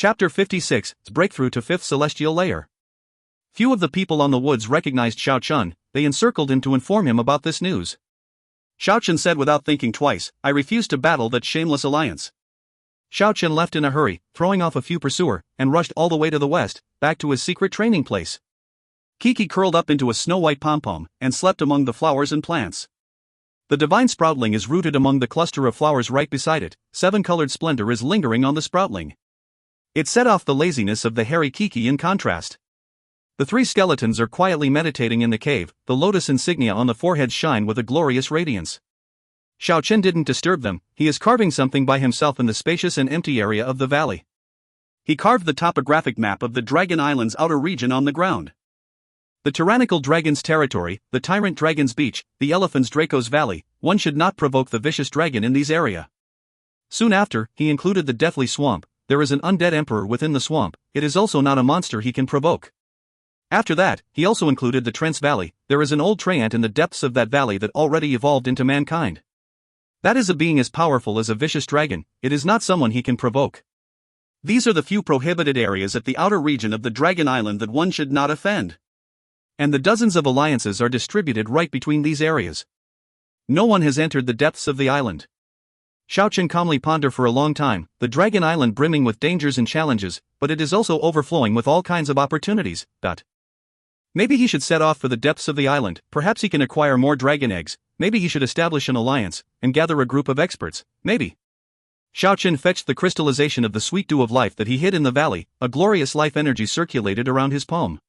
Chapter 56, Breakthrough to 5th Celestial Layer. Few of the people on the woods recognized Xiao Chen. They encircled him to inform him about this news. Xiao Chen said without thinking twice, "I refuse to battle that shameless alliance." Xiao Chen left in a hurry, throwing off a few pursuer, and rushed all the way to the west, back to his secret training place. Kiki curled up into a snow-white pom-pom, and slept among the flowers and plants. The divine sproutling is rooted among the cluster of flowers right beside it. Seven-colored splendor is lingering on the sproutling. It set off the laziness of the hairy Kiki in contrast. The three skeletons are quietly meditating in the cave, the lotus insignia on the foreheads shine with a glorious radiance. Xiao Chen didn't disturb them, he is carving something by himself in the spacious and empty area of the valley. He carved the topographic map of the Dragon Island's outer region on the ground. The tyrannical dragon's territory, the tyrant dragon's beach, the Elephans Draco's valley, one should not provoke the vicious dragon in these area. Soon after, he included the deathly swamp. There is an undead emperor within the swamp, it is also not a monster he can provoke. After that, he also included the Trance Valley. There is an old Treant in the depths of that valley that already evolved into mankind. That is a being as powerful as a vicious dragon, it is not someone he can provoke. These are the few prohibited areas at the outer region of the Dragon Island that one should not offend. And the dozens of alliances are distributed right between these areas. No one has entered the depths of the island. Xiao Chen calmly pondered for a long time, the Dragon Island brimming with dangers and challenges, but it is also overflowing with all kinds of opportunities. Maybe he should set off for the depths of the island, perhaps he can acquire more dragon eggs, maybe he should establish an alliance, and gather a group of experts, maybe. Xiao Chen fetched the crystallization of the sweet dew of life that he hid in the valley, a glorious life energy circulated around his palm.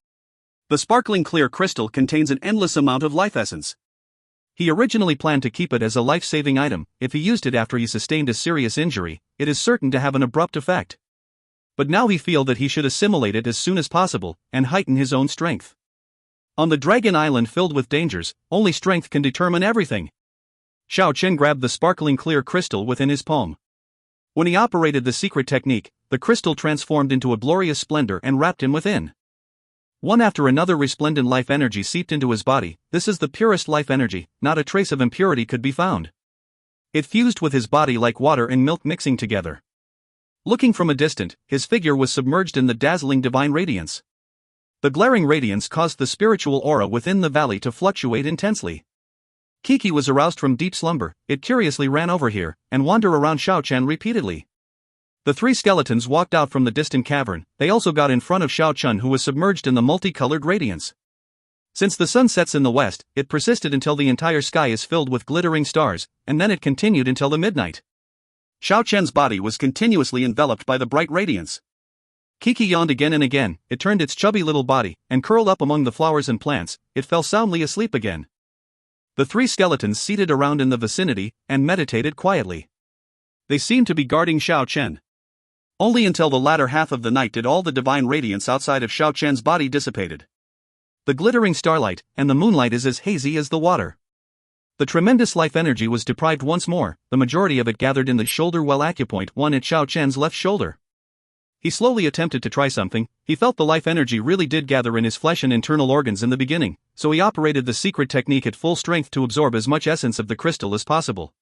The sparkling clear crystal contains an endless amount of life essence. He originally planned to keep it as a life-saving item. If he used it after he sustained a serious injury, it is certain to have an abrupt effect. But now he feels that he should assimilate it as soon as possible, and heighten his own strength. On the Dragon Island filled with dangers, only strength can determine everything. Xiao Chen grabbed the sparkling clear crystal within his palm. When he operated the secret technique, the crystal transformed into a glorious splendor and wrapped him within. One after another resplendent life energy seeped into his body. This is the purest life energy, not a trace of impurity could be found. It fused with his body like water and milk mixing together. Looking from a distance, his figure was submerged in the dazzling divine radiance. The glaring radiance caused the spiritual aura within the valley to fluctuate intensely. Kiki was aroused from deep slumber, it curiously ran over here, and wandered around Xiao Chen repeatedly. The three skeletons walked out from the distant cavern, they also got in front of Xiao Chen who was submerged in the multicolored radiance. Since the sun sets in the west, it persisted until the entire sky is filled with glittering stars, and then it continued until the midnight. Xiao Chen's body was continuously enveloped by the bright radiance. Kiki yawned again and again, it turned its chubby little body, and curled up among the flowers and plants, it fell soundly asleep again. The three skeletons seated around in the vicinity, and meditated quietly. They seemed to be guarding Xiao Chen. Only until the latter half of the night did all the divine radiance outside of Xiao Chen's body dissipated. The glittering starlight, and the moonlight is as hazy as the water. The tremendous life energy was deprived once more, the majority of it gathered in the shoulder well acupoint one at Xiao Chen's left shoulder. He slowly attempted to try something, he felt the life energy really did gather in his flesh and internal organs in the beginning, so he operated the secret technique at full strength to absorb as much essence of the crystal as possible.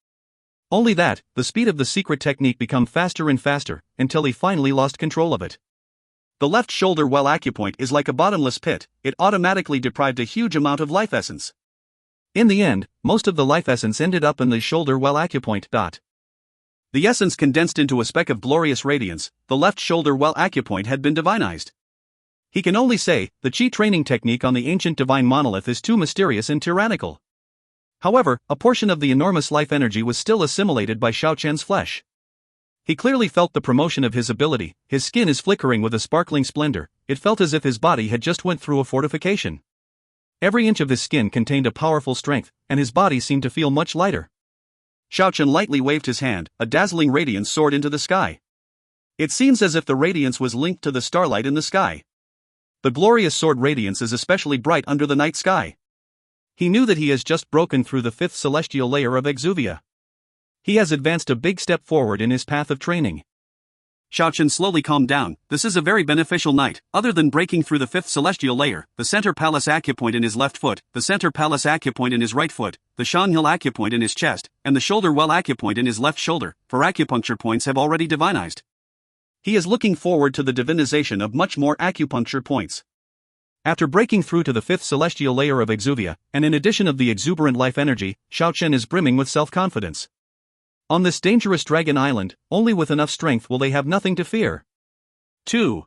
Only that, the speed of the secret technique became faster and faster, until he finally lost control of it. The left shoulder well acupoint is like a bottomless pit, it automatically deprived a huge amount of life essence. In the end, most of the life essence ended up in the shoulder well acupoint. The essence condensed into a speck of glorious radiance, the left shoulder well acupoint had been divinized. He can only say, the chi training technique on the ancient divine monolith is too mysterious and tyrannical. However, a portion of the enormous life energy was still assimilated by Xiao Chen's flesh. He clearly felt the promotion of his ability, his skin is flickering with a sparkling splendor, it felt as if his body had just went through a fortification. Every inch of his skin contained a powerful strength, and his body seemed to feel much lighter. Xiao Chen lightly waved his hand, a dazzling radiance soared into the sky. It seems as if the radiance was linked to the starlight in the sky. The glorious sword radiance is especially bright under the night sky. He knew that he has just broken through the 5th celestial layer of Exuvia. He has advanced a big step forward in his path of training. Xiao Chen slowly calmed down. This is a very beneficial night. Other than breaking through the 5th celestial layer, the center palace acupoint in his left foot, the center palace acupoint in his right foot, the Shan Hill acupoint in his chest, and the shoulder well acupoint in his left shoulder, 4 acupuncture points have already divinized. He is looking forward to the divinization of much more acupuncture points. After breaking through to the 5th celestial layer of exuvia, and in addition of the exuberant life energy, Xiao Chen is brimming with self-confidence. On this dangerous dragon island, only with enough strength will they have nothing to fear. 2.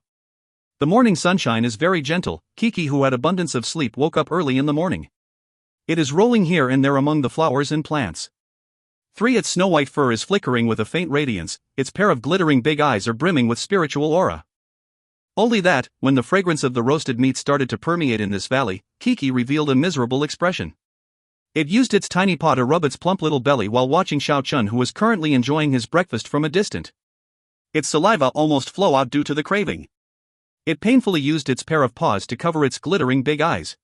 The morning sunshine is very gentle. Kiki, who had abundance of sleep, woke up early in the morning. It is rolling here and there among the flowers and plants. 3. Its snow-white fur is flickering with a faint radiance, its pair of glittering big eyes are brimming with spiritual aura. Only that, when the fragrance of the roasted meat started to permeate in this valley, Kiki revealed a miserable expression. It used its tiny paw to rub its plump little belly while watching Xiao Chen, who was currently enjoying his breakfast from a distance. Its saliva almost flowed out due to the craving. It painfully used its pair of paws to cover its glittering big eyes.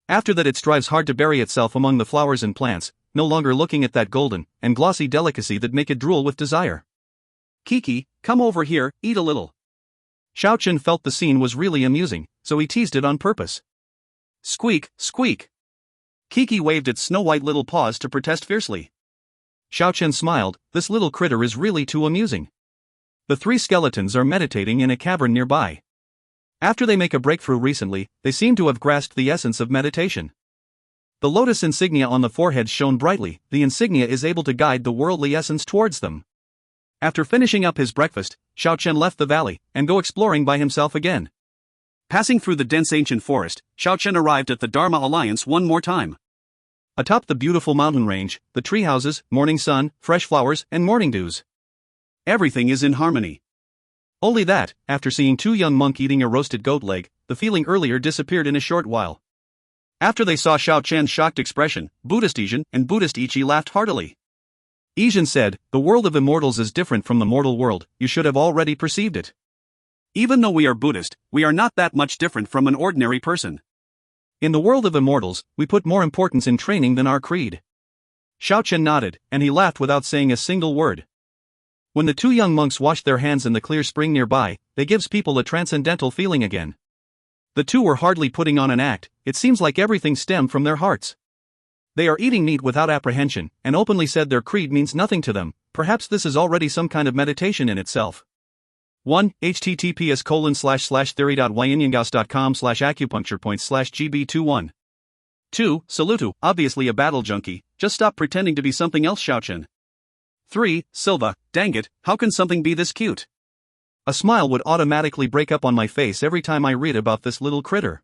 After that, it strives hard to bury itself among the flowers and plants, no longer looking at that golden and glossy delicacy that make it drool with desire. Kiki, come over here, eat a little. Xiao Chen felt the scene was really amusing, so he teased it on purpose. Squeak, squeak. Kiki waved its snow-white little paws to protest fiercely. Xiao Chen smiled. This little critter is really too amusing. The 3 skeletons are meditating in a cavern nearby. After they make a breakthrough recently, they seem to have grasped the essence of meditation. The lotus insignia on the foreheads shone brightly. The insignia is able to guide the worldly essence towards them. After finishing up his breakfast, Xiao Chen left the valley and go exploring by himself again. Passing through the dense ancient forest, Xiao Chen arrived at the Dharma Alliance one more time. Atop the beautiful mountain range, the tree houses, morning sun, fresh flowers, and morning dews. Everything is in harmony. Only that, after seeing 2 young monks eating a roasted goat leg, the feeling earlier disappeared in a short while. After they saw Xiao Chen's shocked expression, Buddhist Ijin and Buddhist Ichi laughed heartily. Ijin said, "The world of immortals is different from the mortal world, you should have already perceived it. Even though we are Buddhist, we are not that much different from an ordinary person. In the world of immortals, we put more importance in training than our creed." Xiao Chen nodded, and he laughed without saying a single word. When the 2 young monks washed their hands in the clear spring nearby, they gives people a transcendental feeling again. The 2 were hardly putting on an act, it seems like everything stemmed from their hearts. They are eating meat without apprehension, and openly said their creed means nothing to them. Perhaps this is already some kind of meditation in itself. 1. https://theory.ynyangaos.com/acupuncturepoints/gb21. 2. Salutu, obviously a battle junkie, just stop pretending to be something else, Xiao Chen. 3. Silva, dang it, how can something be this cute? A smile would automatically break up on my face every time I read about this little critter.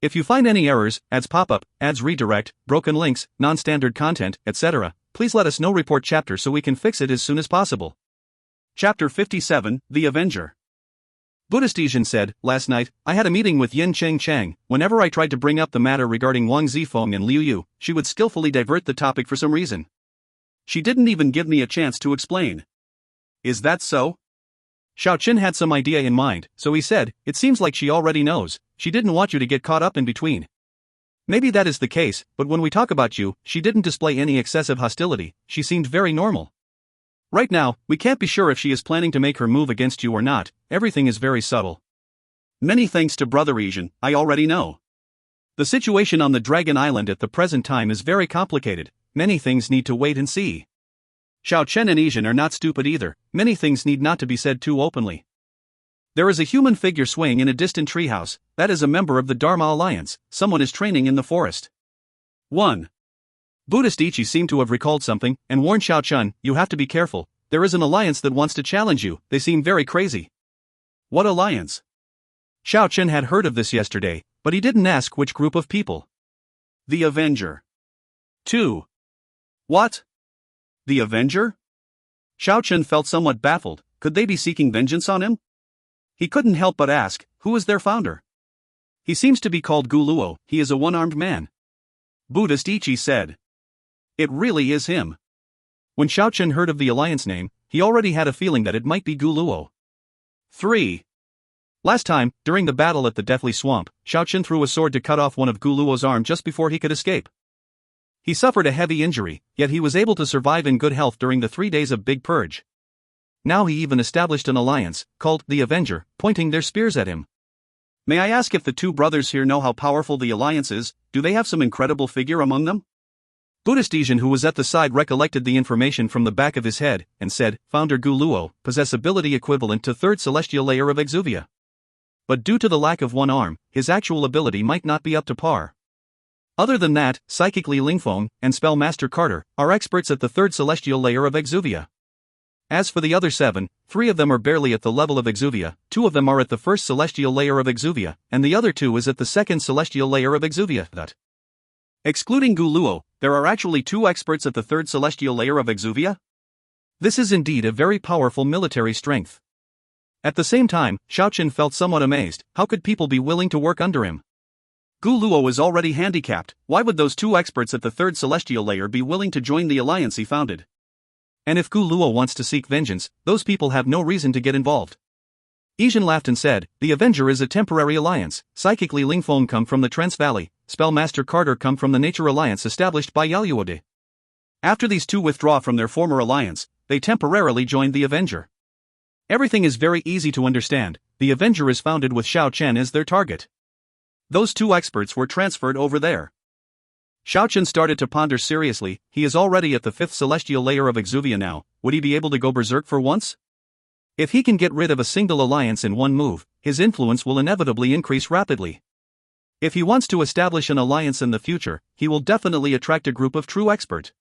If you find any errors, ads pop up, ads redirect, broken links, non-standard content, etc., please let us know. Report chapter so we can fix it as soon as possible. Chapter 57, The Avenger. Buddhist Ijin said, "Last night, I had a meeting with Yin Cheng Chang. Whenever I tried to bring up the matter regarding Wang Zifeng and Liu Yu, she would skillfully divert the topic for some reason. She didn't even give me a chance to explain." Is that so? Xiao Chen had some idea in mind, so he said, "It seems like she already knows. She didn't want you to get caught up in between." Maybe that is the case, but when we talk about you, she didn't display any excessive hostility, she seemed very normal. Right now, we can't be sure if she is planning to make her move against you or not, everything is very subtle. Many thanks to Brother Ijin, I already know. The situation on the Dragon Island at the present time is very complicated, many things need to wait and see. Xiao Chen and Ijin are not stupid either, many things need not to be said too openly. There is a human figure swaying in a distant treehouse, that is a member of the Dharma Alliance, someone is training in the forest. 1. Buddhist Ichi seemed to have recalled something, and warned Xiao Chen, "You have to be careful, there is an alliance that wants to challenge you, they seem very crazy." What alliance? Xiao Chen had heard of this yesterday, but he didn't ask which group of people. The Avenger. 2. What? The Avenger? Xiao Chen felt somewhat baffled, could they be seeking vengeance on him? He couldn't help but ask, who is their founder? He seems to be called Guluo, he is a one-armed man. Buddhist Ichi said. It really is him. When Xiao Chen heard of the alliance name, he already had a feeling that it might be Guluo. 3. Last time, during the battle at the Deathly Swamp, Xiao Chen threw a sword to cut off one of Guluo's arm just before he could escape. He suffered a heavy injury, yet he was able to survive in good health during the 3 days of Big Purge. Now he even established an alliance, called the Avenger, pointing their spears at him. May I ask if the 2 brothers here know how powerful the alliance is? Do they have some incredible figure among them? Buddhist Asian who was at the side recollected the information from the back of his head, and said, Founder Gu Luo, possess ability equivalent to third celestial layer of Exuvia. But due to the lack of one arm, his actual ability might not be up to par. Other than that, Psychic Li Lingfeng and Spellmaster Carter are experts at the third celestial layer of Exuvia. As for the other 7, 3 of them are barely at the level of Exuvia, 2 of them are at the first celestial layer of Exuvia, and the other 2 is at the second celestial layer of Exuvia. Excluding Gu Luo, there are actually 2 experts at the third celestial layer of Exuvia? This is indeed a very powerful military strength. At the same time, Xiao Chen felt somewhat amazed. How could people be willing to work under him? Gu Luo is already handicapped, why would those 2 experts at the third celestial layer be willing to join the alliance he founded? And if Gu Luo wants to seek vengeance, those people have no reason to get involved. Yijin laughed and said, The Avenger is a temporary alliance. Psychic Li Lingfeng come from the Trance Valley, Spellmaster Carter come from the Nature Alliance established by Yaoyuode. After these 2 withdraw from their former alliance, they temporarily joined the Avenger. Everything is very easy to understand. The Avenger is founded with Xiao Chen as their target. Those 2 experts were transferred over there. Xiao Chen started to ponder seriously. He is already at the 5th celestial layer of Exuvia now. Would he be able to go berserk for once? If he can get rid of a single alliance in one move, his influence will inevitably increase rapidly. If he wants to establish an alliance in the future, he will definitely attract a group of true experts.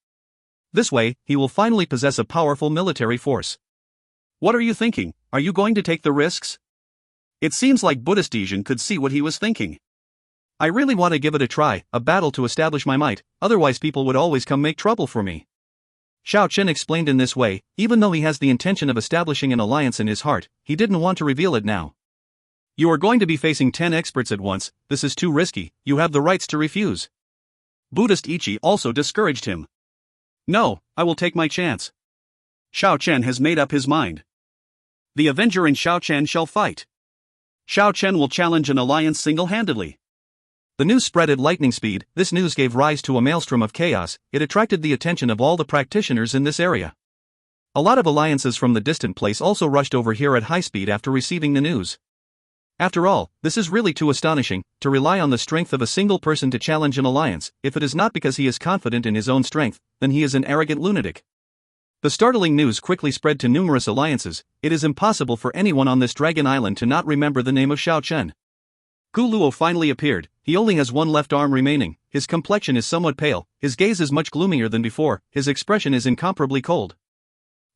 This way, he will finally possess a powerful military force. What are you thinking? Are you going to take the risks? It seems like Buddhist Asian could see what he was thinking. I really want to give it a try, a battle to establish my might, otherwise people would always come make trouble for me. Xiao Chen explained in this way. Even though he has the intention of establishing an alliance in his heart, he didn't want to reveal it now. You are going to be facing 10 experts at once, this is too risky, you have the rights to refuse. Buddhist Ichi also discouraged him. No, I will take my chance. Xiao Chen has made up his mind. The Avenger and Xiao Chen shall fight. Xiao Chen will challenge an alliance single-handedly. The news spread at lightning speed. This news gave rise to a maelstrom of chaos. It attracted the attention of all the practitioners in this area. A lot of alliances from the distant place also rushed over here at high speed after receiving the news. After all, this is really too astonishing, to rely on the strength of a single person to challenge an alliance. If it is not because he is confident in his own strength, then he is an arrogant lunatic. The startling news quickly spread to numerous alliances. It is impossible for anyone on this Dragon Island to not remember the name of Xiao Chen. Gu Luo finally appeared. He only has one left arm remaining. His complexion is somewhat pale, his gaze is much gloomier than before, his expression is incomparably cold.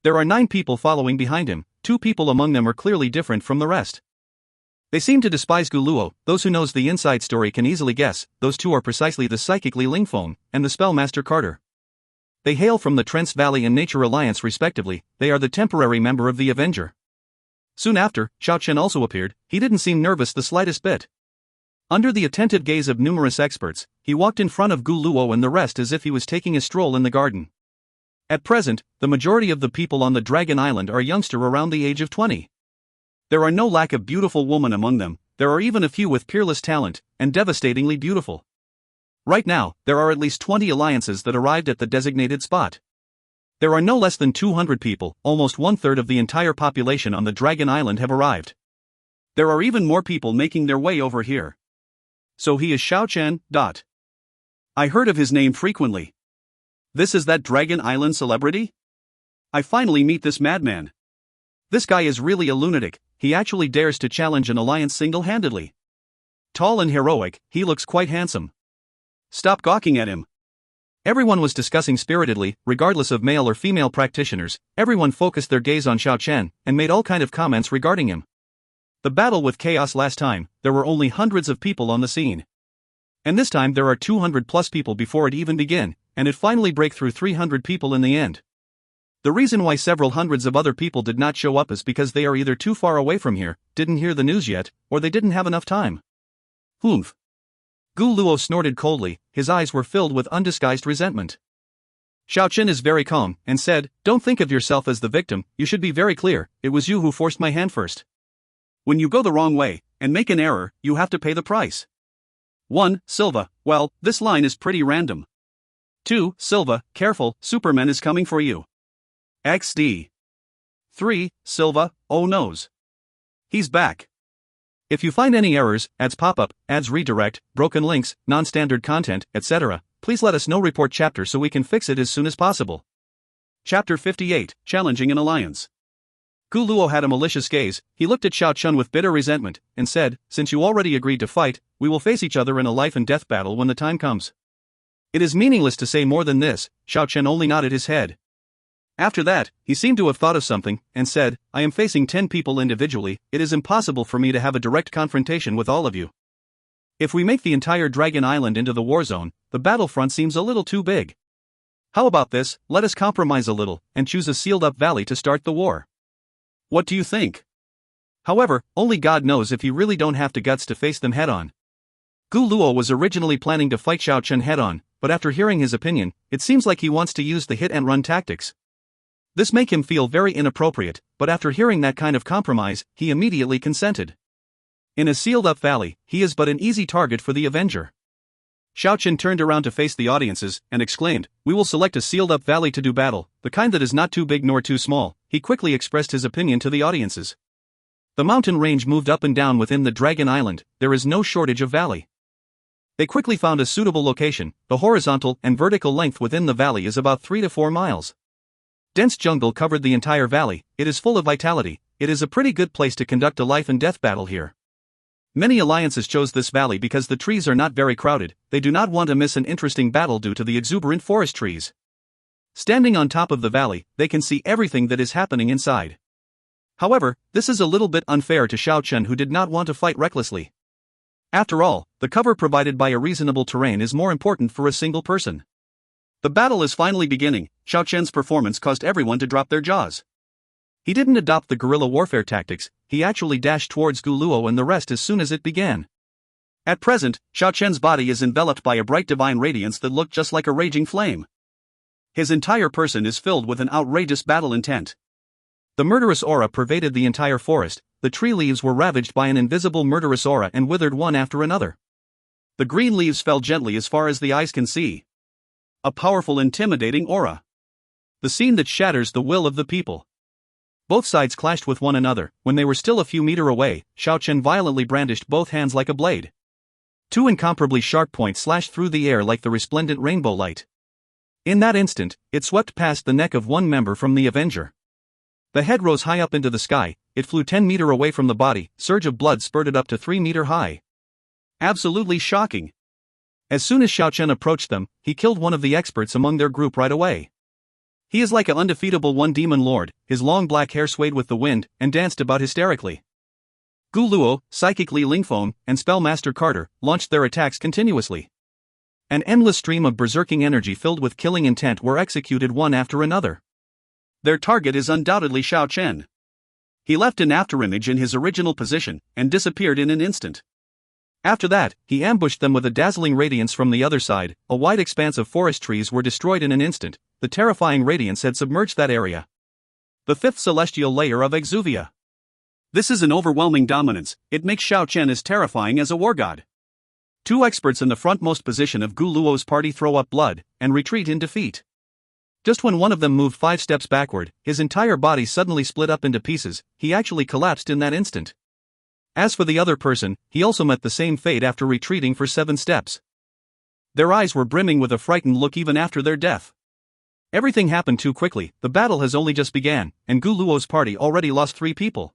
There are 9 people following behind him, 2 people among them are clearly different from the rest. They seem to despise Gu Luo. Those who knows the inside story can easily guess. Those 2 are precisely the Psychic Li Lingfeng and the Spellmaster Carter. They hail from the Trance Valley and Nature Alliance respectively. They are the temporary member of the Avenger. Soon after, Xiao Chen also appeared. He didn't seem nervous the slightest bit. Under the attentive gaze of numerous experts, he walked in front of Gu Luo and the rest as if he was taking a stroll in the garden. At present, the majority of the people on the Dragon Island are youngster around the age of 20. There are no lack of beautiful women among them, there are even a few with peerless talent, and devastatingly beautiful. Right now, there are at least 20 alliances that arrived at the designated spot. There are no less than 200 people, almost 1/3 of the entire population on the Dragon Island have arrived. There are even more people making their way over here. So he is Xiao Chen. I heard of his name frequently. This is that Dragon Island celebrity? I finally meet this madman. This guy is really a lunatic, he actually dares to challenge an alliance single-handedly. Tall and heroic, he looks quite handsome. Stop gawking at him. Everyone was discussing spiritedly, regardless of male or female practitioners. Everyone focused their gaze on Xiao Chen, and made all kind of comments regarding him. The battle with chaos last time, there were only hundreds of people on the scene. And this time there are 200 plus people before it even began, and it finally break through 300 people in the end. The reason why several hundreds of other people did not show up is because they are either too far away from here, didn't hear the news yet, or they didn't have enough time. Humph. Gu Luo snorted coldly, his eyes were filled with undisguised resentment. Xiao Chen is very calm, and said, Don't think of yourself as the victim, you should be very clear, it was you who forced my hand first. When you go the wrong way, and make an error, you have to pay the price. 1. Silva, well, this line is pretty random. 2. Silva, careful, Superman is coming for you. XD. 3. Silva, oh noes. He's back. If you find any errors, ads pop up, ads redirect, broken links, non-standard content, etc., please let us know report chapter so we can fix it as soon as possible. Chapter 58, Challenging an Alliance. Gu Luo had a malicious gaze. He looked at Xiao Chen with bitter resentment, and said, since you already agreed to fight, we will face each other in a life and death battle when the time comes. It is meaningless to say more than this. Xiao Chen only nodded his head. After that, he seemed to have thought of something, and said, I am facing 10 people individually, it is impossible for me to have a direct confrontation with all of you. If we make the entire Dragon Island into the war zone, the battlefront seems a little too big. How about this, let us compromise a little, and choose a sealed-up valley to start the war. What do you think? However, only God knows if you really don't have the guts to face them head-on. Gu Luo was originally planning to fight Xiao Chen head-on, but after hearing his opinion, it seems like he wants to use the hit-and-run tactics. This make him feel very inappropriate, but after hearing that kind of compromise, he immediately consented. In a sealed-up valley, he is but an easy target for the Avenger. Xiao Chen turned around to face the audiences, and exclaimed, we will select a sealed-up valley to do battle, the kind that is not too big nor too small. He quickly expressed his opinion to the audiences. The mountain range moved up and down within the Dragon Island, there is no shortage of valley. They quickly found a suitable location. The horizontal and vertical length within the valley is about 3 to 4 miles. Dense jungle covered the entire valley, it is full of vitality, it is a pretty good place to conduct a life and death battle here. Many alliances chose this valley because the trees are not very crowded, they do not want to miss an interesting battle due to the exuberant forest trees. Standing on top of the valley, they can see everything that is happening inside. However, this is a little bit unfair to Xiao Chen, who did not want to fight recklessly. After all, the cover provided by a reasonable terrain is more important for a single person. The battle is finally beginning. Xiao Chen's performance caused everyone to drop their jaws. He didn't adopt the guerrilla warfare tactics, he actually dashed towards Gu Luo and the rest as soon as it began. At present, Xiao Chen's body is enveloped by a bright divine radiance that looked just like a raging flame. His entire person is filled with an outrageous battle intent. The murderous aura pervaded the entire forest, the tree leaves were ravaged by an invisible murderous aura and withered one after another. The green leaves fell gently as far as the eyes can see. A powerful, intimidating aura. The scene that shatters the will of the people. Both sides clashed with one another. When they were still a few meters away, Xiao Chen violently brandished both hands like a blade. 2 incomparably sharp points slashed through the air like the resplendent rainbow light. In that instant, it swept past the neck of one member from the Avenger. The head rose high up into the sky, it flew 10 meters away from the body, surge of blood spurted up to 3 meters high. Absolutely shocking. As soon as Xiao Chen approached them, he killed one of the experts among their group right away. He is like an undefeatable one demon lord, his long black hair swayed with the wind, and danced about hysterically. Gu Luo, Psychic Li Lingfeng, and Spellmaster Carter launched their attacks continuously. An endless stream of berserking energy filled with killing intent were executed one after another. Their target is undoubtedly Xiao Chen. He left an afterimage in his original position, and disappeared in an instant. After that, he ambushed them with a dazzling radiance from the other side. A wide expanse of forest trees were destroyed in an instant. The terrifying radiance had submerged that area. The 5th celestial layer of Exuvia. This is an overwhelming dominance, it makes Xiao Chen as terrifying as a war god. 2 experts in the frontmost position of Gu Luo's party throw up blood, and retreat in defeat. Just when one of them moved 5 steps backward, his entire body suddenly split up into pieces, he actually collapsed in that instant. As for the other person, he also met the same fate after retreating for 7 steps. Their eyes were brimming with a frightened look even after their death. Everything happened too quickly, the battle has only just began, and Gu Luo's party already lost 3 people.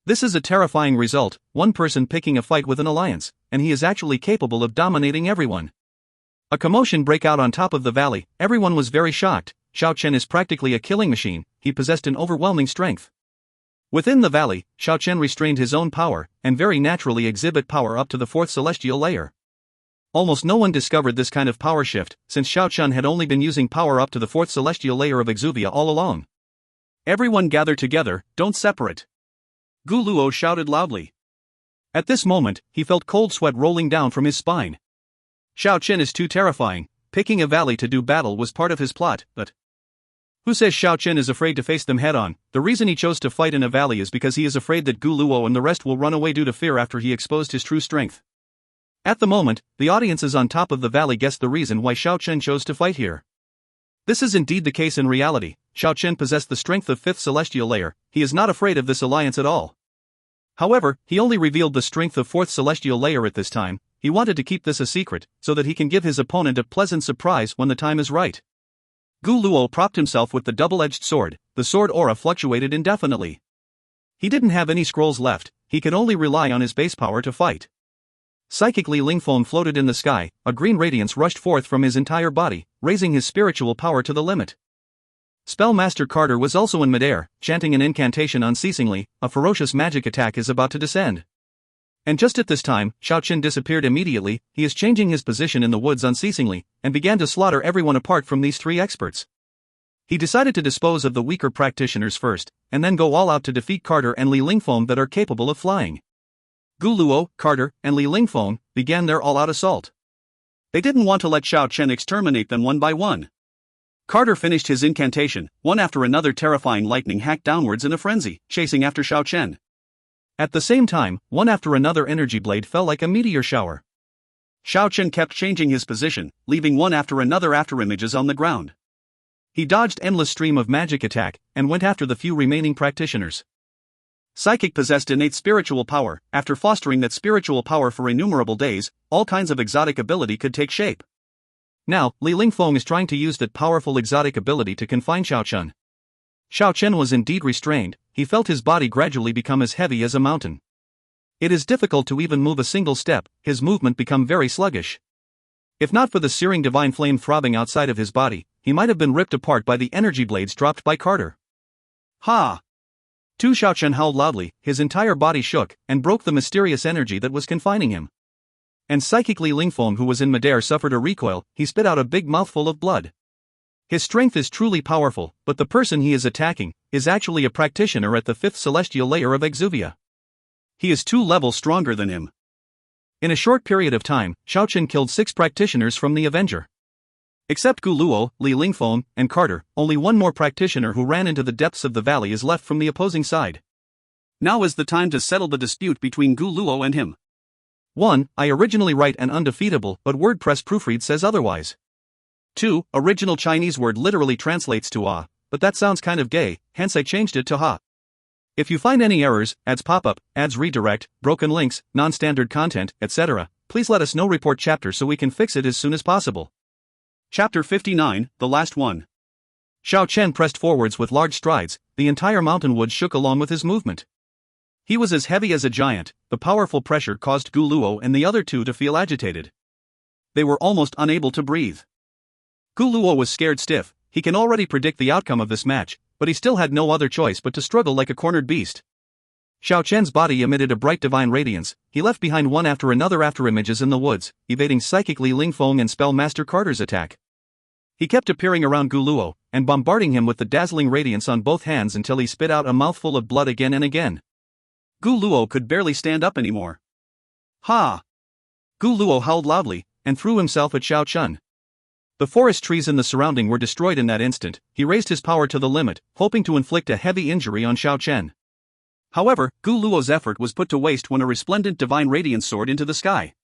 This is a terrifying result, one person picking a fight with an alliance, and he is actually capable of dominating everyone. A commotion broke out on top of the valley, everyone was very shocked. Xiao Chen is practically a killing machine, he possessed an overwhelming strength. Within the valley, Xiao Chen restrained his own power, and very naturally exhibit power up to the 4th celestial layer. Almost no one discovered this kind of power shift, since Xiao Chen had only been using power up to the 4th celestial layer of Exuvia all along. Everyone gather together, don't separate. Gu Luo shouted loudly. At this moment, he felt cold sweat rolling down from his spine. Xiao Chen is too terrifying, picking a valley to do battle was part of his plot, but who says Xiao Chen is afraid to face them head-on? The reason he chose to fight in a valley is because he is afraid that Gu Luo and the rest will run away due to fear after he exposed his true strength. At the moment, the audiences on top of the valley guessed the reason why Xiao Chen chose to fight here. This is indeed the case in reality. Xiao Chen possessed the strength of 5th celestial layer, he is not afraid of this alliance at all. However, he only revealed the strength of 4th celestial layer at this time. he wanted to keep this a secret, so that he can give his opponent a pleasant surprise when the time is right. Gu Luo propped himself with the double-edged sword. The sword aura fluctuated indefinitely. He didn't have any scrolls left, he could only rely on his base power to fight. Psychically, Lingfeng floated in the sky, a green radiance rushed forth from his entire body, raising his spiritual power to the limit. Spellmaster Carter was also in midair, chanting an incantation unceasingly. A ferocious magic attack is about to descend. And just at this time, Xiao Chen disappeared immediately. He is changing his position in the woods unceasingly, and began to slaughter everyone apart from these three experts. He decided to dispose of the weaker practitioners first, and then go all out to defeat Carter and Li Lingfeng that are capable of flying. Gu Luo, Carter, and Li Lingfeng began their all-out assault. They didn't want to let Xiao Chen exterminate them one by one. Carter finished his incantation, one after another terrifying lightning hacked downwards in a frenzy, chasing after Xiao Chen. At the same time, one after another energy blade fell like a meteor shower. Xiao Chen kept changing his position, leaving one after another afterimages on the ground. He dodged endless stream of magic attack, and went after the few remaining practitioners. Psychic possessed innate spiritual power. After fostering that spiritual power for innumerable days, all kinds of exotic ability could take shape. Now, Li Lingfeng is trying to use that powerful exotic ability to confine Xiao Chen. Xiao Chen was indeed restrained. He felt his body gradually become as heavy as a mountain. It is difficult to even move a single step, his movement become very sluggish. If not for the searing divine flame throbbing outside of his body, he might have been ripped apart by the energy blades dropped by Carter. Ha! Xiao Chen howled loudly, his entire body shook, and broke the mysterious energy that was confining him. And psychically Lingfeng, who was in midair, suffered a recoil. He spit out a big mouthful of blood. His strength is truly powerful, but the person he is attacking is actually a practitioner at the 5th celestial layer of Exuvia. He is 2 levels stronger than him. In a short period of time, Xiao Chen killed 6 practitioners from the Avenger. Except Gu Luo, Li Lingfeng, and Carter, only one more practitioner who ran into the depths of the valley is left from the opposing side. Now is the time to settle the dispute between Gu Luo and him. 1. I originally write an undefeatable, but WordPress proofread says otherwise. 2. Original Chinese word literally translates to ah, but that sounds kind of gay, hence I changed it to ha. If you find any errors, ads pop up, ads redirect, broken links, non-standard content, etc., please let us know. Report chapter so we can fix it as soon as possible. Chapter 59, the last one. Xiao Chen pressed forwards with large strides. The entire mountain wood shook along with his movement. He was as heavy as a giant. The powerful pressure caused Gu Luo and the other 2 to feel agitated. They were almost unable to breathe. Gu Luo was scared stiff. He can already predict the outcome of this match, but he still had no other choice but to struggle like a cornered beast. Xiao Chen's body emitted a bright divine radiance. He left behind one after another afterimages in the woods, evading psychically Lingfeng and Spellmaster Carter's attack. He kept appearing around Gu Luo, and bombarding him with the dazzling radiance on both hands until he spit out a mouthful of blood again and again. Gu Luo could barely stand up anymore. Ha! Gu Luo howled loudly, and threw himself at Xiao Chen. The forest trees in the surrounding were destroyed in that instant. He raised his power to the limit, hoping to inflict a heavy injury on Xiao Chen. However, Gu Luo's effort was put to waste when a resplendent divine radiance soared into the sky.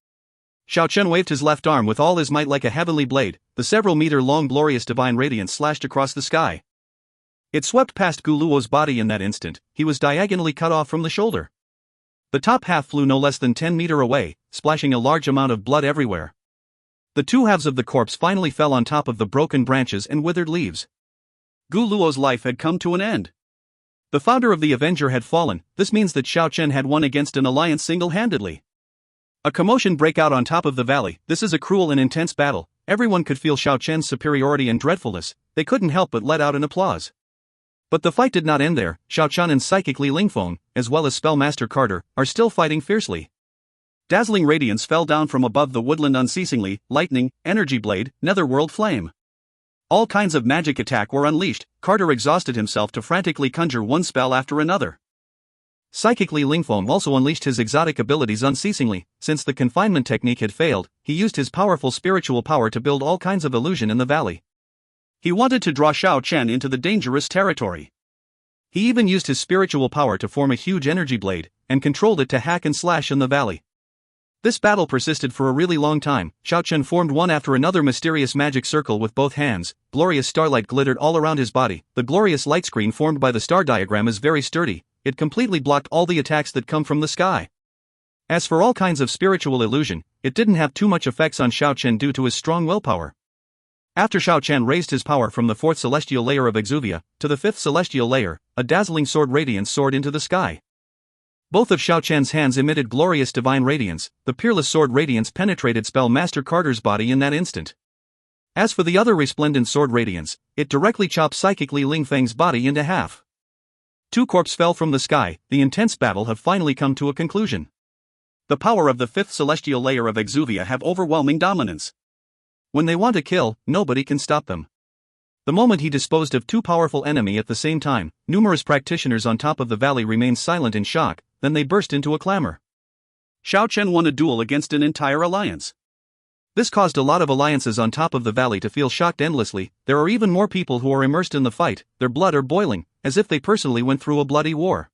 Xiao Chen waved his left arm with all his might like a heavenly blade. The several-meter-long glorious divine radiance slashed across the sky. It swept past Gu Luo's body in that instant. He was diagonally cut off from the shoulder. The top half flew no less than 10 meters away, splashing a large amount of blood everywhere. The 2 halves of the corpse finally fell on top of the broken branches and withered leaves. Gu Luo's life had come to an end. The founder of the Avenger had fallen. This means that Xiao Chen had won against an alliance single-handedly. A commotion broke out on top of the valley. This is a cruel and intense battle. Everyone could feel Xiao Chen's superiority and dreadfulness. They couldn't help but let out an applause. But the fight did not end there. Xiao Chen and psychically Lingfeng, as well as Spellmaster Carter, are still fighting fiercely. Dazzling radiance fell down from above the woodland unceasingly. Lightning, energy blade, netherworld flame. All kinds of magic attack were unleashed. Carter exhausted himself to frantically conjure one spell after another. Psychically Lingfeng also unleashed his exotic abilities unceasingly. Since the confinement technique had failed, he used his powerful spiritual power to build all kinds of illusion in the valley. He wanted to draw Xiao Chen into the dangerous territory. He even used his spiritual power to form a huge energy blade, and controlled it to hack and slash in the valley. This battle persisted for a really long time. Xiao Chen formed one after another mysterious magic circle with both hands. Glorious starlight glittered all around his body. The glorious light screen formed by the star diagram is very sturdy. It completely blocked all the attacks that come from the sky. As for all kinds of spiritual illusion, it didn't have too much effects on Xiao Chen due to his strong willpower. After Xiao Chen raised his power from the 4th celestial layer of Exuvia to the 5th celestial layer, a dazzling sword radiance soared into the sky. Both of Xiao Chen's hands emitted glorious divine radiance. The peerless sword radiance penetrated Spell Master Carter's body in that instant. As for the other resplendent sword radiance, it directly chopped psychically Ling Feng's body into half. Two corpses fell from the sky. The intense battle have finally come to a conclusion. The power of the 5th celestial layer of Exuvia have overwhelming dominance. When they want to kill, nobody can stop them. The moment he disposed of two powerful enemies at the same time, numerous practitioners on top of the valley remained silent in shock, then they burst into a clamor. Xiao Chen won a duel against an entire alliance. This caused a lot of alliances on top of the valley to feel shocked endlessly. There are even more people who are immersed in the fight, their blood are boiling, as if they personally went through a bloody war.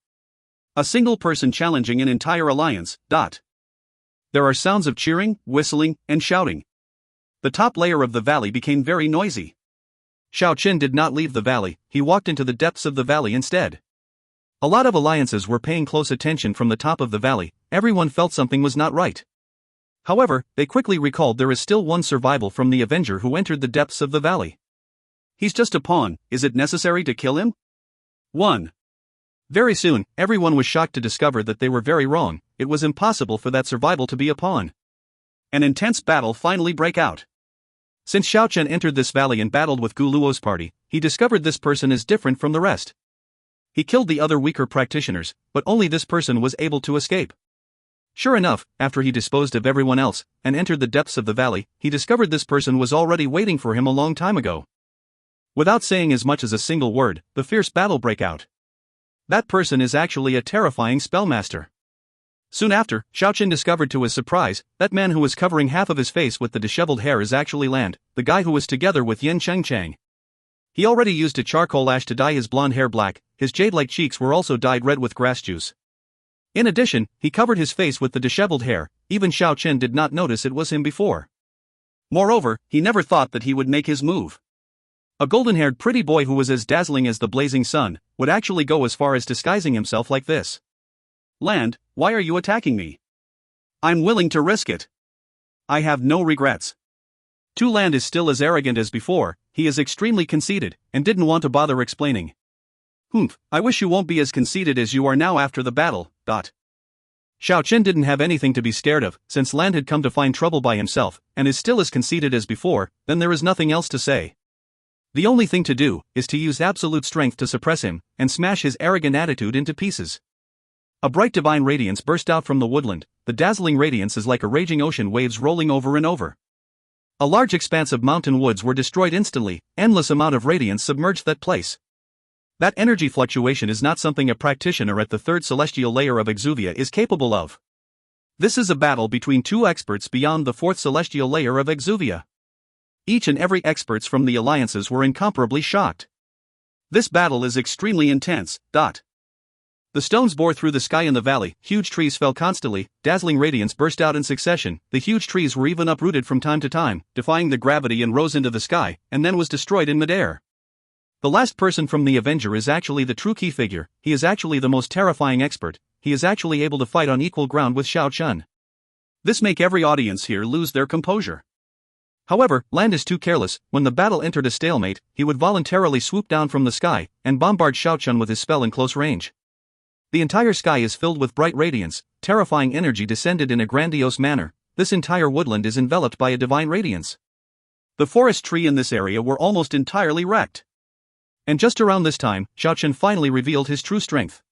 A single person challenging an entire alliance. There are sounds of cheering, whistling, and shouting. The top layer of the valley became very noisy. Xiao Chen did not leave the valley, he walked into the depths of the valley instead. A lot of alliances were paying close attention from the top of the valley. Everyone felt something was not right. However, they quickly recalled there is still one survivor from the Avenger who entered the depths of the valley. He's just a pawn, is it necessary to kill him? 1. Very soon, everyone was shocked to discover that they were very wrong. It was impossible for that survival to be a pawn. An intense battle finally broke out. Since Xiao Chen entered this valley and battled with Gu Luo's party, he discovered this person is different from the rest. He killed the other weaker practitioners, but only this person was able to escape. Sure enough, after he disposed of everyone else, and entered the depths of the valley, he discovered this person was already waiting for him a long time ago. Without saying as much as a single word, the fierce battle broke out. That person is actually a terrifying spellmaster. Soon after, Xiao Chen discovered to his surprise, that man who was covering half of his face with the disheveled hair is actually Land, the guy who was together with Yin Chengchang. He already used a charcoal ash to dye his blonde hair black, his jade-like cheeks were also dyed red with grass juice. In addition, he covered his face with the disheveled hair. Even Xiao Chen did not notice it was him before. Moreover, he never thought that he would make his move. A golden-haired pretty boy who was as dazzling as the blazing sun, would actually go as far as disguising himself like this. Land, why are you attacking me? I'm willing to risk it. I have no regrets. Land is still as arrogant as before, he is extremely conceited, and didn't want to bother explaining. I wish you won't be as conceited as you are now after the battle. Xiao Chen didn't have anything to be scared of, since Land had come to find trouble by himself, and is still as conceited as before, then there is nothing else to say. The only thing to do, is to use absolute strength to suppress him, and smash his arrogant attitude into pieces. A bright divine radiance burst out from the woodland. The dazzling radiance is like a raging ocean waves rolling over and over. A large expanse of mountain woods were destroyed instantly, endless amount of radiance submerged that place. That energy fluctuation is not something a practitioner at the 3rd celestial layer of Exuvia is capable of. This is a battle between two experts beyond the 4th celestial layer of Exuvia. Each and every experts from the alliances were incomparably shocked. This battle is extremely intense. The stones bore through the sky in the valley, huge trees fell constantly, dazzling radiance burst out in succession, the huge trees were even uprooted from time to time, defying the gravity and rose into the sky, and then was destroyed in midair. The last person from the Avenger is actually the true key figure, he is actually the most terrifying expert, he is actually able to fight on equal ground with Xiao Chen. This make every audience here lose their composure. However, Land is too careless. When the battle entered a stalemate, he would voluntarily swoop down from the sky, and bombard Xiao Chen with his spell in close range. The entire sky is filled with bright radiance, terrifying energy descended in a grandiose manner, this entire woodland is enveloped by a divine radiance. The forest tree in this area were almost entirely wrecked. And just around this time, Xiao Chen finally revealed his true strength.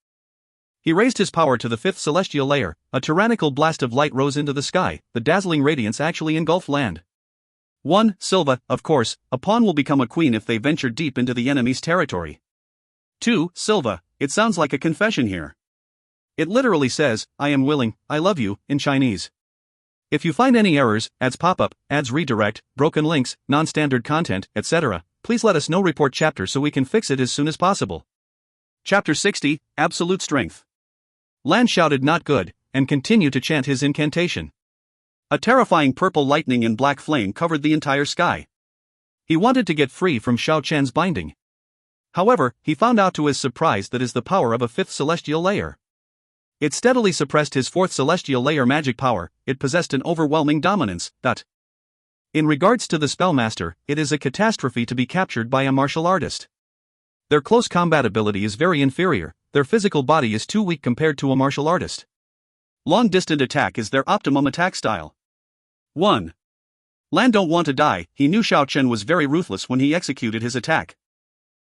He raised his power to the 5th celestial layer, a tyrannical blast of light rose into the sky, the dazzling radiance actually engulfed Land. 1. Silva, of course, a pawn will become a queen if they venture deep into the enemy's territory. 2. Silva, it sounds like a confession here. It literally says, I am willing, I love you, in Chinese. If you find any errors, ads pop up, ads redirect, broken links, non-standard content, etc., please let us know. Report chapter so we can fix it as soon as possible. Chapter 60, Absolute Strength. Lan shouted not good, and continued to chant his incantation. A terrifying purple lightning and black flame covered the entire sky. He wanted to get free from Xiao Chen's binding. However, he found out to his surprise that is the power of a 5th celestial layer. It steadily suppressed his fourth celestial layer magic power. It possessed an overwhelming dominance. In regards to the spellmaster, it is a catastrophe to be captured by a martial artist. Their close combat ability is very inferior, their physical body is too weak compared to a martial artist. Long-distance attack is their optimum attack style. 1. Lan don't want to die. He knew Xiao Chen was very ruthless when he executed his attack.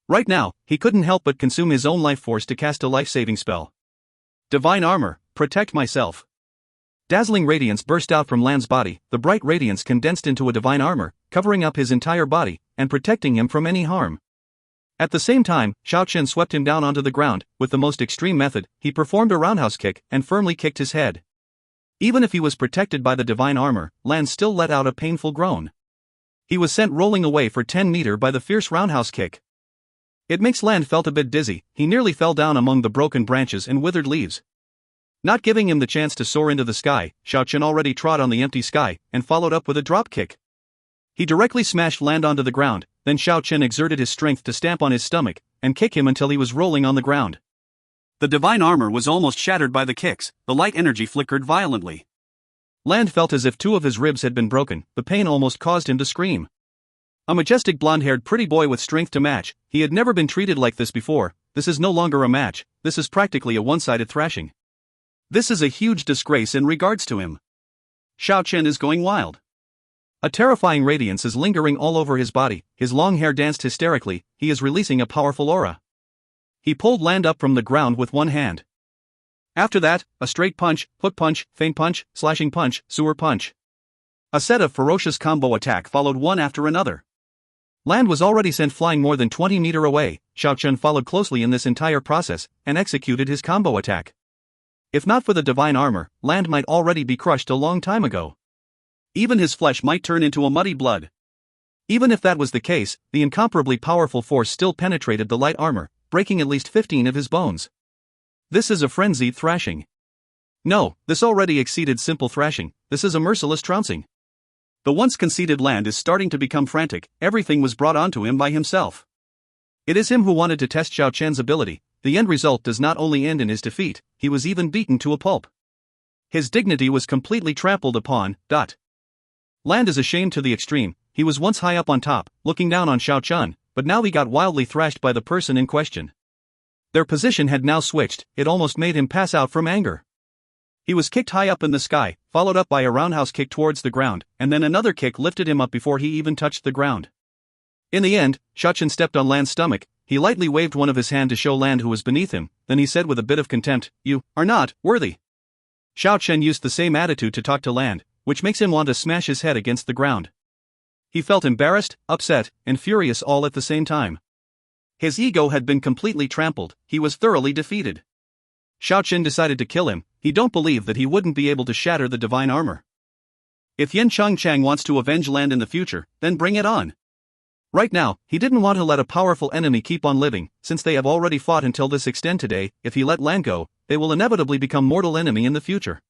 Right now, he couldn't help but consume his own life force to cast a life-saving spell. Divine Armor, protect myself. Dazzling radiance burst out from Lan's body, the bright radiance condensed into a divine armor, covering up his entire body, and protecting him from any harm. At the same time, Xiao Chen swept him down onto the ground. With the most extreme method, he performed a roundhouse kick and firmly kicked his head. Even if he was protected by the divine armor, Lan still let out a painful groan. He was sent rolling away for 10 meters by the fierce roundhouse kick. It makes Lan felt a bit dizzy. He nearly fell down among the broken branches and withered leaves. Not giving him the chance to soar into the sky, Xiao Chen already trod on the empty sky, and followed up with a drop kick. He directly smashed Lan onto the ground, then Xiao Chen exerted his strength to stamp on his stomach, and kick him until he was rolling on the ground. The divine armor was almost shattered by the kicks, the light energy flickered violently. Lan felt as if 2 of his ribs had been broken, the pain almost caused him to scream. A majestic blonde-haired pretty boy with strength to match, he had never been treated like this before. This is no longer a match, this is practically a one-sided thrashing. This is a huge disgrace in regards to him. Xiao Chen is going wild. A terrifying radiance is lingering all over his body, his long hair danced hysterically, he is releasing a powerful aura. He pulled Lan up from the ground with one hand. After that, a straight punch, hook punch, feint punch, slashing punch, sewer punch. A set of ferocious combo attack followed one after another. Lan was already sent flying more than 20 meters away. Xiao Chen followed closely in this entire process, and executed his combo attack. If not for the divine armor, Lan might already be crushed a long time ago. Even his flesh might turn into a muddy blood. Even if that was the case, the incomparably powerful force still penetrated the light armor, breaking at least 15 of his bones. This is a frenzied thrashing. No, this already exceeded simple thrashing, this is a merciless trouncing. The once conceited Lan is starting to become frantic, everything was brought onto him by himself. It is him who wanted to test Xiao Chen's ability. The end result does not only end in his defeat, he was even beaten to a pulp. His dignity was completely trampled upon. Lan is ashamed to the extreme. He was once high up on top, looking down on Xiao Chen, but now he got wildly thrashed by the person in question. Their position had now switched, it almost made him pass out from anger. He was kicked high up in the sky, followed up by a roundhouse kick towards the ground, and then another kick lifted him up before he even touched the ground. In the end, Xiao Chen stepped on Lan's stomach. He lightly waved one of his hand to show Lan who was beneath him, then he said with a bit of contempt, "You are not worthy." Xiao Chen used the same attitude to talk to Lan, which makes him want to smash his head against the ground. He felt embarrassed, upset, and furious all at the same time. His ego had been completely trampled, he was thoroughly defeated. Xiao Chen decided to kill him. He don't believe that he wouldn't be able to shatter the divine armor. If Yen Changchang wants to avenge Lan in the future, then bring it on. Right now, he didn't want to let a powerful enemy keep on living, since they have already fought until this extent today. If he let Lan go, they will inevitably become mortal enemy in the future.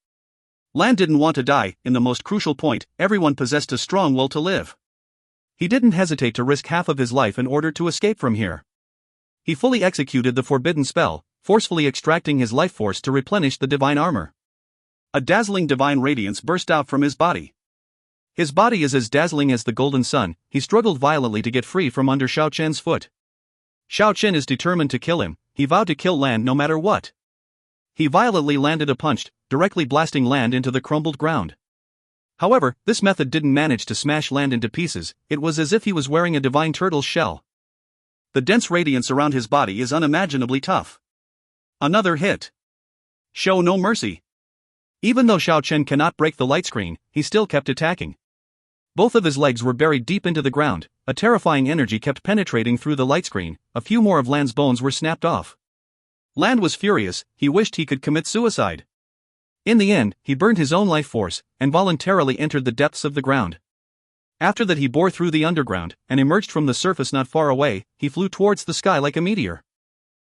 Lan didn't want to die. In the most crucial point, everyone possessed a strong will to live. He didn't hesitate to risk half of his life in order to escape from here. He fully executed the forbidden spell, forcefully extracting his life force to replenish the divine armor. A dazzling divine radiance burst out from his body. His body is as dazzling as the golden sun. He struggled violently to get free from under Xiao Chen's foot. Xiao Chen is determined to kill him. He vowed to kill Lan no matter what. He violently landed a punch, directly blasting Lan into the crumbled ground. However, this method didn't manage to smash Lan into pieces. It was as if he was wearing a divine turtle's shell. The dense radiance around his body is unimaginably tough. Another hit. Show no mercy. Even though Xiao Chen cannot break the light screen, he still kept attacking. Both of his legs were buried deep into the ground. A terrifying energy kept penetrating through the light screen. A few more of Lan's bones were snapped off. Lan was furious. He wished he could commit suicide. In the end, he burned his own life force, and voluntarily entered the depths of the ground. After that he bore through the underground, and emerged from the surface not far away. He flew towards the sky like a meteor.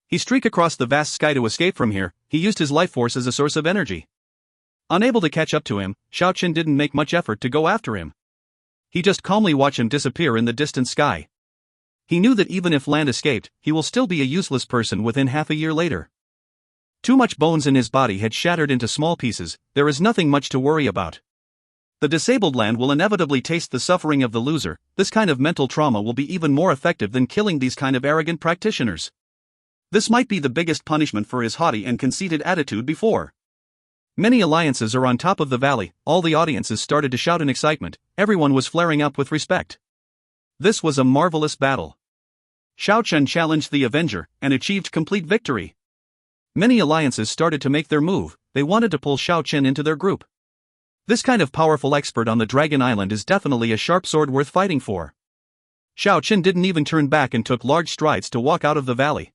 He streaked across the vast sky to escape from here. He used his life force as a source of energy. Unable to catch up to him, Xiao Chen didn't make much effort to go after him. He just calmly watched him disappear in the distant sky. He knew that even if Lan escaped, he will still be a useless person within half a year later. Too much bones in his body had shattered into small pieces, there is nothing much to worry about. The disabled land will inevitably taste the suffering of the loser. This kind of mental trauma will be even more effective than killing these kind of arrogant practitioners. This might be the biggest punishment for his haughty and conceited attitude before. Many alliances are on top of the valley, all the audiences started to shout in excitement, everyone was flaring up with respect. This was a marvelous battle. Xiao Chen challenged the Avenger, and achieved complete victory. Many alliances started to make their move, they wanted to pull Xiao Chen into their group. This kind of powerful expert on the Dragon Island is definitely a sharp sword worth fighting for. Xiao Chen didn't even turn back and took large strides to walk out of the valley.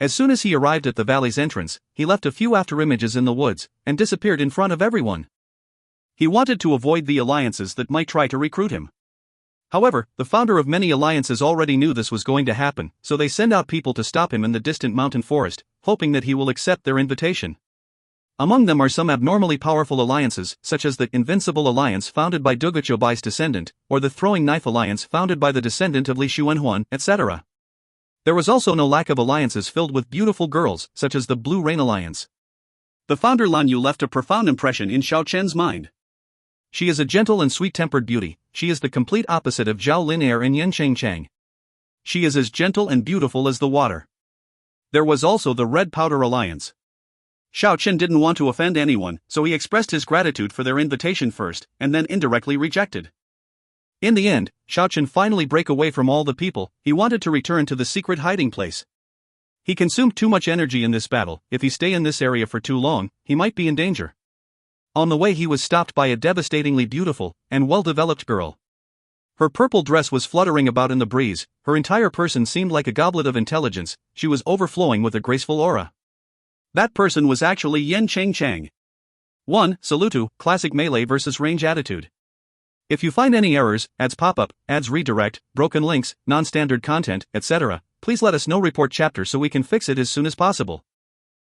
As soon as he arrived at the valley's entrance, he left a few afterimages in the woods, and disappeared in front of everyone. He wanted to avoid the alliances that might try to recruit him. However, the founder of many alliances already knew this was going to happen, so they send out people to stop him in the distant mountain forest, hoping that he will accept their invitation. Among them are some abnormally powerful alliances, such as the Invincible Alliance founded by Dugachobai's descendant, or the Throwing Knife Alliance founded by the descendant of Li Xuanhuan, etc. There was also no lack of alliances filled with beautiful girls, such as the Blue Rain Alliance. The founder Lan Yu left a profound impression in Xiao Chen's mind. She is a gentle and sweet-tempered beauty, she is the complete opposite of Zhao Linair and Yan Chengcheng. She is as gentle and beautiful as the water. There was also the Red Powder Alliance. Xiao Chen didn't want to offend anyone, so he expressed his gratitude for their invitation first, and then indirectly rejected. In the end, Xiao Chen finally broke away from all the people, he wanted to return to the secret hiding place. He consumed too much energy in this battle, if he stay in this area for too long, he might be in danger. On the way he was stopped by a devastatingly beautiful, and well-developed girl. Her purple dress was fluttering about in the breeze, her entire person seemed like a goblet of intelligence, she was overflowing with a graceful aura. That person was actually Yan Chengcheng. 1. Salutu, Classic Melee vs Range Attitude. If you find any errors, ads pop-up, ads redirect, broken links, non-standard content, etc., please let us know. Report chapter so we can fix it as soon as possible.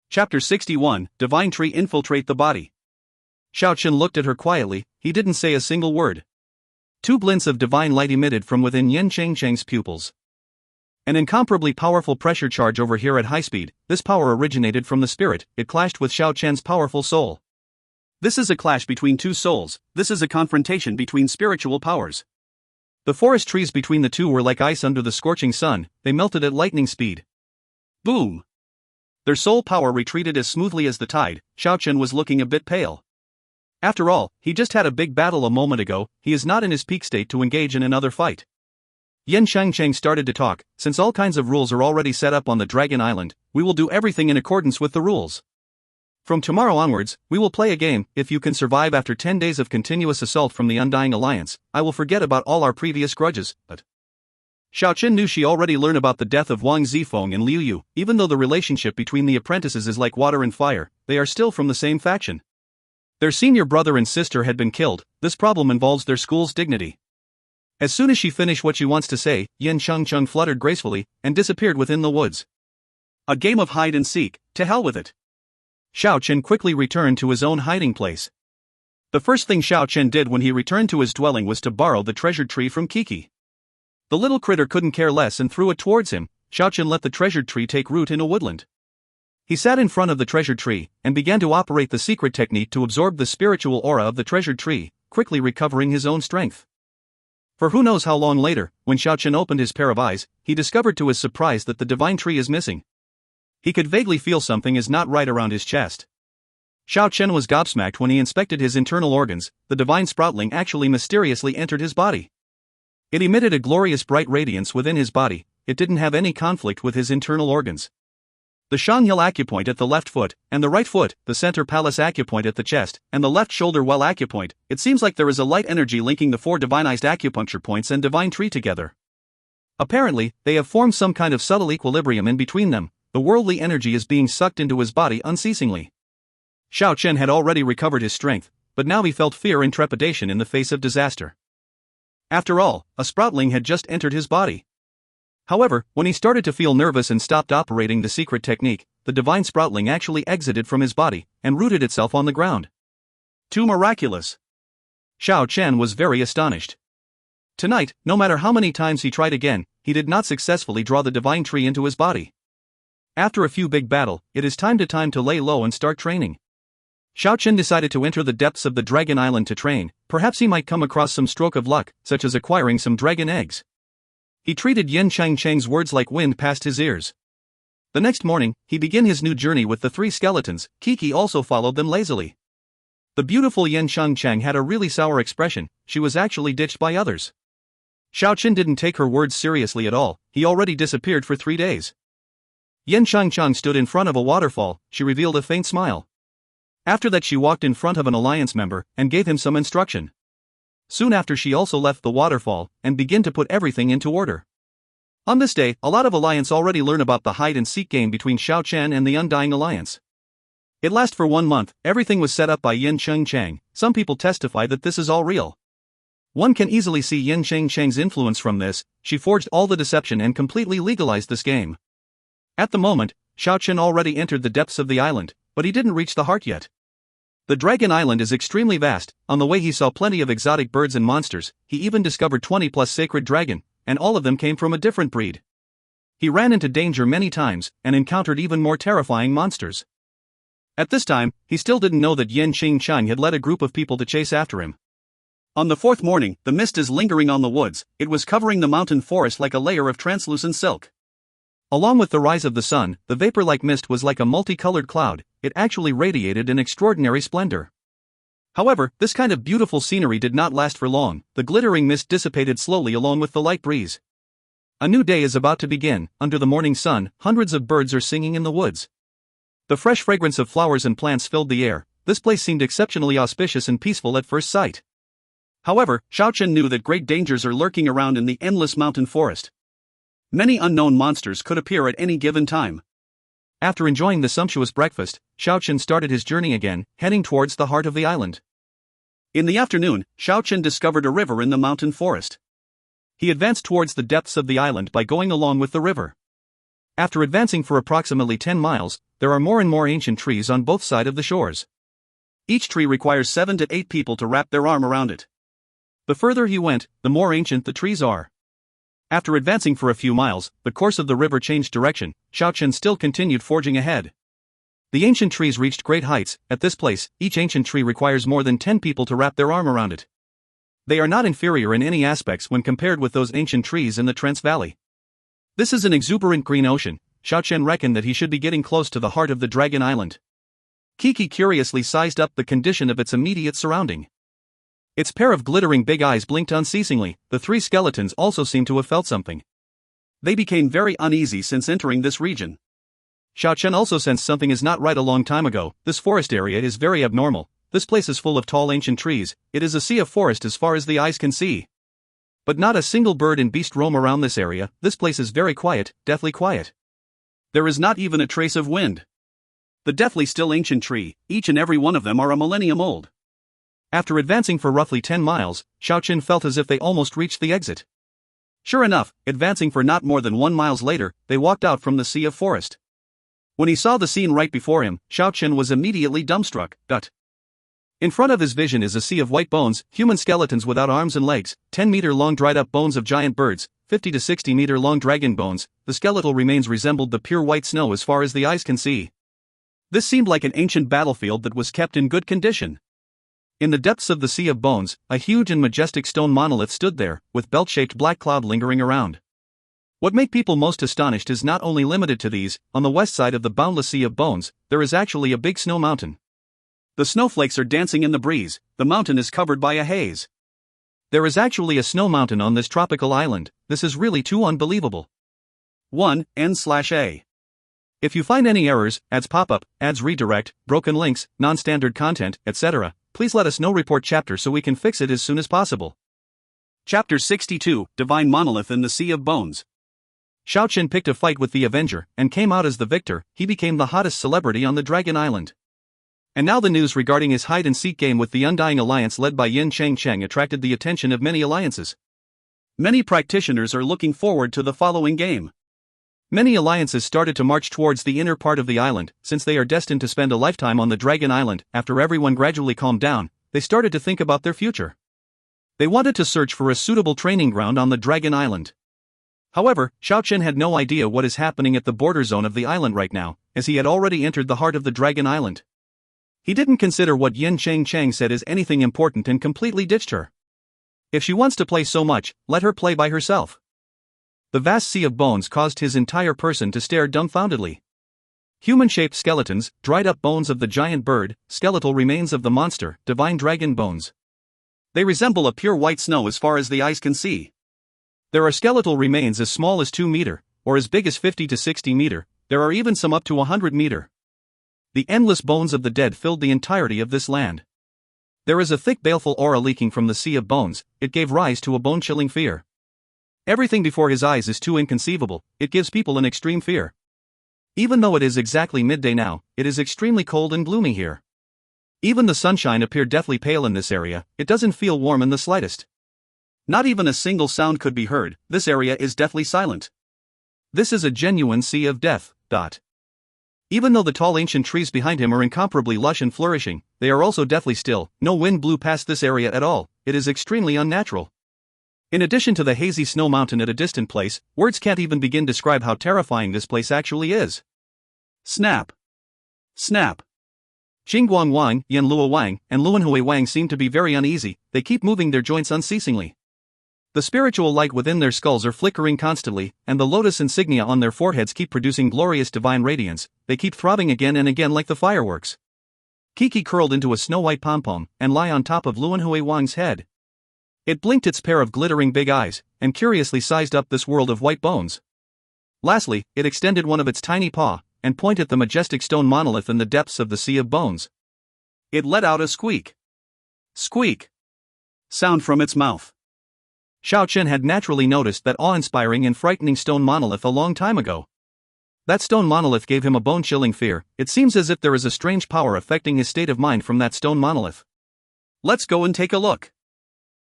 Chapter 61, Divine Tree Infiltrate the Body. Xiao Chen looked at her quietly, he didn't say a single word. Two glints of divine light emitted from within Yan Chengcheng's pupils. An incomparably powerful pressure charge over here at high speed, this power originated from the spirit, it clashed with Xiao Chen's powerful soul. This is a clash between two souls, this is a confrontation between spiritual powers. The forest trees between the two were like ice under the scorching sun, they melted at lightning speed. Boom! Their soul power retreated as smoothly as the tide. Xiao Chen was looking a bit pale. After all, he just had a big battle a moment ago, he is not in his peak state to engage in another fight. Yan Chengcheng started to talk, since all kinds of rules are already set up on the Dragon Island, we will do everything in accordance with the rules. From tomorrow onwards, we will play a game, if you can survive after 10 days of continuous assault from the Undying Alliance, I will forget about all our previous grudges, but... Xiao Chen knew she already learned about the death of Wang Zifeng and Liu Yu, even though the relationship between the apprentices is like water and fire, they are still from the same faction. Their senior brother and sister had been killed, this problem involves their school's dignity. As soon as she finished what she wants to say, Yan Chengcheng fluttered gracefully, and disappeared within the woods. A game of hide and seek, to hell with it. Xiao Chen quickly returned to his own hiding place. The first thing Xiao Chen did when he returned to his dwelling was to borrow the treasured tree from Kiki. The little critter couldn't care less and threw it towards him. Xiao Chen let the treasured tree take root in a woodland. He sat in front of the treasured tree, and began to operate the secret technique to absorb the spiritual aura of the treasured tree, quickly recovering his own strength. For who knows how long later, when Xiao Chen opened his pair of eyes, he discovered to his surprise that the divine tree is missing. He could vaguely feel something is not right around his chest. Xiao Chen was gobsmacked when he inspected his internal organs, the divine sproutling actually mysteriously entered his body. It emitted a glorious bright radiance within his body, it didn't have any conflict with his internal organs. The Shanghill acupoint at the left foot, and the right foot, the center palace acupoint at the chest, and the left shoulder well acupoint, it seems like there is a light energy linking the four divinized acupuncture points and divine tree together. Apparently, they have formed some kind of subtle equilibrium in between them, the worldly energy is being sucked into his body unceasingly. Xiao Chen had already recovered his strength, but now he felt fear and trepidation in the face of disaster. After all, a sproutling had just entered his body. However, when he started to feel nervous and stopped operating the secret technique, the divine sproutling actually exited from his body, and rooted itself on the ground. Too miraculous! Xiao Chen was very astonished. Tonight, no matter how many times he tried again, he did not successfully draw the divine tree into his body. After a few big battle, it is time to lay low and start training. Xiao Chen decided to enter the depths of the Dragon Island to train. Perhaps he might come across some stroke of luck, such as acquiring some dragon eggs. He treated Yin Chang's words like wind past his ears. The next morning, he began his new journey with the 3 skeletons. Kiki also followed them lazily. The beautiful Yin Chang had a really sour expression. She was actually ditched by others. Xiao Chen didn't take her words seriously at all. He already disappeared for 3 days. Yin Chang stood in front of a waterfall. She revealed a faint smile. After that, she walked in front of an alliance member and gave him some instruction. Soon after, she also left the waterfall and began to put everything into order. On this day, a lot of alliance already learn about the hide and seek game between Xiao Chen and the Undying Alliance. It lasted for 1 month. Everything was set up by Yin Chang. Some people testify that this is all real. One can easily see Yin Chang's influence from this. She forged all the deception and completely legalized this game. At the moment, Xiao Chen already entered the depths of the island, but he didn't reach the heart yet. The Dragon Island is extremely vast. On the way, he saw plenty of exotic birds and monsters. He even discovered 20+ sacred dragon, and all of them came from a different breed. He ran into danger many times and encountered even more terrifying monsters. At this time, he still didn't know that Yin Chang had led a group of people to chase after him. On the 4th morning, the mist is lingering on the woods. It was covering the mountain forest like a layer of translucent silk. Along with the rise of the sun, the vapor-like mist was like a multicolored cloud. It actually radiated an extraordinary splendor. However, this kind of beautiful scenery did not last for long. The glittering mist dissipated slowly along with the light breeze. A new day is about to begin. Under the morning sun, hundreds of birds are singing in the woods. The fresh fragrance of flowers and plants filled the air. This place seemed exceptionally auspicious and peaceful at first sight. However, Xiao Chen knew that great dangers are lurking around in the endless mountain forest. Many unknown monsters could appear at any given time. After enjoying the sumptuous breakfast, Xiao Chen started his journey again, heading towards the heart of the island. In the afternoon, Xiao Chen discovered a river in the mountain forest. He advanced towards the depths of the island by going along with the river. After advancing for approximately 10 miles, there are more and more ancient trees on both sides of the shores. Each tree requires 7 to 8 people to wrap their arm around it. The further he went, the more ancient the trees are. After advancing for a few miles, the course of the river changed direction. Xiao Chen still continued forging ahead. The ancient trees reached great heights. At this place, each ancient tree requires more than 10 people to wrap their arm around it. They are not inferior in any aspects when compared with those ancient trees in the Trance Valley. This is an exuberant green ocean. Xiao Chen reckoned that he should be getting close to the heart of the Dragon Island. Kiki curiously sized up the condition of its immediate surrounding. Its pair of glittering big eyes blinked unceasingly. The 3 skeletons also seemed to have felt something. They became very uneasy since entering this region. Xiao Chen also sensed something is not right. A long time ago, this forest area is very abnormal. This place is full of tall ancient trees. It is a sea of forest as far as the eyes can see. But not a single bird and beast roam around this area. This place is very quiet, deathly quiet. There is not even a trace of wind. The deathly still ancient tree, each and every one of them are a millennium old. After advancing for roughly 10 miles, Xiao Chen felt as if they almost reached the exit. Sure enough, advancing for not more than 1 mile later, they walked out from the sea of forest. When he saw the scene right before him, Xiao Chen was immediately dumbstruck. In front of his vision is a sea of white bones, human skeletons without arms and legs, 10-meter-long dried-up bones of giant birds, 50 to 60-meter-long dragon bones. The skeletal remains resembled the pure white snow as far as the eyes can see. This seemed like an ancient battlefield that was kept in good condition. In the depths of the Sea of Bones, a huge and majestic stone monolith stood there, with belt-shaped black cloud lingering around. What made people most astonished is not only limited to these. On the west side of the boundless Sea of Bones, there is actually a big snow mountain. The snowflakes are dancing in the breeze. The mountain is covered by a haze. There is actually a snow mountain on this tropical island. This is really too unbelievable. 1. N/A. If you find any errors, ads pop up, ads redirect, broken links, non-standard content, etc., please let us know. Report chapter so we can fix it as soon as possible. Chapter 62, Divine Monolith in the Sea of Bones. Xiao Chen picked a fight with the Avenger, and came out as the victor. He became the hottest celebrity on the Dragon Island. And now the news regarding his hide-and-seek game with the Undying Alliance led by Yin Chang attracted the attention of many alliances. Many practitioners are looking forward to the following game. Many alliances started to march towards the inner part of the island, since they are destined to spend a lifetime on the Dragon Island. After everyone gradually calmed down, they started to think about their future. They wanted to search for a suitable training ground on the Dragon Island. However, Xiao Chen had no idea what is happening at the border zone of the island right now, as he had already entered the heart of the Dragon Island. He didn't consider what Yin Chang said as anything important and completely ditched her. If she wants to play so much, let her play by herself. The vast sea of bones caused his entire person to stare dumbfoundedly. Human-shaped skeletons, dried-up bones of the giant bird, skeletal remains of the monster, divine dragon bones. They resemble a pure white snow as far as the eyes can see. There are skeletal remains as small as 2 meter, or as big as 50 to 60 meter, there are even some up to 100 meter. The endless bones of the dead filled the entirety of this land. There is a thick baleful aura leaking from the sea of bones, it gave rise to a bone-chilling fear. Everything before his eyes is too inconceivable, it gives people an extreme fear. Even though it is exactly midday now, it is extremely cold and gloomy here. Even the sunshine appeared deathly pale in this area, it doesn't feel warm in the slightest. Not even a single sound could be heard, this area is deathly silent. This is a genuine sea of death. Even though the tall ancient trees behind him are incomparably lush and flourishing, they are also deathly still, no wind blew past this area at all, it is extremely unnatural. In addition to the hazy snow mountain at a distant place, words can't even begin to describe how terrifying this place actually is. Snap. Snap. Qingguang Wang, Yanlua Wang, and Luanhui Wang seem to be very uneasy, they keep moving their joints unceasingly. The spiritual light within their skulls are flickering constantly, and the lotus insignia on their foreheads keep producing glorious divine radiance, they keep throbbing again and again like the fireworks. Kiki curled into a snow-white pom-pom, and lie on top of Luanhui Wang's head. It blinked its pair of glittering big eyes, and curiously sized up this world of white bones. Lastly, it extended one of its tiny paw, and pointed at the majestic stone monolith in the depths of the sea of bones. It let out a squeak. Squeak. Sound from its mouth. Xiao Chen had naturally noticed that awe-inspiring and frightening stone monolith a long time ago. That stone monolith gave him a bone-chilling fear, it seems as if there is a strange power affecting his state of mind from that stone monolith. Let's go and take a look.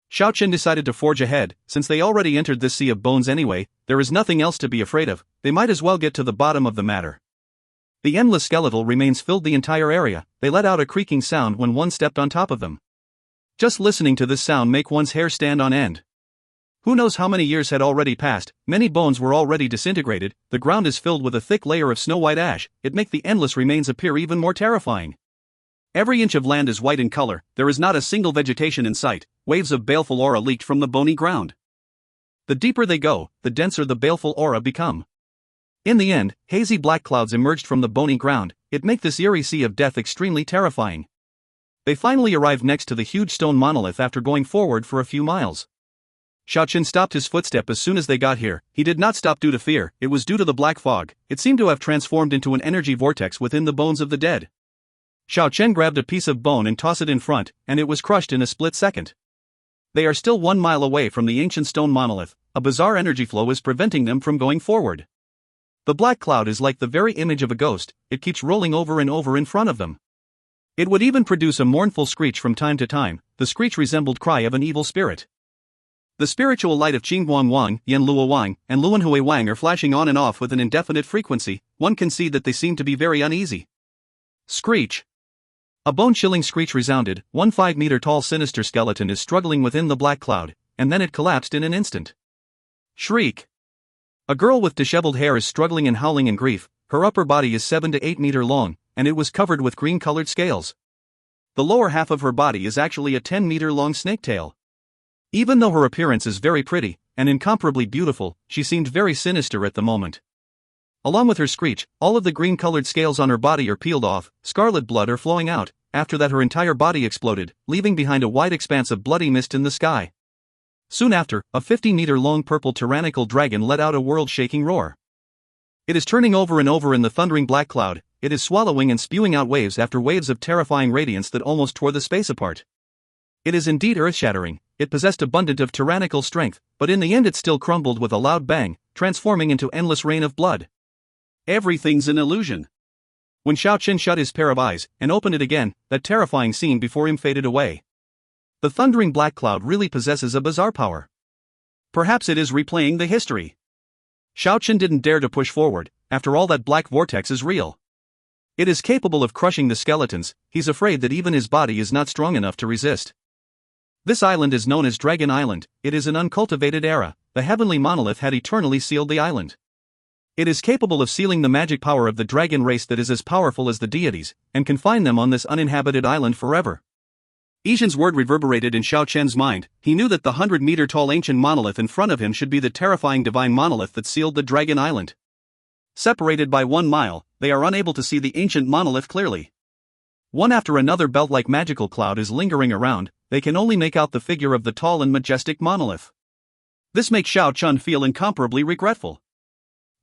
Xiao Chen decided to forge ahead, since they already entered this sea of bones anyway, there is nothing else to be afraid of, they might as well get to the bottom of the matter. The endless skeletal remains filled the entire area, they let out a creaking sound when one stepped on top of them. Just listening to this sound make one's hair stand on end. Who knows how many years had already passed, many bones were already disintegrated, the ground is filled with a thick layer of snow-white ash, it makes the endless remains appear even more terrifying. Every inch of land is white in color, there is not a single vegetation in sight, waves of baleful aura leaked from the bony ground. The deeper they go, the denser the baleful aura become. In the end, hazy black clouds emerged from the bony ground, it makes this eerie sea of death extremely terrifying. They finally arrived next to the huge stone monolith after going forward for a few miles. Xiao Chen stopped his footstep as soon as they got here, he did not stop due to fear, it was due to the black fog, it seemed to have transformed into an energy vortex within the bones of the dead. Xiao Chen grabbed a piece of bone and tossed it in front, and it was crushed in a split second. They are still 1 mile away from the ancient stone monolith, a bizarre energy flow is preventing them from going forward. The black cloud is like the very image of a ghost, it keeps rolling over and over in front of them. It would even produce a mournful screech from time to time, the screech resembled cry of an evil spirit. The spiritual light of Qingguang Wang, Yanlua Wang, and Luanhui Wang are flashing on and off with an indefinite frequency, one can see that they seem to be very uneasy. Screech. A bone-chilling screech resounded, one 5-meter-tall sinister skeleton is struggling within the black cloud, and then it collapsed in an instant. Shriek. A girl with disheveled hair is struggling and howling in grief, her upper body is 7 to 8 meter long, and it was covered with green-colored scales. The lower half of her body is actually a 10-meter-long snake tail. Even though her appearance is very pretty, and incomparably beautiful, she seemed very sinister at the moment. Along with her screech, all of the green-colored scales on her body are peeled off, scarlet blood are flowing out, after that her entire body exploded, leaving behind a wide expanse of bloody mist in the sky. Soon after, a 50-meter-long purple tyrannical dragon let out a world-shaking roar. It is turning over and over in the thundering black cloud, it is swallowing and spewing out waves after waves of terrifying radiance that almost tore the space apart. It is indeed earth-shattering, it possessed abundant of tyrannical strength, but in the end it still crumbled with a loud bang, transforming into endless rain of blood. Everything's an illusion. When Xiao Chen shut his pair of eyes, and opened it again, that terrifying scene before him faded away. The thundering black cloud really possesses a bizarre power. Perhaps it is replaying the history. Xiao Chen didn't dare to push forward, after all that black vortex is real. It is capable of crushing the skeletons, he's afraid that even his body is not strong enough to resist. This island is known as Dragon Island, it is an uncultivated area, the heavenly monolith had eternally sealed the island. It is capable of sealing the magic power of the dragon race that is as powerful as the deities, and confine them on this uninhabited island forever. Xian's word reverberated in Xiao Chen's mind. He knew that the 100-meter-tall ancient monolith in front of him should be the terrifying divine monolith that sealed the dragon island. Separated by 1 mile, they are unable to see the ancient monolith clearly. One after another belt-like magical cloud is lingering around, they can only make out the figure of the tall and majestic monolith. This makes Xiao Chen feel incomparably regretful.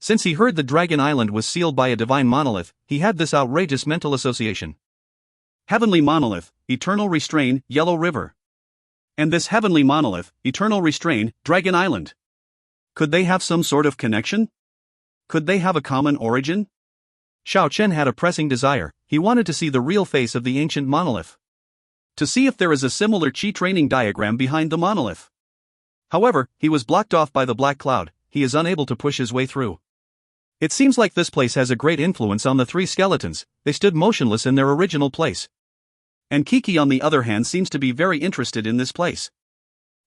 Since he heard the dragon island was sealed by a divine monolith, he had this outrageous mental association. Heavenly monolith, eternal restrain, Yellow River. And this heavenly monolith, eternal restrain, Dragon Island. Could they have some sort of connection? Could they have a common origin? Xiao Chen had a pressing desire. He wanted to see the real face of the ancient monolith. To see if there is a similar chi training diagram behind the monolith. However, he was blocked off by the black cloud. He is unable to push his way through. It seems like this place has a great influence on the 3 skeletons. They stood motionless in their original place. And Kiki on the other hand seems to be very interested in this place.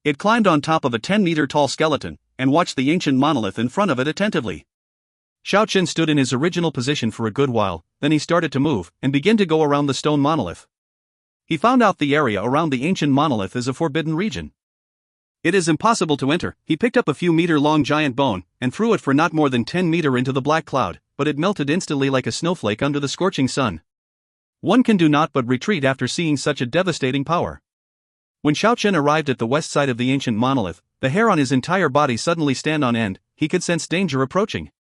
It climbed on top of a 10-meter-tall skeleton, and watched the ancient monolith in front of it attentively. Xiao Chen stood in his original position for a good while, then he started to move, and began to go around the stone monolith. He found out the area around the ancient monolith is a forbidden region. It is impossible to enter. He picked up a few meter-long giant bone, and threw it for not more than 10 meters into the black cloud, but it melted instantly like a snowflake under the scorching sun. One can do naught but retreat after seeing such a devastating power. When Xiao Chen arrived at the west side of the ancient monolith, the hair on his entire body suddenly stand on end. He could sense danger approaching.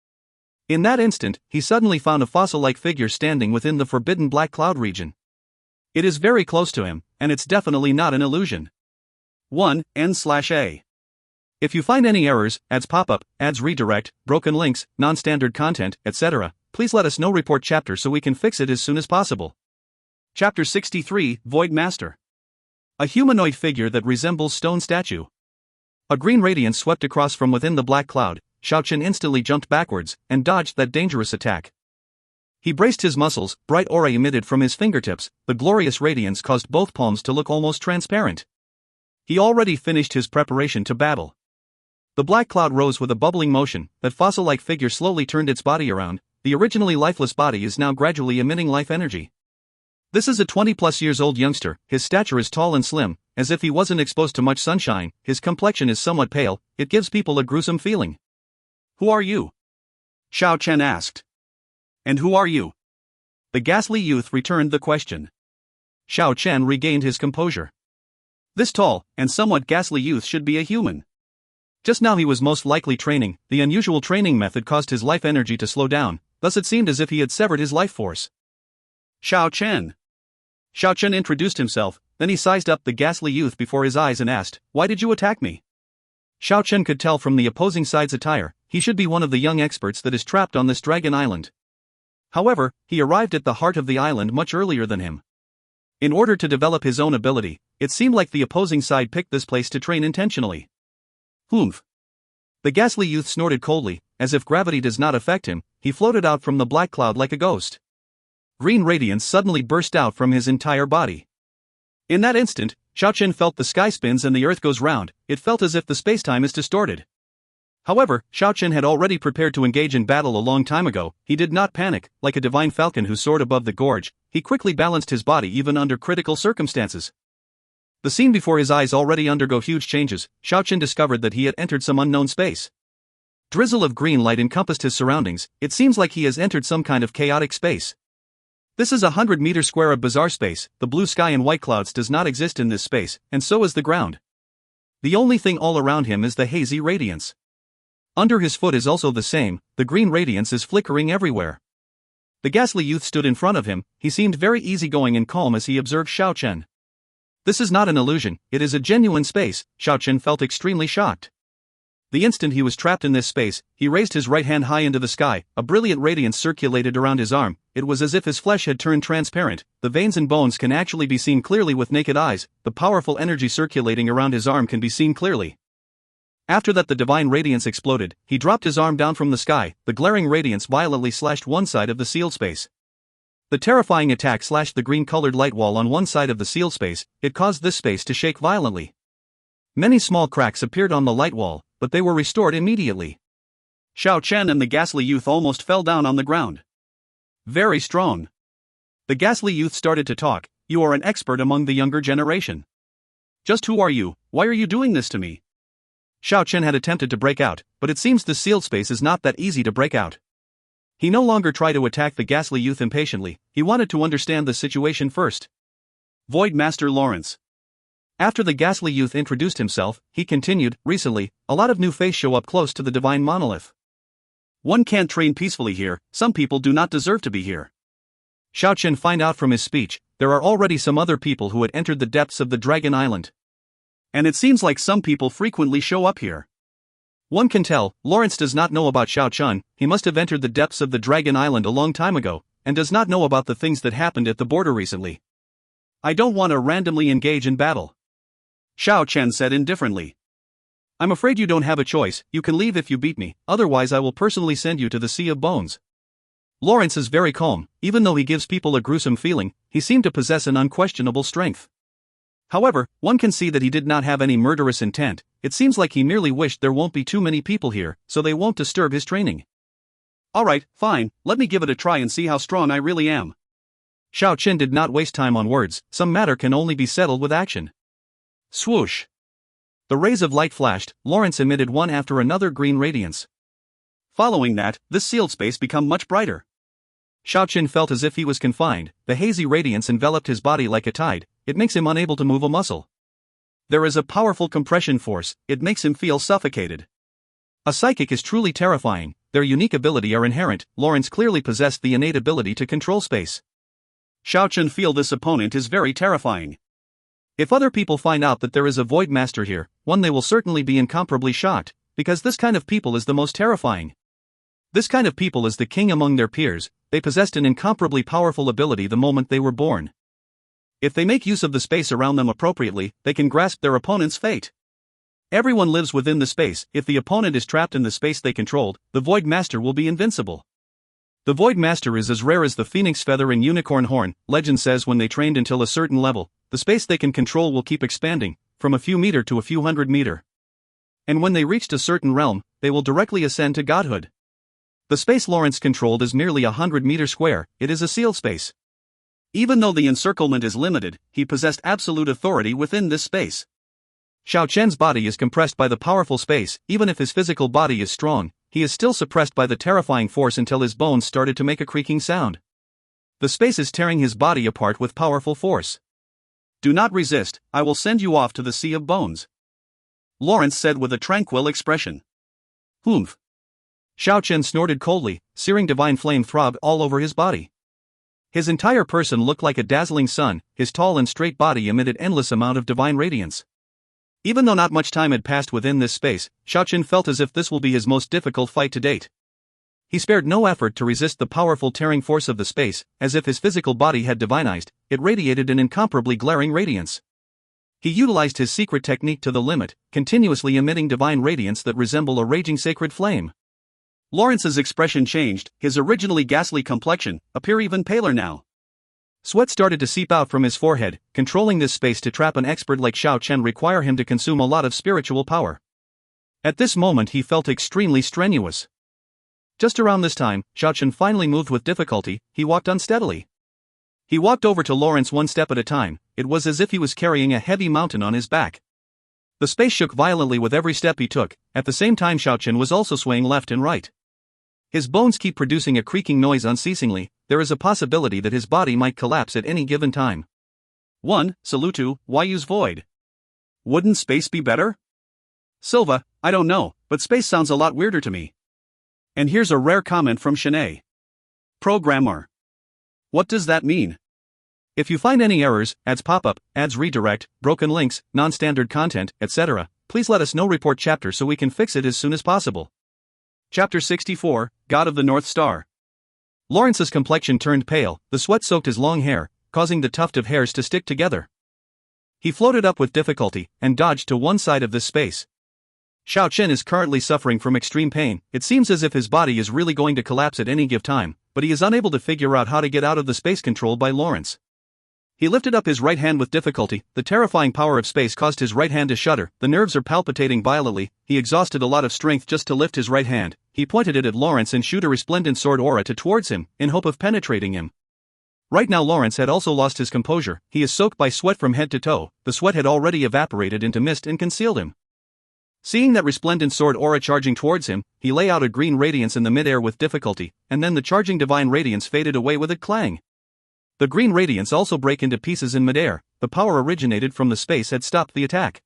In that instant, he suddenly found a fossil-like figure standing within the forbidden black cloud region. It is very close to him, and it's definitely not an illusion. 1. N/A. If you find any errors, ads pop-up, ads redirect, broken links, non-standard content, etc., please let us know. Report chapter so we can fix it as soon as possible. Chapter 63, Void Master. A humanoid figure that resembles stone statue. A green radiance swept across from within the black cloud. Xiao Chen instantly jumped backwards, and dodged that dangerous attack. He braced his muscles. Bright aura emitted from his fingertips. The glorious radiance caused both palms to look almost transparent. He already finished his preparation to battle. The black cloud rose with a bubbling motion. That fossil-like figure slowly turned its body around. The originally lifeless body is now gradually emitting life energy. This is a 20-plus years old youngster. His stature is tall and slim, as if he wasn't exposed to much sunshine. His complexion is somewhat pale. It gives people a gruesome feeling. Who are you? Xiao Chen asked. And who are you? The ghastly youth returned the question. Xiao Chen regained his composure. This tall, and somewhat ghastly youth should be a human. Just now he was most likely training. The unusual training method caused his life energy to slow down, thus it seemed as if he had severed his life force. Xiao Chen. Xiao Chen introduced himself, then he sized up the ghastly youth before his eyes and asked, "Why did you attack me?" Xiao Chen could tell from the opposing side's attire, he should be one of the young experts that is trapped on this dragon island. However, he arrived at the heart of the island much earlier than him. In order to develop his own ability, it seemed like the opposing side picked this place to train intentionally. Humph. The ghastly youth snorted coldly. As if gravity does not affect him, he floated out from the black cloud like a ghost. Green radiance suddenly burst out from his entire body. In that instant, Xiao Chen felt the sky spins and the earth goes round. It felt as if the spacetime is distorted. However, Xiao Chen had already prepared to engage in battle a long time ago. He did not panic. Like a divine falcon who soared above the gorge, he quickly balanced his body even under critical circumstances. The scene before his eyes already undergo huge changes. Xiao Chen discovered that he had entered some unknown space. Drizzle of green light encompassed his surroundings. It seems like he has entered some kind of chaotic space. This is a 100-meter square of bizarre space. The blue sky and white clouds does not exist in this space, and so is the ground. The only thing all around him is the hazy radiance. Under his foot is also the same. The green radiance is flickering everywhere. The ghastly youth stood in front of him. He seemed very easygoing and calm as he observed Xiao Chen. This is not an illusion, it is a genuine space. Xiao Chen felt extremely shocked. The instant he was trapped in this space, he raised his right hand high into the sky. A brilliant radiance circulated around his arm. It was as if his flesh had turned transparent. The veins and bones can actually be seen clearly with naked eyes. The powerful energy circulating around his arm can be seen clearly. After that, the divine radiance exploded. He dropped his arm down from the sky. The glaring radiance violently slashed one side of the sealed space. The terrifying attack slashed the green-colored light wall on one side of the sealed space. It caused this space to shake violently. Many small cracks appeared on the light wall, but they were restored immediately. Xiao Chen and the ghastly youth almost fell down on the ground. Very strong. The ghastly youth started to talk. You are an expert among the younger generation. Just who are you? Why are you doing this to me? Xiao Chen had attempted to break out, but it seems the sealed space is not that easy to break out. He no longer tried to attack the ghastly youth impatiently, he wanted to understand the situation first. Void Master Lawrence. After the ghastly youth introduced himself, he continued, recently, a lot of new faces show up close to the divine monolith. One can't train peacefully here, some people do not deserve to be here. Xiao Chen find out from his speech, there are already some other people who had entered the depths of the Dragon Island. And it seems like some people frequently show up here. One can tell, Lawrence does not know about Xiao Chen, he must have entered the depths of the Dragon Island a long time ago, and does not know about the things that happened at the border recently. I don't want to randomly engage in battle. Xiao Chen said indifferently. I'm afraid you don't have a choice, you can leave if you beat me, otherwise I will personally send you to the Sea of Bones. Lawrence is very calm, even though he gives people a gruesome feeling, he seemed to possess an unquestionable strength. However, one can see that he did not have any murderous intent, it seems like he merely wished there won't be too many people here, so they won't disturb his training. Alright, fine, let me give it a try and see how strong I really am. Xiao Chen did not waste time on words, some matter can only be settled with action. Swoosh! The rays of light flashed, Lawrence emitted one after another green radiance. Following that, this sealed space became much brighter. Xiao Chen felt as if he was confined, the hazy radiance enveloped his body like a tide, it makes him unable to move a muscle. There is a powerful compression force, it makes him feel suffocated. A psychic is truly terrifying, their unique ability are inherent, Lawrence clearly possessed the innate ability to control space. Xiao Chen feel this opponent is very terrifying. If other people find out that there is a Void Master here, they will certainly be incomparably shocked, because this kind of people is the most terrifying. This kind of people is the king among their peers, they possessed an incomparably powerful ability the moment they were born. If they make use of the space around them appropriately, they can grasp their opponent's fate. Everyone lives within the space, if the opponent is trapped in the space they controlled, the Void Master will be invincible. The Void Master is as rare as the phoenix feather and unicorn horn, legend says when they trained until a certain level, the space they can control will keep expanding, from a few meter to a few hundred meter. And when they reached a certain realm, they will directly ascend to godhood. The space Lawrence controlled is merely 100 meters square, it is a sealed space. Even though the encirclement is limited, he possessed absolute authority within this space. Xiao Chen's body is compressed by the powerful space, even if his physical body is strong, he is still suppressed by the terrifying force until his bones started to make a creaking sound. The space is tearing his body apart with powerful force. Do not resist, I will send you off to the Sea of Bones. Lawrence said with a tranquil expression. Humph. Xiao Chen snorted coldly, searing divine flame throbbed all over his body. His entire person looked like a dazzling sun, his tall and straight body emitted endless amount of divine radiance. Even though not much time had passed within this space, Xiao Chen felt as if this will be his most difficult fight to date. He spared no effort to resist the powerful tearing force of the space, as if his physical body had divinized, it radiated an incomparably glaring radiance. He utilized his secret technique to the limit, continuously emitting divine radiance that resemble a raging sacred flame. Lawrence's expression changed, his originally ghastly complexion appeared even paler now. Sweat started to seep out from his forehead, controlling this space to trap an expert like Xiao Chen require him to consume a lot of spiritual power. At this moment he felt extremely strenuous. Just around this time, Xiao Chen finally moved with difficulty, he walked unsteadily. He walked over to Lawrence one step at a time, it was as if he was carrying a heavy mountain on his back. The space shook violently with every step he took, at the same time Xiao Chen was also swaying left and right. His bones keep producing a creaking noise unceasingly, there is a possibility that his body might collapse at any given time. 1. Salutu, why use void? Wouldn't space be better? Silva, I don't know, but space sounds a lot weirder to me. And here's a rare comment from Shanae. Programmer. What does that mean? If you find any errors, ads pop-up, ads redirect, broken links, non-standard content, etc., please let us know. Report chapter so we can fix it as soon as possible. Chapter 64, God of the North Star. Lawrence's complexion turned pale, the sweat soaked his long hair, causing the tuft of hairs to stick together. He floated up with difficulty, and dodged to one side of this space. Xiao Chen is currently suffering from extreme pain, it seems as if his body is really going to collapse at any given time, but he is unable to figure out how to get out of the space controlled by Lawrence. He lifted up his right hand with difficulty. The terrifying power of space caused his right hand to shudder. The nerves are palpitating violently. He exhausted a lot of strength just to lift his right hand. He pointed it at Lawrence and shoot a resplendent sword aura towards him, in hope of penetrating him. Right now Lawrence had also lost his composure. He is soaked by sweat from head to toe. The sweat had already evaporated into mist and concealed him. Seeing that resplendent sword aura charging towards him, he lay out a green radiance in the midair with difficulty, and then the charging divine radiance faded away with a clang. The green radiance also broke into pieces in midair. The power originated from the space had stopped the attack.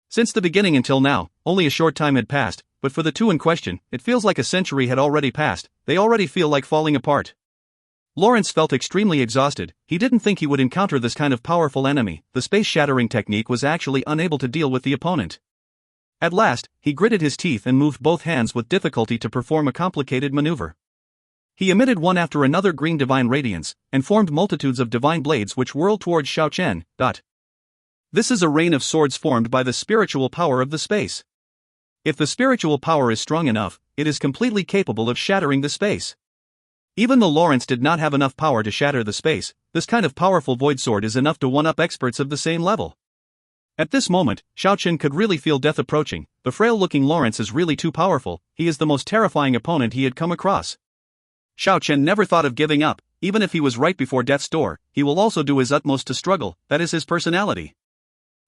Since the beginning until now, only a short time had passed, but for the two in question, it feels like a century had already passed. They already feel like falling apart. Lawrence felt extremely exhausted. He didn't think he would encounter this kind of powerful enemy. The space-shattering technique was actually unable to deal with the opponent. At last, he gritted his teeth and moved both hands with difficulty to perform a complicated maneuver. He emitted one after another green divine radiance, and formed multitudes of divine blades which whirled towards Xiao Chen. This is a rain of swords formed by the spiritual power of the space. If the spiritual power is strong enough, it is completely capable of shattering the space. Even though Lawrence did not have enough power to shatter the space, this kind of powerful void sword is enough to one-up experts of the same level. At this moment, Xiao Chen could really feel death approaching. The frail-looking Lawrence is really too powerful. He is the most terrifying opponent he had come across. Xiao Chen never thought of giving up. Even if he was right before death's door, he will also do his utmost to struggle. That is his personality.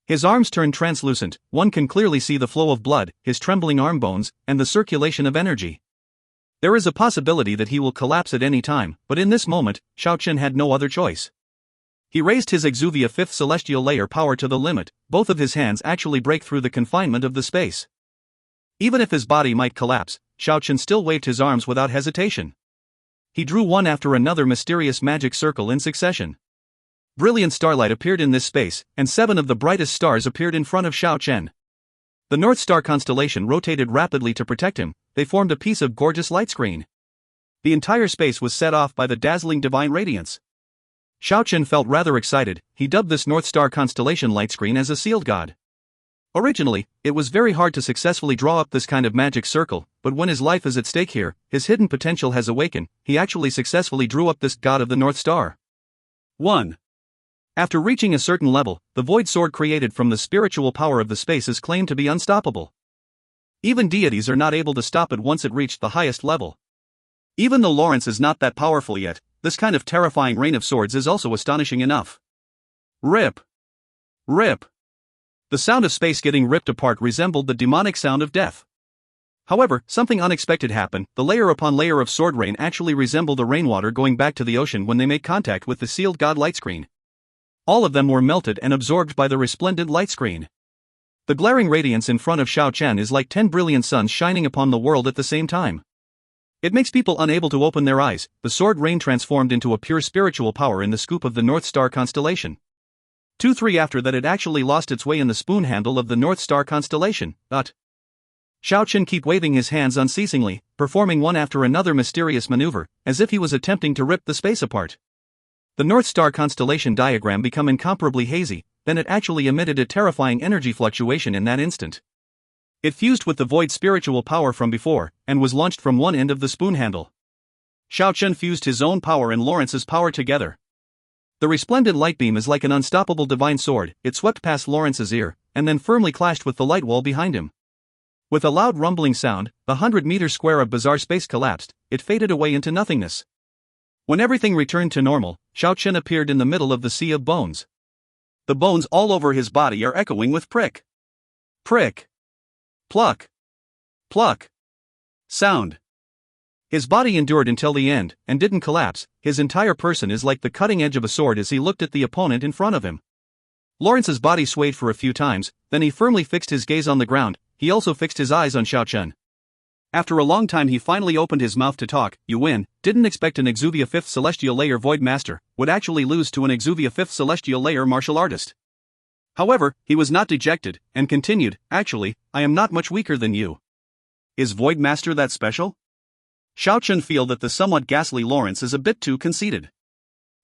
His arms turned translucent. One can clearly see the flow of blood, his trembling arm bones, and the circulation of energy. There is a possibility that he will collapse at any time, but in this moment, Xiao Chen had no other choice. He raised his Exuvia 5th celestial layer power to the limit. Both of his hands actually break through the confinement of the space. Even if his body might collapse, Xiao Chen still waved his arms without hesitation. He drew one after another mysterious magic circle in succession. Brilliant starlight appeared in this space, and 7 of the brightest stars appeared in front of Xiao Chen. The North Star constellation rotated rapidly to protect him. They formed a piece of gorgeous light screen. The entire space was set off by the dazzling divine radiance. Xiao Chen felt rather excited. He dubbed this North Star constellation light screen as a sealed god. Originally, it was very hard to successfully draw up this kind of magic circle, but when his life is at stake here, his hidden potential has awakened. He actually successfully drew up this god of the North Star. 1. After reaching a certain level, the void sword created from the spiritual power of the space is claimed to be unstoppable. Even deities are not able to stop it once it reached the highest level. Even though Lawrence is not that powerful yet, this kind of terrifying rain of swords is also astonishing enough. Rip! Rip! The sound of space getting ripped apart resembled the demonic sound of death. However, something unexpected happened. The layer upon layer of sword rain actually resembled the rainwater going back to the ocean when they made contact with the sealed god light screen. All of them were melted and absorbed by the resplendent light screen. The glaring radiance in front of Xiao Chen is like 10 brilliant suns shining upon the world at the same time. It makes people unable to open their eyes. The sword rain transformed into a pure spiritual power in the scoop of the North Star constellation. 2-3 after that it actually lost its way in the spoon handle of the North Star constellation. Xiao Chen kept waving his hands unceasingly, performing one after another mysterious maneuver, as if he was attempting to rip the space apart. The North Star constellation diagram became incomparably hazy, then it actually emitted a terrifying energy fluctuation in that instant. It fused with the void spiritual power from before, and was launched from one end of the spoon handle. Xiao Chen fused his own power and Lawrence's power together. The resplendent light beam is like an unstoppable divine sword. It swept past Lawrence's ear, and then firmly clashed with the light wall behind him. With a loud rumbling sound, the 100-meter square of bizarre space collapsed. It faded away into nothingness. When everything returned to normal, Xiao Chen appeared in the middle of the sea of bones. The bones all over his body are echoing with prick. Prick. Pluck. Pluck. Sound. His body endured until the end, and didn't collapse. His entire person is like the cutting edge of a sword as he looked at the opponent in front of him. Lawrence's body swayed for a few times, then he firmly fixed his gaze on the ground. He also fixed his eyes on Xiao Chen. After a long time he finally opened his mouth to talk. You win. Didn't expect an Exuvia 5th celestial layer void master would actually lose to an Exuvia 5th celestial layer martial artist. However, he was not dejected, and continued, actually, I am not much weaker than you. Is void master that special? Xiao Chen feel that the somewhat ghastly Lawrence is a bit too conceited.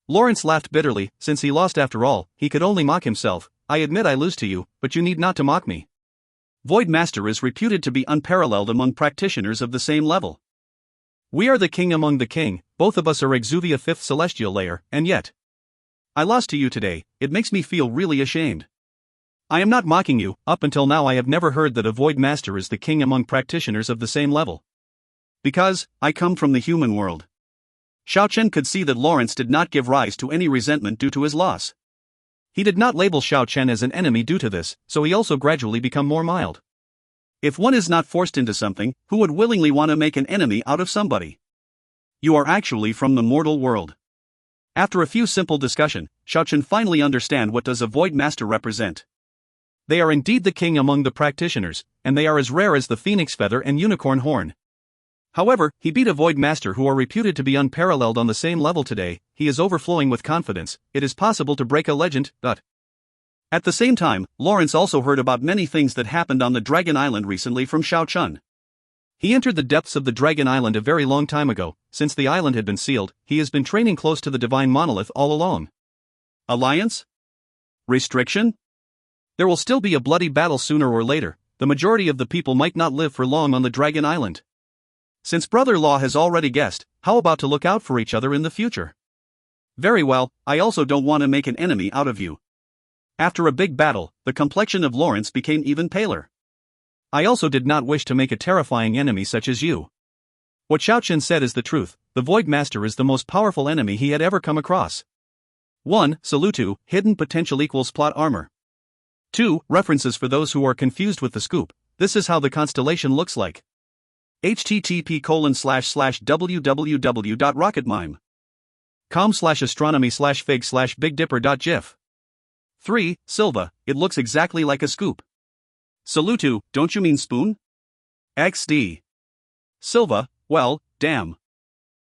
Lawrence laughed bitterly. Since he lost after all, he could only mock himself. I admit I lose to you, but you need not to mock me. Void Master is reputed to be unparalleled among practitioners of the same level. We are the king among the king, both of us are Exuvia 5th celestial layer, and yet. I lost to you today, it makes me feel really ashamed. I am not mocking you, up until now I have never heard that a Void Master is the king among practitioners of the same level. Because, I come from the human world. Xiao Chen could see that Lawrence did not give rise to any resentment due to his loss. He did not label Xiao Chen as an enemy due to this, so he also gradually become more mild. If one is not forced into something, who would willingly want to make an enemy out of somebody? You are actually from the mortal world. After a few simple discussion, Xiao Chen finally understand what does a Void Master represent. They are indeed the king among the practitioners, and they are as rare as the phoenix feather and unicorn horn. However, he beat a Void Master who are reputed to be unparalleled on the same level today. He is overflowing with confidence. It is possible to break a legend, but... At the same time, Lawrence also heard about many things that happened on the Dragon Island recently from Xiao Chen. He entered the depths of the Dragon Island a very long time ago. Since the island had been sealed, he has been training close to the Divine Monolith all along. Alliance? Restriction? There will still be a bloody battle sooner or later. The majority of the people might not live for long on the Dragon Island. Since Brother-Law has already guessed, how about to look out for each other in the future? Very well, I also don't want to make an enemy out of you. After a big battle, the complexion of Lawrence became even paler. I also did not wish to make a terrifying enemy such as you. What Xiao Chen said is the truth. The Void Master is the most powerful enemy he had ever come across. 1. Salutu, hidden potential equals plot armor. 2. References for those who are confused with the scoop. This is how the constellation looks like. http://www.rocketmime.com/astronomy/fig/bigdipper.gif. 3. Silva, it looks exactly like a scoop. Salutu, don't you mean spoon? XD. Silva, well, damn.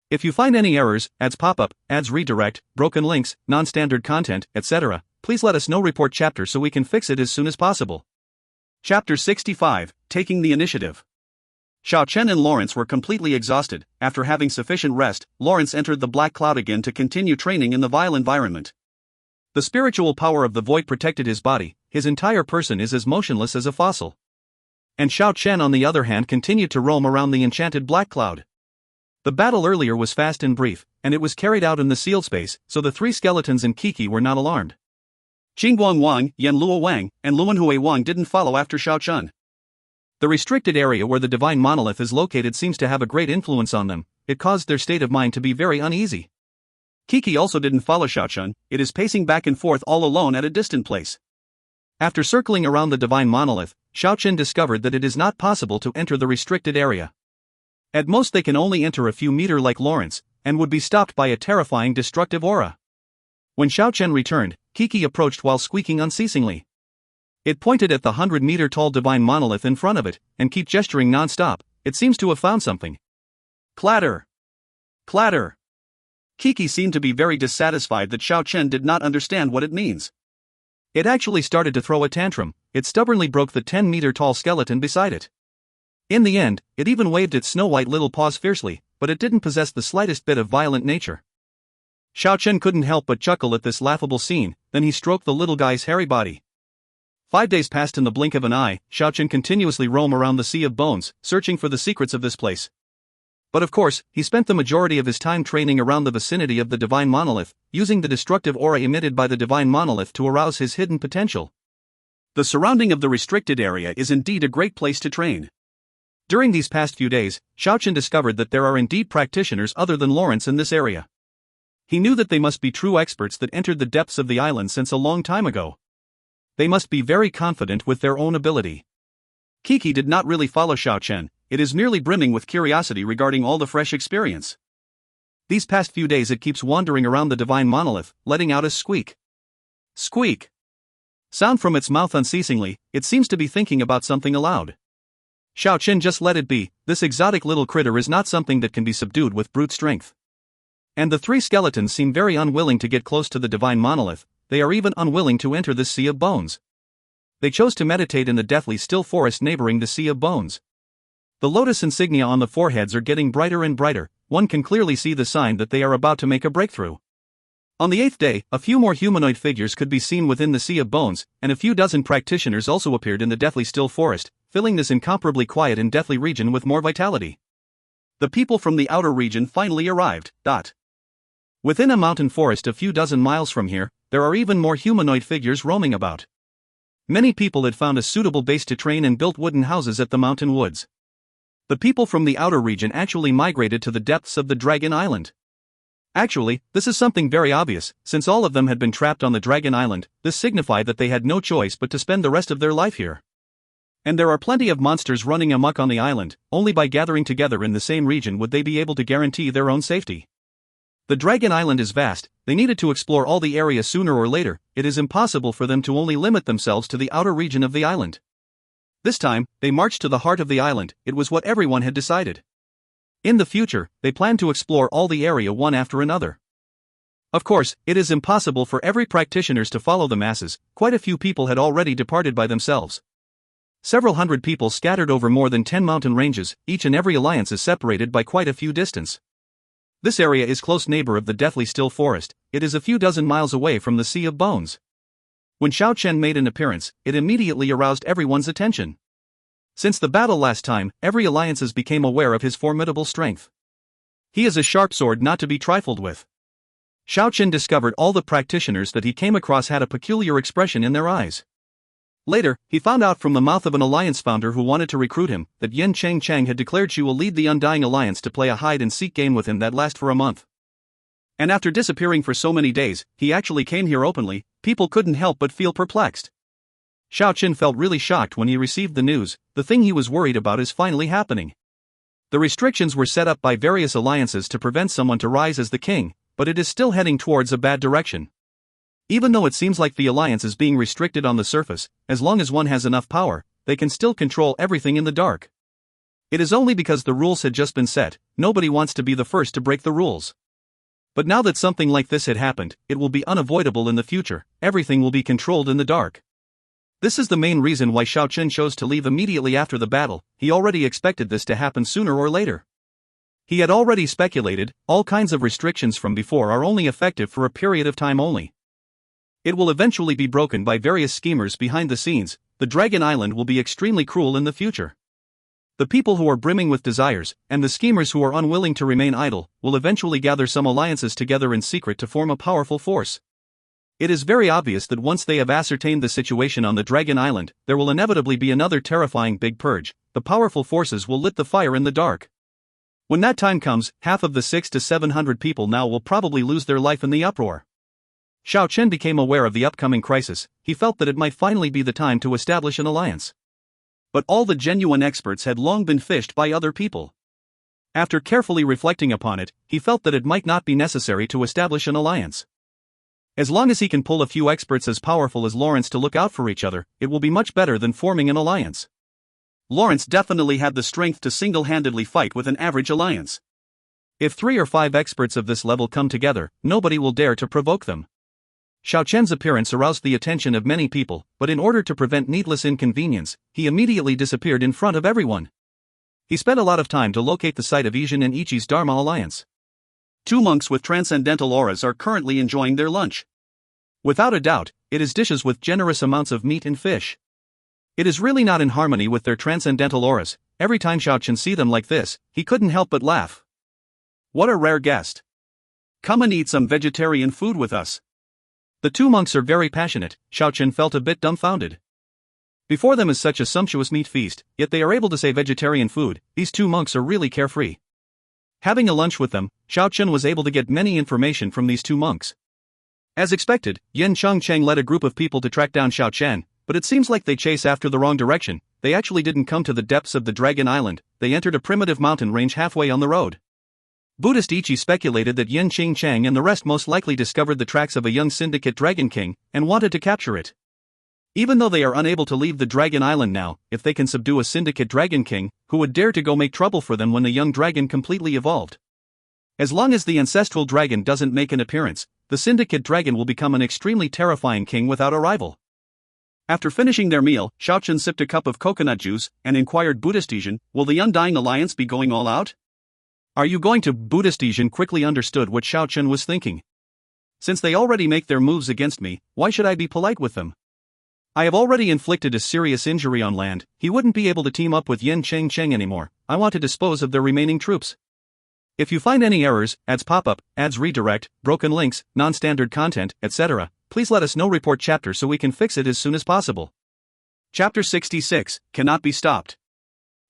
If you find any errors, ads pop-up, ads redirect, broken links, non-standard content, etc., please let us know. Report chapter so we can fix it as soon as possible. Chapter 65, Taking the Initiative. Xiao Chen and Lawrence were completely exhausted. After having sufficient rest, Lawrence entered the Black Cloud again to continue training in the vile environment. The spiritual power of the void protected his body. His entire person is as motionless as a fossil. And Xiao Chen on the other hand continued to roam around the enchanted Black Cloud. The battle earlier was fast and brief, and it was carried out in the sealed space, so the three skeletons and Kiki were not alarmed. Qingguang Wang, Yanluo Wang, and Luanhui Wang didn't follow after Xiao Chen. The restricted area where the Divine Monolith is located seems to have a great influence on them. It caused their state of mind to be very uneasy. Kiki also didn't follow Xiao Chen. It is pacing back and forth all alone at a distant place. After circling around the Divine Monolith, Xiao Chen discovered that it is not possible to enter the restricted area. At most they can only enter a few meters like Lawrence, and would be stopped by a terrifying destructive aura. When Xiao Chen returned, Kiki approached while squeaking unceasingly. It pointed at the 100-meter-tall Divine Monolith in front of it, and kept gesturing non-stop. It seems to have found something. Clatter! Clatter! Kiki seemed to be very dissatisfied that Xiao Chen did not understand what it means. It actually started to throw a tantrum. It stubbornly broke the 10-meter-tall skeleton beside it. In the end, it even waved its snow-white little paws fiercely, but it didn't possess the slightest bit of violent nature. Xiao Chen couldn't help but chuckle at this laughable scene, then he stroked the little guy's hairy body. 5 days passed in the blink of an eye. Xiao Chen continuously roamed around the Sea of Bones, searching for the secrets of this place. But of course, he spent the majority of his time training around the vicinity of the Divine Monolith, using the destructive aura emitted by the Divine Monolith to arouse his hidden potential. The surrounding of the restricted area is indeed a great place to train. During these past few days, Xiao Chen discovered that there are indeed practitioners other than Lawrence in this area. He knew that they must be true experts that entered the depths of the island since a long time ago. They must be very confident with their own ability. Kiki did not really follow Xiao Chen. It is merely brimming with curiosity regarding all the fresh experience. These past few days it keeps wandering around the Divine Monolith, letting out a squeak. Squeak! Sound from its mouth unceasingly. It seems to be thinking about something aloud. Xiao Chen just let it be. This exotic little critter is not something that can be subdued with brute strength. And the three skeletons seem very unwilling to get close to the Divine Monolith. They are even unwilling to enter this Sea of Bones. They chose to meditate in the deathly still forest neighboring the Sea of Bones. The lotus insignia on the foreheads are getting brighter and brighter. One can clearly see the sign that they are about to make a breakthrough. On the 8th day, a few more humanoid figures could be seen within the Sea of Bones, and a few dozen practitioners also appeared in the deathly still forest, filling this incomparably quiet and deathly region with more vitality. The people from the outer region finally arrived. Within a mountain forest a few dozen miles from here, there are even more humanoid figures roaming about. Many people had found a suitable base to train and built wooden houses at the mountain woods. The people from the outer region actually migrated to the depths of the Dragon Island. Actually, this is something very obvious, since all of them had been trapped on the Dragon Island. This signified that they had no choice but to spend the rest of their life here. And there are plenty of monsters running amok on the island. Only by gathering together in the same region would they be able to guarantee their own safety. The Dragon Island is vast, they needed to explore all the area sooner or later. It is impossible for them to only limit themselves to the outer region of the island. This time, they marched to the heart of the island. It was what everyone had decided. In the future, they planned to explore all the area one after another. Of course, it is impossible for every practitioner to follow the masses. Quite a few people had already departed by themselves. Several hundred people scattered over more than 10 mountain ranges. Each and every alliance is separated by quite a few distance. This area is close neighbor of the deathly still forest. It is a few dozen miles away from the Sea of Bones. When Xiao Chen made an appearance, it immediately aroused everyone's attention. Since the battle last time, every alliances became aware of his formidable strength. He is a sharp sword not to be trifled with. Xiao Chen discovered all the practitioners that he came across had a peculiar expression in their eyes. Later, he found out from the mouth of an alliance founder who wanted to recruit him, that Yin Chang had declared she will lead the Undying Alliance to play a hide-and-seek game with him that lasts for a month. And after disappearing for so many days, he actually came here openly. People couldn't help but feel perplexed. Xiao Chen felt really shocked when he received the news. The thing he was worried about is finally happening. The restrictions were set up by various alliances to prevent someone to rise as the king, but it is still heading towards a bad direction. Even though it seems like the alliance is being restricted on the surface, as long as one has enough power, they can still control everything in the dark. It is only because the rules had just been set. Nobody wants to be the first to break the rules. But now that something like this had happened, it will be unavoidable in the future. Everything will be controlled in the dark. This is the main reason why Xiao Chen chose to leave immediately after the battle. He already expected this to happen sooner or later. He had already speculated, all kinds of restrictions from before are only effective for a period of time only. It will eventually be broken by various schemers behind the scenes. The Dragon Island will be extremely cruel in the future. The people who are brimming with desires, and the schemers who are unwilling to remain idle, will eventually gather some alliances together in secret to form a powerful force. It is very obvious that once they have ascertained the situation on the Dragon Island, there will inevitably be another terrifying big purge. The powerful forces will lit the fire in the dark. When that time comes, half of the 600 to 700 people now will probably lose their life in the uproar. Xiao Chen became aware of the upcoming crisis. He felt that it might finally be the time to establish an alliance. But all the genuine experts had long been fished by other people. After carefully reflecting upon it, he felt that it might not be necessary to establish an alliance. As long as he can pull a few experts as powerful as Lawrence to look out for each other, it will be much better than forming an alliance. Lawrence definitely had the strength to single-handedly fight with an average alliance. If 3 or 5 experts of this level come together, nobody will dare to provoke them. Xiao Chen's appearance aroused the attention of many people, but in order to prevent needless inconvenience, he immediately disappeared in front of everyone. He spent a lot of time to locate the site of Ijin and Ichi's Dharma alliance. 2 monks with transcendental auras are currently enjoying their lunch. Without a doubt, it is dishes with generous amounts of meat and fish. It is really not in harmony with their transcendental auras. Every time Xiao Chen see them like this, he couldn't help but laugh. What a rare guest. Come and eat some vegetarian food with us. The 2 monks are very passionate. Xiao Chen felt a bit dumbfounded. Before them is such a sumptuous meat feast, yet they are able to say vegetarian food. These 2 monks are really carefree. Having a lunch with them, Xiao Chen was able to get many information from these 2 monks. As expected, Yin Chang led a group of people to track down Xiao Chen, but it seems like they chase after the wrong direction. They actually didn't come to the depths of the Dragon Island, they entered a primitive mountain range halfway on the road. Buddhist Ichi speculated that Yin Chang and the rest most likely discovered the tracks of a young syndicate Dragon King, and wanted to capture it. Even though they are unable to leave the Dragon Island now, if they can subdue a syndicate Dragon King, who would dare to go make trouble for them when the young dragon completely evolved? As long as the ancestral dragon doesn't make an appearance, the syndicate dragon will become an extremely terrifying king without a rival. After finishing their meal, Xiao Chen sipped a cup of coconut juice, and inquired Buddhist Ijin, will the Undying Alliance be going all out? Are you going to? Buddhist Ijin quickly understood what Xiao Chen was thinking. Since they already make their moves against me, why should I be polite with them? I have already inflicted a serious injury on land. He wouldn't be able to team up with Yin Chang anymore. I want to dispose of their remaining troops. If you find any errors, ads pop-up, ads redirect, broken links, non-standard content, etc., please let us know report chapter so we can fix it as soon as possible. Chapter 66, Cannot Be Stopped.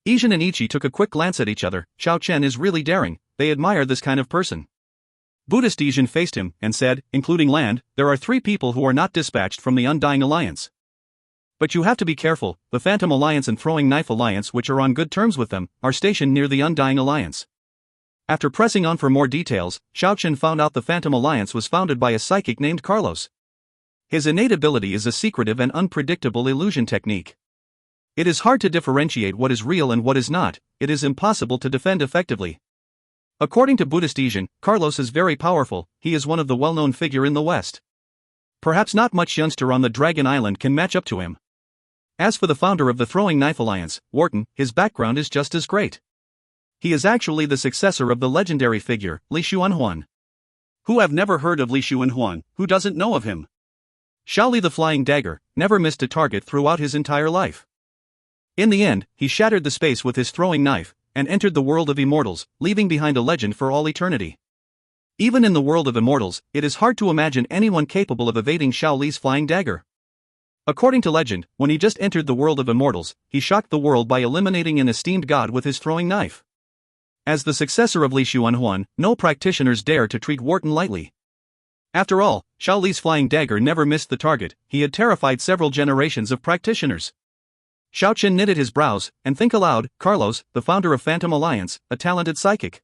Ijin and Ichi took a quick glance at each other. Xiao Chen is really daring, they admire this kind of person. Buddhist Ijin faced him and said, including Land, there are 3 people who are not dispatched from the Undying Alliance. But you have to be careful, the Phantom Alliance and Throwing Knife Alliance, which are on good terms with them, are stationed near the Undying Alliance. After pressing on for more details, Xiao Chen found out the Phantom Alliance was founded by a psychic named Carlos. His innate ability is a secretive and unpredictable illusion technique. It is hard to differentiate what is real and what is not, it is impossible to defend effectively. According to Buddhist Ijin, Carlos is very powerful, he is one of the well-known figure in the West. Perhaps not much youngster on the Dragon Island can match up to him. As for the founder of the Throwing Knife Alliance, Wharton, his background is just as great. He is actually the successor of the legendary figure, Li Xuanhuan. Who have never heard of Li Xuanhuan, who doesn't know of him? Xiao Li the Flying Dagger never missed a target throughout his entire life. In the end, he shattered the space with his throwing knife, and entered the world of Immortals, leaving behind a legend for all eternity. Even in the world of Immortals, it is hard to imagine anyone capable of evading Xiao Li's flying dagger. According to legend, when he just entered the world of Immortals, he shocked the world by eliminating an esteemed god with his throwing knife. As the successor of Li Xuanhuan, no practitioners dare to treat Wharton lightly. After all, Xiao Li's flying dagger never missed the target, he had terrified several generations of practitioners. Xiao Chen knitted his brows, and think aloud, Carlos, the founder of Phantom Alliance, a talented psychic.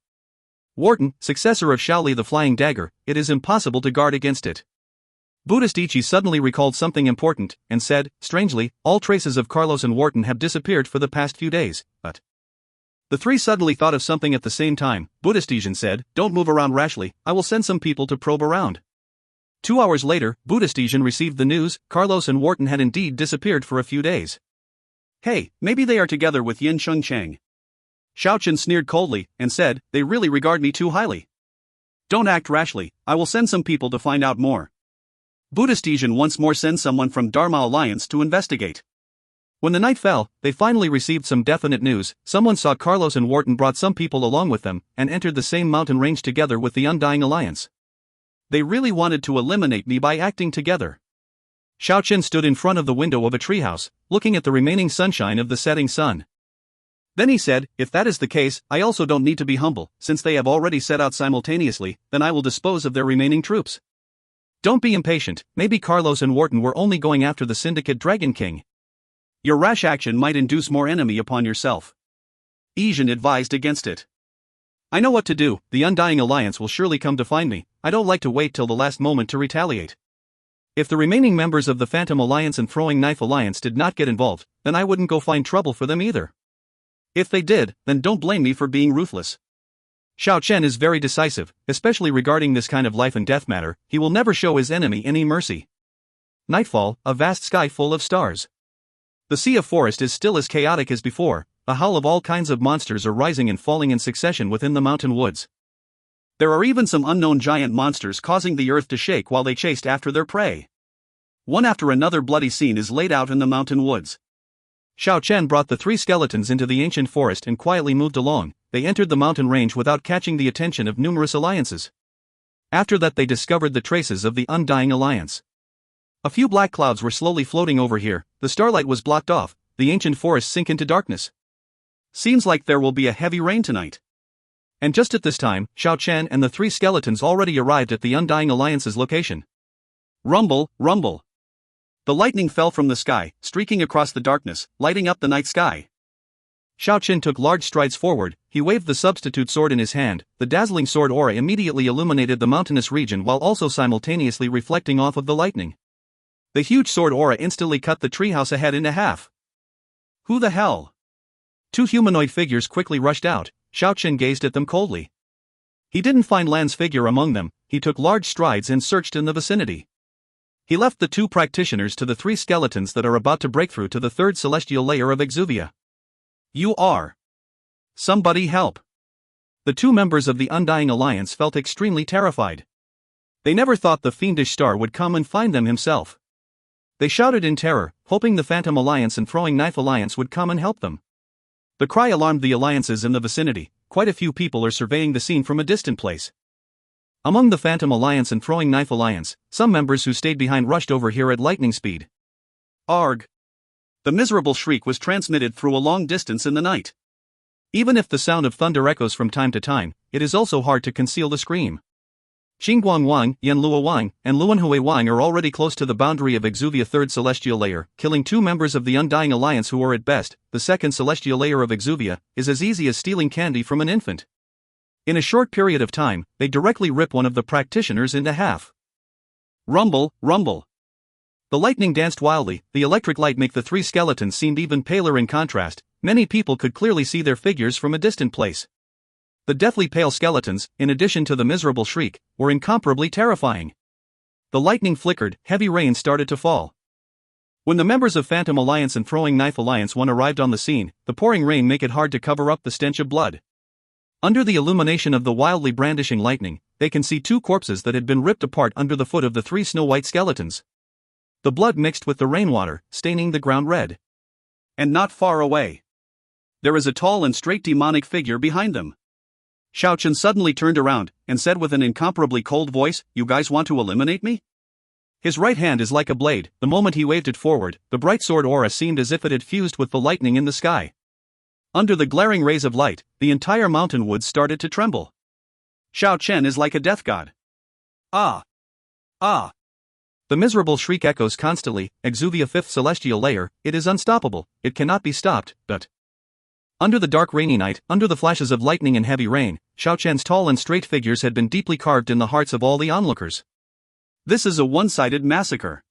Wharton, successor of Xiao Li the Flying Dagger, it is impossible to guard against it. Buddhist Ichi suddenly recalled something important, and said, strangely, all traces of Carlos and Wharton have disappeared for the past few days, but... The 3 suddenly thought of something at the same time. Buddhist Ijin said, don't move around rashly, I will send some people to probe around. 2 hours later, Buddhist Ijin received the news, Carlos and Wharton had indeed disappeared for a few days. Hey, maybe they are together with Yin Sheng Chang. Xiao Chen sneered coldly, and said, they really regard me too highly. Don't act rashly, I will send some people to find out more. Buddhist Ijin once more sent someone from Dharma Alliance to investigate. When the night fell, they finally received some definite news. Someone saw Carlos and Wharton brought some people along with them, and entered the same mountain range together with the Undying Alliance. They really wanted to eliminate me by acting together. Xiao Chen stood in front of the window of a treehouse, looking at the remaining sunshine of the setting sun. Then he said, if that is the case, I also don't need to be humble, since they have already set out simultaneously, then I will dispose of their remaining troops. Don't be impatient, maybe Carlos and Wharton were only going after the Syndicate Dragon King. Your rash action might induce more enemy upon yourself. Ijin advised against it. I know what to do, the Undying Alliance will surely come to find me, I don't like to wait till the last moment to retaliate. If the remaining members of the Phantom Alliance and Throwing Knife Alliance did not get involved, then I wouldn't go find trouble for them either. If they did, then don't blame me for being ruthless. Xiao Chen is very decisive, especially regarding this kind of life and death matter, he will never show his enemy any mercy. Nightfall, a vast sky full of stars. The sea of forest is still as chaotic as before, a howl of all kinds of monsters are rising and falling in succession within the mountain woods. There are even some unknown giant monsters causing the earth to shake while they chased after their prey. One after another bloody scene is laid out in the mountain woods. Xiao Chen brought the 3 skeletons into the ancient forest and quietly moved along. They entered the mountain range without catching the attention of numerous alliances. After that they discovered the traces of the Undying Alliance. A few black clouds were slowly floating over here, the starlight was blocked off, the ancient forest sank into darkness. Seems like there will be a heavy rain tonight. And just at this time, Xiao Chen and the 3 skeletons already arrived at the Undying Alliance's location. Rumble, rumble. The lightning fell from the sky, streaking across the darkness, lighting up the night sky. Xiao Chen took large strides forward, he waved the substitute sword in his hand, the dazzling sword aura immediately illuminated the mountainous region while also simultaneously reflecting off of the lightning. The huge sword aura instantly cut the treehouse ahead in half. Who the hell? 2 humanoid figures quickly rushed out, Xiao Chen gazed at them coldly. He didn't find Lan's figure among them, he took large strides and searched in the vicinity. He left the 2 practitioners to the 3 skeletons that are about to break through to the 3rd celestial layer of Exuvia. You are. Somebody help. The 2 members of the Undying Alliance felt extremely terrified. They never thought the fiendish star would come and find them himself. They shouted in terror, hoping the Phantom Alliance and Throwing Knife Alliance would come and help them. The cry alarmed the alliances in the vicinity, quite a few people are surveying the scene from a distant place. Among the Phantom Alliance and Throwing Knife Alliance, some members who stayed behind rushed over here at lightning speed. Arg! The miserable shriek was transmitted through a long distance in the night. Even if the sound of thunder echoes from time to time, it is also hard to conceal the scream. Xingguang Wang, Yanlua Wang, and Luanhui Wang are already close to the boundary of Exuvia 3rd Celestial Layer. Killing 2 members of the Undying Alliance who are at best the 2nd Celestial Layer of Exuvia is as easy as stealing candy from an infant. In a short period of time, they directly rip one of the practitioners into half. Rumble, rumble. The lightning danced wildly, the electric light make the 3 skeletons seemed even paler in contrast. Many people could clearly see their figures from a distant place. The deathly pale skeletons, in addition to the miserable shriek, were incomparably terrifying. The lightning flickered, heavy rain started to fall. When the members of Phantom Alliance and Throwing Knife Alliance 1 arrived on the scene, the pouring rain made it hard to cover up the stench of blood. Under the illumination of the wildly brandishing lightning, they can see 2 corpses that had been ripped apart under the foot of the 3 snow-white skeletons. The blood mixed with the rainwater, staining the ground red. And not far away, there is a tall and straight demonic figure behind them. Xiao Chen suddenly turned around and said with an incomparably cold voice, "You guys want to eliminate me?" His right hand is like a blade. The moment he waved it forward, the bright sword aura seemed as if it had fused with the lightning in the sky. Under the glaring rays of light, the entire mountain woods started to tremble. Xiao Chen is like a death god. Ah! Ah! The miserable shriek echoes constantly. Exuvia 5th Celestial Layer, it is unstoppable, it cannot be stopped, but... Under the dark rainy night, under the flashes of lightning and heavy rain, Xiao Chen's tall and straight figures had been deeply carved in the hearts of all the onlookers. This is a one-sided massacre.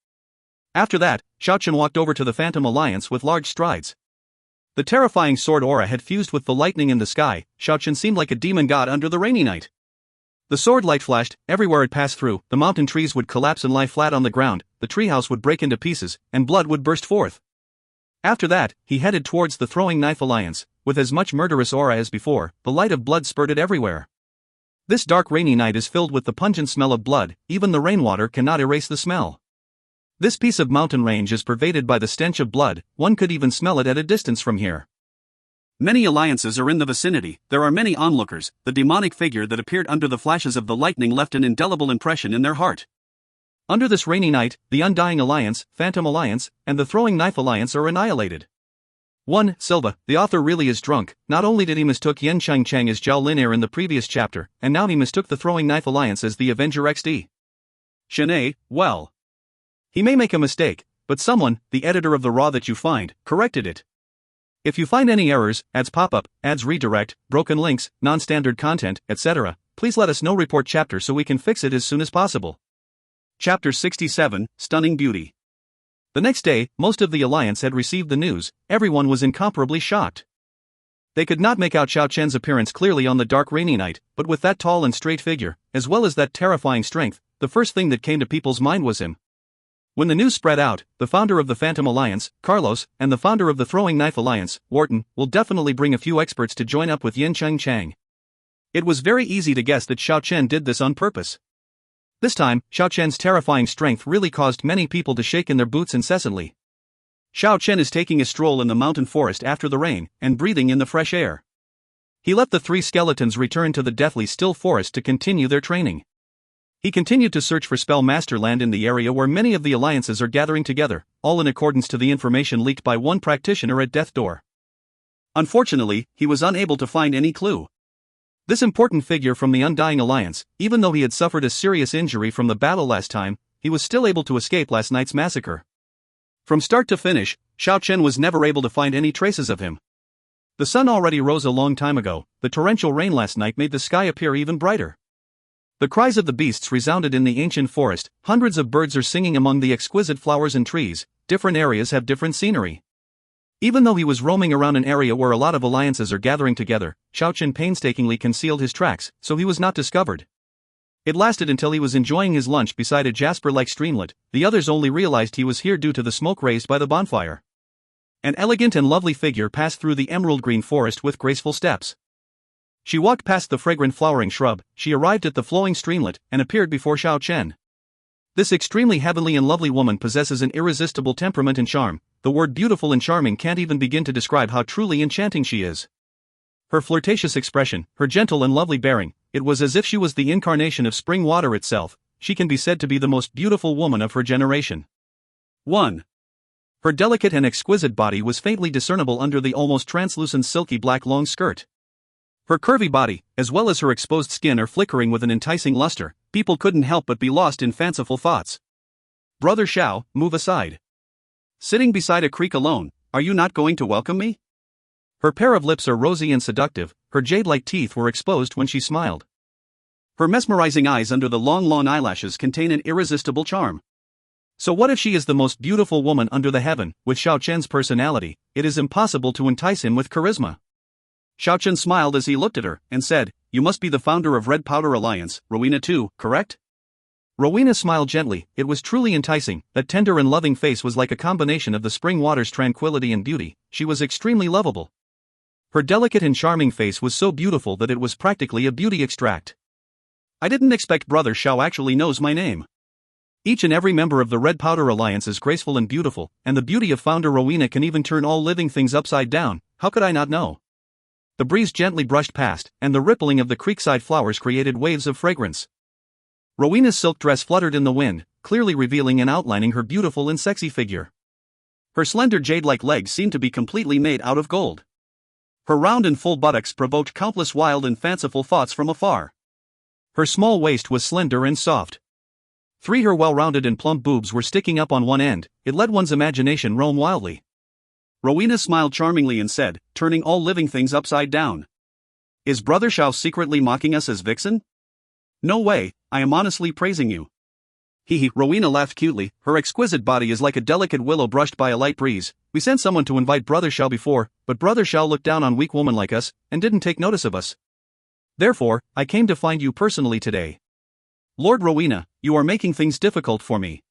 After that, Xiao Chen walked over to the Phantom Alliance with large strides. The terrifying sword aura had fused with the lightning in the sky. Xiao Chen seemed like a demon god under the rainy night. The sword light flashed, everywhere it passed through, the mountain trees would collapse and lie flat on the ground, the treehouse would break into pieces, and blood would burst forth. After that, he headed towards the Throwing Knife Alliance, with as much murderous aura as before. The light of blood spurted everywhere. This dark rainy night is filled with the pungent smell of blood, even the rainwater cannot erase the smell. This piece of mountain range is pervaded by the stench of blood, one could even smell it at a distance from here. Many alliances are in the vicinity, there are many onlookers. The demonic figure that appeared under the flashes of the lightning left an indelible impression in their heart. Under this rainy night, the Undying Alliance, Phantom Alliance, and the Throwing Knife Alliance are annihilated. 1. Silva, the author really is drunk. Not only did he mistook Yan Cheng as Zhao Linear in the previous chapter, and now he mistook the Throwing Knife Alliance as the Avenger XD. Shanae, well. He may make a mistake, but someone, the editor of the Raw that you find, corrected it. If you find any errors, ads pop up, ads redirect, broken links, non-standard content, etc., please let us know. Report chapter so we can fix it as soon as possible. Chapter 67, Stunning Beauty. The next day, most of the Alliance had received the news. Everyone was incomparably shocked. They could not make out Xiao Chen's appearance clearly on the dark rainy night, but with that tall and straight figure, as well as that terrifying strength, the first thing that came to people's mind was him. When the news spread out, the founder of the Phantom Alliance, Carlos, and the founder of the Throwing Knife Alliance, Wharton, will definitely bring a few experts to join up with Yan Cheng. It was very easy to guess that Xiao Chen did this on purpose. This time, Xiao Chen's terrifying strength really caused many people to shake in their boots incessantly. Xiao Chen is taking a stroll in the mountain forest after the rain, and breathing in the fresh air. He let the 3 skeletons return to the deathly still forest to continue their training. He continued to search for Spell Master Land in the area where many of the alliances are gathering together, all in accordance to the information leaked by one practitioner at Death Door. Unfortunately, he was unable to find any clue. This important figure from the Undying Alliance, even though he had suffered a serious injury from the battle last time, he was still able to escape last night's massacre. From start to finish, Xiao Chen was never able to find any traces of him. The sun already rose a long time ago. The torrential rain last night made the sky appear even brighter. The cries of the beasts resounded in the ancient forest. Hundreds of birds are singing among the exquisite flowers and trees. Different areas have different scenery. Even though he was roaming around an area where a lot of alliances are gathering together, Xiao Chen painstakingly concealed his tracks, so he was not discovered. It lasted until he was enjoying his lunch beside a jasper-like streamlet. The others only realized he was here due to the smoke raised by the bonfire. An elegant and lovely figure passed through the emerald-green forest with graceful steps. She walked past the fragrant flowering shrub. She arrived at the flowing streamlet and appeared before Xiao Chen. This extremely heavenly and lovely woman possesses an irresistible temperament and charm. The word beautiful and charming can't even begin to describe how truly enchanting she is. Her flirtatious expression, her gentle and lovely bearing, it was as if she was the incarnation of spring water itself. She can be said to be the most beautiful woman of her generation. 1. Her delicate and exquisite body was faintly discernible under the almost translucent silky black long skirt. Her curvy body, as well as her exposed skin, are flickering with an enticing luster. People couldn't help but be lost in fanciful thoughts. Brother Xiao, move aside. Sitting beside a creek alone, are you not going to welcome me? Her pair of lips are rosy and seductive, her jade-like teeth were exposed when she smiled. Her mesmerizing eyes under the long eyelashes contain an irresistible charm. So what if she is the most beautiful woman under the heaven? With Xiao Chen's personality, it is impossible to entice him with charisma. Xiao Chen smiled as he looked at her, and said, "You must be the founder of Red Powder Alliance, Rowena too, correct?" Rowena smiled gently. It was truly enticing. That tender and loving face was like a combination of the spring water's tranquility and beauty. She was extremely lovable. Her delicate and charming face was so beautiful that it was practically a beauty extract. I didn't expect Brother Xiao actually knows my name. Each and every member of the Red Powder Alliance is graceful and beautiful, and the beauty of Founder Rowena can even turn all living things upside down. How could I not know? The breeze gently brushed past, and the rippling of the creekside flowers created waves of fragrance. Rowena's silk dress fluttered in the wind, clearly revealing and outlining her beautiful and sexy figure. Her slender jade-like legs seemed to be completely made out of gold. Her round and full buttocks provoked countless wild and fanciful thoughts from afar. Her small waist was slender and soft. Her well-rounded and plump boobs were sticking up on one end. It let one's imagination roam wildly. Rowena smiled charmingly and said, turning all living things upside down. Is Brother Xiao secretly mocking us as vixen? No way, I am honestly praising you. Hee. Rowena laughed cutely. Her exquisite body is like a delicate willow brushed by a light breeze. We sent someone to invite Brother Xiao before, but Brother Xiao looked down on weak women like us, and didn't take notice of us. Therefore, I came to find you personally today. Lord Rowena, you are making things difficult for me.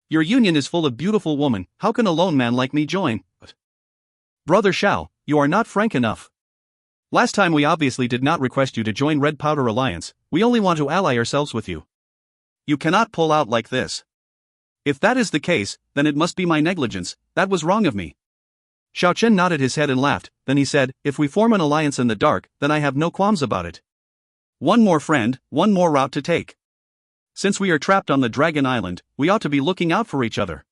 Your union is full of beautiful women. How can a lone man like me join? Brother Xiao, you are not frank enough. Last time we obviously did not request you to join Red Powder Alliance, we only want to ally ourselves with you. You cannot pull out like this. If that is the case, then it must be my negligence. That was wrong of me. Xiao Chen nodded his head and laughed, then he said, if we form an alliance in the dark, then I have no qualms about it. One more friend, one more route to take. Since we are trapped on the Dragon Island, we ought to be looking out for each other.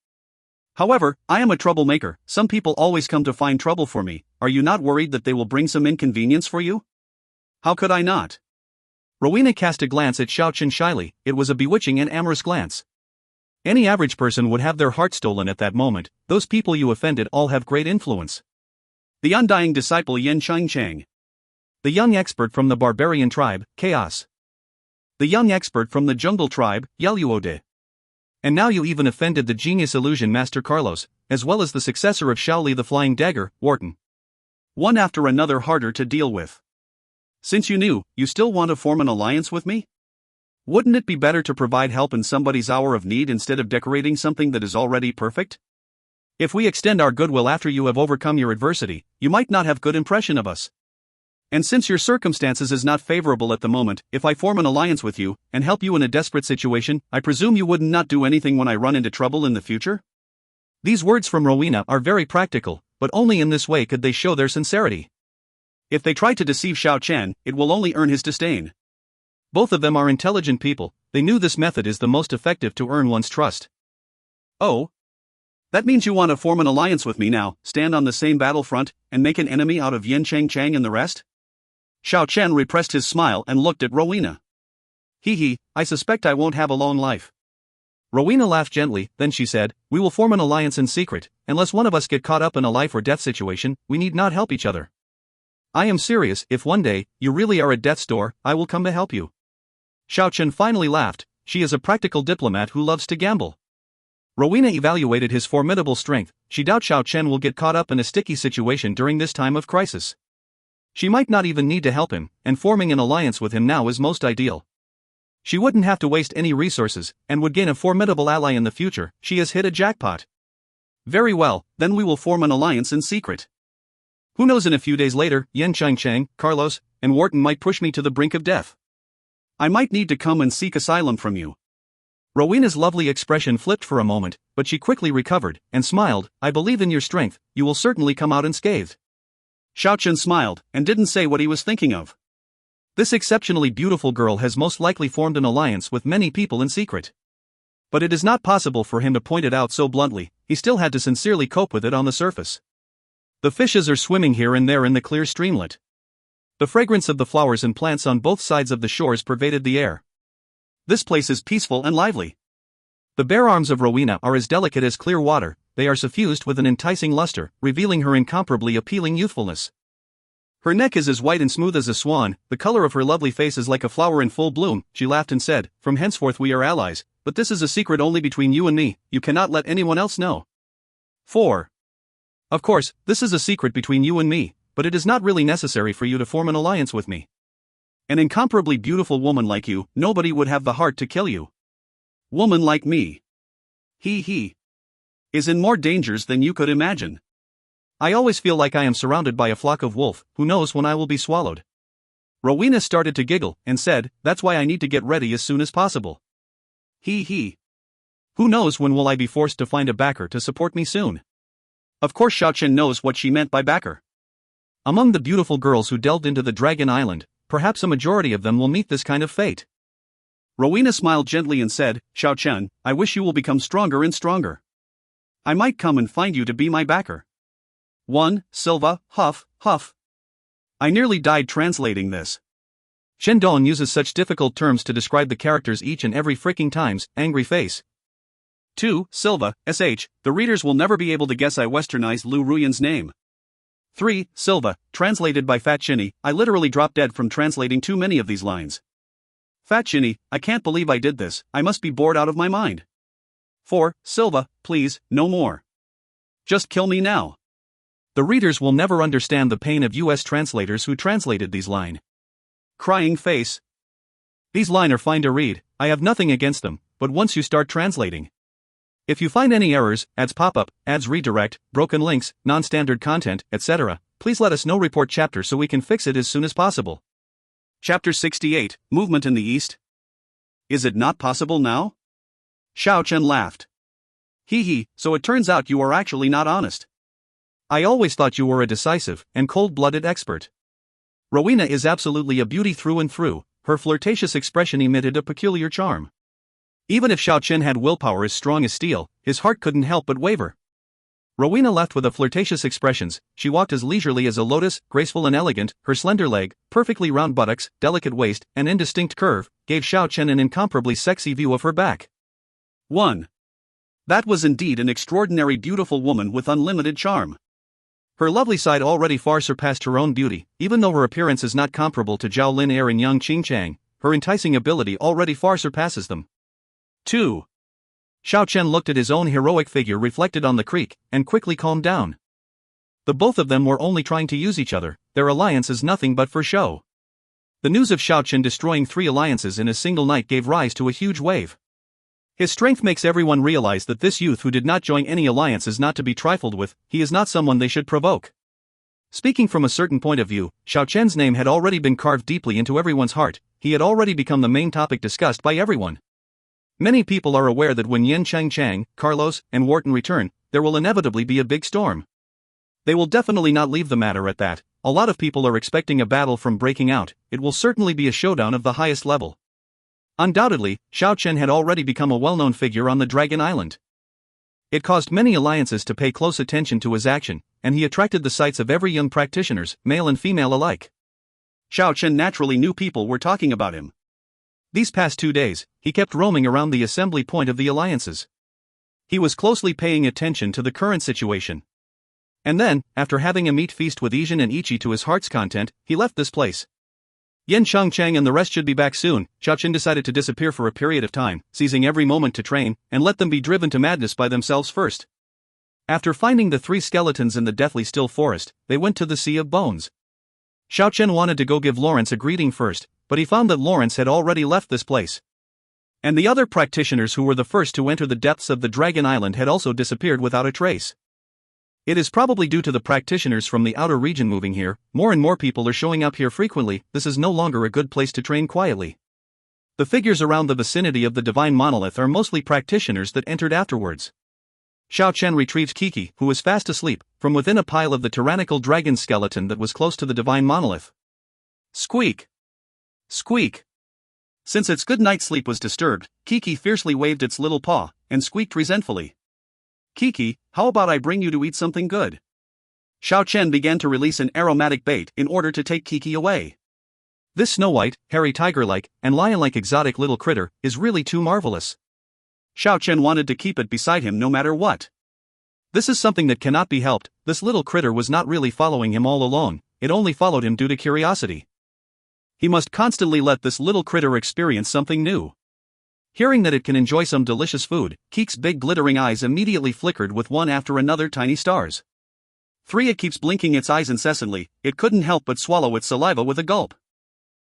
However, I am a troublemaker. Some people always come to find trouble for me. Are you not worried that they will bring some inconvenience for you? How could I not? Rowena cast a glance at Xiao Chen shyly. It was a bewitching and amorous glance. Any average person would have their heart stolen at that moment. Those people you offended all have great influence. The undying disciple Yen Chang. The young expert from the barbarian tribe, Chaos. The young expert from the jungle tribe, Yeluode. And now you even offended the genius illusion master Carlos, as well as the successor of Shaoli the Flying Dagger, Wharton. One after another harder to deal with. Since you knew, you still want to form an alliance with me? Wouldn't it be better to provide help in somebody's hour of need instead of decorating something that is already perfect? If we extend our goodwill after you have overcome your adversity, you might not have good impression of us. And since your circumstances is not favorable at the moment, if I form an alliance with you, and help you in a desperate situation, I presume you would not do anything when I run into trouble in the future? These words from Rowena are very practical, but only in this way could they show their sincerity. If they try to deceive Xiao Chen, it will only earn his disdain. Both of them are intelligent people. They knew this method is the most effective to earn one's trust. Oh? That means you want to form an alliance with me now, stand on the same battlefront, and make an enemy out of Yen Chang and the rest? Xiao Chen repressed his smile and looked at Rowena. Hee, I suspect I won't have a long life. Rowena laughed gently, then she said, we will form an alliance in secret. Unless one of us get caught up in a life or death situation, we need not help each other. I am serious. If one day, you really are at death's door, I will come to help you. Xiao Chen finally laughed. She is a practical diplomat who loves to gamble. Rowena evaluated his formidable strength. She doubts Xiao Chen will get caught up in a sticky situation during this time of crisis. She might not even need to help him, and forming an alliance with him now is most ideal. She wouldn't have to waste any resources, and would gain a formidable ally in the future. She has hit a jackpot. Very well, then we will form an alliance in secret. Who knows, in a few days later, Yen Chang, Carlos, and Wharton might push me to the brink of death. I might need to come and seek asylum from you. Rowena's lovely expression flipped for a moment, but she quickly recovered, and smiled. I believe in your strength, you will certainly come out unscathed. Xiao Chen smiled, and didn't say what he was thinking of. This exceptionally beautiful girl has most likely formed an alliance with many people in secret. But it is not possible for him to point it out so bluntly, he still had to sincerely cope with it on the surface. The fishes are swimming here and there in the clear streamlet. The fragrance of the flowers and plants on both sides of the shores pervaded the air. This place is peaceful and lively. The bare arms of Rowena are as delicate as clear water, they are suffused with an enticing luster, revealing her incomparably appealing youthfulness. Her neck is as white and smooth as a swan, the color of her lovely face is like a flower in full bloom. She laughed and said, "From henceforth we are allies, but this is a secret only between you and me, you cannot let anyone else know." 4. Of course, this is a secret between you and me, but it is not really necessary for you to form an alliance with me. An incomparably beautiful woman like you, nobody would have the heart to kill you. Woman like me. He is in more dangers than you could imagine. I always feel like I am surrounded by a flock of wolves, who knows when I will be swallowed. Rowena started to giggle, and said, "That's why I need to get ready as soon as possible." Who knows when will I be forced to find a backer to support me soon? Of course Xiao Chen knows what she meant by backer. Among the beautiful girls who delved into the Dragon Island, perhaps a majority of them will meet this kind of fate. Rowena smiled gently and said, "Xiao Chen, I wish you will become stronger and stronger. I might come and find you to be my backer." 1. Silva, huff, huff. I nearly died translating this. Shendong uses such difficult terms to describe the characters each and every freaking times, angry face. 2. Silva, sh, the readers will never be able to guess I westernized Lu Ruyan's name. 3. Silva, translated by Fat Shinny, I literally dropped dead from translating too many of these lines. Fat Shinny, I can't believe I did this, I must be bored out of my mind. 4. Silva, please, no more. Just kill me now. The readers will never understand the pain of US translators who translated these lines. Crying face. These lines are fine to read, I have nothing against them, but once you start translating. If you find any errors, ads pop up, ads redirect, broken links, non-standard content, etc., please let us know. Report chapter so we can fix it as soon as possible. Chapter 68, Movement in the East. Is it not possible now? Xiao Chen laughed. So it turns out you are actually not honest. I always thought you were a decisive and cold-blooded expert. Rowena is absolutely a beauty through and through, her flirtatious expression emitted a peculiar charm. Even if Xiao Chen had willpower as strong as steel, his heart couldn't help but waver. Rowena left with a flirtatious expressions, she walked as leisurely as a lotus, graceful and elegant, her slender leg, perfectly round buttocks, delicate waist, and indistinct curve, gave Xiao Chen an incomparably sexy view of her back. 1. That was indeed an extraordinary beautiful woman with unlimited charm. Her lovely side already far surpassed her own beauty, even though her appearance is not comparable to Zhao Lin Er and Yang Qingchang, her enticing ability already far surpasses them. 2. Xiao Chen looked at his own heroic figure reflected on the creek, and quickly calmed down. The both of them were only trying to use each other, their alliance is nothing but for show. The news of Xiao Chen destroying 3 alliances in a single night gave rise to a huge wave. His strength makes everyone realize that this youth who did not join any alliance is not to be trifled with, he is not someone they should provoke. Speaking from a certain point of view, Xiao Chen's name had already been carved deeply into everyone's heart, he had already become the main topic discussed by everyone. Many people are aware that when Yen Chang, Carlos, and Wharton return, there will inevitably be a big storm. They will definitely not leave the matter at that, a lot of people are expecting a battle from breaking out, it will certainly be a showdown of the highest level. Undoubtedly, Xiao Chen had already become a well-known figure on the Dragon Island. It caused many alliances to pay close attention to his action, and he attracted the sights of every young practitioners, male and female alike. Xiao Chen naturally knew people were talking about him. These past 2 days, he kept roaming around the assembly point of the alliances. He was closely paying attention to the current situation. And then, after having a meat feast with Yijin and Ichi to his heart's content, he left this place. Yen Changchang and the rest should be back soon. Xiao Chen decided to disappear for a period of time, seizing every moment to train, and let them be driven to madness by themselves first. After finding the 3 skeletons in the deathly still forest, they went to the Sea of Bones. Xiao Chen wanted to go give Lawrence a greeting first, but he found that Lawrence had already left this place. And the other practitioners who were the first to enter the depths of the Dragon Island had also disappeared without a trace. It is probably due to the practitioners from the outer region moving here, more and more people are showing up here frequently, this is no longer a good place to train quietly. The figures around the vicinity of the Divine Monolith are mostly practitioners that entered afterwards. Xiao Chen retrieved Kiki, who was fast asleep, from within a pile of the tyrannical dragon skeleton that was close to the Divine Monolith. Squeak! Squeak. Since its good night's sleep was disturbed, Kiki fiercely waved its little paw and squeaked resentfully. Kiki, how about I bring you to eat something good? Xiao Chen began to release an aromatic bait in order to take Kiki away. This snow-white, hairy tiger-like, and lion-like exotic little critter is really too marvelous. Xiao Chen wanted to keep it beside him no matter what. This is something that cannot be helped. This little critter was not really following him all along, it only followed him due to curiosity. He must constantly let this little critter experience something new. Hearing that it can enjoy some delicious food, Kiki's big glittering eyes immediately flickered with one after another tiny stars. 3. It keeps blinking its eyes incessantly, it couldn't help but swallow its saliva with a gulp.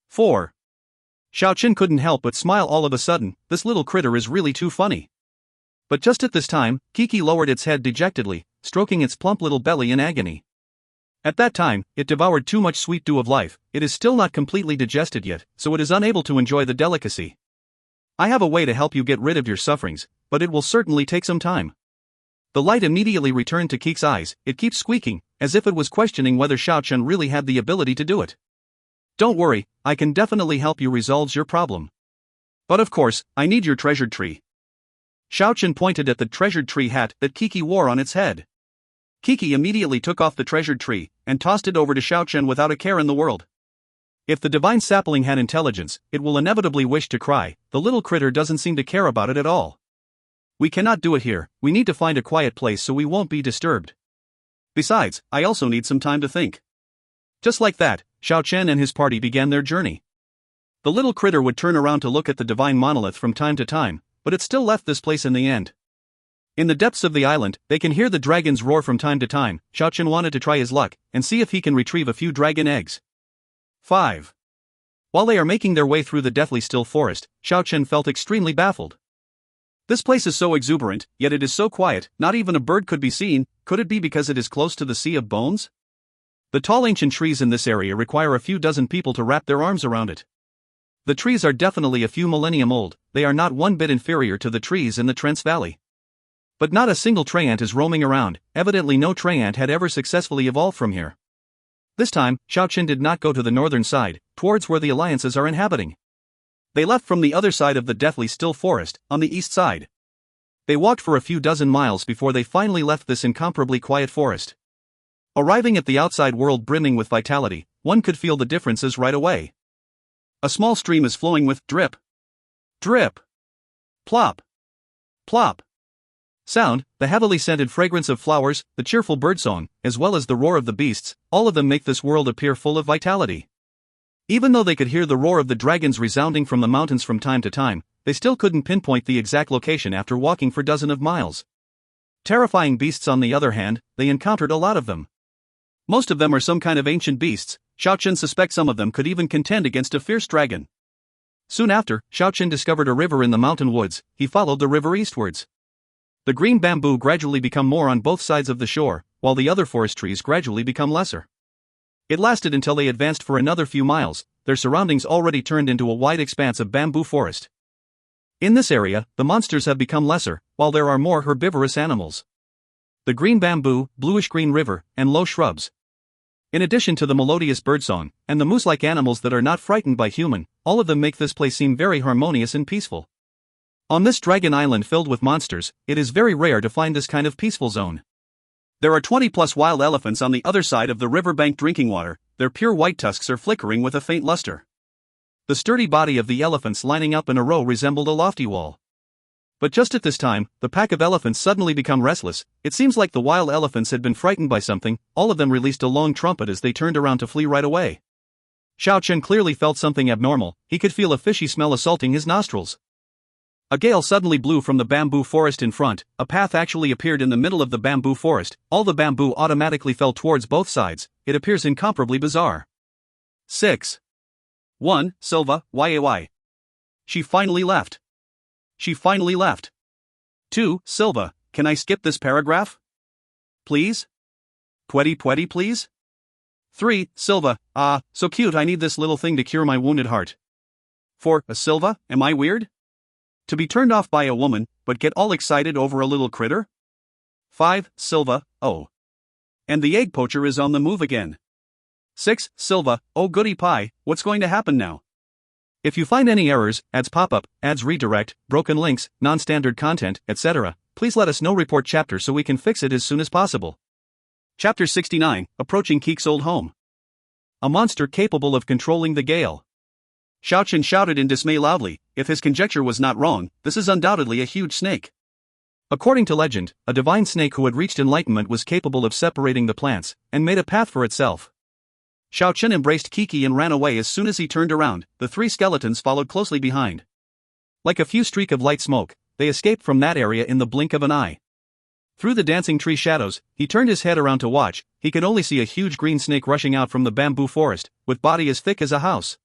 4. Xiao Chen couldn't help but smile all of a sudden, this little critter is really too funny. But just at this time, Kiki lowered its head dejectedly, stroking its plump little belly in agony. At that time, it devoured too much sweet dew of life, it is still not completely digested yet, so it is unable to enjoy the delicacy. I have a way to help you get rid of your sufferings, but it will certainly take some time. The light immediately returned to Kiki's eyes, it keeps squeaking, as if it was questioning whether Xiao Chen really had the ability to do it. Don't worry, I can definitely help you resolve your problem. But of course, I need your treasured tree. Xiao Chen pointed at the treasured tree hat that Kiki wore on its head. Kiki immediately took off the treasured tree, and tossed it over to Xiao Chen without a care in the world. If the divine sapling had intelligence, it will inevitably wish to cry, the little critter doesn't seem to care about it at all. We cannot do it here, we need to find a quiet place so we won't be disturbed. Besides, I also need some time to think. Just like that, Xiao Chen and his party began their journey. The little critter would turn around to look at the divine monolith from time to time, but it still left this place in the end. In the depths of the island, they can hear the dragons roar from time to time. Xiao Chen wanted to try his luck and see if he can retrieve a few dragon eggs. 5. While they are making their way through the deathly still forest, Xiao Chen felt extremely baffled. This place is so exuberant, yet it is so quiet, not even a bird could be seen. Could it be because it is close to the Sea of Bones? The tall ancient trees in this area require a few dozen people to wrap their arms around it. The trees are definitely a few millennium old, they are not one bit inferior to the trees in the Trance Valley. But not a single tree-ant is roaming around, evidently no tree-ant had ever successfully evolved from here. This time, Xiao Chen did not go to the northern side, towards where the alliances are inhabiting. They left from the other side of the deathly still forest, on the east side. They walked for a few dozen miles before they finally left this incomparably quiet forest. Arriving at the outside world brimming with vitality, one could feel the differences right away. A small stream is flowing with drip, drip, plop, plop sound, the heavily scented fragrance of flowers, the cheerful birdsong, as well as the roar of the beasts, all of them make this world appear full of vitality. Even though they could hear the roar of the dragons resounding from the mountains from time to time, they still couldn't pinpoint the exact location after walking for dozens of miles. Terrifying beasts on the other hand, they encountered a lot of them. Most of them are some kind of ancient beasts. Xiao Chen suspects some of them could even contend against a fierce dragon. Soon after, Xiao Chen discovered a river in the mountain woods. He followed the river eastwards. The green bamboo gradually become more on both sides of the shore, while the other forest trees gradually become lesser. It lasted until they advanced for another few miles, their surroundings already turned into a wide expanse of bamboo forest. In this area, the monsters have become lesser, while there are more herbivorous animals. The green bamboo, bluish-green river, and low shrubs. In addition to the melodious birdsong, and the moose-like animals that are not frightened by human, all of them make this place seem very harmonious and peaceful. On this dragon island filled with monsters, it is very rare to find this kind of peaceful zone. There are 20+ wild elephants on the other side of the riverbank drinking water, their pure white tusks are flickering with a faint luster. The sturdy body of the elephants lining up in a row resembled a lofty wall. But just at this time, the pack of elephants suddenly become restless. It seems like the wild elephants had been frightened by something. All of them released a long trumpet as they turned around to flee right away. Xiao Chen clearly felt something abnormal, he could feel a fishy smell assaulting his nostrils. A gale suddenly blew from the bamboo forest in front, a path actually appeared in the middle of the bamboo forest, all the bamboo automatically fell towards both sides, it appears incomparably bizarre. 6. 1. Silva, YAY. She finally left. She finally left. 2. Silva, can I skip this paragraph? Please? Pwetty please? 3. Silva, so cute I need this little thing to cure my wounded heart. 4. Silva, am I weird? To be turned off by a woman, but get all excited over a little critter? 5. Silva, oh. And the egg poacher is on the move again. 6. Silva, oh goody pie, what's going to happen now? If you find any errors, ads pop up, ads redirect, broken links, non-standard content, etc., please let us know. Report chapter so we can fix it as soon as possible. Chapter 69, Approaching Keek's Old Home. A monster capable of controlling the gale. Xiao Chen shouted in dismay loudly. If his conjecture was not wrong, this is undoubtedly a huge snake. According to legend, a divine snake who had reached enlightenment was capable of separating the plants, and made a path for itself. Xiao Chen embraced Kiki and ran away as soon as he turned around. The three skeletons followed closely behind. Like a few streaks of light smoke, they escaped from that area in the blink of an eye. Through the dancing tree shadows, he turned his head around to watch. He could only see a huge green snake rushing out from the bamboo forest, with body as thick as a house.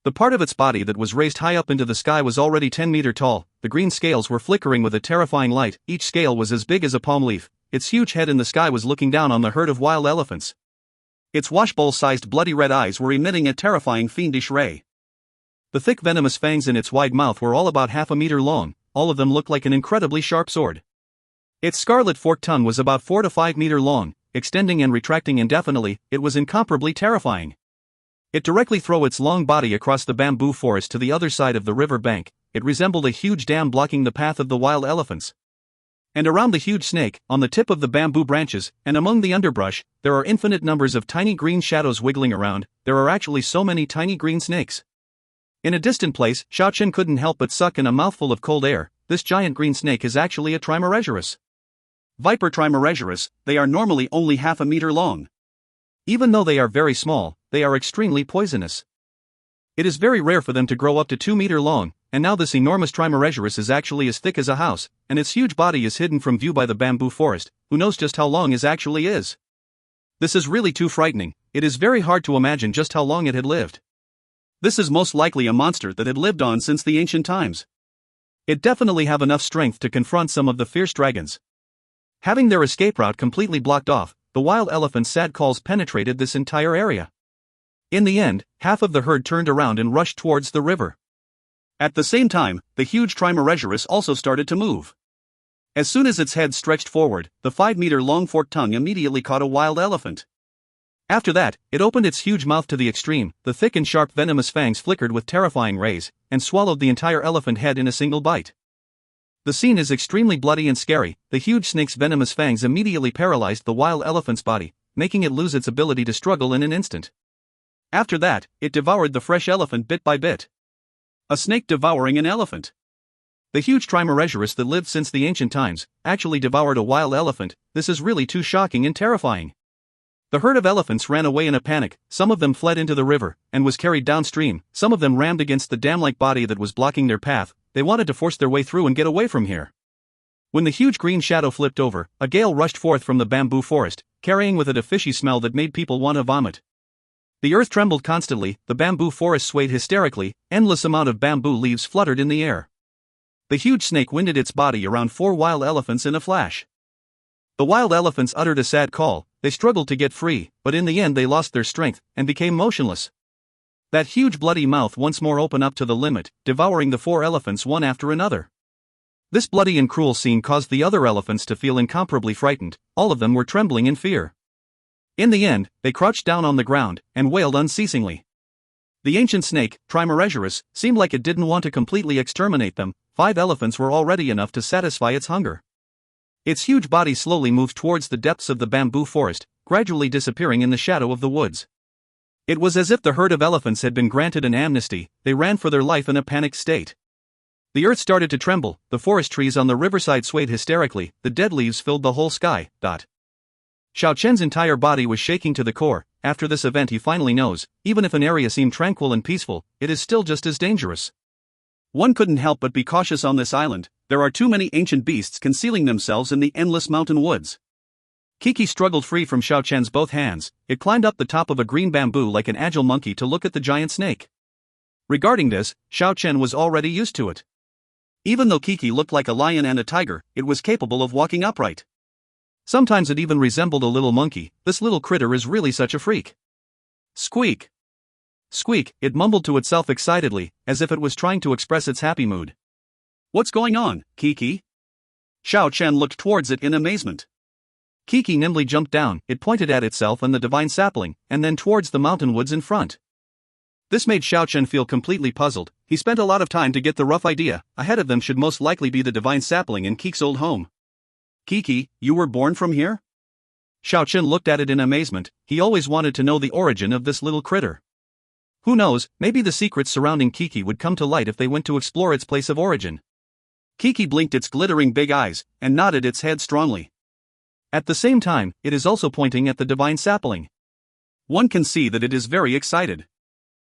The part of its body that was raised high up into the sky was already 10 meters tall. The green scales were flickering with a terrifying light. Each scale was as big as a palm leaf. Its huge head in the sky was looking down on the herd of wild elephants. Its washbowl-sized bloody red eyes were emitting a terrifying fiendish ray. The thick venomous fangs in its wide mouth were all about half a meter long. All of them looked like an incredibly sharp sword. Its scarlet forked tongue was about 4 to 5 meters long, extending and retracting indefinitely. It was incomparably terrifying. It directly threw its long body across the bamboo forest to the other side of the river bank. It resembled a huge dam blocking the path of the wild elephants. And around the huge snake, on the tip of the bamboo branches, and among the underbrush, there are infinite numbers of tiny green shadows wiggling around. There are actually so many tiny green snakes. In a distant place, Xiao Chen couldn't help but suck in a mouthful of cold air. This giant green snake is actually a Trimeresurus. Viper Trimeresurus. They are normally only half a meter long. Even though they are very small, they are extremely poisonous. It is very rare for them to grow up to 2 meters long, and now this enormous Trimeresurus is actually as thick as a house, and its huge body is hidden from view by the bamboo forest. Who knows just how long it actually is? This is really too frightening. It is very hard to imagine just how long it had lived. This is most likely a monster that had lived on since the ancient times. It definitely have enough strength to confront some of the fierce dragons. Having their escape route completely blocked off, the wild elephant's sad calls penetrated this entire area. In the end, half of the herd turned around and rushed towards the river. At the same time, the huge Trimeresurus also started to move. As soon as its head stretched forward, the 5-meter-long forked tongue immediately caught a wild elephant. After that, it opened its huge mouth to the extreme. The thick and sharp venomous fangs flickered with terrifying rays, and swallowed the entire elephant head in a single bite. The scene is extremely bloody and scary. The huge snake's venomous fangs immediately paralyzed the wild elephant's body, making it lose its ability to struggle in an instant. After that, it devoured the fresh elephant bit by bit. A snake devouring an elephant. The huge Trimeresurus that lived since the ancient times actually devoured a wild elephant. This is really too shocking and terrifying. The herd of elephants ran away in a panic. Some of them fled into the river and was carried downstream. Some of them rammed against the dam-like body that was blocking their path. They wanted to force their way through and get away from here. When the huge green shadow flipped over, a gale rushed forth from the bamboo forest, carrying with it a fishy smell that made people want to vomit. The earth trembled constantly, the bamboo forest swayed hysterically, endless amount of bamboo leaves fluttered in the air. The huge snake winded its body around 4 wild elephants in a flash. The wild elephants uttered a sad call. They struggled to get free, but in the end they lost their strength and became motionless. That huge bloody mouth once more opened up to the limit, devouring the 4 elephants one after another. This bloody and cruel scene caused the other elephants to feel incomparably frightened. All of them were trembling in fear. In the end, they crouched down on the ground and wailed unceasingly. The ancient snake, Trimeresurus, seemed like it didn't want to completely exterminate them. 5 elephants were already enough to satisfy its hunger. Its huge body slowly moved towards the depths of the bamboo forest, gradually disappearing in the shadow of the woods. It was as if the herd of elephants had been granted an amnesty. They ran for their life in a panicked state. The earth started to tremble, the forest trees on the riverside swayed hysterically, the dead leaves filled the whole sky. Xiao Chen's entire body was shaking to the core. After this event he finally knows, even if an area seemed tranquil and peaceful, it is still just as dangerous. One couldn't help but be cautious on this island. There are too many ancient beasts concealing themselves in the endless mountain woods. Kiki struggled free from Xiao Chen's both hands. It climbed up the top of a green bamboo like an agile monkey to look at the giant snake. Regarding this, Xiao Chen was already used to it. Even though Kiki looked like a lion and a tiger, it was capable of walking upright. Sometimes it even resembled a little monkey. This little critter is really such a freak. Squeak! Squeak, it mumbled to itself excitedly, as if it was trying to express its happy mood. What's going on, Kiki? Xiao Chen looked towards it in amazement. Kiki nimbly jumped down. It pointed at itself and the divine sapling, and then towards the mountain woods in front. This made Xiao Chen feel completely puzzled. He spent a lot of time to get the rough idea. Ahead of them should most likely be the divine sapling in Kiki's old home. Kiki, you were born from here? Xiao Chen looked at it in amazement. He always wanted to know the origin of this little critter. Who knows, maybe the secrets surrounding Kiki would come to light if they went to explore its place of origin. Kiki blinked its glittering big eyes, and nodded its head strongly. At the same time, it is also pointing at the divine sapling. One can see that it is very excited.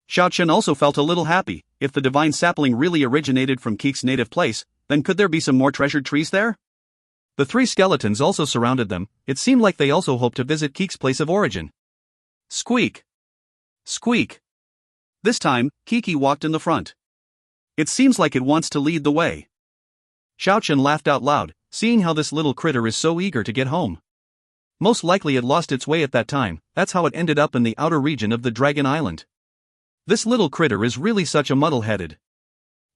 Xiao Chen also felt a little happy. If the divine sapling really originated from Kiki's native place, then could there be some more treasured trees there? The three skeletons also surrounded them. It seemed like they also hoped to visit Kiki's place of origin. Squeak! Squeak! This time, Kiki walked in the front. It seems like it wants to lead the way. Xiao Chen laughed out loud, seeing how this little critter is so eager to get home. Most likely it lost its way at that time. That's how it ended up in the outer region of the Dragon Island. This little critter is really such a muddle-headed.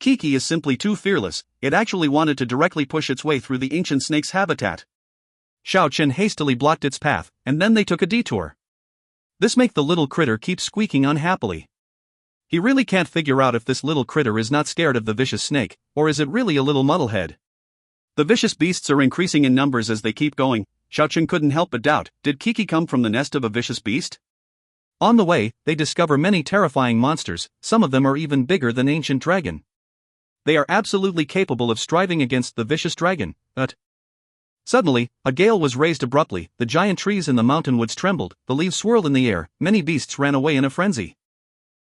Kiki is simply too fearless. It actually wanted to directly push its way through the ancient snake's habitat. Xiao Chen hastily blocked its path, and then they took a detour. This made the little critter keep squeaking unhappily. He really can't figure out if this little critter is not scared of the vicious snake, or is it really a little muddlehead. The vicious beasts are increasing in numbers as they keep going. Xiao Chen couldn't help but doubt, did Kiki come from the nest of a vicious beast? On the way, they discover many terrifying monsters. Some of them are even bigger than Ancient Dragon. They are absolutely capable of striving against the vicious dragon, but... Suddenly, a gale was raised abruptly. The giant trees in the mountain woods trembled, the leaves swirled in the air, many beasts ran away in a frenzy.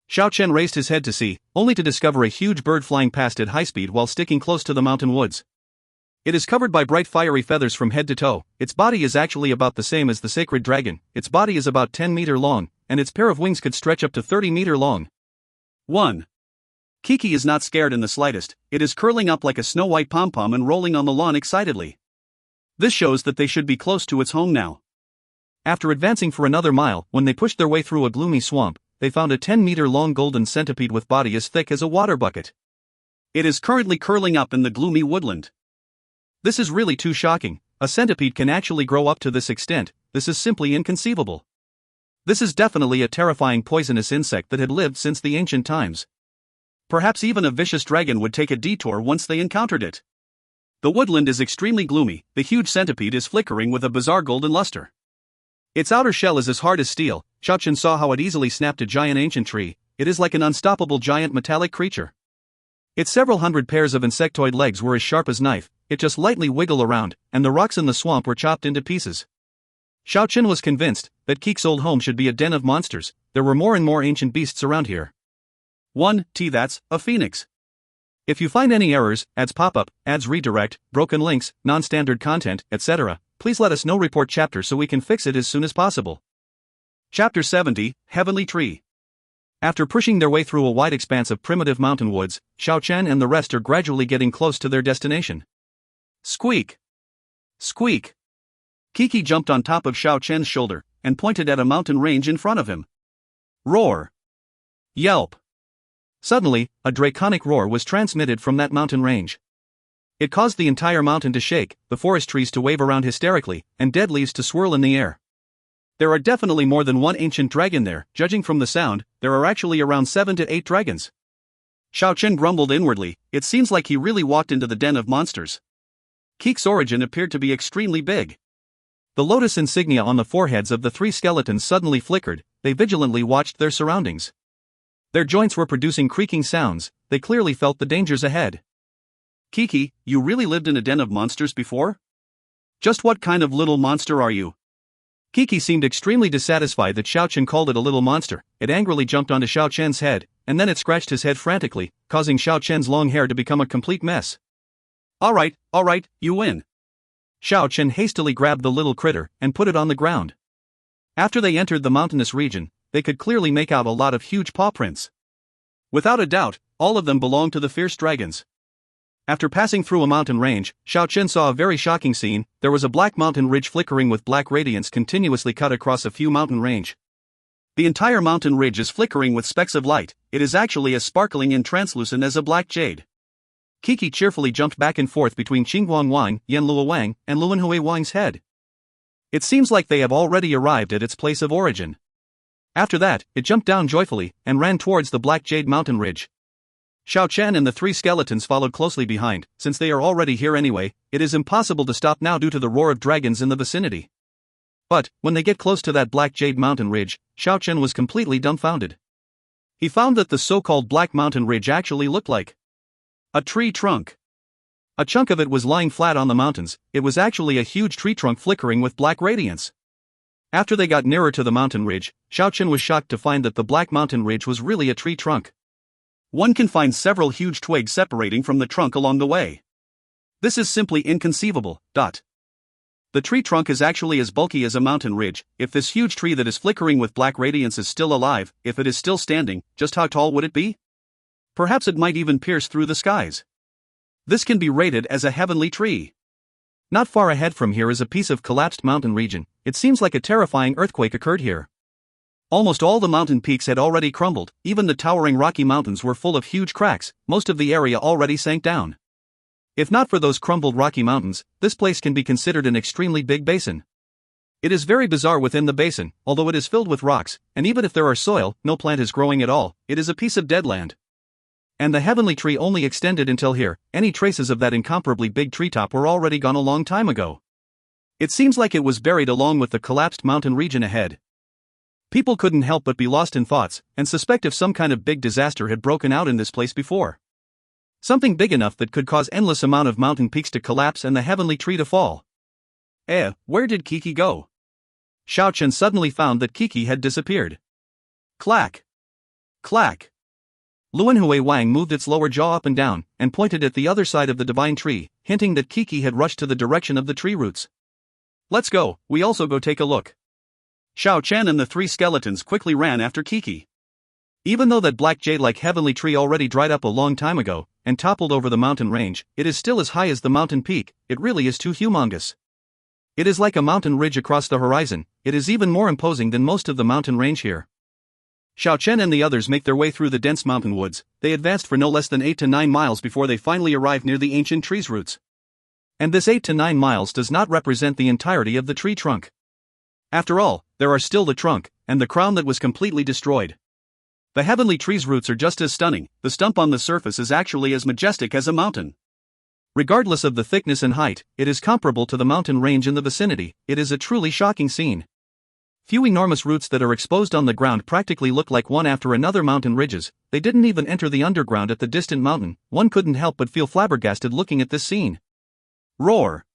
Xiao Chen raised his head to see, only to discover a huge bird flying past at high speed while sticking close to the mountain woods. It is covered by bright fiery feathers from head to toe. Its body is actually about the same as the sacred dragon. Its body is about 10 meters long, and its pair of wings could stretch up to 30 meters long. 1. Kiki is not scared in the slightest. It is curling up like a snow-white pom-pom and rolling on the lawn excitedly. This shows that they should be close to its home now. After advancing for another mile, when they pushed their way through a gloomy swamp, they found a 10-meter-long golden centipede with body as thick as a water bucket. It is currently curling up in the gloomy woodland. This is really too shocking. A centipede can actually grow up to this extent. This is simply inconceivable. This is definitely a terrifying poisonous insect that had lived since the ancient times. Perhaps even a vicious dragon would take a detour once they encountered it. The woodland is extremely gloomy. The huge centipede is flickering with a bizarre golden luster. Its outer shell is as hard as steel. Xiao Chen saw how it easily snapped a giant ancient tree. It is like an unstoppable giant metallic creature. Its several hundred pairs of insectoid legs were as sharp as knife. It just lightly wiggled around, and the rocks in the swamp were chopped into pieces. Xiao Chen was convinced that Kiki's old home should be a den of monsters. There were more and more ancient beasts around here. 1. That's a phoenix. If you find any errors, ads pop up, ads redirect, broken links, non-standard content, etc., please let us know. Report chapter so we can fix it as soon as possible. Chapter 70, Heavenly Tree. After pushing their way through a wide expanse of primitive mountain woods, Xiao Chen and the rest are gradually getting close to their destination. Squeak! Squeak! Kiki jumped on top of Xiao Chen's shoulder and pointed at a mountain range in front of him. Roar! Yelp! Suddenly, a draconic roar was transmitted from that mountain range. It caused the entire mountain to shake, the forest trees to wave around hysterically, and dead leaves to swirl in the air. There are definitely more than one ancient dragon there. Judging from the sound, there are actually around 7 to 8 dragons. Xiao Chen grumbled inwardly. It seems like he really walked into the den of monsters. Kiki's origin appeared to be extremely big. The lotus insignia on the foreheads of the 3 skeletons suddenly flickered. They vigilantly watched their surroundings. Their joints were producing creaking sounds. They clearly felt the dangers ahead. Kiki, you really lived in a den of monsters before? Just what kind of little monster are you? Kiki seemed extremely dissatisfied that Xiao Chen called it a little monster. It angrily jumped onto Xiao Chen's head, and then it scratched his head frantically, causing Xiao Chen's long hair to become a complete mess. Alright, you win. Xiao Chen hastily grabbed the little critter and put it on the ground. After they entered the mountainous region, they could clearly make out a lot of huge paw prints. Without a doubt, all of them belonged to the fierce dragons. After passing through a mountain range, Xiao Chen saw a very shocking scene. There was a black mountain ridge flickering with black radiance continuously cut across a few mountain range. The entire mountain ridge is flickering with specks of light. It is actually as sparkling and translucent as a black jade. Kiki cheerfully jumped back and forth between Qingguang Wang, Yanlua Wang, and Luanhui Wang's head. It seems like they have already arrived at its place of origin. After that, it jumped down joyfully and ran towards the Black Jade Mountain ridge. Xiao Chen and the three skeletons followed closely behind. Since they are already here anyway, it is impossible to stop now due to the roar of dragons in the vicinity. But, when they get close to that Black Jade Mountain ridge, Xiao Chen was completely dumbfounded. He found that the so-called Black Mountain ridge actually looked like a tree trunk. A chunk of it was lying flat on the mountains. It was actually a huge tree trunk flickering with black radiance. After they got nearer to the mountain ridge, Xiao Chen was shocked to find that the Black Mountain ridge was really a tree trunk. One can find several huge twigs separating from the trunk along the way. This is simply inconceivable. The tree trunk is actually as bulky as a mountain ridge. If this huge tree that is flickering with black radiance is still alive, if it is still standing, just how tall would it be? Perhaps it might even pierce through the skies. This can be rated as a heavenly tree. Not far ahead from here is a piece of collapsed mountain region. It seems like a terrifying earthquake occurred here. Almost all the mountain peaks had already crumbled, even the towering Rocky Mountains were full of huge cracks, most of the area already sank down. If not for those crumbled Rocky Mountains, this place can be considered an extremely big basin. It is very bizarre within the basin, although it is filled with rocks, and even if there are soil, no plant is growing at all, it is a piece of dead land. And the heavenly tree only extended until here. Any traces of that incomparably big treetop were already gone a long time ago. It seems like it was buried along with the collapsed mountain region ahead. People couldn't help but be lost in thoughts, and suspect if some kind of big disaster had broken out in this place before. Something big enough that could cause endless amount of mountain peaks to collapse and the heavenly tree to fall. Where did Kiki go? Xiao Chen suddenly found that Kiki had disappeared. Clack! Clack! Luanhui Wang moved its lower jaw up and down, and pointed at the other side of the divine tree, hinting that Kiki had rushed to the direction of the tree roots. Let's go, we also go take a look. Xiao Chen and the three skeletons quickly ran after Kiki. Even though that black jade-like heavenly tree already dried up a long time ago, and toppled over the mountain range, it is still as high as the mountain peak. It really is too humongous. It is like a mountain ridge across the horizon. It is even more imposing than most of the mountain range here. Xiao Chen and the others make their way through the dense mountain woods. They advanced for no less than 8 to 9 miles before they finally arrived near the ancient tree's roots. And this 8 to 9 miles does not represent the entirety of the tree trunk. After all, there are still the trunk, and the crown that was completely destroyed. The heavenly tree's roots are just as stunning. The stump on the surface is actually as majestic as a mountain. Regardless of the thickness and height, it is comparable to the mountain range in the vicinity. It is a truly shocking scene. Few enormous roots that are exposed on the ground practically look like one after another mountain ridges. They didn't even enter the underground at the distant mountain. One couldn't help but feel flabbergasted looking at this scene. Roar!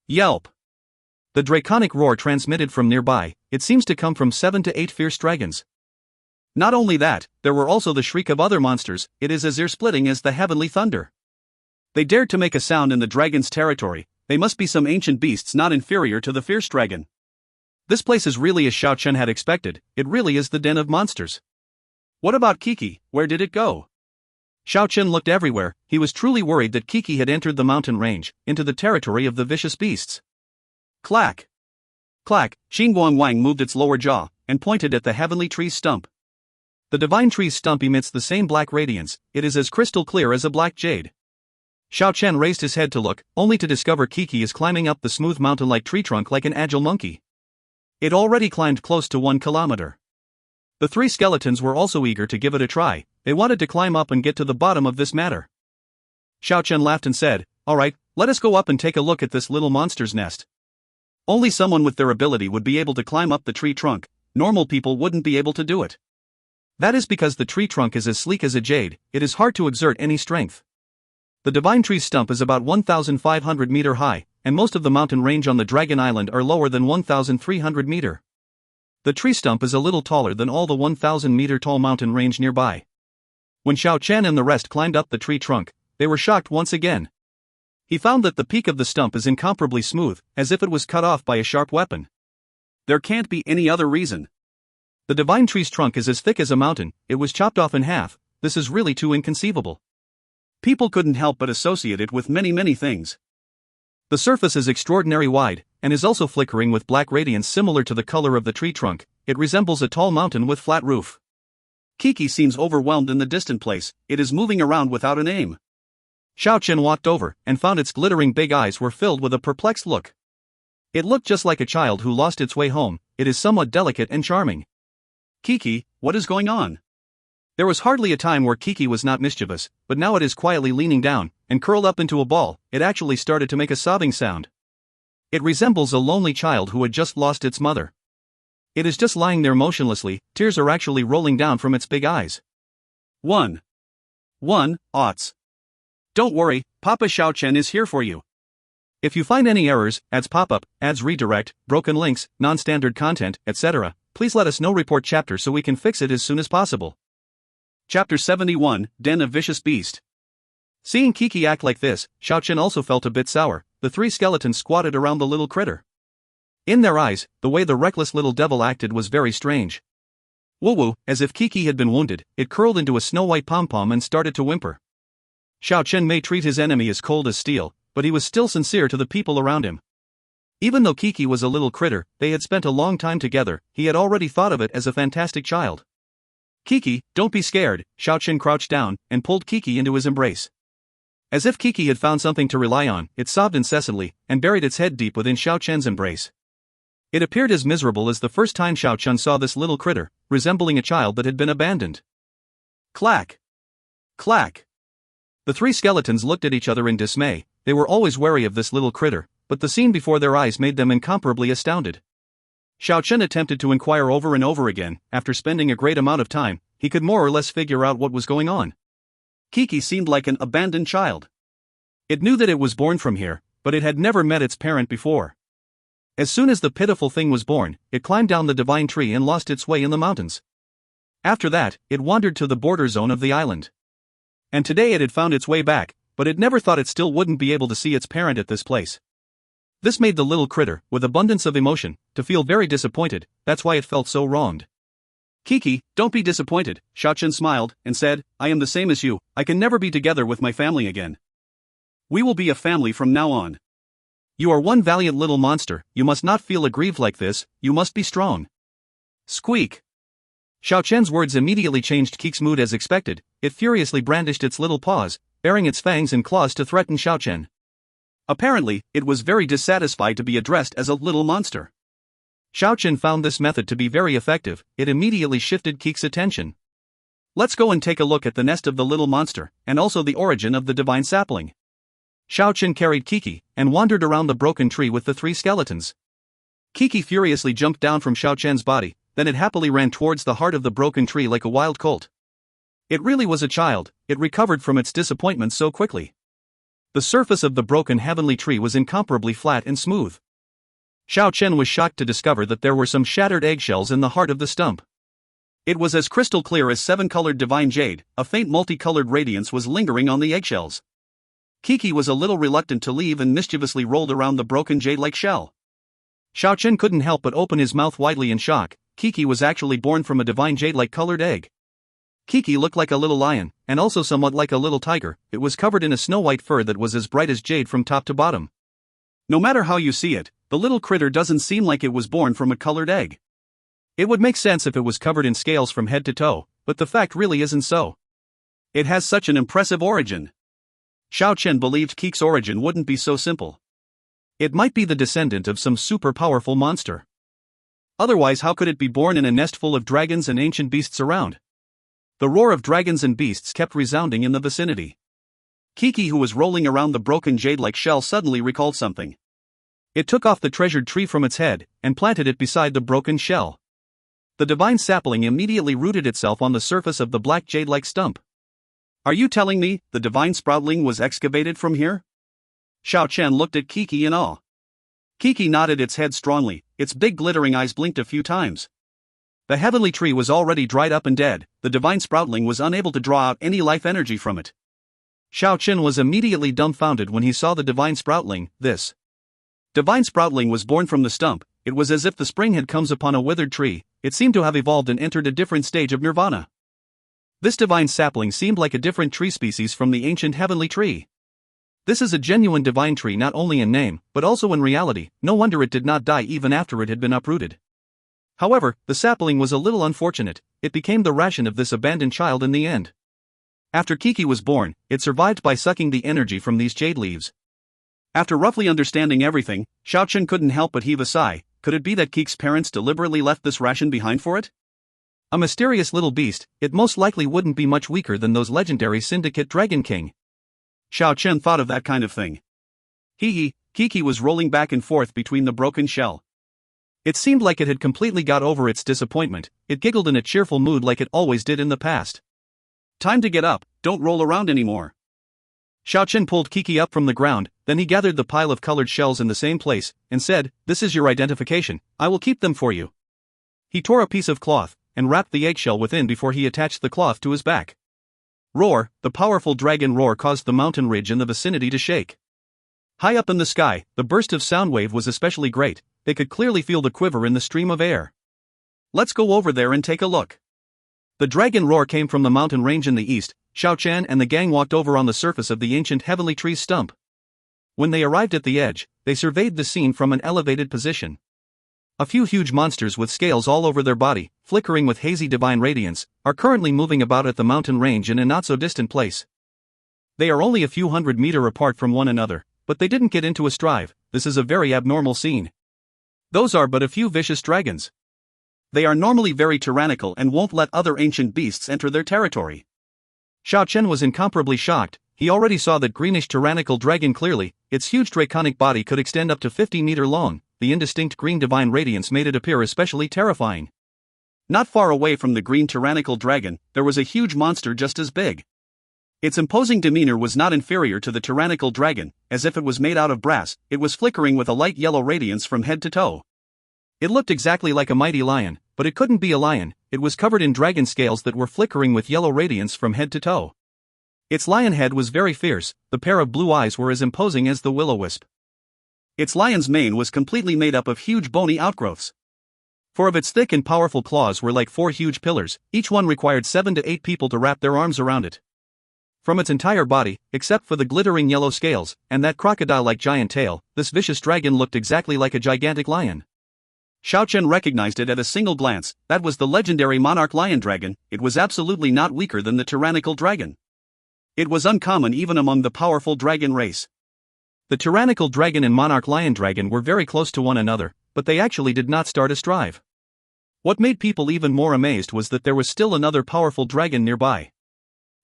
Yelp! The draconic roar transmitted from nearby. It seems to come from 7 to 8 fierce dragons. Not only that, there were also the shriek of other monsters. It is as ear-splitting as the heavenly thunder. They dared to make a sound in the dragon's territory. They must be some ancient beasts not inferior to the fierce dragon. This place is really as Xiao Chen had expected. It really is the den of monsters. What about Kiki? Where did it go? Xiao Chen looked everywhere. He was truly worried that Kiki had entered the mountain range, into the territory of the vicious beasts. Clack! Clack! Xinguang Wang moved its lower jaw, and pointed at the heavenly tree's stump. The divine tree's stump emits the same black radiance. It is as crystal clear as a black jade. Xiao Chen raised his head to look, only to discover Kiki is climbing up the smooth mountain-like tree trunk like an agile monkey. It already climbed close to 1 kilometer. The three skeletons were also eager to give it a try. They wanted to climb up and get to the bottom of this matter. Xiao Chen laughed and said, "Alright, let us go up and take a look at this little monster's nest." Only someone with their ability would be able to climb up the tree trunk. Normal people wouldn't be able to do it. That is because the tree trunk is as sleek as a jade. It is hard to exert any strength. The divine tree's stump is about 1,500 meter high, and most of the mountain range on the Dragon Island are lower than 1,300 meter. The tree stump is a little taller than all the 1,000 meter tall mountain range nearby. When Xiao Chen and the rest climbed up the tree trunk, they were shocked once again. He found that the peak of the stump is incomparably smooth, as if it was cut off by a sharp weapon. There can't be any other reason. The divine tree's trunk is as thick as a mountain. It was chopped off in half. This is really too inconceivable. People couldn't help but associate it with many things. The surface is extraordinarily wide, and is also flickering with black radiance similar to the color of the tree trunk. It resembles a tall mountain with flat roof. Kiki seems overwhelmed in the distant place. It is moving around without a name. Xiao Chen walked over, and found its glittering big eyes were filled with a perplexed look. It looked just like a child who lost its way home. It is somewhat delicate and charming. Kiki, what is going on? There was hardly a time where Kiki was not mischievous, but now it is quietly leaning down, and curled up into a ball. It actually started to make a sobbing sound. It resembles a lonely child who had just lost its mother. It is just lying there motionlessly, tears are actually rolling down from its big eyes. 1. Aughts. Don't worry, Papa Xiao Chen is here for you. If you find any errors, ads pop up, ads redirect, broken links, non-standard content, etc., please let us know. Report chapter so we can fix it as soon as possible. Chapter 71, Den of Vicious Beast. Seeing Kiki act like this, Xiao Chen also felt a bit sour. The three skeletons squatted around the little critter. In their eyes, the way the reckless little devil acted was very strange. Woo-woo, as if Kiki had been wounded, it curled into a snow-white pom-pom and started to whimper. Xiao Chen may treat his enemy as cold as steel, but he was still sincere to the people around him. Even though Kiki was a little critter, they had spent a long time together, he had already thought of it as a fantastic child. Kiki, don't be scared, Xiao Chen crouched down, and pulled Kiki into his embrace. As if Kiki had found something to rely on, it sobbed incessantly, and buried its head deep within Xiao Chen's embrace. It appeared as miserable as the first time Xiao Chen saw this little critter, resembling a child that had been abandoned. Clack! Clack! The three skeletons looked at each other in dismay. They were always wary of this little critter, but the scene before their eyes made them incomparably astounded. Xiao Chen attempted to inquire over and over again. After spending a great amount of time, he could more or less figure out what was going on. Kiki seemed like an abandoned child. It knew that it was born from here, but it had never met its parent before. As soon as the pitiful thing was born, it climbed down the divine tree and lost its way in the mountains. After that, it wandered to the border zone of the island. And today it had found its way back, but it never thought it still wouldn't be able to see its parent at this place. This made the little critter, with abundance of emotion, to feel very disappointed. That's why it felt so wronged. Kiki, don't be disappointed, Xiao Chen smiled, and said, I am the same as you, I can never be together with my family again. We will be a family from now on. You are one valiant little monster, you must not feel aggrieved like this, you must be strong. Squeak! Xiao Chen's words immediately changed Kiki's mood as expected. It furiously brandished its little paws, baring its fangs and claws to threaten Xiao Chen. Apparently, it was very dissatisfied to be addressed as a little monster. Xiao Chen found this method to be very effective. It immediately shifted Kiki's attention. Let's go and take a look at the nest of the little monster, and also the origin of the divine sapling. Xiao Chen carried Kiki, and wandered around the broken tree with the three skeletons. Kiki furiously jumped down from Xiao Chen's body, then it happily ran towards the heart of the broken tree like a wild colt. It really was a child, it recovered from its disappointment so quickly. The surface of the broken heavenly tree was incomparably flat and smooth. Xiao Chen was shocked to discover that there were some shattered eggshells in the heart of the stump. It was as crystal clear as seven-colored divine jade. A faint multicolored radiance was lingering on the eggshells. Kiki was a little reluctant to leave and mischievously rolled around the broken jade-like shell. Xiao Chen couldn't help but open his mouth widely in shock. Kiki was actually born from a divine jade-like colored egg. Kiki looked like a little lion, and also somewhat like a little tiger. It was covered in a snow-white fur that was as bright as jade from top to bottom. No matter how you see it, the little critter doesn't seem like it was born from a colored egg. It would make sense if it was covered in scales from head to toe, but the fact really isn't so. It has such an impressive origin. Xiao Chen believed Kiki's origin wouldn't be so simple. It might be the descendant of some super powerful monster. Otherwise, how could it be born in a nest full of dragons and ancient beasts around? The roar of dragons and beasts kept resounding in the vicinity. Kiki, who was rolling around the broken jade-like shell, suddenly recalled something. It took off the treasured tree from its head, and planted it beside the broken shell. The divine sapling immediately rooted itself on the surface of the black jade-like stump. Are you telling me the divine sproutling was excavated from here? Xiao Chen looked at Kiki in awe. Kiki nodded its head strongly, its big glittering eyes blinked a few times. The heavenly tree was already dried up and dead, the divine sproutling was unable to draw out any life energy from it. Xiao Chen was immediately dumbfounded when he saw the divine sproutling. This divine sproutling was born from the stump. It was as if the spring had come upon a withered tree. It seemed to have evolved and entered a different stage of nirvana. This divine sapling seemed like a different tree species from the ancient heavenly tree. This is a genuine divine tree not only in name, but also in reality. No wonder it did not die even after it had been uprooted. However, the sapling was a little unfortunate. It became the ration of this abandoned child in the end. After Kiki was born, it survived by sucking the energy from these jade leaves. After roughly understanding everything, Xiao Chen couldn't help but heave a sigh. Could it be that Kiki's parents deliberately left this ration behind for it? A mysterious little beast, it most likely wouldn't be much weaker than those legendary Syndicate Dragon King. Xiao Chen thought of that kind of thing. Hee. Kiki was rolling back and forth between the broken shell. It seemed like it had completely got over its disappointment. It giggled in a cheerful mood like it always did in the past. Time to get up, don't roll around anymore. Xiao Chen pulled Kiki up from the ground, then he gathered the pile of colored shells in the same place, and said, "This is your identification, I will keep them for you." He tore a piece of cloth, and wrapped the eggshell within before he attached the cloth to his back. Roar, the powerful dragon roar caused the mountain ridge in the vicinity to shake. High up in the sky, the burst of sound wave was especially great. They could clearly feel the quiver in the stream of air. Let's go over there and take a look. The dragon roar came from the mountain range in the east. Xiao Chen and the gang walked over on the surface of the ancient heavenly tree's stump. When they arrived at the edge, they surveyed the scene from an elevated position. A few huge monsters with scales all over their body, flickering with hazy divine radiance, are currently moving about at the mountain range in a not-so-distant place. They are only a few hundred meters apart from one another, but they didn't get into a strive. This is a very abnormal scene. Those are but a few vicious dragons. They are normally very tyrannical and won't let other ancient beasts enter their territory. Xiao Chen was incomparably shocked. He already saw that greenish tyrannical dragon clearly. Its huge draconic body could extend up to 50 meters long. The indistinct green divine radiance made it appear especially terrifying. Not far away from the green tyrannical dragon, there was a huge monster just as big. Its imposing demeanor was not inferior to the tyrannical dragon. As if it was made out of brass, it was flickering with a light yellow radiance from head to toe. It looked exactly like a mighty lion, but it couldn't be a lion. It was covered in dragon scales that were flickering with yellow radiance from head to toe. Its lion head was very fierce. The pair of blue eyes were as imposing as the will-o-wisp. Its lion's mane was completely made up of huge bony outgrowths. 4 of its thick and powerful claws were like 4 huge pillars. Each one required 7 to 8 people to wrap their arms around it. From its entire body, except for the glittering yellow scales, and that crocodile-like giant tail, this vicious dragon looked exactly like a gigantic lion. Xiao Chen recognized it at a single glance. That was the legendary monarch lion dragon. It was absolutely not weaker than the tyrannical dragon. It was uncommon even among the powerful dragon race. The tyrannical dragon and monarch lion dragon were very close to one another, but they actually did not start a strive. What made people even more amazed was that there was still another powerful dragon nearby.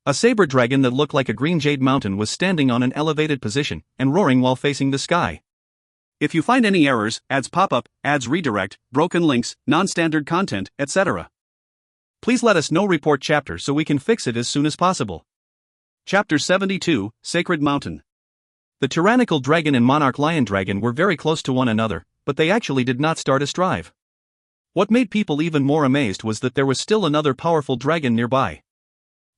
A saber dragon that looked like a green jade mountain was standing on an elevated position and roaring while facing the sky. If you find any errors, ads pop up, ads redirect, broken links, non-standard content, etc., please let us know. Report chapter so we can fix it as soon as possible. Chapter 72, Sacred Mountain. The tyrannical dragon and monarch lion dragon were very close to one another, but they actually did not start a strive. What made people even more amazed was that there was still another powerful dragon nearby.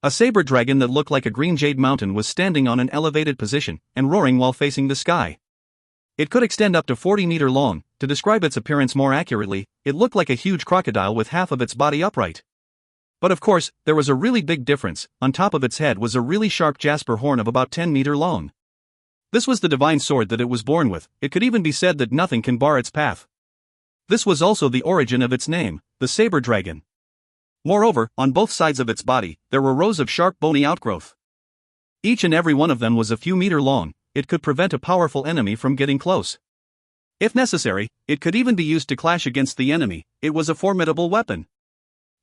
A saber dragon that looked like a green jade mountain was standing on an elevated position and roaring while facing the sky. It could extend up to 40 meters long. To describe its appearance more accurately, it looked like a huge crocodile with half of its body upright. But of course, there was a really big difference. On top of its head was a really sharp jasper horn of about 10 meters long. This was the divine sword that it was born with. It could even be said that nothing can bar its path. This was also the origin of its name, the saber dragon. Moreover, on both sides of its body, there were rows of sharp bony outgrowth. Each and every one of them was a few meters long. It could prevent a powerful enemy from getting close. If necessary, it could even be used to clash against the enemy. It was a formidable weapon.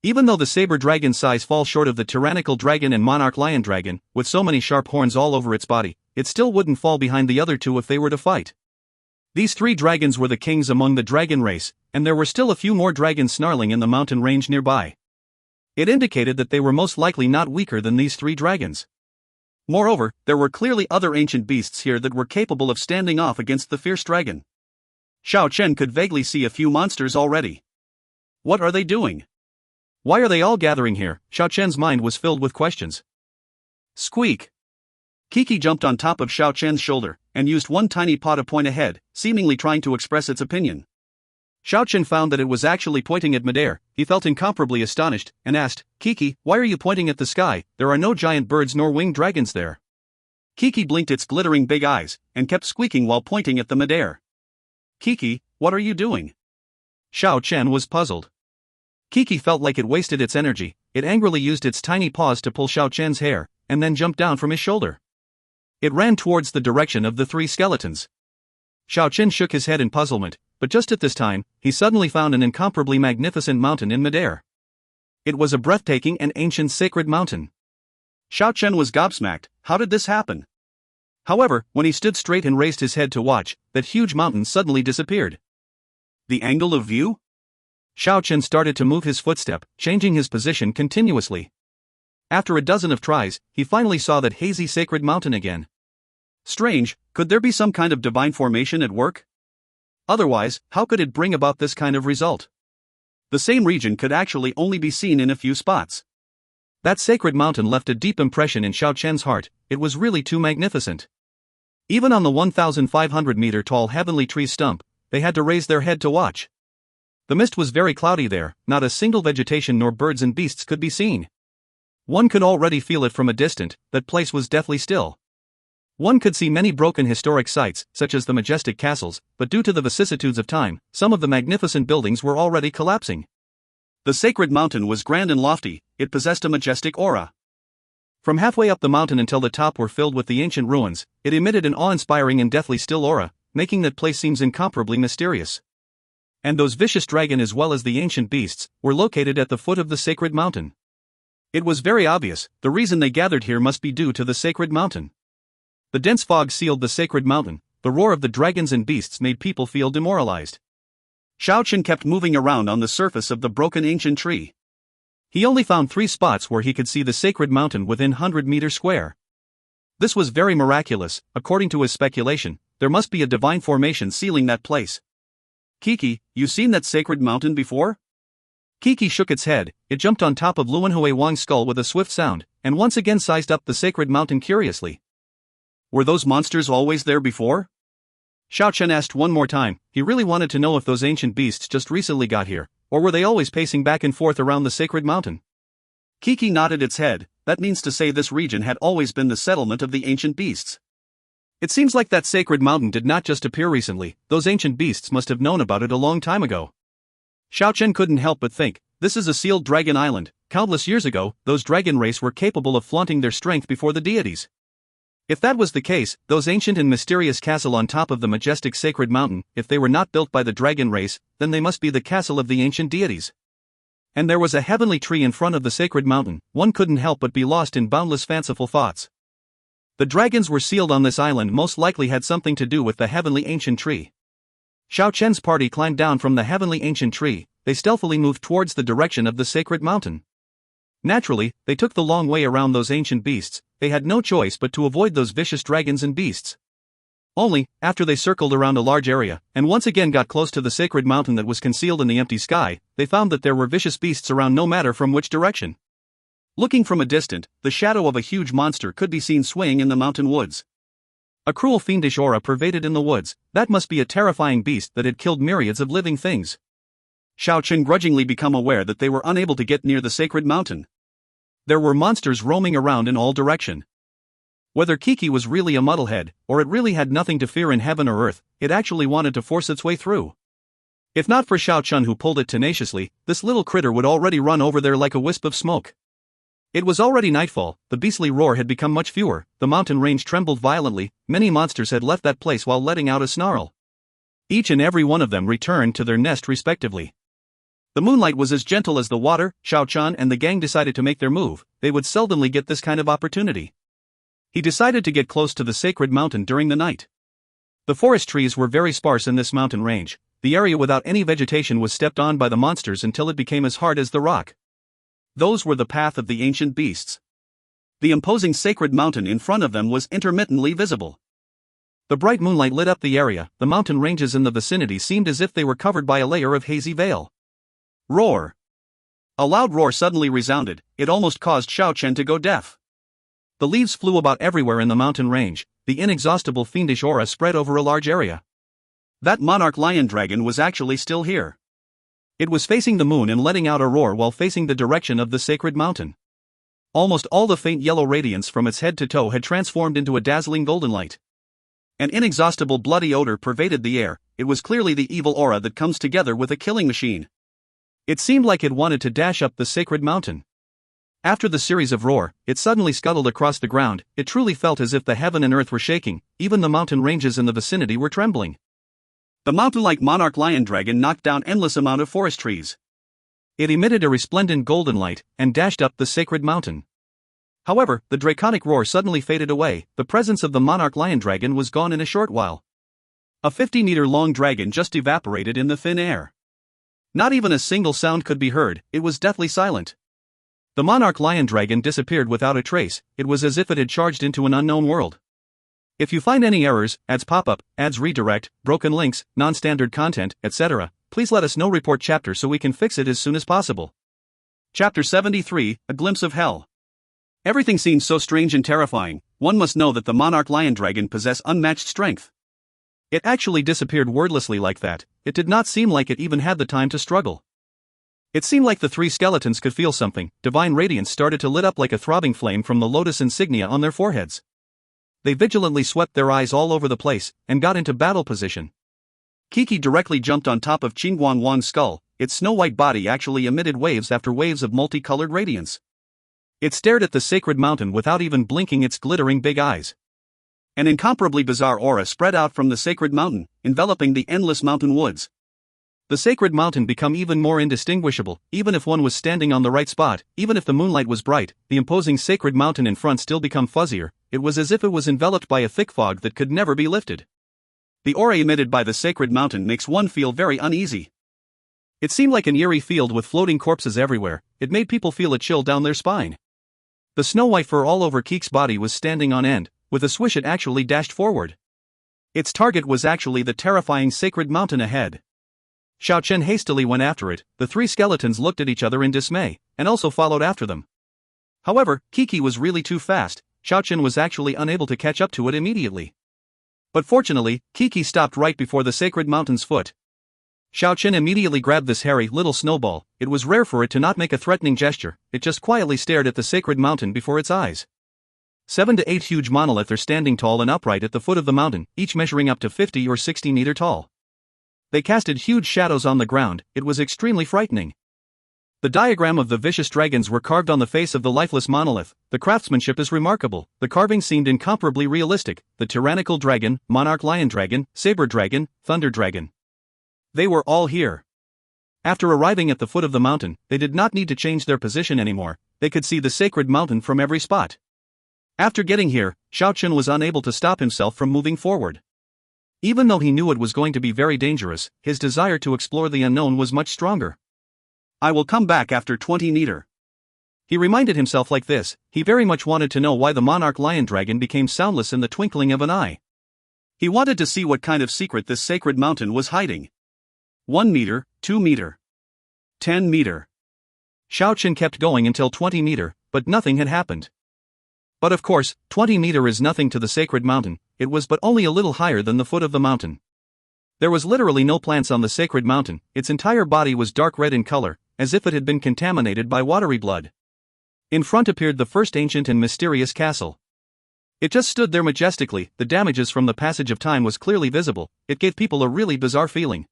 Even though the saber dragon's size falls short of the tyrannical dragon and monarch lion dragon, with so many sharp horns all over its body, it still wouldn't fall behind the other two if they were to fight. These 3 dragons were the kings among the dragon race, and there were still a few more dragons snarling in the mountain range nearby. It indicated that they were most likely not weaker than these 3 dragons. Moreover, there were clearly other ancient beasts here that were capable of standing off against the fierce dragon. Xiao Chen could vaguely see a few monsters already. What are they doing? Why are they all gathering here? Xiao Chen's mind was filled with questions. Squeak! Kiki jumped on top of Xiao Chen's shoulder and used one tiny paw to point ahead, seemingly trying to express its opinion. Xiao Chen found that it was actually pointing at midair. He felt incomparably astonished, and asked, "Kiki, why are you pointing at the sky? There are no giant birds nor winged dragons there." Kiki blinked its glittering big eyes, and kept squeaking while pointing at the midair. "Kiki, what are you doing?" Xiao Chen was puzzled. Kiki felt like it wasted its energy. It angrily used its tiny paws to pull Xiao Chen's hair, and then jumped down from his shoulder. It ran towards the direction of the 3 skeletons. Xiao Chen shook his head in puzzlement, but just at this time, he suddenly found an incomparably magnificent mountain in midair. It was a breathtaking and ancient sacred mountain. Xiao Chen was gobsmacked. How did this happen? However, when he stood straight and raised his head to watch, that huge mountain suddenly disappeared. The angle of view? Xiao Chen started to move his footstep, changing his position continuously. After a dozen of tries, he finally saw that hazy sacred mountain again. Strange, could there be some kind of divine formation at work? Otherwise, how could it bring about this kind of result? The same region could actually only be seen in a few spots. That sacred mountain left a deep impression in Xiao Chen's heart. It was really too magnificent. Even on the 1,500-meter tall heavenly tree stump, they had to raise their head to watch. The mist was very cloudy there, not a single vegetation nor birds and beasts could be seen. One could already feel it from a distance. That place was deathly still. One could see many broken historic sites, such as the majestic castles, but due to the vicissitudes of time, some of the magnificent buildings were already collapsing. The sacred mountain was grand and lofty. It possessed a majestic aura. From halfway up the mountain until the top were filled with the ancient ruins, it emitted an awe-inspiring and deathly still aura, making that place seem incomparably mysterious. And those vicious dragon as well as the ancient beasts were located at the foot of the sacred mountain. It was very obvious, the reason they gathered here must be due to the sacred mountain. The dense fog sealed the sacred mountain. The roar of the dragons and beasts made people feel demoralized. Xiao Chen kept moving around on the surface of the broken ancient tree. He only found 3 spots where he could see the sacred mountain within 100 meters square. This was very miraculous. According to his speculation, there must be a divine formation sealing that place. Kiki, you seen that sacred mountain before? Kiki shook its head. It jumped on top of Luanhui Wang's skull with a swift sound, and once again sized up the sacred mountain curiously. Were those monsters always there before? Xiao Chen asked one more time. He really wanted to know if those ancient beasts just recently got here, or were they always pacing back and forth around the sacred mountain? Kiki nodded its head. That means to say this region had always been the settlement of the ancient beasts. It seems like that sacred mountain did not just appear recently. Those ancient beasts must have known about it a long time ago. Xiao Chen couldn't help but think, this is a sealed dragon island. Countless years ago, those dragon race were capable of flaunting their strength before the deities. If that was the case, those ancient and mysterious castle on top of the majestic sacred mountain, if they were not built by the dragon race, then they must be the castle of the ancient deities. And there was a heavenly tree in front of the sacred mountain. One couldn't help but be lost in boundless fanciful thoughts. The dragons were sealed on this island most likely had something to do with the heavenly ancient tree. Xiao Chen's party climbed down from the heavenly ancient tree. They stealthily moved towards the direction of the sacred mountain. Naturally, they took the long way around those ancient beasts. They had no choice but to avoid those vicious dragons and beasts. Only, after they circled around a large area, and once again got close to the sacred mountain that was concealed in the empty sky, they found that there were vicious beasts around no matter from which direction. Looking from a distance, the shadow of a huge monster could be seen swaying in the mountain woods. A cruel fiendish aura pervaded in the woods. That must be a terrifying beast that had killed myriads of living things. Xiao Chen grudgingly became aware that they were unable to get near the sacred mountain. There were monsters roaming around in all directions. Whether Kiki was really a muddlehead, or it really had nothing to fear in heaven or earth, it actually wanted to force its way through. If not for Xiao Chen who pulled it tenaciously, this little critter would already run over there like a wisp of smoke. It was already nightfall. The beastly roar had become much fewer. The mountain range trembled violently. Many monsters had left that place while letting out a snarl. Each and every one of them returned to their nest respectively. The moonlight was as gentle as the water. Xiao Chen and the gang decided to make their move. They would seldomly get this kind of opportunity. He decided to get close to the sacred mountain during the night. The forest trees were very sparse in this mountain range. The area without any vegetation was stepped on by the monsters until it became as hard as the rock. Those were the path of the ancient beasts. The imposing sacred mountain in front of them was intermittently visible. The bright moonlight lit up the area. The mountain ranges in the vicinity seemed as if they were covered by a layer of hazy veil. Roar! A loud roar suddenly resounded. It almost caused Xiao Chen to go deaf. The leaves flew about everywhere in the mountain range. The inexhaustible fiendish aura spread over a large area. That monarch lion dragon was actually still here. It was facing the moon and letting out a roar while facing the direction of the sacred mountain. Almost all the faint yellow radiance from its head to toe had transformed into a dazzling golden light. An inexhaustible bloody odor pervaded the air. It was clearly the evil aura that comes together with a killing machine. It seemed like it wanted to dash up the sacred mountain. After the series of roar, it suddenly scuttled across the ground. It truly felt as if the heaven and earth were shaking. Even the mountain ranges in the vicinity were trembling. The mountain-like monarch lion dragon knocked down endless amount of forest trees. It emitted a resplendent golden light and dashed up the sacred mountain. However, the draconic roar suddenly faded away. The presence of the monarch lion dragon was gone in a short while. A 50-meter-long dragon just evaporated in the thin air. Not even a single sound could be heard, it was deathly silent. The monarch lion dragon disappeared without a trace. It was as if it had charged into an unknown world. If you find any errors, ads pop up, ads redirect, broken links, non-standard content, etc., please let us know. Report chapter so we can fix it as soon as possible. Chapter 73, A Glimpse of Hell. Everything seemed so strange and terrifying. One must know that the monarch lion dragon possessed unmatched strength. It actually disappeared wordlessly like that. It did not seem like it even had the time to struggle. It seemed like the three skeletons could feel something. Divine radiance started to lit up like a throbbing flame from the lotus insignia on their foreheads. They vigilantly swept their eyes all over the place and got into battle position. Kiki directly jumped on top of Qingguang Wang's skull. Its snow-white body actually emitted waves after waves of multicolored radiance. It stared at the sacred mountain without even blinking its glittering big eyes. An incomparably bizarre aura spread out from the sacred mountain, enveloping the endless mountain woods. The sacred mountain became even more indistinguishable, even if one was standing on the right spot. Even if the moonlight was bright, the imposing sacred mountain in front still became fuzzier. It was as if it was enveloped by a thick fog that could never be lifted. The aura emitted by the sacred mountain makes one feel very uneasy. It seemed like an eerie field with floating corpses everywhere. It made people feel a chill down their spine. The snow-white fur all over Keek's body was standing on end. With a swish it actually dashed forward. Its target was actually the terrifying sacred mountain ahead. Xiao Chen hastily went after it. The three skeletons looked at each other in dismay, and also followed after them. However, Kiki was really too fast. Xiao Chen was actually unable to catch up to it immediately. But fortunately, Kiki stopped right before the sacred mountain's foot. Xiao Chen immediately grabbed this hairy little snowball. It was rare for it to not make a threatening gesture. It just quietly stared at the sacred mountain before its eyes. 7 to 8 huge monoliths are standing tall and upright at the foot of the mountain, each measuring up to 50 or 60 meters tall. They casted huge shadows on the ground. It was extremely frightening. The diagram of the vicious dragons were carved on the face of the lifeless monolith. The craftsmanship is remarkable. The carving seemed incomparably realistic. The tyrannical dragon, monarch lion dragon, saber dragon, thunder dragon. They were all here. After arriving at the foot of the mountain, they did not need to change their position anymore. They could see the sacred mountain from every spot. After getting here, Xiao Chen was unable to stop himself from moving forward. Even though he knew it was going to be very dangerous, his desire to explore the unknown was much stronger. I will come back after 20 meters. He reminded himself like this. He very much wanted to know why the monarch lion dragon became soundless in the twinkling of an eye. He wanted to see what kind of secret this sacred mountain was hiding. 1 meter, 2 meter, 10 meter. Xiao Chen kept going until 20 meter, but nothing had happened. But of course, 20 meter is nothing to the sacred mountain. It was but only a little higher than the foot of the mountain. There was literally no plants on the sacred mountain. Its entire body was dark red in color, as if it had been contaminated by watery blood. In front appeared the first ancient and mysterious castle. It just stood there majestically. The damages from the passage of time was clearly visible. It gave people a really bizarre feeling.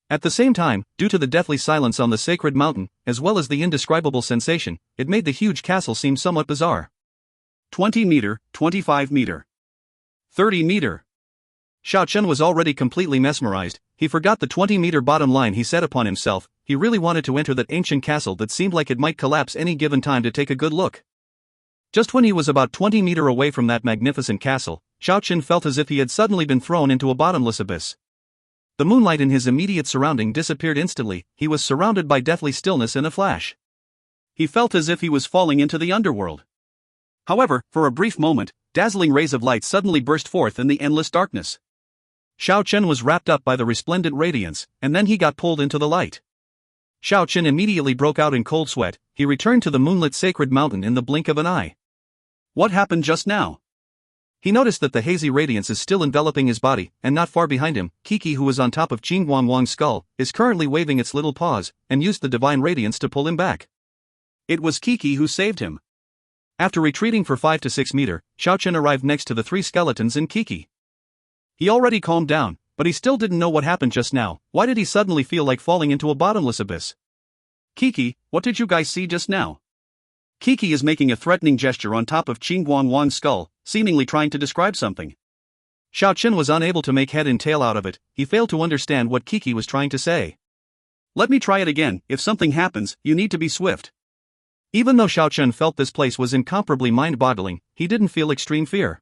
At the same time, due to the deathly silence on the sacred mountain, as well as the indescribable sensation, it made the huge castle seem somewhat bizarre. 20 meter, 25 meter, 30 meter. Xiao Chen was already completely mesmerized. He forgot the 20-meter bottom line he set upon himself. He really wanted to enter that ancient castle that seemed like it might collapse any given time to take a good look. Just when he was about 20 meters away from that magnificent castle, Xiao Chen felt as if he had suddenly been thrown into a bottomless abyss. The moonlight in his immediate surrounding disappeared instantly. He was surrounded by deathly stillness in a flash. He felt as if he was falling into the underworld. However, for a brief moment, dazzling rays of light suddenly burst forth in the endless darkness. Xiao Chen was wrapped up by the resplendent radiance, and then he got pulled into the light. Xiao Chen immediately broke out in cold sweat. He returned to the moonlit sacred mountain in the blink of an eye. What happened just now? He noticed that the hazy radiance is still enveloping his body, and not far behind him, Kiki, who was on top of Qingguang Wang's skull, is currently waving its little paws, and used the divine radiance to pull him back. It was Kiki who saved him. After retreating for 5 to 6 meters, Xiao Chen arrived next to the three skeletons and Kiki. He already calmed down, but he still didn't know what happened just now. Why did he suddenly feel like falling into a bottomless abyss? Kiki, what did you guys see just now? Kiki is making a threatening gesture on top of Qingguang Wang's skull, seemingly trying to describe something. Xiao Chen was unable to make head and tail out of it. He failed to understand what Kiki was trying to say. Let me try it again. If something happens, you need to be swift. Even though Xiao Chen felt this place was incomparably mind-boggling, he didn't feel extreme fear.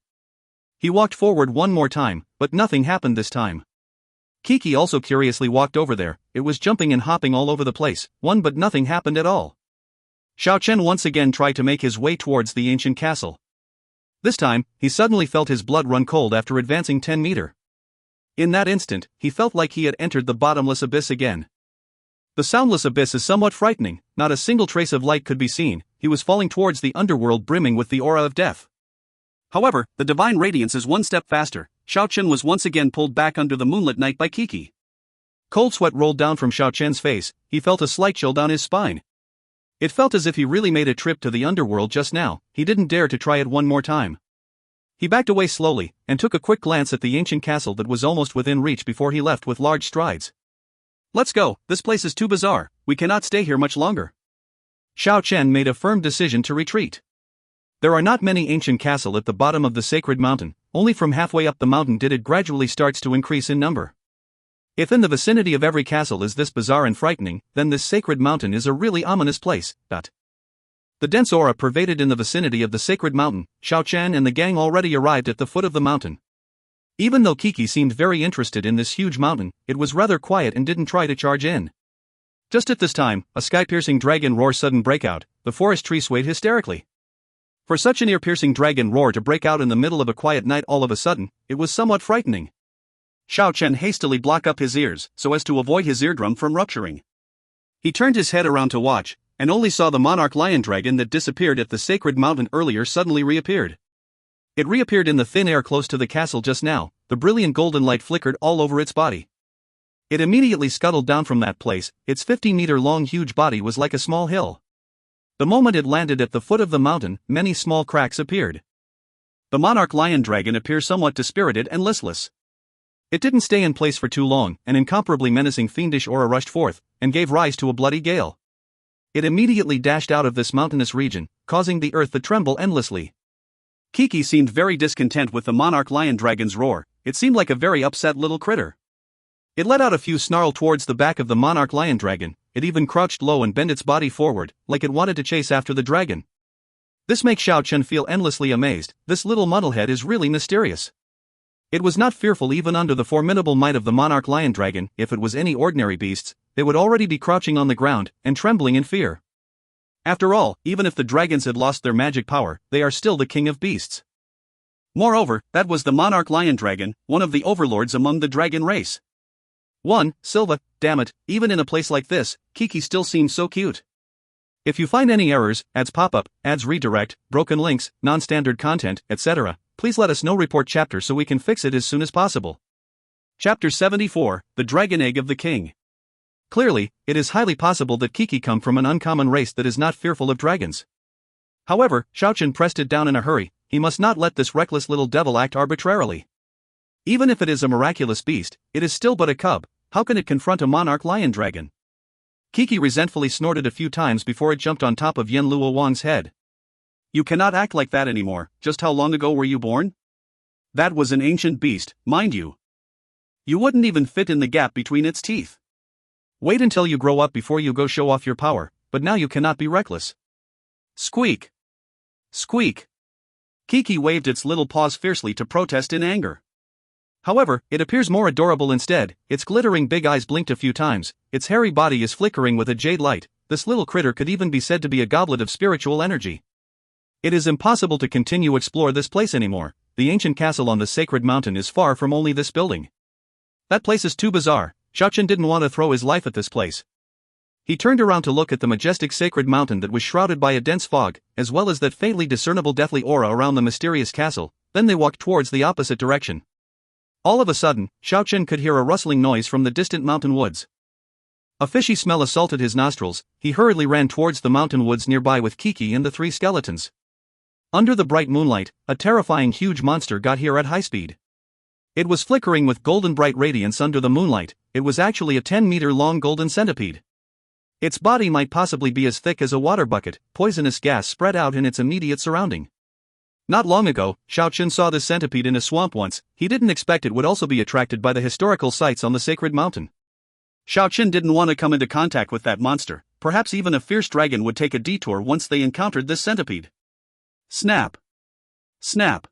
He walked forward one more time, but nothing happened this time. Kiki also curiously walked over there. It was jumping and hopping all over the place, but nothing happened at all. Xiao Chen once again tried to make his way towards the ancient castle. This time, he suddenly felt his blood run cold after advancing 10 meters. In that instant, he felt like he had entered the bottomless abyss again. The soundless abyss is somewhat frightening, not a single trace of light could be seen. He was falling towards the underworld brimming with the aura of death. However, the divine radiance is one step faster. Xiao Chen was once again pulled back under the moonlit night by Kiki. Cold sweat rolled down from Xiao Chen's face. He felt a slight chill down his spine. It felt as if he really made a trip to the underworld just now. He didn't dare to try it one more time. He backed away slowly, and took a quick glance at the ancient castle that was almost within reach before he left with large strides. Let's go, this place is too bizarre, we cannot stay here much longer. Xiao Chen made a firm decision to retreat. There are not many ancient castles at the bottom of the sacred mountain, only from halfway up the mountain did it gradually starts to increase in number. If in the vicinity of every castle is this bizarre and frightening, then this sacred mountain is a really ominous place. The dense aura pervaded in the vicinity of the sacred mountain. Xiao Chen and the gang already arrived at the foot of the mountain. Even though Kiki seemed very interested in this huge mountain, it was rather quiet and didn't try to charge in. Just at this time, a sky-piercing dragon roar sudden breakout. The forest tree swayed hysterically. For such an ear-piercing dragon roar to break out in the middle of a quiet night all of a sudden, it was somewhat frightening. Xiao Chen hastily blocked up his ears so as to avoid his eardrum from rupturing. He turned his head around to watch, and only saw the monarch lion dragon that disappeared at the sacred mountain earlier suddenly reappeared. It reappeared in the thin air close to the castle just now. The brilliant golden light flickered all over its body. It immediately scuttled down from that place. Its 50-meter-long huge body was like a small hill. The moment it landed at the foot of the mountain, many small cracks appeared. The monarch lion dragon appeared somewhat dispirited and listless. It didn't stay in place for too long. An incomparably menacing fiendish aura rushed forth, and gave rise to a bloody gale. It immediately dashed out of this mountainous region, causing the earth to tremble endlessly. Kiki seemed very discontent with the monarch lion dragon's roar. It seemed like a very upset little critter. It let out a few snarls towards the back of the monarch lion dragon. It even crouched low and bent its body forward, like it wanted to chase after the dragon. This makes Xiao Chen feel endlessly amazed. This little muddlehead is really mysterious. It was not fearful even under the formidable might of the monarch lion dragon. If it was any ordinary beasts, they would already be crouching on the ground and trembling in fear. After all, even if the dragons had lost their magic power, they are still the king of beasts. Moreover, that was the monarch lion dragon, one of the overlords among the dragon race. Silva, damn it, even in a place like this, Kiki still seems so cute. If you find any errors, ads pop up, ads redirect, broken links, non-standard content, etc., please let us know. Report chapter so we can fix it as soon as possible. Chapter 74, The Dragon Egg of the King. Clearly, it is highly possible that Kiki come from an uncommon race that is not fearful of dragons. However, Xiao Chen pressed it down in a hurry. He must not let this reckless little devil act arbitrarily. Even if it is a miraculous beast, it is still but a cub. How can it confront a monarch lion dragon? Kiki resentfully snorted a few times before it jumped on top of Yen Luo Wang's head. You cannot act like that anymore. Just how long ago were you born? That was an ancient beast, mind you. You wouldn't even fit in the gap between its teeth. Wait until you grow up before you go show off your power, but now you cannot be reckless. Squeak. Squeak. Kiki waved its little paws fiercely to protest in anger. However, it appears more adorable instead. Its glittering big eyes blinked a few times. Its hairy body is flickering with a jade light. This little critter could even be said to be a goblet of spiritual energy. It is impossible to continue explore this place anymore. The ancient castle on the sacred mountain is far from only this building. That place is too bizarre. Xiao Chen didn't want to throw his life at this place. He turned around to look at the majestic sacred mountain that was shrouded by a dense fog, as well as that faintly discernible deathly aura around the mysterious castle. Then they walked towards the opposite direction. All of a sudden, Xiao Chen could hear a rustling noise from the distant mountain woods. A fishy smell assaulted his nostrils. He hurriedly ran towards the mountain woods nearby with Kiki and the three skeletons. Under the bright moonlight, a terrifying huge monster got here at high speed. It was flickering with golden bright radiance under the moonlight. It was actually a 10-meter-long golden centipede. Its body might possibly be as thick as a water bucket. Poisonous gas spread out in its immediate surrounding. Not long ago, Xiao Chen saw this centipede in a swamp once. He didn't expect it would also be attracted by the historical sites on the sacred mountain. Xiao Chen didn't want to come into contact with that monster. Perhaps even a fierce dragon would take a detour once they encountered this centipede. Snap! Snap!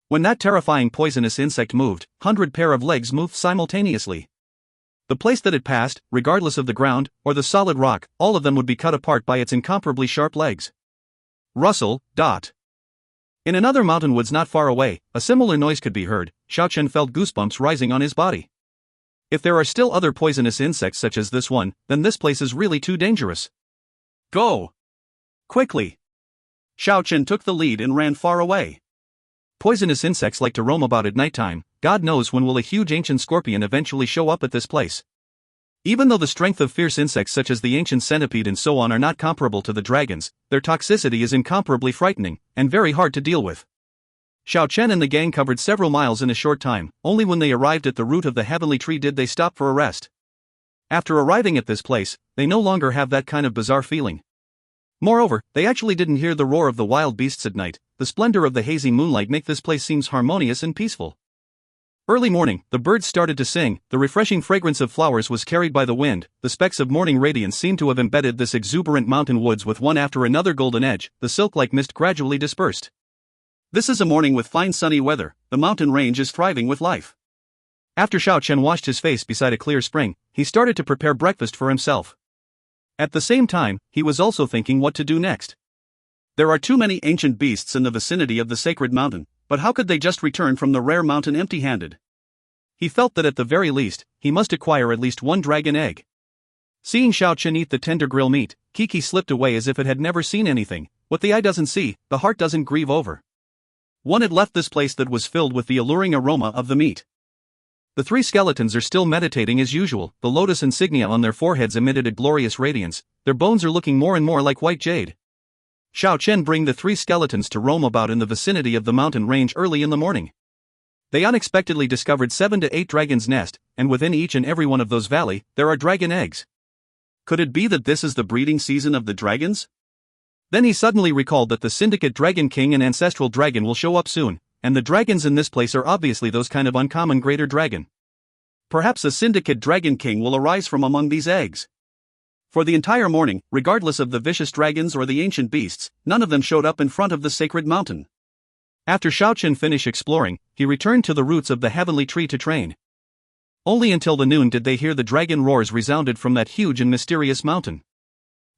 When that terrifying poisonous insect moved, 100 pair of legs moved simultaneously. The place that it passed, regardless of the ground, or the solid rock, all of them would be cut apart by its incomparably sharp legs. Rustle, dot. In another mountain woods not far away, a similar noise could be heard. Xiao Chen felt goosebumps rising on his body. If there are still other poisonous insects such as this one, then this place is really too dangerous. Go! Quickly! Xiao Chen took the lead and ran far away. Poisonous insects like to roam about at nighttime. God knows when will a huge ancient scorpion eventually show up at this place. Even though the strength of fierce insects such as the ancient centipede and so on are not comparable to the dragons, their toxicity is incomparably frightening, and very hard to deal with. Xiao Chen and the gang covered several miles in a short time. Only when they arrived at the root of the heavenly tree did they stop for a rest. After arriving at this place, they no longer have that kind of bizarre feeling. Moreover, they actually didn't hear the roar of the wild beasts at night. The splendor of the hazy moonlight make this place seems harmonious and peaceful. Early morning, the birds started to sing, the refreshing fragrance of flowers was carried by the wind, the specks of morning radiance seemed to have embedded this exuberant mountain woods with one after another golden edge, the silk-like mist gradually dispersed. This is a morning with fine sunny weather, the mountain range is thriving with life. After Xiao Chen washed his face beside a clear spring, he started to prepare breakfast for himself. At the same time, he was also thinking what to do next. There are too many ancient beasts in the vicinity of the sacred mountain, but how could they just return from the rare mountain empty-handed? He felt that at the very least, he must acquire at least one dragon egg. Seeing Xiao Chen eat the tender grill meat, Kiki slipped away as if it had never seen anything. What the eye doesn't see, the heart doesn't grieve over. One had left this place that was filled with the alluring aroma of the meat. The three skeletons are still meditating as usual, the lotus insignia on their foreheads emitted a glorious radiance, their bones are looking more and more like white jade. Xiao Chen bring the three skeletons to roam about in the vicinity of the mountain range early in the morning. They unexpectedly discovered 7 to 8 dragons' nest, and within each and every one of those valley, there are dragon eggs. Could it be that this is the breeding season of the dragons? Then he suddenly recalled that the Syndicate Dragon King and Ancestral Dragon will show up soon, and the dragons in this place are obviously those kind of uncommon greater dragon. Perhaps a Syndicate Dragon King will arise from among these eggs. For the entire morning, regardless of the vicious dragons or the ancient beasts, none of them showed up in front of the sacred mountain. After Xiao Chen finished exploring, he returned to the roots of the heavenly tree to train. Only until the noon did they hear the dragon roars resounded from that huge and mysterious mountain.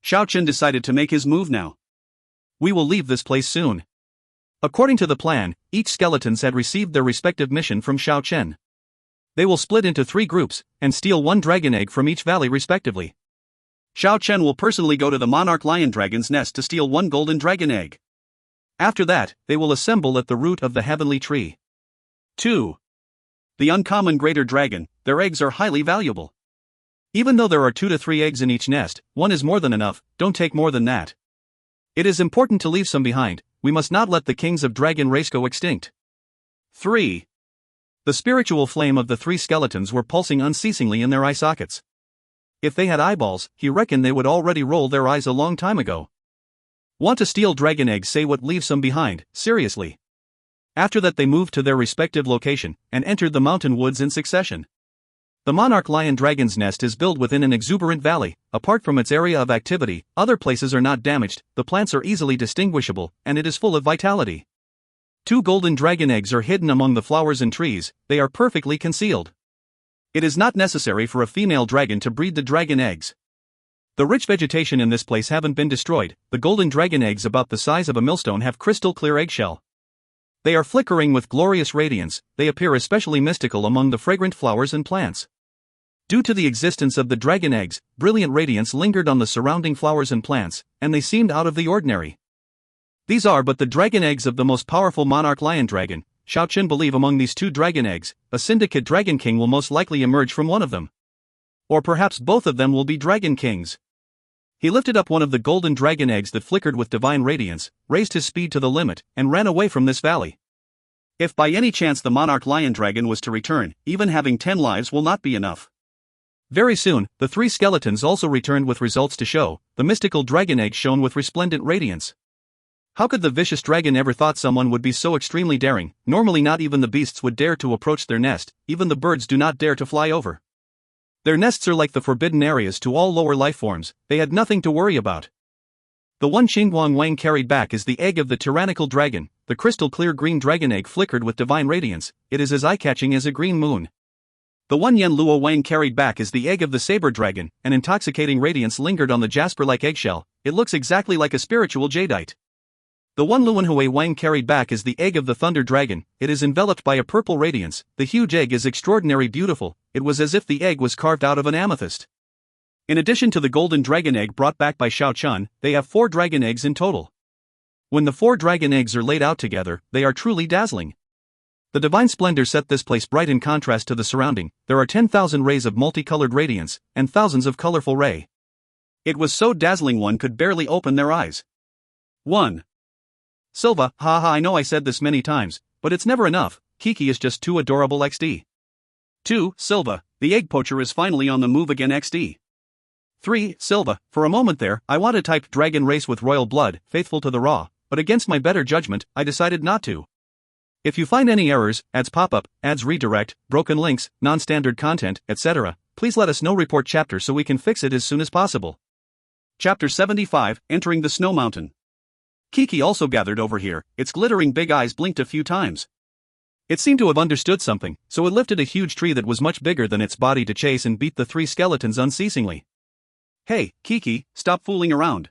Xiao Chen decided to make his move now. We will leave this place soon. According to the plan, each skeletons had received their respective mission from Xiao Chen. They will split into 3 groups, and steal 1 dragon egg from each valley respectively. Xiao Chen will personally go to the monarch lion dragon's nest to steal 1 golden dragon egg. After that, they will assemble at the root of the heavenly tree. 2. The uncommon greater dragon, their eggs are highly valuable. Even though there are 2 to 3 eggs in each nest, 1 is more than enough, don't take more than that. It is important to leave some behind, we must not let the kings of dragon race go extinct. 3. The spiritual flame of the 3 skeletons were pulsing unceasingly in their eye sockets. If they had eyeballs, he reckoned they would already roll their eyes a long time ago. Want to steal dragon eggs, say what, leave some behind, seriously. After that they moved to their respective location, and entered the mountain woods in succession. The monarch lion dragon's nest is built within an exuberant valley. Apart from its area of activity, other places are not damaged, the plants are easily distinguishable, and it is full of vitality. 2 golden dragon eggs are hidden among the flowers and trees, they are perfectly concealed. It is not necessary for a female dragon to breed the dragon eggs. The rich vegetation in this place haven't been destroyed, the golden dragon eggs about the size of a millstone have crystal clear eggshell. They are flickering with glorious radiance, they appear especially mystical among the fragrant flowers and plants. Due to the existence of the dragon eggs, brilliant radiance lingered on the surrounding flowers and plants, and they seemed out of the ordinary. These are but the dragon eggs of the most powerful monarch lion dragon. Xiao Chen believe among these 2 dragon eggs, a syndicate dragon king will most likely emerge from one of them. Or perhaps both of them will be dragon kings. He lifted up one of the golden dragon eggs that flickered with divine radiance, raised his speed to the limit, and ran away from this valley. If by any chance the monarch lion dragon was to return, even having 10 lives will not be enough. Very soon, the 3 skeletons also returned with results to show. The mystical dragon egg shone with resplendent radiance. How could the vicious dragon ever thought someone would be so extremely daring? Normally not even the beasts would dare to approach their nest, even the birds do not dare to fly over. Their nests are like the forbidden areas to all lower life forms. They had nothing to worry about. The one Xinguang Wang carried back is the egg of the tyrannical dragon. The crystal-clear green dragon egg flickered with divine radiance. It is as eye-catching as a green moon. The one Yan Luo Wang carried back is the egg of the saber dragon. An intoxicating radiance lingered on the jasper-like eggshell. It looks exactly like a spiritual jadeite. The one Luanhui Wang carried back is the egg of the thunder dragon. It is enveloped by a purple radiance. The huge egg is extraordinarily beautiful. It was as if the egg was carved out of an amethyst. In addition to the golden dragon egg brought back by Xiao Chen, they have 4 dragon eggs in total. When the 4 dragon eggs are laid out together, they are truly dazzling. The divine splendor set this place bright in contrast to the surrounding. There are 10,000 rays of multicolored radiance, and thousands of colorful rays. It was so dazzling one could barely open their eyes. 1. Silva, haha, I know I said this many times, but it's never enough. Kiki is just too adorable XD. 2. Silva, the egg poacher is finally on the move again XD. 3. Silva, for a moment there, I want to type dragon race with royal blood, faithful to the raw, but against my better judgment, I decided not to. If you find any errors, ads pop up, ads redirect, broken links, non-standard content, etc., please let us know. Report chapter so we can fix it as soon as possible. Chapter 75, Entering the Snow Mountain. Kiki also gathered over here. Its glittering big eyes blinked a few times. It seemed to have understood something, so it lifted a huge tree that was much bigger than its body to chase and beat the 3 skeletons unceasingly. Hey, Kiki, stop fooling around.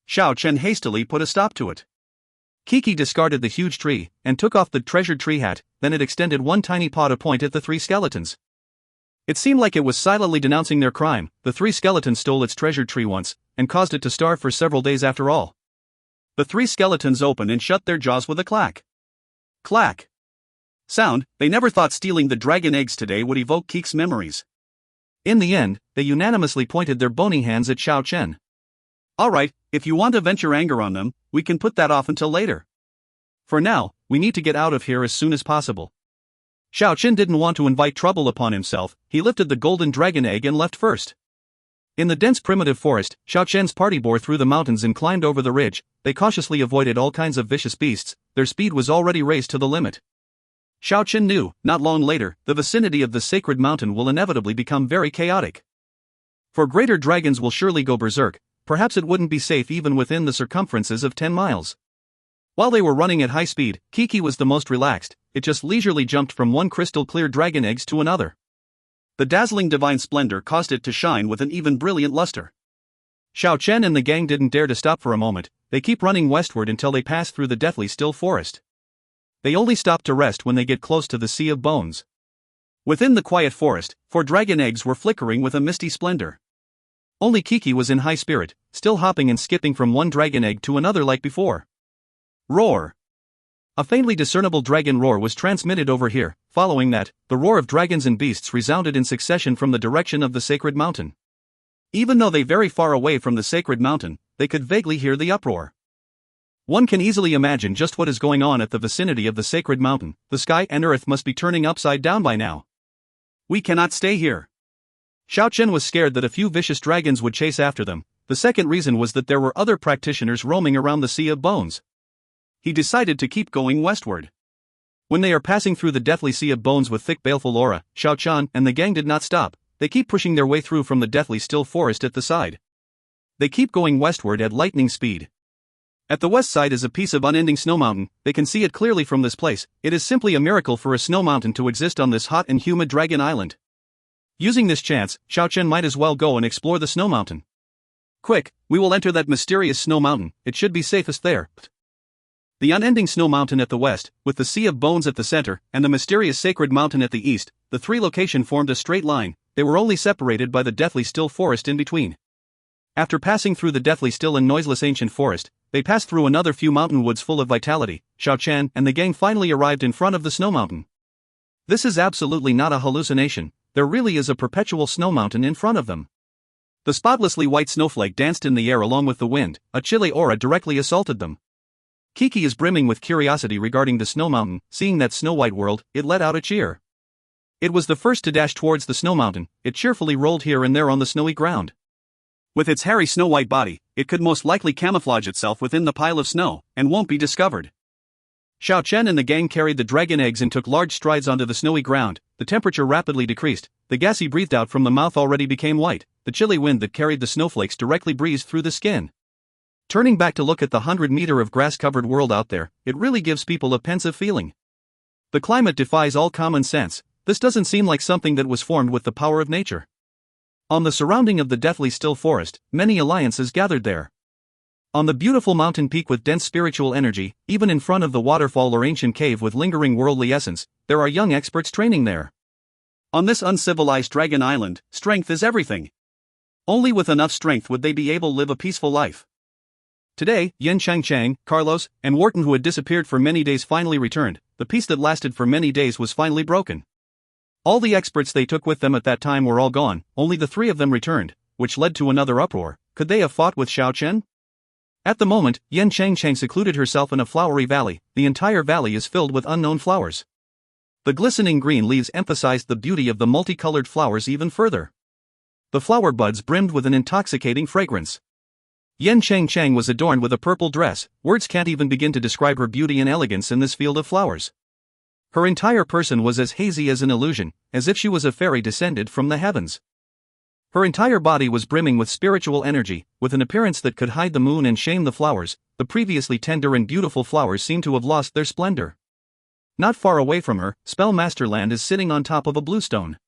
Xiao Chen hastily put a stop to it. Kiki discarded the huge tree, and took off the treasured tree hat, then it extended one tiny paw to point at the 3 skeletons. It seemed like it was silently denouncing their crime. The 3 skeletons stole its treasured tree once, and caused it to starve for several days after all. The 3 skeletons opened and shut their jaws with a clack. Clack. Sound. They never thought stealing the dragon eggs today would evoke Kiki's memories. In the end, they unanimously pointed their bony hands at Xiao Chen. Alright, if you want to vent your anger on them, we can put that off until later. For now, we need to get out of here as soon as possible. Xiao Chen didn't want to invite trouble upon himself. He lifted the golden dragon egg and left first. In the dense primitive forest, Xiao Chen's party bore through the mountains and climbed over the ridge. They cautiously avoided all kinds of vicious beasts. Their speed was already raised to the limit. Xiao Chen knew, not long later, the vicinity of the sacred mountain will inevitably become very chaotic. For greater dragons will surely go berserk. Perhaps it wouldn't be safe even within the circumferences of 10 miles. While they were running at high speed, Kiki was the most relaxed. It just leisurely jumped from one crystal-clear dragon eggs to another. The dazzling divine splendor caused it to shine with an even brilliant luster. Xiao Chen and the gang didn't dare to stop for a moment. They keep running westward until they pass through the deathly still forest. They only stop to rest when they get close to the Sea of Bones. Within the quiet forest, 4 dragon eggs were flickering with a misty splendor. Only Kiki was in high spirit, still hopping and skipping from one dragon egg to another like before. Roar! A faintly discernible dragon roar was transmitted over here. Following that, the roar of dragons and beasts resounded in succession from the direction of the sacred mountain. Even though they very far away from the sacred mountain, they could vaguely hear the uproar. One can easily imagine just what is going on at the vicinity of the sacred mountain. The sky and earth must be turning upside down by now. We cannot stay here. Xiao Chen was scared that a few vicious dragons would chase after them. The second reason was that there were other practitioners roaming around the Sea of Bones. He decided to keep going westward. When they are passing through the deathly Sea of Bones with thick baleful aura, Xiao Chen and the gang did not stop. They keep pushing their way through from the deathly still forest at the side. They keep going westward at lightning speed. At the west side is a piece of unending snow mountain. They can see it clearly from this place. It is simply a miracle for a snow mountain to exist on this hot and humid dragon island. Using this chance, Xiao Chen might as well go and explore the snow mountain. Quick, we will enter that mysterious snow mountain. It should be safest there. The unending snow mountain at the west, with the Sea of Bones at the center, and the mysterious sacred mountain at the east, the 3 locations formed a straight line. They were only separated by the deathly still forest in between. After passing through the deathly still and noiseless ancient forest, they passed through another few mountain woods full of vitality. Xiao Chen and the gang finally arrived in front of the snow mountain. This is absolutely not a hallucination. There really is a perpetual snow mountain in front of them. The spotlessly white snowflake danced in the air along with the wind. A chilly aura directly assaulted them. Kiki is brimming with curiosity regarding the snow mountain. Seeing that snow-white world, it let out a cheer. It was the first to dash towards the snow mountain. It cheerfully rolled here and there on the snowy ground. With its hairy snow-white body, it could most likely camouflage itself within the pile of snow, and won't be discovered. Xiao Chen and the gang carried the dragon eggs and took large strides onto the snowy ground. The temperature rapidly decreased, the gas he breathed out from the mouth already became white, the chilly wind that carried the snowflakes directly breezed through the skin. Turning back to look at the 100-meter of grass-covered world out there, it really gives people a pensive feeling. The climate defies all common sense. This doesn't seem like something that was formed with the power of nature. On the surrounding of the deathly still forest, many alliances gathered there. On the beautiful mountain peak with dense spiritual energy, even in front of the waterfall or ancient cave with lingering worldly essence, there are young experts training there. On this uncivilized dragon island, strength is everything. Only with enough strength would they be able to live a peaceful life. Today, Yen Changchang, Carlos, and Wharton, who had disappeared for many days, finally returned. The peace that lasted for many days was finally broken. All the experts they took with them at that time were all gone, only the three of them returned, which led to another uproar. Could they have fought with Xiao Chen? At the moment, Yen Changchang secluded herself in a flowery valley. The entire valley is filled with unknown flowers. The glistening green leaves emphasized the beauty of the multicolored flowers even further. The flower buds brimmed with an intoxicating fragrance. Yen Changchang was adorned with a purple dress. Words can't even begin to describe her beauty and elegance in this field of flowers. Her entire person was as hazy as an illusion, as if she was a fairy descended from the heavens. Her entire body was brimming with spiritual energy, with an appearance that could hide the moon and shame the flowers. The previously tender and beautiful flowers seemed to have lost their splendor. Not far away from her, Spellmaster Land is sitting on top of a bluestone.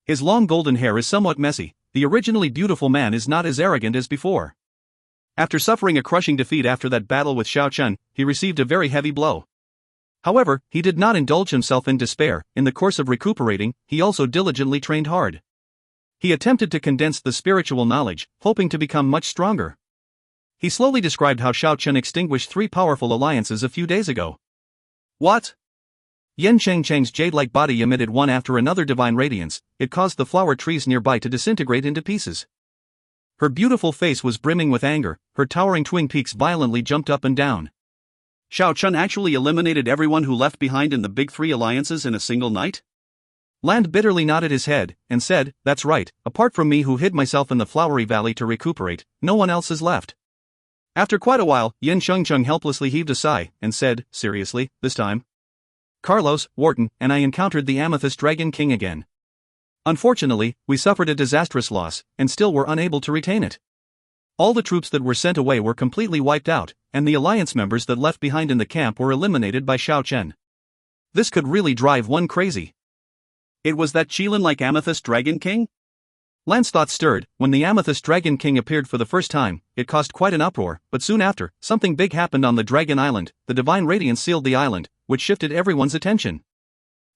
His long golden hair is somewhat messy. The originally beautiful man is not as arrogant as before. After suffering a crushing defeat after that battle with Xiao Chen, he received a very heavy blow. However, he did not indulge himself in despair. In the course of recuperating, he also diligently trained hard. He attempted to condense the spiritual knowledge, hoping to become much stronger. He slowly described how Xiao Chen extinguished 3 powerful alliances a few days ago. What? Yen Changchang's jade-like body emitted one after another divine radiance. It caused the flower trees nearby to disintegrate into pieces. Her beautiful face was brimming with anger, her towering twin peaks violently jumped up and down. Xiao Chen actually eliminated everyone who left behind in the big 3 alliances in a single night? Land bitterly nodded his head, and said, "That's right, apart from me who hid myself in the flowery valley to recuperate, no one else is left." After quite a while, Yen Changchang helplessly heaved a sigh, and said, seriously, this time? Carlos, Wharton, and I encountered the Amethyst Dragon King again. Unfortunately, we suffered a disastrous loss, and still were unable to retain it. All the troops that were sent away were completely wiped out, and the alliance members that left behind in the camp were eliminated by Xiao Chen. This could really drive one crazy. It was that Qilin-like Amethyst Dragon King? Lan's thoughts stirred. When the Amethyst Dragon King appeared for the first time, it caused quite an uproar, but soon after, something big happened on the Dragon Island. The divine radiance sealed the island, which shifted everyone's attention.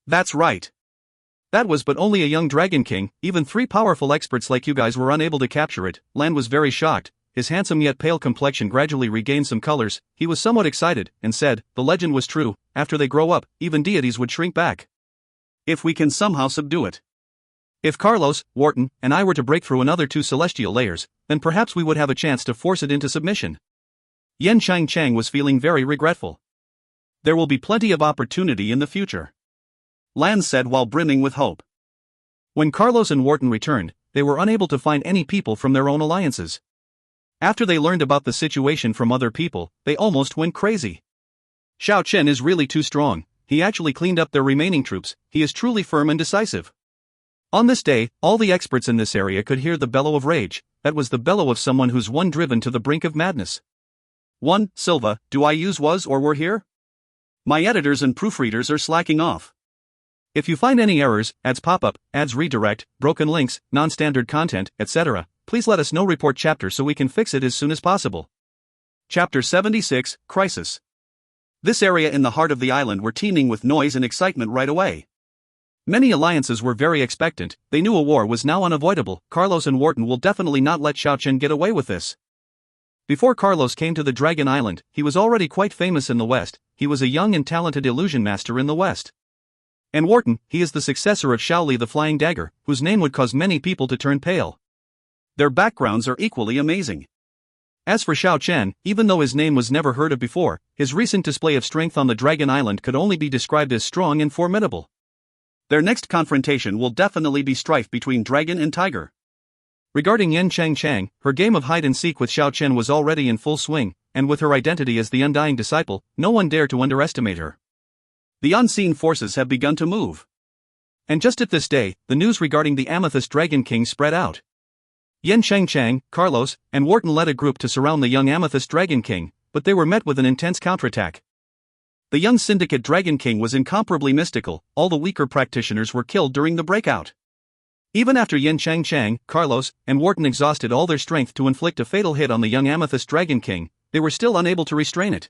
That's right. That was but only a young Dragon King. Even 3 powerful experts like you guys were unable to capture it. Lan was very shocked. His handsome yet pale complexion gradually regained some colors. He was somewhat excited, and said, the legend was true. After they grow up, even deities would shrink back. If we can somehow subdue it. If Carlos, Wharton, and I were to break through another 2 celestial layers, then perhaps we would have a chance to force it into submission. Yen Changchang was feeling very regretful. There will be plenty of opportunity in the future, Lan said while brimming with hope. When Carlos and Wharton returned, they were unable to find any people from their own alliances. After they learned about the situation from other people, they almost went crazy. Xiao Chen is really too strong. He actually cleaned up their remaining troops. He is truly firm and decisive. On this day, all the experts in this area could hear the bellow of rage. That was the bellow of someone who's driven to the brink of madness. 1. Silva, do I use was or were here? My editors and proofreaders are slacking off. If you find any errors, ads pop-up, ads redirect, broken links, non-standard content, etc., please let us know. Report chapter so we can fix it as soon as possible. Chapter 76, Crisis. This area in the heart of the island were teeming with noise and excitement right away. Many alliances were very expectant. They knew a war was now unavoidable. Carlos and Wharton will definitely not let Xiao Chen get away with this. Before Carlos came to the Dragon Island, he was already quite famous in the West. He was a young and talented illusion master in the West. And Wharton, he is the successor of Shaoli the Flying Dagger, whose name would cause many people to turn pale. Their backgrounds are equally amazing. As for Xiao Chen, even though his name was never heard of before, his recent display of strength on the Dragon Island could only be described as strong and formidable. Their next confrontation will definitely be strife between Dragon and Tiger. Regarding Yen Changchang, her game of hide-and-seek with Xiao Chen was already in full swing. and with her identity as the undying disciple, no one dare to underestimate her. The unseen forces have begun to move. And just at this day, the news regarding the Amethyst Dragon King spread out. Yen Chang, Carlos, and Wharton led a group to surround the young Amethyst Dragon King, but they were met with an intense counterattack. The young Syndicate Dragon King was incomparably mystical, all the weaker practitioners were killed during the breakout. Even after Yen Chang, Carlos, and Wharton exhausted all their strength to inflict a fatal hit on the young Amethyst Dragon King, they were still unable to restrain it.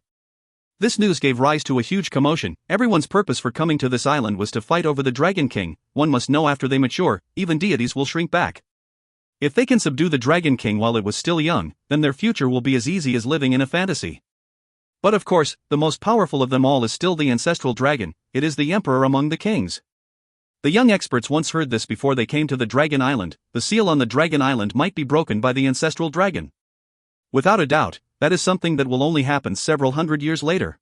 This news gave rise to a huge commotion. Everyone's purpose for coming to this island was to fight over the Dragon King. One must know after they mature, even deities will shrink back. If they can subdue the Dragon King while it was still young, then their future will be as easy as living in a fantasy. But of course, the most powerful of them all is still the ancestral dragon. It is the emperor among the kings. The young experts once heard this before they came to the Dragon Island. The seal on the Dragon Island might be broken by the ancestral dragon. Without a doubt, that is something that will only happen several hundred years later.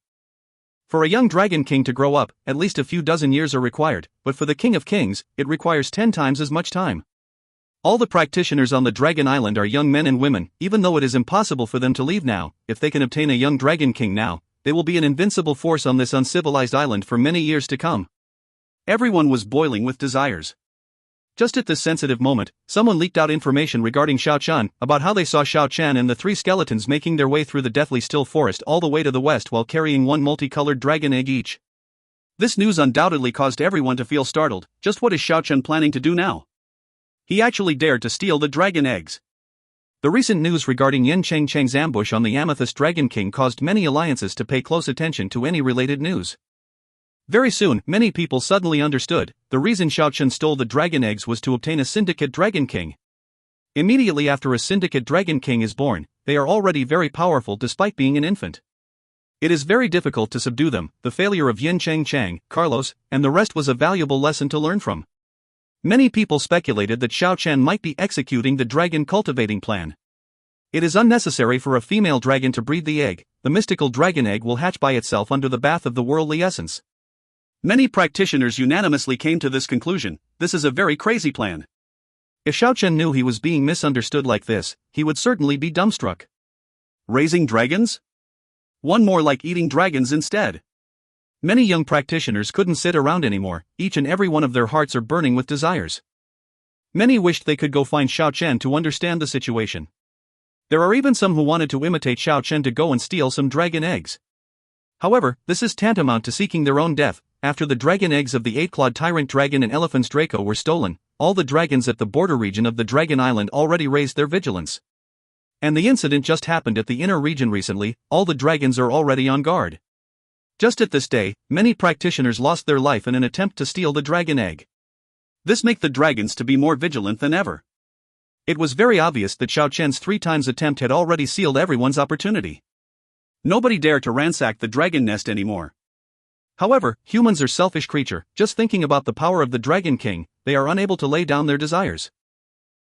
For a young Dragon King to grow up, at least a few dozen years are required, but for the King of Kings, it requires 10 times as much time. All the practitioners on the Dragon Island are young men and women. Even though it is impossible for them to leave now, if they can obtain a young Dragon King now, they will be an invincible force on this uncivilized island for many years to come. Everyone was boiling with desires. Just at this sensitive moment, someone leaked out information regarding Xiao Chen, about how they saw Xiao Chen and the 3 skeletons making their way through the deathly still forest all the way to the west while carrying one multicolored dragon egg each. This news undoubtedly caused everyone to feel startled. Just what is Xiao Chen planning to do now? He actually dared to steal the dragon eggs. The recent news regarding Yen Chang's ambush on the Amethyst Dragon King caused many alliances to pay close attention to any related news. Very soon, many people suddenly understood, the reason Xiao Chen stole the dragon eggs was to obtain a Syndicate Dragon King. Immediately after a Syndicate Dragon King is born, they are already very powerful despite being an infant. It is very difficult to subdue them. The failure of Yen Chang, Carlos, and the rest was a valuable lesson to learn from. Many people speculated that Xiao Chen might be executing the dragon cultivating plan. It is unnecessary for a female dragon to breed the egg. The mystical dragon egg will hatch by itself under the bath of the worldly essence. Many practitioners unanimously came to this conclusion. This is a very crazy plan. If Xiao Chen knew he was being misunderstood like this, he would certainly be dumbstruck. Raising dragons? One more like eating dragons instead. Many young practitioners couldn't sit around anymore. Each and every one of their hearts are burning with desires. Many wished they could go find Xiao Chen to understand the situation. There are even some who wanted to imitate Xiao Chen to go and steal some dragon eggs. However, this is tantamount to seeking their own death. After the dragon eggs of the Eight-Clawed Tyrant Dragon and Elephans Draco were stolen, all the dragons at the border region of the Dragon Island already raised their vigilance. And the incident just happened at the inner region recently. All the dragons are already on guard. Just at this day, many practitioners lost their life in an attempt to steal the dragon egg. This makes the dragons to be more vigilant than ever. It was very obvious that Xiao Chen's 3 times attempt had already sealed everyone's opportunity. Nobody dared to ransack the dragon nest anymore. However, humans are selfish creatures. Just thinking about the power of the Dragon King, they are unable to lay down their desires.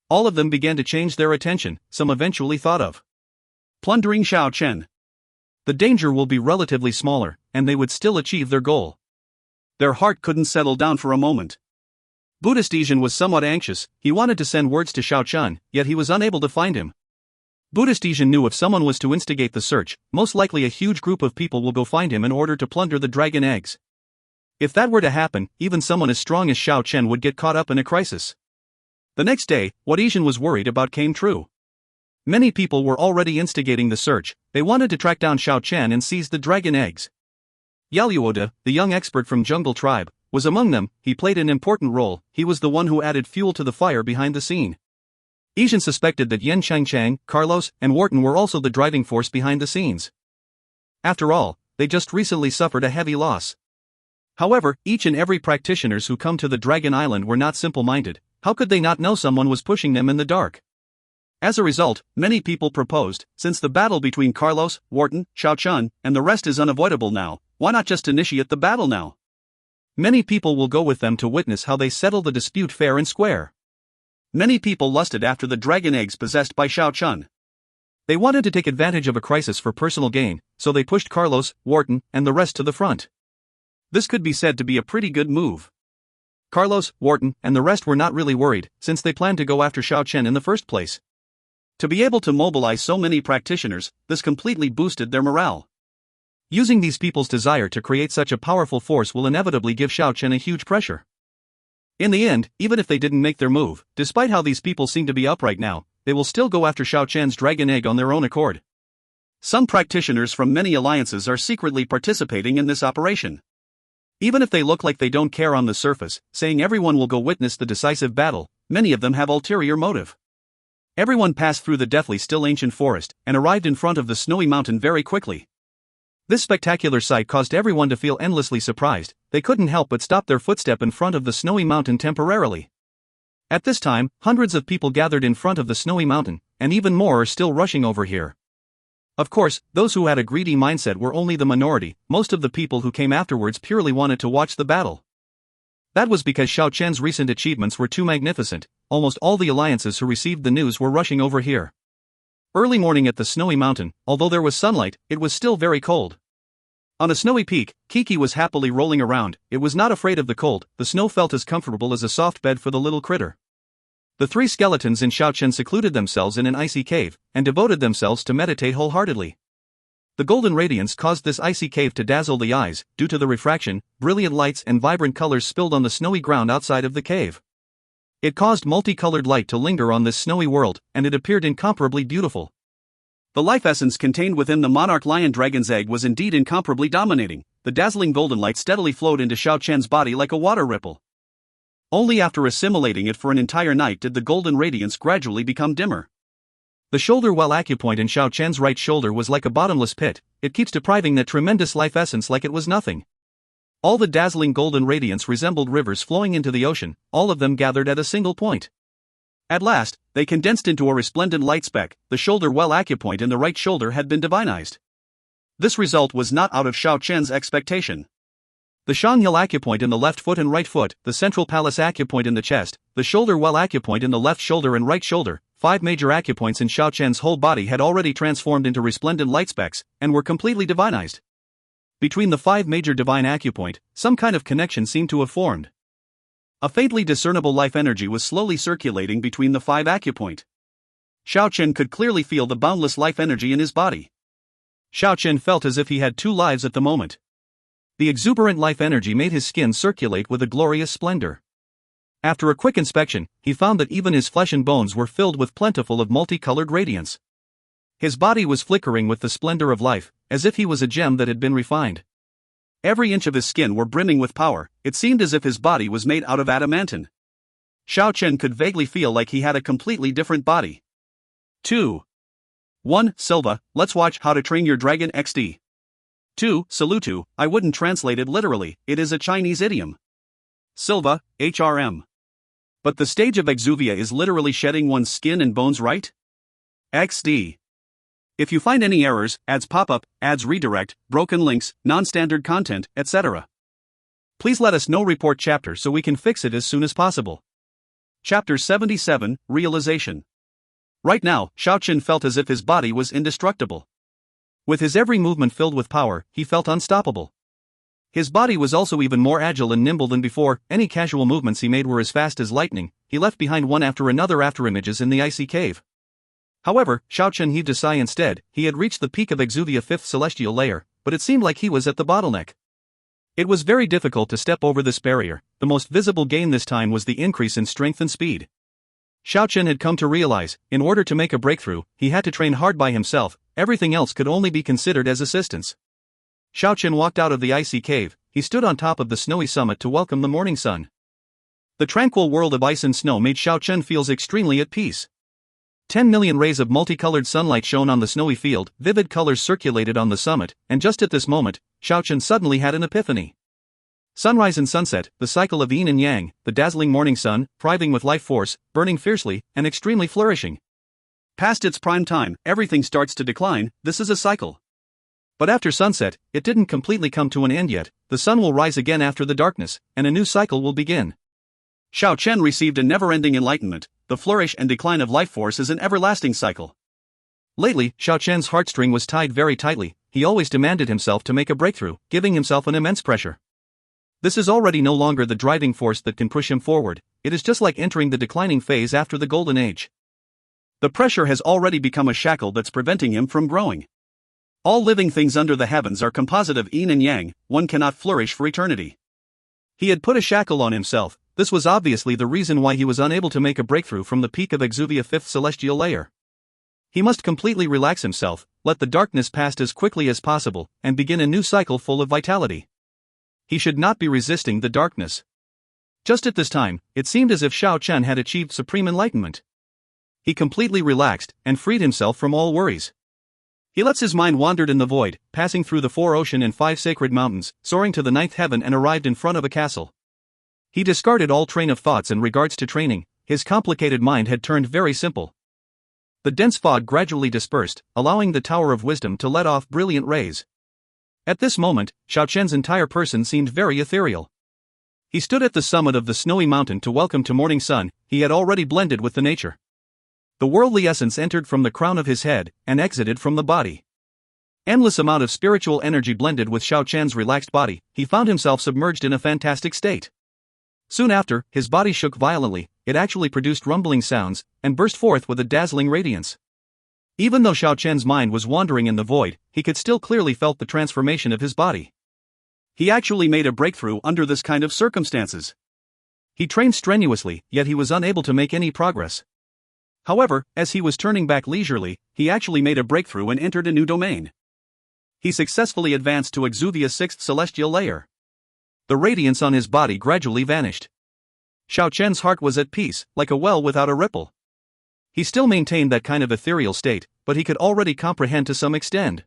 All of them began to change their attention. Some eventually thought of plundering Xiao Chen. The danger will be relatively smaller, and they would still achieve their goal. Their heart couldn't settle down for a moment. Buddhist Asian was somewhat anxious. He wanted to send words to Xiao Chen, yet he was unable to find him. Buddhist Asian knew if someone was to instigate the search, most likely a huge group of people will go find him in order to plunder the dragon eggs. If that were to happen, even someone as strong as Xiao Chen would get caught up in a crisis. The next day, what Asian was worried about came true. Many people were already instigating the search. They wanted to track down Xiao Chen and seize the dragon eggs. Yaluoda, the young expert from Jungle Tribe, was among them. He played an important role. He was the one who added fuel to the fire behind the scene. Asian suspected that Yen Chang, Carlos, and Wharton were also the driving force behind the scenes. After all, they just recently suffered a heavy loss. However, each and every practitioners who come to the Dragon Island were not simple-minded. How could they not know someone was pushing them in the dark? As a result, many people proposed, since the battle between Carlos, Wharton, Xiao Chen, and the rest is unavoidable now, why not just initiate the battle now? Many people will go with them to witness how they settle the dispute fair and square. Many people lusted after the dragon eggs possessed by Xiao Chen. They wanted to take advantage of a crisis for personal gain, so they pushed Carlos, Wharton, and the rest to the front. This could be said to be a pretty good move. Carlos, Wharton, and the rest were not really worried, since they planned to go after Xiao Chen in the first place. To be able to mobilize so many practitioners, this completely boosted their morale. Using these people's desire to create such a powerful force will inevitably give Xiao Chen a huge pressure. In the end, even if they didn't make their move, despite how these people seem to be up right now, they will still go after Xiao Chen's dragon egg on their own accord. Some practitioners from many alliances are secretly participating in this operation. Even if they look like they don't care on the surface, saying everyone will go witness the decisive battle, many of them have ulterior motive. Everyone passed through the deathly still ancient forest, and arrived in front of the snowy mountain very quickly. This spectacular sight caused everyone to feel endlessly surprised. They couldn't help but stop their footstep in front of the snowy mountain temporarily. At this time, hundreds of people gathered in front of the snowy mountain, and even more are still rushing over here. Of course, those who had a greedy mindset were only the minority. Most of the people who came afterwards purely wanted to watch the battle. That was because Xiao Chen's recent achievements were too magnificent. Almost all the alliances who received the news were rushing over here. Early morning at the snowy mountain, although there was sunlight, it was still very cold. On a snowy peak, Kiki was happily rolling around. It was not afraid of the cold. The snow felt as comfortable as a soft bed for the little critter. The three skeletons in Xiao Chen secluded themselves in an icy cave, and devoted themselves to meditate wholeheartedly. The golden radiance caused this icy cave to dazzle the eyes. Due to the refraction, brilliant lights and vibrant colors spilled on the snowy ground outside of the cave. It caused multicolored light to linger on this snowy world, and it appeared incomparably beautiful. The life essence contained within the monarch lion dragon's egg was indeed incomparably dominating. The dazzling golden light steadily flowed into Xiao Chen's body like a water ripple. Only after assimilating it for an entire night did the golden radiance gradually become dimmer. The shoulder well acupoint in Xiao Chen's right shoulder was like a bottomless pit. It keeps depriving that tremendous life essence like it was nothing. All the dazzling golden radiance resembled rivers flowing into the ocean, all of them gathered at a single point. At last, they condensed into a resplendent light speck. The shoulder well acupoint in the right shoulder had been divinized. This result was not out of Xiao Chen's expectation. The Shanghill acupoint in the left foot and right foot, the central palace acupoint in the chest, the shoulder well acupoint in the left shoulder and right shoulder, 5 major acupoints in Xiao Chen's whole body had already transformed into resplendent light specks, and were completely divinized. Between the 5 major divine acupoint, some kind of connection seemed to have formed. A faintly discernible life energy was slowly circulating between the 5 acupoint. Xiao Chen could clearly feel the boundless life energy in his body. Xiao Chen felt as if he had 2 lives at the moment. The exuberant life energy made his skin circulate with a glorious splendor. After a quick inspection, he found that even his flesh and bones were filled with plentiful of multicolored radiance. His body was flickering with the splendor of life, as if he was a gem that had been refined. Every inch of his skin were brimming with power. It seemed as if his body was made out of adamantine. Xiao Chen could vaguely feel like he had a completely different body. 2. 1. Silva, let's watch How to Train Your Dragon XD. 2. Salutu, I wouldn't translate it literally, it is a Chinese idiom. Silva, HRM. But the stage of exuvia is literally shedding one's skin and bones, right? XD. If you find any errors, ads pop up, ads redirect, broken links, non-standard content, etc. Please let us know. Report chapter so we can fix it as soon as possible. Chapter 77, Realization. Right now, Xiao Chen felt as if his body was indestructible. With his every movement filled with power, he felt unstoppable. His body was also even more agile and nimble than before. Any casual movements he made were as fast as lightning. He left behind one after another afterimages in the icy cave. However, Xiao Chen heaved a sigh instead. He had reached the peak of Exuvia 5th celestial layer, but it seemed like he was at the bottleneck. It was very difficult to step over this barrier. The most visible gain this time was the increase in strength and speed. Xiao Chen had come to realize, in order to make a breakthrough, he had to train hard by himself. Everything else could only be considered as assistance. Xiao Chen walked out of the icy cave. He stood on top of the snowy summit to welcome the morning sun. The tranquil world of ice and snow made Xiao Chen feel extremely at peace. 10 million rays of multicolored sunlight shone on the snowy field, vivid colors circulated on the summit, and just at this moment, Xiao Chen suddenly had an epiphany. Sunrise and sunset, the cycle of yin and yang, the dazzling morning sun, thriving with life force, burning fiercely, and extremely flourishing. Past its prime time, everything starts to decline. This is a cycle. But after sunset, it didn't completely come to an end yet. The sun will rise again after the darkness, and a new cycle will begin. Xiao Chen received a never-ending enlightenment. The flourish and decline of life force is an everlasting cycle. Lately, Xiao Chen's heartstring was tied very tightly. He always demanded himself to make a breakthrough, giving himself an immense pressure. This is already no longer the driving force that can push him forward. It is just like entering the declining phase after the golden age. The pressure has already become a shackle that's preventing him from growing. All living things under the heavens are composite of yin and yang, one cannot flourish for eternity. He had put a shackle on himself. This was obviously the reason why he was unable to make a breakthrough from the peak of Exuvia 5th celestial layer. He must completely relax himself, let the darkness pass as quickly as possible, and begin a new cycle full of vitality. He should not be resisting the darkness. Just at this time, it seemed as if Xiao Chen had achieved supreme enlightenment. He completely relaxed, and freed himself from all worries. He lets his mind wander in the void, passing through the 4 ocean and 5 sacred mountains, soaring to the 9th heaven and arrived in front of a castle. He discarded all train of thoughts in regards to training, his complicated mind had turned very simple. The dense fog gradually dispersed, allowing the Tower of Wisdom to let off brilliant rays. At this moment, Xiao Chen's entire person seemed very ethereal. He stood at the summit of the snowy mountain to welcome to morning sun, he had already blended with the nature. The worldly essence entered from the crown of his head, and exited from the body. Endless amount of spiritual energy blended with Xiao Chen's relaxed body, he found himself submerged in a fantastic state. Soon after, his body shook violently, it actually produced rumbling sounds, and burst forth with a dazzling radiance. Even though Xiao Chen's mind was wandering in the void, he could still clearly felt the transformation of his body. He actually made a breakthrough under this kind of circumstances. He trained strenuously, yet he was unable to make any progress. However, as he was turning back leisurely, he actually made a breakthrough and entered a new domain. He successfully advanced to Exuvia 6th celestial layer. The radiance on his body gradually vanished. Xiao Chen's heart was at peace, like a well without a ripple. He still maintained that kind of ethereal state, but he could already comprehend to some extent.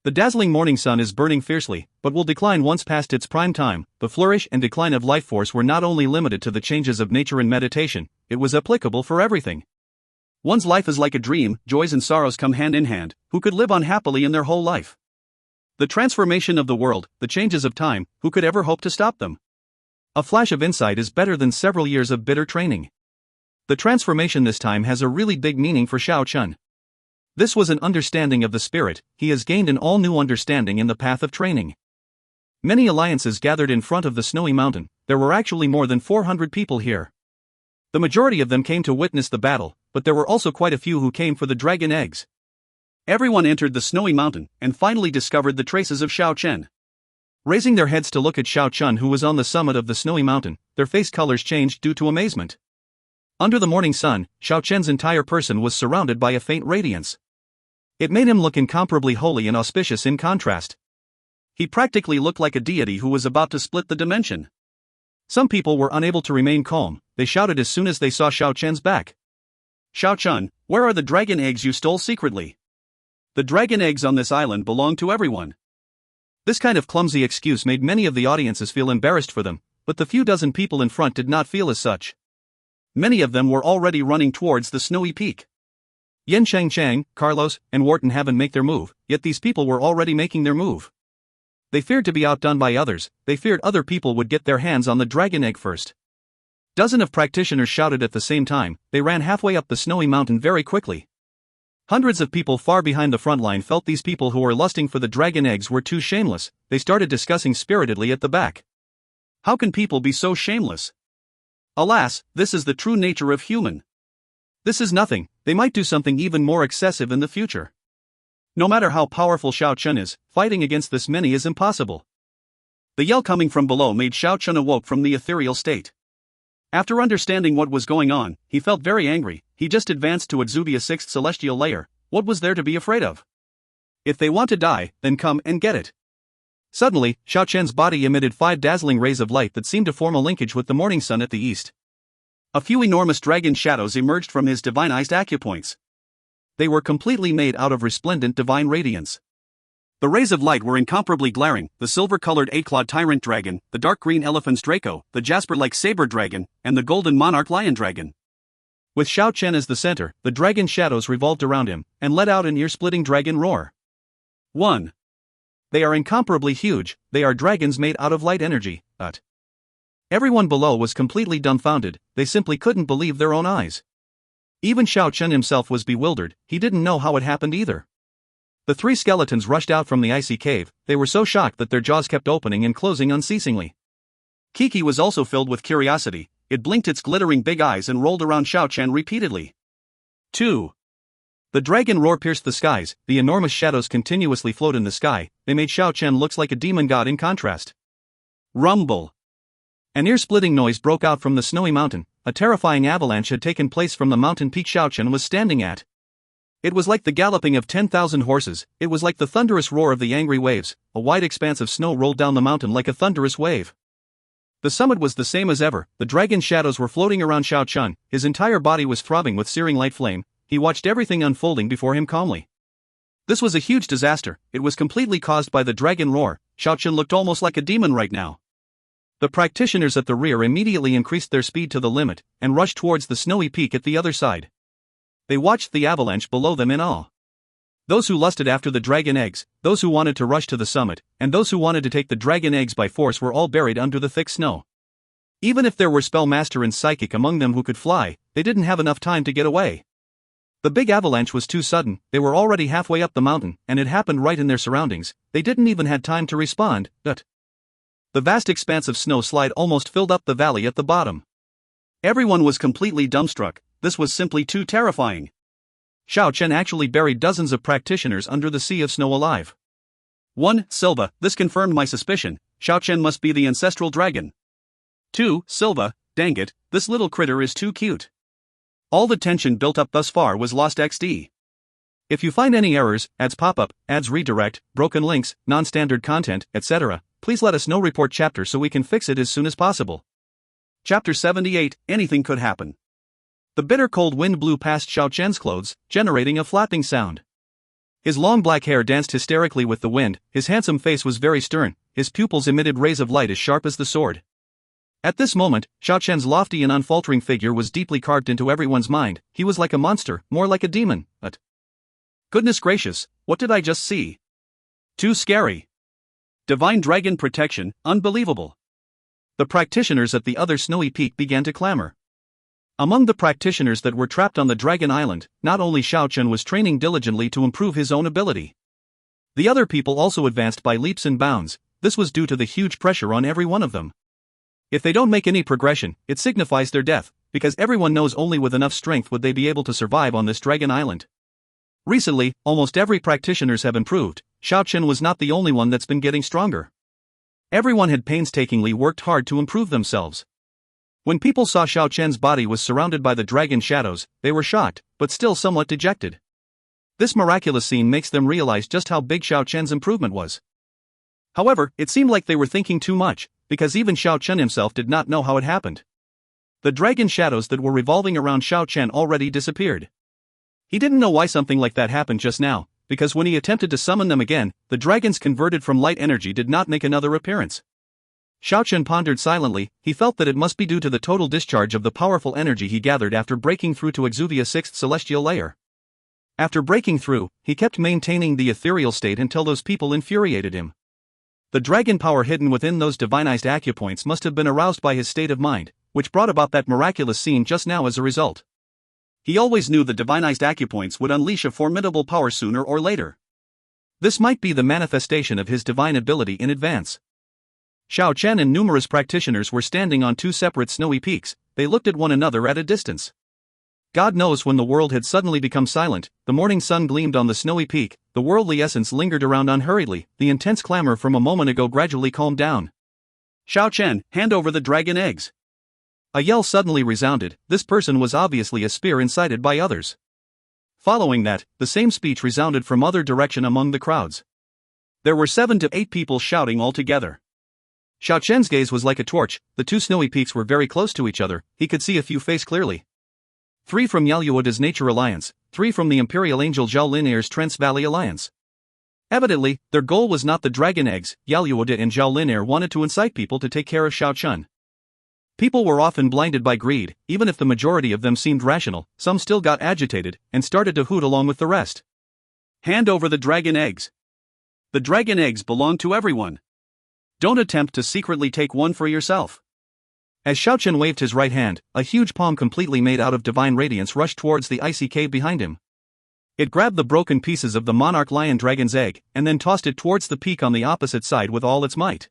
The dazzling morning sun is burning fiercely, but will decline once past its prime time. The flourish and decline of life force were not only limited to the changes of nature and meditation, it was applicable for everything. One's life is like a dream, joys and sorrows come hand in hand, who could live unhappily in their whole life? The transformation of the world, the changes of time, who could ever hope to stop them? A flash of insight is better than several years of bitter training. The transformation this time has a really big meaning for Xiao Chen. This was an understanding of the spirit, he has gained an all-new understanding in the path of training. Many alliances gathered in front of the snowy mountain, there were actually more than 400 people here. The majority of them came to witness the battle, but there were also quite a few who came for the dragon eggs. Everyone entered the snowy mountain, and finally discovered the traces of Xiao Chen. Raising their heads to look at Xiao Chen who was on the summit of the snowy mountain, their face colors changed due to amazement. Under the morning sun, Xiao Chen's entire person was surrounded by a faint radiance. It made him look incomparably holy and auspicious in contrast. He practically looked like a deity who was about to split the dimension. Some people were unable to remain calm, they shouted as soon as they saw Xiao Chen's back. Xiao Chen, where are the dragon eggs you stole secretly? The dragon eggs on this island belong to everyone. This kind of clumsy excuse made many of the audiences feel embarrassed for them, but the few dozen people in front did not feel as such. Many of them were already running towards the snowy peak. Yen Chang, Carlos, and Wharton haven't made their move, yet these people were already making their move. They feared to be outdone by others, they feared other people would get their hands on the dragon egg first. Dozens of practitioners shouted at the same time, they ran halfway up the snowy mountain very quickly. Hundreds of people far behind the front line felt these people who were lusting for the dragon eggs were too shameless, they started discussing spiritedly at the back. How can people be so shameless? Alas, this is the true nature of human. This is nothing, they might do something even more excessive in the future. No matter how powerful Xiao Chen is, fighting against this many is impossible. The yell coming from below made Xiao Chen awoke from the ethereal state. After understanding what was going on, he felt very angry, he just advanced to Exuvia 6th celestial layer, what was there to be afraid of? If they want to die, then come and get it. Suddenly, Xiao Chen's body emitted 5 dazzling rays of light that seemed to form a linkage with the morning sun at the east. A few enormous dragon shadows emerged from his divinized acupoints. They were completely made out of resplendent divine radiance. The rays of light were incomparably glaring, the silver-colored Eight-Clawed Tyrant Dragon, the dark green Elephans Draco, the jasper-like Saber Dragon, and the golden Monarch Lion Dragon. With Xiao Chen as the center, the dragon shadows revolved around him, and let out an ear-splitting dragon roar. 1. They are incomparably huge, they are dragons made out of light energy, but everyone below was completely dumbfounded, they simply couldn't believe their own eyes. Even Xiao Chen himself was bewildered, he didn't know how it happened either. The 3 skeletons rushed out from the icy cave, they were so shocked that their jaws kept opening and closing unceasingly. Kiki was also filled with curiosity, it blinked its glittering big eyes and rolled around Xiao Chen repeatedly. 2. The dragon roar pierced the skies, the enormous shadows continuously flowed in the sky, they made Xiao Chen look like a demon god in contrast. Rumble. An ear-splitting noise broke out from the snowy mountain, a terrifying avalanche had taken place from the mountain peak Xiao Chen was standing at. It was like the galloping of 10,000 horses, it was like the thunderous roar of the angry waves, a wide expanse of snow rolled down the mountain like a thunderous wave. The summit was the same as ever, the dragon shadows were floating around Xiao Chen, his entire body was throbbing with searing light flame, he watched everything unfolding before him calmly. This was a huge disaster, it was completely caused by the dragon roar, Xiao Chen looked almost like a demon right now. The practitioners at the rear immediately increased their speed to the limit, and rushed towards the snowy peak at the other side. They watched the avalanche below them in awe. Those who lusted after the dragon eggs, those who wanted to rush to the summit, and those who wanted to take the dragon eggs by force were all buried under the thick snow. Even if there were spellmaster and psychic among them who could fly, they didn't have enough time to get away. The big avalanche was too sudden, they were already halfway up the mountain, and it happened right in their surroundings, they didn't even have time to respond, but the vast expanse of snow slide almost filled up the valley at the bottom. Everyone was completely dumbstruck, this was simply too terrifying. Xiao Chen actually buried dozens of practitioners under the sea of snow alive. 1. Silva, this confirmed my suspicion, Xiao Chen must be the ancestral dragon. 2. Silva, dang it, this little critter is too cute. All the tension built up thus far was lost XD. If you find any errors, ads pop up, ads redirect, broken links, non-standard content, etc., please let us know. Report chapter so we can fix it as soon as possible. Chapter 78, anything could happen. The bitter cold wind blew past Xiao Chen's clothes, generating a flapping sound. His long black hair danced hysterically with the wind, his handsome face was very stern, his pupils emitted rays of light as sharp as the sword. At this moment, Xiao Chen's lofty and unfaltering figure was deeply carved into everyone's mind, he was like a monster, more like a demon, but goodness gracious, what did I just see? Too scary. Divine dragon protection, unbelievable. The practitioners at the other snowy peak began to clamor. Among the practitioners that were trapped on the Dragon Island, not only Xiao Chen was training diligently to improve his own ability. The other people also advanced by leaps and bounds, this was due to the huge pressure on every one of them. If they don't make any progression, it signifies their death, because everyone knows only with enough strength would they be able to survive on this Dragon Island. Recently, almost every practitioners have improved, Xiao Chen was not the only one that's been getting stronger. Everyone had painstakingly worked hard to improve themselves. When people saw Xiao Chen's body was surrounded by the dragon shadows, they were shocked, but still somewhat dejected. This miraculous scene makes them realize just how big Xiao Chen's improvement was. However, it seemed like they were thinking too much, because even Xiao Chen himself did not know how it happened. The dragon shadows that were revolving around Xiao Chen already disappeared. He didn't know why something like that happened just now, because when he attempted to summon them again, the dragons converted from light energy did not make another appearance. Xiao Chen pondered silently, he felt that it must be due to the total discharge of the powerful energy he gathered after breaking through to Exuvia's 6th celestial layer. After breaking through, he kept maintaining the ethereal state until those people infuriated him. The dragon power hidden within those divinized acupoints must have been aroused by his state of mind, which brought about that miraculous scene just now as a result. He always knew the divinized acupoints would unleash a formidable power sooner or later. This might be the manifestation of his divine ability in advance. Xiao Chen and numerous practitioners were standing on two separate snowy peaks, they looked at one another at a distance. God knows when the world had suddenly become silent, the morning sun gleamed on the snowy peak, the worldly essence lingered around unhurriedly, the intense clamor from a moment ago gradually calmed down. Xiao Chen, hand over the dragon eggs. A yell suddenly resounded, this person was obviously a spear incited by others. Following that, the same speech resounded from other direction among the crowds. There were 7 to 8 people shouting all together. Xiao Chen's gaze was like a torch, the two snowy peaks were very close to each other, he could see a few faces clearly. 3 from Yaluoda's Nature Alliance, 3 from the Imperial Angel Zhao Linear's Trance Valley Alliance. Evidently, their goal was not the dragon eggs, Yaluoda and Zhao Linear wanted to incite people to take care of Xiao Chen. People were often blinded by greed, even if the majority of them seemed rational, some still got agitated, and started to hoot along with the rest. Hand over the dragon eggs. The dragon eggs belong to everyone. Don't attempt to secretly take one for yourself. As Xiao Chen waved his right hand, a huge palm completely made out of divine radiance rushed towards the icy cave behind him. It grabbed the broken pieces of the monarch lion dragon's egg, and then tossed it towards the peak on the opposite side with all its might.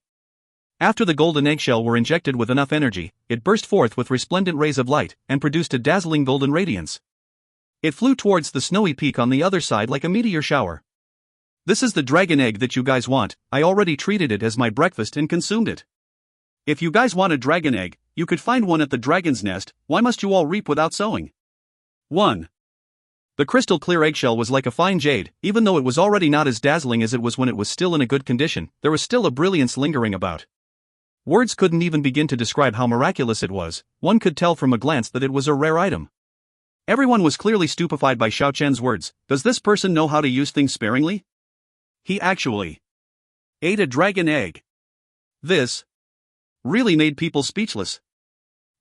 After the golden eggshell were injected with enough energy, it burst forth with resplendent rays of light, and produced a dazzling golden radiance. It flew towards the snowy peak on the other side like a meteor shower. This is the dragon egg that you guys want. I already treated it as my breakfast and consumed it. If you guys want a dragon egg, you could find one at the dragon's nest. Why must you all reap without sowing? 1. The crystal clear eggshell was like a fine jade. Even though it was already not as dazzling as it was when it was still in a good condition, there was still a brilliance lingering about. Words couldn't even begin to describe how miraculous it was. One could tell from a glance that it was a rare item. Everyone was clearly stupefied by Xiao Chen's words. Does this person know how to use things sparingly? He actually ate a dragon egg. This really made people speechless.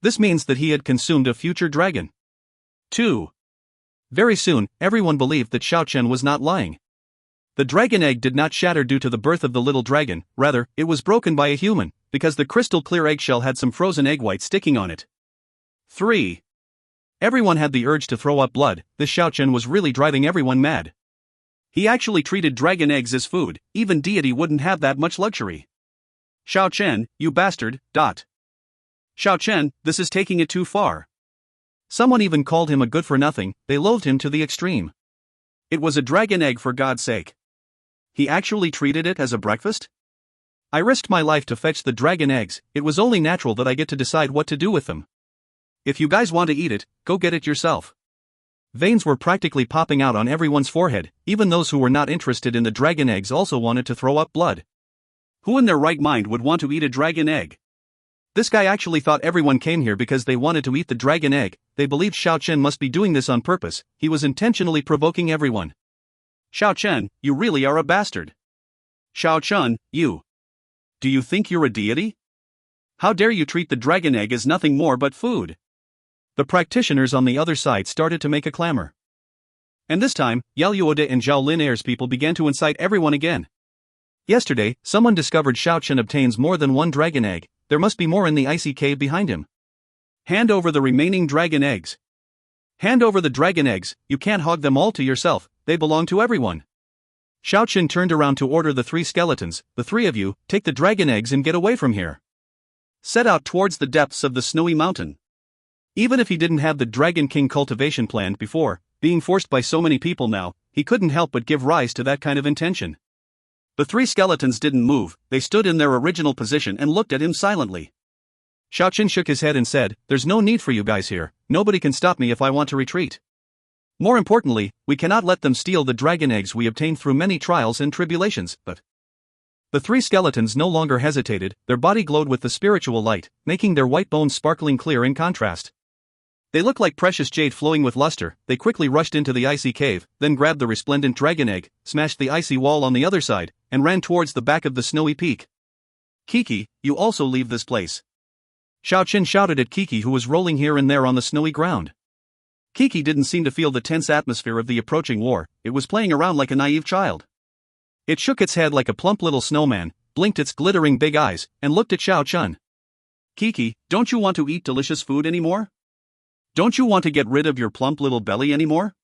This means that he had consumed a future dragon. 2. Very soon, everyone believed that Xiao Chen was not lying. The dragon egg did not shatter due to the birth of the little dragon, rather, it was broken by a human, because the crystal clear eggshell had some frozen egg white sticking on it. 3. Everyone had the urge to throw up blood. This Xiao Chen was really driving everyone mad. He actually treated dragon eggs as food. Even deity wouldn't have that much luxury. Xiao Chen, you bastard. Xiao Chen, this is taking it too far. Someone even called him a good-for-nothing. They loathed him to the extreme. It was a dragon egg, for God's sake. He actually treated it as a breakfast? I risked my life to fetch the dragon eggs. It was only natural that I get to decide what to do with them. If you guys want to eat it, go get it yourself. Veins were practically popping out on everyone's forehead. Even those who were not interested in the dragon eggs also wanted to throw up blood. Who in their right mind would want to eat a dragon egg? This guy actually thought everyone came here because they wanted to eat the dragon egg. They believed Xiao Chen must be doing this on purpose. He was intentionally provoking everyone. Xiao Chen, you really are a bastard. Xiao Chen, you. Do you think you're a deity? How dare you treat the dragon egg as nothing more but food? The practitioners on the other side started to make a clamor. And this time, Yao Yuode and Zhao Lin's people began to incite everyone again. Yesterday, someone discovered Xiao Chen obtains more than one dragon egg. There must be more in the icy cave behind him. Hand over the remaining dragon eggs. Hand over the dragon eggs. You can't hog them all to yourself, they belong to everyone. Xiao Chen turned around to order the 3 skeletons. The 3 of you, take the dragon eggs and get away from here. Set out towards the depths of the snowy mountain. Even if he didn't have the Dragon King cultivation planned before, being forced by so many people now, he couldn't help but give rise to that kind of intention. The 3 skeletons didn't move. They stood in their original position and looked at him silently. Xiao Chen shook his head and said, "There's no need for you guys here. Nobody can stop me if I want to retreat. More importantly, we cannot let them steal the dragon eggs we obtained through many trials and tribulations." But the 3 skeletons no longer hesitated. Their body glowed with the spiritual light, making their white bones sparkling clear in contrast. They looked like precious jade flowing with luster. They quickly rushed into the icy cave, then grabbed the resplendent dragon egg, smashed the icy wall on the other side, and ran towards the back of the snowy peak. "Kiki, you also leave this place." Xiao Chen shouted at Kiki, who was rolling here and there on the snowy ground. Kiki didn't seem to feel the tense atmosphere of the approaching war. It was playing around like a naive child. It shook its head like a plump little snowman, blinked its glittering big eyes, and looked at Xiao Chen. "Kiki, don't you want to eat delicious food anymore? Don't you want to get rid of your plump little belly anymore?"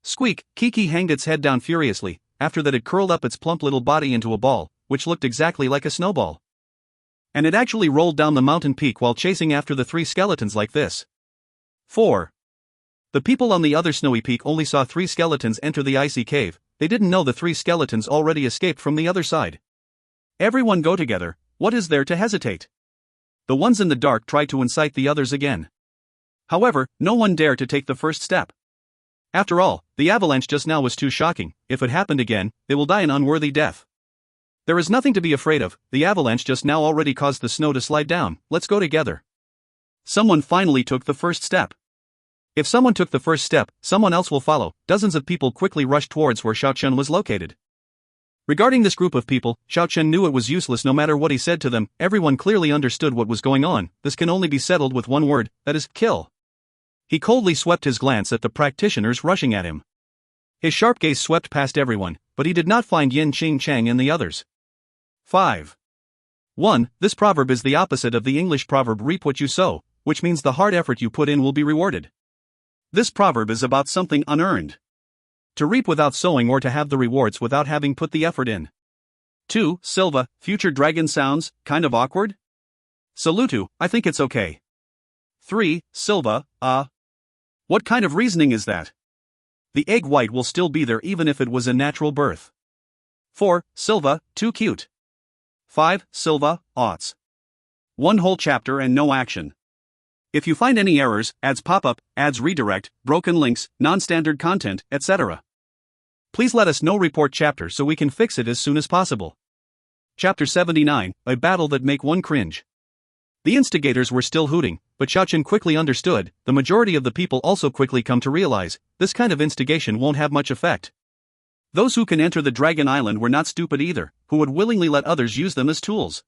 Squeak, Kiki hanged its head down furiously. After that it curled up its plump little body into a ball, which looked exactly like a snowball. And it actually rolled down the mountain peak while chasing after the 3 skeletons like this. 4. The people on the other snowy peak only saw 3 skeletons enter the icy cave. They didn't know the 3 skeletons already escaped from the other side. Everyone go together. What is there to hesitate? The ones in the dark tried to incite the others again. However, no one dared to take the first step. After all, the avalanche just now was too shocking. If it happened again, they will die an unworthy death. There is nothing to be afraid of. The avalanche just now already caused the snow to slide down. Let's go together. Someone finally took the first step. If someone took the first step, someone else will follow. Dozens of people quickly rushed towards where Xiao Chen was located. Regarding this group of people, Xiao Chen knew it was useless no matter what he said to them. Everyone clearly understood what was going on. This can only be settled with one word, that is, kill. He coldly swept his glance at the practitioners rushing at him. His sharp gaze swept past everyone, but he did not find Yin Qing Chang and the others. 5. 1. This proverb is the opposite of the English proverb reap what you sow, which means the hard effort you put in will be rewarded. This proverb is about something unearned. To reap without sowing or to have the rewards without having put the effort in. 2. Silva, future dragon sounds kind of awkward? Salutu, I think it's okay. 3. Silva, what kind of reasoning is that? The egg white will still be there even if it was a natural birth. 4. Silva, too cute. 5. Silva, aughts. One whole chapter and no action. If you find any errors, ads pop up, ads redirect, broken links, non-standard content, etc., please let us know. Report chapter so we can fix it as soon as possible. Chapter 79, A Battle That Make One Cringe. The instigators were still hooting, but Xiao Chen quickly understood. The majority of the people also quickly come to realize, this kind of instigation won't have much effect. Those who can enter the Dragon Island were not stupid either, who would willingly let others use them as tools.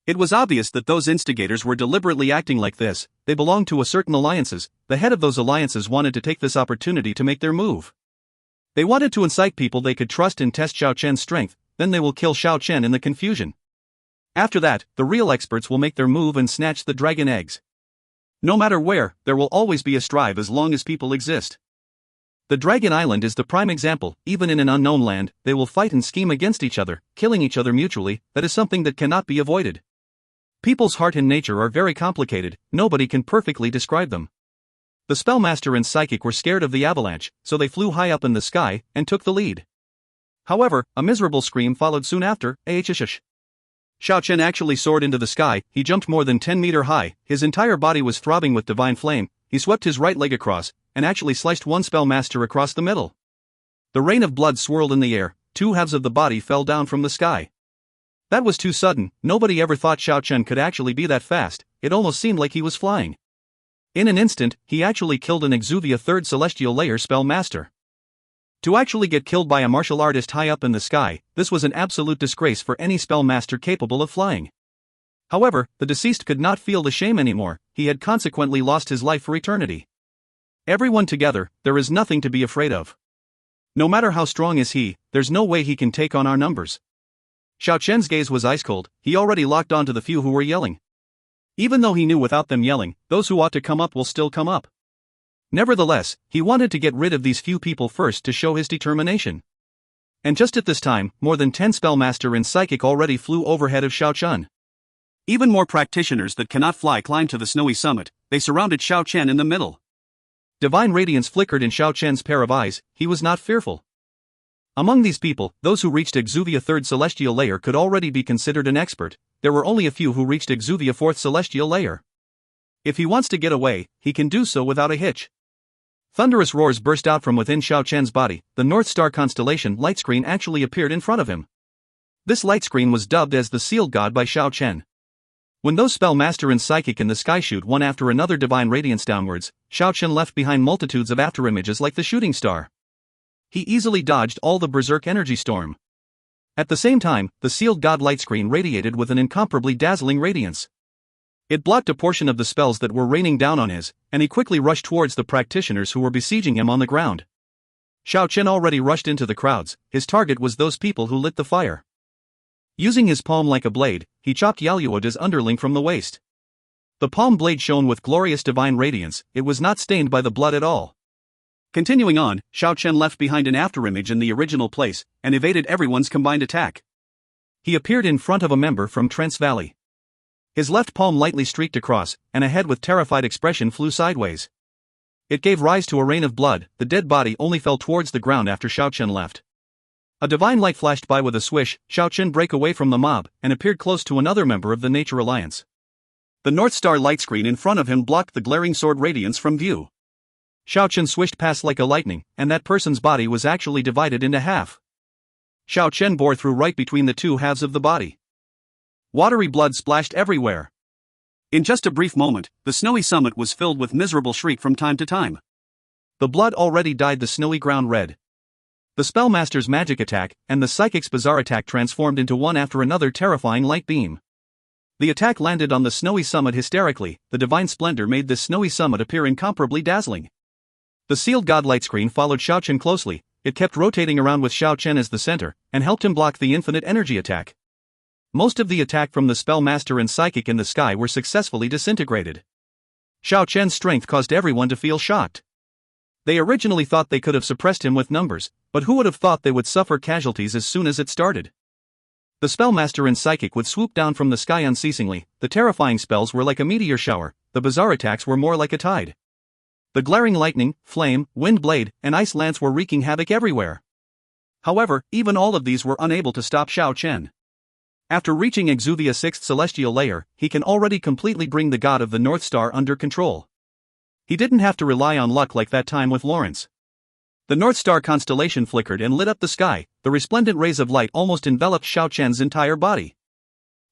It was obvious that those instigators were deliberately acting like this. They belonged to a certain alliances. The head of those alliances wanted to take this opportunity to make their move. They wanted to incite people they could trust and test Xiao Chen's strength, then they will kill Xiao Chen in the confusion. After that, the real experts will make their move and snatch the dragon eggs. No matter where, there will always be a strive as long as people exist. The Dragon Island is the prime example. Even in an unknown land, they will fight and scheme against each other, killing each other mutually. That is something that cannot be avoided. People's heart and nature are very complicated, nobody can perfectly describe them. The Spellmaster and Psychic were scared of the avalanche, so they flew high up in the sky and took the lead. However, a miserable scream followed soon after. Ahshush. Xiao Chen actually soared into the sky. He jumped more than 10 meters high, his entire body was throbbing with divine flame. He swept his right leg across, and actually sliced one Spellmaster across the middle. The rain of blood swirled in the air, 2 halves of the body fell down from the sky. That was too sudden. Nobody ever thought Xiao Chen could actually be that fast. It almost seemed like he was flying. In an instant, he actually killed an Exuvia 3rd Celestial Layer Spellmaster. To actually get killed by a martial artist high up in the sky, this was an absolute disgrace for any Spellmaster capable of flying. However, the deceased could not feel the shame anymore. He had consequently lost his life for eternity. Everyone together, there is nothing to be afraid of. No matter how strong is he, there's no way he can take on our numbers. Xiao Chen's gaze was ice cold. He already locked onto the few who were yelling. Even though he knew without them yelling, those who ought to come up will still come up. Nevertheless, he wanted to get rid of these few people first to show his determination. And just at this time, more than 10 Spellmaster and Psychic already flew overhead of Xiao Chen. Even more practitioners that cannot fly climbed to the snowy summit. They surrounded Xiao Chen in the middle. Divine radiance flickered in Xiao Chen's pair of eyes. He was not fearful. Among these people, those who reached Exuvia 3rd Celestial Layer could already be considered an expert. There were only a few who reached Exuvia 4th Celestial Layer. If he wants to get away, he can do so without a hitch. Thunderous roars burst out from within Xiao Chen's body. The North Star constellation light screen actually appeared in front of him. This light screen was dubbed as the Sealed God by Xiao Chen. When those Spellmaster and Psychic in the sky shoot one after another divine radiance downwards, Xiao Chen left behind multitudes of afterimages like the shooting star. He easily dodged all the berserk energy storm. At the same time, the Sealed God light screen radiated with an incomparably dazzling radiance. It blocked a portion of the spells that were raining down on his, and he quickly rushed towards the practitioners who were besieging him on the ground. Xiao Chen already rushed into the crowds. His target was those people who lit the fire. Using his palm like a blade, he chopped Yaluoda's underling from the waist. The palm blade shone with glorious divine radiance. It was not stained by the blood at all. Continuing on, Xiao Chen left behind an afterimage in the original place, and evaded everyone's combined attack. He appeared in front of a member from Trance Valley. His left palm lightly streaked across, and a head with terrified expression flew sideways. It gave rise to a rain of blood. The dead body only fell towards the ground after Xiao Chen left. A divine light flashed by with a swish. Xiao Chen broke away from the mob, and appeared close to another member of the Nature Alliance. The North Star light screen in front of him blocked the glaring sword radiance from view. Xiao Chen swished past like a lightning, and that person's body was actually divided into half. Xiao Chen bore through right between the 2 halves of the body. Watery blood splashed everywhere. In just a brief moment, the snowy summit was filled with miserable shriek from time to time. The blood already dyed the snowy ground red. The Spellmaster's magic attack, and the Psychic's bizarre attack transformed into one after another terrifying light beam. The attack landed on the snowy summit hysterically. The divine splendor made this snowy summit appear incomparably dazzling. The Sealed God light screen followed Xiao Chen closely. It kept rotating around with Xiao Chen as the center, and helped him block the infinite energy attack. Most of the attack from the Spellmaster and Psychic in the sky were successfully disintegrated. Xiao Chen's strength caused everyone to feel shocked. They originally thought they could have suppressed him with numbers, but who would have thought they would suffer casualties as soon as it started? The Spellmaster and Psychic would swoop down from the sky unceasingly. The terrifying spells were like a meteor shower. The bizarre attacks were more like a tide. The glaring lightning, flame, wind blade, and ice lance were wreaking havoc everywhere. However, even all of these were unable to stop Xiao Chen. After reaching Exuvia's 6th celestial layer, he can already completely bring the god of the North Star under control. He didn't have to rely on luck like that time with Lawrence. The North Star constellation flickered and lit up the sky, the resplendent rays of light almost enveloped Xiao Chen's entire body.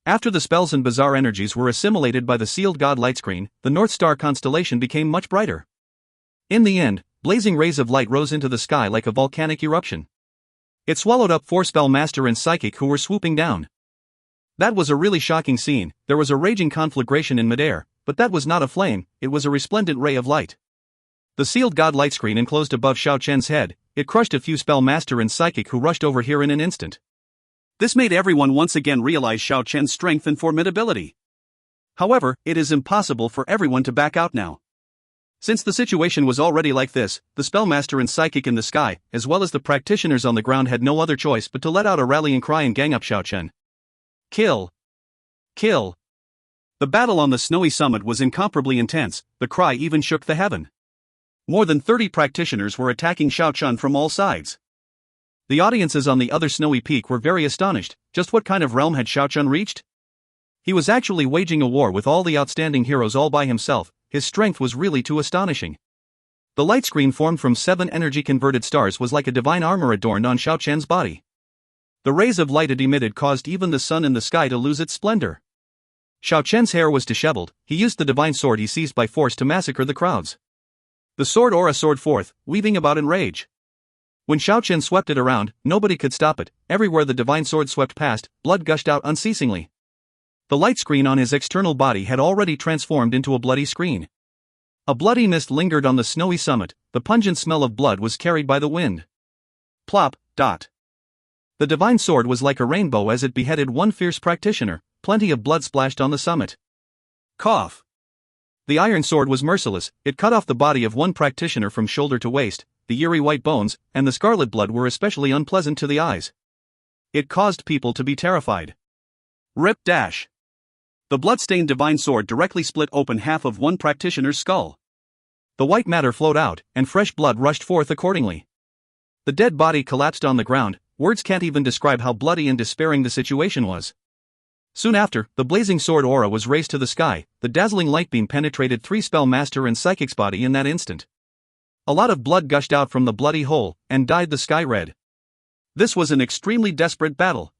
After the spells and bizarre energies were assimilated by the sealed god light screen, the North Star constellation became much brighter. In the end, blazing rays of light rose into the sky like a volcanic eruption. It swallowed up 4 spell master and psychic who were swooping down. That was a really shocking scene. There was a raging conflagration in midair, but that was not a flame, it was a resplendent ray of light. The sealed god light screen enclosed above Xiao Chen's head, it crushed a few spell master and psychic who rushed over here in an instant. This made everyone once again realize Xiao Chen's strength and formidability. However, it is impossible for everyone to back out now. Since the situation was already like this, the spellmaster and psychic in the sky, as well as the practitioners on the ground had no other choice but to let out a rallying cry and gang up Xiao Chen. Kill! Kill! The battle on the snowy summit was incomparably intense, the cry even shook the heaven. More than 30 practitioners were attacking Xiao Chen from all sides. The audiences on the other snowy peak were very astonished. Just what kind of realm had Xiao Chen reached? He was actually waging a war with all the outstanding heroes all by himself. His strength was really too astonishing. The light screen formed from 7 energy-converted stars was like a divine armor adorned on Xiao Chen's body. The rays of light it emitted caused even the sun in the sky to lose its splendor. Xiao Chen's hair was disheveled. He used the divine sword he seized by force to massacre the crowds. The sword aura soared forth, weaving about in rage. When Xiao Chen swept it around, nobody could stop it. Everywhere the divine sword swept past, blood gushed out unceasingly. The light screen on his external body had already transformed into a bloody screen. A bloody mist lingered on the snowy summit, the pungent smell of blood was carried by the wind. Plop, dot. The divine sword was like a rainbow as it beheaded one fierce practitioner, plenty of blood splashed on the summit. Cough. The iron sword was merciless, it cut off the body of one practitioner from shoulder to waist, the eerie white bones, and the scarlet blood were especially unpleasant to the eyes. It caused people to be terrified. Rip dash. The blood-stained divine sword directly split open half of one practitioner's skull. The white matter flowed out, and fresh blood rushed forth accordingly. The dead body collapsed on the ground. Words can't even describe how bloody and despairing the situation was. Soon after, the blazing sword aura was raised to the sky. The dazzling light beam penetrated 3 spell master and psychic's body in that instant. A lot of blood gushed out from the bloody hole, and dyed the sky red. This was an extremely desperate battle.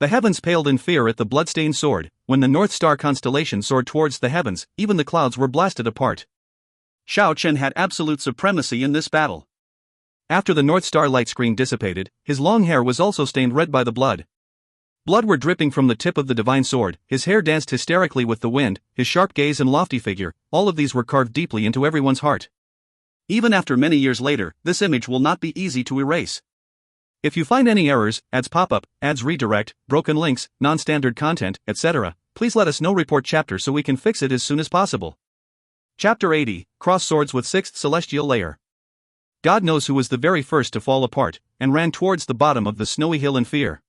The heavens paled in fear at the bloodstained sword. When the North Star constellation soared towards the heavens, even the clouds were blasted apart. Xiao Chen had absolute supremacy in this battle. After the North Star light screen dissipated, his long hair was also stained red by the blood. Blood were dripping from the tip of the divine sword, his hair danced hysterically with the wind, his sharp gaze and lofty figure, all of these were carved deeply into everyone's heart. Even after many years later, this image will not be easy to erase. If you find any errors, ads pop up, ads redirect, broken links, non-standard content, etc., please let us know. Report chapter so we can fix it as soon as possible. Chapter 80, Cross Swords with 6th Celestial Layer. God knows who was the very first to fall apart, and ran towards the bottom of the snowy hill in fear.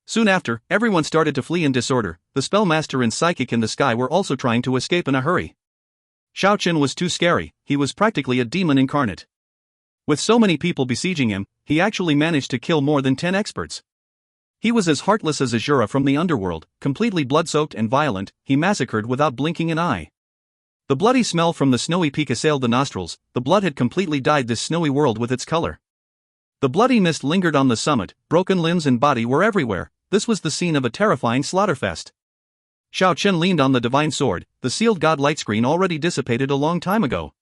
Soon after, everyone started to flee in disorder. The spellmaster and psychic in the sky were also trying to escape in a hurry. Xiao Chen was too scary, he was practically a demon incarnate. With so many people besieging him, he actually managed to kill more than 10 experts. He was as heartless as Azura from the underworld, completely blood-soaked and violent. He massacred without blinking an eye. The bloody smell from the snowy peak assailed the nostrils. The blood had completely dyed this snowy world with its color. The bloody mist lingered on the summit, broken limbs and body were everywhere. This was the scene of a terrifying slaughterfest. Xiao Chen leaned on the divine sword, the sealed god light screen already dissipated a long time ago.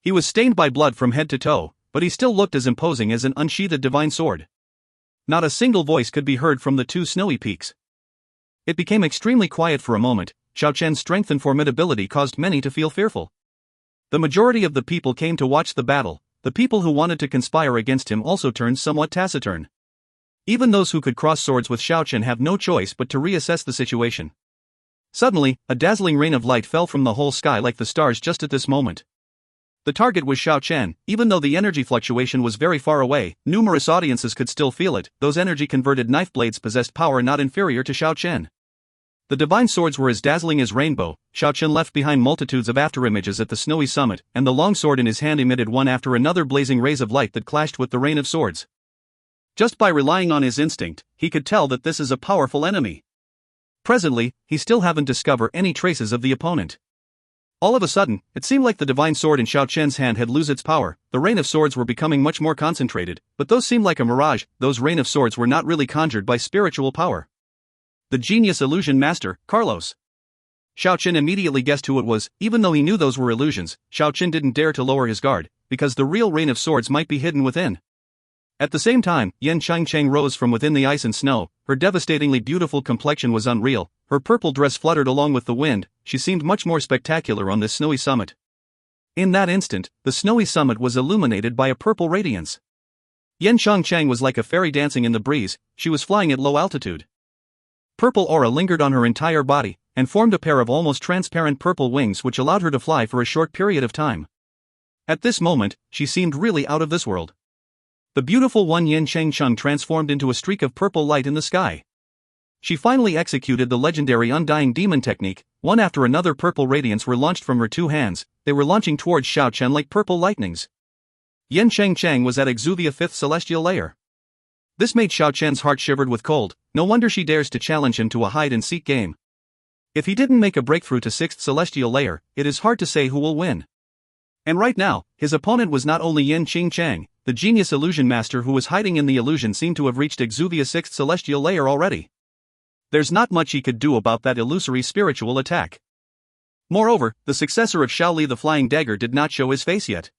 He was stained by blood from head to toe, but he still looked as imposing as an unsheathed divine sword. Not a single voice could be heard from the 2 snowy peaks. It became extremely quiet for a moment. Xiao Chen's strength and formidability caused many to feel fearful. The majority of the people came to watch the battle. The people who wanted to conspire against him also turned somewhat taciturn. Even those who could cross swords with Xiao Chen have no choice but to reassess the situation. Suddenly, a dazzling rain of light fell from the whole sky like the stars just at this moment. The target was Xiao Chen. Even though the energy fluctuation was very far away, numerous audiences could still feel it. Those energy-converted knife blades possessed power not inferior to Xiao Chen. The divine swords were as dazzling as rainbow. Xiao Chen left behind multitudes of afterimages at the snowy summit, and the long sword in his hand emitted one after another blazing rays of light that clashed with the rain of swords. Just by relying on his instinct, he could tell that this is a powerful enemy. Presently, he still haven't discovered any traces of the opponent. All of a sudden, it seemed like the divine sword in Xiao Chen's hand had lost its power. The rain of swords were becoming much more concentrated, but those seemed like a mirage. Those rain of swords were not really conjured by spiritual power. The genius illusion master, Carlos. Xiao Chen immediately guessed who it was. Even though he knew those were illusions, Xiao Chen didn't dare to lower his guard, because the real rain of swords might be hidden within. At the same time, Yan Changcheng rose from within the ice and snow. Her devastatingly beautiful complexion was unreal. Her purple dress fluttered along with the wind. She seemed much more spectacular on this snowy summit. In that instant, the snowy summit was illuminated by a purple radiance. Yan Changcheng was like a fairy dancing in the breeze. She was flying at low altitude. Purple aura lingered on her entire body, and formed a pair of almost transparent purple wings which allowed her to fly for a short period of time. At this moment, she seemed really out of this world. The beautiful one Yan Changcheng transformed into a streak of purple light in the sky. She finally executed the legendary Undying Demon technique. One after another purple radiance were launched from her two hands. They were launching towards Xiao Chen like purple lightnings. Yan Changcheng was at Exuvia 5th celestial layer. This made Xiao Chen's heart shivered with cold. No wonder she dares to challenge him to a hide-and-seek game. If he didn't make a breakthrough to 6th celestial layer, it is hard to say who will win. And right now, his opponent was not only Yan Changcheng. The genius illusion master who was hiding in the illusion seemed to have reached Exuvia 6th celestial layer already. There's not much he could do about that illusory spiritual attack. Moreover, the successor of Xiao Li the Flying Dagger did not show his face yet.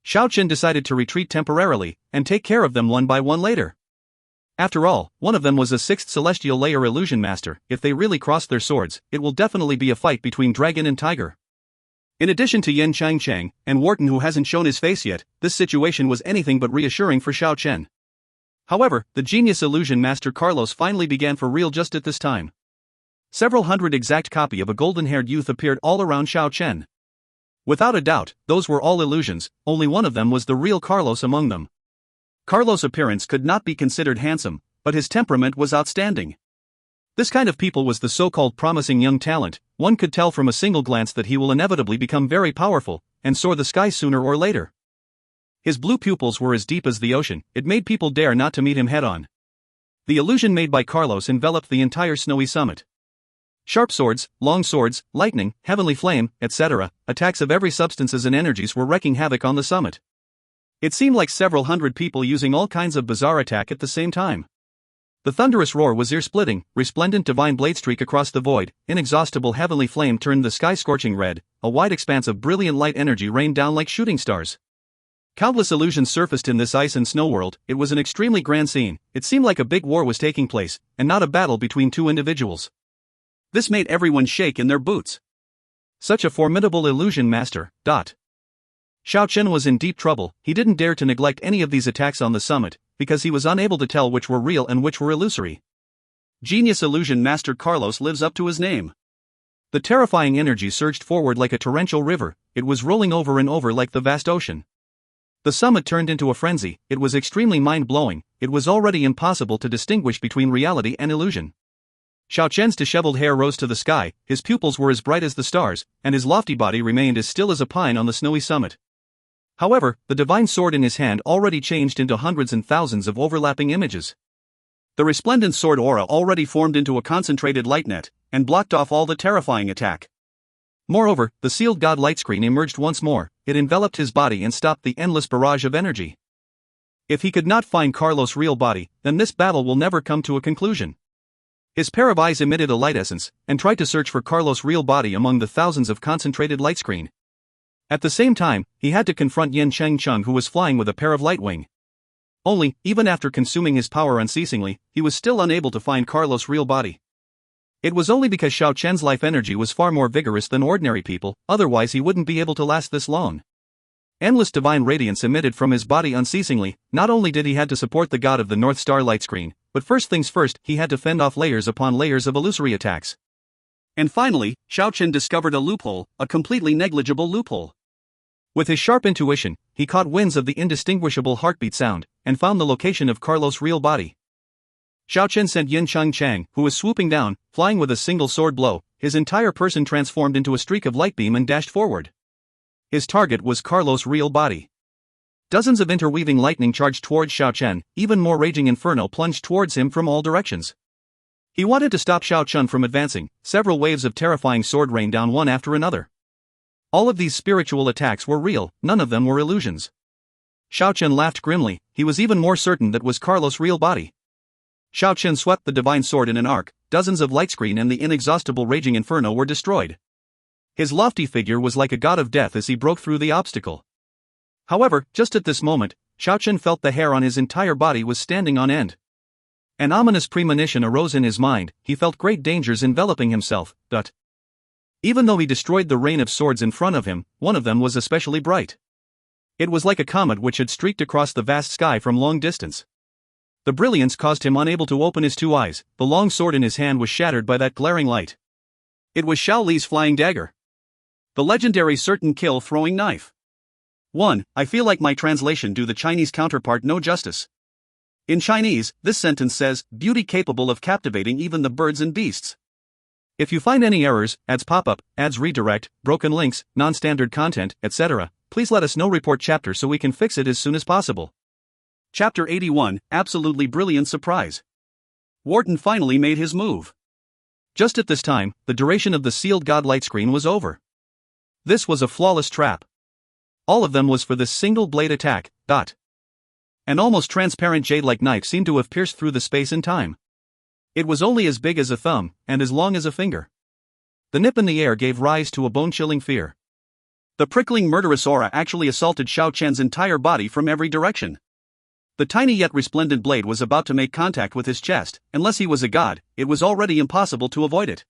Xiao Chen decided to retreat temporarily, and take care of them one by one later. After all, one of them was a 6th celestial layer illusion master. If they really cross their swords, it will definitely be a fight between dragon and tiger. In addition to Yan Changcheng, and Wharton who hasn't shown his face yet, this situation was anything but reassuring for Xiao Chen. However, the genius illusion master Carlos finally began for real just at this time. Several hundred exact copy of a golden-haired youth appeared all around Xiao Chen. Without a doubt, those were all illusions. Only one of them was the real Carlos among them. Carlos' appearance could not be considered handsome, but his temperament was outstanding. This kind of people was the so-called promising young talent. One could tell from a single glance that he will inevitably become very powerful, and soar the sky sooner or later. His blue pupils were as deep as the ocean. It made people dare not to meet him head-on. The illusion made by Carlos enveloped the entire snowy summit. Sharp swords, long swords, lightning, heavenly flame, etc., attacks of every substances and energies were wreaking havoc on the summit. It seemed like several hundred people using all kinds of bizarre attack at the same time. The thunderous roar was ear-splitting. Resplendent divine blade streak across the void. Inexhaustible heavenly flame turned the sky scorching red. A wide expanse of brilliant light energy rained down like shooting stars. Countless illusions surfaced in this ice and snow world. It was an extremely grand scene. It seemed like a big war was taking place, and not a battle between two individuals. This made everyone shake in their boots. Such a formidable illusion master. Xiao Chen was in deep trouble. He didn't dare to neglect any of these attacks on the summit, because he was unable to tell which were real and which were illusory. Genius illusion master Carlos lives up to his name. The terrifying energy surged forward like a torrential river. It was rolling over and over like the vast ocean. The summit turned into a frenzy. It was extremely mind-blowing. It was already impossible to distinguish between reality and illusion. Xiao Chen's disheveled hair rose to the sky, his pupils were as bright as the stars, and his lofty body remained as still as a pine on the snowy summit. However, the divine sword in his hand already changed into hundreds and thousands of overlapping images. The resplendent sword aura already formed into a concentrated light net, and blocked off all the terrifying attack. Moreover, the sealed god light screen emerged once more. It enveloped his body and stopped the endless barrage of energy. If he could not find Carlos' real body, then this battle will never come to a conclusion. His pair of eyes emitted a light essence, and tried to search for Carlos' real body among the thousands of concentrated light screen. At the same time, he had to confront Yan Changcheng who was flying with a pair of light wing. Only, even after consuming his power unceasingly, he was still unable to find Carlos' real body. It was only because Xiao Chen's life energy was far more vigorous than ordinary people, otherwise he wouldn't be able to last this long. Endless divine radiance emitted from his body unceasingly. Not only did he had to support the god of the North Star light screen, but first things first, he had to fend off layers upon layers of illusory attacks. And finally, Xiao Chen discovered a loophole, a completely negligible loophole. With his sharp intuition, he caught winds of the indistinguishable heartbeat sound, and found the location of Carlos' real body. Xiao Chen sent Yin Chang, who was swooping down, flying with a single sword blow. His entire person transformed into a streak of light beam and dashed forward. His target was Carlos' real body. Dozens of interweaving lightning charged towards Xiao Chen, even more raging inferno plunged towards him from all directions. He wanted to stop Xiao Chen from advancing. Several waves of terrifying sword rained down one after another. All of these spiritual attacks were real, none of them were illusions. Xiao Chen laughed grimly. He was even more certain that was Carlos' real body. Xiao Chen swept the divine sword in an arc. Dozens of light screen and the inexhaustible raging inferno were destroyed. His lofty figure was like a god of death as he broke through the obstacle. However, just at this moment, Xiao Chen felt the hair on his entire body was standing on end. An ominous premonition arose in his mind. He felt great dangers enveloping himself, but even though he destroyed the rain of swords in front of him, one of them was especially bright. It was like a comet which had streaked across the vast sky from long distance. The brilliance caused him unable to open his two eyes. The long sword in his hand was shattered by that glaring light. It was Xiao Li's flying dagger. The legendary certain kill throwing knife. 1. I feel like my translation do the Chinese counterpart no justice. In Chinese, this sentence says, beauty capable of captivating even the birds and beasts. If you find any errors, ads pop-up, ads redirect, broken links, non-standard content, etc., please let us know. Report chapter so we can fix it as soon as possible. Chapter 81, Absolutely Brilliant Surprise. Wharton finally made his move. Just at this time, the duration of the sealed god light screen was over. This was a flawless trap. All of them was for this single blade attack. An almost transparent jade-like knife seemed to have pierced through the space and time. It was only as big as a thumb, and as long as a finger. The nip in the air gave rise to a bone-chilling fear. The prickling murderous aura actually assaulted Xiao Chen's entire body from every direction. The tiny yet resplendent blade was about to make contact with his chest. Unless he was a god, it was already impossible to avoid it.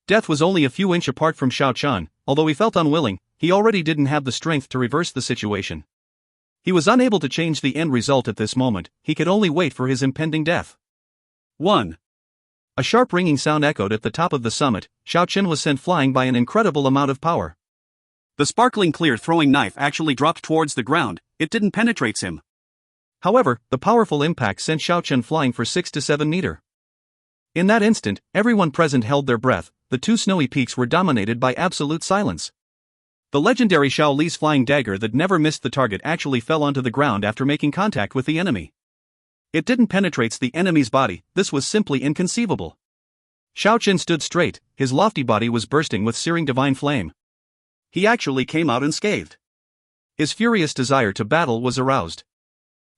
Death was only a few inches apart from Xiao Chen. Although he felt unwilling, he already didn't have the strength to reverse the situation. He was unable to change the end result at this moment. He could only wait for his impending death. 1. A sharp ringing sound echoed at the top of the summit. Xiao Chen was sent flying by an incredible amount of power. The sparkling clear throwing knife actually dropped towards the ground. It didn't penetrate him. However, the powerful impact sent Xiao Chen flying for 6 to 7 meters. In that instant, everyone present held their breath. The two snowy peaks were dominated by absolute silence. The legendary Xiao Li's flying dagger that never missed the target actually fell onto the ground after making contact with the enemy. It didn't penetrate the enemy's body. This was simply inconceivable. Xiao Chen stood straight. His lofty body was bursting with searing divine flame. He actually came out unscathed. His furious desire to battle was aroused.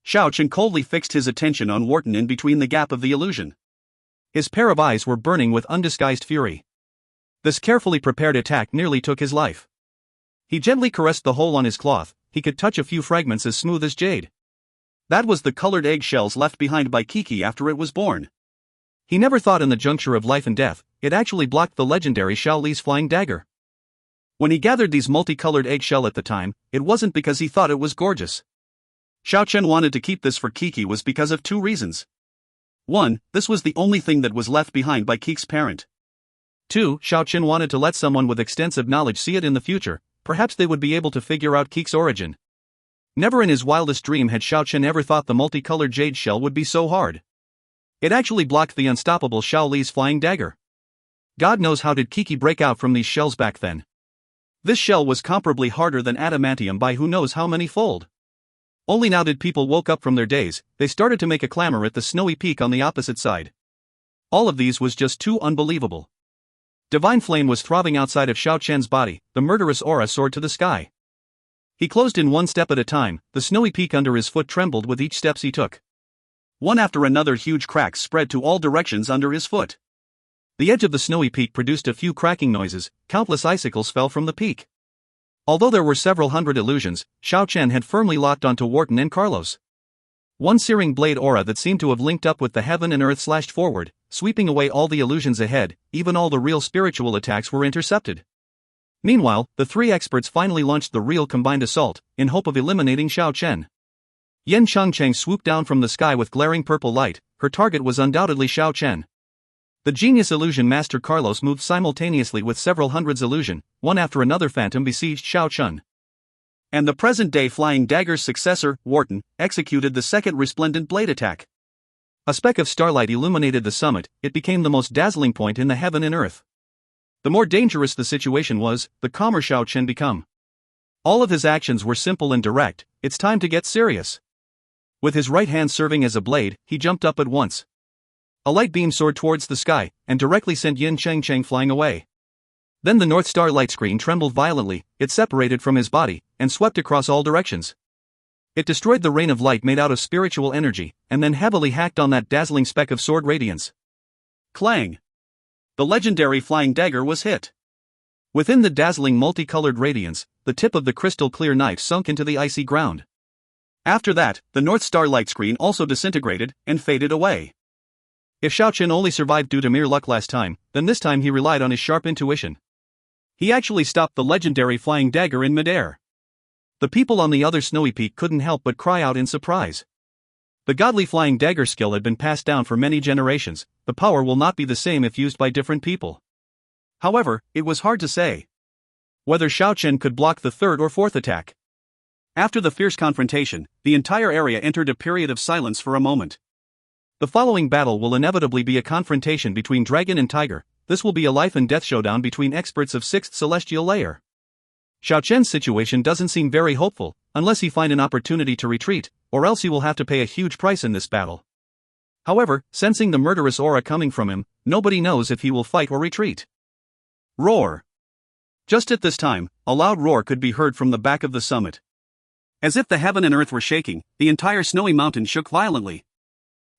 Xiao Chen coldly fixed his attention on Wharton in between the gap of the illusion. His pair of eyes were burning with undisguised fury. This carefully prepared attack nearly took his life. He gently caressed the hole on his cloth. He could touch a few fragments as smooth as jade. That was the colored eggshells left behind by Kiki after it was born. He never thought in the juncture of life and death, it actually blocked the legendary Xiao Li's flying dagger. When he gathered these multicolored eggshell at the time, it wasn't because he thought it was gorgeous. Xiao Chen wanted to keep this for Kiki was because of 2 reasons. 1. This was the only thing that was left behind by Kiki's parent. 2. Xiao Chen wanted to let someone with extensive knowledge see it in the future. Perhaps they would be able to figure out Kiki's origin. Never in his wildest dream had Xiao Chen ever thought the multicolored jade shell would be so hard. It actually blocked the unstoppable Xiao Li's flying dagger. God knows how did Kiki break out from these shells back then. This shell was comparably harder than adamantium by who knows how many fold. Only now did people woke up from their days. They started to make a clamor at the snowy peak on the opposite side. All of these was just too unbelievable. Divine flame was throbbing outside of Xiao Chen's body. The murderous aura soared to the sky. He closed in one step at a time. The snowy peak under his foot trembled with each step he took. One after another huge cracks spread to all directions under his foot. The edge of the snowy peak produced a few cracking noises. Countless icicles fell from the peak. Although there were several hundred illusions, Xiao Chen had firmly locked onto Wharton and Carlos. One searing blade aura that seemed to have linked up with the heaven and earth slashed forward, sweeping away all the illusions ahead. Even all the real spiritual attacks were intercepted. Meanwhile, the 3 experts finally launched the real combined assault, in hope of eliminating Xiao Chen. Yin Chang swooped down from the sky with glaring purple light. Her target was undoubtedly Xiao Chen. The genius illusion master Carlos moved simultaneously with several hundreds illusion. One after another phantom besieged Xiao Chen. And the present-day flying dagger's successor, Wharton, executed the second resplendent blade attack. A speck of starlight illuminated the summit. It became the most dazzling point in the heaven and earth. The more dangerous the situation was, the calmer Xiao Chen became. All of his actions were simple and direct. It's time to get serious. With his right hand serving as a blade, he jumped up at once. A light beam soared towards the sky, and directly sent Yin Cheng flying away. Then the North Star light screen trembled violently, it separated from his body, and swept across all directions. It destroyed the rain of light made out of spiritual energy, and then heavily hacked on that dazzling speck of sword radiance. Clang! The legendary flying dagger was hit. Within the dazzling multicolored radiance, the tip of the crystal clear knife sunk into the icy ground. After that, the North Star light screen also disintegrated, and faded away. If Xiao Chen only survived due to mere luck last time, then this time he relied on his sharp intuition. He actually stopped the legendary flying dagger in midair. The people on the other snowy peak couldn't help but cry out in surprise. The godly flying dagger skill had been passed down for many generations. The power will not be the same if used by different people. However, it was hard to say whether Xiao Chen could block the third or fourth attack. After the fierce confrontation, the entire area entered a period of silence for a moment. The following battle will inevitably be a confrontation between dragon and tiger. This will be a life and death showdown between experts of 6th celestial layer. Xiao Chen's situation doesn't seem very hopeful, unless he find an opportunity to retreat, or else he will have to pay a huge price in this battle. However, sensing the murderous aura coming from him, nobody knows if he will fight or retreat. Roar! Just at this time, a loud roar could be heard from the back of the summit. As if the heaven and earth were shaking, the entire snowy mountain shook violently.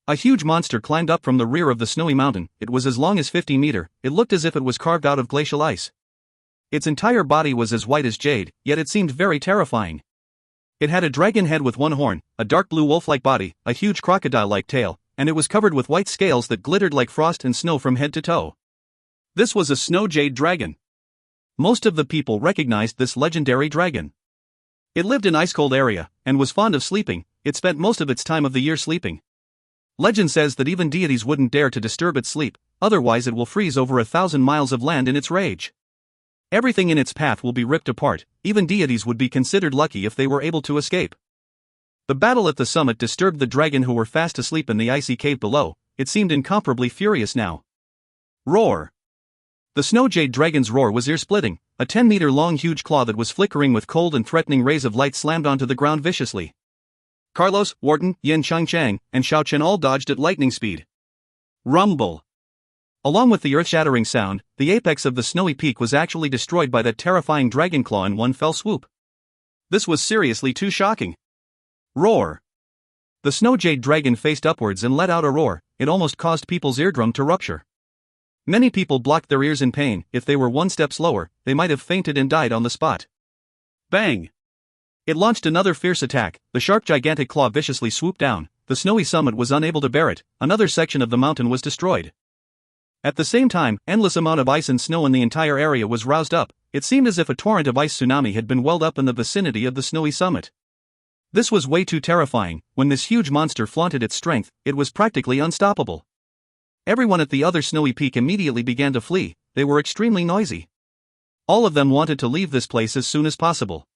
A huge monster climbed up from the rear of the snowy mountain. It was as long as 50 meters, it looked as if it was carved out of glacial ice. Its entire body was as white as jade, yet it seemed very terrifying. It had a dragon head with one horn, a dark blue wolf-like body, a huge crocodile-like tail, and it was covered with white scales that glittered like frost and snow from head to toe. This was a snow jade dragon. Most of the people recognized this legendary dragon. It lived in ice-cold area, and was fond of sleeping. It spent most of its time of the year sleeping. Legend says that even deities wouldn't dare to disturb its sleep, otherwise it will freeze over 1,000 miles of land in its rage. Everything in its path will be ripped apart. Even deities would be considered lucky if they were able to escape. The battle at the summit disturbed the dragon who were fast asleep in the icy cave below. It seemed incomparably furious now. Roar! The snow jade dragon's roar was ear-splitting. A 10-meter-long huge claw that was flickering with cold and threatening rays of light slammed onto the ground viciously. Carlos, Wharton, Yin Cheng, and Xiao Chen all dodged at lightning speed. Rumble! Along with the earth-shattering sound, the apex of the snowy peak was actually destroyed by that terrifying dragon claw in one fell swoop. This was seriously too shocking. Roar! The snow jade dragon faced upwards and let out a roar. It almost caused people's eardrum to rupture. Many people blocked their ears in pain. If they were one step slower, they might have fainted and died on the spot. Bang! It launched another fierce attack. The sharp gigantic claw viciously swooped down. The snowy summit was unable to bear it. Another section of the mountain was destroyed. At the same time, endless amount of ice and snow in the entire area was roused up. It seemed as if a torrent of ice tsunami had been welled up in the vicinity of the snowy summit. This was way too terrifying. When this huge monster flaunted its strength, it was practically unstoppable. Everyone at the other snowy peak immediately began to flee. They were extremely noisy. All of them wanted to leave this place as soon as possible.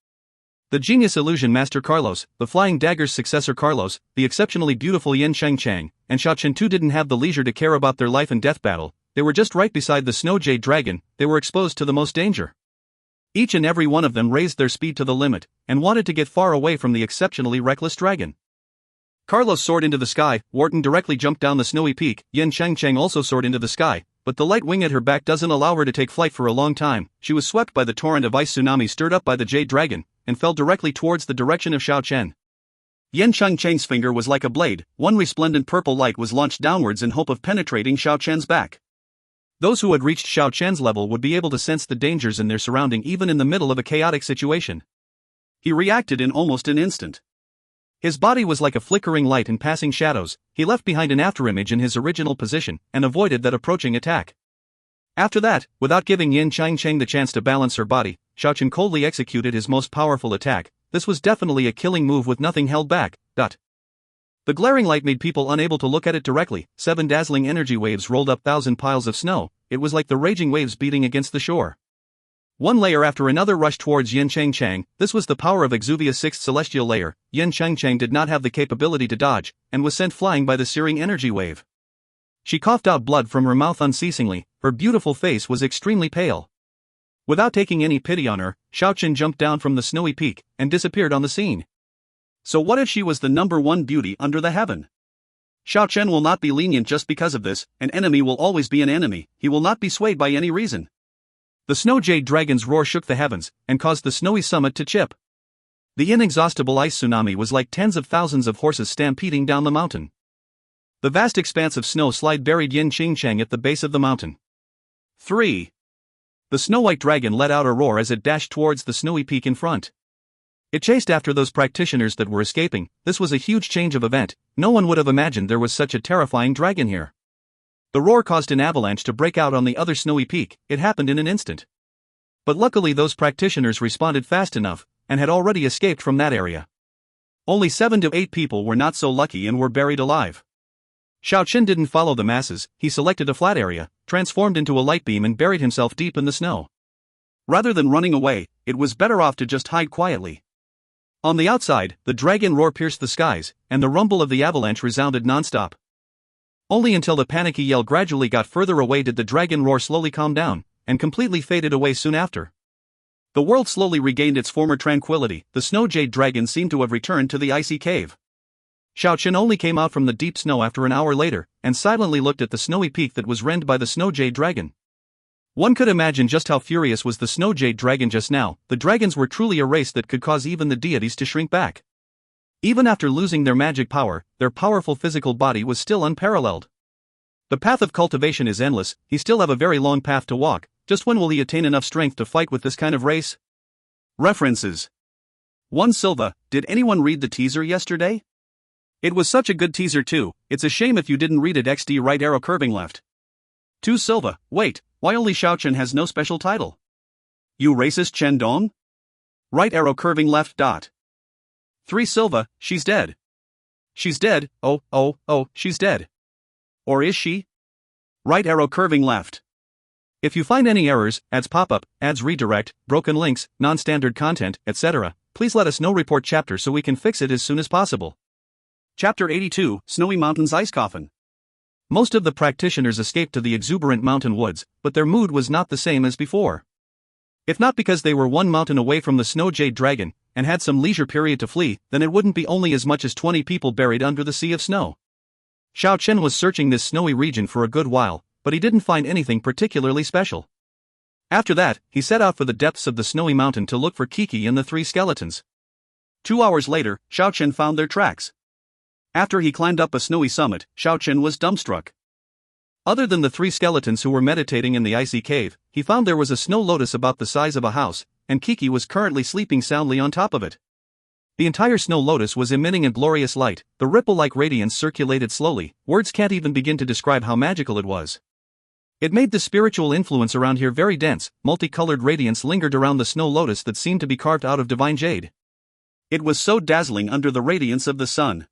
The genius illusion master Carlos, the flying dagger's successor Carlos, the exceptionally beautiful Yin Cheng, and Xiao Chen too didn't have the leisure to care about their life and death battle. They were just right beside the snow jade dragon. They were exposed to the most danger. Each and every one of them raised their speed to the limit, and wanted to get far away from the exceptionally reckless dragon. Carlos soared into the sky. Wharton directly jumped down the snowy peak. Yin Cheng also soared into the sky, but the light wing at her back doesn't allow her to take flight for a long time. She was swept by the torrent of ice tsunami stirred up by the jade dragon, and fell directly towards the direction of Xiao Chen. Yin Cheng's finger was like a blade. One resplendent purple light was launched downwards in hope of penetrating Xiao Chen's back. Those who had reached Xiao Chen's level would be able to sense the dangers in their surrounding even in the middle of a chaotic situation. He reacted in almost an instant. His body was like a flickering light in passing shadows. He left behind an afterimage in his original position, and avoided that approaching attack. After that, without giving Yin Cheng the chance to balance her body, Xiao Chen coldly executed his most powerful attack. This was definitely a killing move with nothing held back. The glaring light made people unable to look at it directly. 7 dazzling energy waves rolled up 1,000 piles of snow. It was like the raging waves beating against the shore. One layer after another rushed towards Yin Changchang. This was the power of Exuvia's sixth celestial layer. Yin Changchang did not have the capability to dodge, and was sent flying by the searing energy wave. She coughed out blood from her mouth unceasingly. Her beautiful face was extremely pale. Without taking any pity on her, Xiao Chen jumped down from the snowy peak and disappeared on the scene. So what if she was the #1 beauty under the heaven? Xiao Chen will not be lenient just because of this. An enemy will always be an enemy. He will not be swayed by any reason. The snow jade dragon's roar shook the heavens and caused the snowy summit to chip. The inexhaustible ice tsunami was like tens of thousands of horses stampeding down the mountain. The vast expanse of snow slide buried Yin Changchang at the base of the mountain. 3. The snow-white dragon let out a roar as it dashed towards the snowy peak in front. It chased after those practitioners that were escaping. This was a huge change of event. No one would have imagined there was such a terrifying dragon here. The roar caused an avalanche to break out on the other snowy peak. It happened in an instant. But luckily those practitioners responded fast enough, and had already escaped from that area. Only 7 to 8 people were not so lucky and were buried alive. Xiao Chen didn't follow the masses. He selected a flat area, transformed into a light beam and buried himself deep in the snow. Rather than running away, it was better off to just hide quietly. On the outside, the dragon roar pierced the skies, and the rumble of the avalanche resounded non-stop. Only until the panicky yell gradually got further away did the dragon roar slowly calm down, and completely faded away soon after. The world slowly regained its former tranquility. The snow jade dragon seemed to have returned to the icy cave. Xiao Chen only came out from the deep snow after an hour later, and silently looked at the snowy peak that was rend by the snow jade dragon. One could imagine just how furious was the snow jade dragon just now. The dragons were truly a race that could cause even the deities to shrink back. Even after losing their magic power, their powerful physical body was still unparalleled. The path of cultivation is endless. He still have a very long path to walk. Just when will he attain enough strength to fight with this kind of race? References. 1 Silva, did anyone read the teaser yesterday? It was such a good teaser too. It's a shame if you didn't read it. XD right arrow curving left. 2 Silva, wait, why only Xiao Chen has no special title? You racist Chen Dong? Right arrow curving left dot. 3 Silva, she's dead. She's dead, oh, she's dead. Or is she? Right arrow curving left. If you find any errors, ads pop-up, ads redirect, broken links, non-standard content, etc., please let us know. Report chapter so we can fix it as soon as possible. Chapter 82, Snowy Mountains Ice Coffin. Most of the practitioners escaped to the exuberant mountain woods, but their mood was not the same as before. If not because they were one mountain away from the snow jade dragon, and had some leisure period to flee, then it wouldn't be only as much as 20 people buried under the sea of snow. Xiao Chen was searching this snowy region for a good while, but he didn't find anything particularly special. After that, he set out for the depths of the snowy mountain to look for Kiki and the 3 skeletons. 2 hours later, Xiao Chen found their tracks. After he climbed up a snowy summit, Xiao Chen was dumbstruck. Other than the 3 skeletons who were meditating in the icy cave, he found there was a snow lotus about the size of a house, and Kiki was currently sleeping soundly on top of it. The entire snow lotus was emitting a glorious light. The ripple-like radiance circulated slowly. Words can't even begin to describe how magical it was. It made the spiritual influence around here very dense. Multicolored radiance lingered around the snow lotus that seemed to be carved out of divine jade. It was so dazzling under the radiance of the sun.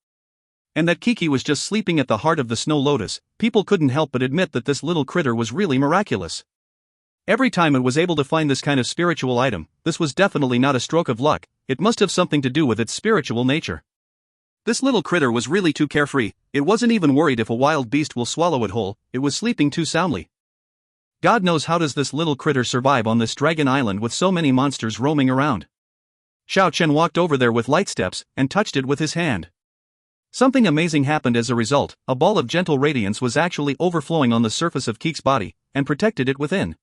And that Kiki was just sleeping at the heart of the snow lotus. People couldn't help but admit that this little critter was really miraculous. Every time it was able to find this kind of spiritual item, this was definitely not a stroke of luck. It must have something to do with its spiritual nature. This little critter was really too carefree. It wasn't even worried if a wild beast will swallow it whole. It was sleeping too soundly. God knows how does this little critter survive on this dragon island with so many monsters roaming around. Xiao Chen walked over there with light steps and touched it with his hand. Something amazing happened as a result. A ball of gentle radiance was actually overflowing on the surface of Kiki's body, and protected it within.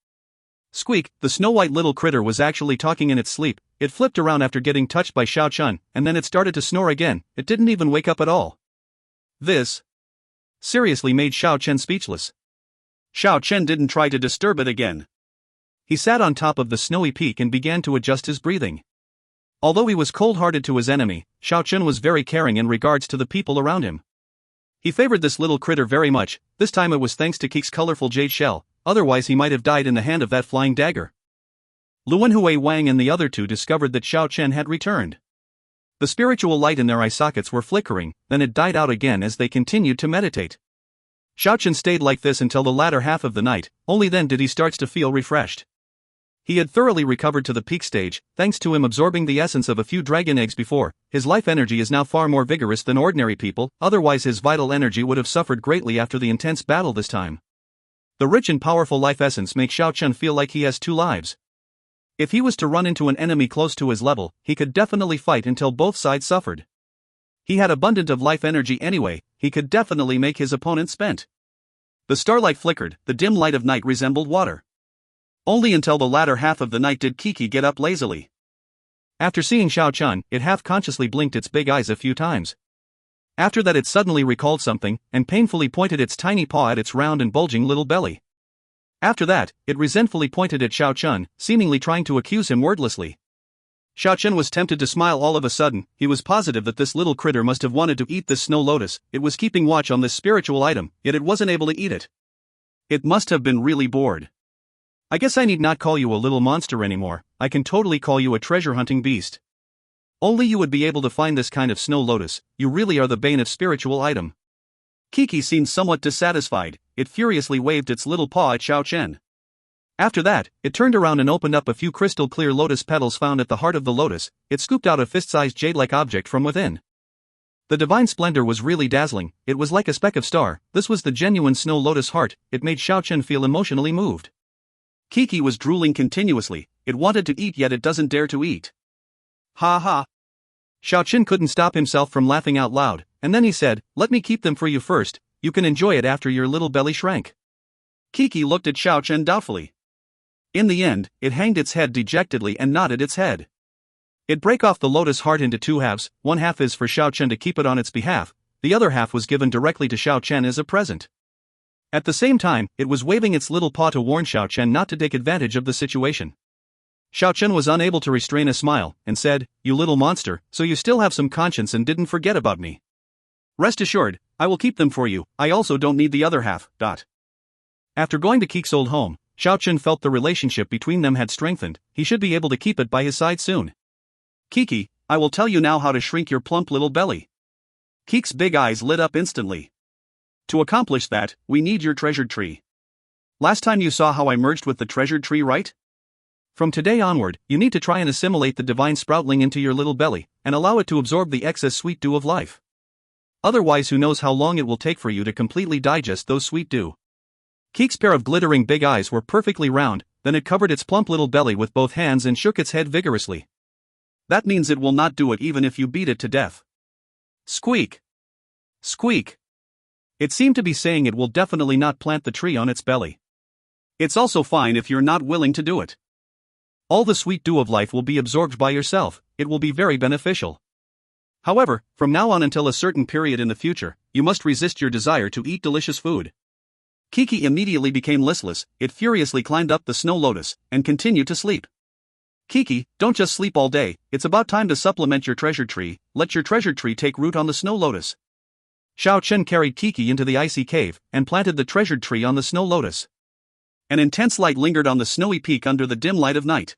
Squeak, the snow-white little critter was actually talking in its sleep. It flipped around after getting touched by Xiao Chen, and then it started to snore again. It didn't even wake up at all. This seriously made Xiao Chen speechless. Xiao Chen didn't try to disturb it again. He sat on top of the snowy peak and began to adjust his breathing. Although he was cold-hearted to his enemy, Xiao Chen was very caring in regards to the people around him. He favored this little critter very much. This time it was thanks to Kiki's colorful jade shell, otherwise he might have died in the hand of that flying dagger. Luanhui Wang and the other 2 discovered that Xiao Chen had returned. The spiritual light in their eye sockets were flickering, then it died out again as they continued to meditate. Xiao Chen stayed like this until the latter half of the night. Only then did he start to feel refreshed. He had thoroughly recovered to the peak stage, thanks to him absorbing the essence of a few dragon eggs before. His life energy is now far more vigorous than ordinary people, otherwise his vital energy would have suffered greatly after the intense battle this time. The rich and powerful life essence makes Xiao Chen feel like he has 2 lives. If he was to run into an enemy close to his level, he could definitely fight until both sides suffered. He had abundant of life energy anyway, he could definitely make his opponent spent. The starlight flickered, the dim light of night resembled water. Only until the latter half of the night did Kiki get up lazily. After seeing Xiao Chen, it half-consciously blinked its big eyes a few times. After that it suddenly recalled something, and painfully pointed its tiny paw at its round and bulging little belly. After that, it resentfully pointed at Xiao Chen, seemingly trying to accuse him wordlessly. Xiao Chen was tempted to smile all of a sudden. He was positive that this little critter must have wanted to eat this snow lotus. It was keeping watch on this spiritual item, yet it wasn't able to eat it. It must have been really bored. I guess I need not call you a little monster anymore, I can totally call you a treasure-hunting beast. Only you would be able to find this kind of snow lotus, you really are the bane of spiritual item. Kiki seemed somewhat dissatisfied, it furiously waved its little paw at Xiao Chen. After that, it turned around and opened up a few crystal-clear lotus petals found at the heart of the lotus. It scooped out a fist-sized jade-like object from within. The divine splendor was really dazzling, it was like a speck of star. This was the genuine snow lotus heart. It made Xiao Chen feel emotionally moved. Kiki was drooling continuously, it wanted to eat yet it doesn't dare to eat. Ha ha. Xiao Chen couldn't stop himself from laughing out loud, and then he said, "Let me keep them for you first, you can enjoy it after your little belly shrank." Kiki looked at Xiao Chen doubtfully. In the end, it hanged its head dejectedly and nodded its head. It broke off the lotus heart into 2 halves, one half is for Xiao Chen to keep it on its behalf, the other half was given directly to Xiao Chen as a present. At the same time, it was waving its little paw to warn Xiao Chen not to take advantage of the situation. Xiao Chen was unable to restrain a smile, and said, "You little monster, so you still have some conscience and didn't forget about me. Rest assured, I will keep them for you, I also don't need the other half." After going to Kiki's old home, Xiao Chen felt the relationship between them had strengthened, he should be able to keep it by his side soon. "Kiki, I will tell you now how to shrink your plump little belly." Kiki's big eyes lit up instantly. "To accomplish that, we need your treasured tree. Last time you saw how I merged with the treasured tree, right? From today onward, you need to try and assimilate the divine sproutling into your little belly, and allow it to absorb the excess sweet dew of life. Otherwise who knows how long it will take for you to completely digest those sweet dew." Kiki's pair of glittering big eyes were perfectly round, then it covered its plump little belly with both hands and shook its head vigorously. "That means it will not do it even if you beat it to death." Squeak! Squeak! It seemed to be saying it will definitely not plant the tree on its belly. "It's also fine if you're not willing to do it. All the sweet dew of life will be absorbed by yourself, it will be very beneficial. However, from now on until a certain period in the future, you must resist your desire to eat delicious food." Kiki immediately became listless, it furiously climbed up the snow lotus, and continued to sleep. "Kiki, don't just sleep all day, it's about time to supplement your treasure tree, let your treasure tree take root on the snow lotus." Xiao Chen carried Kiki into the icy cave, and planted the treasured tree on the snow lotus. An intense light lingered on the snowy peak under the dim light of night.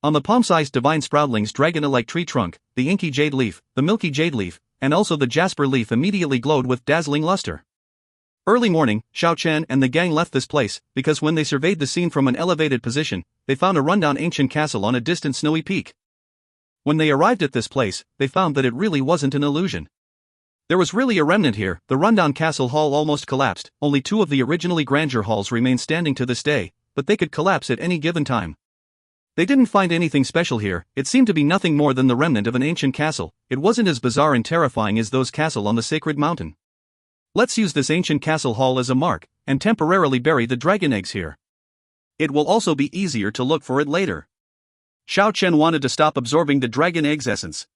On the palm-sized divine sproutling's dragon-like tree trunk, the inky jade leaf, the milky jade leaf, and also the jasper leaf immediately glowed with dazzling luster. Early morning, Xiao Chen and the gang left this place, because when they surveyed the scene from an elevated position, they found a rundown ancient castle on a distant snowy peak. When they arrived at this place, they found that it really wasn't an illusion. There was really a remnant here. The rundown castle hall almost collapsed, only 2 of the originally grandeur halls remain standing to this day, but they could collapse at any given time. They didn't find anything special here, it seemed to be nothing more than the remnant of an ancient castle. It wasn't as bizarre and terrifying as those castles on the sacred mountain. Let's use this ancient castle hall as a mark, and temporarily bury the dragon eggs here. It will also be easier to look for it later. Xiao Chen wanted to stop absorbing the dragon egg's essence.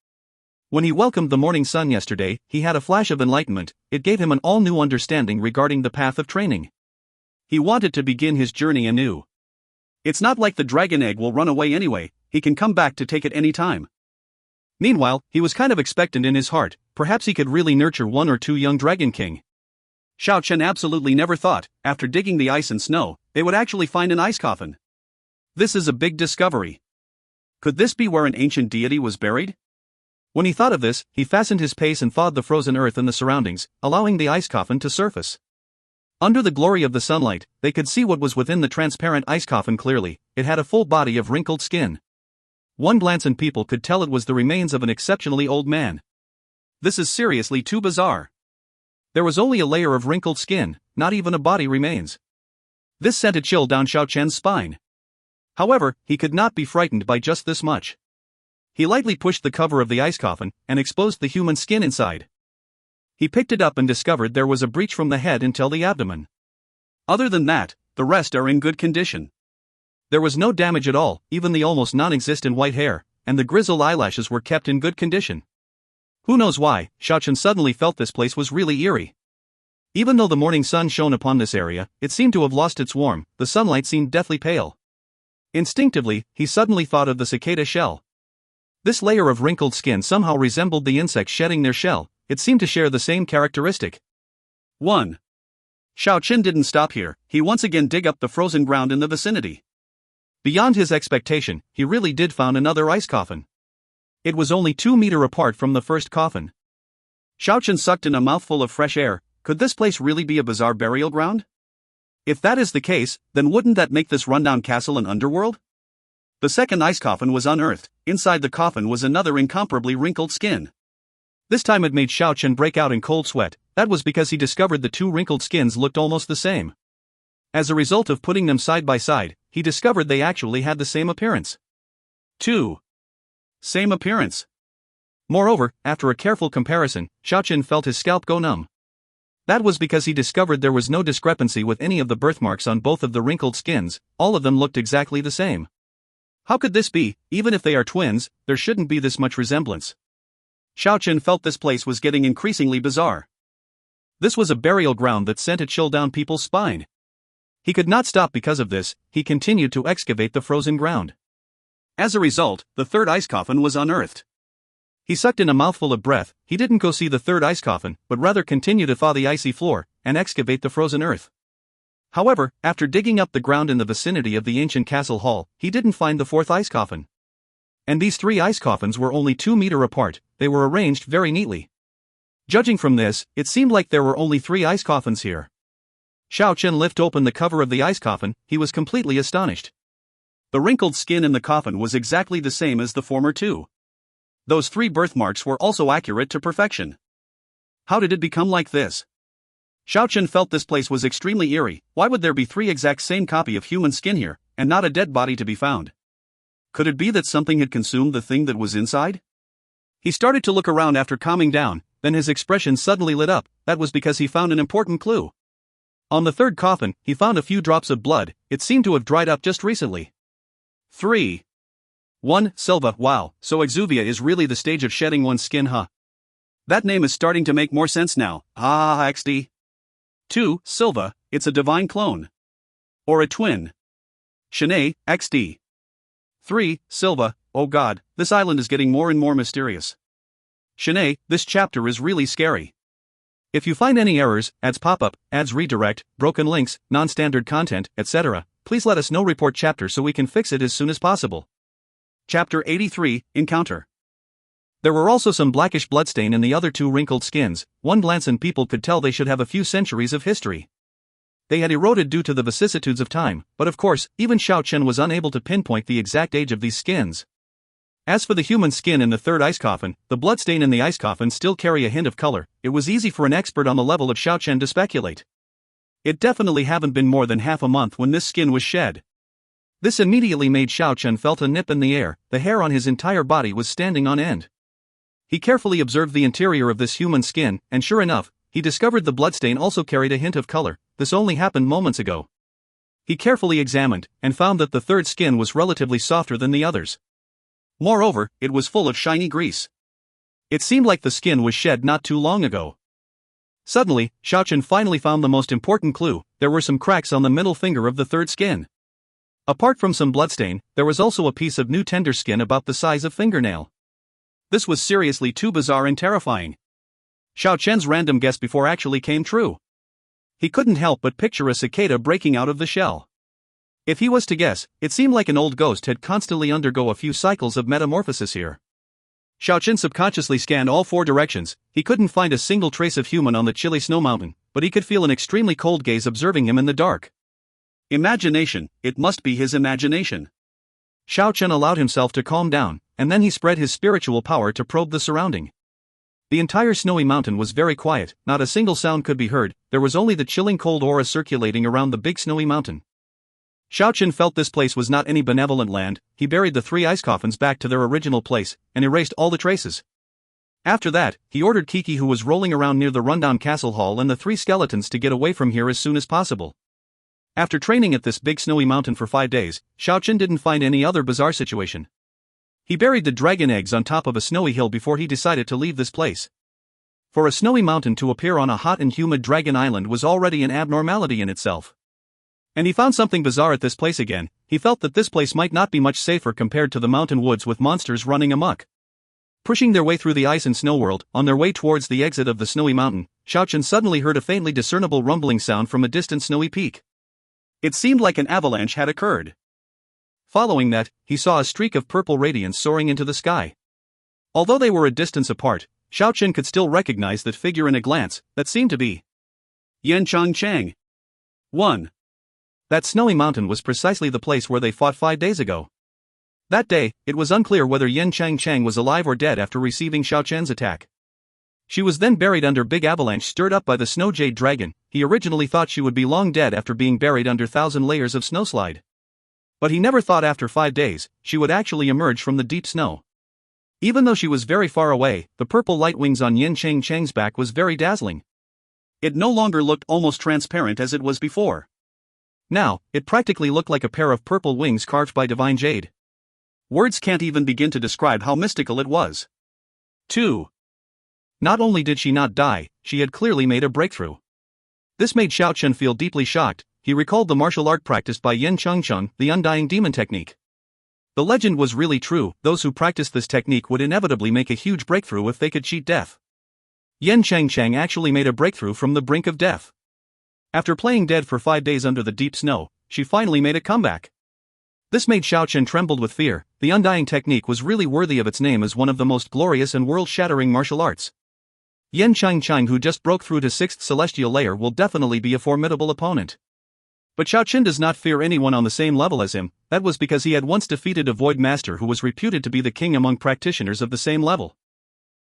When he welcomed the morning sun yesterday, he had a flash of enlightenment, it gave him an all-new understanding regarding the path of training. He wanted to begin his journey anew. It's not like the dragon egg will run away anyway, he can come back to take it any time. Meanwhile, he was kind of expectant in his heart, perhaps he could really nurture 1 or 2 young dragon king. Xiao Chen absolutely never thought, after digging the ice and snow, they would actually find an ice coffin. This is a big discovery. Could this be where an ancient deity was buried? When he thought of this, he fastened his pace and thawed the frozen earth and the surroundings, allowing the ice coffin to surface. Under the glory of the sunlight, they could see what was within the transparent ice coffin clearly. It had a full body of wrinkled skin. One glance and people could tell it was the remains of an exceptionally old man. This is seriously too bizarre. There was only a layer of wrinkled skin, not even a body remains. This sent a chill down Xiao Chen's spine. However, he could not be frightened by just this much. He lightly pushed the cover of the ice coffin and exposed the human skin inside. He picked it up and discovered there was a breach from the head until the abdomen. Other than that, the rest are in good condition. There was no damage at all, even the almost non-existent white hair, and the grizzled eyelashes were kept in good condition. Who knows why, Xiao Chen suddenly felt this place was really eerie. Even though the morning sun shone upon this area, it seemed to have lost its warmth. The sunlight seemed deathly pale. Instinctively, he suddenly thought of the cicada shell. This layer of wrinkled skin somehow resembled the insects shedding their shell. It seemed to share the same characteristic. 1. Xiao Chen didn't stop here. He once again dug up the frozen ground in the vicinity. Beyond his expectation, he really did found another ice coffin. It was only 2 meters apart from the first coffin. Xiao Chen sucked in a mouthful of fresh air. Could this place really be a bizarre burial ground? If that is the case, then wouldn't that make this rundown castle an underworld? The second ice coffin was unearthed. Inside the coffin was another incomparably wrinkled skin. This time it made Xiao Chen break out in cold sweat. That was because he discovered the 2 wrinkled skins looked almost the same. As a result of putting them side by side, he discovered they actually had the same appearance. 2. Same appearance. Moreover, after a careful comparison, Xiao Chen felt his scalp go numb. That was because he discovered there was no discrepancy with any of the birthmarks on both of the wrinkled skins. All of them looked exactly the same. How could this be? Even if they are twins, there shouldn't be this much resemblance. Xiao Chen felt this place was getting increasingly bizarre. This was a burial ground that sent a chill down people's spine. He could not stop because of this. He continued to excavate the frozen ground. As a result, the third ice coffin was unearthed. He sucked in a mouthful of breath. He didn't go see the third ice coffin, but rather continue to thaw the icy floor and excavate the frozen earth. However, after digging up the ground in the vicinity of the ancient castle hall, he didn't find the fourth ice coffin. And these 3 ice coffins were only 2 meters apart. They were arranged very neatly. Judging from this, it seemed like there were only 3 ice coffins here. Xiao Chen lifted open the cover of the ice coffin. He was completely astonished. The wrinkled skin in the coffin was exactly the same as the former 2. Those 3 birthmarks were also accurate to perfection. How did it become like this? Xiao Chen felt this place was extremely eerie. Why would there be 3 exact same copy of human skin here, and not a dead body to be found? Could it be that something had consumed the thing that was inside? He started to look around after calming down, then his expression suddenly lit up. That was because he found an important clue. On the third coffin, he found a few drops of blood. It seemed to have dried up just recently. 3. 1. Silva. Wow, so exuvia is really the stage of shedding one's skin, huh? That name is starting to make more sense now. XD. 2. Silva, it's a divine clone. Or a twin. Shanae, XD. 3. Silva, oh god, this island is getting more and more mysterious. Shanae, this chapter is really scary. If you find any errors, ads pop up, ads redirect, broken links, non-standard content, etc., please let us know. Report chapter so we can fix it as soon as possible. Chapter 83, Encounter. There were also some blackish bloodstain in the other 2 wrinkled skins. One glance and people could tell they should have a few centuries of history. They had eroded due to the vicissitudes of time, but of course, even Xiao Chen was unable to pinpoint the exact age of these skins. As for the human skin in the third ice coffin, the bloodstain in the ice coffin still carry a hint of color. It was easy for an expert on the level of Xiao Chen to speculate. It definitely haven't been more than half a month when this skin was shed. This immediately made Xiao Chen felt a nip in the air. The hair on his entire body was standing on end. He carefully observed the interior of this human skin, and sure enough, he discovered the bloodstain also carried a hint of color. This only happened moments ago. He carefully examined, and found that the third skin was relatively softer than the others. Moreover, it was full of shiny grease. It seemed like the skin was shed not too long ago. Suddenly, Xiao Chen finally found the most important clue. There were some cracks on the middle finger of the third skin. Apart from some bloodstain, there was also a piece of new tender skin about the size of fingernail. This was seriously too bizarre and terrifying. Xiao Chen's random guess before actually came true. He couldn't help but picture a cicada breaking out of the shell. If he was to guess, it seemed like an old ghost had constantly undergo a few cycles of metamorphosis here. Xiao Chen subconsciously scanned all four directions. He couldn't find a single trace of human on the chilly snow mountain, but he could feel an extremely cold gaze observing him in the dark. Imagination, it must be his imagination. Xiao Chen allowed himself to calm down, and then he spread his spiritual power to probe the surrounding. The entire snowy mountain was very quiet, not a single sound could be heard, there was only the chilling cold aura circulating around the big snowy mountain. Xiao Chen felt this place was not any benevolent land. He buried the 3 ice coffins back to their original place, and erased all the traces. After that, he ordered Kiki, who was rolling around near the rundown castle hall, and the 3 skeletons to get away from here as soon as possible. After training at this big snowy mountain for 5 days, Xiao Chen didn't find any other bizarre situation. He buried the dragon eggs on top of a snowy hill before he decided to leave this place. For a snowy mountain to appear on a hot and humid dragon island was already an abnormality in itself. And he found something bizarre at this place again. He felt that this place might not be much safer compared to the mountain woods with monsters running amok. Pushing their way through the ice and snow world, on their way towards the exit of the snowy mountain, Xiao Chen suddenly heard a faintly discernible rumbling sound from a distant snowy peak. It seemed like an avalanche had occurred. Following that, he saw a streak of purple radiance soaring into the sky. Although they were a distance apart, Xiao Chen could still recognize that figure in a glance. That seemed to be Yanchang Chang. 1. That snowy mountain was precisely the place where they fought 5 days ago. That day, it was unclear whether Yanchang Chang was alive or dead after receiving Xiao Chen's attack. She was then buried under big avalanche stirred up by the snow jade dragon. He originally thought she would be long dead after being buried under 1,000 layers of snowslide. But he never thought after 5 days, she would actually emerge from the deep snow. Even though she was very far away, the purple light wings on Yanchang Chang's back was very dazzling. It no longer looked almost transparent as it was before. Now, it practically looked like a pair of purple wings carved by divine jade. Words can't even begin to describe how mystical it was. 2. Not only did she not die, she had clearly made a breakthrough. This made Xiao Chen feel deeply shocked. He recalled the martial art practiced by Yen Chengcheng, the Undying Demon technique. The legend was really true. Those who practiced this technique would inevitably make a huge breakthrough if they could cheat death. Yen Chengcheng actually made a breakthrough from the brink of death. After playing dead for 5 days under the deep snow, she finally made a comeback. This made Xiao Chen trembled with fear. The Undying technique was really worthy of its name as one of the most glorious and world-shattering martial arts. Yen Chengcheng, who just broke through to 6th celestial layer, will definitely be a formidable opponent. But Xiao Chen does not fear anyone on the same level as him. That was because he had once defeated a void master who was reputed to be the king among practitioners of the same level.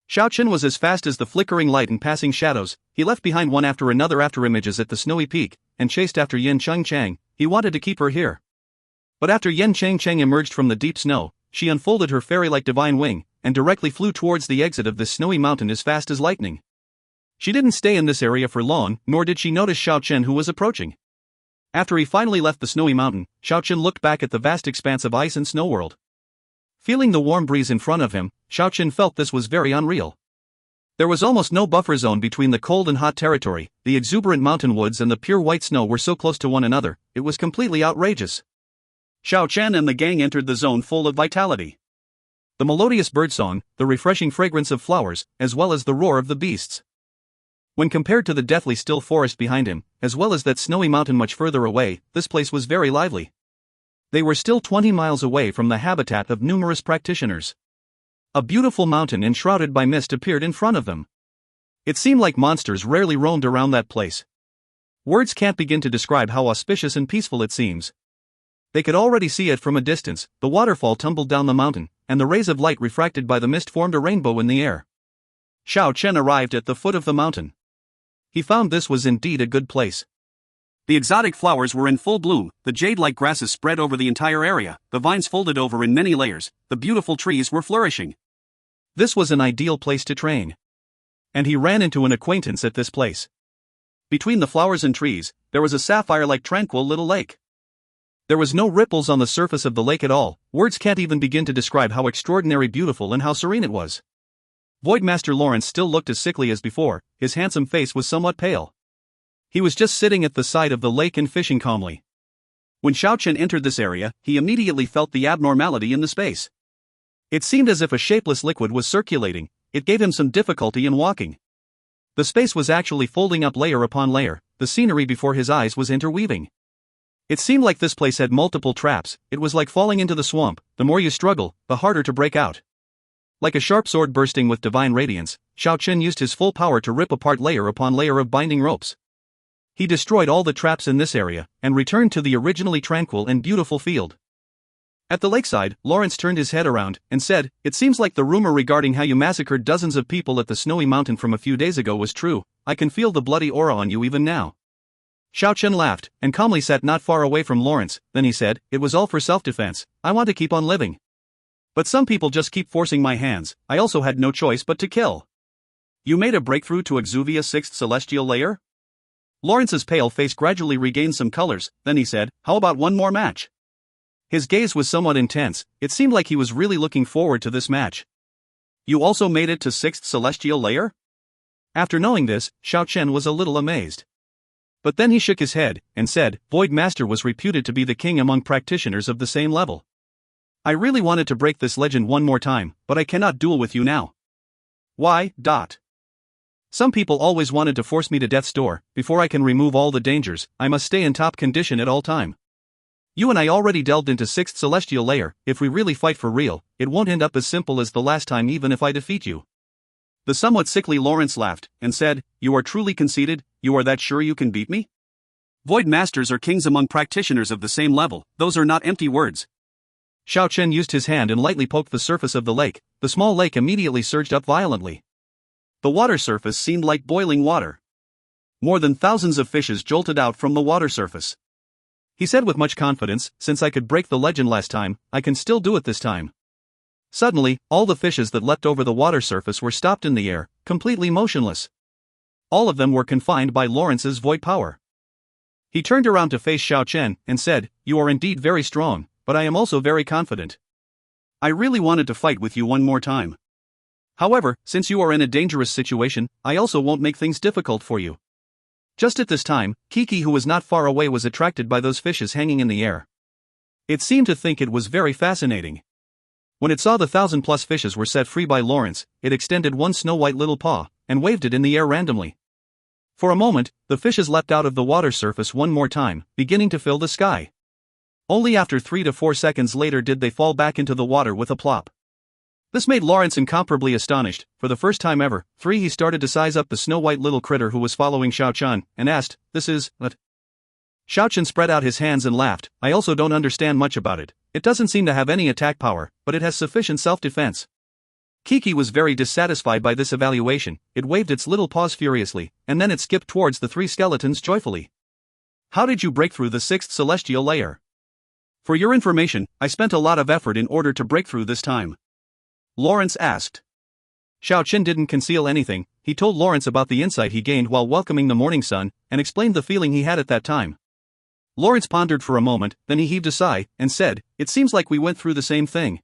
Xiao Chen was as fast as the flickering light and passing shadows. He left behind one after another after images at the snowy peak, and chased after Yen Chengcheng. He wanted to keep her here. But after Yen Chengcheng emerged from the deep snow, she unfolded her fairy-like divine wing, and directly flew towards the exit of this snowy mountain as fast as lightning. She didn't stay in this area for long, nor did she notice Xiao Chen, who was approaching. After he finally left the snowy mountain, Xiao Chen looked back at the vast expanse of ice and snow world. Feeling the warm breeze in front of him, Xiao Chen felt this was very unreal. There was almost no buffer zone between the cold and hot territory. The exuberant mountain woods and the pure white snow were so close to one another, it was completely outrageous. Xiao Chen and the gang entered the zone full of vitality. The melodious birdsong, the refreshing fragrance of flowers, as well as the roar of the beasts. When compared to the deathly still forest behind him, as well as that snowy mountain much further away, this place was very lively. They were still 20 miles away from the habitat of numerous practitioners. A beautiful mountain enshrouded by mist appeared in front of them. It seemed like monsters rarely roamed around that place. Words can't begin to describe how auspicious and peaceful it seems. They could already see it from a distance. The waterfall tumbled down the mountain, and the rays of light refracted by the mist formed a rainbow in the air. Xiao Chen arrived at the foot of the mountain. He found this was indeed a good place. The exotic flowers were in full bloom, the jade-like grasses spread over the entire area, the vines folded over in many layers, the beautiful trees were flourishing. This was an ideal place to train. And he ran into an acquaintance at this place. Between the flowers and trees, there was a sapphire-like tranquil little lake. There was no ripples on the surface of the lake at all. Words can't even begin to describe how extraordinary beautiful and how serene it was. Voidmaster Lawrence still looked as sickly as before. His handsome face was somewhat pale. He was just sitting at the side of the lake and fishing calmly. When Xiao Chen entered this area, he immediately felt the abnormality in the space. It seemed as if a shapeless liquid was circulating. It gave him some difficulty in walking. The space was actually folding up layer upon layer. The scenery before his eyes was interweaving. It seemed like this place had multiple traps. It was like falling into the swamp. The more you struggle, the harder to break out. Like a sharp sword bursting with divine radiance, Xiao Chen used his full power to rip apart layer upon layer of binding ropes. He destroyed all the traps in this area, and returned to the originally tranquil and beautiful field. At the lakeside, Lawrence turned his head around, and said, "It seems like the rumor regarding how you massacred dozens of people at the snowy mountain from a few days ago was true. I can feel the bloody aura on you even now." Xiao Chen laughed, and calmly sat not far away from Lawrence. Then he said, "It was all for self-defense. I want to keep on living. But some people just keep forcing my hands. I also had no choice but to kill." "You made a breakthrough to Exuvia's 6th celestial layer?" Lawrence's pale face gradually regained some colors. Then he said, "How about one more match?" His gaze was somewhat intense. It seemed like he was really looking forward to this match. "You also made it to 6th celestial layer?" After knowing this, Xiao Chen was a little amazed. But then he shook his head, and said, "Void Master was reputed to be the king among practitioners of the same level. I really wanted to break this legend one more time, but I cannot duel with you now." "Why? Some people always wanted to force me to death's door. Before I can remove all the dangers, I must stay in top condition at all time. You and I already delved into 6th celestial layer. If we really fight for real, it won't end up as simple as the last time even if I defeat you." The somewhat sickly Lawrence laughed, and said, "You are truly conceited. You are that sure you can beat me? Void Masters are kings among practitioners of the same level. Those are not empty words." Xiao Chen used his hand and lightly poked the surface of the lake. The small lake immediately surged up violently. The water surface seemed like boiling water. More than thousands of fishes jolted out from the water surface. He said with much confidence, "Since I could break the legend last time, I can still do it this time." Suddenly, all the fishes that leapt over the water surface were stopped in the air, completely motionless. All of them were confined by Lawrence's void power. He turned around to face Xiao Chen, and said, "You are indeed very strong, but I am also very confident. I really wanted to fight with you one more time. However, since you are in a dangerous situation, I also won't make things difficult for you." Just at this time, Kiki, who was not far away, was attracted by those fishes hanging in the air. It seemed to think it was very fascinating. When it saw the 1,000+ fishes were set free by Lawrence, it extended one snow-white little paw, and waved it in the air randomly. For a moment, the fishes leapt out of the water surface one more time, beginning to fill the sky. Only after 3 to 4 seconds later did they fall back into the water with a plop. This made Lawrence incomparably astonished. For the first time ever, he started to size up the snow-white little critter who was following Xiao Chen, and asked, "This is, what?" Xiao Chen spread out his hands and laughed. "I also don't understand much about it. It doesn't seem to have any attack power, but it has sufficient self-defense." Kiki was very dissatisfied by this evaluation. It waved its little paws furiously, and then it skipped towards the 3 skeletons joyfully. "How did you break through the 6th celestial layer?" "For your information, I spent a lot of effort in order to break through this time," Lawrence asked. Xiao Chen didn't conceal anything. He told Lawrence about the insight he gained while welcoming the morning sun, and explained the feeling he had at that time. Lawrence pondered for a moment, then he heaved a sigh, and said, "It seems like we went through the same thing.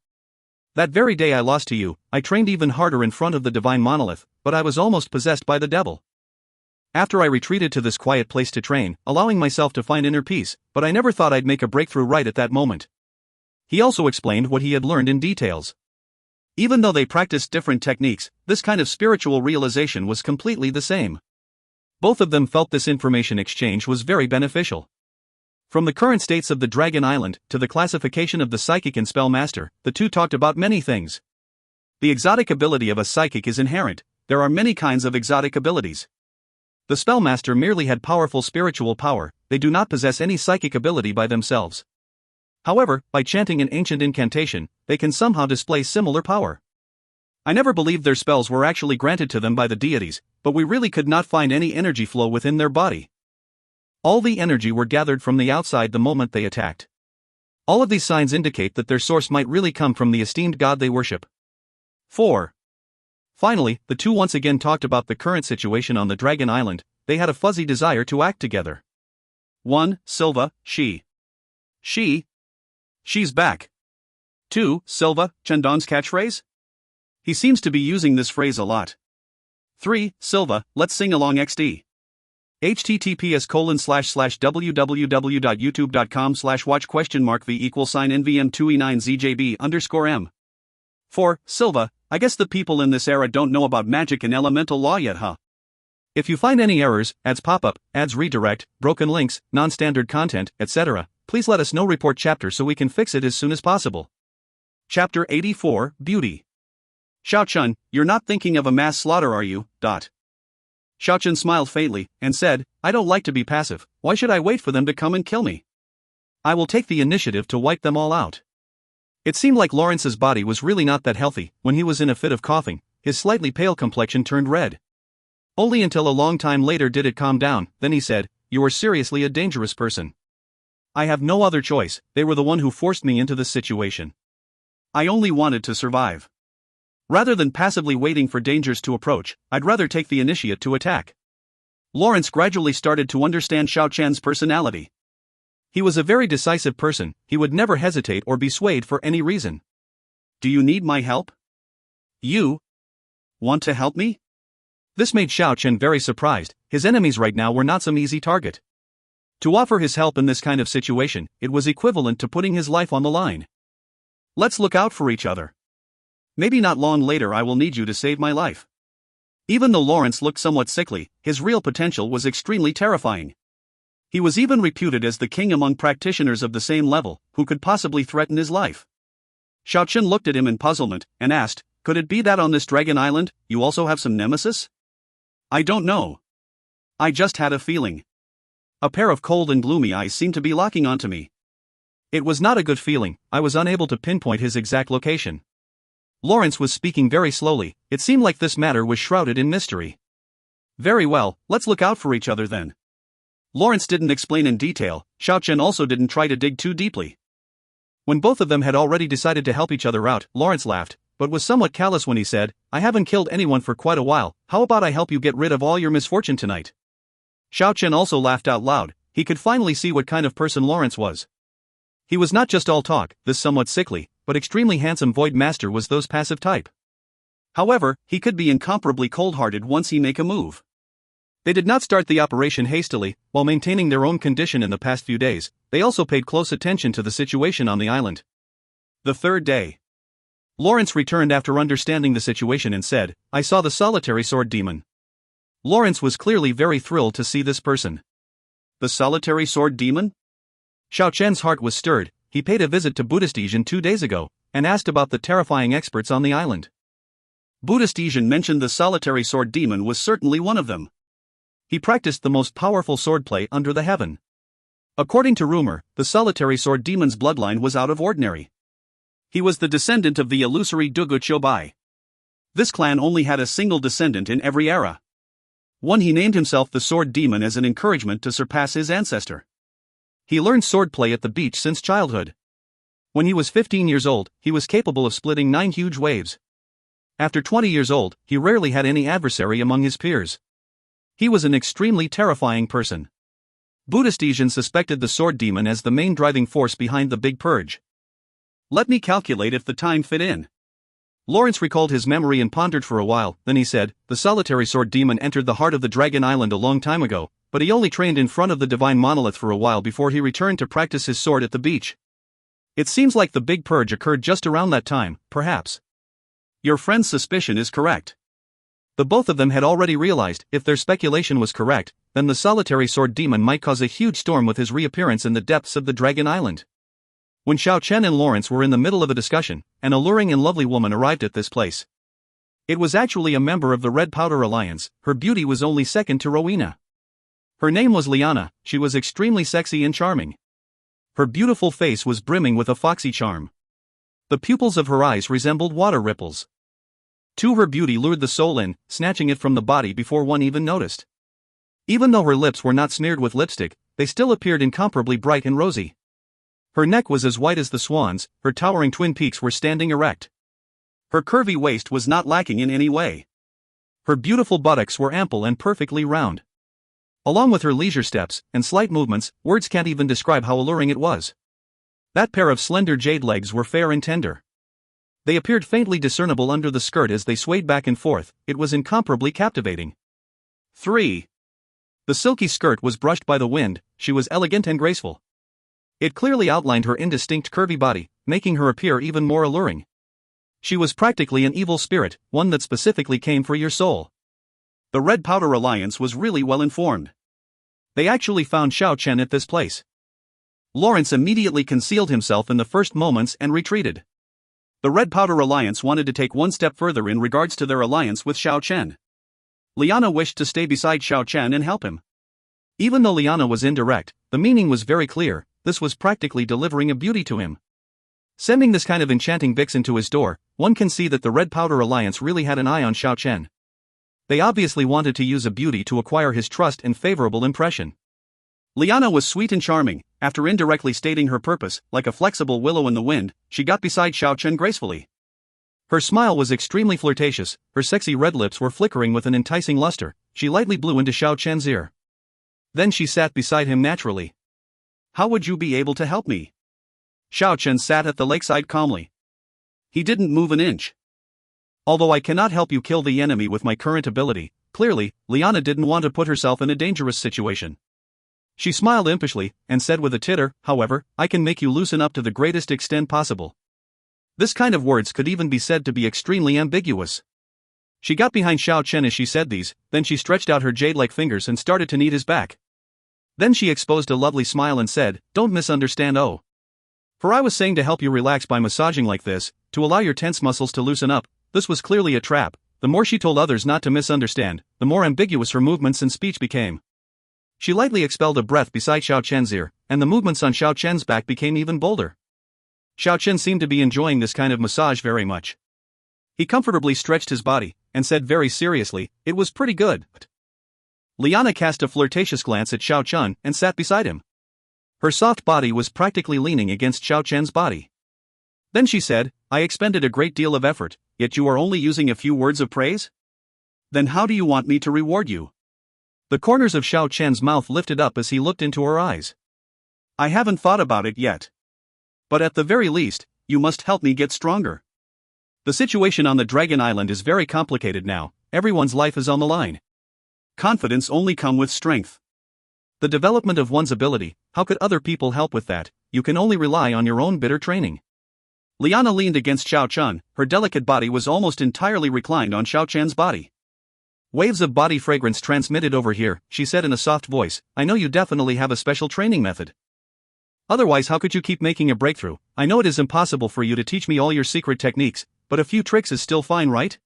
That very day I lost to you, I trained even harder in front of the divine monolith, but I was almost possessed by the devil. After I retreated to this quiet place to train, allowing myself to find inner peace, but I never thought I'd make a breakthrough right at that moment." He also explained what he had learned in details. Even though they practiced different techniques, this kind of spiritual realization was completely the same. Both of them felt this information exchange was very beneficial. From the current states of the Dragon Island to the classification of the psychic and spell master, the two talked about many things. The exotic ability of a psychic is inherent. There are many kinds of exotic abilities. The spellmaster merely had powerful spiritual power. They do not possess any psychic ability by themselves. However, by chanting an ancient incantation, they can somehow display similar power. I never believed their spells were actually granted to them by the deities, but we really could not find any energy flow within their body. All the energy were gathered from the outside the moment they attacked. All of these signs indicate that their source might really come from the esteemed god they worship. 4. Finally, the two once again talked about the current situation on the Dragon Island. They had a fuzzy desire to act together. 1. Silva, She's back. 2. Silva, Chandon's catchphrase? He seems to be using this phrase a lot. 3. Silva, let's sing along XD. https://www.youtube.com/watch?v=nvm2e9zjb_m. 4. Silva, I guess the people in this era don't know about magic and elemental law yet, huh? If you find any errors, ads pop up, ads redirect, broken links, non-standard content, etc., please let us know. Report chapter so we can fix it as soon as possible. Chapter 84, Beauty. Xiao Chen, you're not thinking of a mass slaughter, are you? Xiao Chen smiled faintly and said, I don't like to be passive. Why should I wait for them to come and kill me? I will take the initiative to wipe them all out. It seemed like Lawrence's body was really not that healthy. When he was in a fit of coughing, his slightly pale complexion turned red. Only until a long time later did it calm down. Then he said, you are seriously a dangerous person. I have no other choice. They were the one who forced me into this situation. I only wanted to survive. Rather than passively waiting for dangers to approach, I'd rather take the initiative to attack. Lawrence gradually started to understand Xiao Chen's personality. He was a very decisive person. He would never hesitate or be swayed for any reason. Do you need my help? You want to help me? This made Xiao Chen very surprised. His enemies right now were not some easy target. To offer his help in this kind of situation, it was equivalent to putting his life on the line. Let's look out for each other. Maybe not long later I will need you to save my life. Even though Lawrence looked somewhat sickly, his real potential was extremely terrifying. He was even reputed as the king among practitioners of the same level, who could possibly threaten his life. Xiao Chen looked at him in puzzlement, and asked, could it be that on this dragon island, you also have some nemesis? I don't know. I just had a feeling. A pair of cold and gloomy eyes seemed to be locking onto me. It was not a good feeling. I was unable to pinpoint his exact location. Lawrence was speaking very slowly. It seemed like this matter was shrouded in mystery. Very well, let's look out for each other then. Lawrence didn't explain in detail. Xiao Chen also didn't try to dig too deeply. When both of them had already decided to help each other out, Lawrence laughed, but was somewhat callous when he said, I haven't killed anyone for quite a while. How about I help you get rid of all your misfortune tonight? Xiao Chen also laughed out loud. He could finally see what kind of person Lawrence was. He was not just all talk, this somewhat sickly, but extremely handsome Void Master was those passive type. However, he could be incomparably cold-hearted once he make a move. They did not start the operation hastily. While maintaining their own condition in the past few days, they also paid close attention to the situation on the island. The third day. Lawrence returned after understanding the situation and said, I saw the solitary sword demon. Lawrence was clearly very thrilled to see this person. The solitary sword demon? Xiao Chen's heart was stirred. He paid a visit to Buddhist Asian 2 days ago, and asked about the terrifying experts on the island. Buddhist Asian mentioned the solitary sword demon was certainly one of them. He practiced the most powerful swordplay under the heaven. According to rumor, the solitary sword demon's bloodline was out of ordinary. He was the descendant of the illusory Dugu Chobai. This clan only had a single descendant in every era. One he named himself the Sword Demon as an encouragement to surpass his ancestor. He learned swordplay at the beach since childhood. When he was 15 years old, he was capable of splitting 9 huge waves. After 20 years old, he rarely had any adversary among his peers. He was an extremely terrifying person. Buddhist Asian suspected the Sword Demon as the main driving force behind the Big Purge. Let me calculate if the time fit in. Lawrence recalled his memory and pondered for a while, then he said, the solitary sword demon entered the heart of the Dragon Island a long time ago, but he only trained in front of the Divine Monolith for a while before he returned to practice his sword at the beach. It seems like the Big Purge occurred just around that time, perhaps. Your friend's suspicion is correct. The both of them had already realized, if their speculation was correct, then the solitary sword demon might cause a huge storm with his reappearance in the depths of the Dragon Island. When Xiao Chen and Lawrence were in the middle of a discussion, an alluring and lovely woman arrived at this place. It was actually a member of the Red Powder Alliance. Her beauty was only second to Rowena. Her name was Liana. She was extremely sexy and charming. Her beautiful face was brimming with a foxy charm. The pupils of her eyes resembled water ripples. Her beauty lured the soul in, snatching it from the body before one even noticed. Even though her lips were not smeared with lipstick, they still appeared incomparably bright and rosy. Her neck was as white as the swan's, her towering twin peaks were standing erect. Her curvy waist was not lacking in any way. Her beautiful buttocks were ample and perfectly round. Along with her leisure steps and slight movements, words can't even describe how alluring it was. That pair of slender jade legs were fair and tender. They appeared faintly discernible under the skirt as they swayed back and forth. It was incomparably captivating. 3. The silky skirt was brushed by the wind. She was elegant and graceful. It clearly outlined her indistinct curvy body, making her appear even more alluring. She was practically an evil spirit, one that specifically came for your soul. The Red Powder Alliance was really well informed. They actually found Xiao Chen at this place. Lawrence immediately concealed himself in the first moments and retreated. The Red Powder Alliance wanted to take one step further in regards to their alliance with Xiao Chen. Liana wished to stay beside Xiao Chen and help him. Even though Liana was indirect, the meaning was very clear. This was practically delivering a beauty to him. Sending this kind of enchanting vixen to his door, one can see that the Red Powder Alliance really had an eye on Xiao Chen. They obviously wanted to use a beauty to acquire his trust and favorable impression. Liana was sweet and charming. After indirectly stating her purpose, like a flexible willow in the wind, she got beside Xiao Chen gracefully. Her smile was extremely flirtatious, her sexy red lips were flickering with an enticing luster. She lightly blew into Xiao Chen's ear. Then she sat beside him naturally. "How would you be able to help me?" Xiao Chen sat at the lakeside calmly. He didn't move an inch. "Although I cannot help you kill the enemy with my current ability," clearly, Liana didn't want to put herself in a dangerous situation. She smiled impishly, and said with a titter, "However, I can make you loosen up to the greatest extent possible." This kind of words could even be said to be extremely ambiguous. She got behind Xiao Chen as she said these, then she stretched out her jade-like fingers and started to knead his back. Then she exposed a lovely smile and said, "Don't misunderstand for I was saying to help you relax by massaging like this, to allow your tense muscles to loosen up." This was clearly a trap. The more she told others not to misunderstand, the more ambiguous her movements and speech became. She lightly expelled a breath beside Xiao Chen's ear, and the movements on Xiao Chen's back became even bolder. Xiao Chen seemed to be enjoying this kind of massage very much. He comfortably stretched his body, and said very seriously, "It was pretty good." Liana cast a flirtatious glance at Xiao Chen and sat beside him. Her soft body was practically leaning against Xiao Chen's body. Then she said, "I expended a great deal of effort, yet you are only using a few words of praise? Then how do you want me to reward you?" The corners of Xiao Chen's mouth lifted up as he looked into her eyes. "I haven't thought about it yet. But at the very least, you must help me get stronger. The situation on the Dragon Island is very complicated now, everyone's life is on the line. Confidence only comes with strength. The development of one's ability, how could other people help with that? You can only rely on your own bitter training." Liana leaned against Xiao Chen, her delicate body was almost entirely reclined on Xiao Chen's body. "Waves of body fragrance transmitted over here," she said in a soft voice. "I know you definitely have a special training method. Otherwise how could you keep making a breakthrough? I know it is impossible for you to teach me all your secret techniques, but a few tricks is still fine, right?"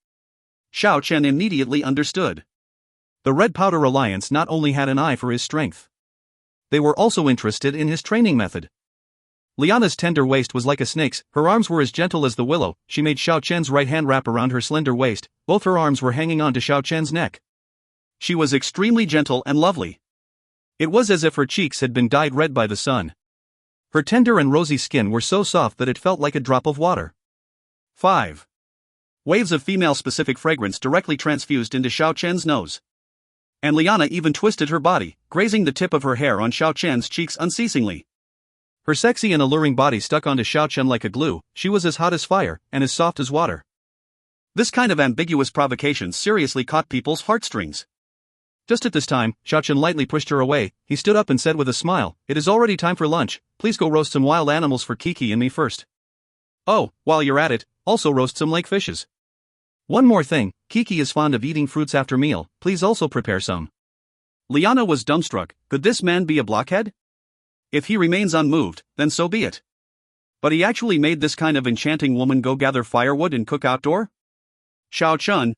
Xiao Chen immediately understood. The Red Powder Alliance not only had an eye for his strength. They were also interested in his training method. Liana's tender waist was like a snake's, her arms were as gentle as the willow. She made Xiao Chen's right hand wrap around her slender waist, both her arms were hanging on to Xiao Chen's neck. She was extremely gentle and lovely. It was as if her cheeks had been dyed red by the sun. Her tender and rosy skin were so soft that it felt like a drop of water. 5. Waves of female-specific fragrance directly transfused into Xiao Chen's nose. And Liana even twisted her body, grazing the tip of her hair on Xiao Chen's cheeks unceasingly. Her sexy and alluring body stuck onto Xiao Chen like a glue. She was as hot as fire, and as soft as water. This kind of ambiguous provocation seriously caught people's heartstrings. Just at this time, Xiao Chen lightly pushed her away. He stood up and said with a smile, "It is already time for lunch, please go roast some wild animals for Kiki and me first. Oh, while you're at it, also roast some lake fishes. One more thing, Kiki is fond of eating fruits after meal, please also prepare some." Liana was dumbstruck. Could this man be a blockhead? If he remains unmoved, then so be it. But he actually made this kind of enchanting woman go gather firewood and cook outdoor? "Xiao Chen,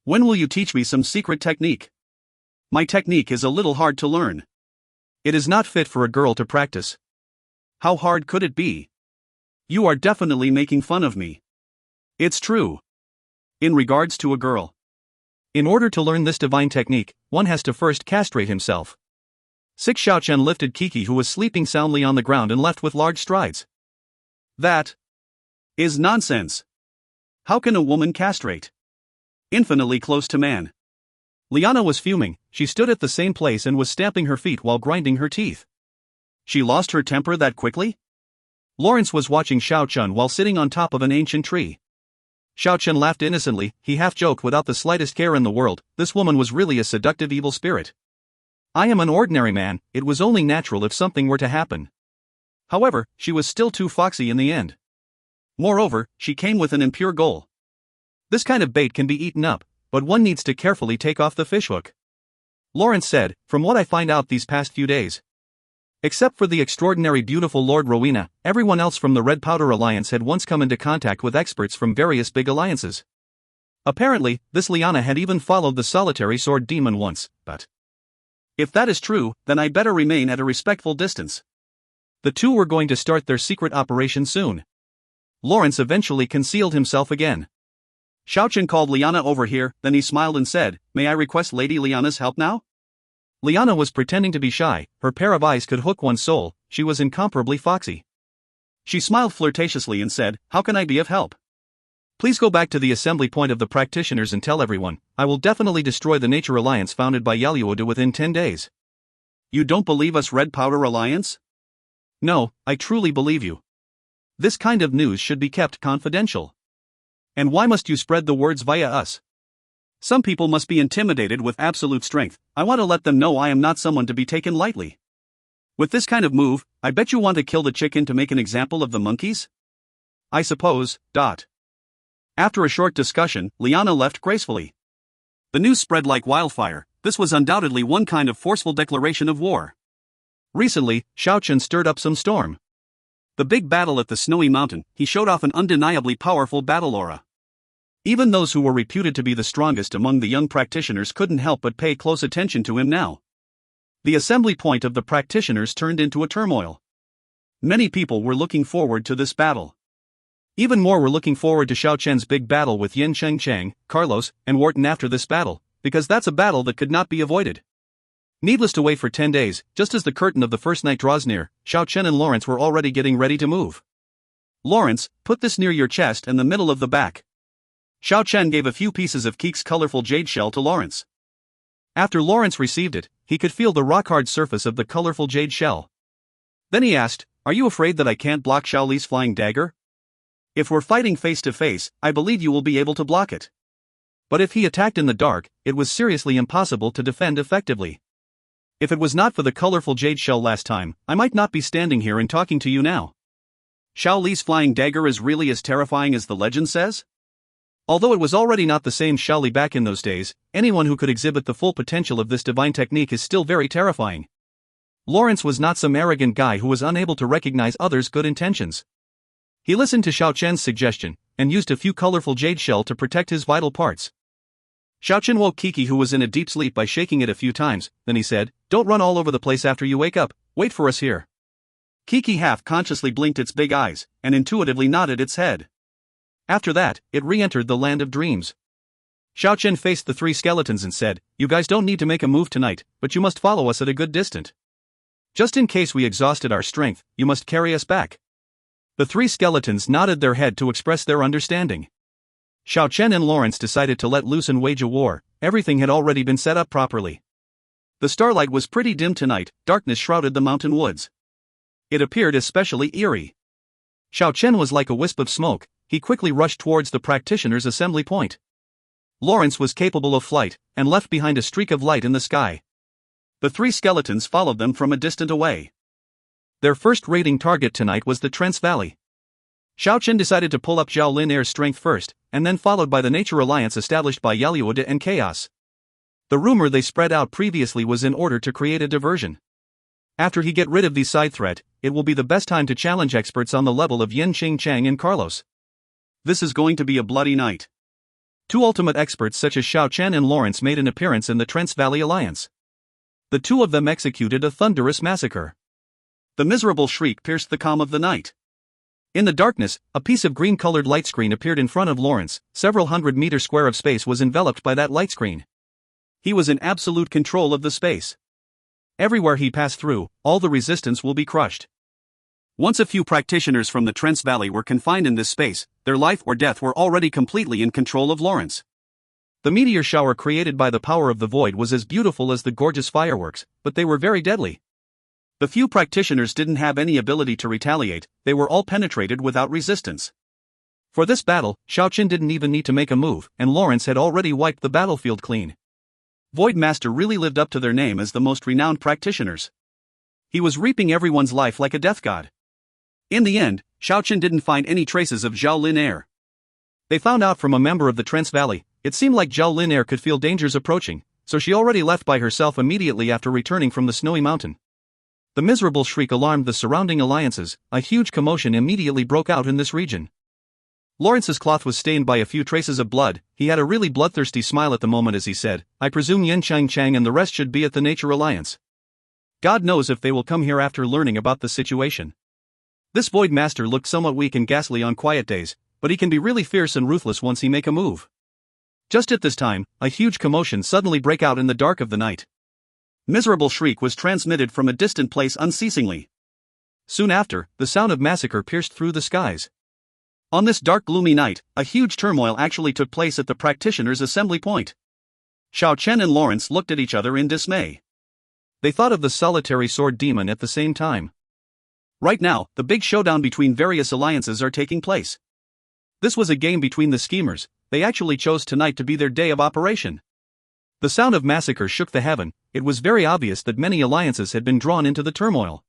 when will you teach me some secret technique? My technique is a little hard to learn. It is not fit for a girl to practice." "How hard could it be? You are definitely making fun of me." "It's true. In regards to a girl. In order to learn this divine technique, one has to first castrate himself." Xiao Chen lifted Kiki, who was sleeping soundly on the ground, and left with large strides. "That is nonsense. How can a woman castrate? Infinitely close to man." Liana was fuming. She stood at the same place and was stamping her feet while grinding her teeth. She lost her temper that quickly? Lawrence was watching Xiao Chen while sitting on top of an ancient tree. Xiao Chen laughed innocently. He half-joked without the slightest care in the world. This woman was really a seductive evil spirit. "I am an ordinary man, it was only natural if something were to happen." However, she was still too foxy in the end. Moreover, she came with an impure goal. This kind of bait can be eaten up, but one needs to carefully take off the fishhook. Lawrence said, "From what I find out these past few days, Except for the extraordinary beautiful Lord Rowena, everyone else from the Red Powder Alliance had once come into contact with experts from various big alliances. Apparently, this Liana had even followed the solitary sword demon once, but if that is true, then I better remain at a respectful distance. The two were going to start their secret operation soon. Lawrence eventually concealed himself again. Xiao Chen called Liana over here, then he smiled and said, "May I request Lady Liana's help now?" Liana was pretending to be shy, her pair of eyes could hook one's soul, she was incomparably foxy. She smiled flirtatiously and said, "How can I be of help? Please go back to the assembly point of the practitioners and tell everyone, I will definitely destroy the Nature Alliance founded by Yaluoda within 10 days. You don't believe us, Red Powder Alliance? No, I truly believe you. This kind of news should be kept confidential. And why must you spread the words via us? Some people must be intimidated with absolute strength. I want to let them know I am not someone to be taken lightly. With this kind of move, I bet you want to kill the chicken to make an example of the monkeys? I suppose. After a short discussion, Liana left gracefully. The news spread like wildfire. This was undoubtedly one kind of forceful declaration of war. Recently, Xiao Chen stirred up some storm. The big battle at the Snowy Mountain, he showed off an undeniably powerful battle aura. Even those who were reputed to be the strongest among the young practitioners couldn't help but pay close attention to him now. The assembly point of the practitioners turned into a turmoil. Many people were looking forward to this battle. Even more were looking forward to Xiao Chen's big battle with Yin Cheng, Carlos, and Wharton after this battle, because that's a battle that could not be avoided. Needless to wait for 10 days, just as the curtain of the first night draws near, Xiao Chen and Lawrence were already getting ready to move. Lawrence, put this near your chest and the middle of the back. Xiao Chen gave a few pieces of Keek's colorful jade shell to Lawrence. After Lawrence received it, he could feel the rock-hard surface of the colorful jade shell. Then he asked, "Are you afraid that I can't block Xiao Li's flying dagger? If we're fighting face to face, I believe you will be able to block it. But if he attacked in the dark, it was seriously impossible to defend effectively. If it was not for the colorful jade shell last time, I might not be standing here and talking to you now. Xiao Li's flying dagger is really as terrifying as the legend says?" Although it was already not the same Xiao Li back in those days, anyone who could exhibit the full potential of this divine technique is still very terrifying. Lawrence was not some arrogant guy who was unable to recognize others' good intentions. He listened to Xiao Chen's suggestion, and used a few colorful jade shell to protect his vital parts. Xiao Chen woke Kiki, who was in a deep sleep, by shaking it a few times, then he said, "Don't run all over the place after you wake up, wait for us here." Kiki half-consciously blinked its big eyes, and intuitively nodded its head. After that, it re-entered the land of dreams. Xiao Chen faced the three skeletons and said, "You guys don't need to make a move tonight, but you must follow us at a good distance. Just in case we exhausted our strength, you must carry us back." The three skeletons nodded their head to express their understanding. Xiao Chen and Lawrence decided to let loose and wage a war. Everything had already been set up properly. The starlight was pretty dim tonight, darkness shrouded the mountain woods. It appeared especially eerie. Xiao Chen was like a wisp of smoke, he quickly rushed towards the practitioners' assembly point. Lawrence was capable of flight, and left behind a streak of light in the sky. The three skeletons followed them from a distant away. Their first raiding target tonight was the Trance Valley. Xiao Chen decided to pull up Zhao Lin Air's strength first, and then followed by the Nature Alliance established by Yaluoda and Chaos. The rumor they spread out previously was in order to create a diversion. After he get rid of the side threat, it will be the best time to challenge experts on the level of Yin Cheng and Carlos. This is going to be a bloody night. Two ultimate experts such as Xiao Chen and Lawrence made an appearance in the Trance Valley Alliance. The two of them executed a thunderous massacre. The miserable shriek pierced the calm of the night. In the darkness, a piece of green-colored light screen appeared in front of Lawrence. Several hundred-meter square of space was enveloped by that light screen. He was in absolute control of the space. Everywhere he passed through, all the resistance will be crushed. Once a few practitioners from the Trance Valley were confined in this space, their life or death were already completely in control of Lawrence. The meteor shower created by the power of the void was as beautiful as the gorgeous fireworks, but they were very deadly. The few practitioners didn't have any ability to retaliate, they were all penetrated without resistance. For this battle, Xiao Chen didn't even need to make a move, and Lawrence had already wiped the battlefield clean. Void Master really lived up to their name as the most renowned practitioners. He was reaping everyone's life like a death god. In the end, Xiao Chen didn't find any traces of Zhao Lin Air. They found out from a member of the Trance Valley, it seemed like Zhao Lin Air could feel dangers approaching, so she already left by herself immediately after returning from the Snowy Mountain. The miserable shriek alarmed the surrounding alliances. A huge commotion immediately broke out in this region. Lawrence's cloth was stained by a few traces of blood. He had a really bloodthirsty smile at the moment as he said, "I presume Yin Chang and the rest should be at the Nature Alliance. God knows if they will come here after learning about the situation." This Void Master looked somewhat weak and ghastly on quiet days, but he can be really fierce and ruthless once he make a move. Just at this time, a huge commotion suddenly break out in the dark of the night. Miserable shriek was transmitted from a distant place unceasingly. Soon after, the sound of massacre pierced through the skies. On this dark gloomy night, a huge turmoil actually took place at the practitioners' assembly point. Xiao Chen and Lawrence looked at each other in dismay. They thought of the solitary sword demon at the same time. Right now, the big showdown between various alliances are taking place. This was a game between the schemers. They actually chose tonight to be their day of operation. The sound of massacre shook the heaven. It was very obvious that many alliances had been drawn into the turmoil.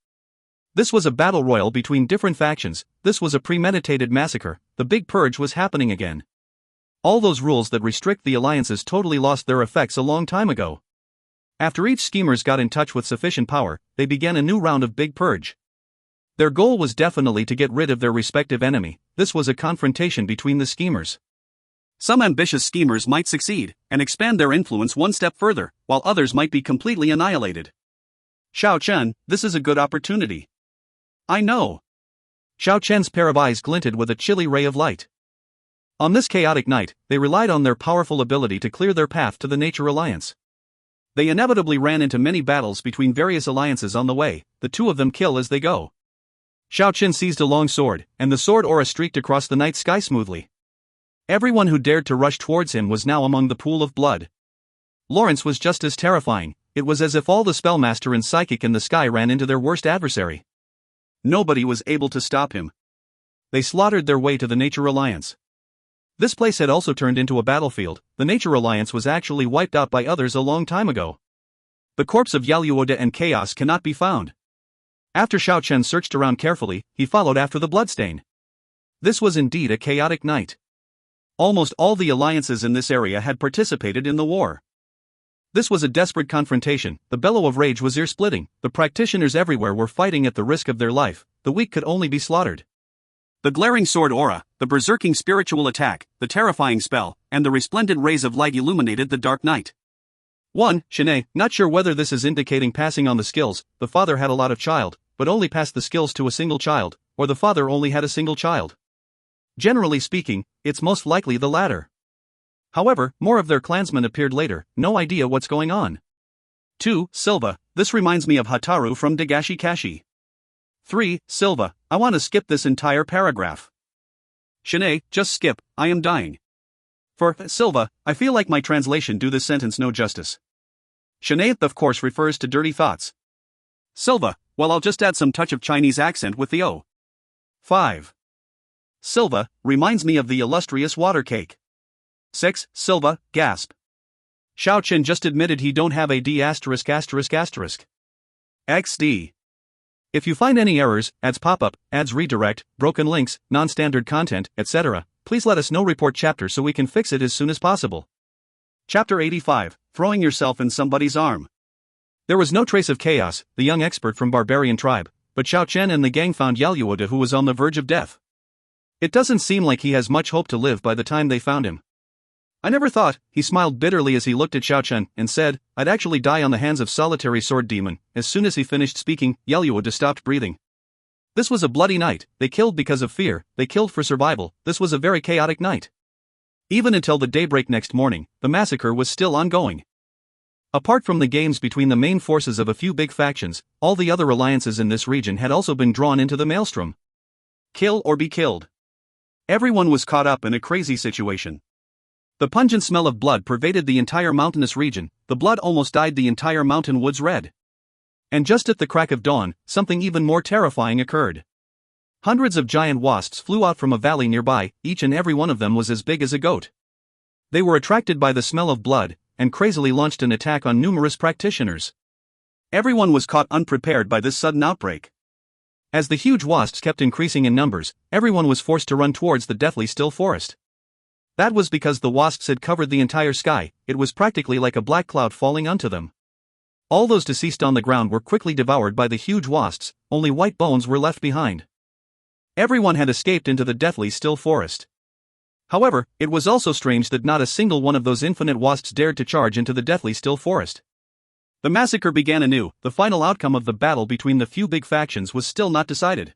This was a battle royal between different factions. This was a premeditated massacre. The big purge was happening again. All those rules that restrict the alliances totally lost their effects a long time ago. After each schemers got in touch with sufficient power, they began a new round of big purge. Their goal was definitely to get rid of their respective enemy. This was a confrontation between the schemers. Some ambitious schemers might succeed and expand their influence one step further, while others might be completely annihilated. Xiao Chen, this is a good opportunity. I know. Xiao Chen's pair of eyes glinted with a chilly ray of light. On this chaotic night, they relied on their powerful ability to clear their path to the Nature Alliance. They inevitably ran into many battles between various alliances on the way. The two of them kill as they go. Xiao Chen seized a long sword, and the sword aura streaked across the night sky smoothly. Everyone who dared to rush towards him was now among the pool of blood. Lawrence was just as terrifying. It was as if all the spellmaster and psychic in the sky ran into their worst adversary. Nobody was able to stop him. They slaughtered their way to the Nature Alliance. This place had also turned into a battlefield. The Nature Alliance was actually wiped out by others a long time ago. The corpse of Yaluoda and Chaos cannot be found. After Xiao Chen searched around carefully, he followed after the bloodstain. This was indeed a chaotic night. Almost all the alliances in this area had participated in the war. This was a desperate confrontation. The bellow of rage was ear-splitting. The practitioners everywhere were fighting at the risk of their life. The weak could only be slaughtered. The glaring sword aura, the berserking spiritual attack, the terrifying spell, and the resplendent rays of light illuminated the dark night. 1. Shanae, not sure whether this is indicating passing on the skills. The father had a lot of child, but only passed the skills to a single child, or the father only had a single child. Generally speaking, it's most likely the latter. However, more of their clansmen appeared later. No idea what's going on. 2. Silva, this reminds me of Hataru from Dagashi Kashi. 3. Silva, I want to skip this entire paragraph. Shanae, just skip, I am dying. For Silva, I feel like my translation do this sentence no justice. Shanae of course refers to dirty thoughts. Silva, well I'll just add some touch of Chinese accent with the O. 5. Silva, reminds me of the illustrious water cake. 6. Silva, gasp. Xiao Chen just admitted he don't have a D******. XD. If you find any errors, ads pop-up, ads redirect, broken links, non-standard content, etc., please let us know. Report chapter so we can fix it as soon as possible. Chapter 85, Throwing Yourself in Somebody's Arm. There was no trace of Chaos, the young expert from Barbarian tribe, but Xiao Chen and the gang found Yaluoda who was on the verge of death. It doesn't seem like he has much hope to live by the time they found him. I never thought, he smiled bitterly as he looked at Xiao Chen, and said, I'd actually die on the hands of solitary sword demon. As soon as he finished speaking, Yaluoda stopped breathing. This was a bloody night. They killed because of fear, they killed for survival. This was a very chaotic night. Even until the daybreak next morning, the massacre was still ongoing. Apart from the games between the main forces of a few big factions, all the other alliances in this region had also been drawn into the maelstrom. Kill or be killed. Everyone was caught up in a crazy situation. The pungent smell of blood pervaded the entire mountainous region. The blood almost dyed the entire mountain woods red. And just at the crack of dawn, something even more terrifying occurred. Hundreds of giant wasps flew out from a valley nearby. Each and every one of them was as big as a goat. They were attracted by the smell of blood, and crazily launched an attack on numerous practitioners. Everyone was caught unprepared by this sudden outbreak. As the huge wasps kept increasing in numbers, everyone was forced to run towards the deathly still forest. That was because the wasps had covered the entire sky. It was practically like a black cloud falling onto them. All those deceased on the ground were quickly devoured by the huge wasps, only white bones were left behind. Everyone had escaped into the deathly still forest. However, it was also strange that not a single one of those infinite wasps dared to charge into the deathly still forest. The massacre began anew. The final outcome of the battle between the few big factions was still not decided.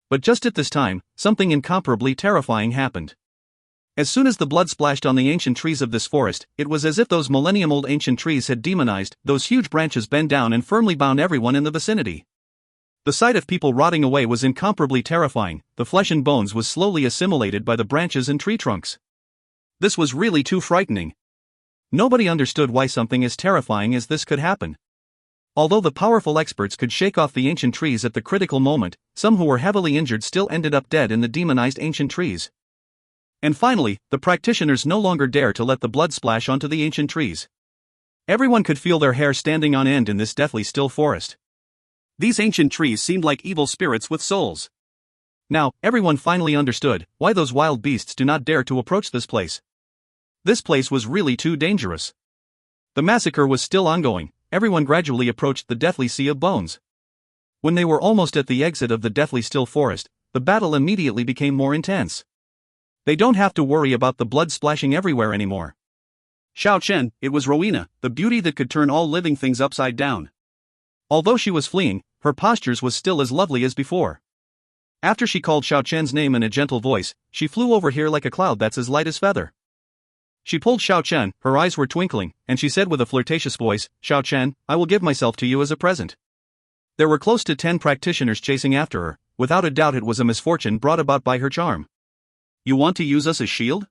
But just at this time, something incomparably terrifying happened. As soon as the blood splashed on the ancient trees of this forest, it was as if those millennium-old ancient trees had demonized. Those huge branches bent down and firmly bound everyone in the vicinity. The sight of people rotting away was incomparably terrifying. The flesh and bones was slowly assimilated by the branches and tree trunks. This was really too frightening. Nobody understood why something as terrifying as this could happen. Although the powerful experts could shake off the ancient trees at the critical moment, some who were heavily injured still ended up dead in the demonized ancient trees. And finally, the practitioners no longer dare to let the blood splash onto the ancient trees. Everyone could feel their hair standing on end in this deathly still forest. These ancient trees seemed like evil spirits with souls. Now, everyone finally understood why those wild beasts do not dare to approach this place. This place was really too dangerous. The massacre was still ongoing. Everyone gradually approached the deathly sea of bones. When they were almost at the exit of the deathly still forest, the battle immediately became more intense. They don't have to worry about the blood splashing everywhere anymore. Xiao Chen, it was Rowena, the beauty that could turn all living things upside down. Although she was fleeing, her postures was still as lovely as before. After she called Xiao Chen's name in a gentle voice, she flew over here like a cloud that's as light as feather. She pulled Xiao Chen, her eyes were twinkling, and she said with a flirtatious voice, "Xiao Chen, I will give myself to you as a present." There were close to 10 practitioners chasing after her. Without a doubt it was a misfortune brought about by her charm. "You want to use us as shield?"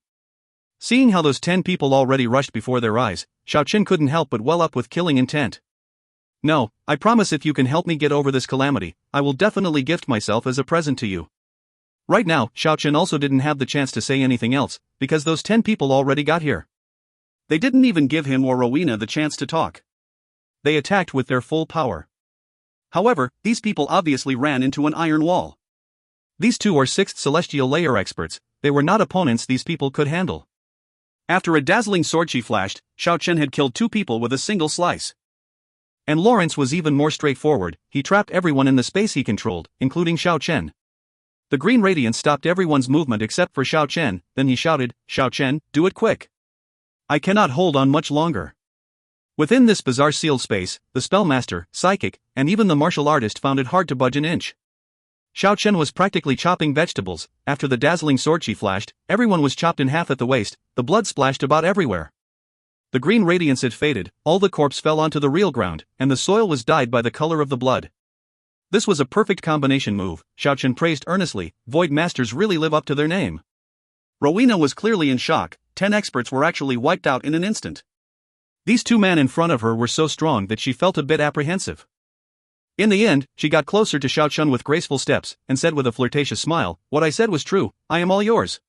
Seeing how those 10 people already rushed before their eyes, Xiao Chen couldn't help but well up with killing intent. "No, I promise if you can help me get over this calamity, I will definitely gift myself as a present to you." Right now, Xiao Chen also didn't have the chance to say anything else, because those 10 people already got here. They didn't even give him or Rowena the chance to talk. They attacked with their full power. However, these people obviously ran into an iron wall. These two are 6th celestial layer experts. They were not opponents these people could handle. After a dazzling sword she flashed, Xiao Chen had killed 2 people with a single slice. And Lawrence was even more straightforward. He trapped everyone in the space he controlled, including Xiao Chen. The green radiance stopped everyone's movement except for Xiao Chen. Then he shouted, "Xiao Chen, do it quick. I cannot hold on much longer." Within this bizarre sealed space, the spellmaster, psychic, and even the martial artist found it hard to budge an inch. Xiao Chen was practically chopping vegetables. After the dazzling sword she flashed, everyone was chopped in half at the waist. The blood splashed about everywhere. The green radiance had faded, all the corpse fell onto the real ground, and the soil was dyed by the color of the blood. This was a perfect combination move, Xiao Chen praised earnestly. Void Masters really live up to their name. Rowena was clearly in shock. 10 experts were actually wiped out in an instant. These 2 men in front of her were so strong that she felt a bit apprehensive. In the end, she got closer to Xiao Chen with graceful steps, and said with a flirtatious smile, "What I said was true, I am all yours."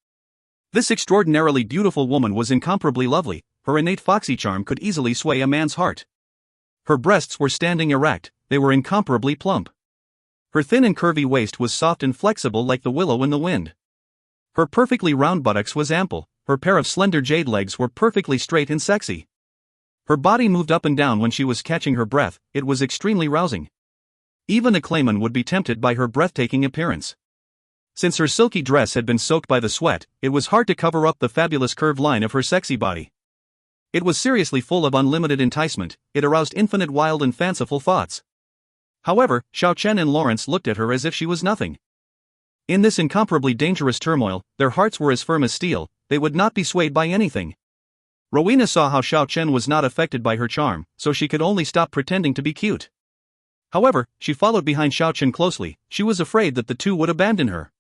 This extraordinarily beautiful woman was incomparably lovely. Her innate foxy charm could easily sway a man's heart. Her breasts were standing erect, they were incomparably plump. Her thin and curvy waist was soft and flexible like the willow in the wind. Her perfectly round buttocks was ample, her pair of slender jade legs were perfectly straight and sexy. Her body moved up and down when she was catching her breath, it was extremely rousing. Even a Clayman would be tempted by her breathtaking appearance. Since her silky dress had been soaked by the sweat, it was hard to cover up the fabulous curved line of her sexy body. It was seriously full of unlimited enticement, it aroused infinite wild and fanciful thoughts. However, Xiao Chen and Lawrence looked at her as if she was nothing. In this incomparably dangerous turmoil, their hearts were as firm as steel, they would not be swayed by anything. Rowena saw how Xiao Chen was not affected by her charm, so she could only stop pretending to be cute. However, she followed behind Xiao Chen closely. She was afraid that the 2 would abandon her.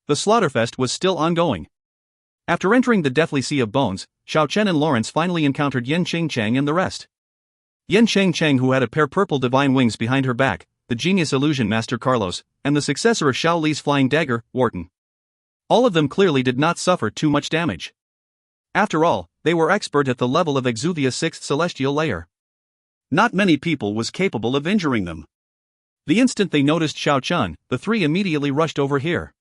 The slaughterfest was still ongoing. After entering the deathly sea of bones, Xiao Chen and Lawrence finally encountered Yen Chang and the rest. Yen Chang, who had a pair purple divine wings behind her back, the genius illusion master Carlos, and the successor of Xiao Li's flying dagger, Wharton. All of them clearly did not suffer too much damage. After all, they were expert at the level of Exuvia's 6th celestial layer. Not many people was capable of injuring them. The instant they noticed Xiao Chen, the 3 immediately rushed over here.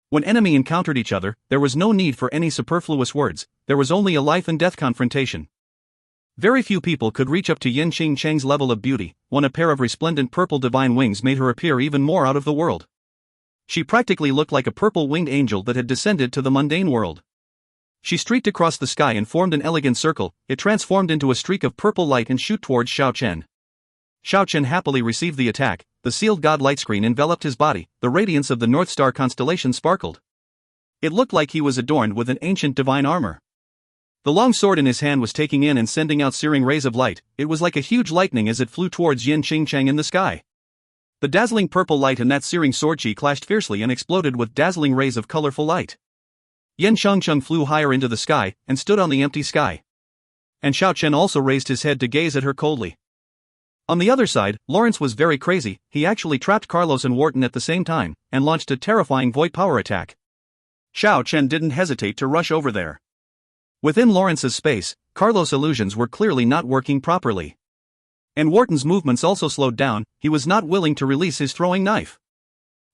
When enemy encountered each other, there was no need for any superfluous words, there was only a life and death confrontation. Very few people could reach up to Yin Cheng's level of beauty, when a pair of resplendent purple divine wings made her appear even more out of the world. She practically looked like a purple-winged angel that had descended to the mundane world. She streaked across the sky and formed an elegant circle. It transformed into a streak of purple light and shot towards Xiao Chen. Xiao Chen happily received the attack. The sealed god light screen enveloped his body. The radiance of the North Star constellation sparkled. It looked like he was adorned with an ancient divine armor. The long sword in his hand was taking in and sending out searing rays of light. It was like a huge lightning as it flew towards Yin Cheng in the sky. The dazzling purple light and that searing sword chi clashed fiercely and exploded with dazzling rays of colorful light. Yin Cheng flew higher into the sky and stood on the empty sky. And Xiao Chen also raised his head to gaze at her coldly. On the other side, Lawrence was very crazy. He actually trapped Carlos and Wharton at the same time and launched a terrifying void power attack. Xiao Chen didn't hesitate to rush over there. Within Lawrence's space, Carlos' illusions were clearly not working properly. And Wharton's movements also slowed down. He was not willing to release his throwing knife.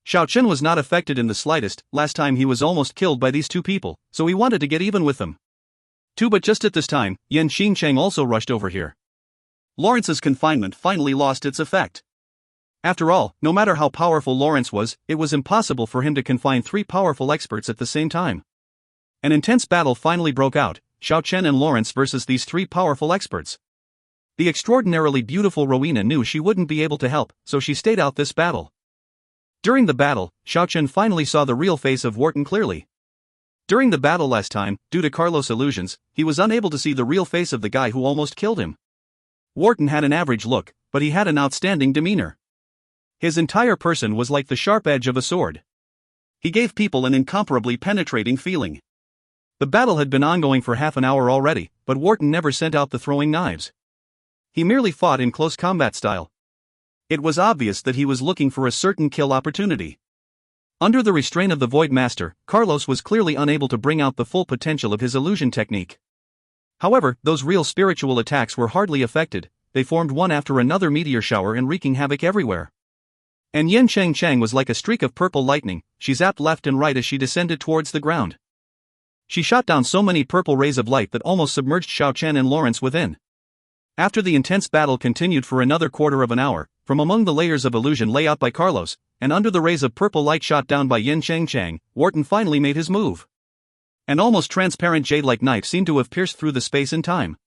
Xiao Chen was not affected in the slightest. Last time he was almost killed by these two people, so he wanted to get even with them. But just at this time, Yin Cheng also rushed over here. Lawrence's confinement finally lost its effect. After all, no matter how powerful Lawrence was, it was impossible for him to confine three powerful experts at the same time. An intense battle finally broke out, Xiao Chen and Lawrence versus these three powerful experts. The extraordinarily beautiful Rowena knew she wouldn't be able to help, so she stayed out this battle. During the battle, Xiao Chen finally saw the real face of Wharton clearly. During the battle last time, due to Carlos' illusions, he was unable to see the real face of the guy who almost killed him. Wharton had an average look, but he had an outstanding demeanor. His entire person was like the sharp edge of a sword. He gave people an incomparably penetrating feeling. The battle had been ongoing for half an hour already, but Wharton never sent out the throwing knives. He merely fought in close combat style. It was obvious that he was looking for a certain kill opportunity. Under the restraint of the Void Master, Carlos was clearly unable to bring out the full potential of his illusion technique. However, those real spiritual attacks were hardly affected. They formed one after another meteor shower and wreaking havoc everywhere. And Yin Cheng was like a streak of purple lightning. She zapped left and right as she descended towards the ground. She shot down so many purple rays of light that almost submerged Xiao Chen and Lawrence within. After the intense battle continued for another quarter of an hour, from among the layers of illusion laid out by Carlos, and under the rays of purple light shot down by Yin Cheng, Wharton finally made his move. An almost transparent jade-like knife seemed to have pierced through the space and time.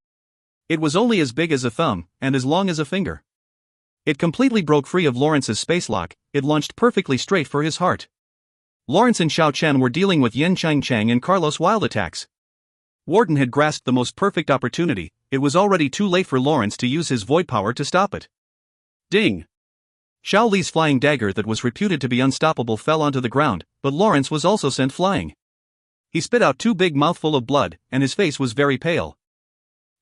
It was only as big as a thumb, and as long as a finger. It completely broke free of Lawrence's space lock. It launched perfectly straight for his heart. Lawrence and Xiao Chen were dealing with Yin Cheng and Carlos' wild attacks. Wharton had grasped the most perfect opportunity. It was already too late for Lawrence to use his void power to stop it. Ding! Xiao Li's flying dagger that was reputed to be unstoppable fell onto the ground, but Lawrence was also sent flying. He spit out two big mouthfuls of blood, and his face was very pale.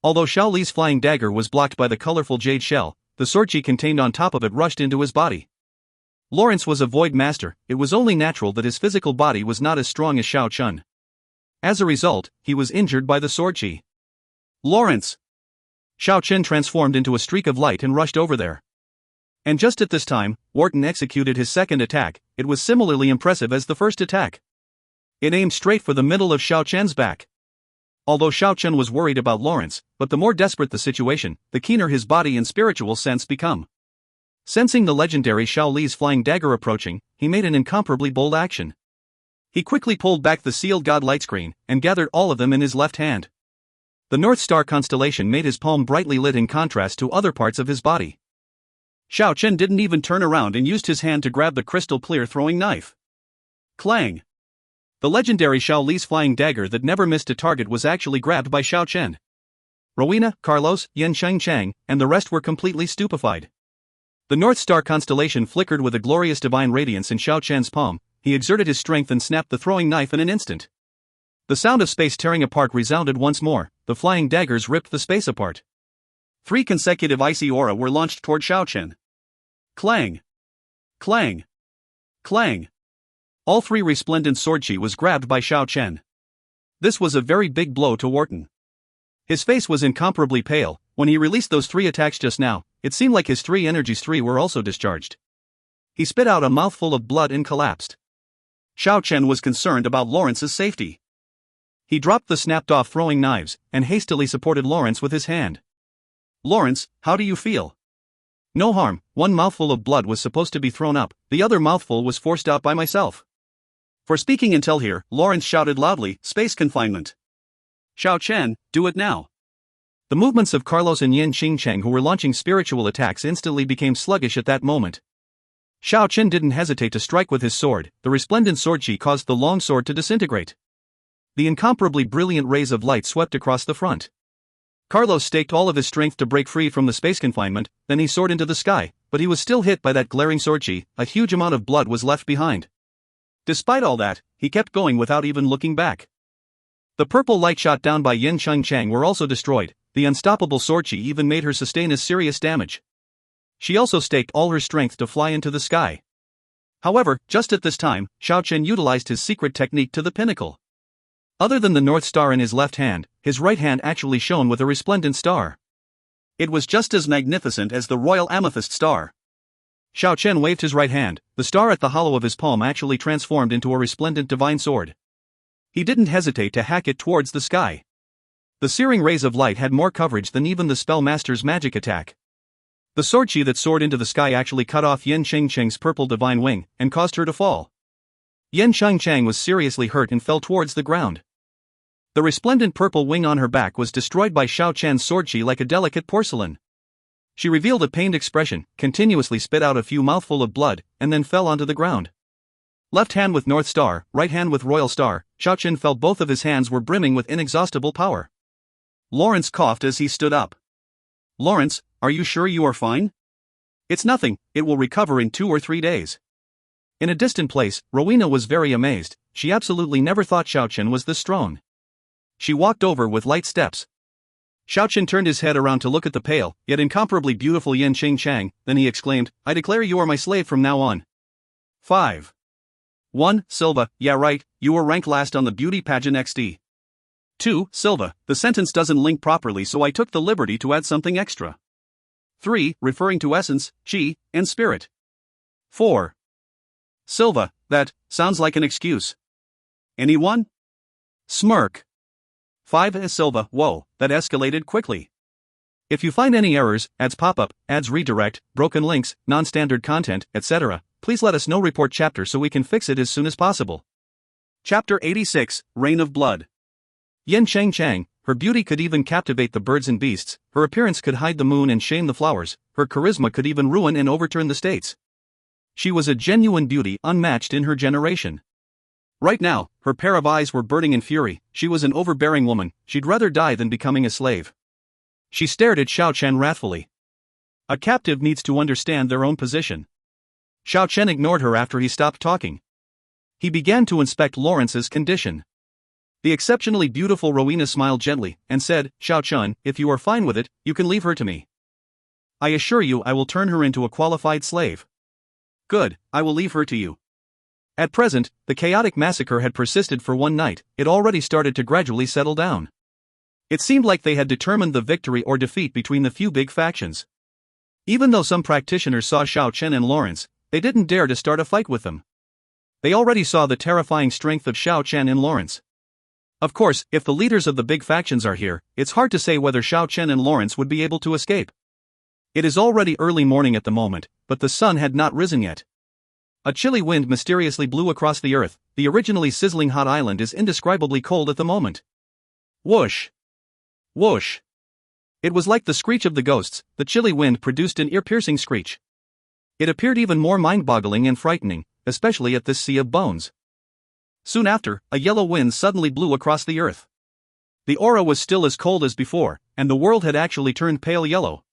Although Xiao Li's flying dagger was blocked by the colorful jade shell, the sword chi contained on top of it rushed into his body. Lawrence was a void master. It was only natural that his physical body was not as strong as Xiao Chen. As a result, he was injured by the sword chi. Lawrence! Xiao Chen transformed into a streak of light and rushed over there. And just at this time, Wharton executed his second attack. It was similarly impressive as the first attack. It aimed straight for the middle of Xiao Chen's back. Although Xiao Chen was worried about Lawrence, but the more desperate the situation, the keener his body and spiritual sense become. Sensing the legendary Xiao Li's flying dagger approaching, he made an incomparably bold action. He quickly pulled back the sealed god light screen and gathered all of them in his left hand. The North Star constellation made his palm brightly lit in contrast to other parts of his body. Xiao Chen didn't even turn around and used his hand to grab the crystal clear throwing knife. Clang! The legendary Xiao Li's flying dagger that never missed a target was actually grabbed by Xiao Chen. Rowena, Carlos, Yin Cheng, and the rest were completely stupefied. The North Star constellation flickered with a glorious divine radiance in Xiao Chen's palm. He exerted his strength and snapped the throwing knife in an instant. The sound of space tearing apart resounded once more. The flying daggers ripped the space apart. 3 consecutive icy aura were launched toward Xiao Chen. Clang! Clang! Clang! All 3 resplendent sword chi was grabbed by Xiao Chen. This was a very big blow to Wharton. His face was incomparably pale. When he released those 3 attacks just now, it seemed like his 3 energies 3 were also discharged. He spit out a mouthful of blood and collapsed. Xiao Chen was concerned about Lawrence's safety. He dropped the snapped-off throwing knives, and hastily supported Lawrence with his hand. Lawrence, how do you feel? No harm. One mouthful of blood was supposed to be thrown up, the other mouthful was forced out by myself. For speaking until here, Lawrence shouted loudly, space confinement. Xiao Chen, do it now. The movements of Carlos and Yin Xingcheng, who were launching spiritual attacks, instantly became sluggish at that moment. Xiao Chen didn't hesitate to strike with his sword. The resplendent sword chi caused the long sword to disintegrate. The incomparably brilliant rays of light swept across the front. Carlos staked all of his strength to break free from the space confinement, then he soared into the sky, but he was still hit by that glaring sword chi. A huge amount of blood was left behind. Despite all that, he kept going without even looking back. The purple light shot down by Yin Xingcheng were also destroyed. The unstoppable sword chi even made her sustain a serious damage. She also staked all her strength to fly into the sky. However, just at this time, Xiao Chen utilized his secret technique to the pinnacle. Other than the North Star in his left hand, his right hand actually shone with a resplendent star. It was just as magnificent as the royal amethyst star. Xiao Chen waved his right hand. The star at the hollow of his palm actually transformed into a resplendent divine sword. He didn't hesitate to hack it towards the sky. The searing rays of light had more coverage than even the spell master's magic attack. The sword chi that soared into the sky actually cut off Yin Xingcheng's purple divine wing and caused her to fall. Yin Xingcheng was seriously hurt and fell towards the ground. The resplendent purple wing on her back was destroyed by Xiao Chen's sword chi like a delicate porcelain. She revealed a pained expression, continuously spit out a few mouthfuls of blood, and then fell onto the ground. Left hand with North Star, right hand with Royal Star, Xiao Chen felt both of his hands were brimming with inexhaustible power. Lawrence coughed as he stood up. Lawrence, are you sure you are fine? It's nothing, it will recover in 2 or 3 days. In a distant place, Rowena was very amazed. She absolutely never thought Xiao Chen was this strong. She walked over with light steps. Xiao Chen turned his head around to look at the pale, yet incomparably beautiful Yin Xingcheng, then he exclaimed, I declare you are my slave from now on. 5. 1. Silva, yeah right, you were ranked last on the beauty pageant XD. 2. Silva, the sentence doesn't link properly so I took the liberty to add something extra. 3. Referring to essence, chi, and spirit. 4. Silva, that sounds like an excuse. Anyone? Smirk. 5. Silva, whoa, that escalated quickly. If you find any errors, ads pop up, ads redirect, broken links, non-standard content, etc., please let us know. Report chapter so we can fix it as soon as possible. Chapter 86, Reign of Blood. Yin Xingcheng, her beauty could even captivate the birds and beasts, her appearance could hide the moon and shame the flowers, her charisma could even ruin and overturn the states. She was a genuine beauty unmatched in her generation. Right now, her pair of eyes were burning in fury. She was an overbearing woman, she'd rather die than becoming a slave. She stared at Xiao Chen wrathfully. A captive needs to understand their own position. Xiao Chen ignored her after he stopped talking. He began to inspect Lawrence's condition. The exceptionally beautiful Rowena smiled gently and said, Xiao Chen, if you are fine with it, you can leave her to me. I assure you I will turn her into a qualified slave. Good, I will leave her to you. At present, the chaotic massacre had persisted for one night. It already started to gradually settle down. It seemed like they had determined the victory or defeat between the few big factions. Even though some practitioners saw Xiao Chen and Lawrence, they didn't dare to start a fight with them. They already saw the terrifying strength of Xiao Chen and Lawrence. Of course, if the leaders of the big factions are here, it's hard to say whether Xiao Chen and Lawrence would be able to escape. It is already early morning at the moment, but the sun had not risen yet. A chilly wind mysteriously blew across the earth. The originally sizzling hot island is indescribably cold at the moment. Whoosh! Whoosh! It was like the screech of the ghosts. The chilly wind produced an ear-piercing screech. It appeared even more mind-boggling and frightening, especially at this sea of bones. Soon after, a yellow wind suddenly blew across the earth. The aura was still as cold as before, and the world had actually turned pale yellow.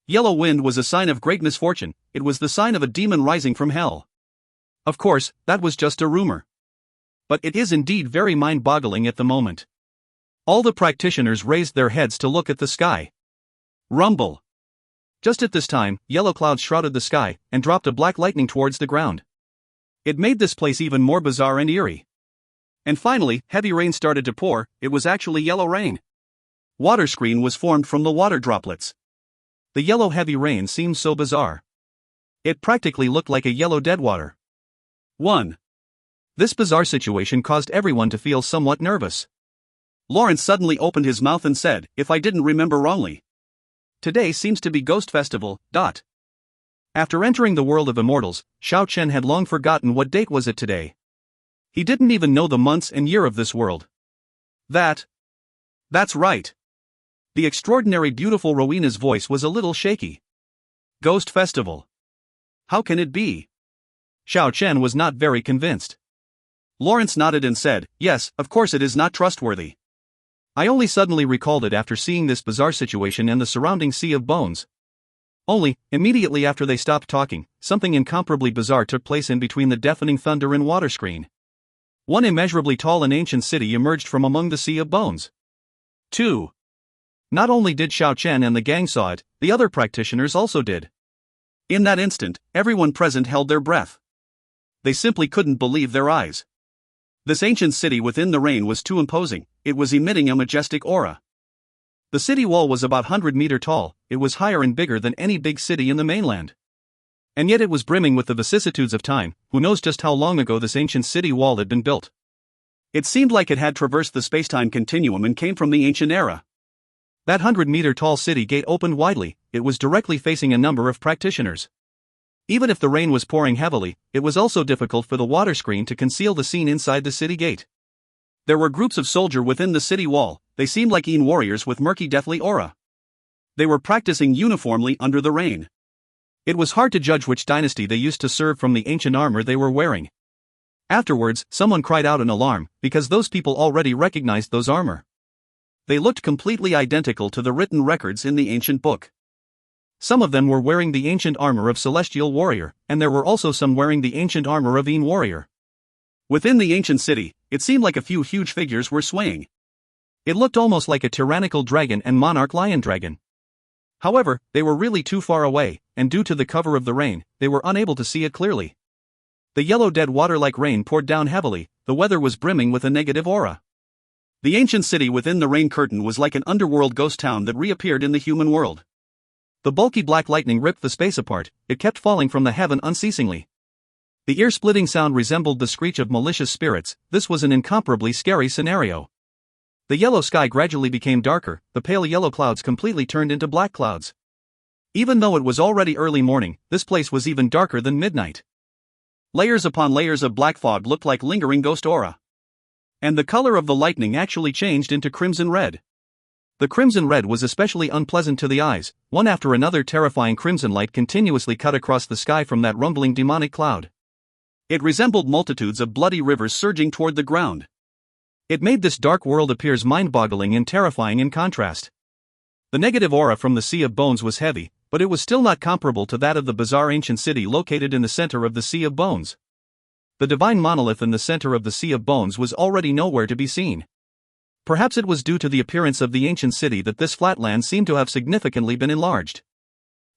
Yellow wind was a sign of great misfortune. It was the sign of a demon rising from hell. Of course, that was just a rumor. But it is indeed very mind-boggling at the moment. All the practitioners raised their heads to look at the sky. Rumble. Just at this time, yellow clouds shrouded the sky and dropped a black lightning towards the ground. It made this place even more bizarre and eerie. And finally, heavy rain started to pour. It was actually yellow rain. Water screen was formed from the water droplets. The yellow heavy rain seemed so bizarre. It practically looked like a yellow dead water. 1. This bizarre situation caused everyone to feel somewhat nervous. Lawrence suddenly opened his mouth and said, if I didn't remember wrongly. Today seems to be Ghost Festival. After entering the world of Immortals, Xiao Chen had long forgotten what date was it today. He didn't even know the months and year of this world. That's right. The extraordinary beautiful Rowena's voice was a little shaky. Ghost Festival. How can it be? Xiao Chen was not very convinced. Lawrence nodded and said, yes, of course it is not trustworthy. I only suddenly recalled it after seeing this bizarre situation and the surrounding sea of bones. Only, immediately after they stopped talking, something incomparably bizarre took place in between the deafening thunder and water screen. One immeasurably tall and ancient city emerged from among the sea of bones. 2. Not only did Xiao Chen and the gang saw it, the other practitioners also did. In that instant, everyone present held their breath. They simply couldn't believe their eyes. This ancient city within the rain was too imposing, it was emitting a majestic aura. The city wall was about 100-meter tall, it was higher and bigger than any big city in the mainland. And yet it was brimming with the vicissitudes of time, who knows just how long ago this ancient city wall had been built. It seemed like it had traversed the space-time continuum and came from the ancient era. That 100-meter tall city gate opened widely, it was directly facing a number of practitioners. Even if the rain was pouring heavily, it was also difficult for the water screen to conceal the scene inside the city gate. There were groups of soldiers within the city wall, they seemed like warriors with murky deathly aura. They were practicing uniformly under the rain. It was hard to judge which dynasty they used to serve from the ancient armor they were wearing. Afterwards, someone cried out in alarm, because those people already recognized those armor. They looked completely identical to the written records in the ancient book. Some of them were wearing the ancient armor of Celestial Warrior, and there were also some wearing the ancient armor of Een Warrior. Within the ancient city, it seemed like a few huge figures were swaying. It looked almost like a tyrannical dragon and monarch lion dragon. However, they were really too far away, and due to the cover of the rain, they were unable to see it clearly. The yellow dead water-like rain poured down heavily, the weather was brimming with a negative aura. The ancient city within the rain curtain was like an underworld ghost town that reappeared in the human world. The bulky black lightning ripped the space apart, it kept falling from the heaven unceasingly. The ear-splitting sound resembled the screech of malicious spirits, this was an incomparably scary scenario. The yellow sky gradually became darker, the pale yellow clouds completely turned into black clouds. Even though it was already early morning, this place was even darker than midnight. Layers upon layers of black fog looked like lingering ghost aura. And the color of the lightning actually changed into crimson red. The crimson red was especially unpleasant to the eyes, one after another terrifying crimson light continuously cut across the sky from that rumbling demonic cloud. It resembled multitudes of bloody rivers surging toward the ground. It made this dark world appear mind-boggling and terrifying in contrast. The negative aura from the Sea of Bones was heavy, but it was still not comparable to that of the bizarre ancient city located in the center of the Sea of Bones. The divine monolith in the center of the Sea of Bones was already nowhere to be seen. Perhaps it was due to the appearance of the ancient city that this flatland seemed to have significantly been enlarged.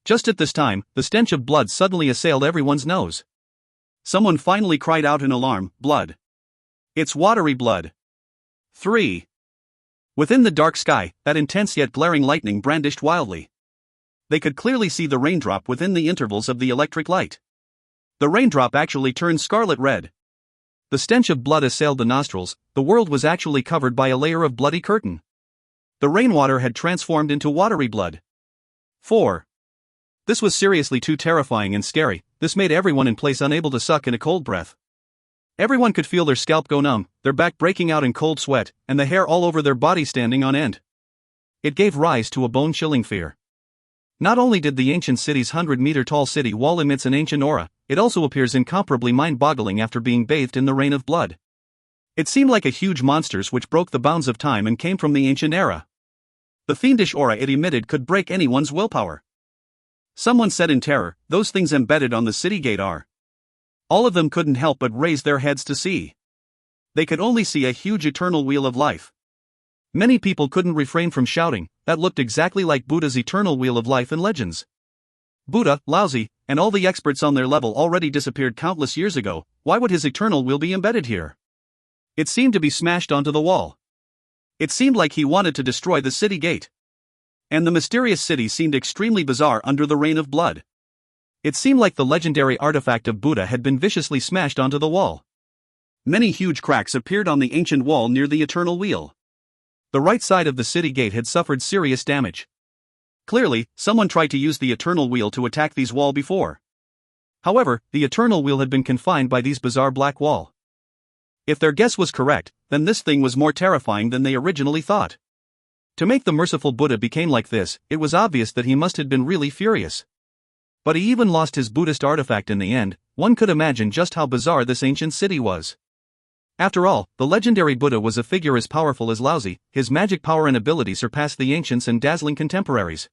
Just at this time, the stench of blood suddenly assailed everyone's nose. Someone finally cried out in alarm, blood. It's watery blood. 3. Within the dark sky, that intense yet glaring lightning brandished wildly. They could clearly see the raindrop within the intervals of the electric light. The raindrop actually turned scarlet red. The stench of blood assailed the nostrils, the world was actually covered by a layer of bloody curtain. The rainwater had transformed into watery blood. 4. This was seriously too terrifying and scary, this made everyone in place unable to suck in a cold breath. Everyone could feel their scalp go numb, their back breaking out in cold sweat, and the hair all over their body standing on end. It gave rise to a bone-chilling fear. Not only did the ancient city's 100-meter-tall city wall emits an ancient aura, it also appears incomparably mind-boggling after being bathed in the rain of blood. It seemed like a huge monsters which broke the bounds of time and came from the ancient era. The fiendish aura it emitted could break anyone's willpower. Someone said in terror, those things embedded on the city gate are. All of them couldn't help but raise their heads to see. They could only see a huge eternal wheel of life. Many people couldn't refrain from shouting, that looked exactly like Buddha's eternal wheel of life in legends. Buddha, Laozi, and all the experts on their level already disappeared countless years ago, why would his eternal wheel be embedded here? It seemed to be smashed onto the wall. It seemed like he wanted to destroy the city gate. And the mysterious city seemed extremely bizarre under the rain of blood. It seemed like the legendary artifact of Buddha had been viciously smashed onto the wall. Many huge cracks appeared on the ancient wall near the eternal wheel. The right side of the city gate had suffered serious damage. Clearly, someone tried to use the Eternal Wheel to attack these wall before. However, the Eternal Wheel had been confined by these bizarre black wall. If their guess was correct, then this thing was more terrifying than they originally thought. To make the merciful Buddha become like this, it was obvious that he must have been really furious. But he even lost his Buddhist artifact in the end. One could imagine just how bizarre this ancient city was. After all, the legendary Buddha was a figure as powerful as Laozi. His magic power and ability surpassed the ancients and dazzling contemporaries.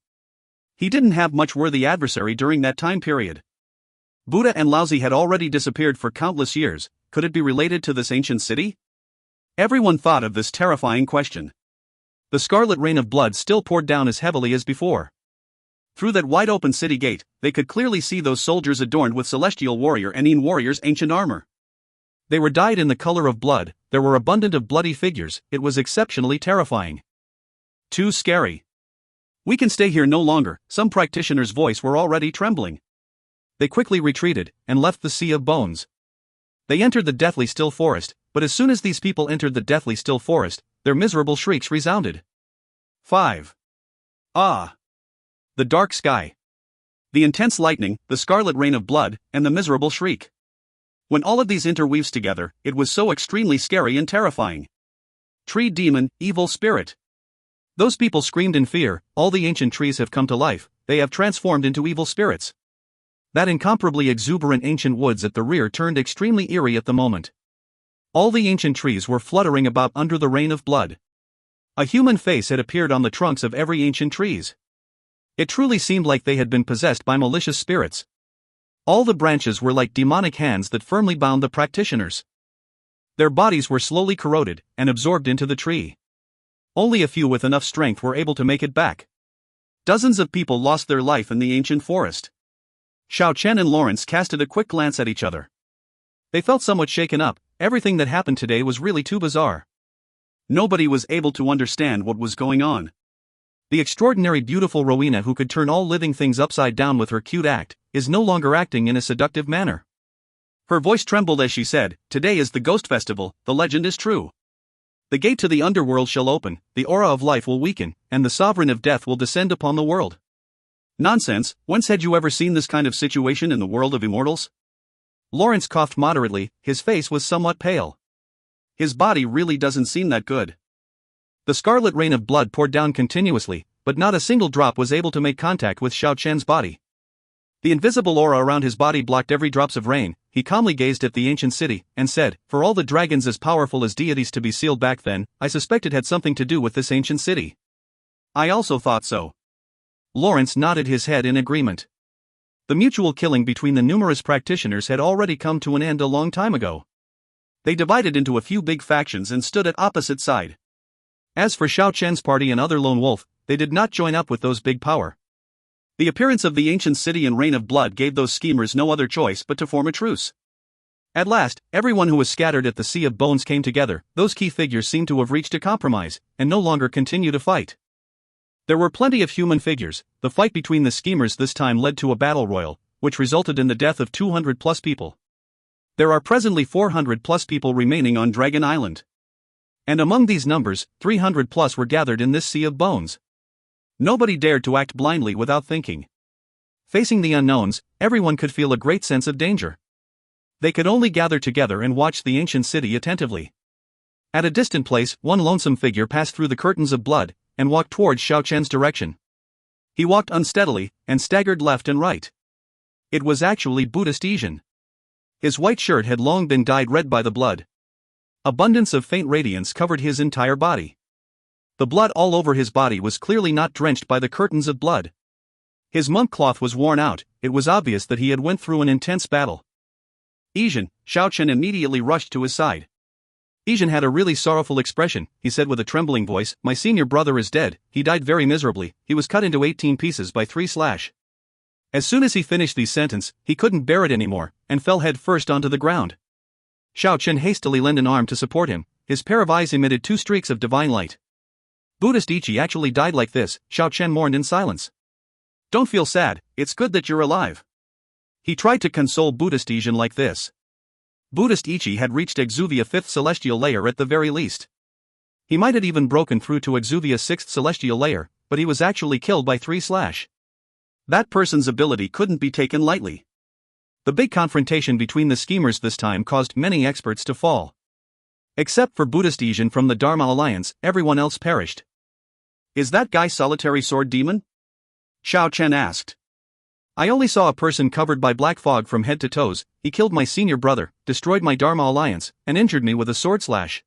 He didn't have much worthy adversary during that time period. Buddha and Laozi had already disappeared for countless years. Could it be related to this ancient city? Everyone thought of this terrifying question. The scarlet rain of blood still poured down as heavily as before. Through that wide-open city gate, they could clearly see those soldiers adorned with celestial warrior and Yin warriors' ancient armor. They were dyed in the color of blood. There were abundant of bloody figures. It was exceptionally terrifying. Too scary. We can stay here no longer. Some practitioners' voice were already trembling. They quickly retreated and left the sea of bones. They entered the deathly still forest, but as soon as these people entered the deathly still forest, their miserable shrieks resounded. 5. Ah! The dark sky. The intense lightning, the scarlet rain of blood, and the miserable shriek. When all of these interweaves together, it was so extremely scary and terrifying. Tree demon, evil spirit. Those people screamed in fear. All the ancient trees have come to life. They have transformed into evil spirits. That incomparably exuberant ancient woods at the rear turned extremely eerie at the moment. All the ancient trees were fluttering about under the rain of blood. A human face had appeared on the trunks of every ancient trees. It truly seemed like they had been possessed by malicious spirits. All the branches were like demonic hands that firmly bound the practitioners. Their bodies were slowly corroded and absorbed into the tree. Only a few with enough strength were able to make it back. Dozens of people lost their life in the ancient forest. Xiao Chen and Lawrence casted a quick glance at each other. They felt somewhat shaken up. Everything that happened today was really too bizarre. Nobody was able to understand what was going on. The extraordinary beautiful Rowena who could turn all living things upside down with her cute act, is no longer acting in a seductive manner. Her voice trembled as she said, "Today is the Ghost Festival, the legend is true. The gate to the underworld shall open, the aura of life will weaken, and the sovereign of death will descend upon the world." Nonsense, whence had you ever seen this kind of situation in the world of immortals? Lawrence coughed moderately, his face was somewhat pale. His body really doesn't seem that good. The scarlet rain of blood poured down continuously, but not a single drop was able to make contact with Xiao Chen's body. The invisible aura around his body blocked every drops of rain. He calmly gazed at the ancient city, and said, "For all the dragons as powerful as deities to be sealed back then, I suspect it had something to do with this ancient city." I also thought so. Lawrence nodded his head in agreement. The mutual killing between the numerous practitioners had already come to an end a long time ago. They divided into a few big factions and stood at opposite sides. As for Xiao Chen's party and other lone wolf, they did not join up with those big power. The appearance of the ancient city and rain of blood gave those schemers no other choice but to form a truce. At last, everyone who was scattered at the Sea of Bones came together. Those key figures seemed to have reached a compromise, and no longer continue to fight. There were plenty of human figures. The fight between the schemers this time led to a battle royal, which resulted in the death of 200 plus people. There are presently 400 plus people remaining on Dragon Island. And among these numbers, 300 plus were gathered in this Sea of Bones. Nobody dared to act blindly without thinking. Facing the unknowns, everyone could feel a great sense of danger. They could only gather together and watch the ancient city attentively. At a distant place, one lonesome figure passed through the curtains of blood, and walked towards Xiao Chen's direction. He walked unsteadily, and staggered left and right. It was actually Buddhist Xiao. His white shirt had long been dyed red by the blood. Abundance of faint radiance covered his entire body. The blood all over his body was clearly not drenched by the curtains of blood. His monk cloth was worn out. It was obvious that he had went through an intense battle. Xiao Chen immediately rushed to his side. Xiao had a really sorrowful expression. He said with a trembling voice, "My senior brother is dead. He died very miserably. He was cut into 18 pieces by 3 slashes. As soon as he finished these sentences, he couldn't bear it anymore, and fell head first onto the ground. Xiao Chen hastily lent an arm to support him. His pair of eyes emitted 2 streaks of divine light. Buddhist Xiao actually died like this, Xiao Chen mourned in silence. "Don't feel sad, it's good that you're alive." He tried to console Buddhist Xiao like this. Buddhist Xiao had reached Exuvia 5th celestial layer at the very least. He might have even broken through to Exuvia 6th celestial layer, but he was actually killed by 3/. That person's ability couldn't be taken lightly. The big confrontation between the schemers this time caused many experts to fall. Except for Buddhist Asian from the Dharma Alliance, everyone else perished. Is that guy solitary sword demon? Xiao Chen asked. I only saw a person covered by black fog from head to toes. He killed my senior brother, destroyed my Dharma Alliance, and injured me with a sword slash.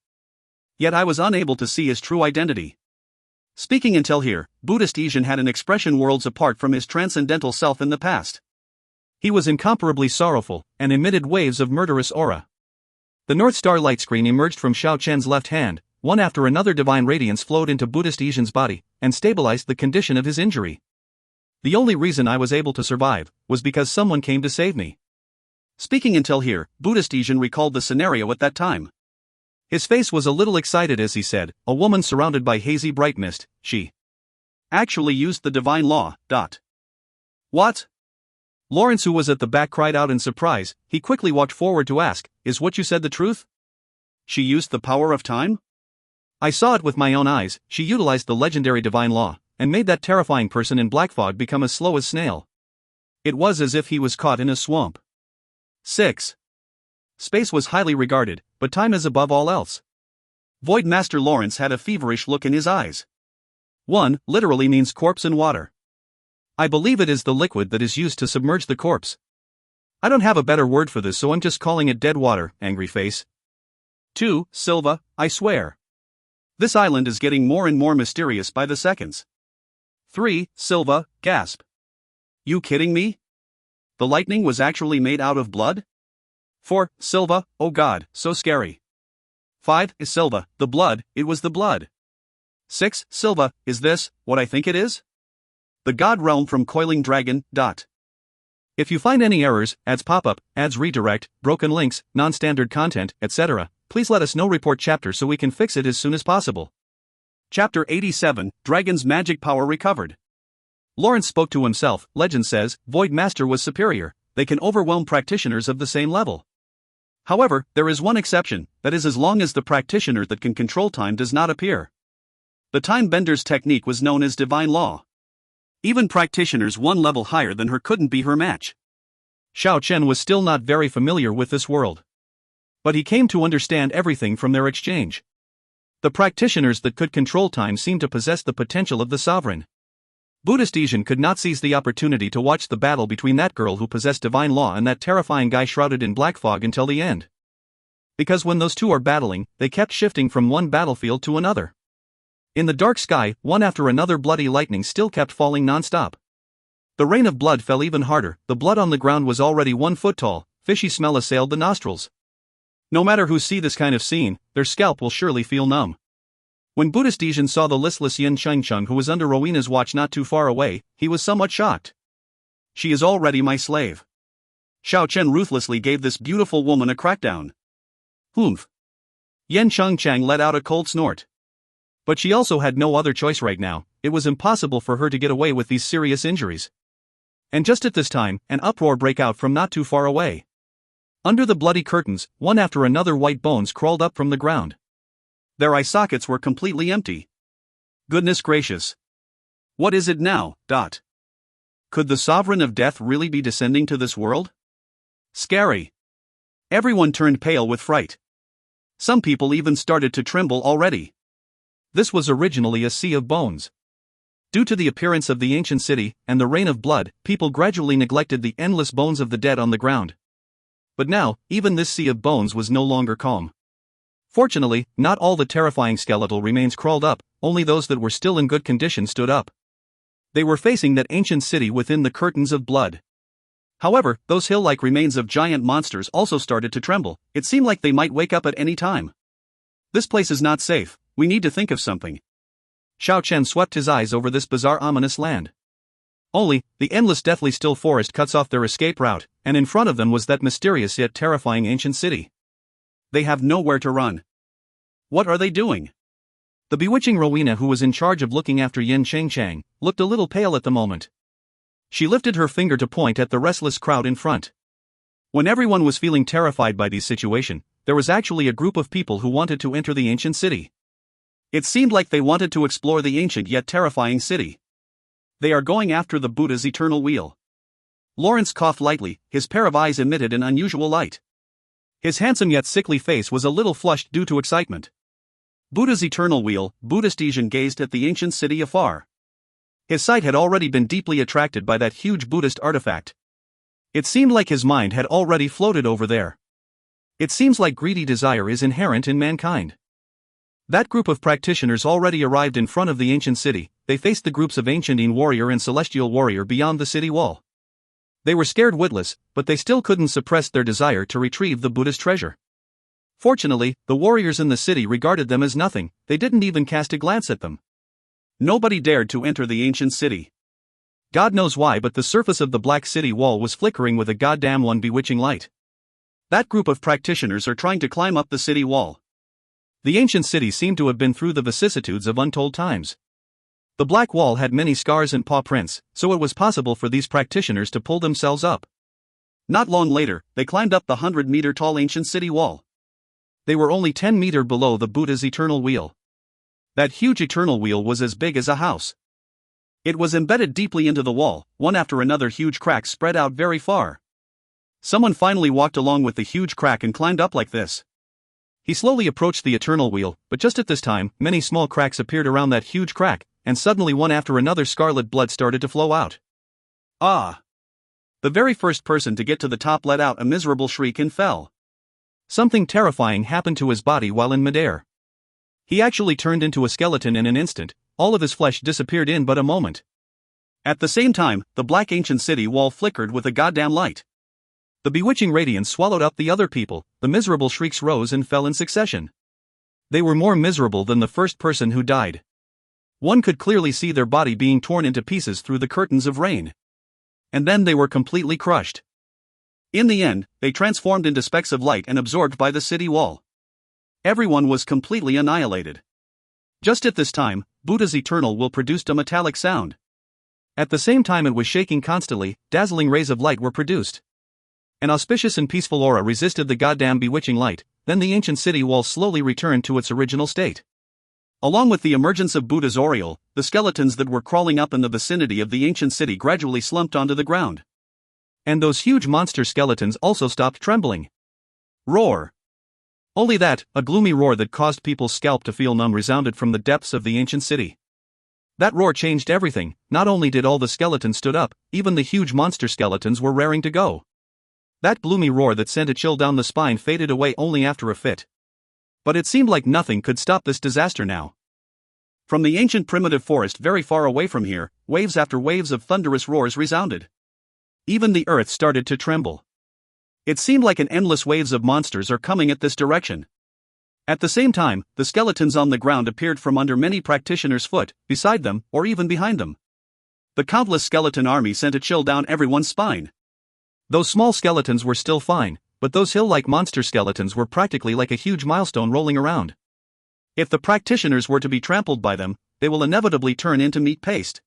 Yet I was unable to see his true identity. Speaking until here, Buddhist Asian had an expression worlds apart from his transcendental self in the past. He was incomparably sorrowful, and emitted waves of murderous aura. The North Star light screen emerged from Xiao Chen's left hand, one after another divine radiance flowed into Buddhist Asian's body, and stabilized the condition of his injury. The only reason I was able to survive was because someone came to save me. Speaking until here, Buddhist Asian recalled the scenario at that time. His face was a little excited as he said, a woman surrounded by hazy bright mist, she actually used the divine law. What? Lawrence, who was at the back, cried out in surprise. He quickly walked forward to ask, is what you said the truth? She used the power of time? I saw it with my own eyes. She utilized the legendary divine law, and made that terrifying person in black fog become as slow as snail. It was as if he was caught in a swamp. 6. Space was highly regarded, but time is above all else. Void Master Lawrence had a feverish look in his eyes. 1 literally means corpse in water. I believe it is the liquid that is used to submerge the corpse. I don't have a better word for this, so I'm just calling it dead water, angry face. 2 Silva, I swear. This island is getting more and more mysterious by the seconds. 3 Silva, gasp. You kidding me? The lightning was actually made out of blood? 4 Silva, oh god, so scary. 5 Silva, the blood, it was the blood. 6 Silva, is this what I think it is? The God Realm from Coiling Dragon. If you find any errors, ads pop up, ads redirect, broken links, non-standard content, etc., please let us know. Report chapter so we can fix it as soon as possible. Chapter 87, Dragon's Magic Power Recovered. Lawrence spoke to himself. Legend says, Void Master was superior, they can overwhelm practitioners of the same level. However, there is one exception, that is as long as the practitioner that can control time does not appear. The Time Bender's technique was known as Divine Law. Even practitioners one level higher than her couldn't be her match. Xiao Chen was still not very familiar with this world. But he came to understand everything from their exchange. The practitioners that could control time seemed to possess the potential of the sovereign. Buddhist Asian could not seize the opportunity to watch the battle between that girl who possessed divine law and that terrifying guy shrouded in black fog until the end. Because when those two are battling, they kept shifting from one battlefield to another. In the dark sky, one after another bloody lightning still kept falling non-stop. The rain of blood fell even harder. The blood on the ground was already 1 foot tall. Fishy smell assailed the nostrils. No matter who see this kind of scene, their scalp will surely feel numb. When Buddhist Asian saw the listless Yin Chengcheng who was under Rowena's watch not too far away, he was somewhat shocked. She is already my slave. Xiao Chen ruthlessly gave this beautiful woman a crackdown. Humph. Yin Chengcheng let out a cold snort. But she also had no other choice right now. It was impossible for her to get away with these serious injuries. And just at this time, an uproar broke out from not too far away. Under the bloody curtains, one after another white bones crawled up from the ground. Their eye sockets were completely empty. Goodness gracious. What is it now? Could the Sovereign of Death really be descending to this world? Scary. Everyone turned pale with fright. Some people even started to tremble already. This was originally a sea of bones. Due to the appearance of the ancient city and the rain of blood, people gradually neglected the endless bones of the dead on the ground. But now, even this sea of bones was no longer calm. Fortunately, not all the terrifying skeletal remains crawled up, only those that were still in good condition stood up. They were facing that ancient city within the curtains of blood. However, those hill-like remains of giant monsters also started to tremble. It seemed like they might wake up at any time. This place is not safe, we need to think of something. Xiao Chen swept his eyes over this bizarre ominous land. Only, the endless deathly still forest cuts off their escape route, and in front of them was that mysterious yet terrifying ancient city. They have nowhere to run. What are they doing? The bewitching Rowena, who was in charge of looking after Yin Chengcheng, looked a little pale at the moment. She lifted her finger to point at the restless crowd in front. When everyone was feeling terrified by this situation, there was actually a group of people who wanted to enter the ancient city. It seemed like they wanted to explore the ancient yet terrifying city. They are going after the Buddha's eternal wheel. Lawrence coughed lightly, his pair of eyes emitted an unusual light. His handsome yet sickly face was a little flushed due to excitement. Buddha's eternal wheel. Buddhist Asian gazed at the ancient city afar. His sight had already been deeply attracted by that huge Buddhist artifact. It seemed like his mind had already floated over there. It seems like greedy desire is inherent in mankind. That group of practitioners already arrived in front of the ancient city. They faced the groups of ancient Yin warrior and celestial warrior beyond the city wall. They were scared witless, but they still couldn't suppress their desire to retrieve the Buddha's treasure. Fortunately, the warriors in the city regarded them as nothing. They didn't even cast a glance at them. Nobody dared to enter the ancient city. God knows why, but the surface of the black city wall was flickering with a goddamn bewitching light. That group of practitioners are trying to climb up the city wall. The ancient city seemed to have been through the vicissitudes of untold times. The black wall had many scars and paw prints, so it was possible for these practitioners to pull themselves up. Not long later, they climbed up the 100-meter-tall ancient city wall. They were only 10 meters below the Buddha's eternal wheel. That huge eternal wheel was as big as a house. It was embedded deeply into the wall, one after another huge cracks spread out very far. Someone finally walked along with the huge crack and climbed up like this. He slowly approached the eternal wheel, but just at this time, many small cracks appeared around that huge crack, and suddenly one after another scarlet blood started to flow out. Ah! The very first person to get to the top let out a miserable shriek and fell. Something terrifying happened to his body while in midair. He actually turned into a skeleton in an instant. All of his flesh disappeared in but a moment. At the same time, the black ancient city wall flickered with a goddamn light. The bewitching radiance swallowed up the other people. The miserable shrieks rose and fell in succession. They were more miserable than the first person who died. One could clearly see their body being torn into pieces through the curtains of rain. And then they were completely crushed. In the end, they transformed into specks of light and absorbed by the city wall. Everyone was completely annihilated. Just at this time, Buddha's eternal will produced a metallic sound. At the same time it was shaking constantly, dazzling rays of light were produced. An auspicious and peaceful aura resisted the goddamn bewitching light. Then the ancient city wall slowly returned to its original state. Along with the emergence of Buddha's aureole, the skeletons that were crawling up in the vicinity of the ancient city gradually slumped onto the ground. And those huge monster skeletons also stopped trembling. Roar! Only that, a gloomy roar that caused people's scalp to feel numb resounded from the depths of the ancient city. That roar changed everything. Not only did all the skeletons stood up, even the huge monster skeletons were raring to go. That gloomy roar that sent a chill down the spine faded away only after a fit. But it seemed like nothing could stop this disaster now. From the ancient primitive forest very far away from here, waves after waves of thunderous roars resounded. Even the earth started to tremble. It seemed like an endless waves of monsters are coming at this direction. At the same time, the skeletons on the ground appeared from under many practitioners' foot, beside them, or even behind them. The countless skeleton army sent a chill down everyone's spine. Those small skeletons were still fine, but those hill-like monster skeletons were practically like a huge milestone rolling around. If the practitioners were to be trampled by them, they will inevitably turn into meat paste.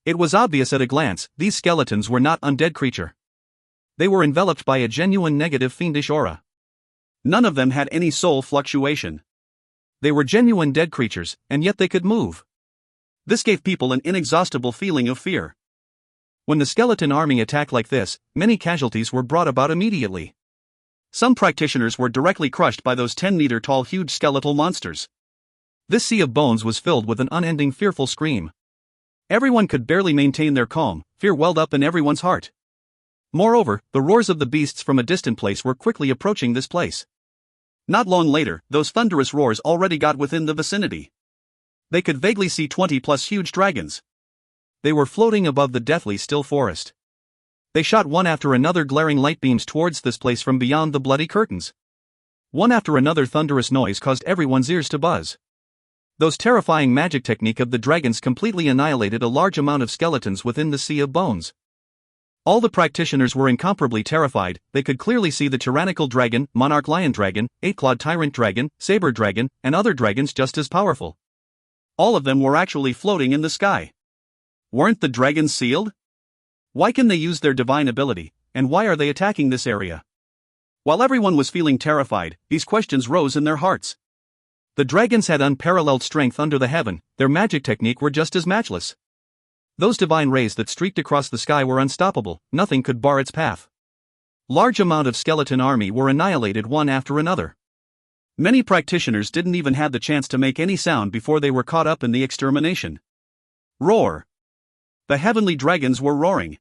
It was obvious at a glance, these skeletons were not undead creature. They were enveloped by a genuine negative fiendish aura. None of them had any soul fluctuation. They were genuine dead creatures, and yet they could move. This gave people an inexhaustible feeling of fear. When the skeleton army attacked like this, many casualties were brought about immediately. Some practitioners were directly crushed by those 10-meter-tall huge skeletal monsters. This sea of bones was filled with an unending fearful scream. Everyone could barely maintain their calm, fear welled up in everyone's heart. Moreover, the roars of the beasts from a distant place were quickly approaching this place. Not long later, those thunderous roars already got within the vicinity. They could vaguely see 20+ huge dragons. They were floating above the deathly still forest. They shot one after another glaring light beams towards this place from beyond the bloody curtains. One after another thunderous noise caused everyone's ears to buzz. Those terrifying magic technique of the dragons completely annihilated a large amount of skeletons within the sea of bones. All the practitioners were incomparably terrified. They could clearly see the tyrannical dragon, monarch lion dragon, eight-clawed tyrant dragon, saber dragon, and other dragons just as powerful. All of them were actually floating in the sky. Weren't the dragons sealed? Why can they use their divine ability, and why are they attacking this area? While everyone was feeling terrified, these questions rose in their hearts. The dragons had unparalleled strength under the heaven, their magic technique were just as matchless. Those divine rays that streaked across the sky were unstoppable, nothing could bar its path. Large amount of skeleton army were annihilated one after another. Many practitioners didn't even have the chance to make any sound before they were caught up in the extermination. Roar! The heavenly dragons were roaring.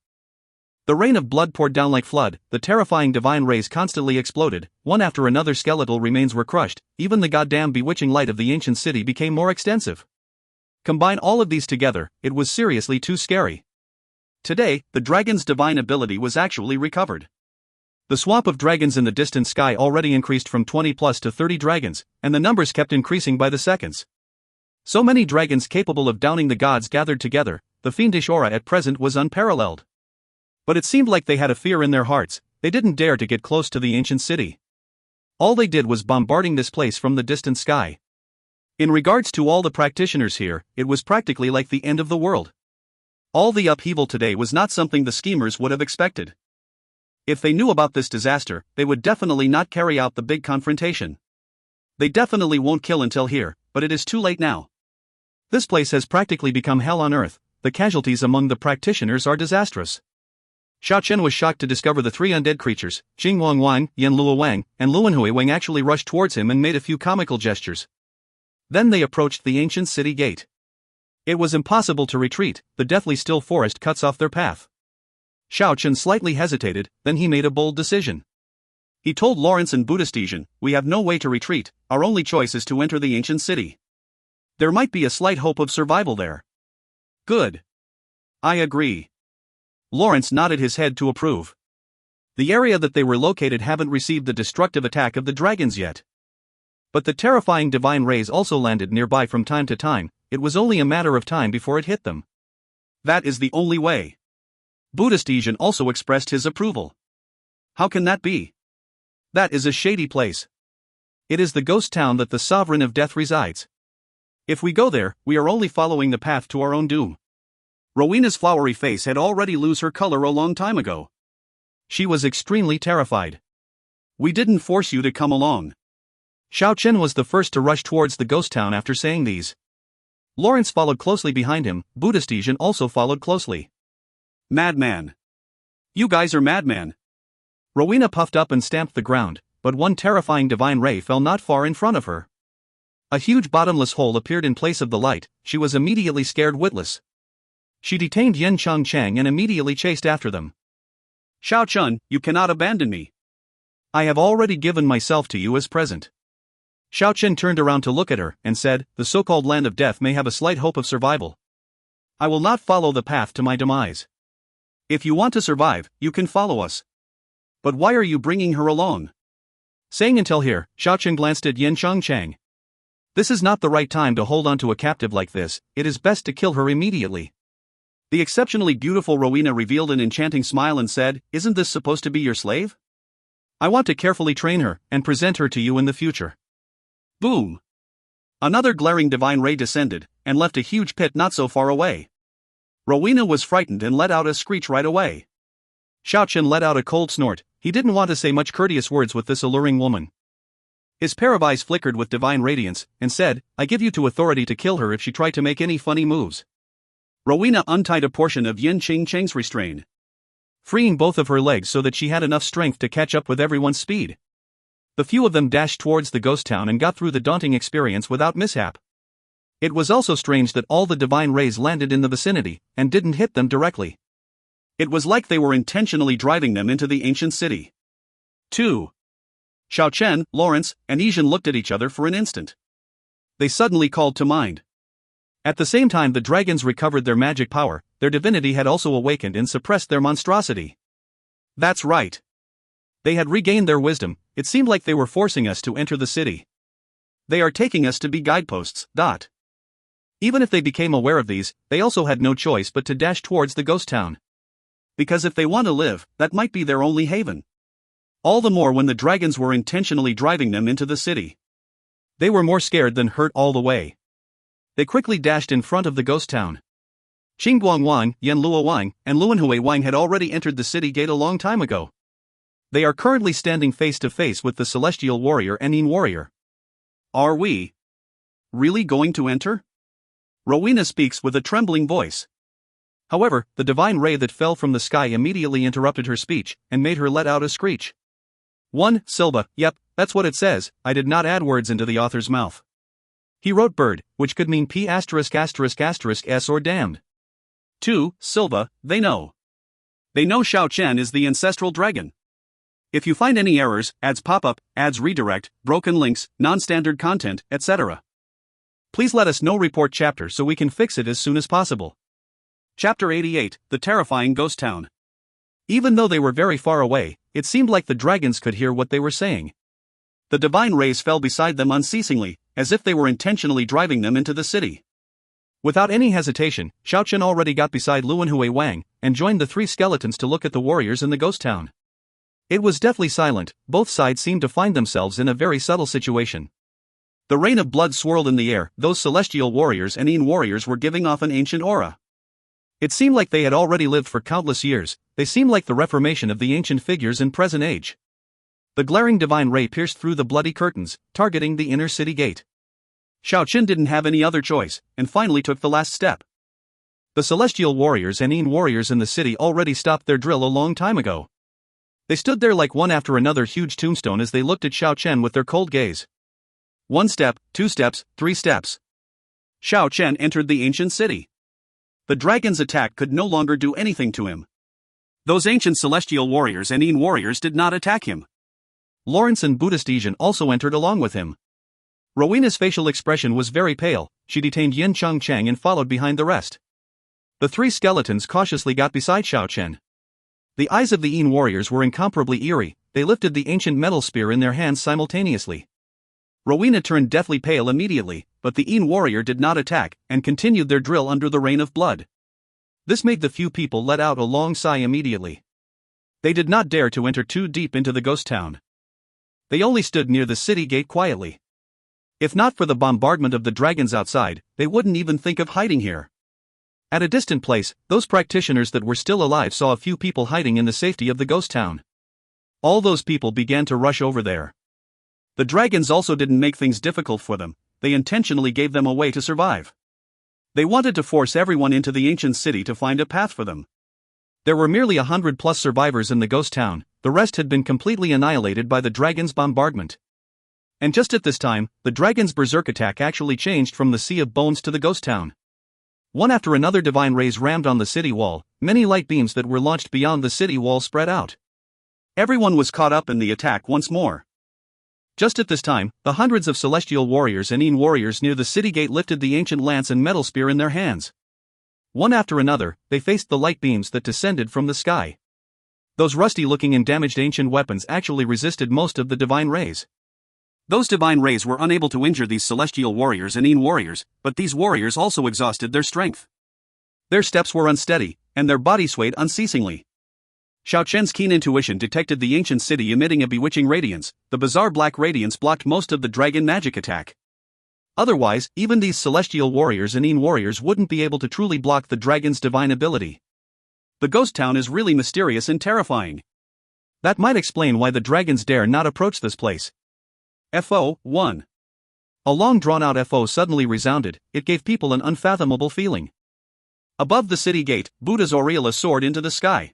The rain of blood poured down like flood, the terrifying divine rays constantly exploded, one after another skeletal remains were crushed, even the goddamn bewitching light of the ancient city became more extensive. Combine all of these together, it was seriously too scary. Today, the dragon's divine ability was actually recovered. The swamp of dragons in the distant sky already increased from 20 plus to 30 dragons, and the numbers kept increasing by the seconds. So many dragons capable of downing the gods gathered together, the fiendish aura at present was unparalleled. But it seemed like they had a fear in their hearts, they didn't dare to get close to the ancient city. All they did was bombarding this place from the distant sky. In regards to all the practitioners here, it was practically like the end of the world. All the upheaval today was not something the schemers would have expected. If they knew about this disaster, they would definitely not carry out the big confrontation. They definitely won't kill until here, but it is too late now. This place has practically become hell on earth, the casualties among the practitioners are disastrous. Xiao Chen was shocked to discover the three undead creatures, Jing Wang Wang, Yan Luo Wang, and Luanhui Wang actually rushed towards him and made a few comical gestures. Then they approached the ancient city gate. It was impossible to retreat, the deathly still forest cuts off their path. Xiao Chen slightly hesitated, then he made a bold decision. He told Lawrence and Buddhistesian, "We have no way to retreat, our only choice is to enter the ancient city. There might be a slight hope of survival there." "Good. I agree." Lawrence nodded his head to approve. The area that they were located haven't received the destructive attack of the dragons yet. But the terrifying divine rays also landed nearby from time to time, it was only a matter of time before it hit them. That is the only way. Buddhistesian also expressed his approval. How can that be? That is a shady place. It is the ghost town that the sovereign of death resides. If we go there, we are only following the path to our own doom. Rowena's flowery face had already lost her color a long time ago. She was extremely terrified. "We didn't force you to come along." Xiao Chen was the first to rush towards the ghost town after saying these. Lawrence followed closely behind him, Buddhistesian also followed closely. "Madman. You guys are madman." Rowena puffed up and stamped the ground, but one terrifying divine ray fell not far in front of her. A huge bottomless hole appeared in place of the light, she was immediately scared witless. She detained Yen Chang Chang and immediately chased after them. "Xiao Chen, you cannot abandon me. I have already given myself to you as present." Xiao Chen turned around to look at her, and said, "The so-called land of death may have a slight hope of survival. I will not follow the path to my demise. If you want to survive, you can follow us. But why are you bringing her along?" Saying until here, Xiao Chen glanced at Yen Chang Chang. This is not the right time to hold on to a captive like this, it is best to kill her immediately. The exceptionally beautiful Rowena revealed an enchanting smile and said, "Isn't this supposed to be your slave? I want to carefully train her, and present her to you in the future." Boom! Another glaring divine ray descended, and left a huge pit not so far away. Rowena was frightened and let out a screech right away. Xiao Chen let out a cold snort, he didn't want to say much courteous words with this alluring woman. His pair of eyes flickered with divine radiance, and said, "I give you to authority to kill her if she tried to make any funny moves." Rowena untied a portion of Yen Ching Chang's restraint, freeing both of her legs so that she had enough strength to catch up with everyone's speed. The few of them dashed towards the ghost town and got through the daunting experience without mishap. It was also strange that all the divine rays landed in the vicinity, and didn't hit them directly. It was like they were intentionally driving them into the ancient city. 2. Xiao Chen, Lawrence, and Yijin looked at each other for an instant. They suddenly called to mind. At the same time the dragons recovered their magic power, their divinity had also awakened and suppressed their monstrosity. That's right. They had regained their wisdom, it seemed like they were forcing us to enter the city. They are taking us to be guideposts. Even if they became aware of these, they also had no choice but to dash towards the ghost town. Because if they want to live, that might be their only haven. All the more when the dragons were intentionally driving them into the city. They were more scared than hurt all the way. They quickly dashed in front of the ghost town. Qingguang Wang, Yan Luo Wang, and Luanhui Wang had already entered the city gate a long time ago. They are currently standing face to face with the Celestial Warrior and Yin Warrior. Are we? really going to enter? Rowena speaks with a trembling voice. However, the divine ray that fell from the sky immediately interrupted her speech and made her let out a screech. 1. Silva, yep, that's what it says. I did not add words into the author's mouth. He wrote bird, which could mean P********s or damned. 2. Silva, they know. They know Xiao Chen is the ancestral dragon. If you find any errors, ads pop up, ads redirect, broken links, non-standard content, etc. Please let us know. Report chapter so we can fix it as soon as possible. Chapter 88, The Terrifying Ghost Town. Even though they were very far away, it seemed like the dragons could hear what they were saying. The divine rays fell beside them unceasingly, as if they were intentionally driving them into the city. Without any hesitation, Xiao Chen already got beside Luanhui Wang, and joined the three skeletons to look at the warriors in the ghost town. It was deathly silent. Both sides seemed to find themselves in a very subtle situation. The rain of blood swirled in the air. Those celestial warriors and Yin warriors were giving off an ancient aura. It seemed like they had already lived for countless years. They seemed like the reformation of the ancient figures in present age. The glaring divine ray pierced through the bloody curtains, targeting the inner city gate. Xiao Chen didn't have any other choice, and finally took the last step. The celestial warriors and Yin warriors in the city already stopped their drill a long time ago. They stood there like one after another huge tombstone as they looked at Xiao Chen with their cold gaze. 1 step, 2 steps, 3 steps. Xiao Chen entered the ancient city. The dragon's attack could no longer do anything to him. Those ancient celestial warriors and Yin warriors did not attack him. Lawrence and Buddhist Asian also entered along with him. Rowena's facial expression was very pale. She detained Yin Cheng Cheng and followed behind the rest. The three skeletons cautiously got beside Xiao Chen. The eyes of the Yin warriors were incomparably eerie. They lifted the ancient metal spear in their hands simultaneously. Rowena turned deathly pale immediately, but the Yin warrior did not attack, and continued their drill under the rain of blood. This made the few people let out a long sigh immediately. They did not dare to enter too deep into the ghost town. They only stood near the city gate quietly. If not for the bombardment of the dragons outside, they wouldn't even think of hiding here. At a distant place, those practitioners that were still alive saw a few people hiding in the safety of the ghost town. All those people began to rush over there. The dragons also didn't make things difficult for them. They intentionally gave them a way to survive. They wanted to force everyone into the ancient city to find a path for them. There were merely 100+ survivors in the ghost town. The rest had been completely annihilated by the dragon's bombardment. And just at this time, the dragon's berserk attack actually changed from the sea of bones to the ghost town. One after another divine rays rammed on the city wall. Many light beams that were launched beyond the city wall spread out. Everyone was caught up in the attack once more. Just at this time, the hundreds of celestial warriors and Yin warriors near the city gate lifted the ancient lance and metal spear in their hands. One after another, they faced the light beams that descended from the sky. Those rusty-looking and damaged ancient weapons actually resisted most of the divine rays. Those divine rays were unable to injure these celestial warriors and Yin warriors, but these warriors also exhausted their strength. Their steps were unsteady, and their body swayed unceasingly. Xiao Chen's keen intuition detected the ancient city emitting a bewitching radiance. The bizarre black radiance blocked most of the dragon magic attack. Otherwise, even these celestial warriors and Yin warriors wouldn't be able to truly block the dragon's divine ability. The ghost town is really mysterious and terrifying. That might explain why the dragons dare not approach this place. FO 1. A long drawn-out FO suddenly resounded. It gave people an unfathomable feeling. Above the city gate, Buddha's aureola soared into the sky.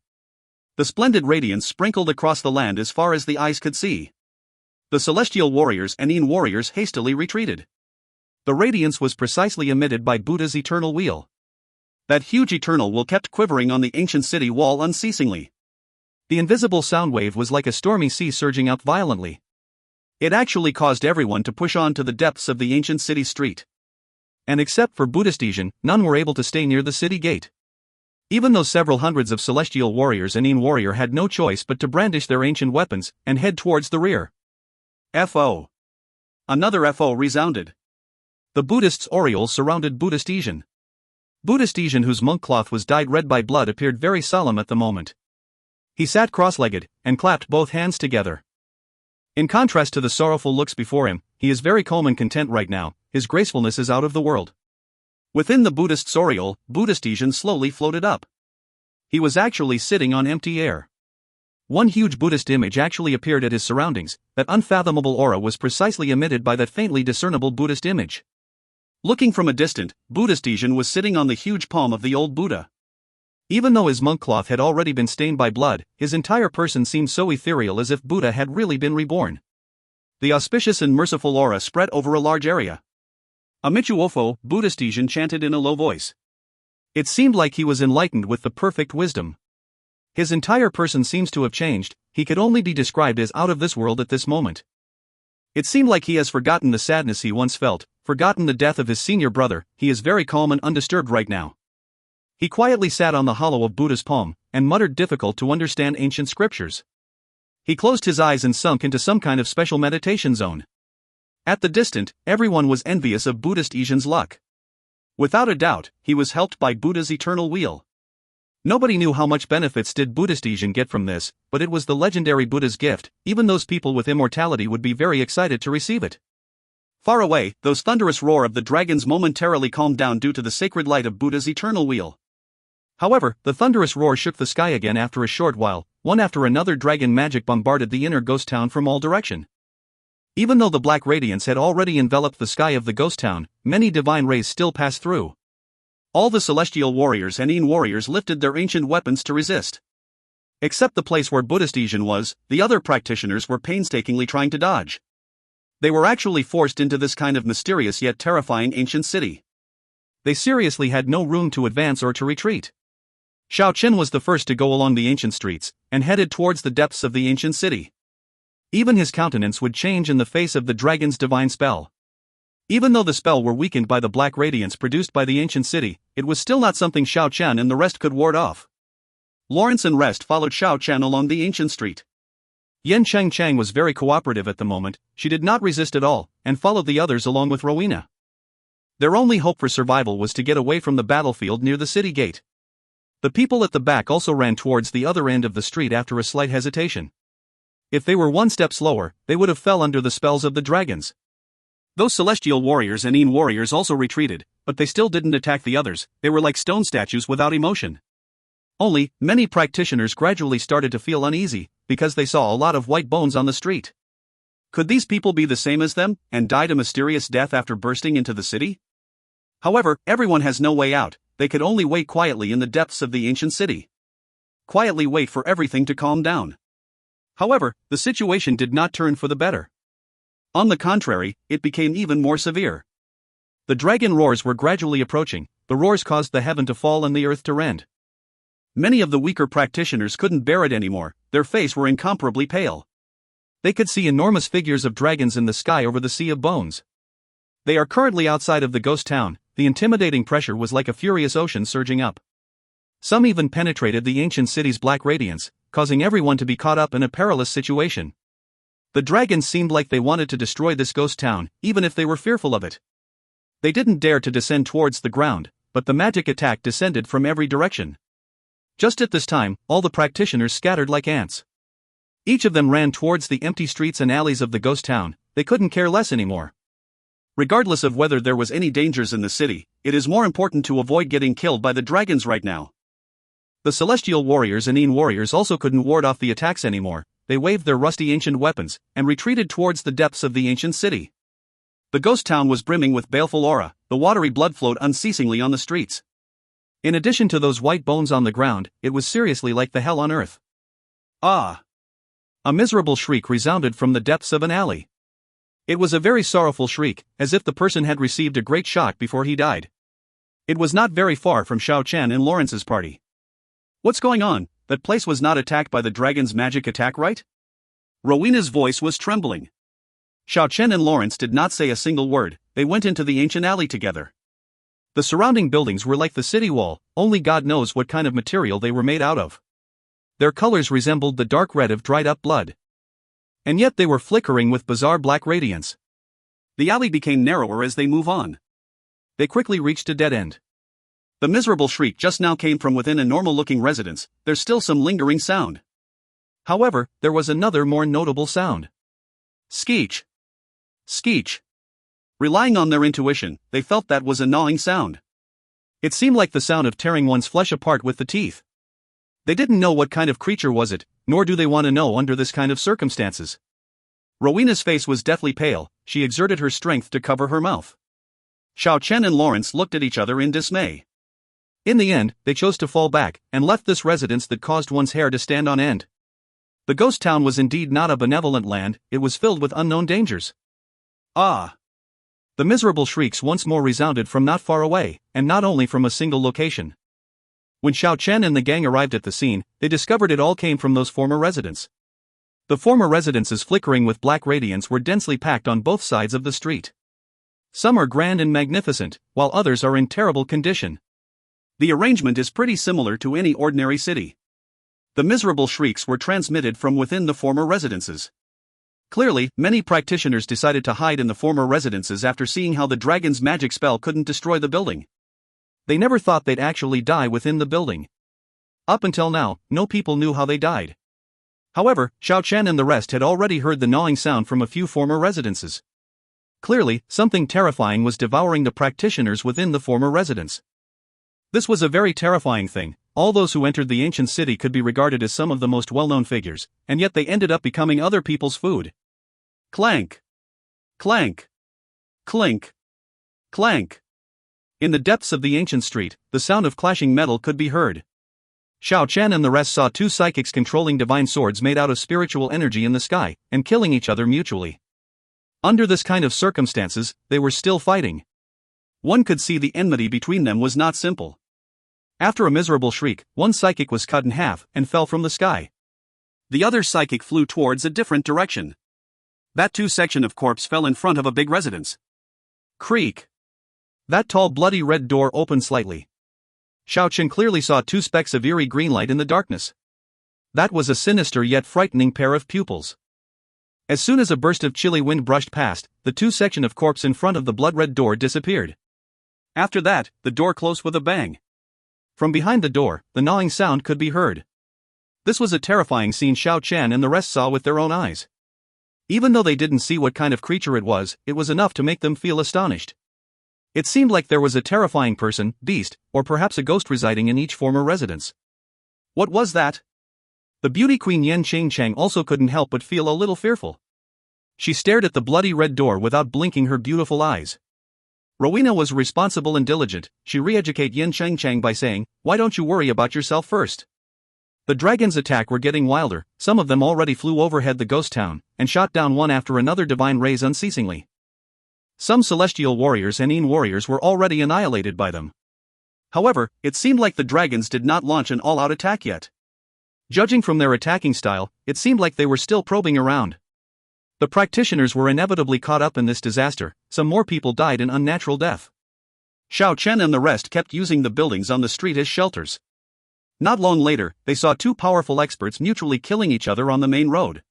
The splendid radiance sprinkled across the land as far as the eyes could see. The celestial warriors and Yin warriors hastily retreated. The radiance was precisely emitted by Buddha's eternal wheel. That huge eternal wheel kept quivering on the ancient city wall unceasingly. The invisible sound wave was like a stormy sea surging up violently. It actually caused everyone to push on to the depths of the ancient city street. And except for Buddhist Asian, none were able to stay near the city gate. Even though several hundreds of celestial warriors and Yin warrior had no choice but to brandish their ancient weapons and head towards the rear. FO. Another FO resounded. The Buddhists' aureole surrounded Buddhist Asian. Buddhist Asian, whose monk cloth was dyed red by blood, appeared very solemn at the moment. He sat cross-legged and clapped both hands together. In contrast to the sorrowful looks before him, he is very calm and content right now. His gracefulness is out of the world. Within the Buddhist's aureole, Buddhist Asian slowly floated up. He was actually sitting on empty air. One huge Buddhist image actually appeared at his surroundings. That unfathomable aura was precisely emitted by that faintly discernible Buddhist image. Looking from a distant, Buddhist Asian was sitting on the huge palm of the old Buddha. Even though his monk cloth had already been stained by blood, his entire person seemed so ethereal as if Buddha had really been reborn. The auspicious and merciful aura spread over a large area. Amichuofo, Buddhist Asian chanted in a low voice. It seemed like he was enlightened with the perfect wisdom. His entire person seems to have changed, he could only be described as out of this world at this moment. It seemed like he has forgotten the sadness he once felt, forgotten the death of his senior brother. He is very calm and undisturbed right now. He quietly sat on the hollow of Buddha's palm, and muttered difficult to understand ancient scriptures. He closed his eyes and sunk into some kind of special meditation zone. At the distant, everyone was envious of Buddhist Asian's luck. Without a doubt, he was helped by Buddha's eternal wheel. Nobody knew how much benefits did Buddhist Asian get from this, but it was the legendary Buddha's gift. Even those people with immortality would be very excited to receive it. Far away, those thunderous roar of the dragons momentarily calmed down due to the sacred light of Buddha's eternal wheel. However, the thunderous roar shook the sky again after a short while. One after another dragon magic bombarded the inner ghost town from all direction. Even though the black radiance had already enveloped the sky of the ghost town, many divine rays still passed through. All the celestial warriors and warriors lifted their ancient weapons to resist. Except the place where Buddhist Asian was, the other practitioners were painstakingly trying to dodge. They were actually forced into this kind of mysterious yet terrifying ancient city. They seriously had no room to advance or to retreat. Xiao Chen was the first to go along the ancient streets, and headed towards the depths of the ancient city. Even his countenance would change in the face of the dragon's divine spell. Even though the spell were weakened by the black radiance produced by the ancient city, it was still not something Xiao Chen and the rest could ward off. Lawrence and rest followed Xiao Chen along the ancient street. Yen Chang was very cooperative at the moment. She did not resist at all, and followed the others along with Rowena. Their only hope for survival was to get away from the battlefield near the city gate. The people at the back also ran towards the other end of the street after a slight hesitation. If they were one step slower, they would have fell under the spells of the dragons. Those celestial warriors and warriors also retreated, but they still didn't attack the others. They were like stone statues without emotion. Only, many practitioners gradually started to feel uneasy, because they saw a lot of white bones on the street. Could these people be the same as them, and died a mysterious death after bursting into the city? However, everyone has no way out. They could only wait quietly in the depths of the ancient city. Quietly wait for everything to calm down. However, the situation did not turn for the better. On the contrary, it became even more severe. The dragon roars were gradually approaching. The roars caused the heaven to fall and the earth to rend. Many of the weaker practitioners couldn't bear it anymore. Their faces were incomparably pale. They could see enormous figures of dragons in the sky over the sea of bones. They are currently outside of the ghost town. The intimidating pressure was like a furious ocean surging up. Some even penetrated the ancient city's black radiance, causing everyone to be caught up in a perilous situation. The dragons seemed like they wanted to destroy this ghost town, even if they were fearful of it. They didn't dare to descend towards the ground, but the magic attack descended from every direction. Just at this time, all the practitioners scattered like ants. Each of them ran towards the empty streets and alleys of the ghost town. They couldn't care less anymore. Regardless of whether there was any dangers in the city, it is more important to avoid getting killed by the dragons right now. The celestial warriors and warriors also couldn't ward off the attacks anymore. They waved their rusty ancient weapons, and retreated towards the depths of the ancient city. The ghost town was brimming with baleful aura. The watery blood flowed unceasingly on the streets. In addition to those white bones on the ground, it was seriously like the hell on earth. Ah! A miserable shriek resounded from the depths of an alley. It was a very sorrowful shriek, as if the person had received a great shock before he died. It was not very far from Xiao Chen and Lawrence's party. What's going on? That place was not attacked by the dragon's magic attack, right? Rowena's voice was trembling. Xiao Chen and Lawrence did not say a single word. They went into the ancient alley together. The surrounding buildings were like the city wall, only God knows what kind of material they were made out of. Their colors resembled the dark red of dried up blood. And yet they were flickering with bizarre black radiance. The alley became narrower as they move on. They quickly reached a dead end. The miserable shriek just now came from within a normal-looking residence. There's still some lingering sound. However, there was another more notable sound. Skeech. Skeech. Relying on their intuition, they felt that was a gnawing sound. It seemed like the sound of tearing one's flesh apart with the teeth. They didn't know what kind of creature was it, nor do they want to know under this kind of circumstances. Rowena's face was deathly pale. She exerted her strength to cover her mouth. Xiao Chen and Lawrence looked at each other in dismay. In the end, they chose to fall back, and left this residence that caused one's hair to stand on end. The ghost town was indeed not a benevolent land, it was filled with unknown dangers. Ah! The miserable shrieks once more resounded from not far away, and not only from a single location. When Xiao Chen and the gang arrived at the scene, they discovered it all came from those former residents. The former residences flickering with black radiance were densely packed on both sides of the street. Some are grand and magnificent, while others are in terrible condition. The arrangement is pretty similar to any ordinary city. The miserable shrieks were transmitted from within the former residences. Clearly, many practitioners decided to hide in the former residences after seeing how the dragon's magic spell couldn't destroy the building. They never thought they'd actually die within the building. Up until now, no people knew how they died. However, Xiao Chen and the rest had already heard the gnawing sound from a few former residences. Clearly, something terrifying was devouring the practitioners within the former residence. This was a very terrifying thing. All those who entered the ancient city could be regarded as some of the most well-known figures, and yet they ended up becoming other people's food. Clank! Clank! Clink! Clank! In the depths of the ancient street, the sound of clashing metal could be heard. Xiao Chen and the rest saw two psychics controlling divine swords made out of spiritual energy in the sky, and killing each other mutually. Under this kind of circumstances, they were still fighting. One could see the enmity between them was not simple. After a miserable shriek, one psychic was cut in half and fell from the sky. The other psychic flew towards a different direction. That section of corpse fell in front of a big residence. Creak! That tall bloody red door opened slightly. Xiao Chen clearly saw two specks of eerie green light in the darkness. That was a sinister yet frightening pair of pupils. As soon as a burst of chilly wind brushed past, the section of corpse in front of the blood-red door disappeared. After that, the door closed with a bang. From behind the door, the gnawing sound could be heard. This was a terrifying scene Xiao Chen and the rest saw with their own eyes. Even though they didn't see what kind of creature it was enough to make them feel astonished. It seemed like there was a terrifying person, beast, or perhaps a ghost residing in each former residence. What was that? The beauty queen Yan Changchang also couldn't help but feel a little fearful. She stared at the bloody red door without blinking her beautiful eyes. Rowena was responsible and diligent. She re-educated Yan Changchang by saying, "Why don't you worry about yourself first?" The dragons' attack were getting wilder, some of them already flew overhead the ghost town, and shot down one after another divine rays unceasingly. Some celestial warriors and Yin warriors were already annihilated by them. However, it seemed like the dragons did not launch an all-out attack yet. Judging from their attacking style, it seemed like they were still probing around. The practitioners were inevitably caught up in this disaster, some more people died an unnatural death. Xiao Chen and the rest kept using the buildings on the street as shelters. Not long later, they saw two powerful experts mutually killing each other on the main road.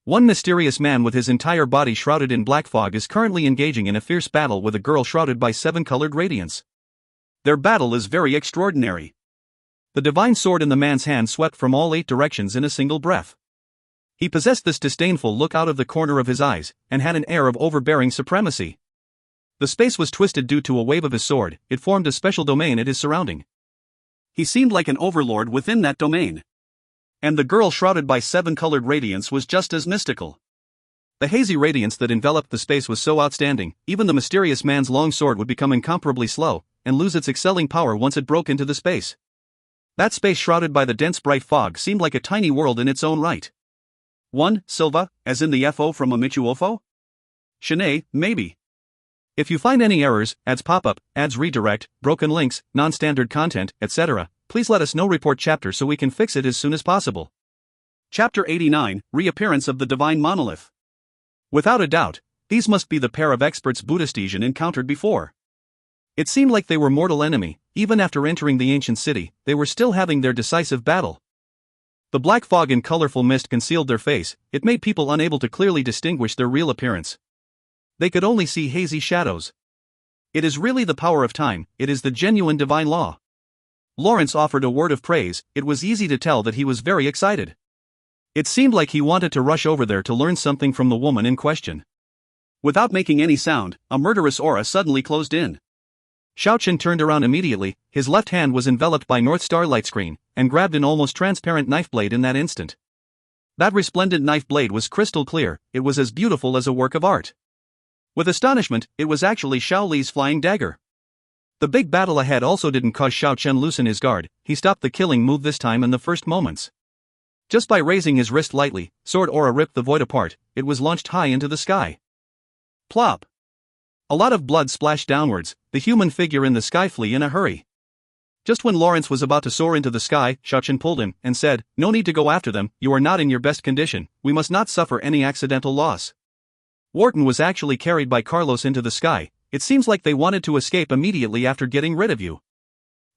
One mysterious man with his entire body shrouded in black fog is currently engaging in a fierce battle with a girl shrouded by 7-colored radiance. Their battle is very extraordinary. The divine sword in the man's hand swept from all 8 directions in a single breath. He possessed this disdainful look out of the corner of his eyes, and had an air of overbearing supremacy. The space was twisted due to a wave of his sword, it formed a special domain at his surrounding. He seemed like an overlord within that domain. And the girl shrouded by 7-colored radiance was just as mystical. The hazy radiance that enveloped the space was so outstanding, even the mysterious man's long sword would become incomparably slow, and lose its excelling power once it broke into the space. That space shrouded by the dense bright fog seemed like a tiny world in its own right. 1. Silva, as in the FO from Amichuofo? Shanae, maybe. If you find any errors, ads pop-up, ads redirect, broken links, non-standard content, etc., please let us know. Report chapter so we can fix it as soon as possible. Chapter 89, Reappearance of the Divine Monolith. Without a doubt, these must be the pair of experts Buddhistesian encountered before. It seemed like they were mortal enemy, even after entering the ancient city, they were still having their decisive battle. The black fog and colorful mist concealed their face, it made people unable to clearly distinguish their real appearance. They could only see hazy shadows. It is really the power of time, it is the genuine divine law. Lawrence offered a word of praise, it was easy to tell that he was very excited. It seemed like he wanted to rush over there to learn something from the woman in question. Without making any sound, a murderous aura suddenly closed in. Xiao Chen turned around immediately, his left hand was enveloped by North Star light screen, and grabbed an almost transparent knife blade in that instant. That resplendent knife blade was crystal clear, it was as beautiful as a work of art. With astonishment, it was actually Xiao Li's flying dagger. The big battle ahead also didn't cause Xiao Chen loosen his guard. He stopped the killing move this time in the first moments. Just by raising his wrist lightly, sword aura ripped the void apart. It was launched high into the sky. Plop! A lot of blood splashed downwards. The human figure in the sky flee in a hurry. Just when Lawrence was about to soar into the sky, Xiao Chen pulled him and said, "No need to go after them, you are not in your best condition, we must not suffer any accidental loss." Wharton was actually carried by Carlos into the sky. It seems like they wanted to escape immediately after getting rid of you.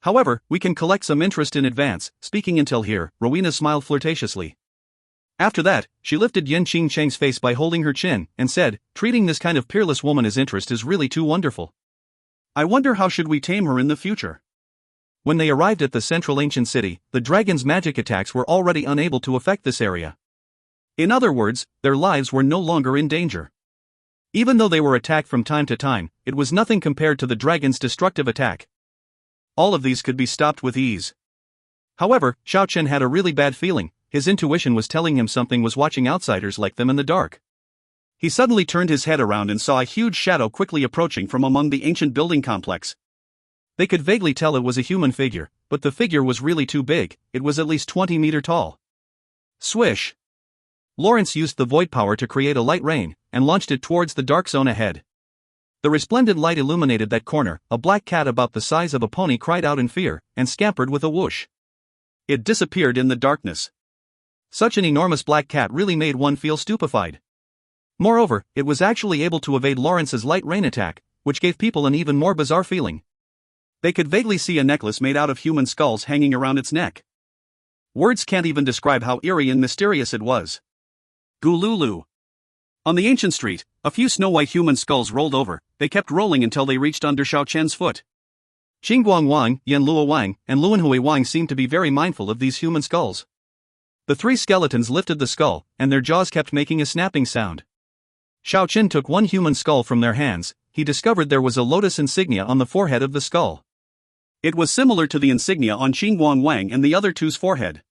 However, we can collect some interest in advance. Speaking until here, Rowena smiled flirtatiously. After that, she lifted Yin Qing Cheng's face by holding her chin, and said, "Treating this kind of peerless woman as interest is really too wonderful. I wonder how should we tame her in the future." When they arrived at the central ancient city, the dragon's magic attacks were already unable to affect this area. In other words, their lives were no longer in danger. Even though they were attacked from time to time, it was nothing compared to the dragon's destructive attack. All of these could be stopped with ease. However, Xiao Chen had a really bad feeling. His intuition was telling him something was watching outsiders like them in the dark. He suddenly turned his head around and saw a huge shadow quickly approaching from among the ancient building complex. They could vaguely tell it was a human figure, but the figure was really too big. It was at least 20 meters tall. Swish! Lawrence used the void power to create a light rain, and launched it towards the dark zone ahead. The resplendent light illuminated that corner. A black cat about the size of a pony cried out in fear, and scampered with a whoosh. It disappeared in the darkness. Such an enormous black cat really made one feel stupefied. Moreover, it was actually able to evade Lawrence's light rain attack, which gave people an even more bizarre feeling. They could vaguely see a necklace made out of human skulls hanging around its neck. Words can't even describe how eerie and mysterious it was. Gululu. On the ancient street, a few snow-white human skulls rolled over. They kept rolling until they reached under Xiao Chen's foot. Qingguang Wang, Yan Luo Wang, and Luanhui Wang seemed to be very mindful of these human skulls. The three skeletons lifted the skull, and their jaws kept making a snapping sound. Xiao Chen took one human skull from their hands. He discovered there was a lotus insignia on the forehead of the skull. It was similar to the insignia on Qingguang Wang and the other two's forehead.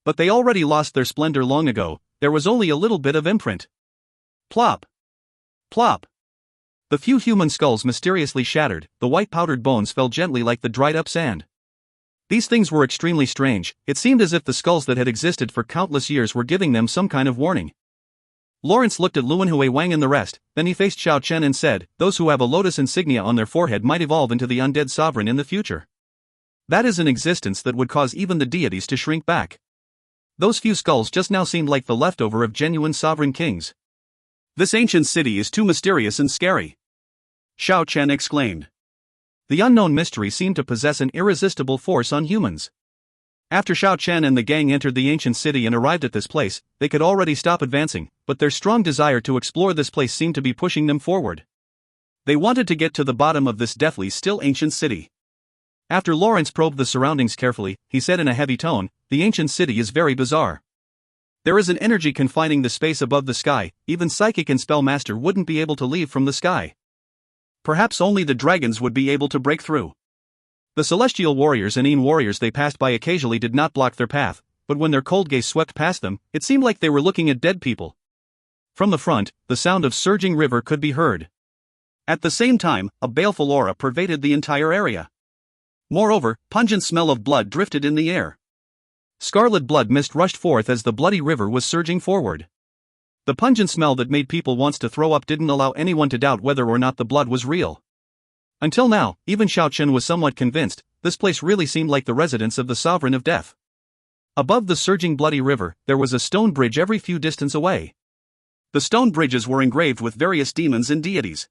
But they already lost their splendor long ago. There was only a little bit of imprint. Plop! Plop! The few human skulls mysteriously shattered. The white powdered bones fell gently like the dried up sand. These things were extremely strange. It seemed as if the skulls that had existed for countless years were giving them some kind of warning. Lawrence looked at Luanhui Wang and the rest, then he faced Xiao Chen and said, "Those who have a lotus insignia on their forehead might evolve into the undead sovereign in the future. That is an existence that would cause even the deities to shrink back. Those few skulls just now seemed like the leftover of genuine sovereign kings. This ancient city is too mysterious and scary," Xiao Chen exclaimed. The unknown mystery seemed to possess an irresistible force on humans. After Xiao Chen and the gang entered the ancient city and arrived at this place, they could already stop advancing, but their strong desire to explore this place seemed to be pushing them forward. They wanted to get to the bottom of this deathly still ancient city. After Lawrence probed the surroundings carefully, he said in a heavy tone, "The ancient city is very bizarre. There is an energy confining the space above the sky. Even Psychic and Spellmaster wouldn't be able to leave from the sky. Perhaps only the dragons would be able to break through." The celestial warriors and Ain warriors they passed by occasionally did not block their path, but when their cold gaze swept past them, it seemed like they were looking at dead people. From the front, the sound of surging river could be heard. At the same time, a baleful aura pervaded the entire area. Moreover, pungent smell of blood drifted in the air. Scarlet blood mist rushed forth as the bloody river was surging forward. The pungent smell that made people want to throw up didn't allow anyone to doubt whether or not the blood was real. Until now, even Xiao Chen was somewhat convinced. This place really seemed like the residence of the Sovereign of Death. Above the surging bloody river, there was a stone bridge every few distance away. The stone bridges were engraved with various demons and deities.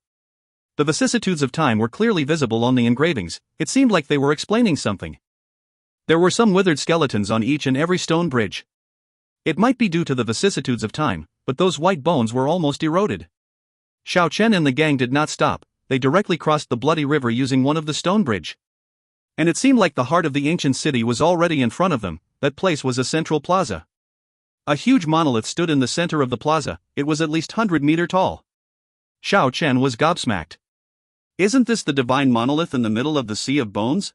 The vicissitudes of time were clearly visible on the engravings. It seemed like they were explaining something. There were some withered skeletons on each and every stone bridge. It might be due to the vicissitudes of time, but those white bones were almost eroded. Xiao Chen and the gang did not stop. They directly crossed the bloody river using one of the stone bridge. And it seemed like the heart of the ancient city was already in front of them. That place was a central plaza. A huge monolith stood in the center of the plaza. It was at least 100 meters tall. Xiao Chen was gobsmacked. Isn't this the divine monolith in the middle of the sea of bones?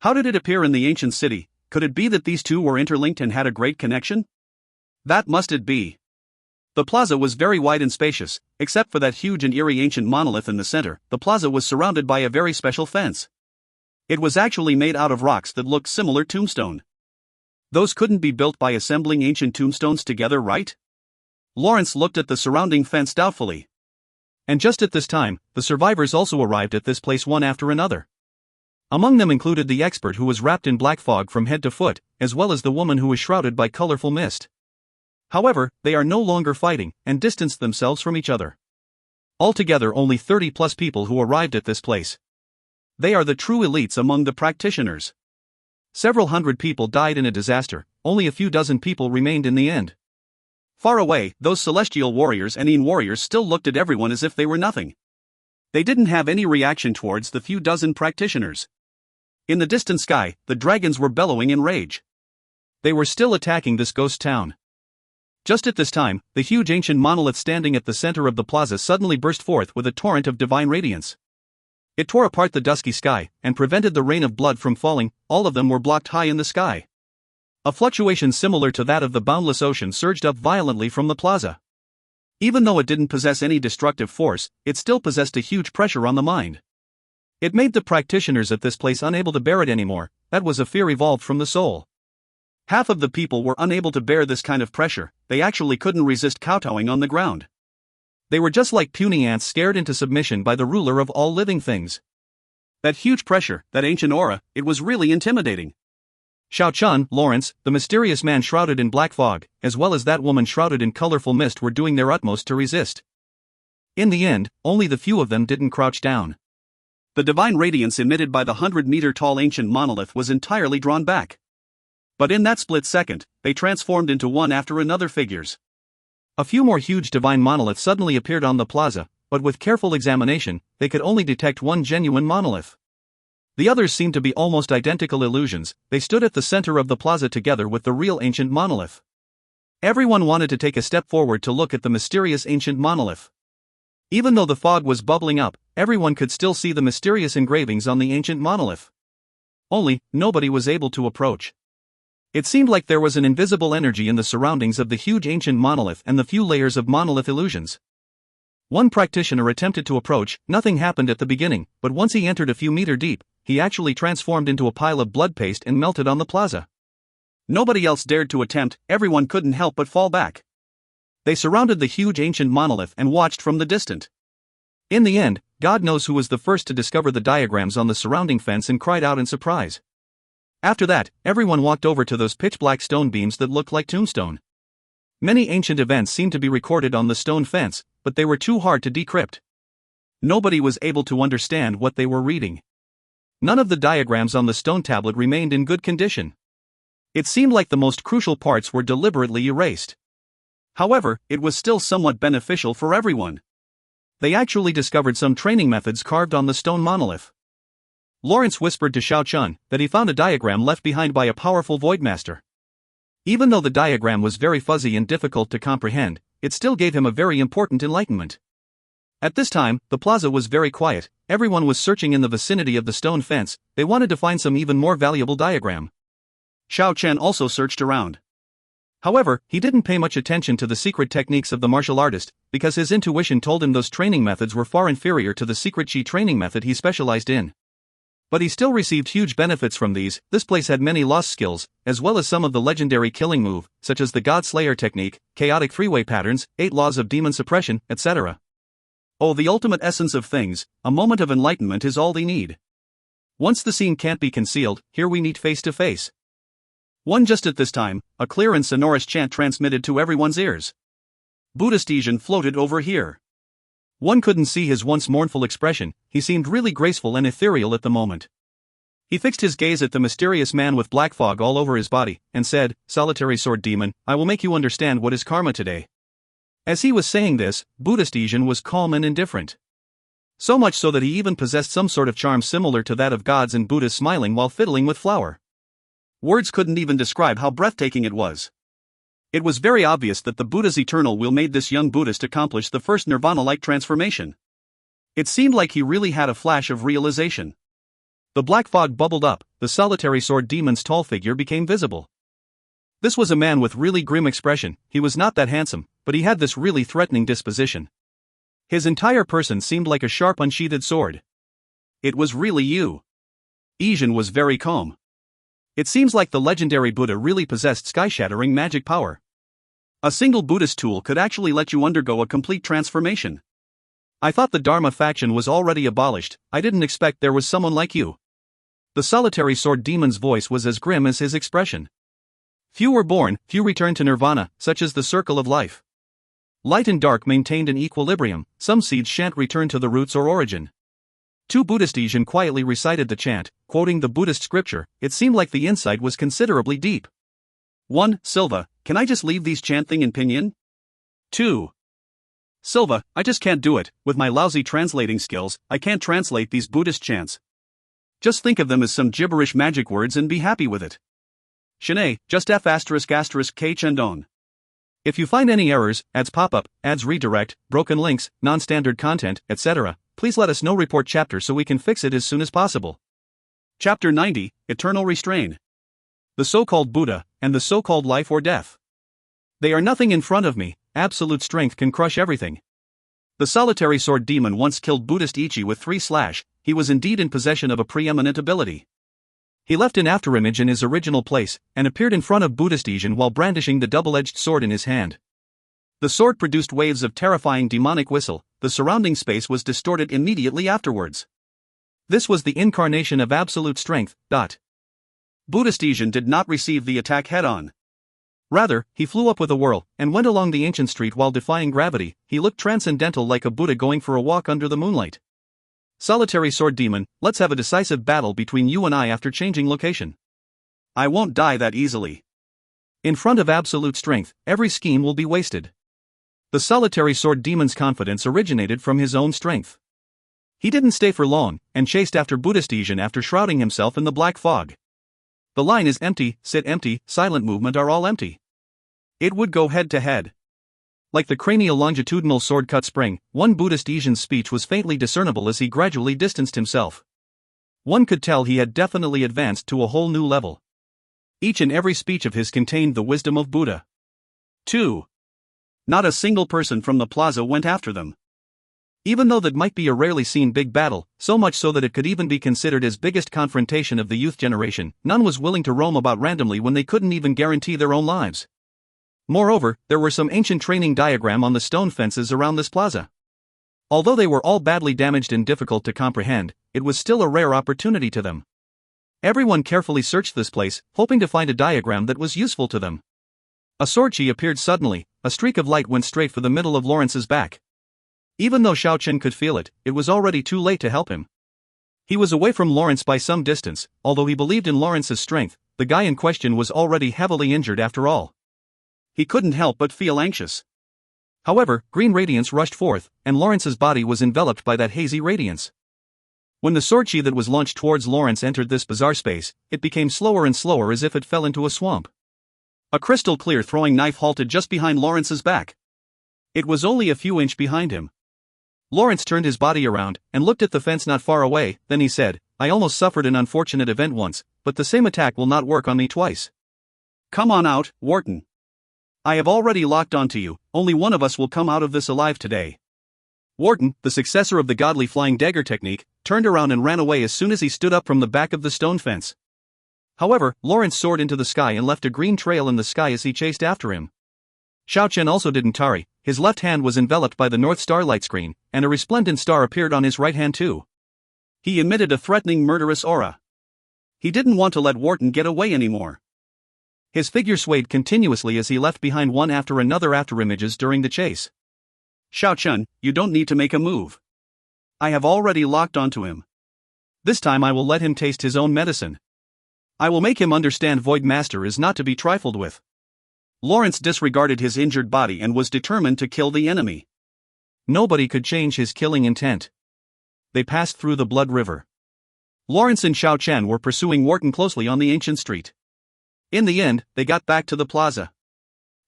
How did it appear in the ancient city? Could it be that these two were interlinked and had a great connection? That must it be. The plaza was very wide and spacious, except for that huge and eerie ancient monolith in the center. The plaza was surrounded by a very special fence. It was actually made out of rocks that looked similar to tombstone. Those couldn't be built by assembling ancient tombstones together, right? Lawrence looked at the surrounding fence doubtfully. And just at this time, the survivors also arrived at this place one after another. Among them included the expert who was wrapped in black fog from head to foot, as well as the woman who was shrouded by colorful mist. However, they are no longer fighting, and distanced themselves from each other. Altogether only 30+ people who arrived at this place. They are the true elites among the practitioners. Several hundred people died in a disaster, only a few dozen people remained in the end. Far away, those celestial warriors and Ein warriors still looked at everyone as if they were nothing. They didn't have any reaction towards the few dozen practitioners. In the distant sky, the dragons were bellowing in rage. They were still attacking this ghost town. Just at this time, the huge ancient monolith standing at the center of the plaza suddenly burst forth with a torrent of divine radiance. It tore apart the dusky sky, and prevented the rain of blood from falling. All of them were blocked high in the sky. A fluctuation similar to that of the boundless ocean surged up violently from the plaza. Even though it didn't possess any destructive force, it still possessed a huge pressure on the mind. It made the practitioners at this place unable to bear it anymore. That was a fear evolved from the soul. Half of the people were unable to bear this kind of pressure. They actually couldn't resist kowtowing on the ground. They were just like puny ants scared into submission by the ruler of all living things. That huge pressure, that ancient aura, it was really intimidating. Xiao Chen, Lawrence, the mysterious man shrouded in black fog, as well as that woman shrouded in colorful mist were doing their utmost to resist. In the end, only the few of them didn't crouch down. The divine radiance emitted by the 100-meter-tall ancient monolith was entirely drawn back. But in that split second, they transformed into one after another figures. A few more huge divine monoliths suddenly appeared on the plaza, but with careful examination, they could only detect one genuine monolith. The others seemed to be almost identical illusions. They stood at the center of the plaza together with the real ancient monolith. Everyone wanted to take a step forward to look at the mysterious ancient monolith. Even though the fog was bubbling up, everyone could still see the mysterious engravings on the ancient monolith. Only, nobody was able to approach. It seemed like there was an invisible energy in the surroundings of the huge ancient monolith and the few layers of monolith illusions. One practitioner attempted to approach. Nothing happened at the beginning, but once he entered a few meters deep, he actually transformed into a pile of blood paste and melted on the plaza. Nobody else dared to attempt. Everyone couldn't help but fall back. They surrounded the huge ancient monolith and watched from the distance. In the end, God knows who was the first to discover the diagrams on the surrounding fence and cried out in surprise. After that, everyone walked over to those pitch-black stone beams that looked like tombstone. Many ancient events seemed to be recorded on the stone fence, but they were too hard to decrypt. Nobody was able to understand what they were reading. None of the diagrams on the stone tablet remained in good condition. It seemed like the most crucial parts were deliberately erased. However, it was still somewhat beneficial for everyone. They actually discovered some training methods carved on the stone monolith. Lawrence whispered to Xiao Chen that he found a diagram left behind by a powerful Voidmaster. Even though the diagram was very fuzzy and difficult to comprehend, it still gave him a very important enlightenment. At this time, the plaza was very quiet. Everyone was searching in the vicinity of the stone fence. They wanted to find some even more valuable diagram. Xiao Chen also searched around. However, he didn't pay much attention to the secret techniques of the martial artist, because his intuition told him those training methods were far inferior to the secret Qi training method he specialized in. But he still received huge benefits from these. This place had many lost skills, as well as some of the legendary killing move, such as the God Slayer technique, chaotic freeway patterns, 8 laws of demon suppression, etc. Oh, the ultimate essence of things, a moment of enlightenment is all they need. Once the scene can't be concealed, here we meet face to face. Just at this time, a clear and sonorous chant transmitted to everyone's ears. Buddhist Asian floated over here. One couldn't see his once mournful expression. He seemed really graceful and ethereal at the moment. He fixed his gaze at the mysterious man with black fog all over his body, and said, "Solitary sword demon, I will make you understand what is karma today." As he was saying this, Buddhist Asian was calm and indifferent. So much so that he even possessed some sort of charm similar to that of gods and Buddhas smiling while fiddling with flower. Words couldn't even describe how breathtaking it was. It was very obvious that the Buddha's eternal will made this young Buddhist accomplish the first nirvana-like transformation. It seemed like he really had a flash of realization. The black fog bubbled up. The solitary sword demon's tall figure became visible. This was a man with really grim expression. He was not that handsome, but he had this really threatening disposition. His entire person seemed like a sharp unsheathed sword. It was really you. Izhen was very calm. It seems like the legendary Buddha really possessed sky-shattering magic power. A single Buddhist tool could actually let you undergo a complete transformation. I thought the Dharma faction was already abolished. I didn't expect there was someone like you. The solitary sword demon's voice was as grim as his expression. Few were born, few return to nirvana, such is the circle of life. Light and dark maintained an equilibrium, some seeds shan't return to the roots or origin. Two Buddhist Izhen quietly recited the chant, quoting the Buddhist scripture. It seemed like the insight was considerably deep. 1. Silva, can I just leave these chanting in pinyin? 2. Silva, I just can't do it. With my lousy translating skills, I can't translate these Buddhist chants. Just think of them as some gibberish magic words and be happy with it. Shanae, just F*** K Chendon. If you find any errors, ads pop-up, ads redirect, broken links, non-standard content, etc., please let us know. Report chapter so we can fix it as soon as possible. Chapter 90, Eternal Restrain. The so-called Buddha, and the so-called life or death. They are nothing in front of me. Absolute strength can crush everything. The solitary sword demon once killed Buddhist Ichi with 3 slash. He was indeed in possession of a preeminent ability. He left an afterimage in his original place, and appeared in front of Buddhist Izhen while brandishing the double-edged sword in his hand. The sword produced waves of terrifying demonic whistle. The surrounding space was distorted immediately afterwards. This was the incarnation of absolute strength. Buddhist Izhen did not receive the attack head-on. Rather, he flew up with a whirl, and went along the ancient street while defying gravity. He looked transcendental, like a Buddha going for a walk under the moonlight. Solitary sword demon, let's have a decisive battle between you and I after changing location. I won't die that easily. In front of absolute strength, every scheme will be wasted. The solitary sword demon's confidence originated from his own strength. He didn't stay for long, and chased after Buddhist Izhen after shrouding himself in the black fog. The line is empty, sit empty, silent movement are all empty. It would go head to head. Like the cranial longitudinal sword cut spring, one Buddhist Izhen's speech was faintly discernible as he gradually distanced himself. One could tell he had definitely advanced to a whole new level. Each and every speech of his contained the wisdom of Buddha. 2. Not a single person from the plaza went after them. Even though that might be a rarely seen big battle, so much so that it could even be considered as biggest confrontation of the youth generation, none was willing to roam about randomly when they couldn't even guarantee their own lives. Moreover, there were some ancient training diagram on the stone fences around this plaza. Although they were all badly damaged and difficult to comprehend, it was still a rare opportunity to them. Everyone carefully searched this place, hoping to find a diagram that was useful to them. A sword chi appeared suddenly. A streak of light went straight for the middle of Lawrence's back. Even though Xiao Chen could feel it, it was already too late to help him. He was away from Lawrence by some distance. Although he believed in Lawrence's strength, the guy in question was already heavily injured after all. He couldn't help but feel anxious. However, green radiance rushed forth, and Lawrence's body was enveloped by that hazy radiance. When the sword chi that was launched towards Lawrence entered this bizarre space, it became slower and slower as if it fell into a swamp. A crystal-clear throwing knife halted just behind Lawrence's back. It was only a few inches behind him. Lawrence turned his body around, and looked at the fence not far away. Then he said, I almost suffered an unfortunate event once, but the same attack will not work on me twice. Come on out, Wharton. I have already locked onto you. Only one of us will come out of this alive today. Wharton, the successor of the godly flying dagger technique, turned around and ran away as soon as he stood up from the back of the stone fence. However, Lawrence soared into the sky and left a green trail in the sky as he chased after him. Xiao Chen also didn't tarry. His left hand was enveloped by the North Star light screen, and a resplendent star appeared on his right hand too. He emitted a threatening murderous aura. He didn't want to let Wharton get away anymore. His figure swayed continuously as he left behind one after another afterimages during the chase. Xiao Chen, you don't need to make a move. I have already locked onto him. This time I will let him taste his own medicine. I will make him understand Void Master is not to be trifled with. Lawrence disregarded his injured body and was determined to kill the enemy. Nobody could change his killing intent. They passed through the Blood River. Lawrence and Xiao Chen were pursuing Wharton closely on the ancient street. In the end, they got back to the plaza.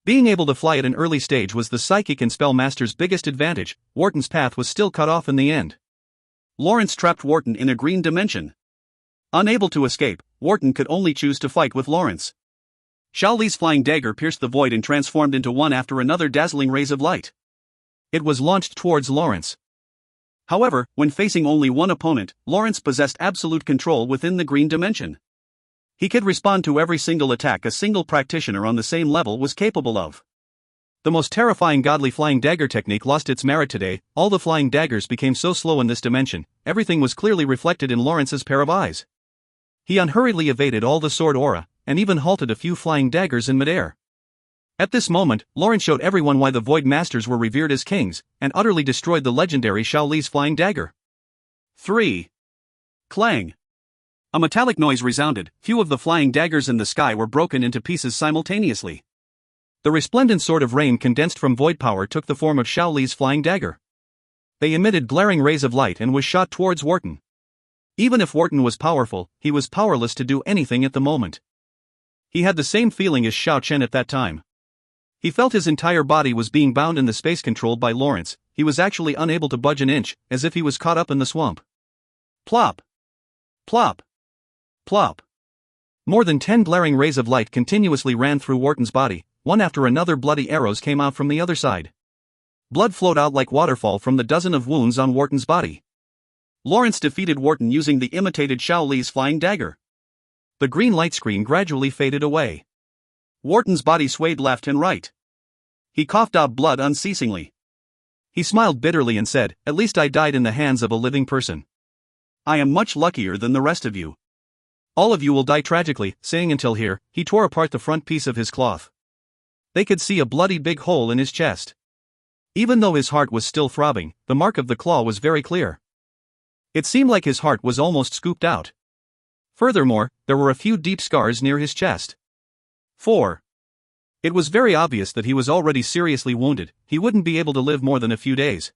Being able to fly at an early stage was the psychic and spell master's biggest advantage. Wharton's path was still cut off in the end. Lawrence trapped Wharton in a green dimension. Unable to escape, Wharton could only choose to fight with Lawrence. Xiao Li's flying dagger pierced the void and transformed into one after another dazzling rays of light. It was launched towards Lawrence. However, when facing only one opponent, Lawrence possessed absolute control within the green dimension. He could respond to every single attack a single practitioner on the same level was capable of. The most terrifying godly flying dagger technique lost its merit today. All the flying daggers became so slow in this dimension, everything was clearly reflected in Lawrence's pair of eyes. He unhurriedly evaded all the sword aura, and even halted a few flying daggers in midair. At this moment, Lawrence showed everyone why the Void Masters were revered as kings, and utterly destroyed the legendary Xiao Li's flying dagger. 3. Clang. A metallic noise resounded. Few of the flying daggers in the sky were broken into pieces simultaneously. The resplendent sword of rain condensed from void power took the form of Xiao Li's flying dagger. They emitted glaring rays of light and was shot towards Wharton. Even if Wharton was powerful, he was powerless to do anything at the moment. He had the same feeling as Xiao Chen at that time. He felt his entire body was being bound in the space controlled by Lawrence. He was actually unable to budge an inch, as if he was caught up in the swamp. Plop! Plop! Plop! More than 10 glaring rays of light continuously ran through Wharton's body. One after another bloody arrows came out from the other side. Blood flowed out like waterfall from the dozen of wounds on Wharton's body. Lawrence defeated Wharton using the imitated Xiao Li's flying dagger. The green light screen gradually faded away. Wharton's body swayed left and right. He coughed out blood unceasingly. He smiled bitterly and said, "At least I died in the hands of a living person. I am much luckier than the rest of you. All of you will die tragically." Saying until here, he tore apart the front piece of his cloth. They could see a bloody big hole in his chest. Even though his heart was still throbbing, the mark of the claw was very clear. It seemed like his heart was almost scooped out. Furthermore, there were a few deep scars near his chest. 4. It was very obvious that he was already seriously wounded. He wouldn't be able to live more than a few days.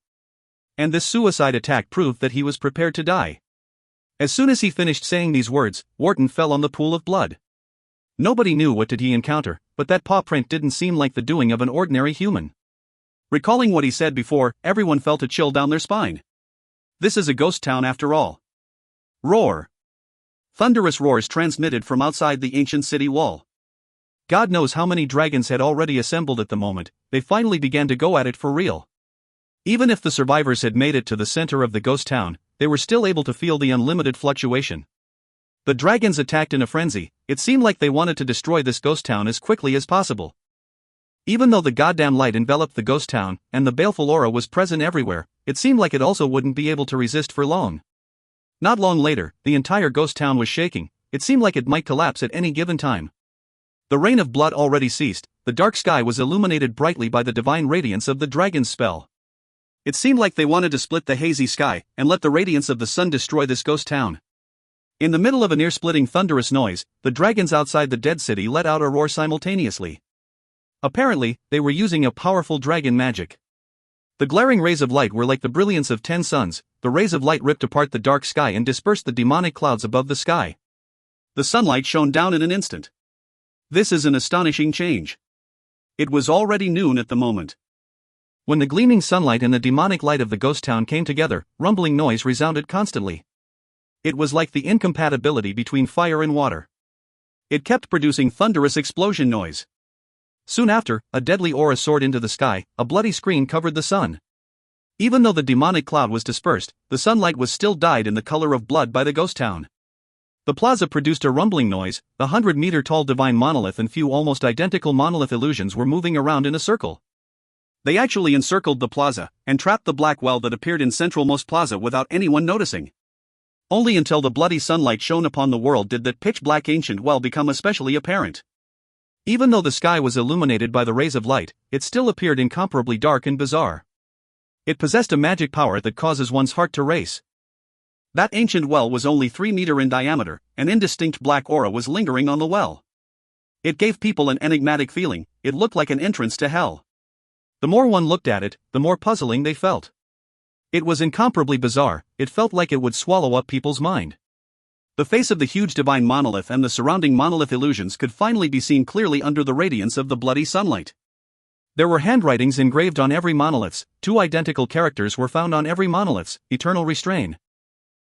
And this suicide attack proved that he was prepared to die. As soon as he finished saying these words, Wharton fell on the pool of blood. Nobody knew what did he encounter, but that paw print didn't seem like the doing of an ordinary human. Recalling what he said before, everyone felt a chill down their spine. This is a ghost town after all. Roar. Thunderous roars transmitted from outside the ancient city wall. God knows how many dragons had already assembled at the moment. They finally began to go at it for real. Even if the survivors had made it to the center of the ghost town, they were still able to feel the unlimited fluctuation. The dragons attacked in a frenzy. It seemed like they wanted to destroy this ghost town as quickly as possible. Even though the goddamn light enveloped the ghost town, and the baleful aura was present everywhere, it seemed like it also wouldn't be able to resist for long. Not long later, the entire ghost town was shaking. It seemed like it might collapse at any given time. The rain of blood already ceased. The dark sky was illuminated brightly by the divine radiance of the dragon's spell. It seemed like they wanted to split the hazy sky and let the radiance of the sun destroy this ghost town. In the middle of an ear-splitting thunderous noise, the dragons outside the dead city let out a roar simultaneously. Apparently, they were using a powerful dragon magic. The glaring rays of light were like the brilliance of 10 suns. The rays of light ripped apart the dark sky and dispersed the demonic clouds above the sky. The sunlight shone down in an instant. This is an astonishing change. It was already noon at the moment. When the gleaming sunlight and the demonic light of the ghost town came together, rumbling noise resounded constantly. It was like the incompatibility between fire and water. It kept producing thunderous explosion noise. Soon after, a deadly aura soared into the sky. A bloody screen covered the sun. Even though the demonic cloud was dispersed, the sunlight was still dyed in the color of blood by the ghost town. The plaza produced a rumbling noise. The 100-meter-tall divine monolith and few almost identical monolith illusions were moving around in a circle. They actually encircled the plaza and trapped the black well that appeared in centralmost plaza without anyone noticing. Only until the bloody sunlight shone upon the world did that pitch-black ancient well become especially apparent. Even though the sky was illuminated by the rays of light, it still appeared incomparably dark and bizarre. It possessed a magic power that causes one's heart to race. That ancient well was only 3 meters in diameter. An indistinct black aura was lingering on the well. It gave people an enigmatic feeling. It looked like an entrance to hell. The more one looked at it, the more puzzling they felt. It was incomparably bizarre. It felt like it would swallow up people's mind. The face of the huge divine monolith and the surrounding monolith illusions could finally be seen clearly under the radiance of the bloody sunlight. There were handwritings engraved on every monolith. 2 identical characters were found on every monolith: Eternal Restrain.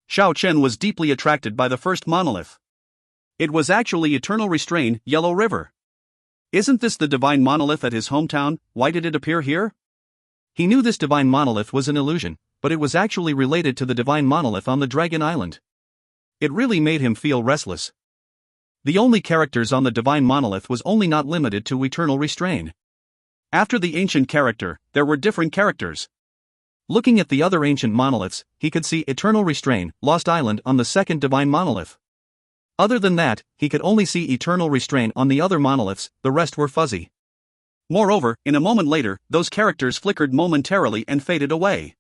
Xiao Chen was deeply attracted by the first monolith. It was actually Eternal Restrain, Yellow River. Isn't this the divine monolith at his hometown? Why did it appear here? He knew this divine monolith was an illusion, but it was actually related to the divine monolith on the Dragon Island. It really made him feel restless. The only characters on the divine monolith was only not limited to eternal restraint. After the ancient character, there were different characters. Looking at the other ancient monoliths, he could see Eternal Restraint, Lost Island on the second divine monolith. Other than that, he could only see Eternal Restraint on the other monoliths, the rest were fuzzy. Moreover, in a moment later, those characters flickered momentarily and faded away.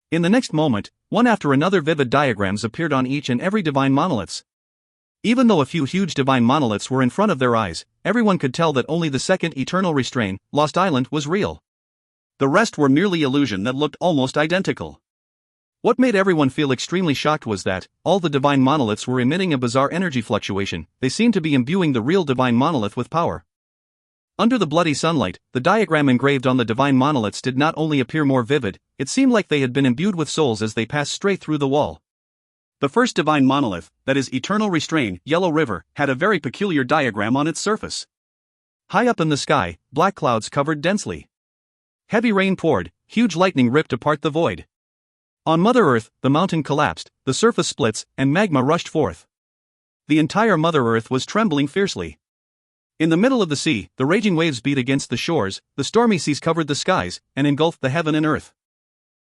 In the next moment, one after another vivid diagrams appeared on each and every divine monoliths. Even though a few huge divine monoliths were in front of their eyes, everyone could tell that only the second Eternal Restraint, Lost Island, was real. The rest were merely illusion that looked almost identical. What made everyone feel extremely shocked was that all the divine monoliths were emitting a bizarre energy fluctuation. They seemed to be imbuing the real divine monolith with power. Under the bloody sunlight, the diagram engraved on the divine monoliths did not only appear more vivid, it seemed like they had been imbued with souls as they passed straight through the wall. The first divine monolith, that is Eternal Restraint, Yellow River, had a very peculiar diagram on its surface. High up in the sky, black clouds covered densely. Heavy rain poured, huge lightning ripped apart the void. On Mother Earth, the mountain collapsed, the surface splits, and magma rushed forth. The entire Mother Earth was trembling fiercely. In the middle of the sea, the raging waves beat against the shores, the stormy seas covered the skies, and engulfed the heaven and earth.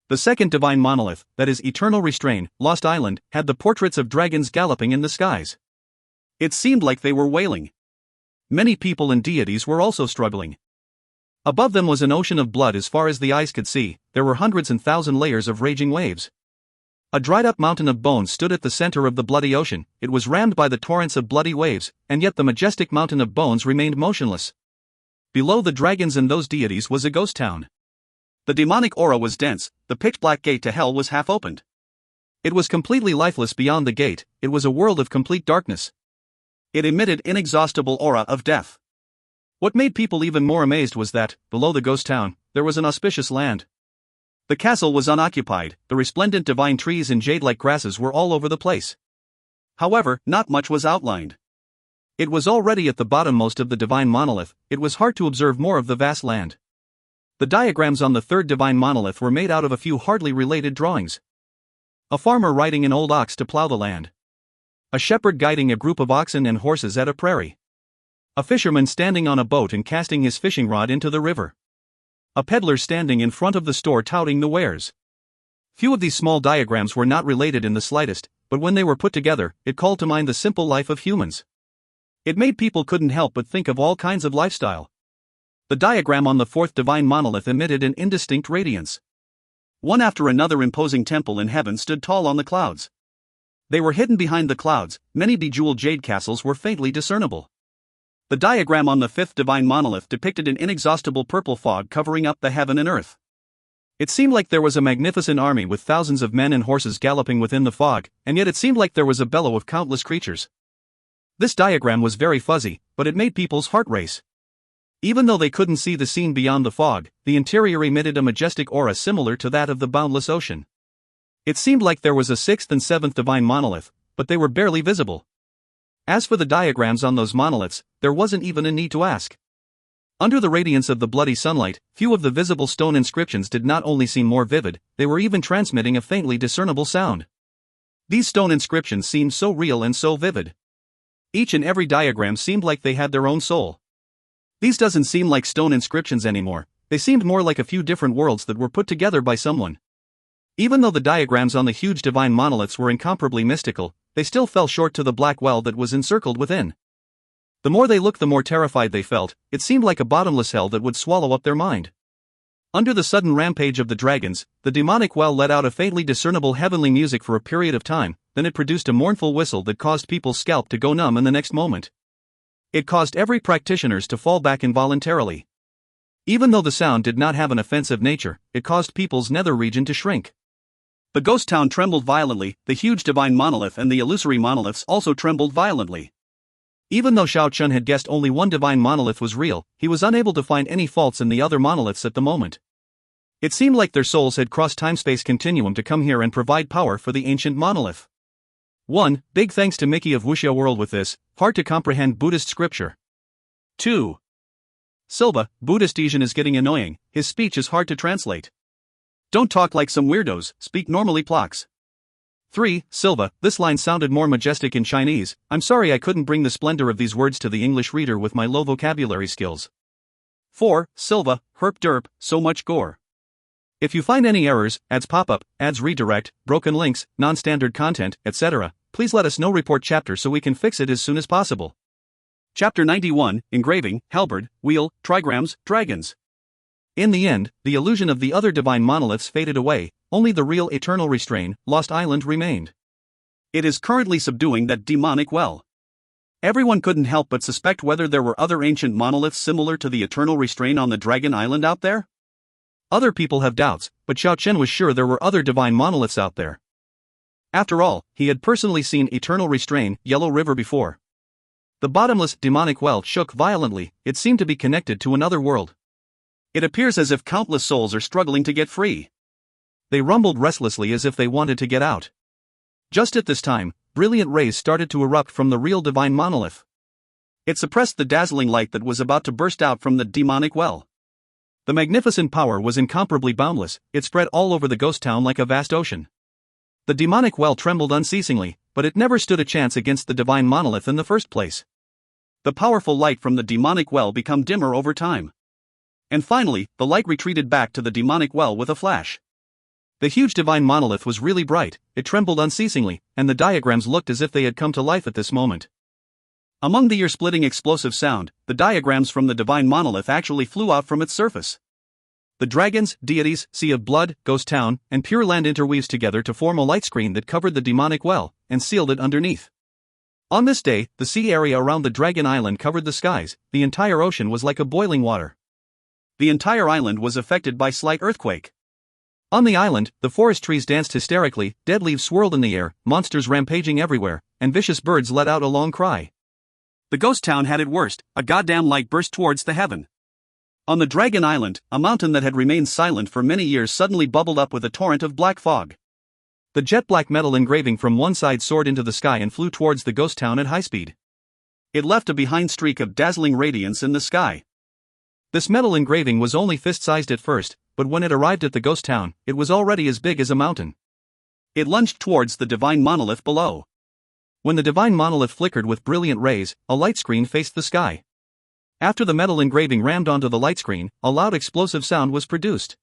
The second divine monolith, that is Eternal Restraint, Lost Island, had the portraits of dragons galloping in the skies. It seemed like they were wailing. Many people and deities were also struggling. Above them was an ocean of blood as far as the eyes could see. There were hundreds and thousand layers of raging waves. A dried-up mountain of bones stood at the center of the bloody ocean. It was rammed by the torrents of bloody waves, and yet the majestic mountain of bones remained motionless. Below the dragons and those deities was a ghost town. The demonic aura was dense, the pitch-black gate to hell was half opened. It was completely lifeless beyond the gate, it was a world of complete darkness. It emitted inexhaustible aura of death. What made people even more amazed was that, below the ghost town, there was an auspicious land. The castle was unoccupied, the resplendent divine trees and jade-like grasses were all over the place. However, not much was outlined. It was already at the bottommost of the divine monolith, it was hard to observe more of the vast land. The diagrams on the third divine monolith were made out of a few hardly related drawings. A farmer riding an old ox to plow the land. A shepherd guiding a group of oxen and horses at a prairie. A fisherman standing on a boat and casting his fishing rod into the river. A peddler standing in front of the store touting the wares. Few of these small diagrams were not related in the slightest, but when they were put together, it called to mind the simple life of humans. It made people couldn't help but think of all kinds of lifestyle. The diagram on the fourth divine monolith emitted an indistinct radiance. One after another imposing temple in heaven stood tall on the clouds. They were hidden behind the clouds, many bejeweled jade castles were faintly discernible. The diagram on the fifth divine monolith depicted an inexhaustible purple fog covering up the heaven and earth. It seemed like there was a magnificent army with thousands of men and horses galloping within the fog, and yet it seemed like there was a bellow of countless creatures. This diagram was very fuzzy, but it made people's heart race. Even though they couldn't see the scene beyond the fog, the interior emitted a majestic aura similar to that of the boundless ocean. It seemed like there was a sixth and seventh divine monolith, but they were barely visible. As for the diagrams on those monoliths, there wasn't even a need to ask. Under the radiance of the bloody sunlight, few of the visible stone inscriptions did not only seem more vivid, they were even transmitting a faintly discernible sound. These stone inscriptions seemed so real and so vivid. Each and every diagram seemed like they had their own soul. These doesn't seem like stone inscriptions anymore, they seemed more like a few different worlds that were put together by someone. Even though the diagrams on the huge divine monoliths were incomparably mystical, they still fell short to the black well that was encircled within. The more they looked, the more terrified they felt. It seemed like a bottomless hell that would swallow up their mind. Under the sudden rampage of the dragons, the demonic well let out a faintly discernible heavenly music for a period of time, then it produced a mournful whistle that caused people's scalp to go numb in the next moment. It caused every practitioners to fall back involuntarily. Even though the sound did not have an offensive nature, it caused people's nether region to shrink. The ghost town trembled violently, the huge divine monolith and the illusory monoliths also trembled violently. Even though Xiao Chen had guessed only one divine monolith was real, he was unable to find any faults in the other monoliths at the moment. It seemed like their souls had crossed time-space continuum to come here and provide power for the ancient monolith. 1. Big thanks to Mickey of Wuxia World with this hard-to-comprehend Buddhist scripture. 2. Silva, Buddhist Asian is getting annoying, his speech is hard to translate. Don't talk like some weirdos, speak normally plaques. 3. Silva, this line sounded more majestic in Chinese, I'm sorry I couldn't bring the splendor of these words to the English reader with my low vocabulary skills. 4. Silva, herp derp, so much gore. If you find any errors, ads pop up, ads redirect, broken links, non-standard content, etc., please let us know. Report chapter so we can fix it as soon as possible. Chapter 91, Engraving, Halberd, Wheel, Trigrams, Dragons. In the end, the illusion of the other divine monoliths faded away, only the real eternal restraint, Lost Island remained. It is currently subduing that demonic well. Everyone couldn't help but suspect whether there were other ancient monoliths similar to the eternal restraint on the Dragon Island out there. Other people have doubts, but Xiao Chen was sure there were other divine monoliths out there. After all, he had personally seen eternal restraint, Yellow River before. The bottomless, demonic well shook violently, it seemed to be connected to another world. It appears as if countless souls are struggling to get free. They rumbled restlessly as if they wanted to get out. Just at this time, brilliant rays started to erupt from the real divine monolith. It suppressed the dazzling light that was about to burst out from the demonic well. The magnificent power was incomparably boundless, it spread all over the ghost town like a vast ocean. The demonic well trembled unceasingly, but it never stood a chance against the divine monolith in the first place. The powerful light from the demonic well became dimmer over time. And finally, the light retreated back to the demonic well with a flash. The huge divine monolith was really bright, it trembled unceasingly, and the diagrams looked as if they had come to life at this moment. Among the ear-splitting explosive sound, the diagrams from the divine monolith actually flew out from its surface. The dragons, deities, sea of blood, ghost town, and pure land interweaves together to form a light screen that covered the demonic well, and sealed it underneath. On this day, the sea area around the Dragon Island covered the skies, the entire ocean was like a boiling water. The entire island was affected by slight earthquake. On the island, the forest trees danced hysterically, dead leaves swirled in the air, monsters rampaging everywhere, and vicious birds let out a long cry. The ghost town had it worst, a goddamn light burst towards the heaven. On the Dragon Island, a mountain that had remained silent for many years suddenly bubbled up with a torrent of black fog. The jet-black metal engraving from one side soared into the sky and flew towards the ghost town at high speed. It left a behind streak of dazzling radiance in the sky. This metal engraving was only fist-sized at first, but when it arrived at the ghost town, it was already as big as a mountain. It lunged towards the divine monolith below. When the divine monolith flickered with brilliant rays, a light screen faced the sky. After the metal engraving rammed onto the light screen, a loud explosive sound was produced.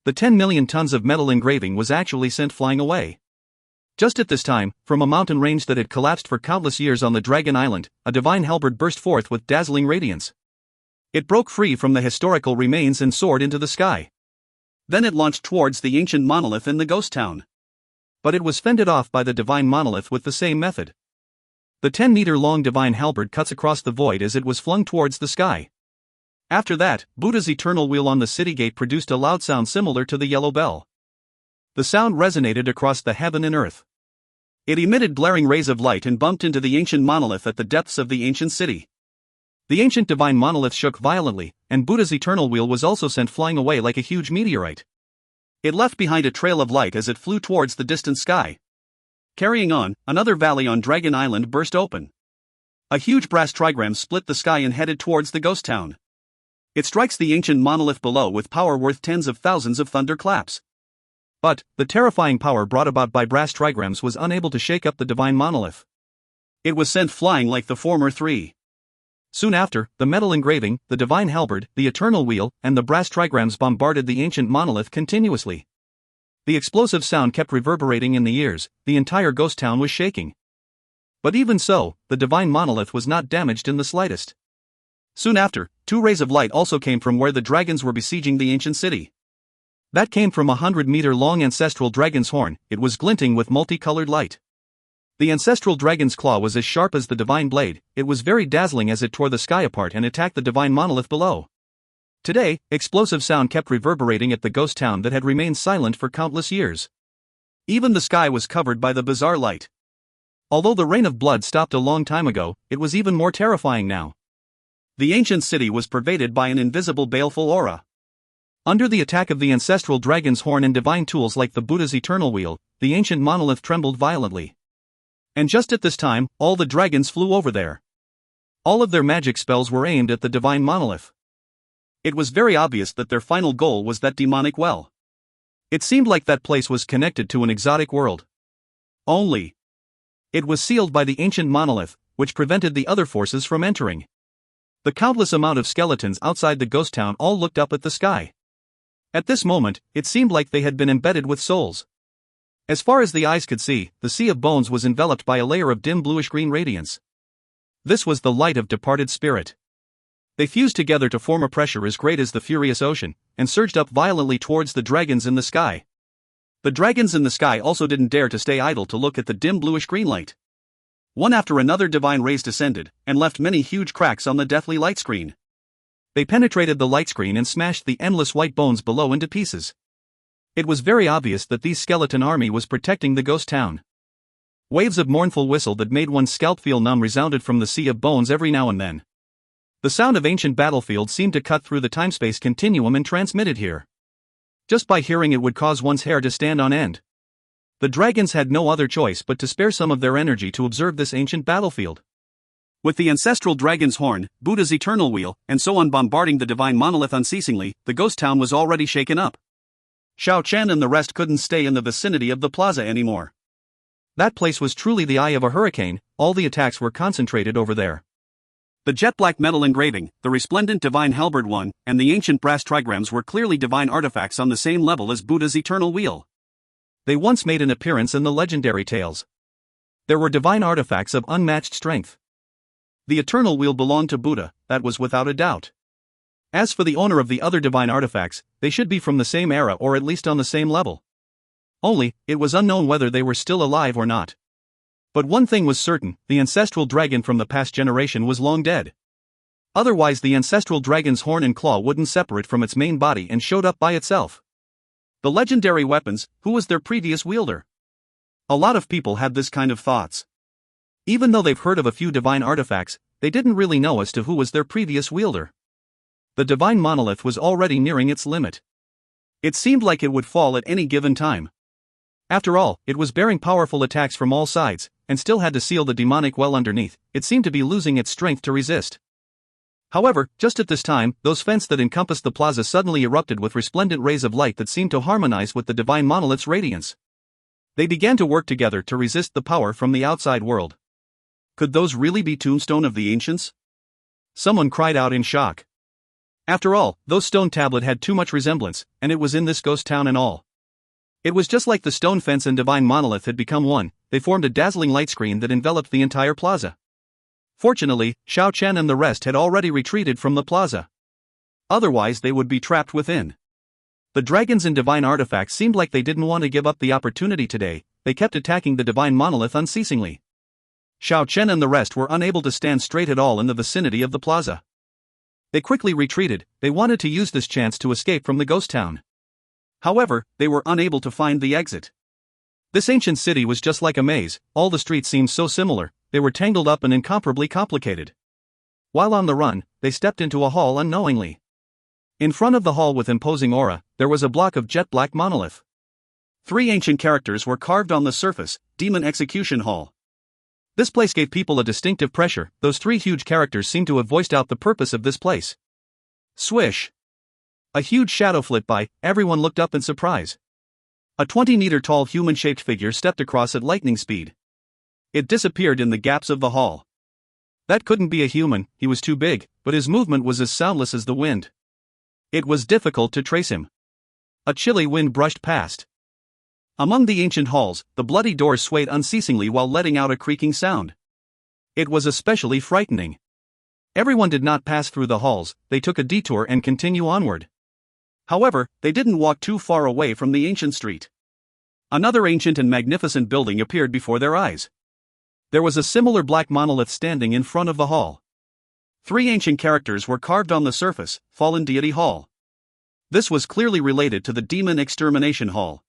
The 10 million tons of metal engraving was actually sent flying away. Just at this time, from a mountain range that had collapsed for countless years on the Dragon Island, a divine halberd burst forth with dazzling radiance. It broke free from the historical remains and soared into the sky. Then it launched towards the ancient monolith in the ghost town. But it was fended off by the divine monolith with the same method. The 10-meter-long divine halberd cuts across the void as it was flung towards the sky. After that, Buddha's eternal wheel on the city gate produced a loud sound similar to the yellow bell. The sound resonated across the heaven and earth. It emitted glaring rays of light and bumped into the ancient monolith at the depths of the ancient city. The ancient divine monolith shook violently, and Buddha's eternal wheel was also sent flying away like a huge meteorite. It left behind a trail of light as it flew towards the distant sky. Carrying on, another valley on Dragon Island burst open. A huge brass trigram split the sky and headed towards the ghost town. It strikes the ancient monolith below with power worth tens of thousands of thunderclaps. But, the terrifying power brought about by brass trigrams was unable to shake up the divine monolith. It was sent flying like the former three. Soon after, the metal engraving, the divine halberd, the eternal wheel, and the brass trigrams bombarded the ancient monolith continuously. The explosive sound kept reverberating in the ears, the entire ghost town was shaking. But even so, the divine monolith was not damaged in the slightest. Soon after, 2 rays of light also came from where the dragons were besieging the ancient city. That came from a 100-meter-long ancestral dragon's horn, it was glinting with multicolored light. The ancestral dragon's claw was as sharp as the divine blade, it was very dazzling as it tore the sky apart and attacked the divine monolith below. Today, explosive sound kept reverberating at the ghost town that had remained silent for countless years. Even the sky was covered by the bizarre light. Although the rain of blood stopped a long time ago, it was even more terrifying now. The ancient city was pervaded by an invisible baleful aura. Under the attack of the ancestral dragon's horn and divine tools like the Buddha's eternal wheel, the ancient monolith trembled violently. And just at this time, all the dragons flew over there. All of their magic spells were aimed at the divine monolith. It was very obvious that their final goal was that demonic well. It seemed like that place was connected to an exotic world. Only, it was sealed by the ancient monolith, which prevented the other forces from entering. The countless amount of skeletons outside the ghost town all looked up at the sky. At this moment, it seemed like they had been embedded with souls. As far as the eyes could see, the sea of bones was enveloped by a layer of dim bluish-green radiance. This was the light of departed spirit. They fused together to form a pressure as great as the furious ocean, and surged up violently towards the dragons in the sky. The dragons in the sky also didn't dare to stay idle to look at the dim bluish-green light. One after another divine rays descended, and left many huge cracks on the deathly light screen. They penetrated the light screen and smashed the endless white bones below into pieces. It was very obvious that this skeleton army was protecting the ghost town. Waves of mournful whistle that made one's scalp feel numb resounded from the sea of bones every now and then. The sound of ancient battlefields seemed to cut through the time-space continuum and transmitted here. Just by hearing it would cause one's hair to stand on end. The dragons had no other choice but to spare some of their energy to observe this ancient battlefield. With the ancestral dragon's horn, Buddha's eternal wheel, and so on bombarding the divine monolith unceasingly, the ghost town was already shaken up. Xiao Chen and the rest couldn't stay in the vicinity of the plaza anymore. That place was truly the eye of a hurricane, all the attacks were concentrated over there. The jet-black metal engraving, the resplendent divine halberd one, and the ancient brass trigrams were clearly divine artifacts on the same level as Buddha's eternal wheel. They once made an appearance in the legendary tales. There were divine artifacts of unmatched strength. The eternal wheel belonged to Buddha, that was without a doubt. As for the owner of the other divine artifacts, they should be from the same era or at least on the same level. Only, it was unknown whether they were still alive or not. But one thing was certain, the ancestral dragon from the past generation was long dead. Otherwise the ancestral dragon's horn and claw wouldn't separate from its main body and showed up by itself. The legendary weapons, who was their previous wielder? A lot of people had this kind of thoughts. Even though they've heard of a few divine artifacts, they didn't really know as to who was their previous wielder. The divine monolith was already nearing its limit. It seemed like it would fall at any given time. After all, it was bearing powerful attacks from all sides, and still had to seal the demonic well underneath. It seemed to be losing its strength to resist. However, just at this time, those fences that encompassed the plaza suddenly erupted with resplendent rays of light that seemed to harmonize with the divine monolith's radiance. They began to work together to resist the power from the outside world. Could those really be tombstones of the ancients? Someone cried out in shock. After all, those stone tablets had too much resemblance, and it was in this ghost town and all. It was just like the stone fence and divine monolith had become one. They formed a dazzling light screen that enveloped the entire plaza. Fortunately, Xiao Chen and the rest had already retreated from the plaza. Otherwise they would be trapped within. The dragons and divine artifacts seemed like they didn't want to give up the opportunity today. They kept attacking the divine monolith unceasingly. Xiao Chen and the rest were unable to stand straight at all in the vicinity of the plaza. They quickly retreated. They wanted to use this chance to escape from the ghost town. However, they were unable to find the exit. This ancient city was just like a maze. All the streets seemed so similar, they were tangled up and incomparably complicated. While on the run, they stepped into a hall unknowingly. In front of the hall with imposing aura, there was a block of jet-black monolith. 3 ancient characters were carved on the surface: Demon Execution Hall. This place gave people a distinctive pressure. Those 3 huge characters seemed to have voiced out the purpose of this place. Swish! A huge shadow flit by. Everyone looked up in surprise. A 20-meter-tall human-shaped figure stepped across at lightning speed. It disappeared in the gaps of the hall. That couldn't be a human, he was too big, but his movement was as soundless as the wind. It was difficult to trace him. A chilly wind brushed past. Among the ancient halls, the bloody doors swayed unceasingly while letting out a creaking sound. It was especially frightening. Everyone did not pass through the halls, they took a detour and continue onward. However, they didn't walk too far away from the ancient street. Another ancient and magnificent building appeared before their eyes. There was a similar black monolith standing in front of the hall. 3 ancient characters were carved on the surface: Fallen Deity Hall. This was clearly related to the Demon Extermination Hall.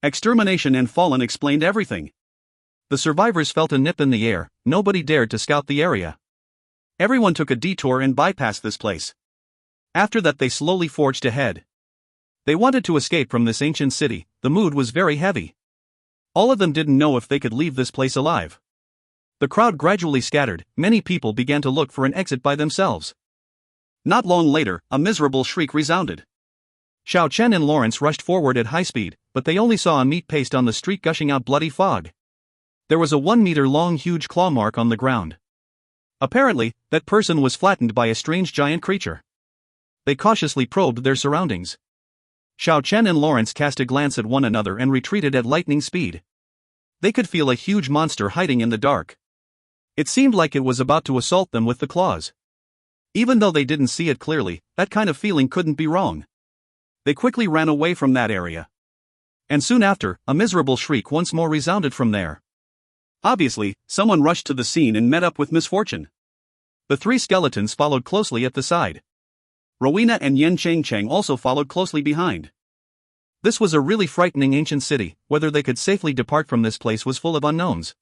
Extermination and Fallen explained everything. The survivors felt a nip in the air. Nobody dared to scout the area. Everyone took a detour and bypassed this place. After that they slowly forged ahead. They wanted to escape from this ancient city. The mood was very heavy. All of them didn't know if they could leave this place alive. The crowd gradually scattered. Many people began to look for an exit by themselves. Not long later, a miserable shriek resounded. Xiao Chen and Lawrence rushed forward at high speed, but they only saw a meat paste on the street gushing out bloody fog. There was a 1-meter-long huge claw mark on the ground. Apparently, that person was flattened by a strange giant creature. They cautiously probed their surroundings. Xiao Chen and Lawrence cast a glance at one another and retreated at lightning speed. They could feel a huge monster hiding in the dark. It seemed like it was about to assault them with the claws. Even though they didn't see it clearly, that kind of feeling couldn't be wrong. They quickly ran away from that area. And soon after, a miserable shriek once more resounded from there. Obviously, someone rushed to the scene and met up with misfortune. The 3 skeletons followed closely at the side. Rowena and Yen Cheng also followed closely behind. This was a really frightening ancient city. Whether they could safely depart from this place was full of unknowns.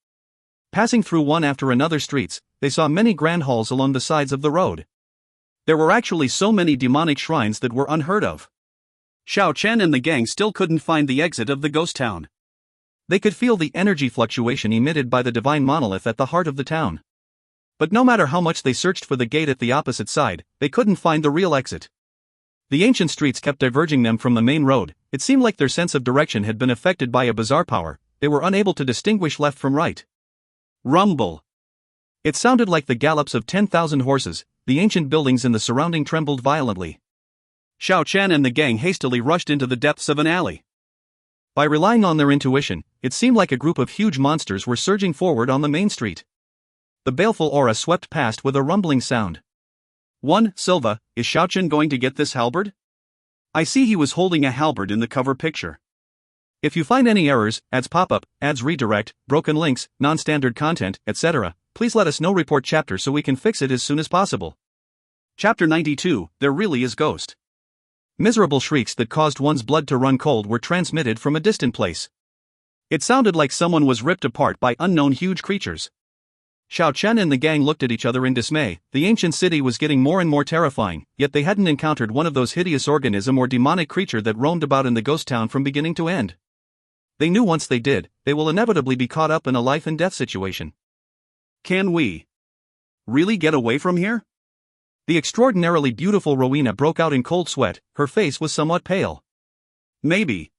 Passing through one after another streets, they saw many grand halls along the sides of the road. There were actually so many demonic shrines that were unheard of. Xiao Chen and the gang still couldn't find the exit of the ghost town. They could feel the energy fluctuation emitted by the divine monolith at the heart of the town. But no matter how much they searched for the gate at the opposite side, they couldn't find the real exit. The ancient streets kept diverging them from the main road. It seemed like their sense of direction had been affected by a bizarre power. They were unable to distinguish left from right. Rumble. It sounded like the gallops of 10,000 horses. The ancient buildings in the surrounding trembled violently. Xiao Chen and the gang hastily rushed into the depths of an alley. By relying on their intuition, it seemed like a group of huge monsters were surging forward on the main street. The baleful aura swept past with a rumbling sound. Silva, is Xiao Chen going to get this halberd? I see he was holding a halberd in the cover picture. If you find any errors, ads pop up, ads redirect, broken links, non-standard content, etc., please let us know. Report chapter so we can fix it as soon as possible. Chapter 92, There Really Is Ghost. Miserable shrieks that caused one's blood to run cold were transmitted from a distant place. It sounded like someone was ripped apart by unknown huge creatures. Xiao Chen and the gang looked at each other in dismay. The ancient city was getting more and more terrifying, yet they hadn't encountered one of those hideous organism or demonic creature that roamed about in the ghost town from beginning to end. They knew once they did, they will inevitably be caught up in a life and death situation. Can we really get away from here? The extraordinarily beautiful Rowena broke out in cold sweat. Her face was somewhat pale. Maybe.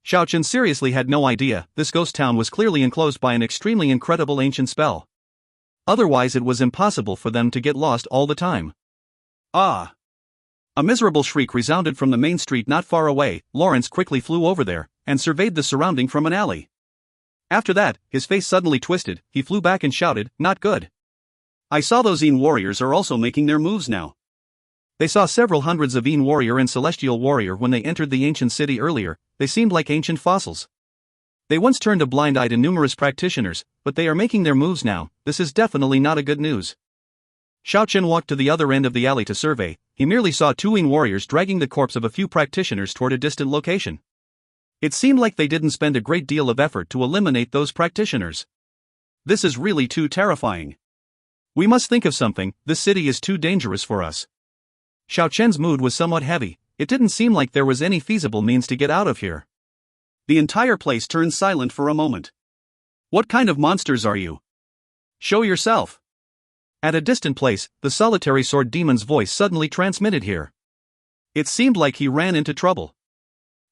Xiao Chen seriously had no idea. This ghost town was clearly enclosed by an extremely incredible ancient spell. Otherwise it was impossible for them to get lost all the time. Ah! A miserable shriek resounded from the main street not far away. Lawrence quickly flew over there and surveyed the surrounding from an alley. After that, his face suddenly twisted. He flew back and shouted, "Not good. I saw those Yin warriors are also making their moves now." They saw several hundreds of Yin warrior and celestial warrior when they entered the ancient city earlier. They seemed like ancient fossils. They once turned a blind eye to numerous practitioners, but they are making their moves now. This is definitely not a good news. Xiao Chen walked to the other end of the alley to survey. He merely saw 2 Yin warriors dragging the corpse of a few practitioners toward a distant location. It seemed like they didn't spend a great deal of effort to eliminate those practitioners. This is really too terrifying. We must think of something. This city is too dangerous for us. Xiao Chen's mood was somewhat heavy. It didn't seem like there was any feasible means to get out of here. The entire place turned silent for a moment. What kind of monsters are you? Show yourself. At a distant place, the solitary sword demon's voice suddenly transmitted here. It seemed like he ran into trouble.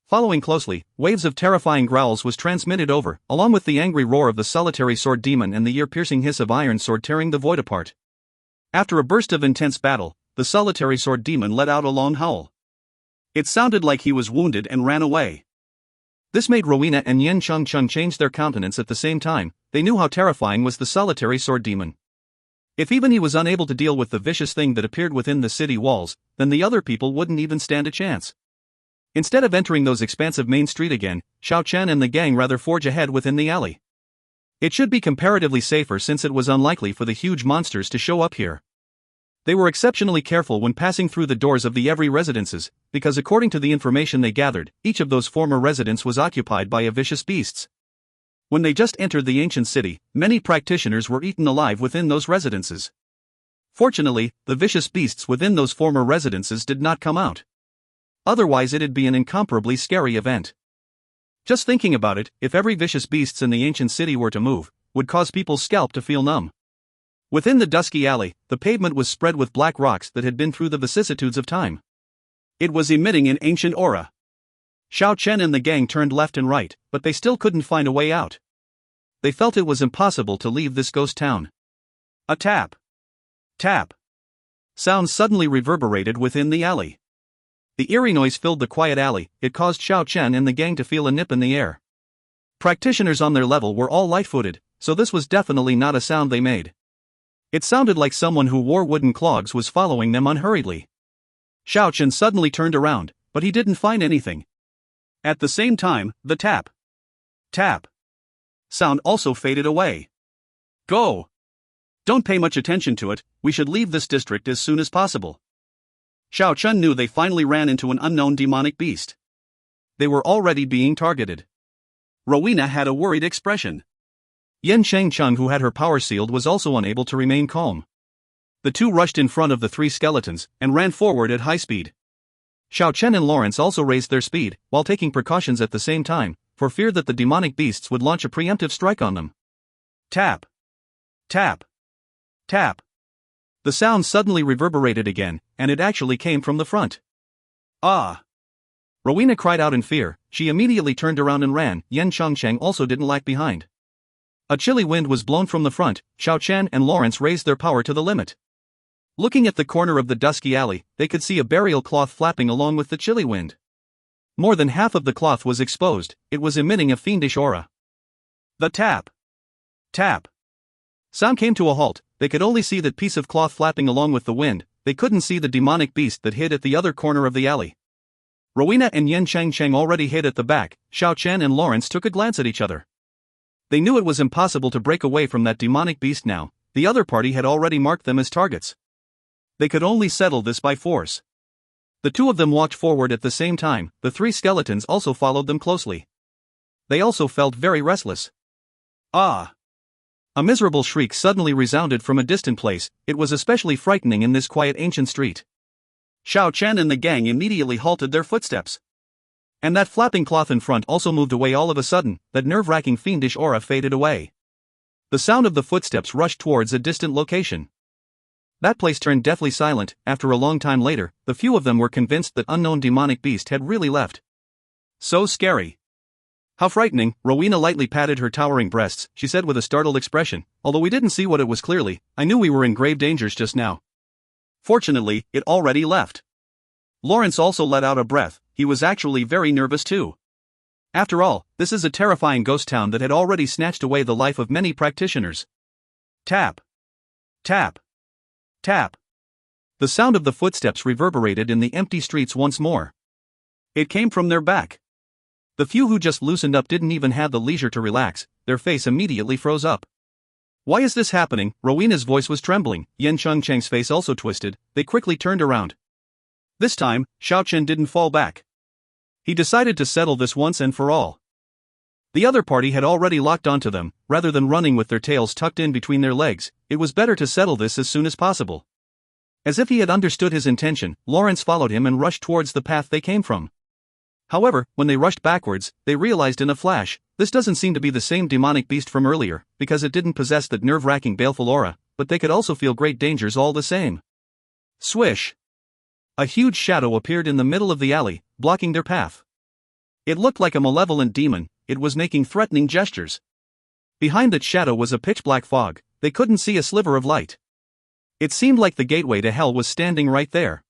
Following closely, waves of terrifying growls was transmitted over, along with the angry roar of the solitary sword demon and the ear-piercing hiss of iron sword tearing the void apart. After a burst of intense battle, the solitary sword demon let out a long howl. It sounded like he was wounded and ran away. This made Rowena and Yen Cheng change their countenance at the same time. They knew how terrifying was the solitary sword demon. If even he was unable to deal with the vicious thing that appeared within the city walls, then the other people wouldn't even stand a chance. Instead of entering those expansive main street again, Xiao Chen and the gang rather forge ahead within the alley. It should be comparatively safer since it was unlikely for the huge monsters to show up here. They were exceptionally careful when passing through the doors of the every residences, because according to the information they gathered, each of those former residents was occupied by a vicious beasts. When they just entered the ancient city, many practitioners were eaten alive within those residences. Fortunately, the vicious beasts within those former residences did not come out. Otherwise it'd be an incomparably scary event. Just thinking about it, if every vicious beasts in the ancient city were to move, would cause people's scalp to feel numb. Within the dusky alley, the pavement was spread with black rocks that had been through the vicissitudes of time. It was emitting an ancient aura. Xiao Chen and the gang turned left and right, but they still couldn't find a way out. They felt it was impossible to leave this ghost town. A tap. Tap. Sounds suddenly reverberated within the alley. The eerie noise filled the quiet alley. It caused Xiao Chen and the gang to feel a nip in the air. Practitioners on their level were all light-footed, so this was definitely not a sound they made. It sounded like someone who wore wooden clogs was following them unhurriedly. Xiao Chen suddenly turned around, but he didn't find anything. At the same time, the tap. Tap. Sound also faded away. Go! Don't pay much attention to it, we should leave this district as soon as possible. Xiao Chen knew they finally ran into an unknown demonic beast. They were already being targeted. Rowena had a worried expression. Yen Shengcheng, who had her power sealed, was also unable to remain calm. The two rushed in front of the three skeletons and ran forward at high speed. Xiao Chen and Lawrence also raised their speed, while taking precautions at the same time, for fear that the demonic beasts would launch a preemptive strike on them. Tap. Tap. Tap. The sound suddenly reverberated again, and it actually came from the front. Ah! Rowena cried out in fear. She immediately turned around and ran. Yen Shengcheng also didn't lag behind. A chilly wind was blown from the front. Xiao Chen and Lawrence raised their power to the limit. Looking at the corner of the dusky alley, they could see a burial cloth flapping along with the chilly wind. More than half of the cloth was exposed. It was emitting a fiendish aura. The tap. Tap. Sound came to a halt. They could only see that piece of cloth flapping along with the wind. They couldn't see the demonic beast that hid at the other corner of the alley. Rowena and Yen Shengcheng already hid at the back. Xiao Chen and Lawrence took a glance at each other. They knew it was impossible to break away from that demonic beast now. The other party had already marked them as targets. They could only settle this by force. The two of them walked forward at the same time. The three skeletons also followed them closely. They also felt very restless. Ah! A miserable shriek suddenly resounded from a distant place. It was especially frightening in this quiet ancient street. Xiao Chen and the gang immediately halted their footsteps. And that flapping cloth in front also moved away all of a sudden. That nerve-wracking fiendish aura faded away. The sound of the footsteps rushed towards a distant location. That place turned deathly silent. After a long time later, the few of them were convinced that unknown demonic beast had really left. So scary. How frightening. Rowena lightly patted her towering breasts. She said with a startled expression, although we didn't see what it was clearly, I knew we were in grave dangers just now. Fortunately, it already left. Lawrence also let out a breath. He was actually very nervous too. After all, this is a terrifying ghost town that had already snatched away the life of many practitioners. Tap. Tap. Tap. The sound of the footsteps reverberated in the empty streets once more. It came from their back. The few who just loosened up didn't even have the leisure to relax. Their face immediately froze up. Why is this happening? Rowena's voice was trembling. Yen Shengcheng's face also twisted. They quickly turned around. This time, Xiao Chen didn't fall back. He decided to settle this once and for all. The other party had already locked onto them. Rather than running with their tails tucked in between their legs, it was better to settle this as soon as possible. As if he had understood his intention, Lawrence followed him and rushed towards the path they came from. However, when they rushed backwards, they realized in a flash, this doesn't seem to be the same demonic beast from earlier, because it didn't possess that nerve-wracking baleful aura, but they could also feel great dangers all the same. Swish! A huge shadow appeared in the middle of the alley, blocking their path. It looked like a malevolent demon. It was making threatening gestures. Behind that shadow was a pitch-black fog. They couldn't see a sliver of light. It seemed like the gateway to hell was standing right there.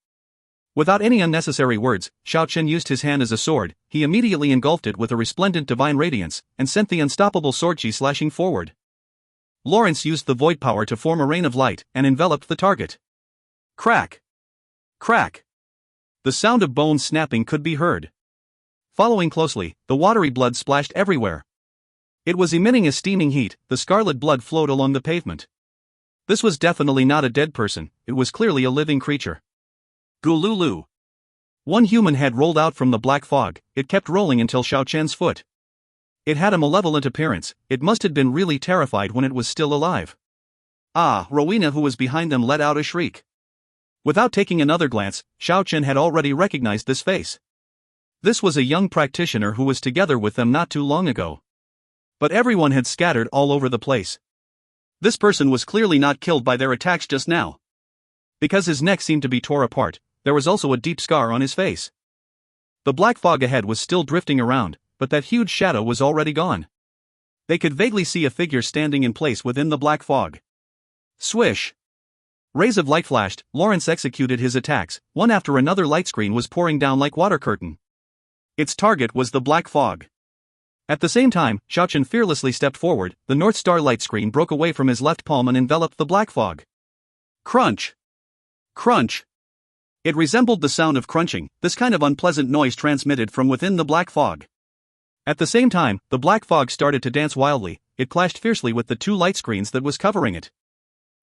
Without any unnecessary words, Xiao Chen used his hand as a sword. He immediately engulfed it with a resplendent divine radiance, and sent the unstoppable sword chi slashing forward. Lawrence used the void power to form a rain of light, and enveloped the target. Crack! Crack! The sound of bones snapping could be heard. Following closely, the watery blood splashed everywhere. It was emitting a steaming heat. The scarlet blood flowed along the pavement. This was definitely not a dead person, it was clearly a living creature. Gululu! One human head rolled out from the black fog. It kept rolling until Xiao Chen's foot. It had a malevolent appearance. It must have been really terrified when it was still alive. Ah! Rowena, who was behind them, let out a shriek. Without taking another glance, Xiao Chen had already recognized this face. This was a young practitioner who was together with them not too long ago. But everyone had scattered all over the place. This person was clearly not killed by their attacks just now. Because his neck seemed to be tore apart, there was also a deep scar on his face. The black fog ahead was still drifting around, but that huge shadow was already gone. They could vaguely see a figure standing in place within the black fog. Swish! Rays of light flashed. Lawrence executed his attacks. One after another light screen was pouring down like water curtain. Its target was the black fog. At the same time, Xiao Chen fearlessly stepped forward. The North Star light screen broke away from his left palm and enveloped the black fog. Crunch! Crunch! It resembled the sound of crunching, this kind of unpleasant noise transmitted from within the black fog. At the same time, the black fog started to dance wildly. It clashed fiercely with the two light screens that was covering it.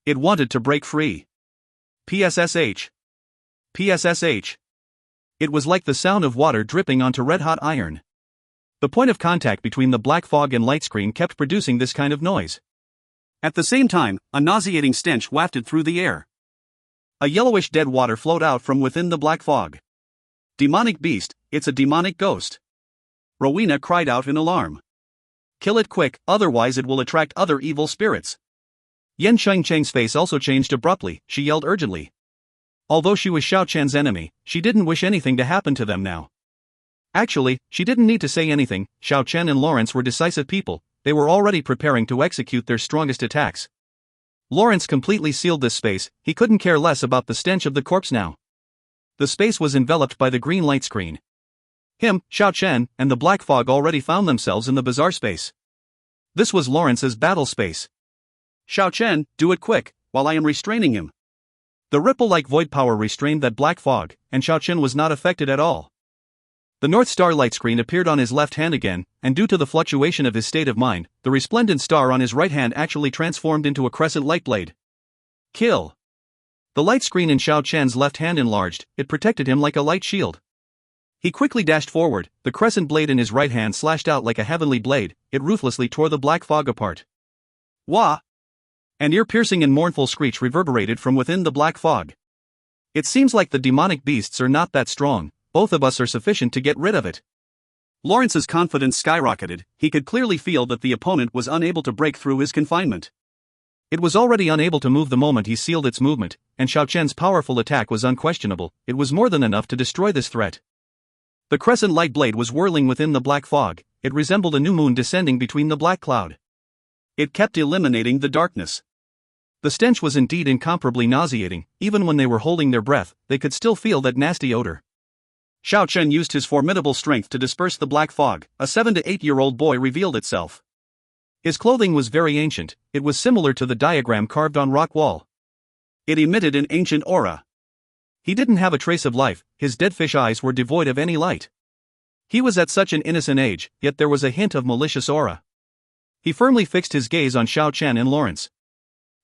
It wanted to break free. PSSH. PSSH. It was like the sound of water dripping onto red-hot iron. The point of contact between the black fog and light screen kept producing this kind of noise. At the same time, a nauseating stench wafted through the air. A yellowish dead water flowed out from within the black fog. Demonic beast, it's a demonic ghost. Rowena cried out in alarm. Kill it quick, otherwise it will attract other evil spirits. Yan Cheng's face also changed abruptly. She yelled urgently. Although she was Xiao Chen's enemy, she didn't wish anything to happen to them now. Actually, she didn't need to say anything. Xiao Chen and Lawrence were decisive people. They were already preparing to execute their strongest attacks. Lawrence completely sealed this space. He couldn't care less about the stench of the corpse now. The space was enveloped by the green light screen. Him, Xiao Chen, and the black fog already found themselves in the bizarre space. This was Lawrence's battle space. Xiao Chen, do it quick, while I am restraining him. The ripple-like void power restrained that black fog, and Xiao Chen was not affected at all. The North Star light screen appeared on his left hand again, and due to the fluctuation of his state of mind, the resplendent star on his right hand actually transformed into a crescent light blade. Kill! The light screen in Xiao Chen's left hand enlarged. It protected him like a light shield. He quickly dashed forward. The crescent blade in his right hand slashed out like a heavenly blade. It ruthlessly tore the black fog apart. Wah! An ear-piercing and mournful screech reverberated from within the black fog. It seems like the demonic beasts are not that strong. Both of us are sufficient to get rid of it. Lawrence's confidence skyrocketed. He could clearly feel that the opponent was unable to break through his confinement. It was already unable to move the moment he sealed its movement, and Xiao Chen's powerful attack was unquestionable. It was more than enough to destroy this threat. The crescent light blade was whirling within the black fog. It resembled a new moon descending between the black cloud. It kept eliminating the darkness. The stench was indeed incomparably nauseating. Even when they were holding their breath, they could still feel that nasty odor. Xiao Chen used his formidable strength to disperse the black fog. A 7 to 8-year-old boy revealed itself. His clothing was very ancient. It was similar to the diagram carved on rock wall. It emitted an ancient aura. He didn't have a trace of life. His dead fish eyes were devoid of any light. He was at such an innocent age, yet there was a hint of malicious aura. He firmly fixed his gaze on Xiao Chen and Lawrence.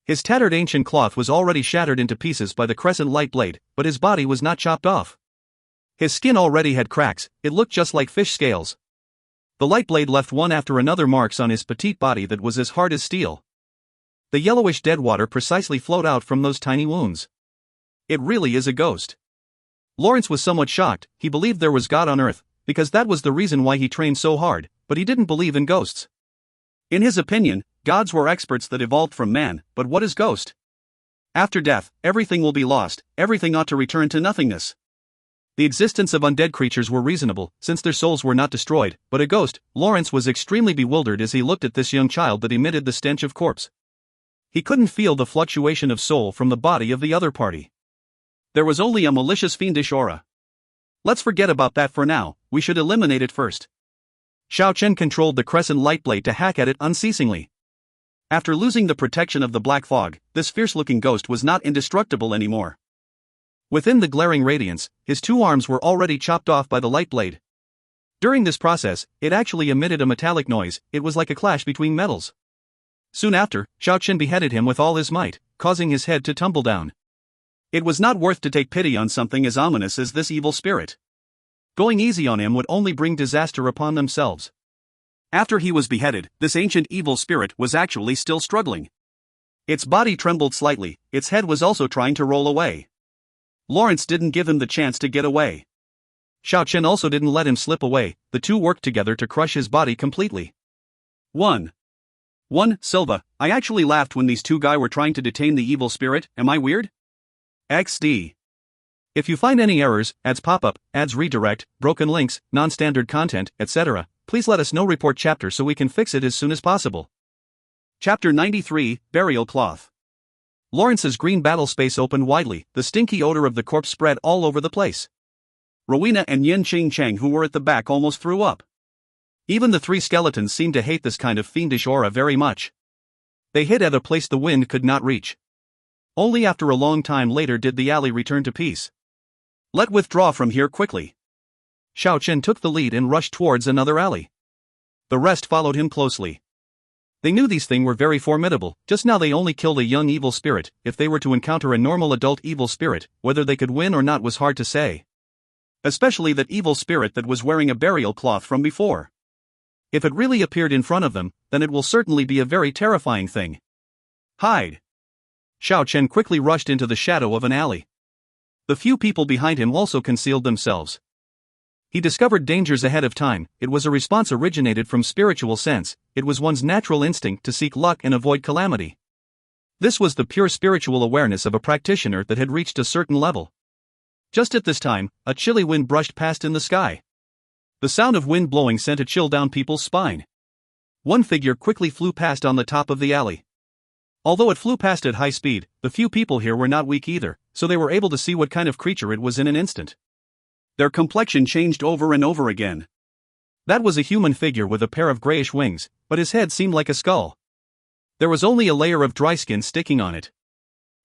His tattered ancient cloth was already shattered into pieces by the crescent light blade, but his body was not chopped off. His skin already had cracks. It looked just like fish scales. The light blade left one after another marks on his petite body that was as hard as steel. The yellowish dead water precisely flowed out from those tiny wounds. It really is a ghost. Lawrence was somewhat shocked. He believed there was God on earth, because that was the reason why he trained so hard, but he didn't believe in ghosts. In his opinion, gods were experts that evolved from man, but what is ghost? After death, everything will be lost, everything ought to return to nothingness. The existence of undead creatures were reasonable, since their souls were not destroyed, but a ghost. Lawrence was extremely bewildered as he looked at this young child that emitted the stench of corpse. He couldn't feel the fluctuation of soul from the body of the other party. There was only a malicious fiendish aura. Let's forget about that for now, we should eliminate it first. Xiao Chen controlled the crescent light blade to hack at it unceasingly. After losing the protection of the black fog, this fierce-looking ghost was not indestructible anymore. Within the glaring radiance, his two arms were already chopped off by the light blade. During this process, it actually emitted a metallic noise. It was like a clash between metals. Soon after, Xiao Chen beheaded him with all his might, causing his head to tumble down. It was not worth to take pity on something as ominous as this evil spirit. Going easy on him would only bring disaster upon themselves. After he was beheaded, this ancient evil spirit was actually still struggling. Its body trembled slightly. Its head was also trying to roll away. Lawrence didn't give him the chance to get away. Xiao Chen also didn't let him slip away. The two worked together to crush his body completely. 1. 1. Silva, I actually laughed when these two guys were trying to detain the evil spirit, am I weird? XD. If you find any errors, ads pop up, ads redirect, broken links, non-standard content, etc., please let us know. Report chapter so we can fix it as soon as possible. Chapter 93, Burial Cloth. Lawrence's green battle space opened widely, the stinky odor of the corpse spread all over the place. Rowena and Yin Ching Cheng, who were at the back, almost threw up. Even the three skeletons seemed to hate this kind of fiendish aura very much. They hid at a place the wind could not reach. Only after a long time later did the alley return to peace. Let's withdraw from here quickly. Xiao Chen took the lead and rushed towards another alley. The rest followed him closely. They knew these things were very formidable. Just now they only killed a young evil spirit. If they were to encounter a normal adult evil spirit, whether they could win or not was hard to say. Especially that evil spirit that was wearing a burial cloth from before. If it really appeared in front of them, then it will certainly be a very terrifying thing. Hide. Xiao Chen quickly rushed into the shadow of an alley. The few people behind him also concealed themselves. He discovered dangers ahead of time. It was a response originated from spiritual sense. It was one's natural instinct to seek luck and avoid calamity. This was the pure spiritual awareness of a practitioner that had reached a certain level. Just at this time, a chilly wind brushed past in the sky. The sound of wind blowing sent a chill down people's spine. One figure quickly flew past on the top of the alley. Although it flew past at high speed, the few people here were not weak either, so they were able to see what kind of creature it was in an instant. Their complexion changed over and over again. That was a human figure with a pair of grayish wings, but his head seemed like a skull. There was only a layer of dry skin sticking on it.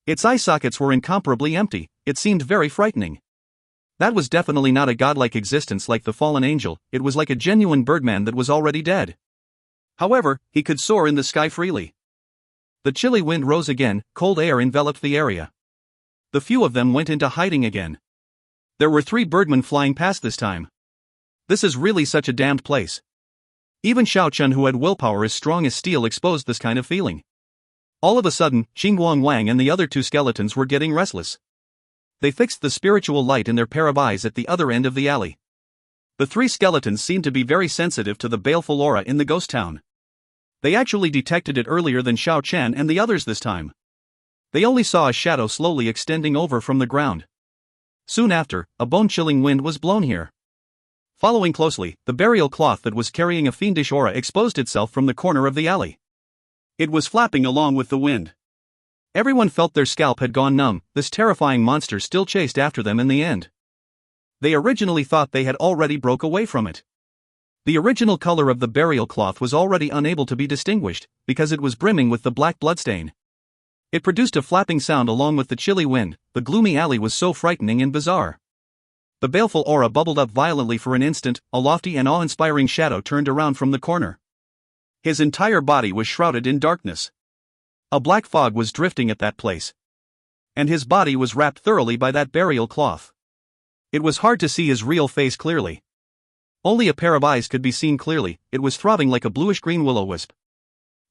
Its eye sockets were incomparably empty. It seemed very frightening. That was definitely not a godlike existence like the fallen angel. It was like a genuine birdman that was already dead. However, he could soar in the sky freely. The chilly wind rose again, cold air enveloped the area. The few of them went into hiding again. There were 3 birdmen flying past this time. This is really such a damned place. Even Xiao Chen, who had willpower as strong as steel, exposed this kind of feeling. All of a sudden, Xinguang Wang and the other 2 skeletons were getting restless. They fixed the spiritual light in their pair of eyes at the other end of the alley. The 3 skeletons seemed to be very sensitive to the baleful aura in the ghost town. They actually detected it earlier than Xiao Chen and the others this time. They only saw a shadow slowly extending over from the ground. Soon after, a bone-chilling wind was blown here. Following closely, the burial cloth that was carrying a fiendish aura exposed itself from the corner of the alley. It was flapping along with the wind. Everyone felt their scalp had gone numb. This terrifying monster still chased after them in the end. They originally thought they had already broke away from it. The original color of the burial cloth was already unable to be distinguished, because it was brimming with the black bloodstain. It produced a flapping sound along with the chilly wind. The gloomy alley was so frightening and bizarre. The baleful aura bubbled up violently for an instant. A lofty and awe-inspiring shadow turned around from the corner. His entire body was shrouded in darkness. A black fog was drifting at that place. And his body was wrapped thoroughly by that burial cloth. It was hard to see his real face clearly. Only a pair of eyes could be seen clearly. It was throbbing like a bluish-green will-o-wisp.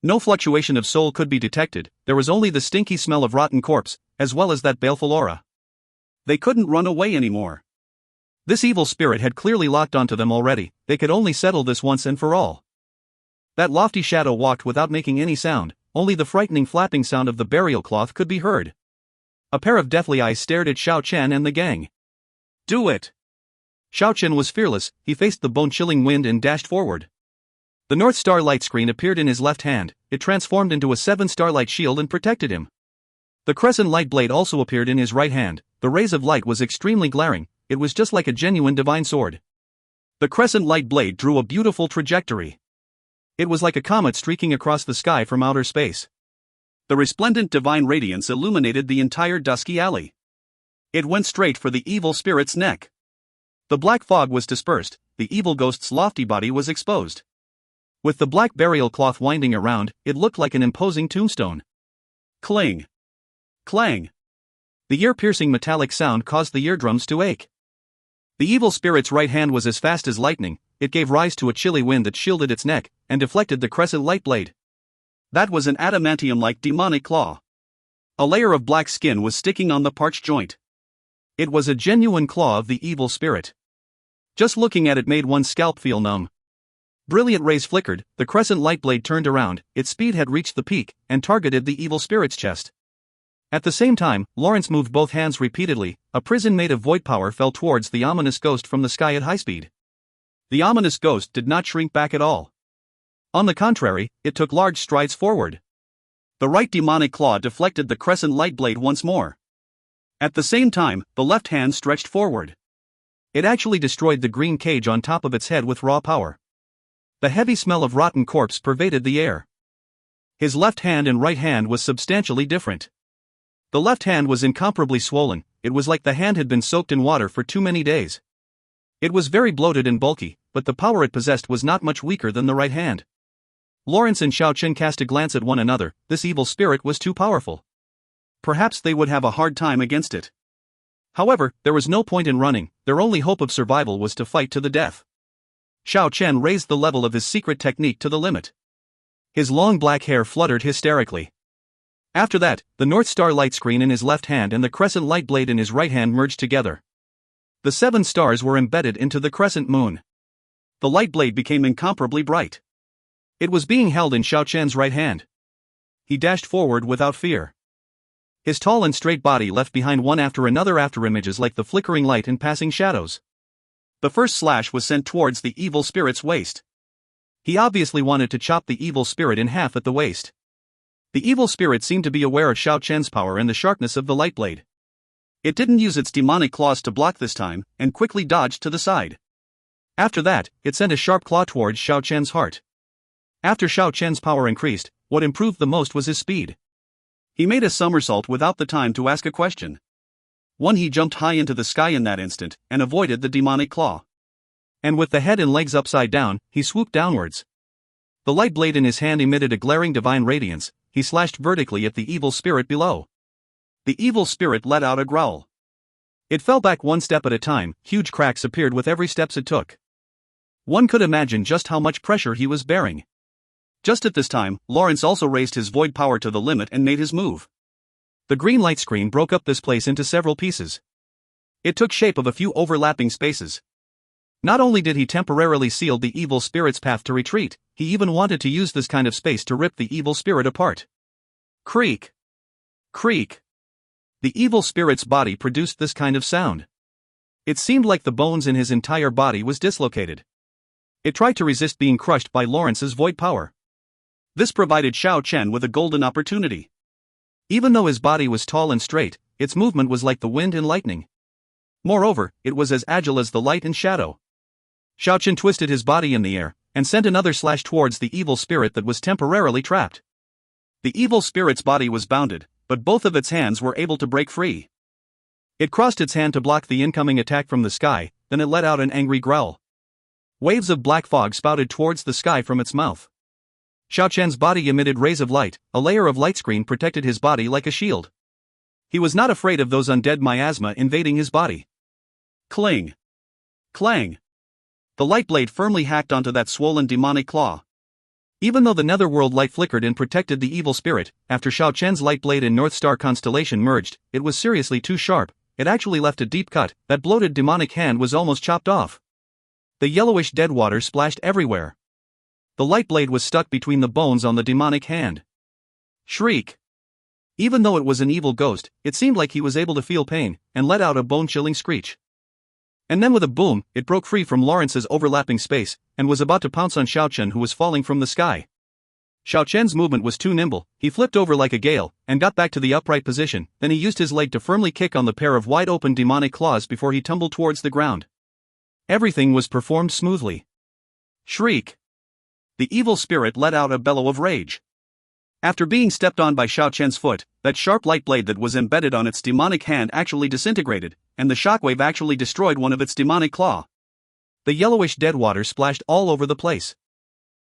No fluctuation of soul could be detected. There was only the stinky smell of rotten corpse, as well as that baleful aura. They couldn't run away anymore. This evil spirit had clearly locked onto them already. They could only settle this once and for all. That lofty shadow walked without making any sound. Only the frightening flapping sound of the burial cloth could be heard. A pair of deathly eyes stared at Xiao Chen and the gang. Do it! Xiao Chen was fearless. He faced the bone-chilling wind and dashed forward. The North Star light screen appeared in his left hand. It transformed into a 7-starlight shield and protected him. The crescent light blade also appeared in his right hand. The rays of light was extremely glaring. It was just like a genuine divine sword. The crescent light blade drew a beautiful trajectory. It was like a comet streaking across the sky from outer space. The resplendent divine radiance illuminated the entire dusky alley. It went straight for the evil spirit's neck. The black fog was dispersed. The evil ghost's lofty body was exposed. With the black burial cloth winding around, it looked like an imposing tombstone. Cling! Clang! The ear-piercing metallic sound caused the eardrums to ache. The evil spirit's right hand was as fast as lightning. It gave rise to a chilly wind that shielded its neck, and deflected the crescent light blade. That was an adamantium-like demonic claw. A layer of black skin was sticking on the parched joint. It was a genuine claw of the evil spirit. Just looking at it made one's scalp feel numb. Brilliant rays flickered, the crescent light blade turned around, its speed had reached the peak, and targeted the evil spirit's chest. At the same time, Lawrence moved both hands repeatedly, a prison made of void power fell towards the ominous ghost from the sky at high speed. The ominous ghost did not shrink back at all. On the contrary, it took large strides forward. The right demonic claw deflected the crescent light blade once more. At the same time, the left hand stretched forward. It actually destroyed the green cage on top of its head with raw power. The heavy smell of rotten corpse pervaded the air. His left hand and right hand was substantially different. The left hand was incomparably swollen, it was like the hand had been soaked in water for too many days. It was very bloated and bulky, but the power it possessed was not much weaker than the right hand. Lawrence and Xiao Chen cast a glance at one another, this evil spirit was too powerful. Perhaps they would have a hard time against it. However, there was no point in running, their only hope of survival was to fight to the death. Xiao Chen raised the level of his secret technique to the limit. His long black hair fluttered hysterically. After that, the North Star light screen in his left hand and the crescent light blade in his right hand merged together. The 7 stars were embedded into the crescent moon. The light blade became incomparably bright. It was being held in Xiao Chen's right hand. He dashed forward without fear. His tall and straight body left behind one after another afterimages like the flickering light and passing shadows. The first slash was sent towards the evil spirit's waist. He obviously wanted to chop the evil spirit in half at the waist. The evil spirit seemed to be aware of Xiao Chen's power and the sharpness of the light blade. It didn't use its demonic claws to block this time, and quickly dodged to the side. After that, it sent a sharp claw towards Xiao Chen's heart. After Xiao Chen's power increased, what improved the most was his speed. He made a somersault without the time to ask a question. He jumped high into the sky in that instant, and avoided the demonic claw. And with the head and legs upside down, he swooped downwards. The light blade in his hand emitted a glaring divine radiance. He slashed vertically at the evil spirit below. The evil spirit let out a growl. It fell back one step at a time, huge cracks appeared with every step it took. One could imagine just how much pressure he was bearing. Just at this time, Lawrence also raised his void power to the limit and made his move. The green light screen broke up this place into several pieces. It took shape of a few overlapping spaces. Not only did he temporarily seal the evil spirit's path to retreat, he even wanted to use this kind of space to rip the evil spirit apart. Creak! Creak! The evil spirit's body produced this kind of sound. It seemed like the bones in his entire body was dislocated. It tried to resist being crushed by Lawrence's void power. This provided Xiao Chen with a golden opportunity. Even though his body was tall and straight, its movement was like the wind and lightning. Moreover, it was as agile as the light and shadow. Xiao Chen twisted his body in the air, and sent another slash towards the evil spirit that was temporarily trapped. The evil spirit's body was bounded, but both of its hands were able to break free. It crossed its hand to block the incoming attack from the sky, then it let out an angry growl. Waves of black fog spouted towards the sky from its mouth. Xiao Chen's body emitted rays of light, a layer of light screen protected his body like a shield. He was not afraid of those undead miasma invading his body. Cling! Clang! The light blade firmly hacked onto that swollen demonic claw. Even though the netherworld light flickered and protected the evil spirit, after Xiao Chen's light blade and North Star constellation merged, it was seriously too sharp. It actually left a deep cut. That bloated demonic hand was almost chopped off. The yellowish dead water splashed everywhere. The light blade was stuck between the bones on the demonic hand. Shriek! Even though it was an evil ghost, it seemed like he was able to feel pain, and let out a bone-chilling screech. And then with a boom, it broke free from Lawrence's overlapping space, and was about to pounce on Xiao Chen, who was falling from the sky. Xiao Chen's movement was too nimble, he flipped over like a gale, and got back to the upright position, then he used his leg to firmly kick on the pair of wide-open demonic claws before he tumbled towards the ground. Everything was performed smoothly. Shriek! The evil spirit let out a bellow of rage. After being stepped on by Xiao Chen's foot, that sharp light blade that was embedded on its demonic hand actually disintegrated, and the shockwave actually destroyed one of its demonic claw. The yellowish dead water splashed all over the place.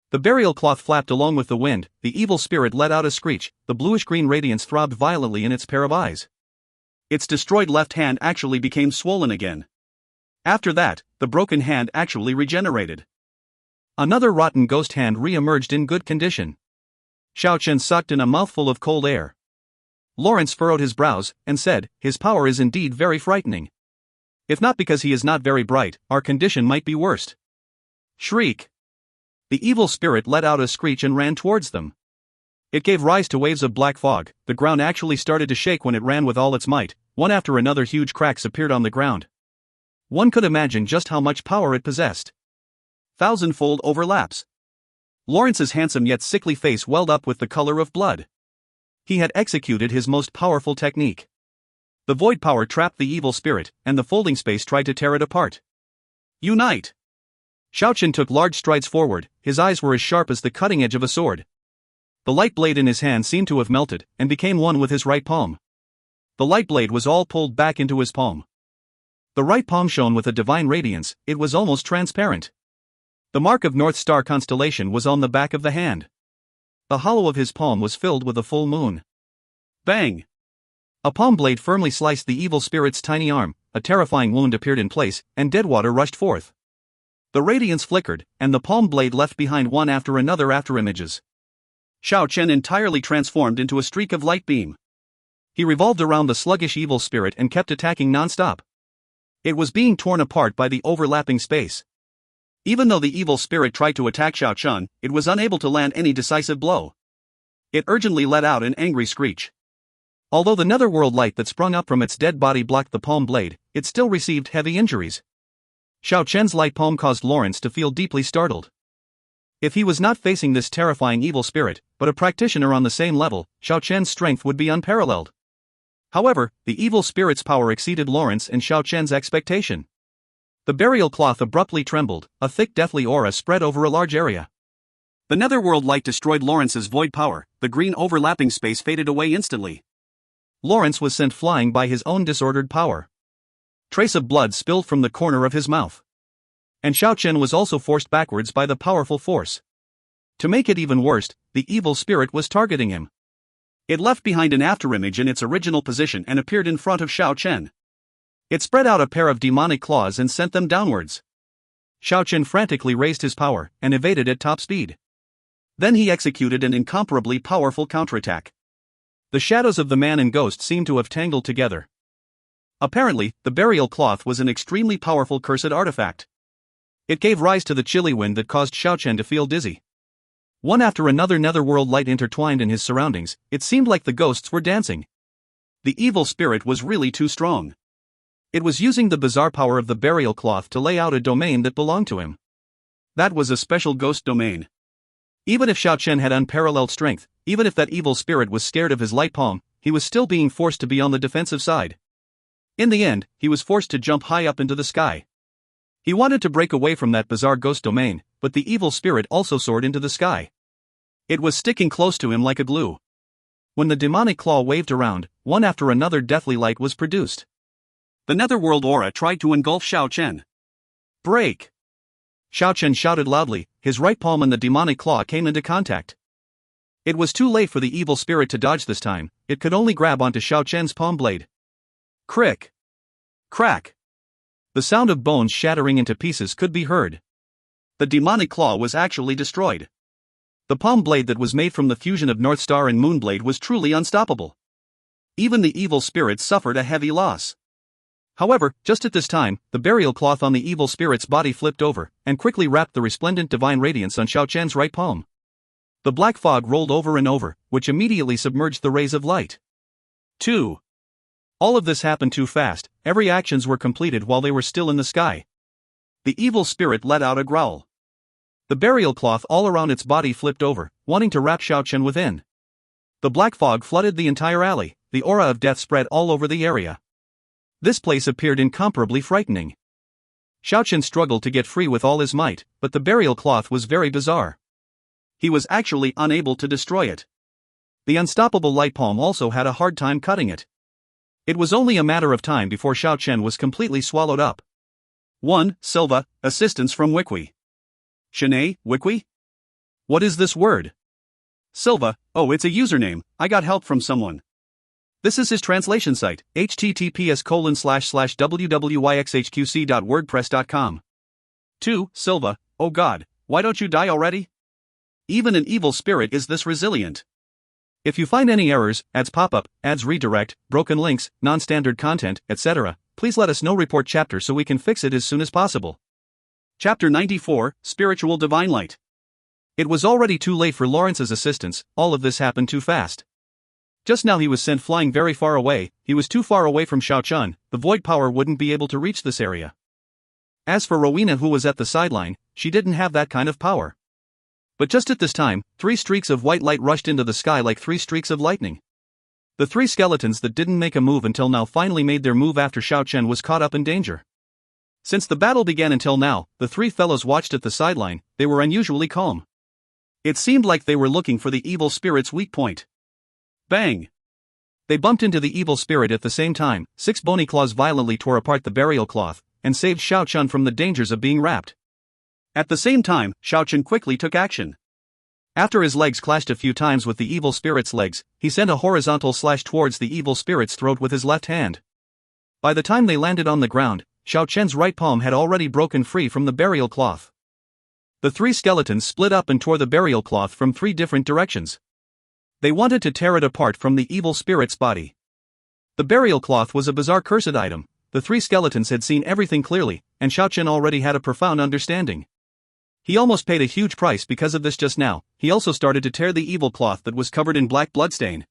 The burial cloth flapped along with the wind, the evil spirit let out a screech, the bluish-green radiance throbbed violently in its pair of eyes. Its destroyed left hand actually became swollen again. After that, the broken hand actually regenerated. Another rotten ghost hand re-emerged in good condition. Xiao Chen sucked in a mouthful of cold air. Lawrence furrowed his brows, and said, "His power is indeed very frightening. If not because he is not very bright, our condition might be worse." Shriek! The evil spirit let out a screech and ran towards them. It gave rise to waves of black fog. The ground actually started to shake when it ran with all its might. One after another huge cracks appeared on the ground. One could imagine just how much power it possessed. Thousandfold overlaps. Lawrence's handsome yet sickly face welled up with the color of blood. He had executed his most powerful technique. The void power trapped the evil spirit, and the folding space tried to tear it apart. Unite! Xiao Chen took large strides forward. His eyes were as sharp as the cutting edge of a sword. The light blade in his hand seemed to have melted, and became one with his right palm. The light blade was all pulled back into his palm. The right palm shone with a divine radiance. It was almost transparent. The mark of North Star constellation was on the back of the hand. The hollow of his palm was filled with a full moon. Bang! A palm blade firmly sliced the evil spirit's tiny arm. A terrifying wound appeared in place, and dead water rushed forth. The radiance flickered, and the palm blade left behind one after another afterimages. Xiao Chen entirely transformed into a streak of light beam. He revolved around the sluggish evil spirit and kept attacking non-stop. It was being torn apart by the overlapping space. Even though the evil spirit tried to attack Xiao Chen, it was unable to land any decisive blow. It urgently let out an angry screech. Although the netherworld light that sprung up from its dead body blocked the palm blade, it still received heavy injuries. Xiao Chen's light palm caused Lawrence to feel deeply startled. If he was not facing this terrifying evil spirit, but a practitioner on the same level, Xiao Chen's strength would be unparalleled. However, the evil spirit's power exceeded Lawrence and Xiao Chen's expectation. The burial cloth abruptly trembled, a thick deathly aura spread over a large area. The netherworld light destroyed Lawrence's void power. The green overlapping space faded away instantly. Lawrence was sent flying by his own disordered power. Trace of blood spilled from the corner of his mouth. And Xiao Chen was also forced backwards by the powerful force. To make it even worse, the evil spirit was targeting him. It left behind an afterimage in its original position and appeared in front of Xiao Chen. It spread out a pair of demonic claws and sent them downwards. Xiao Chen frantically raised his power and evaded at top speed. Then he executed an incomparably powerful counterattack. The shadows of the man and ghost seemed to have tangled together. Apparently, the burial cloth was an extremely powerful cursed artifact. It gave rise to the chilly wind that caused Xiao Chen to feel dizzy. One after another netherworld light intertwined in his surroundings. It seemed like the ghosts were dancing. The evil spirit was really too strong. It was using the bizarre power of the burial cloth to lay out a domain that belonged to him. That was a special ghost domain. Even if Xiao Chen had unparalleled strength, even if that evil spirit was scared of his light palm, he was still being forced to be on the defensive side. In the end, he was forced to jump high up into the sky. He wanted to break away from that bizarre ghost domain, but the evil spirit also soared into the sky. It was sticking close to him like a glue. When the demonic claw waved around, one after another deathly light was produced. The netherworld aura tried to engulf Xiao Chen. Break! Xiao Chen shouted loudly. His right palm and the demonic claw came into contact. It was too late for the evil spirit to dodge this time. It could only grab onto Xiao Chen's palm blade. Crick! Crack! The sound of bones shattering into pieces could be heard. The demonic claw was actually destroyed. The palm blade that was made from the fusion of North Star and Moonblade was truly unstoppable. Even the evil spirit suffered a heavy loss. However, just at this time, the burial cloth on the evil spirit's body flipped over, and quickly wrapped the resplendent divine radiance on Xiao Chen's right palm. The black fog rolled over and over, which immediately submerged the rays of light. 2. All of this happened too fast. Every actions were completed while they were still in the sky. The evil spirit let out a growl. The burial cloth all around its body flipped over, wanting to wrap Xiao Chen within. The black fog flooded the entire alley. The aura of death spread all over the area. This place appeared incomparably frightening. Xiao Chen struggled to get free with all his might, but the burial cloth was very bizarre. He was actually unable to destroy it. The unstoppable light palm also had a hard time cutting it. It was only a matter of time before Xiao Chen was completely swallowed up. 1. Silva, assistance from Wiki. Shanae, Wiki? What is this word? Silva, oh, it's a username. I got help from someone. This is his translation site, https://wwYXHQC.wordpress.com. 2. Silva, oh god, why don't you die already? Even an evil spirit is this resilient. If you find any errors, ads pop up, ads redirect, broken links, non-standard content, etc., please let us know. Report chapter so we can fix it as soon as possible. Chapter 94, Spiritual Divine Light. It was already too late for Lawrence's assistance, all of this happened too fast. Just now he was sent flying very far away, he was too far away from Xiao Chen, the void power wouldn't be able to reach this area. As for Rowena, who was at the sideline, she didn't have that kind of power. But just at this time, 3 streaks of white light rushed into the sky like 3 streaks of lightning. The 3 skeletons that didn't make a move until now finally made their move after Xiao Chen was caught up in danger. Since the battle began until now, the 3 fellows watched at the sideline, they were unusually calm. It seemed like they were looking for the evil spirit's weak point. Bang! They bumped into the evil spirit at the same time. 6 bony claws violently tore apart the burial cloth, and saved Xiao Chen from the dangers of being wrapped. At the same time, Xiao Chen quickly took action. After his legs clashed a few times with the evil spirit's legs, he sent a horizontal slash towards the evil spirit's throat with his left hand. By the time they landed on the ground, Xiao Chen's right palm had already broken free from the burial cloth. The 3 skeletons split up and tore the burial cloth from 3 different directions. They wanted to tear it apart from the evil spirit's body. The burial cloth was a bizarre cursed item. The 3 skeletons had seen everything clearly, and Xiao Chen already had a profound understanding. He almost paid a huge price because of this just now. He also started to tear the evil cloth that was covered in black bloodstain.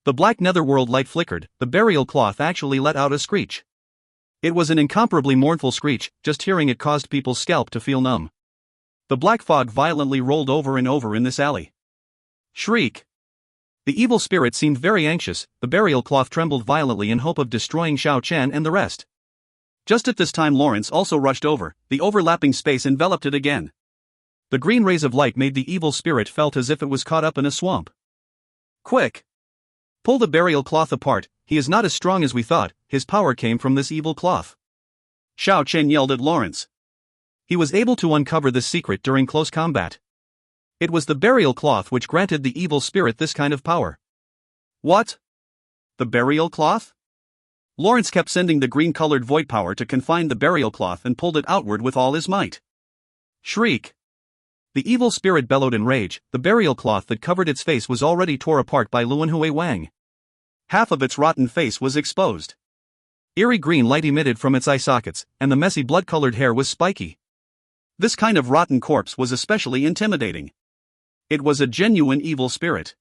The black netherworld light flickered, the burial cloth actually let out a screech. It was an incomparably mournful screech, just hearing it caused people's scalp to feel numb. The black fog violently rolled over and over in this alley. Shriek! The evil spirit seemed very anxious, the burial cloth trembled violently in hope of destroying Xiao Chen and the rest. Just at this time Lawrence also rushed over, the overlapping space enveloped it again. The green rays of light made the evil spirit felt as if it was caught up in a swamp. Quick! Pull the burial cloth apart, he is not as strong as we thought, his power came from this evil cloth. Xiao Chen yelled at Lawrence. He was able to uncover this secret during close combat. It was the burial cloth which granted the evil spirit this kind of power. What? The burial cloth? Lawrence kept sending the green-colored void power to confine the burial cloth and pulled it outward with all his might. Shriek! The evil spirit bellowed in rage, the burial cloth that covered its face was already tore apart by Luanhui Wang. Half of its rotten face was exposed. Eerie green light emitted from its eye sockets, and the messy blood-colored hair was spiky. This kind of rotten corpse was especially intimidating. It was a genuine evil spirit.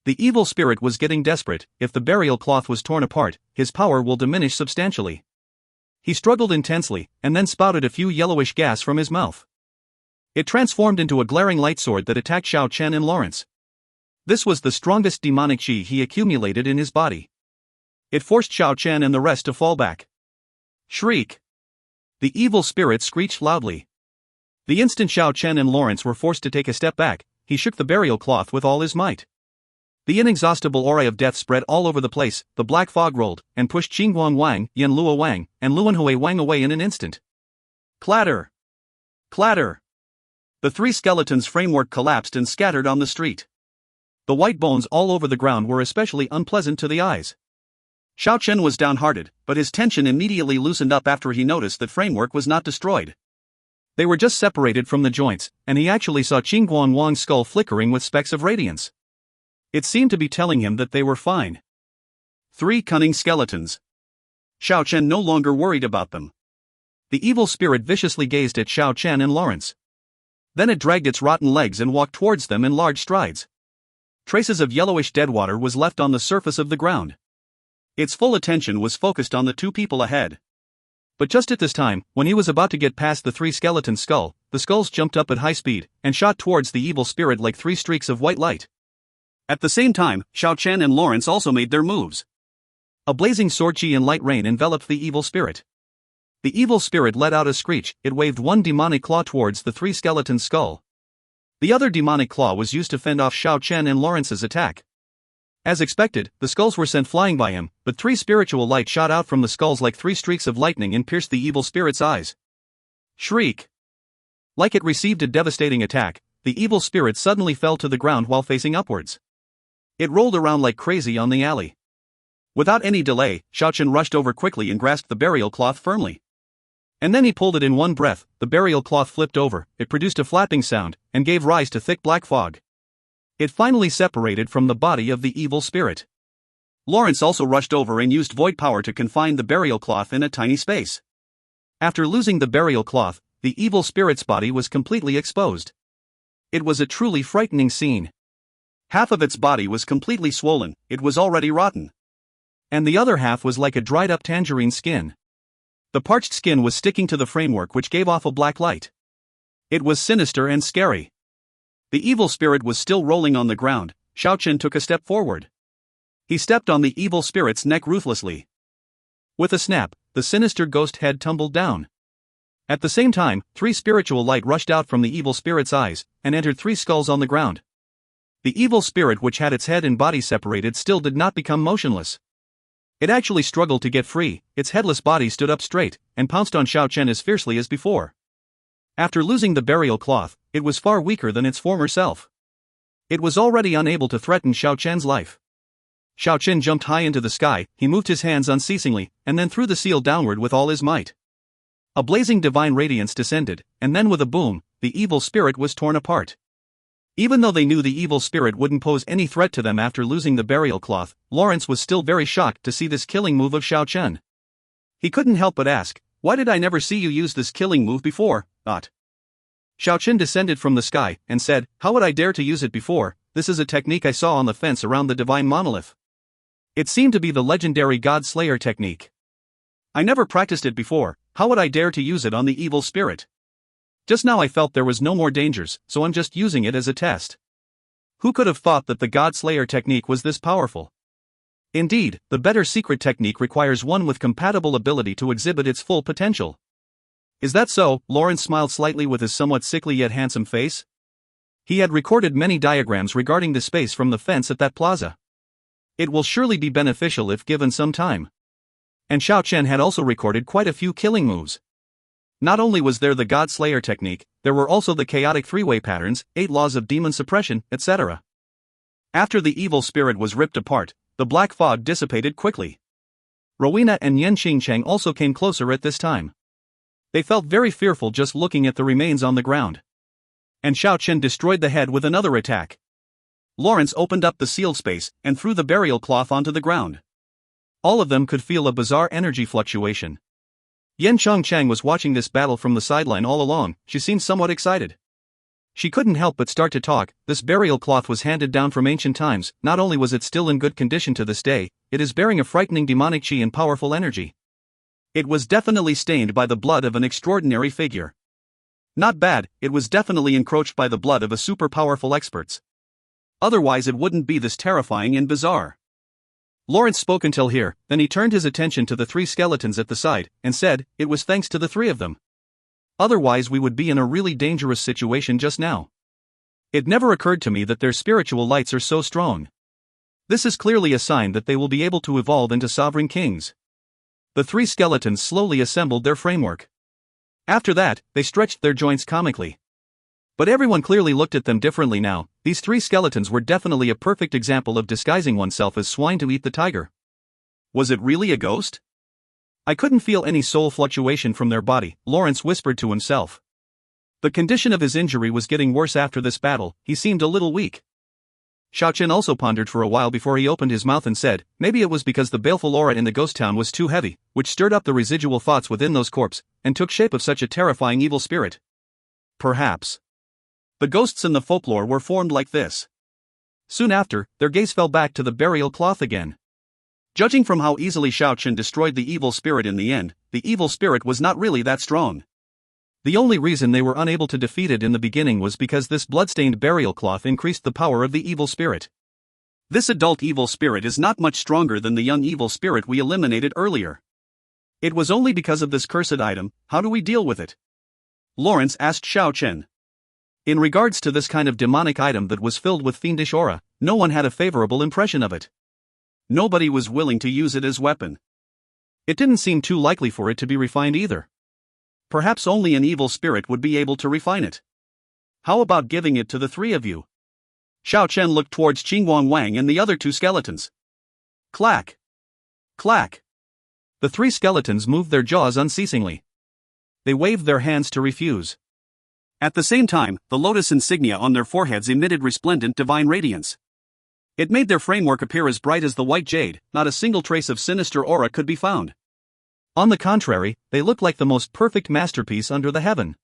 The evil spirit was getting desperate. If the burial cloth was torn apart, his power will diminish substantially. He struggled intensely, and then spouted a few yellowish gas from his mouth. It transformed into a glaring light sword that attacked Xiao Chen and Lawrence. This was the strongest demonic chi he accumulated in his body. It forced Xiao Chen and the rest to fall back. Shriek! The evil spirit screeched loudly. The instant Xiao Chen and Lawrence were forced to take a step back, he shook the burial cloth with all his might. The inexhaustible aura of death spread all over the place, the black fog rolled, and pushed Qingguang Wang, Yan Lua Wang, and Luanhui Wang away in an instant. Clatter! Clatter! The 3 skeletons' framework collapsed and scattered on the street. The white bones all over the ground were especially unpleasant to the eyes. Xiao Chen was downhearted, but his tension immediately loosened up after he noticed that framework was not destroyed. They were just separated from the joints, and he actually saw Qingguang Wang's skull flickering with specks of radiance. It seemed to be telling him that they were fine. 3 cunning skeletons. Xiao Chen no longer worried about them. The evil spirit viciously gazed at Xiao Chen and Lawrence. Then it dragged its rotten legs and walked towards them in large strides. Traces of yellowish deadwater was left on the surface of the ground. Its full attention was focused on the 2 people ahead. But just at this time, when he was about to get past the 3 skeleton skull, the skulls jumped up at high speed, and shot towards the evil spirit like 3 streaks of white light. At the same time, Xiao Chen and Lawrence also made their moves. A blazing sword chi and light rain enveloped the evil spirit. The evil spirit let out a screech, it waved one demonic claw towards the 3 skeleton skull. The other demonic claw was used to fend off Xiao Chen and Lawrence's attack. As expected, the skulls were sent flying by him, but 3 spiritual light shot out from the skulls like 3 streaks of lightning and pierced the evil spirit's eyes. Shriek! Like it received a devastating attack, the evil spirit suddenly fell to the ground while facing upwards. It rolled around like crazy on the alley. Without any delay, Xiao Chen rushed over quickly and grasped the burial cloth firmly. And then he pulled it in one breath, the burial cloth flipped over, it produced a flapping sound, and gave rise to thick black fog. It finally separated from the body of the evil spirit. Lawrence also rushed over and used void power to confine the burial cloth in a tiny space. After losing the burial cloth, the evil spirit's body was completely exposed. It was a truly frightening scene. Half of its body was completely swollen, it was already rotten. And the other half was like a dried-up tangerine skin. The parched skin was sticking to the framework which gave off a black light. It was sinister and scary. The evil spirit was still rolling on the ground. Xiao Chen took a step forward. He stepped on the evil spirit's neck ruthlessly. With a snap, the sinister ghost head tumbled down. At the same time, 3 spiritual light rushed out from the evil spirit's eyes, and entered 3 skulls on the ground. The evil spirit which had its head and body separated still did not become motionless. It actually struggled to get free, its headless body stood up straight, and pounced on Xiao Chen as fiercely as before. After losing the burial cloth, it was far weaker than its former self. It was already unable to threaten Xiao Chen's life. Xiao Chen jumped high into the sky, he moved his hands unceasingly, and then threw the seal downward with all his might. A blazing divine radiance descended, and then with a boom, the evil spirit was torn apart. Even though they knew the evil spirit wouldn't pose any threat to them after losing the burial cloth, Lawrence was still very shocked to see this killing move of Xiao Chen. He couldn't help but ask, "Why did I never see you use this killing move before, Ot?" Xiao Chen descended from the sky, and said, "How would I dare to use it before? This is a technique I saw on the fence around the divine monolith. It seemed to be the legendary God Slayer technique. I never practiced it before, how would I dare to use it on the evil spirit? Just now I felt there was no more dangers, so I'm just using it as a test." Who could have thought that the God Slayer technique was this powerful? Indeed, the better secret technique requires one with compatible ability to exhibit its full potential. Is that so? Lawrence smiled slightly with his somewhat sickly yet handsome face. He had recorded many diagrams regarding the space from the fence at that plaza. It will surely be beneficial if given some time. And Xiao Chen had also recorded quite a few killing moves. Not only was there the God Slayer technique, there were also the chaotic 3-way patterns, 8 laws of demon suppression, etc. After the evil spirit was ripped apart, the black fog dissipated quickly. Rowena and Yan Qingcheng also came closer at this time. They felt very fearful just looking at the remains on the ground. And Xiao Chen destroyed the head with another attack. Lawrence opened up the sealed space and threw the burial cloth onto the ground. All of them could feel a bizarre energy fluctuation. Yan Chengcheng was watching this battle from the sideline all along. She seemed somewhat excited. She couldn't help but start to talk. This burial cloth was handed down from ancient times. Not only was it still in good condition to this day, it is bearing a frightening demonic chi and powerful energy. It was definitely stained by the blood of an extraordinary figure. Not bad, it was definitely encroached by the blood of a super powerful experts. Otherwise it wouldn't be this terrifying and bizarre. Lawrence spoke until here, then he turned his attention to the 3 skeletons at the side, and said, "It was thanks to the 3 of them. Otherwise we would be in a really dangerous situation just now. It never occurred to me that their spiritual lights are so strong. This is clearly a sign that they will be able to evolve into sovereign kings." The 3 skeletons slowly assembled their framework. After that, they stretched their joints comically. But everyone clearly looked at them differently now. These 3 skeletons were definitely a perfect example of disguising oneself as swine to eat the tiger. Was it really a ghost? I couldn't feel any soul fluctuation from their body, Lawrence whispered to himself. The condition of his injury was getting worse after this battle, he seemed a little weak. Xiao Chen also pondered for a while before he opened his mouth and said, maybe it was because the baleful aura in the ghost town was too heavy, which stirred up the residual thoughts within those corpses, and took shape of such a terrifying evil spirit. Perhaps. The ghosts in the folklore were formed like this. Soon after, their gaze fell back to the burial cloth again. Judging from how easily Xiao Chen destroyed the evil spirit in the end, the evil spirit was not really that strong. The only reason they were unable to defeat it in the beginning was because this bloodstained burial cloth increased the power of the evil spirit. This adult evil spirit is not much stronger than the young evil spirit we eliminated earlier. It was only because of this cursed item. How do we deal with it? Lawrence asked Xiao Chen. In regards to this kind of demonic item that was filled with fiendish aura, no one had a favorable impression of it. Nobody was willing to use it as weapon. It didn't seem too likely for it to be refined either. Perhaps only an evil spirit would be able to refine it. How about giving it to the 3 of you? Xiao Chen looked towards Qingguang Wang and the other 2 skeletons. Clack! Clack! The 3 skeletons moved their jaws unceasingly. They waved their hands to refuse. At the same time, the lotus insignia on their foreheads emitted resplendent divine radiance. It made their framework appear as bright as the white jade, not a single trace of sinister aura could be found. On the contrary, they looked like the most perfect masterpiece under the heaven.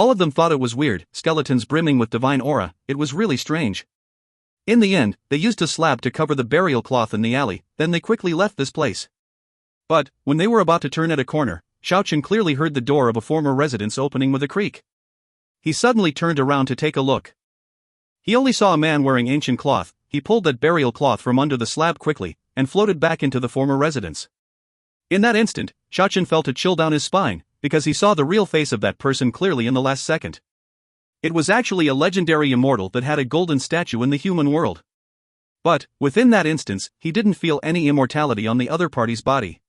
All of them thought it was weird, skeletons brimming with divine aura, it was really strange. In the end, they used a slab to cover the burial cloth in the alley, then they quickly left this place. But, when they were about to turn at a corner, Xiao Chen clearly heard the door of a former residence opening with a creak. He suddenly turned around to take a look. He only saw a man wearing ancient cloth. He pulled that burial cloth from under the slab quickly, and floated back into the former residence. In that instant, Xiao Chen felt a chill down his spine, because he saw the real face of that person clearly in the last second. It was actually a legendary immortal that had a golden statue in the human world. But, within that instance, he didn't feel any immortality on the other party's body.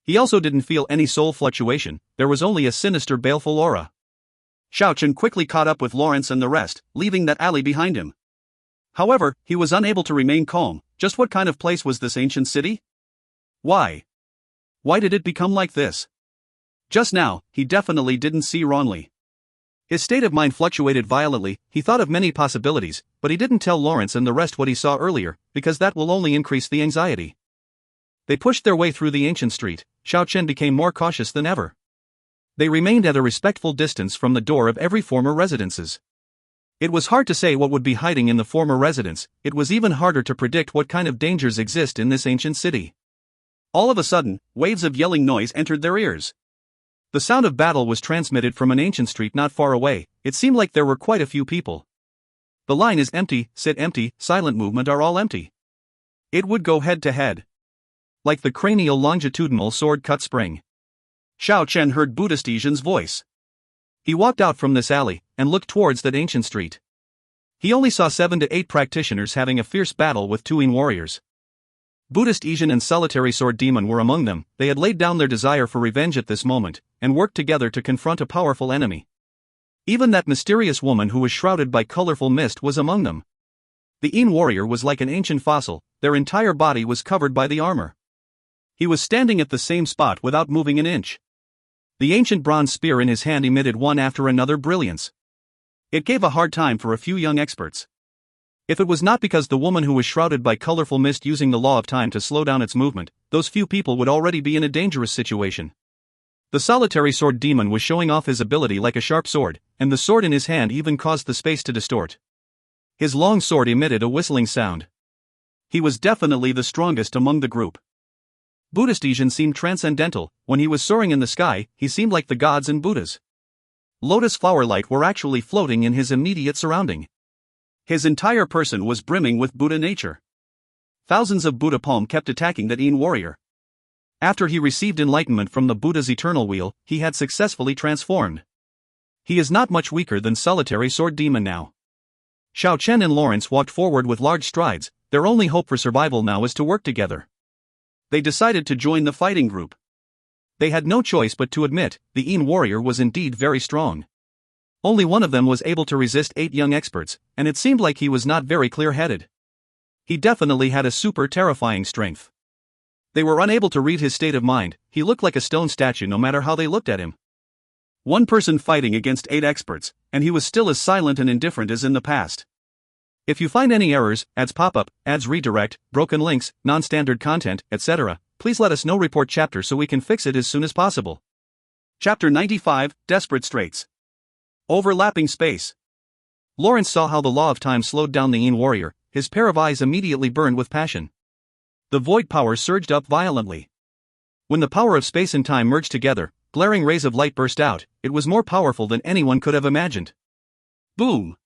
He also didn't feel any soul fluctuation, there was only a sinister baleful aura. Xiao Chen quickly caught up with Lawrence and the rest, leaving that alley behind him. However, he was unable to remain calm. Just what kind of place was this ancient city? Why? Why did it become like this? Just now, he definitely didn't see wrongly. His state of mind fluctuated violently. He thought of many possibilities, but he didn't tell Lawrence and the rest what he saw earlier, because that will only increase the anxiety. They pushed their way through the ancient street. Xiao Chen became more cautious than ever. They remained at a respectful distance from the door of every former residences. It was hard to say what would be hiding in the former residence. It was even harder to predict what kind of dangers exist in this ancient city. All of a sudden, waves of yelling noise entered their ears. The sound of battle was transmitted from an ancient street not far away. It seemed like there were quite a few people. The line is empty, sit empty, silent movement are all empty. It would go head to head. Like the cranial longitudinal sword cut spring. Xiao Chen heard Buddhist Xian's voice. He walked out from this alley, and looked towards that ancient street. He only saw 7 to 8 practitioners having a fierce battle with 2 warriors. Buddhist Xian and Solitary Sword Demon were among them. They had laid down their desire for revenge at this moment, and worked together to confront a powerful enemy. Even that mysterious woman who was shrouded by colorful mist was among them. The Yin warrior was like an ancient fossil, their entire body was covered by the armor. He was standing at the same spot without moving an inch. The ancient bronze spear in his hand emitted one after another brilliance. It gave a hard time for a few young experts. If it was not because the woman who was shrouded by colorful mist using the law of time to slow down its movement, those few people would already be in a dangerous situation. The Solitary Sword Demon was showing off his ability like a sharp sword, and the sword in his hand even caused the space to distort. His long sword emitted a whistling sound. He was definitely the strongest among the group. Buddhist Xian seemed transcendental. When he was soaring in the sky, he seemed like the gods and Buddhas. Lotus flower light were actually floating in his immediate surrounding. His entire person was brimming with Buddha nature. Thousands of Buddha palm kept attacking that Yin warrior. After he received enlightenment from the Buddha's eternal wheel, he had successfully transformed. He is not much weaker than Solitary Sword Demon now. Xiao Chen and Lawrence walked forward with large strides. Their only hope for survival now is to work together. They decided to join the fighting group. They had no choice but to admit, the Yin warrior was indeed very strong. Only one of them was able to resist 8 young experts, and it seemed like he was not very clear-headed. He definitely had a super terrifying strength. They were unable to read his state of mind. He looked like a stone statue no matter how they looked at him. One person fighting against 8 experts, and he was still as silent and indifferent as in the past. If you find any errors, ads pop up, ads redirect, broken links, non-standard content, etc., please let us know. Report chapter so we can fix it as soon as possible. Chapter 95, Desperate Straits. Overlapping space. Lawrence saw how the law of time slowed down the Yin warrior. His pair of eyes immediately burned with passion. The void power surged up violently. When the power of space and time merged together, glaring rays of light burst out. It was more powerful than anyone could have imagined. Boom!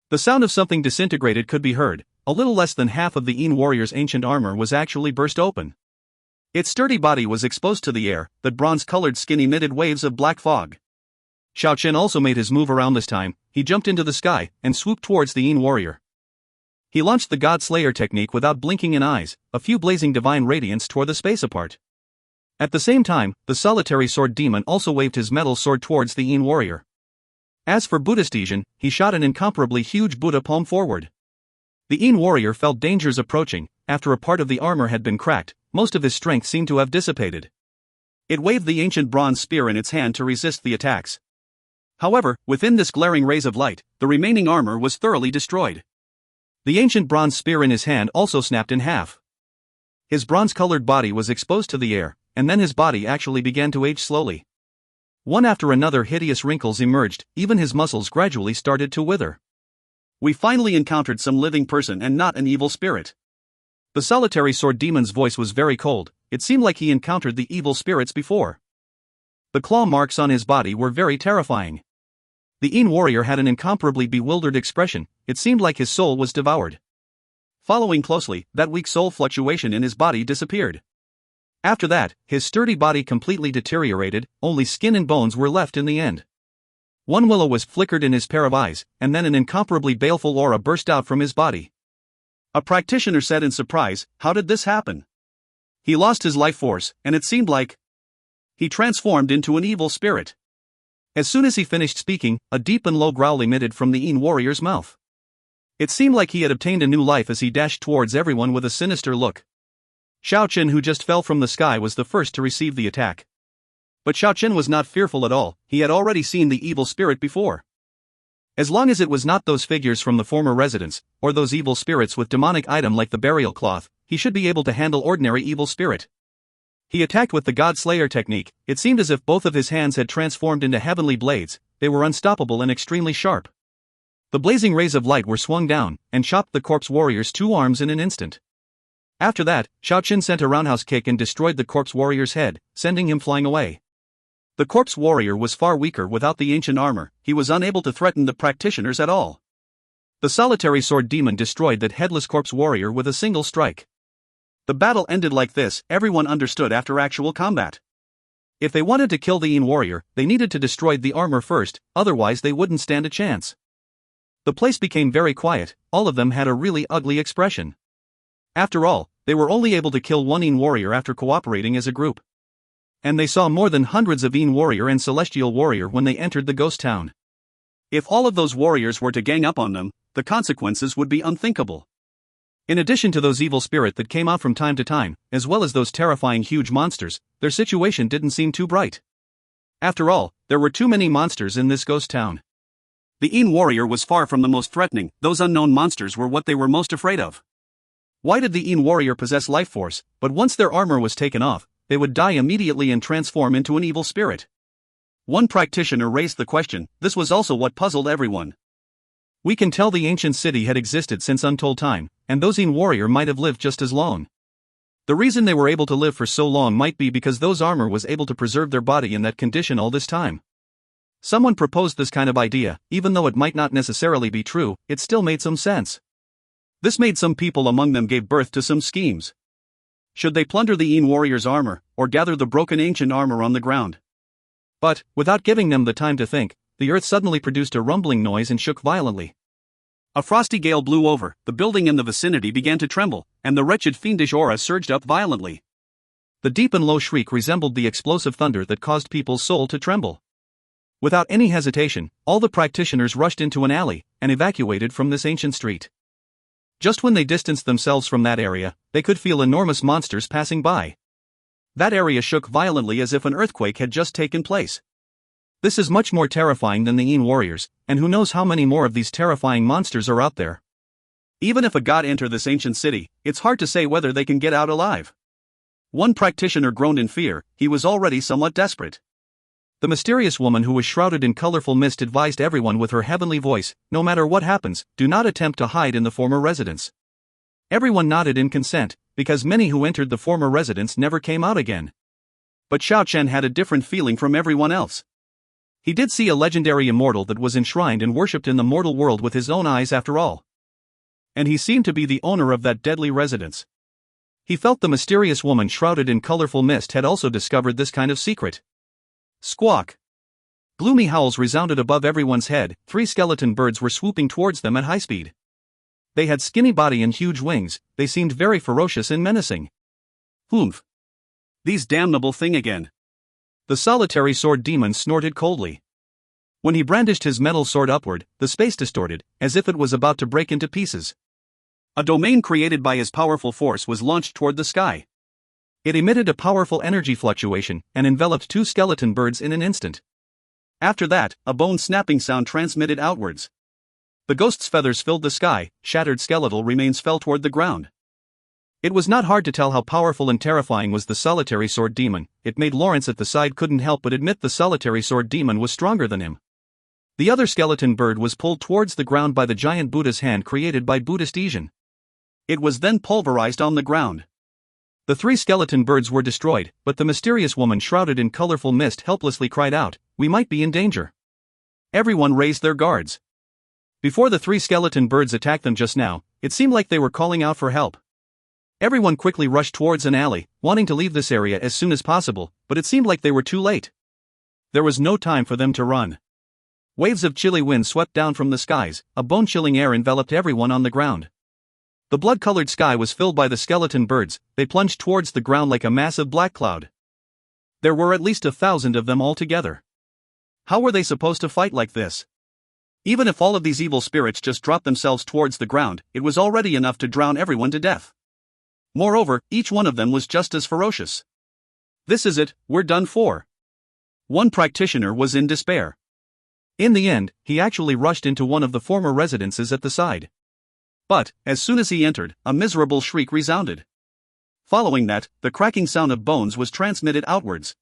The sound of something disintegrated could be heard. A little less than half of the Yin warrior's ancient armor was actually burst open. Its sturdy body was exposed to the air. That bronze-colored skin emitted waves of black fog. Xiao Chen also made his move around this time. He jumped into the sky and swooped towards the Yin warrior. He launched the God Slayer technique without blinking an eyes. A few blazing divine radiance tore the space apart. At the same time, the Solitary Sword Demon also waved his metal sword towards the Yin warrior. As for Buddhist Xian, he shot an incomparably huge Buddha palm forward. The Yin warrior felt dangers approaching. After a part of the armor had been cracked, most of his strength seemed to have dissipated. It waved the ancient bronze spear in its hand to resist the attacks. However, within this glaring rays of light, the remaining armor was thoroughly destroyed. The ancient bronze spear in his hand also snapped in half. His bronze-colored body was exposed to the air, and then his body actually began to age slowly. One after another hideous wrinkles emerged, even his muscles gradually started to wither. We finally encountered some living person and not an evil spirit. The solitary sword demon's voice was very cold. It seemed like he encountered the evil spirits before. The claw marks on his body were very terrifying. The Een warrior had an incomparably bewildered expression. It seemed like his soul was devoured. Following closely, that weak soul fluctuation in his body disappeared. After that, his sturdy body completely deteriorated, only skin and bones were left in the end. One willow was flickered in his pair of eyes, and then an incomparably baleful aura burst out from his body. A practitioner said in surprise, "How did this happen?" He lost his life force, and it seemed like he transformed into an evil spirit. As soon as he finished speaking, a deep and low growl emitted from the Een warrior's mouth. It seemed like he had obtained a new life as he dashed towards everyone with a sinister look. Xiao Chen, who just fell from the sky, was the first to receive the attack. But Xiao Chen was not fearful at all. He had already seen the evil spirit before. As long as it was not those figures from the former residence, or those evil spirits with demonic item like the burial cloth, he should be able to handle ordinary evil spirit. He attacked with the God Slayer technique. It seemed as if both of his hands had transformed into heavenly blades. They were unstoppable and extremely sharp. The blazing rays of light were swung down, and chopped the corpse warrior's 2 arms in an instant. After that, Xiao Chen sent a roundhouse kick and destroyed the corpse warrior's head, sending him flying away. The corpse warrior was far weaker without the ancient armor. He was unable to threaten the practitioners at all. The solitary sword demon destroyed that headless corpse warrior with a single strike. The battle ended like this. Everyone understood after actual combat. If they wanted to kill the Een warrior, they needed to destroy the armor first, otherwise they wouldn't stand a chance. The place became very quiet. All of them had a really ugly expression. After all, they were only able to kill one Een warrior after cooperating as a group. And they saw more than hundreds of Een warrior and celestial warrior when they entered the ghost town. If all of those warriors were to gang up on them, the consequences would be unthinkable. In addition to those evil spirits that came out from time to time, as well as those terrifying huge monsters, their situation didn't seem too bright. After all, there were too many monsters in this ghost town. The Een warrior was far from the most threatening. Those unknown monsters were what they were most afraid of. Why did the Een warrior possess life force, but once their armor was taken off, they would die immediately and transform into an evil spirit? One practitioner raised the question. This was also what puzzled everyone. We can tell the ancient city had existed since untold time, and those Een warrior might have lived just as long. The reason they were able to live for so long might be because those armor was able to preserve their body in that condition all this time. Someone proposed this kind of idea. Even though it might not necessarily be true, it still made some sense. This made some people among them gave birth to some schemes. Should they plunder the Een warrior's armor, or gather the broken ancient armor on the ground? But, without giving them the time to think, the earth suddenly produced a rumbling noise and shook violently. A frosty gale blew over, the building in the vicinity began to tremble, and the wretched fiendish aura surged up violently. The deep and low shriek resembled the explosive thunder that caused people's soul to tremble. Without any hesitation, all the practitioners rushed into an alley, and evacuated from this ancient street. Just when they distanced themselves from that area, they could feel enormous monsters passing by. That area shook violently as if an earthquake had just taken place. This is much more terrifying than the Een warriors, and who knows how many more of these terrifying monsters are out there. Even if a god enter this ancient city, it's hard to say whether they can get out alive. One practitioner groaned in fear. He was already somewhat desperate. The mysterious woman who was shrouded in colorful mist advised everyone with her heavenly voice, no matter what happens, do not attempt to hide in the former residence. Everyone nodded in consent, because many who entered the former residence never came out again. But Xiao Chen had a different feeling from everyone else. He did see a legendary immortal that was enshrined and worshipped in the mortal world with his own eyes after all. And he seemed to be the owner of that deadly residence. He felt the mysterious woman shrouded in colorful mist had also discovered this kind of secret. Squawk! Gloomy howls resounded above everyone's head. 3 skeleton birds were swooping towards them at high speed. They had skinny body and huge wings. They seemed very ferocious and menacing. Humph! These damnable thing again. The solitary sword demon snorted coldly. When he brandished his metal sword upward, the space distorted, as if it was about to break into pieces. A domain created by his powerful force was launched toward the sky. It emitted a powerful energy fluctuation and enveloped 2 skeleton birds in an instant. After that, a bone-snapping sound transmitted outwards. The ghost's feathers filled the sky. Shattered skeletal remains fell toward the ground. It was not hard to tell how powerful and terrifying was the solitary sword demon. It made Lawrence at the side couldn't help but admit the solitary sword demon was stronger than him. The other skeleton bird was pulled towards the ground by the giant Buddha's hand created by Buddhist Xian. It was then pulverized on the ground. The 3 skeleton birds were destroyed, but the mysterious woman shrouded in colorful mist helplessly cried out, "We might be in danger." Everyone raised their guards. Before the 3 skeleton birds attacked them just now, it seemed like they were calling out for help. Everyone quickly rushed towards an alley, wanting to leave this area as soon as possible, but it seemed like they were too late. There was no time for them to run. Waves of chilly wind swept down from the skies, a bone-chilling air enveloped everyone on the ground. The blood-colored sky was filled by the skeleton birds. They plunged towards the ground like a massive black cloud. There were at least 1,000 of them altogether. How were they supposed to fight like this? Even if all of these evil spirits just dropped themselves towards the ground, it was already enough to drown everyone to death. Moreover, each one of them was just as ferocious. "This is it, we're done for." One practitioner was in despair. In the end, he actually rushed into one of the former residences at the side. But, as soon as he entered, a miserable shriek resounded. Following that, the cracking sound of bones was transmitted outwards.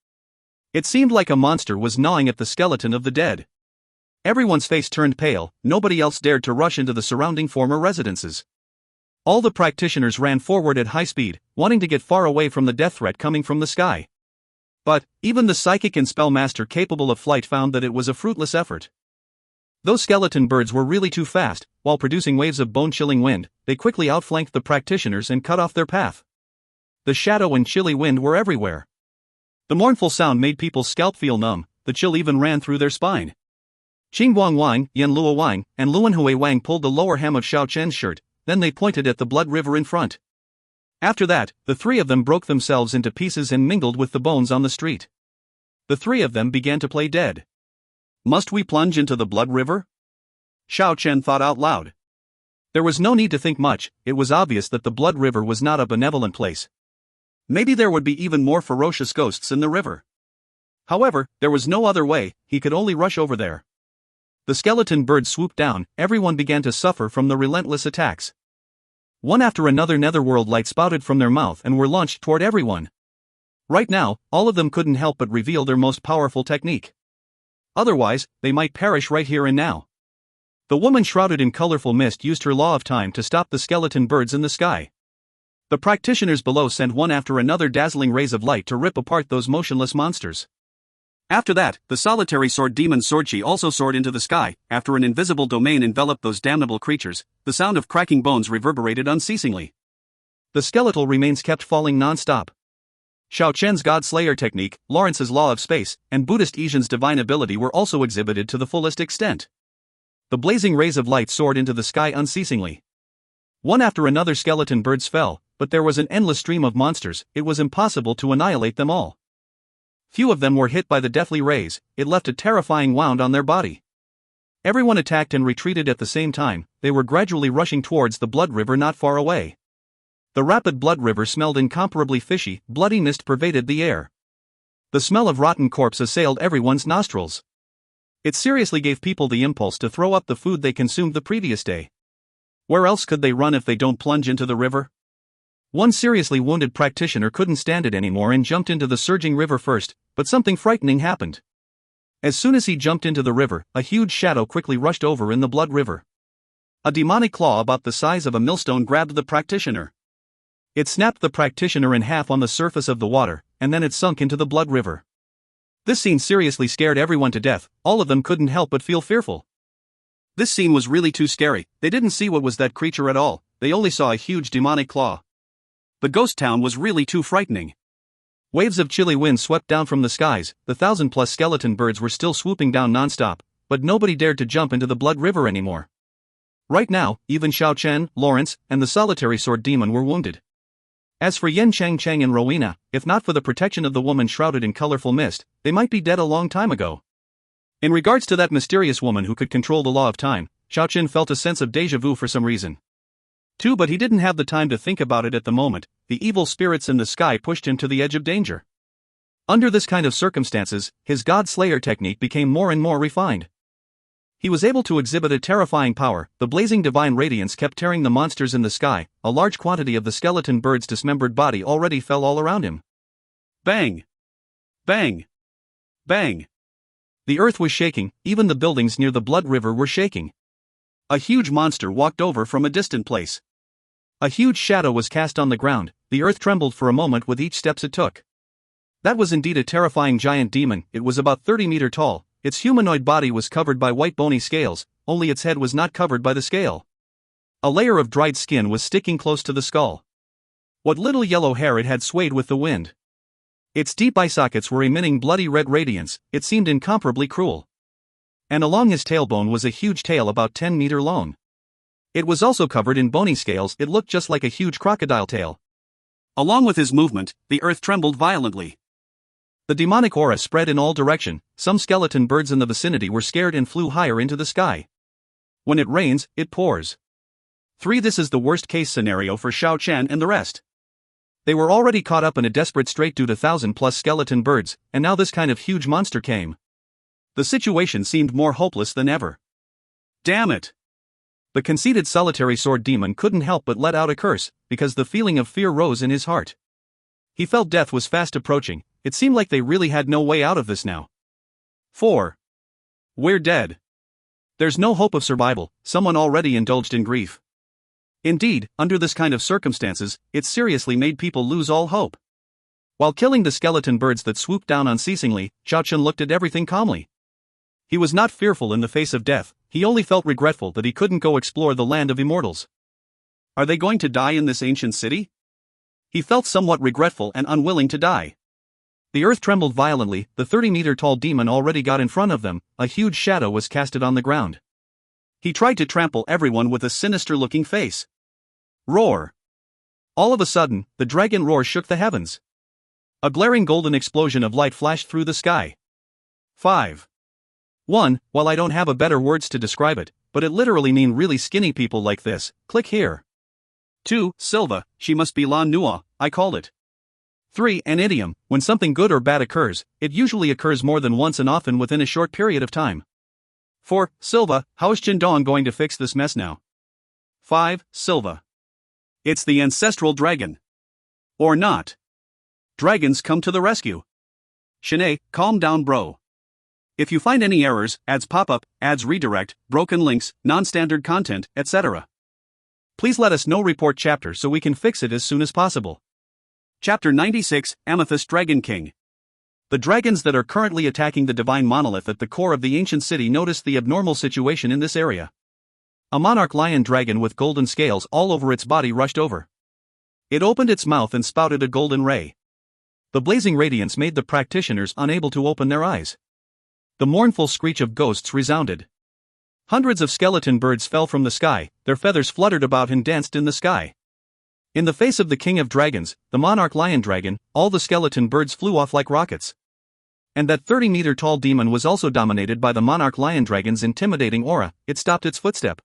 It seemed like a monster was gnawing at the skeleton of the dead. Everyone's face turned pale. Nobody else dared to rush into the surrounding former residences. All the practitioners ran forward at high speed, wanting to get far away from the death threat coming from the sky. But, even the psychic and spell master capable of flight found that it was a fruitless effort. Those skeleton birds were really too fast. While producing waves of bone-chilling wind, they quickly outflanked the practitioners and cut off their path. The shadow and chilly wind were everywhere. The mournful sound made people's scalp feel numb. The chill even ran through their spine. Qing Guang Wang, Yan Luo Wang, and Luan Hui Wang pulled the lower hem of Xiao Chen's shirt. Then they pointed at the blood river in front. After that, the 3 of them broke themselves into pieces and mingled with the bones on the street. The 3 of them began to play dead. "Must we plunge into the blood river?" Xiao Chen thought out loud. There was no need to think much. It was obvious that the blood river was not a benevolent place. Maybe there would be even more ferocious ghosts in the river. However, there was no other way. He could only rush over there. The skeleton birds swooped down. Everyone began to suffer from the relentless attacks. One after another netherworld light spouted from their mouth and were launched toward everyone. Right now, all of them couldn't help but reveal their most powerful technique. Otherwise, they might perish right here and now. The woman shrouded in colorful mist used her law of time to stop the skeleton birds in the sky. The practitioners below sent one after another dazzling rays of light to rip apart those motionless monsters. After that, the solitary sword demon Swordchi also soared into the sky. After an invisible domain enveloped those damnable creatures, the sound of cracking bones reverberated unceasingly. The skeletal remains kept falling non-stop. Xiao Chen's God Slayer technique, Lawrence's law of space, and Buddhist Xian's divine ability were also exhibited to the fullest extent. The blazing rays of light soared into the sky unceasingly. One after another skeleton birds fell, but there was an endless stream of monsters. It was impossible to annihilate them all. Few of them were hit by the deathly rays. It left a terrifying wound on their body. Everyone attacked and retreated at the same time. They were gradually rushing towards the blood river not far away. The rapid blood river smelled incomparably fishy. Bloody mist pervaded the air. The smell of rotten corpse assailed everyone's nostrils. It seriously gave people the impulse to throw up the food they consumed the previous day. Where else could they run if they don't plunge into the river? One seriously wounded practitioner couldn't stand it anymore and jumped into the surging river first, but something frightening happened. As soon as he jumped into the river, a huge shadow quickly rushed over in the blood river. A demonic claw about the size of a millstone grabbed the practitioner. It snapped the practitioner in half on the surface of the water, and then it sunk into the blood river. This scene seriously scared everyone to death. All of them couldn't help but feel fearful. This scene was really too scary. They didn't see what was that creature at all. They only saw a huge demonic claw. The ghost town was really too frightening. Waves of chilly wind swept down from the skies. The 1,000+ skeleton birds were still swooping down non-stop, but nobody dared to jump into the blood river anymore. Right now, even Xiao Chen, Lawrence, and the solitary sword demon were wounded. As for Yen Chang Chang and Rowena, if not for the protection of the woman shrouded in colorful mist, they might be dead a long time ago. In regards to that mysterious woman who could control the law of time, Xiao Chen felt a sense of déjà vu for some reason. But he didn't have the time to think about it at the moment. The evil spirits in the sky pushed him to the edge of danger. Under this kind of circumstances, his God Slayer technique became more and more refined. He was able to exhibit a terrifying power. The blazing divine radiance kept tearing the monsters in the sky. A large quantity of the skeleton bird's dismembered body already fell all around him. Bang! Bang! Bang! The earth was shaking, even the buildings near the blood river were shaking. A huge monster walked over from a distant place. A huge shadow was cast on the ground. The earth trembled for a moment with each steps it took. That was indeed a terrifying giant demon. It was about 30 meters tall. Its humanoid body was covered by white bony scales, only its head was not covered by the scale. A layer of dried skin was sticking close to the skull. What little yellow hair it had swayed with the wind. Its deep eye sockets were emitting bloody red radiance. It seemed incomparably cruel. And along his tailbone was a huge tail about 10 meters long. It was also covered in bony scales. It looked just like a huge crocodile tail. Along with his movement, the earth trembled violently. The demonic aura spread in all directions. Some skeleton birds in the vicinity were scared and flew higher into the sky. When it rains, it pours. 3. This is the worst case scenario for Xiao Chen and the rest. They were already caught up in a desperate strait due to 1,000+ skeleton birds, and now this kind of huge monster came. The situation seemed more hopeless than ever. Damn it! The conceited solitary sword demon couldn't help but let out a curse, because the feeling of fear rose in his heart. He felt death was fast approaching. It seemed like they really had no way out of this now. 4. We're dead. There's no hope of survival. Someone already indulged in grief. Indeed, under this kind of circumstances, it seriously made people lose all hope. While killing the skeleton birds that swooped down unceasingly, Xiao Chen looked at everything calmly. He was not fearful in the face of death. He only felt regretful that he couldn't go explore the land of immortals. Are they going to die in this ancient city? He felt somewhat regretful and unwilling to die. The earth trembled violently. The 30-meter-tall demon already got in front of them. A huge shadow was casted on the ground. He tried to trample everyone with a sinister-looking face. Roar! All of a sudden, the dragon roar shook the heavens. A glaring golden explosion of light flashed through the sky. 5. 1. Well, I don't have a better words to describe it, but it literally mean really skinny people like this. Click here. 2. Silva, she must be La Nua, I called it. 3. An idiom. When something good or bad occurs, it usually occurs more than once and often within a short period of time. 4. Silva, how is Jindong going to fix this mess now? 5. Silva. It's the ancestral dragon. Or not. Dragons come to the rescue. Shanae, calm down bro. If you find any errors, ads pop up, ads redirect, broken links, non-standard content, etc. Please let us know. Report chapter so we can fix it as soon as possible. Chapter 96, Amethyst Dragon King. The dragons that are currently attacking the divine monolith at the core of the ancient city noticed the abnormal situation in this area. A monarch lion dragon with golden scales all over its body rushed over. It opened its mouth and spouted a golden ray. The blazing radiance made the practitioners unable to open their eyes. The mournful screech of ghosts resounded. Hundreds of skeleton birds fell from the sky, their feathers fluttered about and danced in the sky. In the face of the king of dragons, the monarch lion dragon, all the skeleton birds flew off like rockets. And that 30-meter-tall demon was also dominated by the monarch lion dragon's intimidating aura. It stopped its footstep.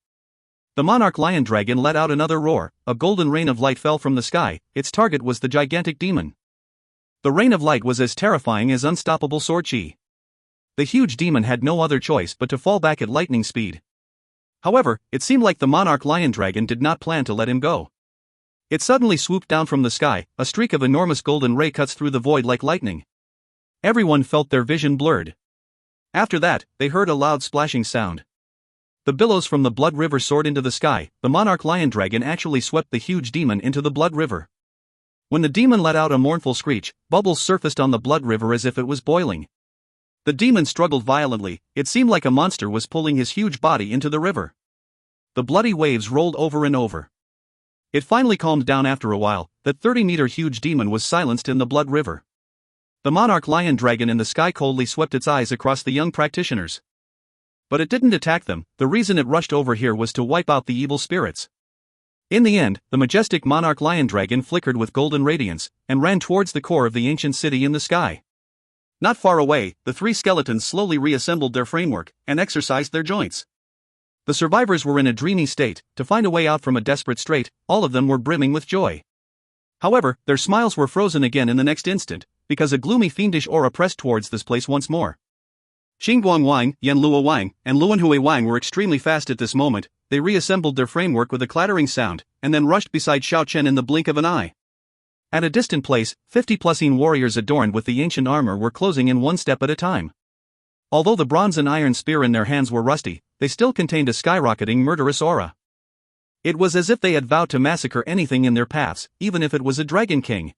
The monarch lion dragon let out another roar. A golden rain of light fell from the sky. Its target was the gigantic demon. The rain of light was as terrifying as unstoppable sword chi. The huge demon had no other choice but to fall back at lightning speed. However, it seemed like the monarch lion dragon did not plan to let him go. It suddenly swooped down from the sky. A streak of enormous golden ray cuts through the void like lightning. Everyone felt their vision blurred. After that, they heard a loud splashing sound. The billows from the blood river soared into the sky. The monarch lion dragon actually swept the huge demon into the blood river. When the demon let out a mournful screech, bubbles surfaced on the blood river as if it was boiling. The demon struggled violently. It seemed like a monster was pulling his huge body into the river. The bloody waves rolled over and over. It finally calmed down after a while. That 30-meter huge demon was silenced in the blood river. The monarch lion dragon in the sky coldly swept its eyes across the young practitioners. But it didn't attack them. The reason it rushed over here was to wipe out the evil spirits. In the end, the majestic monarch lion dragon flickered with golden radiance, and ran towards the core of the ancient city in the sky. Not far away, the 3 skeletons slowly reassembled their framework, and exercised their joints. The survivors were in a dreamy state. To find a way out from a desperate strait, all of them were brimming with joy. However, their smiles were frozen again in the next instant, because a gloomy fiendish aura pressed towards this place once more. Xingguang Wang, Yan Lua Wang, and Luanhui Wang were extremely fast at this moment. They reassembled their framework with a clattering sound, and then rushed beside Xiao Chen in the blink of an eye. At a distant place, 50+ warriors adorned with the ancient armor were closing in one step at a time. Although the bronze and iron spear in their hands were rusty, they still contained a skyrocketing murderous aura. It was as if they had vowed to massacre anything in their paths, even if it was a Dragon King.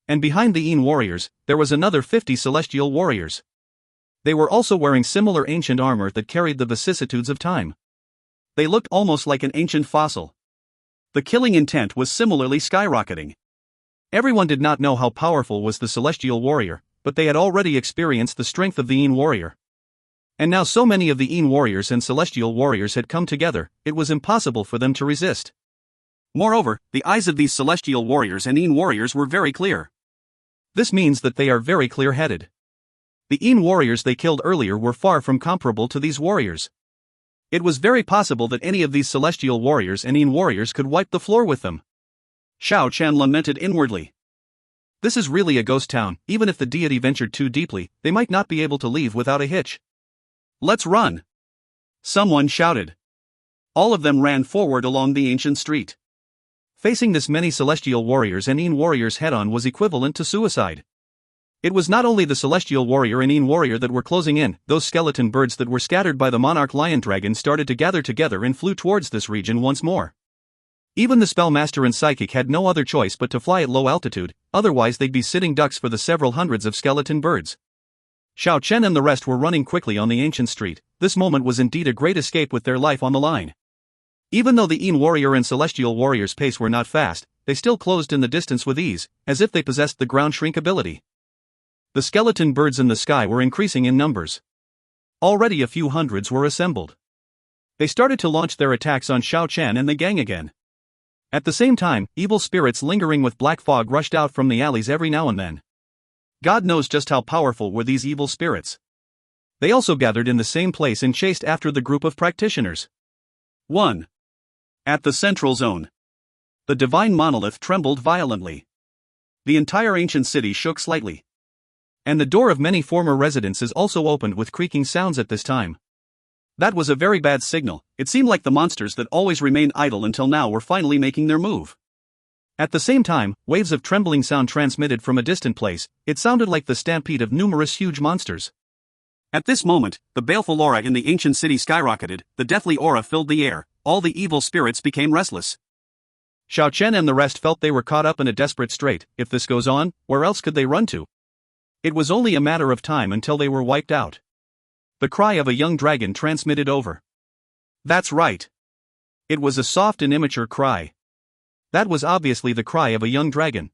And behind the Yin warriors, there was another 50 celestial warriors. They were also wearing similar ancient armor that carried the vicissitudes of time. They looked almost like an ancient fossil. The killing intent was similarly skyrocketing. Everyone did not know how powerful was the celestial warrior, but they had already experienced the strength of the Yin warrior. And now so many of the Yin warriors and celestial warriors had come together, it was impossible for them to resist. Moreover, the eyes of these celestial warriors and Yin warriors were very clear. This means that they are very clear-headed. The Yin warriors they killed earlier were far from comparable to these warriors. It was very possible that any of these celestial warriors and Yin warriors could wipe the floor with them. Xiao Chen lamented inwardly. This is really a ghost town. Even if the deity ventured too deeply, they might not be able to leave without a hitch. Let's run! Someone shouted. All of them ran forward along the ancient street. Facing this many celestial warriors and Yin warriors head-on was equivalent to suicide. It was not only the celestial warrior and Yin warrior that were closing in, those skeleton birds that were scattered by the monarch lion dragon started to gather together and flew towards this region once more. Even the spellmaster and psychic had no other choice but to fly at low altitude, otherwise they'd be sitting ducks for the several hundreds of skeleton birds. Xiao Chen and the rest were running quickly on the ancient street. This moment was indeed a great escape with their life on the line. Even though the Yin warrior and celestial warrior's pace were not fast, they still closed in the distance with ease, as if they possessed the ground shrink ability. The skeleton birds in the sky were increasing in numbers. Already a few hundreds were assembled. They started to launch their attacks on Xiao Chen and the gang again. At the same time, evil spirits lingering with black fog rushed out from the alleys every now and then. God knows just how powerful were these evil spirits. They also gathered in the same place and chased after the group of practitioners. 1. At the central zone. The divine monolith trembled violently. The entire ancient city shook slightly. And the door of many former residences also opened with creaking sounds at this time. That was a very bad signal. It seemed like the monsters that always remained idle until now were finally making their move. At the same time, waves of trembling sound transmitted from a distant place. It sounded like the stampede of numerous huge monsters. At this moment, the baleful aura in the ancient city skyrocketed, the deathly aura filled the air, all the evil spirits became restless. Xiao Chen and the rest felt they were caught up in a desperate strait. If this goes on, where else could they run to? It was only a matter of time until they were wiped out. The cry of a young dragon transmitted over. That's right. It was a soft and immature cry. That was obviously the cry of a young dragon.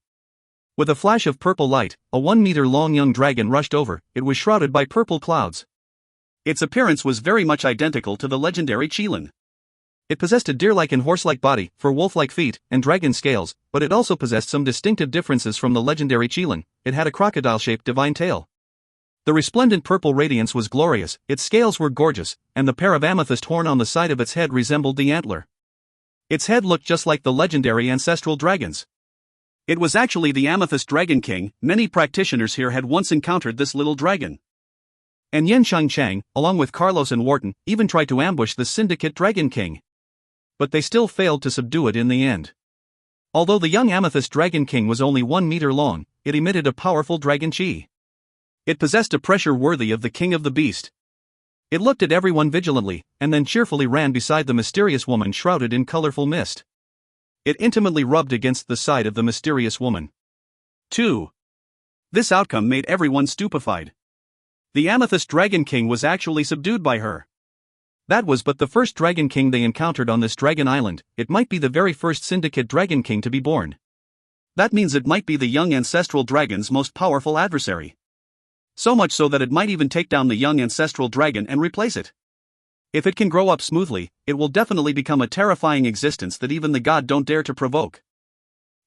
With a flash of purple light, a 1-meter-long young dragon rushed over. It was shrouded by purple clouds. Its appearance was very much identical to the legendary Qilin. It possessed a deer-like and horse-like body, for wolf-like feet, and dragon scales, but it also possessed some distinctive differences from the legendary Qilin. It had a crocodile-shaped divine tail. The resplendent purple radiance was glorious, its scales were gorgeous, and the pair of amethyst horn on the side of its head resembled the antler. Its head looked just like the legendary ancestral dragons. It was actually the Amethyst Dragon King. Many practitioners here had once encountered this little dragon. And Yenshang Chang, along with Carlos and Wharton, even tried to ambush the Syndicate Dragon King. But they still failed to subdue it in the end. Although the young Amethyst Dragon King was only 1 meter long, it emitted a powerful dragon chi. It possessed a pressure worthy of the King of the Beast. It looked at everyone vigilantly, and then cheerfully ran beside the mysterious woman shrouded in colorful mist. It intimately rubbed against the side of the mysterious woman. 2. This outcome made everyone stupefied. The Amethyst Dragon King was actually subdued by her. That was but the first Dragon King they encountered on this dragon island. It might be the very first Syndicate Dragon King to be born. That means it might be the young ancestral dragon's most powerful adversary. So much so that it might even take down the young ancestral dragon and replace it. If it can grow up smoothly, it will definitely become a terrifying existence that even the god don't dare to provoke.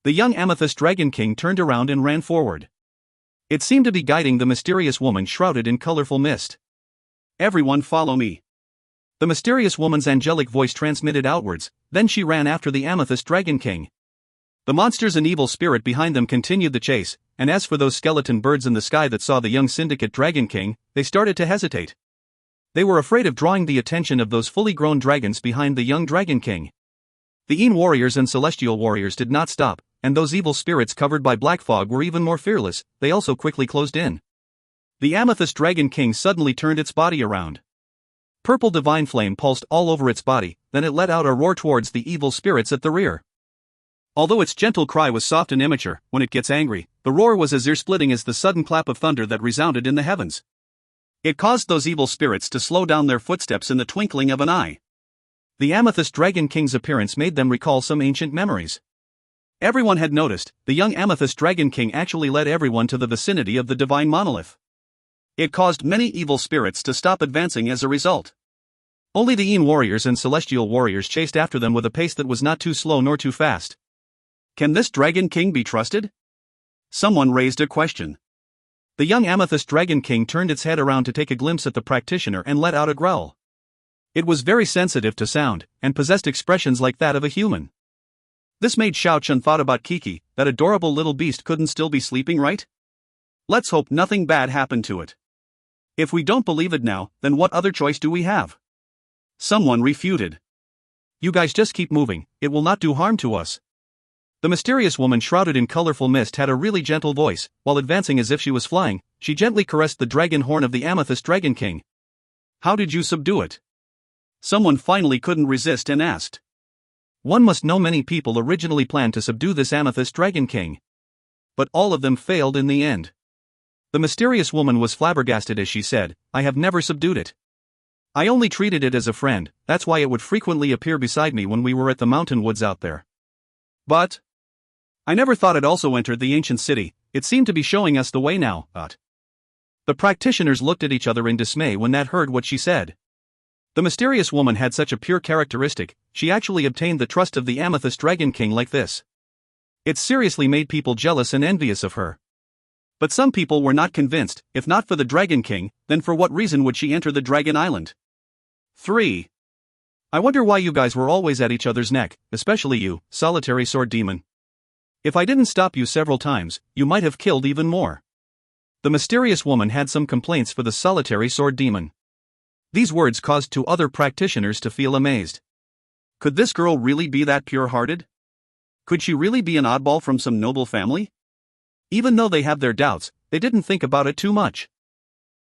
The young Amethyst Dragon King turned around and ran forward. It seemed to be guiding the mysterious woman shrouded in colorful mist. Everyone follow me. The mysterious woman's angelic voice transmitted outwards, then she ran after the Amethyst Dragon King. The monsters and evil spirit behind them continued the chase, and as for those skeleton birds in the sky that saw the young Syndicate Dragon King, they started to hesitate. They were afraid of drawing the attention of those fully grown dragons behind the young Dragon King. The Ein warriors and celestial warriors did not stop, and those evil spirits covered by black fog were even more fearless. They also quickly closed in. The Amethyst Dragon King suddenly turned its body around. Purple divine flame pulsed all over its body, then it let out a roar towards the evil spirits at the rear. Although its gentle cry was soft and immature, when it gets angry, the roar was as ear-splitting as the sudden clap of thunder that resounded in the heavens. It caused those evil spirits to slow down their footsteps in the twinkling of an eye. The Amethyst Dragon King's appearance made them recall some ancient memories. Everyone had noticed, the young Amethyst Dragon King actually led everyone to the vicinity of the divine monolith. It caused many evil spirits to stop advancing as a result. Only the Ein warriors and celestial warriors chased after them with a pace that was not too slow nor too fast. Can this Dragon King be trusted? Someone raised a question. The young Amethyst Dragon King turned its head around to take a glimpse at the practitioner and let out a growl. It was very sensitive to sound, and possessed expressions like that of a human. This made Xiao Chen thought about Kiki, that adorable little beast couldn't still be sleeping, right? Let's hope nothing bad happened to it. If we don't believe it now, then what other choice do we have? Someone refuted. You guys just keep moving, it will not do harm to us. The mysterious woman shrouded in colorful mist had a really gentle voice. While advancing as if she was flying, she gently caressed the dragon horn of the Amethyst Dragon King. How did you subdue it? Someone finally couldn't resist and asked. One must know many people originally planned to subdue this Amethyst Dragon King. But all of them failed in the end. The mysterious woman was flabbergasted as she said, I have never subdued it. I only treated it as a friend, that's why it would frequently appear beside me when we were at the mountain woods out there. But I never thought it also entered the ancient city, it seemed to be showing us the way now. The practitioners looked at each other in dismay when they heard what she said. The mysterious woman had such a pure characteristic, she actually obtained the trust of the Amethyst Dragon King like this. It seriously made people jealous and envious of her. But some people were not convinced. If not for the Dragon King, then for what reason would she enter the Dragon Island? 3. I wonder why you guys were always at each other's neck, especially you, solitary sword demon. If I didn't stop you several times, you might have killed even more. The mysterious woman had some complaints for the solitary sword demon. These words caused two other practitioners to feel amazed. Could this girl really be that pure-hearted? Could she really be an oddball from some noble family? Even though they have their doubts, they didn't think about it too much.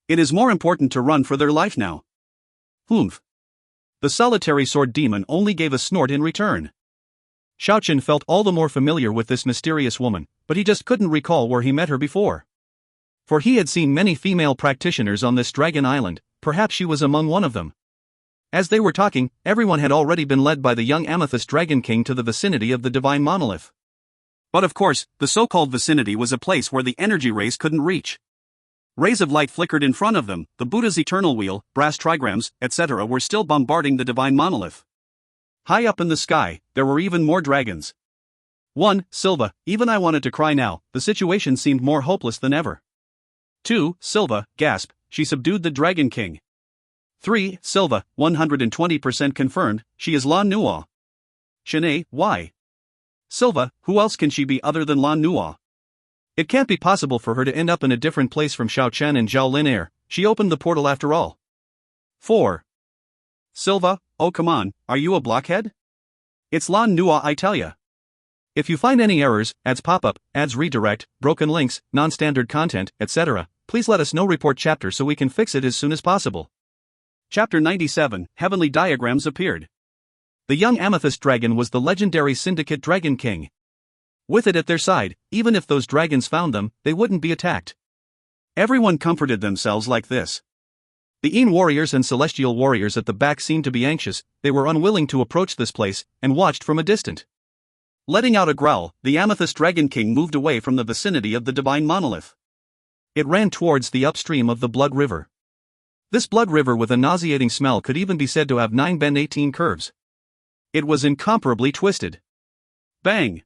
It is more important to run for their life now. Humph. The solitary sword demon only gave a snort in return. Xiao Chen felt all the more familiar with this mysterious woman, but he just couldn't recall where he met her before. For he had seen many female practitioners on this Dragon Island, perhaps she was among one of them. As they were talking, everyone had already been led by the young Amethyst Dragon King to the vicinity of the divine monolith. But of course, the so-called vicinity was a place where the energy rays couldn't reach. Rays of light flickered in front of them, the Buddha's eternal wheel, brass trigrams, etc. were still bombarding the divine monolith. High up in the sky, there were even more dragons. 1. Silva, even I wanted to cry now, the situation seemed more hopeless than ever. 2. Silva, gasp, she subdued the Dragon King. 3. Silva, 120% confirmed, she is Lan Nuo. Shanae, why? Silva, who else can she be other than Lan Nuo? It can't be possible for her to end up in a different place from Xiao Chen and Zhao Lin Air, she opened the portal after all. 4. Silva, oh come on, are you a blockhead? It's Lan Nuo I tell ya. If you find any errors, ads pop-up, ads redirect, broken links, non-standard content, etc., please let us know. Report chapter so we can fix it as soon as possible. Chapter 97, Heavenly Diagrams appeared. The young Amethyst Dragon was the legendary Syndicate Dragon King. With it at their side, even if those dragons found them, they wouldn't be attacked. Everyone comforted themselves like this. The Ein warriors and celestial warriors at the back seemed to be anxious, they were unwilling to approach this place, and watched from a distance. Letting out a growl, the Amethyst Dragon King moved away from the vicinity of the divine monolith. It ran towards the upstream of the Blood River. This blood river with a nauseating smell could even be said to have 9 bend 18 curves. It was incomparably twisted. Bang!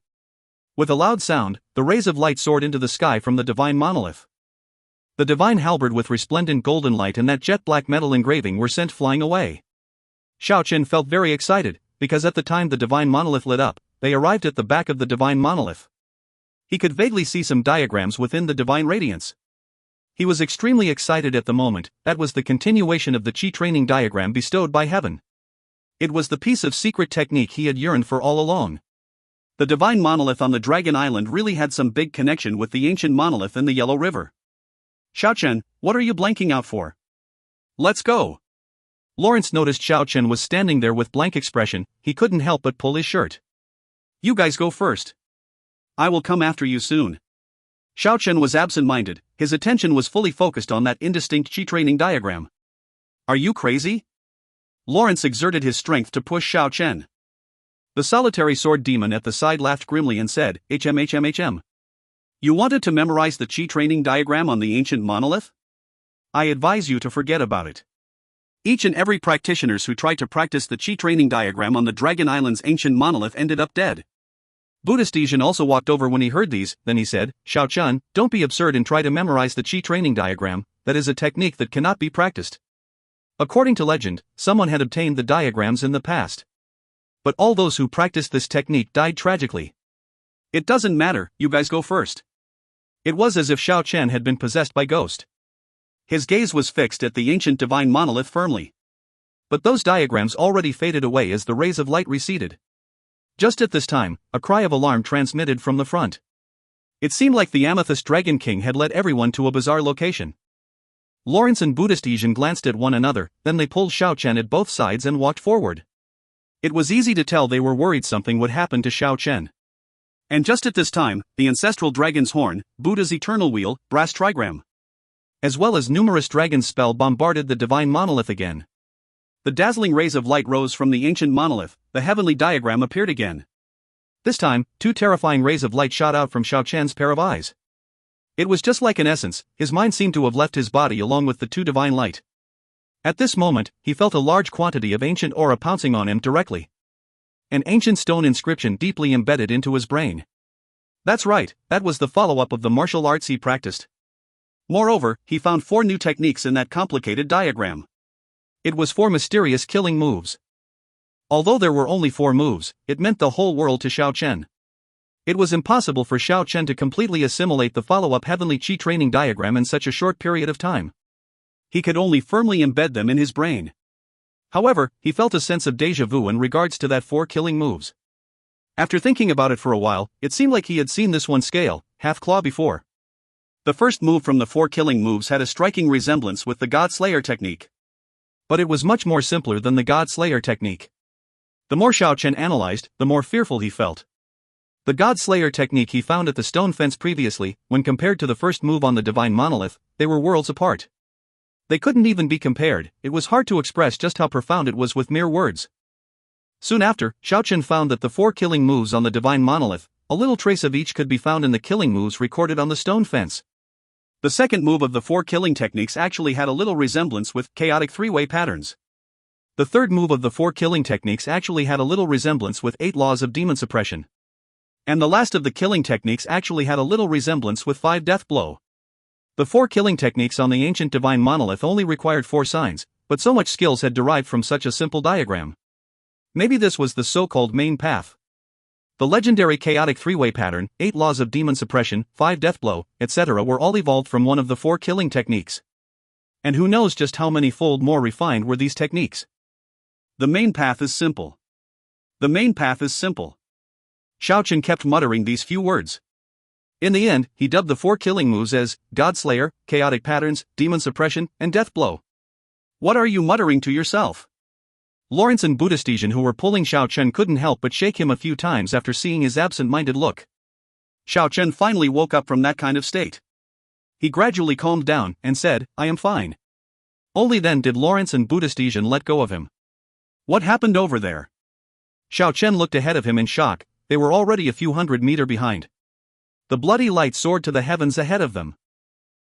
With a loud sound, the rays of light soared into the sky from the divine monolith. The divine halberd with resplendent golden light and that jet-black metal engraving were sent flying away. Xiao Chen felt very excited, because at the time the divine monolith lit up, they arrived at the back of the divine monolith. He could vaguely see some diagrams within the divine radiance. He was extremely excited at the moment. That was the continuation of the chi training diagram bestowed by heaven. It was the piece of secret technique he had yearned for all along. The divine monolith on the Dragon Island really had some big connection with the ancient monolith in the Yellow River. Xiao Chen, what are you blanking out for? Let's go. Lawrence noticed Xiao Chen was standing there with blank expression. He couldn't help but pull his shirt. You guys go first. I will come after you soon. Xiao Chen was absent-minded. His attention was fully focused on that indistinct chi training diagram. Are you crazy? Lawrence exerted his strength to push Xiao Chen. The solitary sword demon at the side laughed grimly and said, HM. You wanted to memorize the chi training diagram on the ancient monolith? I advise you to forget about it. Each and every practitioners who tried to practice the chi training diagram on the Dragon Island's ancient monolith ended up dead. Buddhist Asian also walked over when he heard these, then he said, Xiao Chen, don't be absurd and try to memorize the chi training diagram. That is a technique that cannot be practiced. According to legend, someone had obtained the diagrams in the past. But all those who practiced this technique died tragically. It doesn't matter, you guys go first. It was as if Xiao Chen had been possessed by ghost. His gaze was fixed at the ancient divine monolith firmly. But those diagrams already faded away as the rays of light receded. Just at this time, a cry of alarm transmitted from the front. It seemed like the Amethyst Dragon King had led everyone to a bizarre location. Lawrence and Buddhist Asian glanced at one another, then they pulled Xiao Chen at both sides and walked forward. It was easy to tell they were worried something would happen to Xiao Chen. And just at this time, the ancestral dragon's horn, Buddha's eternal wheel, brass trigram, as well as numerous dragon spell bombarded the divine monolith again. The dazzling rays of light rose from the ancient monolith, the heavenly diagram appeared again. This time, two terrifying rays of light shot out from Xiao Chen's pair of eyes. It was just like an essence, his mind seemed to have left his body along with the two divine light. At this moment, he felt a large quantity of ancient aura pouncing on him directly. An ancient stone inscription deeply embedded into his brain. That's right, that was the follow-up of the martial arts he practiced. Moreover, he found 4 new techniques in that complicated diagram. It was 4 mysterious killing moves. Although there were only 4 moves, it meant the whole world to Xiao Chen. It was impossible for Xiao Chen to completely assimilate the follow-up heavenly chi training diagram in such a short period of time. He could only firmly embed them in his brain. However, he felt a sense of déjà vu in regards to that 4 killing moves. After thinking about it for a while, it seemed like he had seen this one scale, half claw before. The first move from the 4 killing moves had a striking resemblance with the God Slayer technique. But it was much more simpler than the God Slayer technique. The more Xiao Chen analyzed, the more fearful he felt. The God Slayer technique he found at the stone fence previously, when compared to the first move on the divine monolith, they were worlds apart. They couldn't even be compared. It was hard to express just how profound it was with mere words. Soon after, Xiao Chen found that the 4 killing moves on the divine monolith, a little trace of each could be found in the killing moves recorded on the stone fence. The second move of the 4 killing techniques actually had a little resemblance with chaotic 3-way patterns. The third move of the 4 killing techniques actually had a little resemblance with 8 laws of demon suppression. And the last of the killing techniques actually had a little resemblance with 5 death blow. The 4 killing techniques on the ancient divine monolith only required 4 signs, but so much skills had derived from such a simple diagram. Maybe this was the so-called main path. The legendary chaotic 3-way pattern, 8 laws of demon suppression, 5 death blow, etc. were all evolved from one of the 4 killing techniques. And who knows just how many fold more refined were these techniques. The main path is simple. The main path is simple. Xiao Chen kept muttering these few words. In the end, he dubbed the 4 killing moves as God Slayer, chaotic patterns, demon suppression, and death blow. What are you muttering to yourself? Lawrence and Buddhist Asian who were pulling Xiao Chen couldn't help but shake him a few times after seeing his absent-minded look. Xiao Chen finally woke up from that kind of state. He gradually calmed down and said, I am fine. Only then did Lawrence and Buddhist Asian let go of him. What happened over there? Xiao Chen looked ahead of him in shock. They were already a few hundred meters behind. The bloody light soared to the heavens ahead of them.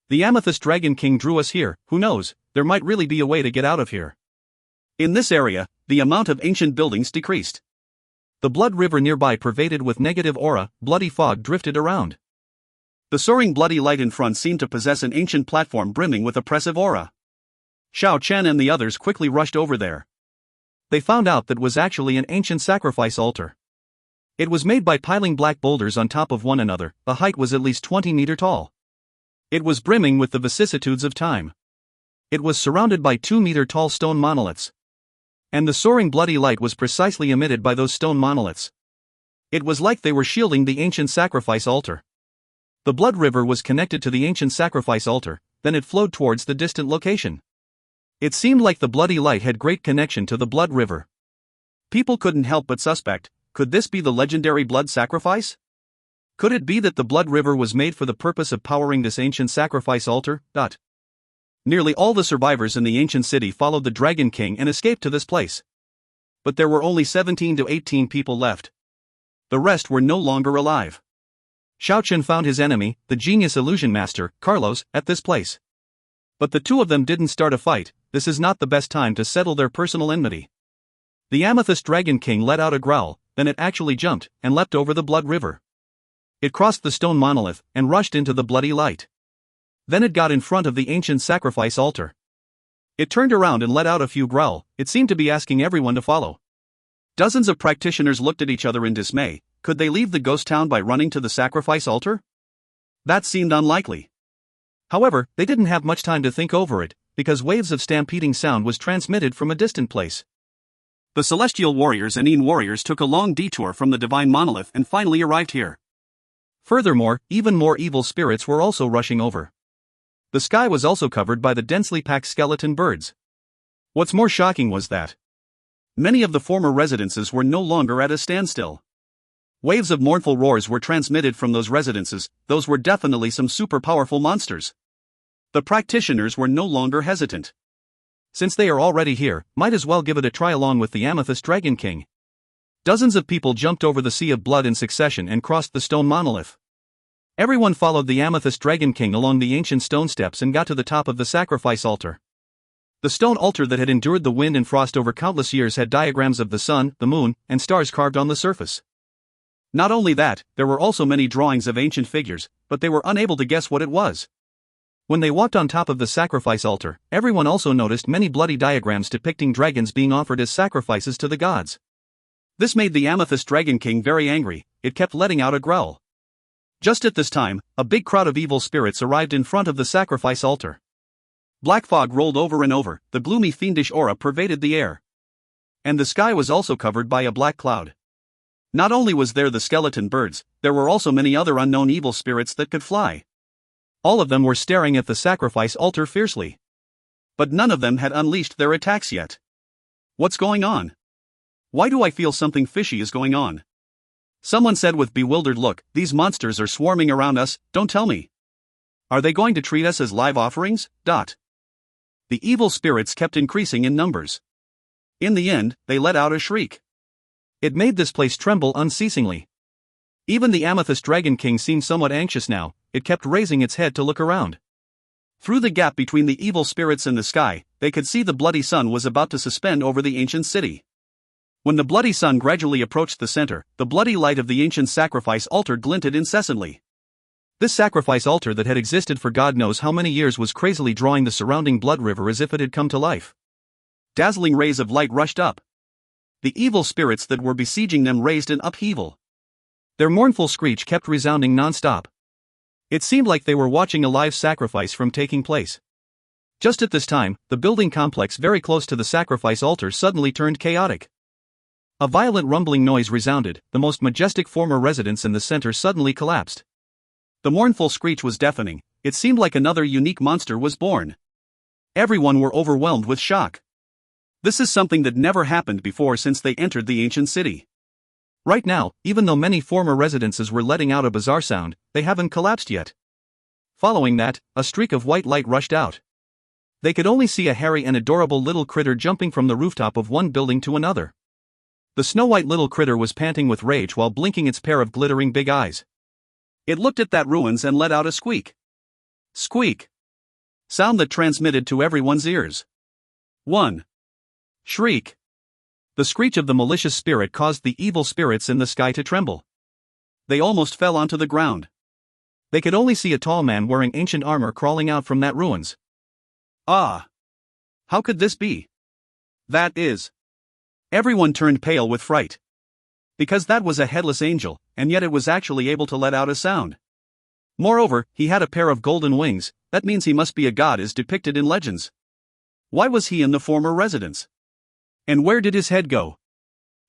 The Amethyst Dragon King drew us here. Who knows, there might really be a way to get out of here. In this area, the amount of ancient buildings decreased. The blood river nearby pervaded with negative aura, bloody fog drifted around. The soaring bloody light in front seemed to possess an ancient platform brimming with oppressive aura. Xiao Chen and the others quickly rushed over there. They found out that was actually an ancient sacrifice altar. It was made by piling black boulders on top of one another. The height was at least 20 meters tall. It was brimming with the vicissitudes of time. It was surrounded by 2-meter-tall stone monoliths. And the soaring bloody light was precisely emitted by those stone monoliths. It was like they were shielding the ancient sacrifice altar. The blood river was connected to the ancient sacrifice altar, then it flowed towards the distant location. It seemed like the bloody light had great connection to the blood river. People couldn't help but suspect, could this be the legendary blood sacrifice? Could it be that the blood river was made for the purpose of powering this ancient sacrifice altar? Nearly all the survivors in the ancient city followed the Dragon King and escaped to this place. But there were only 17 to 18 people left. The rest were no longer alive. Xiao Chen found his enemy, the genius illusion master, Carlos, at this place. But the two of them didn't start a fight. This is not the best time to settle their personal enmity. The Amethyst Dragon King let out a growl, then it actually jumped and leapt over the blood river. It crossed the stone monolith and rushed into the bloody light. Then it got in front of the ancient sacrifice altar. It turned around and let out a few growl. It seemed to be asking everyone to follow. Dozens of practitioners looked at each other in dismay. Could they leave the ghost town by running to the sacrifice altar? That seemed unlikely. However, they didn't have much time to think over it, because waves of stampeding sound was transmitted from a distant place. The celestial warriors and Ein warriors took a long detour from the divine monolith and finally arrived here. Furthermore, even more evil spirits were also rushing over. The sky was also covered by the densely packed skeleton birds. What's more shocking was that many of the former residences were no longer at a standstill. Waves of mournful roars were transmitted from those residences. Those were definitely some super powerful monsters. The practitioners were no longer hesitant. Since they are already here, might as well give it a try along with the Amethyst Dragon King. Dozens of people jumped over the sea of blood in succession and crossed the stone monolith. Everyone followed the Amethyst Dragon King along the ancient stone steps and got to the top of the sacrifice altar. The stone altar that had endured the wind and frost over countless years had diagrams of the sun, the moon, and stars carved on the surface. Not only that, there were also many drawings of ancient figures, but they were unable to guess what it was. When they walked on top of the sacrifice altar, everyone also noticed many bloody diagrams depicting dragons being offered as sacrifices to the gods. This made the Amethyst Dragon King very angry. It kept letting out a growl. Just at this time, a big crowd of evil spirits arrived in front of the sacrifice altar. Black fog rolled over and over, the gloomy fiendish aura pervaded the air. And the sky was also covered by a black cloud. Not only was there the skeleton birds, there were also many other unknown evil spirits that could fly. All of them were staring at the sacrifice altar fiercely. But none of them had unleashed their attacks yet. What's going on? Why do I feel something fishy is going on? Someone said with bewildered look, these monsters are swarming around us, don't tell me. Are they going to treat us as live offerings? The evil spirits kept increasing in numbers. In the end, they let out a shriek. It made this place tremble unceasingly. Even the Amethyst Dragon King seemed somewhat anxious now. It kept raising its head to look around. Through the gap between the evil spirits and the sky, they could see the bloody sun was about to suspend over the ancient city. When the bloody sun gradually approached the center, the bloody light of the ancient sacrifice altar glinted incessantly. This sacrifice altar that had existed for God knows how many years was crazily drawing the surrounding blood river as if it had come to life. Dazzling rays of light rushed up. The evil spirits that were besieging them raised an upheaval. Their mournful screech kept resounding non-stop. It seemed like they were watching a live sacrifice from taking place. Just at this time, the building complex very close to the sacrifice altar suddenly turned chaotic. A violent rumbling noise resounded. The most majestic former residence in the center suddenly collapsed. The mournful screech was deafening. It seemed like another unique monster was born. Everyone were overwhelmed with shock. This is something that never happened before since they entered the ancient city. Right now, even though many former residences were letting out a bizarre sound, they haven't collapsed yet. Following that, a streak of white light rushed out. They could only see a hairy and adorable little critter jumping from the rooftop of one building to another. The snow-white little critter was panting with rage while blinking its pair of glittering big eyes. It looked at that ruins and let out a squeak. Squeak. Sound that transmitted to everyone's ears. 1. Shriek. The screech of the malicious spirit caused the evil spirits in the sky to tremble. They almost fell onto the ground. They could only see a tall man wearing ancient armor crawling out from that ruins. Ah! How could this be? That is. Everyone turned pale with fright. Because that was a headless angel, and yet it was actually able to let out a sound. Moreover, he had a pair of golden wings, that means he must be a god as depicted in legends. Why was he in the former residence? And where did his head go?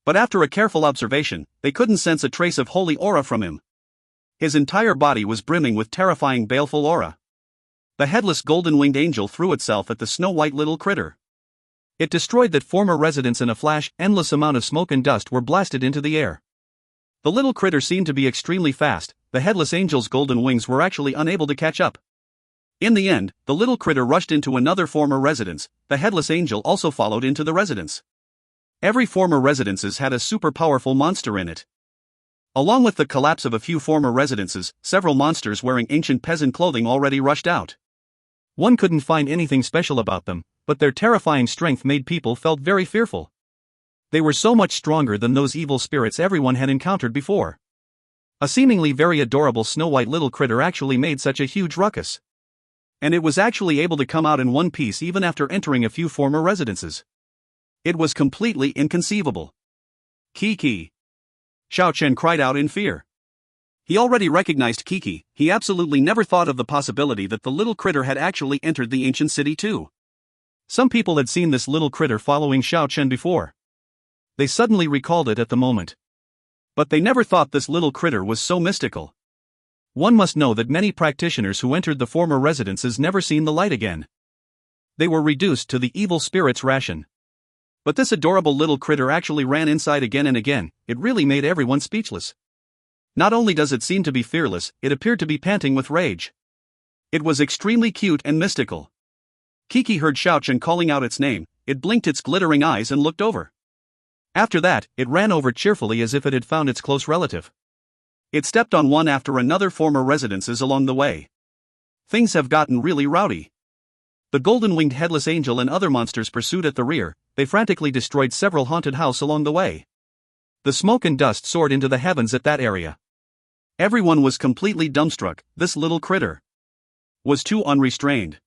But after a careful observation, they couldn't sense a trace of holy aura from him. His entire body was brimming with terrifying baleful aura. The headless golden-winged angel threw itself at the snow-white little critter. It destroyed that former residence in a flash. Endless amount of smoke and dust were blasted into the air. The little critter seemed to be extremely fast. The headless angel's golden wings were actually unable to catch up. In the end, the little critter rushed into another former residence. The headless angel also followed into the residence. Every former residences had a super powerful monster in it. Along with the collapse of a few former residences, several monsters wearing ancient peasant clothing already rushed out. One couldn't find anything special about them, but their terrifying strength made people felt very fearful. They were so much stronger than those evil spirits everyone had encountered before. A seemingly very adorable snow-white little critter actually made such a huge ruckus. And it was actually able to come out in one piece even after entering a few former residences. It was completely inconceivable. Kiki! Xiao Chen cried out in fear. He already recognized Kiki. He absolutely never thought of the possibility that the little critter had actually entered the ancient city too. Some people had seen this little critter following Xiao Chen before. They suddenly recalled it at the moment. But they never thought this little critter was so mystical. One must know that many practitioners who entered the former residences never seen the light again. They were reduced to the evil spirit's ration. But this adorable little critter actually ran inside again and again. It really made everyone speechless. Not only does it seem to be fearless, it appeared to be panting with rage. It was extremely cute and mystical. Kiki heard Xiao Chen calling out its name. It blinked its glittering eyes and looked over. After that, it ran over cheerfully as if it had found its close relative. It stepped on one after another former residences along the way. Things have gotten really rowdy. The golden-winged headless angel and other monsters pursued at the rear. They frantically destroyed several haunted houses along the way. The smoke and dust soared into the heavens at that area. Everyone was completely dumbstruck. This little critter was too unrestrained.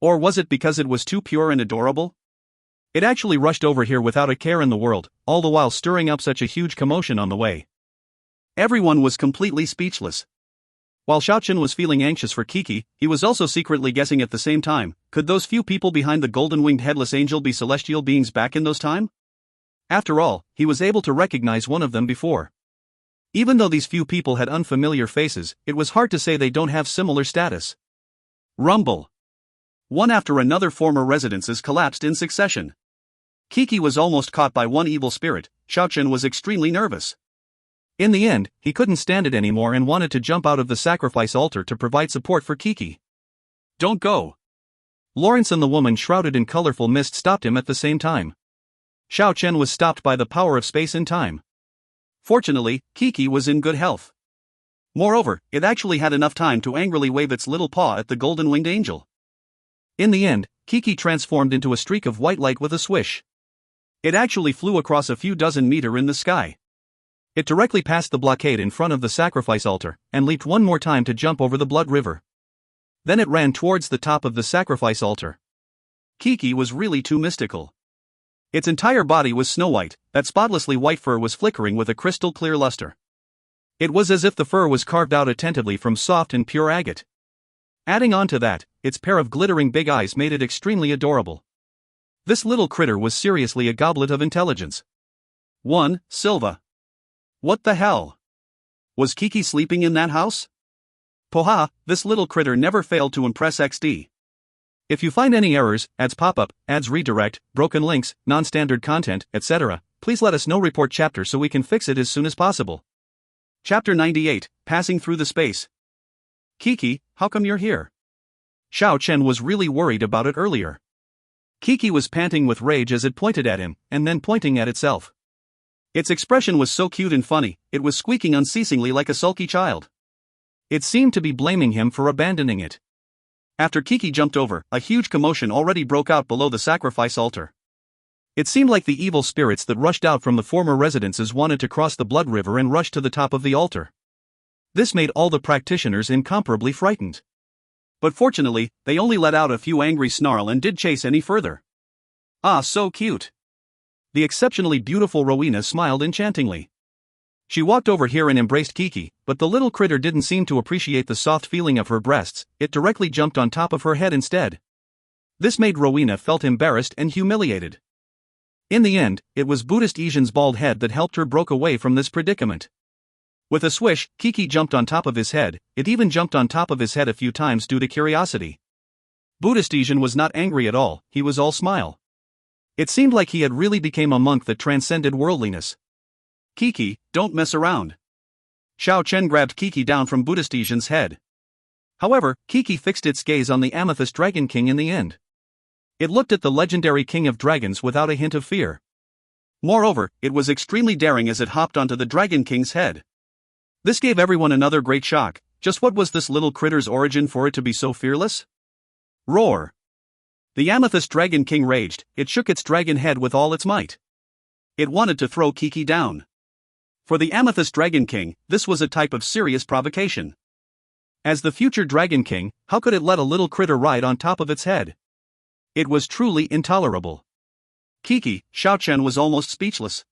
Or was it because it was too pure and adorable? It actually rushed over here without a care in the world, all the while stirring up such a huge commotion on the way. Everyone was completely speechless. While Xiao Chen was feeling anxious for Kiki, he was also secretly guessing at the same time, could those few people behind the golden-winged headless angel be celestial beings back in those time? After all, he was able to recognize one of them before. Even though these few people had unfamiliar faces, it was hard to say they don't have similar status. Rumble. One after another former residences collapsed in succession. Kiki was almost caught by one evil spirit. Xiao Chen was extremely nervous. In the end, he couldn't stand it anymore and wanted to jump out of the sacrifice altar to provide support for Kiki. Don't go. Lawrence and the woman shrouded in colorful mist stopped him at the same time. Xiao Chen was stopped by the power of space and time. Fortunately, Kiki was in good health. Moreover, it actually had enough time to angrily wave its little paw at the golden-winged angel. In the end, Kiki transformed into a streak of white light with a swish. It actually flew across a few dozen meters in the sky. It directly passed the blockade in front of the sacrifice altar, and leaped one more time to jump over the blood river. Then it ran towards the top of the sacrifice altar. Kiki was really too mystical. Its entire body was snow-white, that spotlessly white fur was flickering with a crystal-clear luster. It was as if the fur was carved out attentively from soft and pure agate. Adding on to that, its pair of glittering big eyes made it extremely adorable. This little critter was seriously a goblet of intelligence. 1. Silva. What the hell? Was Kiki sleeping in that house? Poha, this little critter never failed to impress XD. If you find any errors, ads pop up, ads redirect, broken links, non-standard content, etc., please let us know. Report chapter so we can fix it as soon as possible. Chapter 98, Passing Through the Space. Kiki, how come you're here? Xiao Chen was really worried about it earlier. Kiki was panting with rage as it pointed at him, and then pointing at itself. Its expression was so cute and funny, it was squeaking unceasingly like a sulky child. It seemed to be blaming him for abandoning it. After Kiki jumped over, a huge commotion already broke out below the sacrifice altar. It seemed like the evil spirits that rushed out from the former residences wanted to cross the blood river and rush to the top of the altar. This made all the practitioners incomparably frightened. But fortunately, they only let out a few angry snarl and did chase any further. Ah, so cute. The exceptionally beautiful Rowena smiled enchantingly. She walked over here and embraced Kiki, but the little critter didn't seem to appreciate the soft feeling of her breasts, it directly jumped on top of her head instead. This made Rowena felt embarrassed and humiliated. In the end, it was Buddhist Asian's bald head that helped her broke away from this predicament. With a swish, Kiki jumped on top of his head, it even jumped on top of his head a few times due to curiosity. Buddhist Asian was not angry at all, he was all smile. It seemed like he had really become a monk that transcended worldliness. Kiki, don't mess around. Xiao Chen grabbed Kiki down from Buddhist Asian's head. However, Kiki fixed its gaze on the Amethyst Dragon King in the end. It looked at the legendary king of dragons without a hint of fear. Moreover, it was extremely daring as it hopped onto the Dragon King's head. This gave everyone another great shock. Just what was this little critter's origin for it to be so fearless? Roar! The Amethyst Dragon King raged, it shook its dragon head with all its might. It wanted to throw Kiki down. For the Amethyst Dragon King, this was a type of serious provocation. As the future Dragon King, how could it let a little critter ride on top of its head? It was truly intolerable. Kiki, Xiao Chen was almost speechless.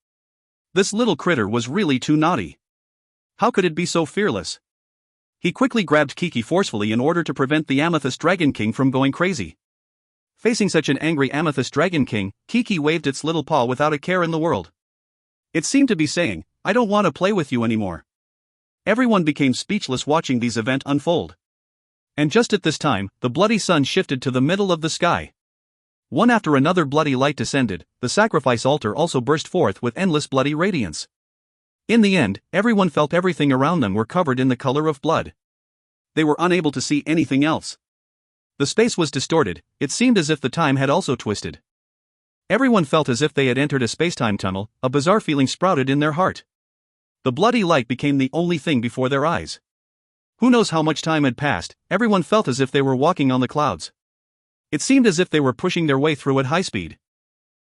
This little critter was really too naughty. How could it be so fearless? He quickly grabbed Kiki forcefully in order to prevent the Amethyst Dragon King from going crazy. Facing such an angry Amethyst Dragon King, Kiki waved its little paw without a care in the world. It seemed to be saying, "I don't want to play with you anymore." Everyone became speechless watching these events unfold. And just at this time, the bloody sun shifted to the middle of the sky. One after another bloody light descended, the sacrifice altar also burst forth with endless bloody radiance. In the end, everyone felt everything around them were covered in the color of blood. They were unable to see anything else. The space was distorted, it seemed as if the time had also twisted. Everyone felt as if they had entered a spacetime tunnel, a bizarre feeling sprouted in their heart. The bloody light became the only thing before their eyes. Who knows how much time had passed, everyone felt as if they were walking on the clouds. It seemed as if they were pushing their way through at high speed.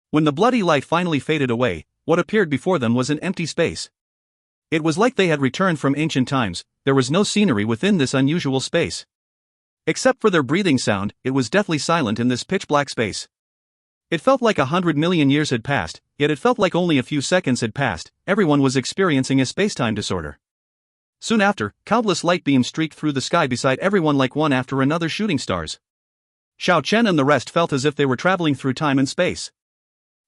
When the bloody light finally faded away, what appeared before them was an empty space. It was like they had returned from ancient times, there was no scenery within this unusual space. Except for their breathing sound, it was deathly silent in this pitch-black space. It felt like 100 million years had passed, yet it felt like only a few seconds had passed, everyone was experiencing a spacetime disorder. Soon after, countless light beams streaked through the sky beside everyone like one after another shooting stars. Xiao Chen and the rest felt as if they were traveling through time and space.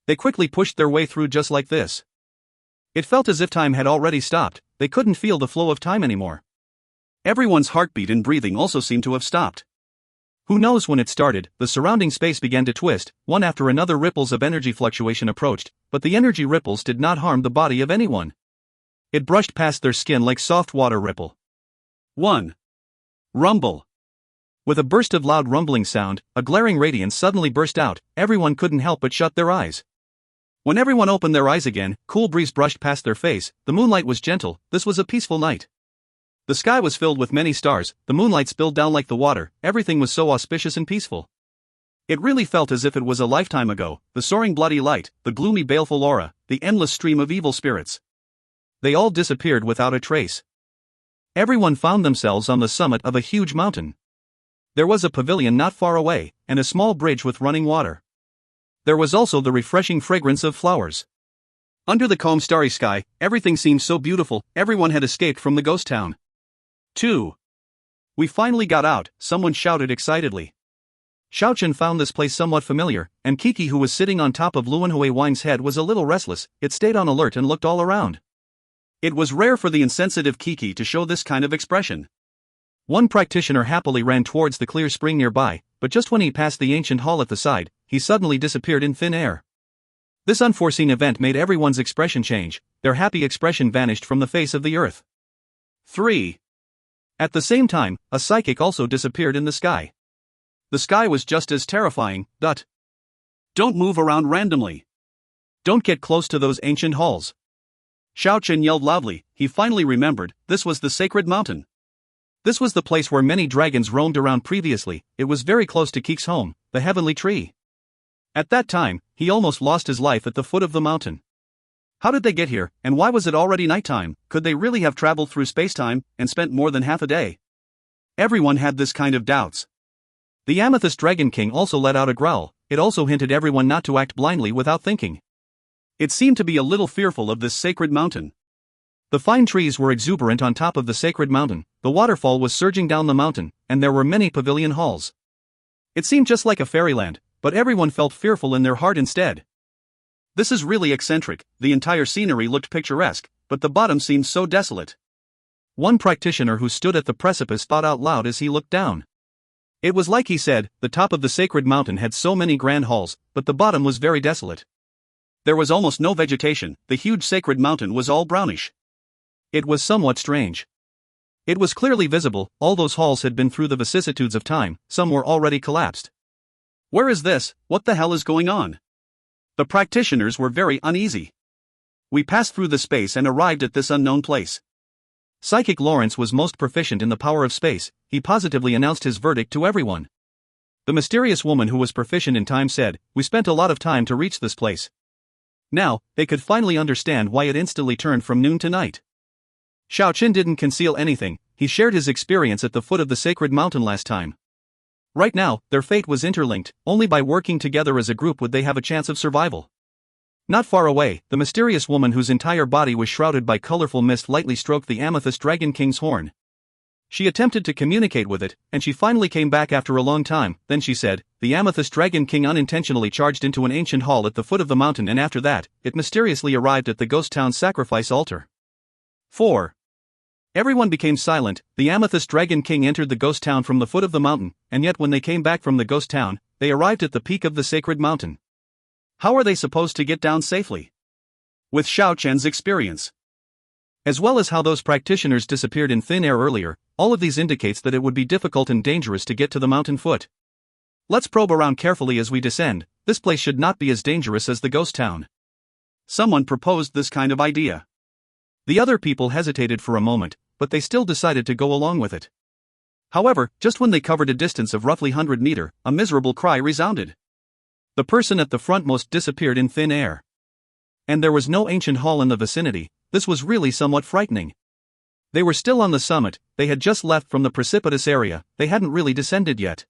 They quickly pushed their way through just like this. It felt as if time had already stopped, they couldn't feel the flow of time anymore. Everyone's heartbeat and breathing also seemed to have stopped. Who knows when it started, the surrounding space began to twist, one after another ripples of energy fluctuation approached, but the energy ripples did not harm the body of anyone. It brushed past their skin like soft water ripple. 1. Rumble. With a burst of loud rumbling sound, a glaring radiance suddenly burst out, everyone couldn't help but shut their eyes. When everyone opened their eyes again, cool breeze brushed past their face, the moonlight was gentle, this was a peaceful night. The sky was filled with many stars, the moonlight spilled down like the water, everything was so auspicious and peaceful. It really felt as if it was a lifetime ago, the soaring bloody light, the gloomy baleful aura, the endless stream of evil spirits. They all disappeared without a trace. Everyone found themselves on the summit of a huge mountain. There was a pavilion not far away, and a small bridge with running water. There was also the refreshing fragrance of flowers. Under the calm starry sky, everything seemed so beautiful, everyone had escaped from the ghost town. 2. We finally got out, someone shouted excitedly. Xiao Chen found this place somewhat familiar, and Kiki, who was sitting on top of Luanhui Wang's head, was a little restless, it stayed on alert and looked all around. It was rare for the insensitive Kiki to show this kind of expression. One practitioner happily ran towards the clear spring nearby, but just when he passed the ancient hall at the side, he suddenly disappeared in thin air. This unforeseen event made everyone's expression change, their happy expression vanished from the face of the earth. 3. At the same time, a psychic also disappeared in the sky. The sky was just as terrifying. Don't move around randomly. Don't get close to those ancient halls. Xiao Chen yelled loudly, he finally remembered, this was the sacred mountain. This was the place where many dragons roamed around previously, it was very close to Kiki's home, the heavenly tree. At that time, he almost lost his life at the foot of the mountain. How did they get here, and why was it already nighttime? Could they really have traveled through spacetime, and spent more than half a day? Everyone had this kind of doubts. The Amethyst Dragon King also let out a growl, it also hinted everyone not to act blindly without thinking. It seemed to be a little fearful of this sacred mountain. The fine trees were exuberant on top of the sacred mountain, the waterfall was surging down the mountain, and there were many pavilion halls. It seemed just like a fairyland, but everyone felt fearful in their heart instead. This is really eccentric, the entire scenery looked picturesque, but the bottom seemed so desolate. One practitioner who stood at the precipice thought out loud as he looked down. It was like he said, the top of the sacred mountain had so many grand halls, but the bottom was very desolate. There was almost no vegetation, the huge sacred mountain was all brownish. It was somewhat strange. It was clearly visible, all those halls had been through the vicissitudes of time, some were already collapsed. Where is this? What the hell is going on? The practitioners were very uneasy. We passed through the space and arrived at this unknown place. Psychic Lawrence was most proficient in the power of space, he positively announced his verdict to everyone. The mysterious woman who was proficient in time said, "We spent a lot of time to reach this place." Now, they could finally understand why it instantly turned from noon to night. Xiao Chen didn't conceal anything, he shared his experience at the foot of the sacred mountain last time. Right now, their fate was interlinked, only by working together as a group would they have a chance of survival. Not far away, the mysterious woman whose entire body was shrouded by colorful mist lightly stroked the Amethyst Dragon King's horn. She attempted to communicate with it, and she finally came back after a long time. Then she said, "The Amethyst Dragon King unintentionally charged into an ancient hall at the foot of the mountain, and after that, it mysteriously arrived at the ghost town's sacrifice altar." 4. Everyone became silent. The Amethyst Dragon King entered the ghost town from the foot of the mountain, and yet when they came back from the ghost town, they arrived at the peak of the sacred mountain. How are they supposed to get down safely? With Xiao Chen's experience, as well as how those practitioners disappeared in thin air earlier, all of these indicates that it would be difficult and dangerous to get to the mountain foot. Let's probe around carefully as we descend. This place should not be as dangerous as the ghost town. Someone proposed this kind of idea. The other people hesitated for a moment, but they still decided to go along with it. However, just when they covered a distance of roughly 100 meters, a miserable cry resounded. The person at the frontmost disappeared in thin air. And there was no ancient hall in the vicinity. This was really somewhat frightening. They were still on the summit, they had just left from the precipitous area, they hadn't really descended yet.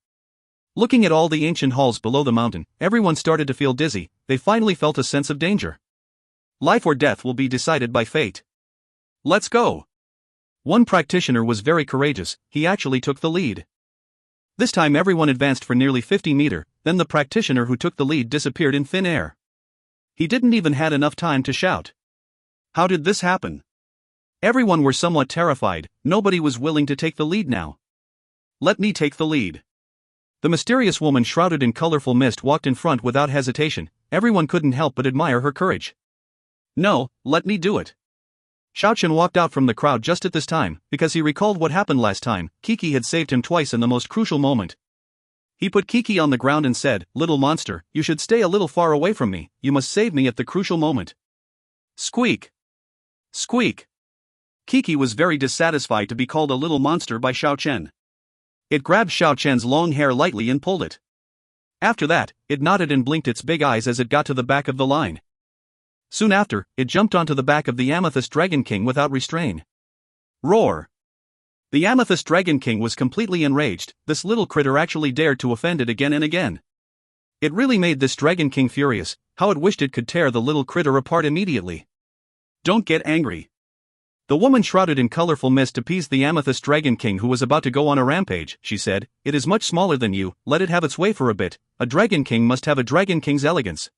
Looking at all the ancient halls below the mountain, everyone started to feel dizzy, they finally felt a sense of danger. Life or death will be decided by fate. Let's go! One practitioner was very courageous, he actually took the lead. This time everyone advanced for nearly 50 meters, then the practitioner who took the lead disappeared in thin air. He didn't even had enough time to shout. How did this happen? Everyone were somewhat terrified, nobody was willing to take the lead now. Let me take the lead. The mysterious woman shrouded in colorful mist walked in front without hesitation, everyone couldn't help but admire her courage. No, let me do it. Xiao Chen walked out from the crowd just at this time, because he recalled what happened last time. Kiki had saved him twice in the most crucial moment. He put Kiki on the ground and said, "Little monster, you should stay a little far away from me, you must save me at the crucial moment." Squeak! Squeak! Kiki was very dissatisfied to be called a little monster by Xiao Chen. It grabbed Xiao Chen's long hair lightly and pulled it. After that, it nodded and blinked its big eyes as it got to the back of the line. Soon after, it jumped onto the back of the Amethyst Dragon King without restraint. Roar! The Amethyst Dragon King was completely enraged, this little critter actually dared to offend it again and again. It really made this Dragon King furious, how it wished it could tear the little critter apart immediately. Don't get angry. The woman shrouded in colorful mist appeased the Amethyst Dragon King who was about to go on a rampage. She said, "It is much smaller than you, let it have its way for a bit, a Dragon King must have a Dragon King's elegance."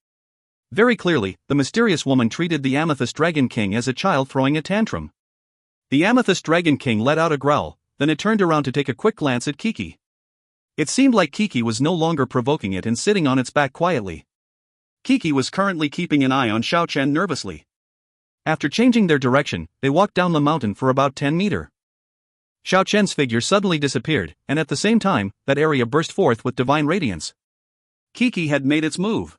Very clearly, the mysterious woman treated the Amethyst Dragon King as a child throwing a tantrum. The Amethyst Dragon King let out a growl, then it turned around to take a quick glance at Kiki. It seemed like Kiki was no longer provoking it and sitting on its back quietly. Kiki was currently keeping an eye on Xiao Chen nervously. After changing their direction, they walked down the mountain for about 10 meters. Xiao Chen's figure suddenly disappeared, and at the same time, that area burst forth with divine radiance. Kiki had made its move.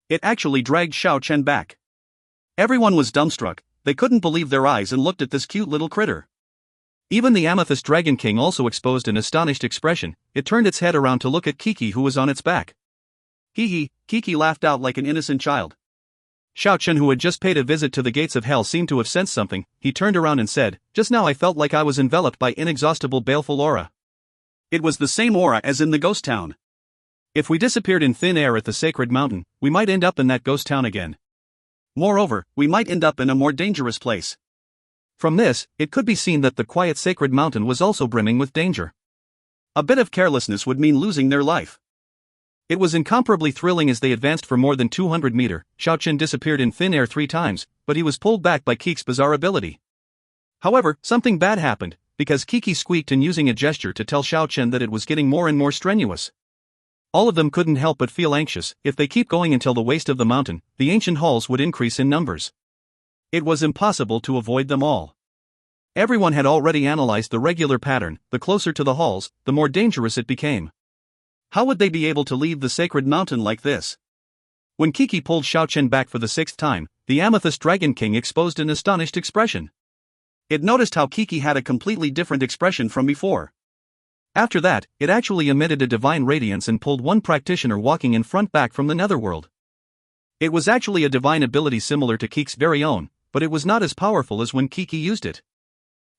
It actually dragged Xiao Chen back. Everyone was dumbstruck, they couldn't believe their eyes and looked at this cute little critter. Even the Amethyst Dragon King also exposed an astonished expression, it turned its head around to look at Kiki who was on its back. Hee hee, Kiki laughed out like an innocent child. Xiao Chen who had just paid a visit to the gates of hell seemed to have sensed something, he turned around and said, "Just now I felt like I was enveloped by inexhaustible baleful aura." It was the same aura as in the ghost town. If we disappeared in thin air at the sacred mountain, we might end up in that ghost town again. Moreover, we might end up in a more dangerous place. From this, it could be seen that the quiet sacred mountain was also brimming with danger. A bit of carelessness would mean losing their life. It was incomparably thrilling as they advanced for more than 200 meters. Xiao Chen disappeared in thin air 3 times, but he was pulled back by Keek's bizarre ability. However, something bad happened, because Kiki squeaked and using a gesture to tell Xiao Chen that it was getting more and more strenuous. All of them couldn't help but feel anxious. If they keep going until the waist of the mountain, the ancient halls would increase in numbers. It was impossible to avoid them all. Everyone had already analyzed the regular pattern. The closer to the halls, the more dangerous it became. How would they be able to leave the sacred mountain like this? When Kiki pulled Xiao Chen back for the 6th time, the Amethyst Dragon King exposed an astonished expression. It noticed how Kiki had a completely different expression from before. After that, it actually emitted a divine radiance and pulled one practitioner walking in front back from the netherworld. It was actually a divine ability similar to Kiki's very own, but it was not as powerful as when Kiki used it.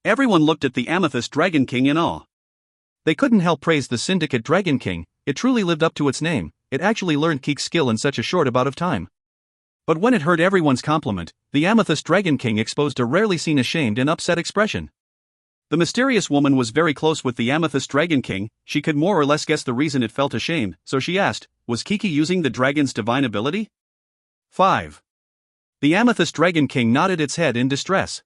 Everyone looked at the Amethyst Dragon King in awe. They couldn't help praise the Syndicate Dragon King. It truly lived up to its name. It actually learned Kiki's skill in such a short amount of time. But when it heard everyone's compliment, the Amethyst Dragon King exposed a rarely seen ashamed and upset expression. The mysterious woman was very close with the Amethyst Dragon King. She could more or less guess the reason it felt ashamed, so she asked, was Kiki using the dragon's divine ability? 5. The Amethyst Dragon King nodded its head in distress.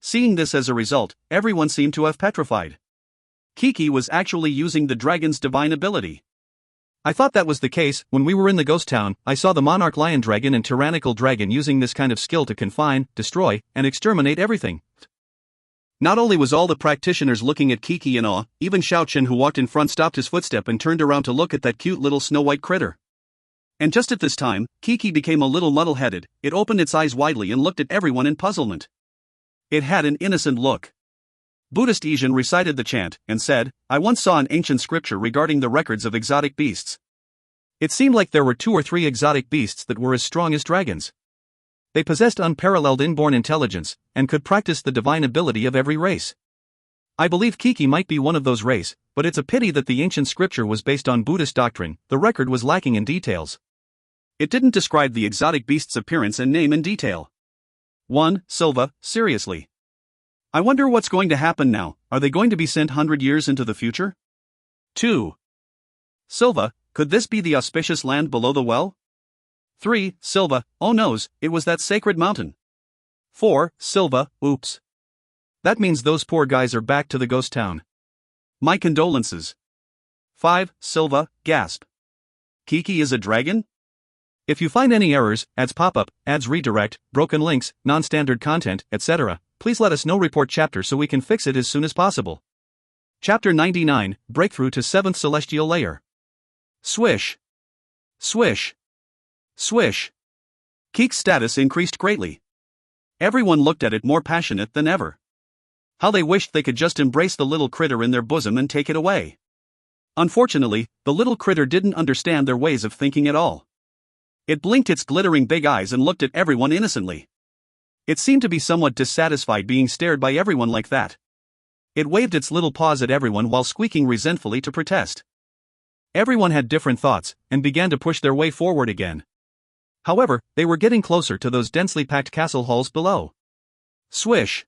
Seeing this as a result, everyone seemed to have petrified. Kiki was actually using the dragon's divine ability. I thought that was the case. When we were in the ghost town, I saw the Monarch Lion Dragon and Tyrannical Dragon using this kind of skill to confine, destroy, and exterminate everything. Not only was all the practitioners looking at Kiki in awe, even Xiao Chen, who walked in front, stopped his footstep and turned around to look at that cute little snow-white critter. And just at this time, Kiki became a little muddle-headed. It opened its eyes widely and looked at everyone in puzzlement. It had an innocent look. Buddhist Asian recited the chant and said, I once saw an ancient scripture regarding the records of exotic beasts. It seemed like there were 2 or 3 exotic beasts that were as strong as dragons. They possessed unparalleled inborn intelligence and could practice the divine ability of every race. I believe Kiki might be one of those race, but it's a pity that the ancient scripture was based on Buddhist doctrine. The record was lacking in details. It didn't describe the exotic beast's appearance and name in detail. 1. Silva, seriously. I wonder what's going to happen now. Are they going to be sent 100 years into the future? 2. Silva, could this be the auspicious land below the well? 3. Silva, oh noes, it was that sacred mountain. 4. Silva, oops. That means those poor guys are back to the ghost town. My condolences. 5. Silva, gasp. Kiki is a dragon? If you find any errors, ads pop-up, ads redirect, broken links, non-standard content, etc., please let us know. Report chapter so we can fix it as soon as possible. Chapter 99, Breakthrough to 7th Celestial Layer. Swish. Swish. Swish. Keek's status increased greatly. Everyone looked at it more passionate than ever. How they wished they could just embrace the little critter in their bosom and take it away. Unfortunately, the little critter didn't understand their ways of thinking at all. It blinked its glittering big eyes and looked at everyone innocently. It seemed to be somewhat dissatisfied being stared by everyone like that. It waved its little paws at everyone while squeaking resentfully to protest. Everyone had different thoughts and began to push their way forward again. However, they were getting closer to those densely packed castle halls below. Swish.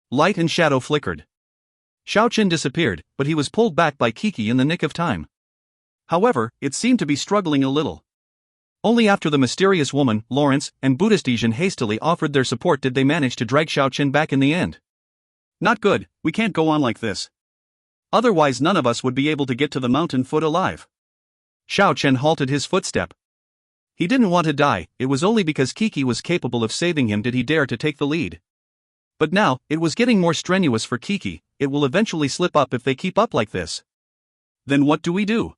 Light and shadow flickered. Xiao Chen disappeared, but he was pulled back by Kiki in the nick of time. However, it seemed to be struggling a little. Only after the mysterious woman, Lawrence, and Buddhist Asian hastily offered their support did they manage to drag Xiao Chen back in the end. Not good, we can't go on like this. Otherwise none of us would be able to get to the mountain foot alive. Xiao Chen halted his footstep. He didn't want to die. It was only because Kiki was capable of saving him did he dare to take the lead. But now, it was getting more strenuous for Kiki. It will eventually slip up if they keep up like this. Then what do we do?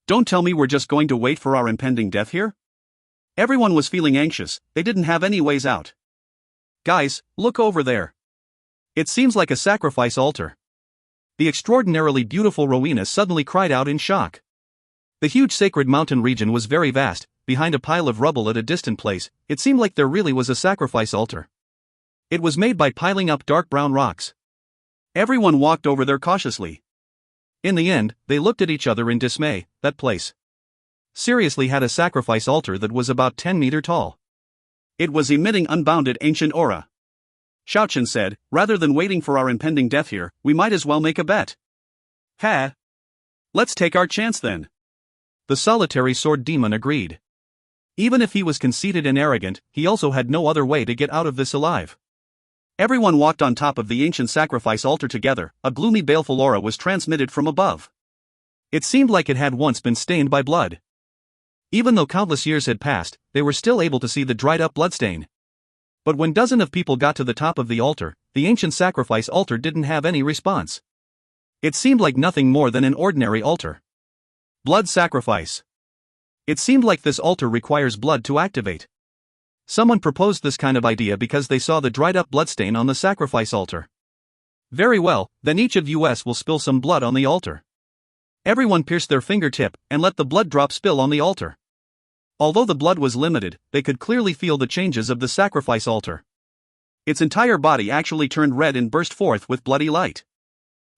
Don't tell me we're just going to wait for our impending death here? Everyone was feeling anxious. They didn't have any ways out. Guys, look over there. It seems like a sacrifice altar. The extraordinarily beautiful Rowena suddenly cried out in shock. The huge sacred mountain region was very vast. Behind a pile of rubble at a distant place, it seemed like there really was a sacrifice altar. It was made by piling up dark brown rocks. Everyone walked over there cautiously. In the end, they looked at each other in dismay. That place seriously had a sacrifice altar that was about 10 meters tall. It was emitting unbounded ancient aura. Xiao Chen said, rather than waiting for our impending death here, we might as well make a bet. Ha! Let's take our chance then. The solitary sword demon agreed. Even if he was conceited and arrogant, he also had no other way to get out of this alive. Everyone walked on top of the ancient sacrifice altar together. A gloomy baleful aura was transmitted from above. It seemed like it had once been stained by blood. Even though countless years had passed, they were still able to see the dried-up bloodstain. But when dozens of people got to the top of the altar, the ancient sacrifice altar didn't have any response. It seemed like nothing more than an ordinary altar. Blood sacrifice. It seemed like this altar requires blood to activate. Someone proposed this kind of idea because they saw the dried-up bloodstain on the sacrifice altar. Very well, then each of us will spill some blood on the altar. Everyone pierced their fingertip and let the blood drop spill on the altar. Although the blood was limited, they could clearly feel the changes of the sacrifice altar. Its entire body actually turned red and burst forth with bloody light.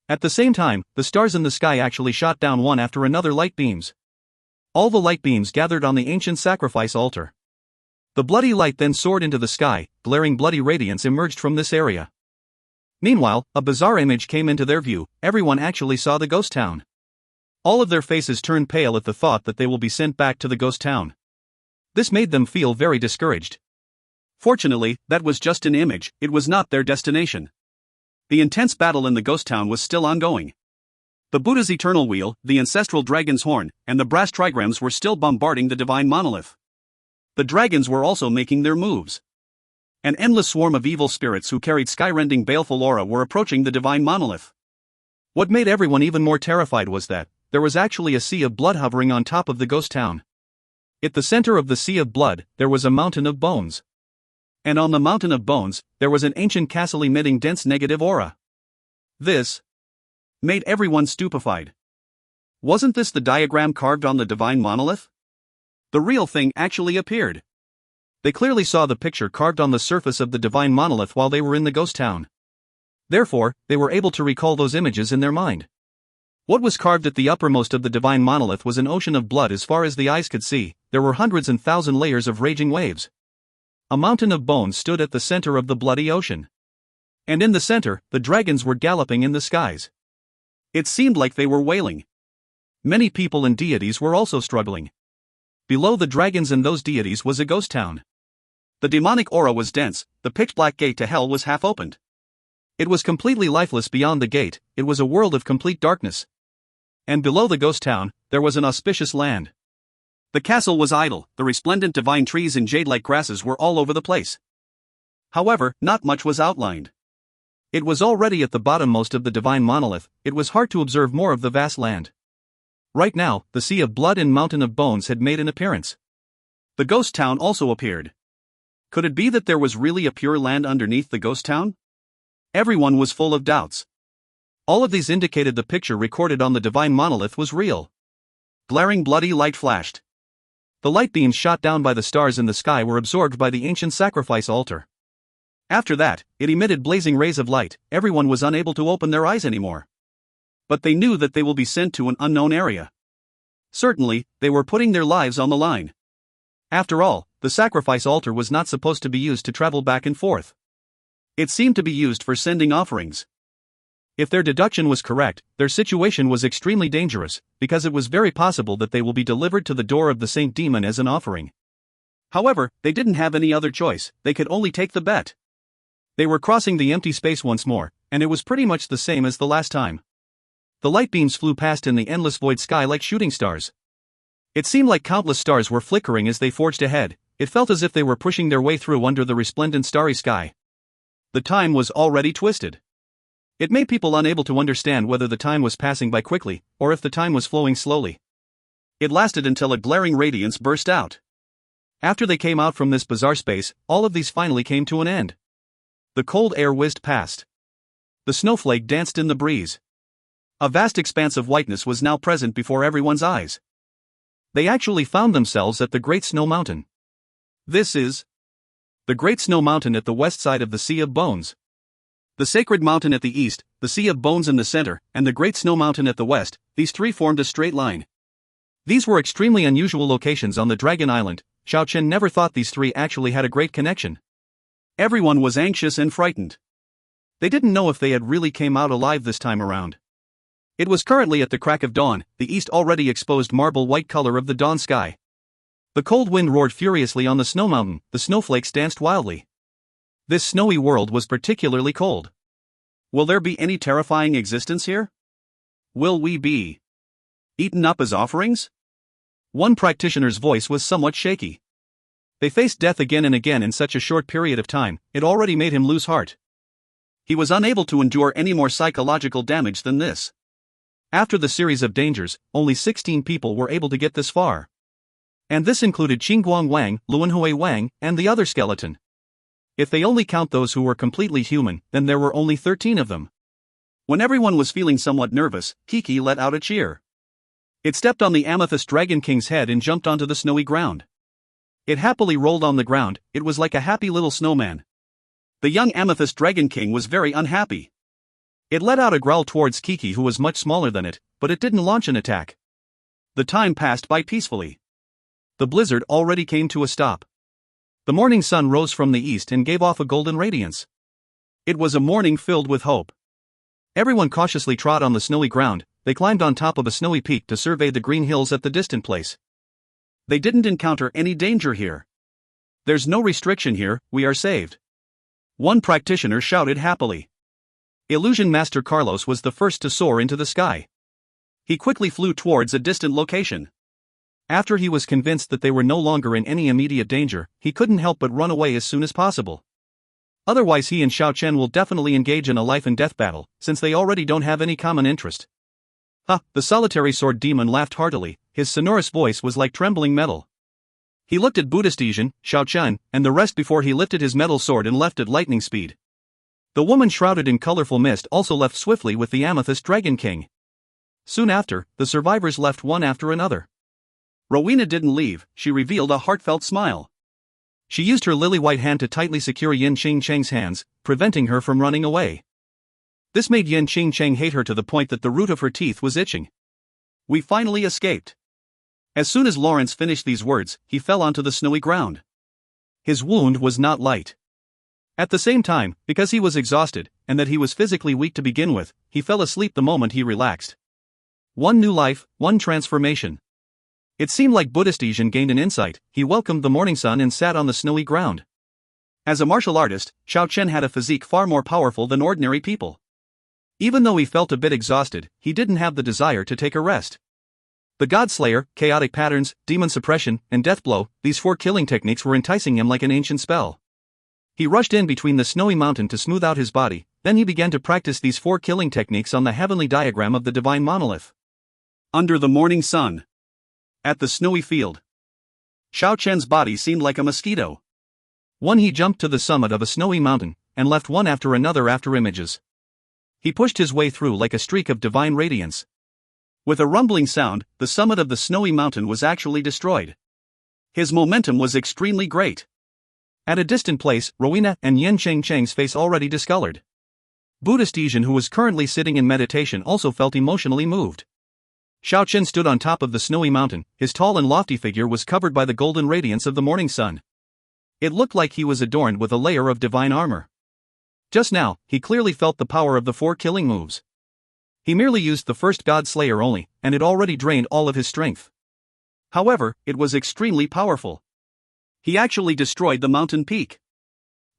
At the same time, the stars in the sky actually shot down one after another light beams. All the light beams gathered on the ancient sacrifice altar. The bloody light then soared into the sky, glaring bloody radiance emerged from this area. Meanwhile, a bizarre image came into their view. Everyone actually saw the ghost town. All of their faces turned pale at the thought that they will be sent back to the ghost town. This made them feel very discouraged. Fortunately, that was just an image, it was not their destination. The intense battle in the ghost town was still ongoing. The Buddha's eternal wheel, the ancestral dragon's horn, and the brass trigrams were still bombarding the divine monolith. The dragons were also making their moves. An endless swarm of evil spirits who carried sky-rending baleful aura were approaching the divine monolith. What made everyone even more terrified was that there was actually a sea of blood hovering on top of the ghost town. At the center of the sea of blood, there was a mountain of bones. And on the mountain of bones, there was an ancient castle emitting dense negative aura. This made everyone stupefied. Wasn't this the diagram carved on the divine monolith? The real thing actually appeared. They clearly saw the picture carved on the surface of the divine monolith while they were in the ghost town. Therefore, they were able to recall those images in their mind. What was carved at the uppermost of the divine monolith was an ocean of blood as far as the eyes could see. There were hundreds and thousand layers of raging waves. A mountain of bones stood at the center of the bloody ocean. And in the center, the dragons were galloping in the skies. It seemed like they were wailing. Many people and deities were also struggling. Below the dragons and those deities was a ghost town. The demonic aura was dense, the pitch-black gate to hell was half opened. It was completely lifeless beyond the gate, it was a world of complete darkness. And below the ghost town, there was an auspicious land. The castle was idle, the resplendent divine trees and jade-like grasses were all over the place. However, not much was outlined. It was already at the bottommost of the divine monolith, it was hard to observe more of the vast land. Right now, the sea of blood and mountain of bones had made an appearance. The ghost town also appeared. Could it be that there was really a pure land underneath the ghost town? Everyone was full of doubts. All of these indicated the picture recorded on the divine monolith was real. Glaring bloody light flashed. The light beams shot down by the stars in the sky were absorbed by the ancient sacrifice altar. After that, it emitted blazing rays of light. Everyone was unable to open their eyes anymore. But they knew that they will be sent to an unknown area. Certainly, they were putting their lives on the line. After all, the sacrifice altar was not supposed to be used to travel back and forth. It seemed to be used for sending offerings. If their deduction was correct, their situation was extremely dangerous, because it was very possible that they will be delivered to the door of the Saint Demon as an offering. However, they didn't have any other choice, they could only take the bet. They were crossing the empty space once more, and it was pretty much the same as the last time. The light beams flew past in the endless void sky like shooting stars. It seemed like countless stars were flickering as they forged ahead, it felt as if they were pushing their way through under the resplendent starry sky. The time was already twisted. It made people unable to understand whether the time was passing by quickly, or if the time was flowing slowly. It lasted until a glaring radiance burst out. After they came out from this bizarre space, all of these finally came to an end. The cold air whizzed past. The snowflake danced in the breeze. A vast expanse of whiteness was now present before everyone's eyes. They actually found themselves at the Great Snow Mountain. This is the Great Snow Mountain at the west side of the Sea of Bones. The Sacred Mountain at the east, the Sea of Bones in the center, and the Great Snow Mountain at the west, these three formed a straight line. These were extremely unusual locations on the Dragon Island. Xiao Chen never thought these three actually had a great connection. Everyone was anxious and frightened. They didn't know if they had really came out alive this time around. It was currently at the crack of dawn, the east already exposed marble white color of the dawn sky. The cold wind roared furiously on the snow mountain, the snowflakes danced wildly. This snowy world was particularly cold. Will there be any terrifying existence here? Will we be eaten up as offerings? One practitioner's voice was somewhat shaky. They faced death again and again in such a short period of time, it already made him lose heart. He was unable to endure any more psychological damage than this. After the series of dangers, only 16 people were able to get this far. And this included Qingguang Wang, Luanhui Wang, and the other skeleton. If they only count those who were completely human, then there were only 13 of them. When everyone was feeling somewhat nervous, Kiki let out a cheer. It stepped on the Amethyst Dragon King's head and jumped onto the snowy ground. It happily rolled on the ground, it was like a happy little snowman. The young Amethyst Dragon King was very unhappy. It let out a growl towards Kiki, who was much smaller than it, but it didn't launch an attack. The time passed by peacefully. The blizzard already came to a stop. The morning sun rose from the east and gave off a golden radiance. It was a morning filled with hope. Everyone cautiously trod on the snowy ground. They climbed on top of a snowy peak to survey the green hills at the distant place. They didn't encounter any danger here. There's no restriction here, we are saved. One practitioner shouted happily. Illusion Master Carlos was the first to soar into the sky. He quickly flew towards a distant location. After he was convinced that they were no longer in any immediate danger, he couldn't help but run away as soon as possible. Otherwise he and Xiao Chen will definitely engage in a life and death battle, since they already don't have any common interest. Ha! The solitary sword demon laughed heartily, his sonorous voice was like trembling metal. He looked at Buddhist Asian, Xiao Chen, and the rest before he lifted his metal sword and left at lightning speed. The woman shrouded in colorful mist also left swiftly with the Amethyst Dragon King. Soon after, the survivors left one after another. Rowena didn't leave, she revealed a heartfelt smile. She used her lily-white hand to tightly secure Yin Qingcheng's hands, preventing her from running away. This made Yin Qingcheng hate her to the point that the root of her teeth was itching. We finally escaped. As soon as Lawrence finished these words, he fell onto the snowy ground. His wound was not light. At the same time, because he was exhausted, and that he was physically weak to begin with, he fell asleep the moment he relaxed. One new life, one transformation. It seemed like Buddhist Asian gained an insight. He welcomed the morning sun and sat on the snowy ground. As a martial artist, Xiao Chen had a physique far more powerful than ordinary people. Even though he felt a bit exhausted, he didn't have the desire to take a rest. The God Slayer, Chaotic Patterns, Demon Suppression, and Death Blow, these 4 killing techniques were enticing him like an ancient spell. He rushed in between the snowy mountain to smooth out his body, then he began to practice these 4 killing techniques on the heavenly diagram of the divine monolith. Under the morning sun. At the snowy field. Xiao Chen's body seemed like a mosquito. He jumped to the summit of a snowy mountain, and left one after another after images. He pushed his way through like a streak of divine radiance. With a rumbling sound, the summit of the snowy mountain was actually destroyed. His momentum was extremely great. At a distant place, Rowena and Yin Qingcheng's face already discolored. Buddhist Asian, who was currently sitting in meditation, also felt emotionally moved. Xiao Chen stood on top of the snowy mountain, his tall and lofty figure was covered by the golden radiance of the morning sun. It looked like he was adorned with a layer of divine armor. Just now, he clearly felt the power of the 4 killing moves. He merely used the first God Slayer only, and it already drained all of his strength. However, it was extremely powerful. He actually destroyed the mountain peak.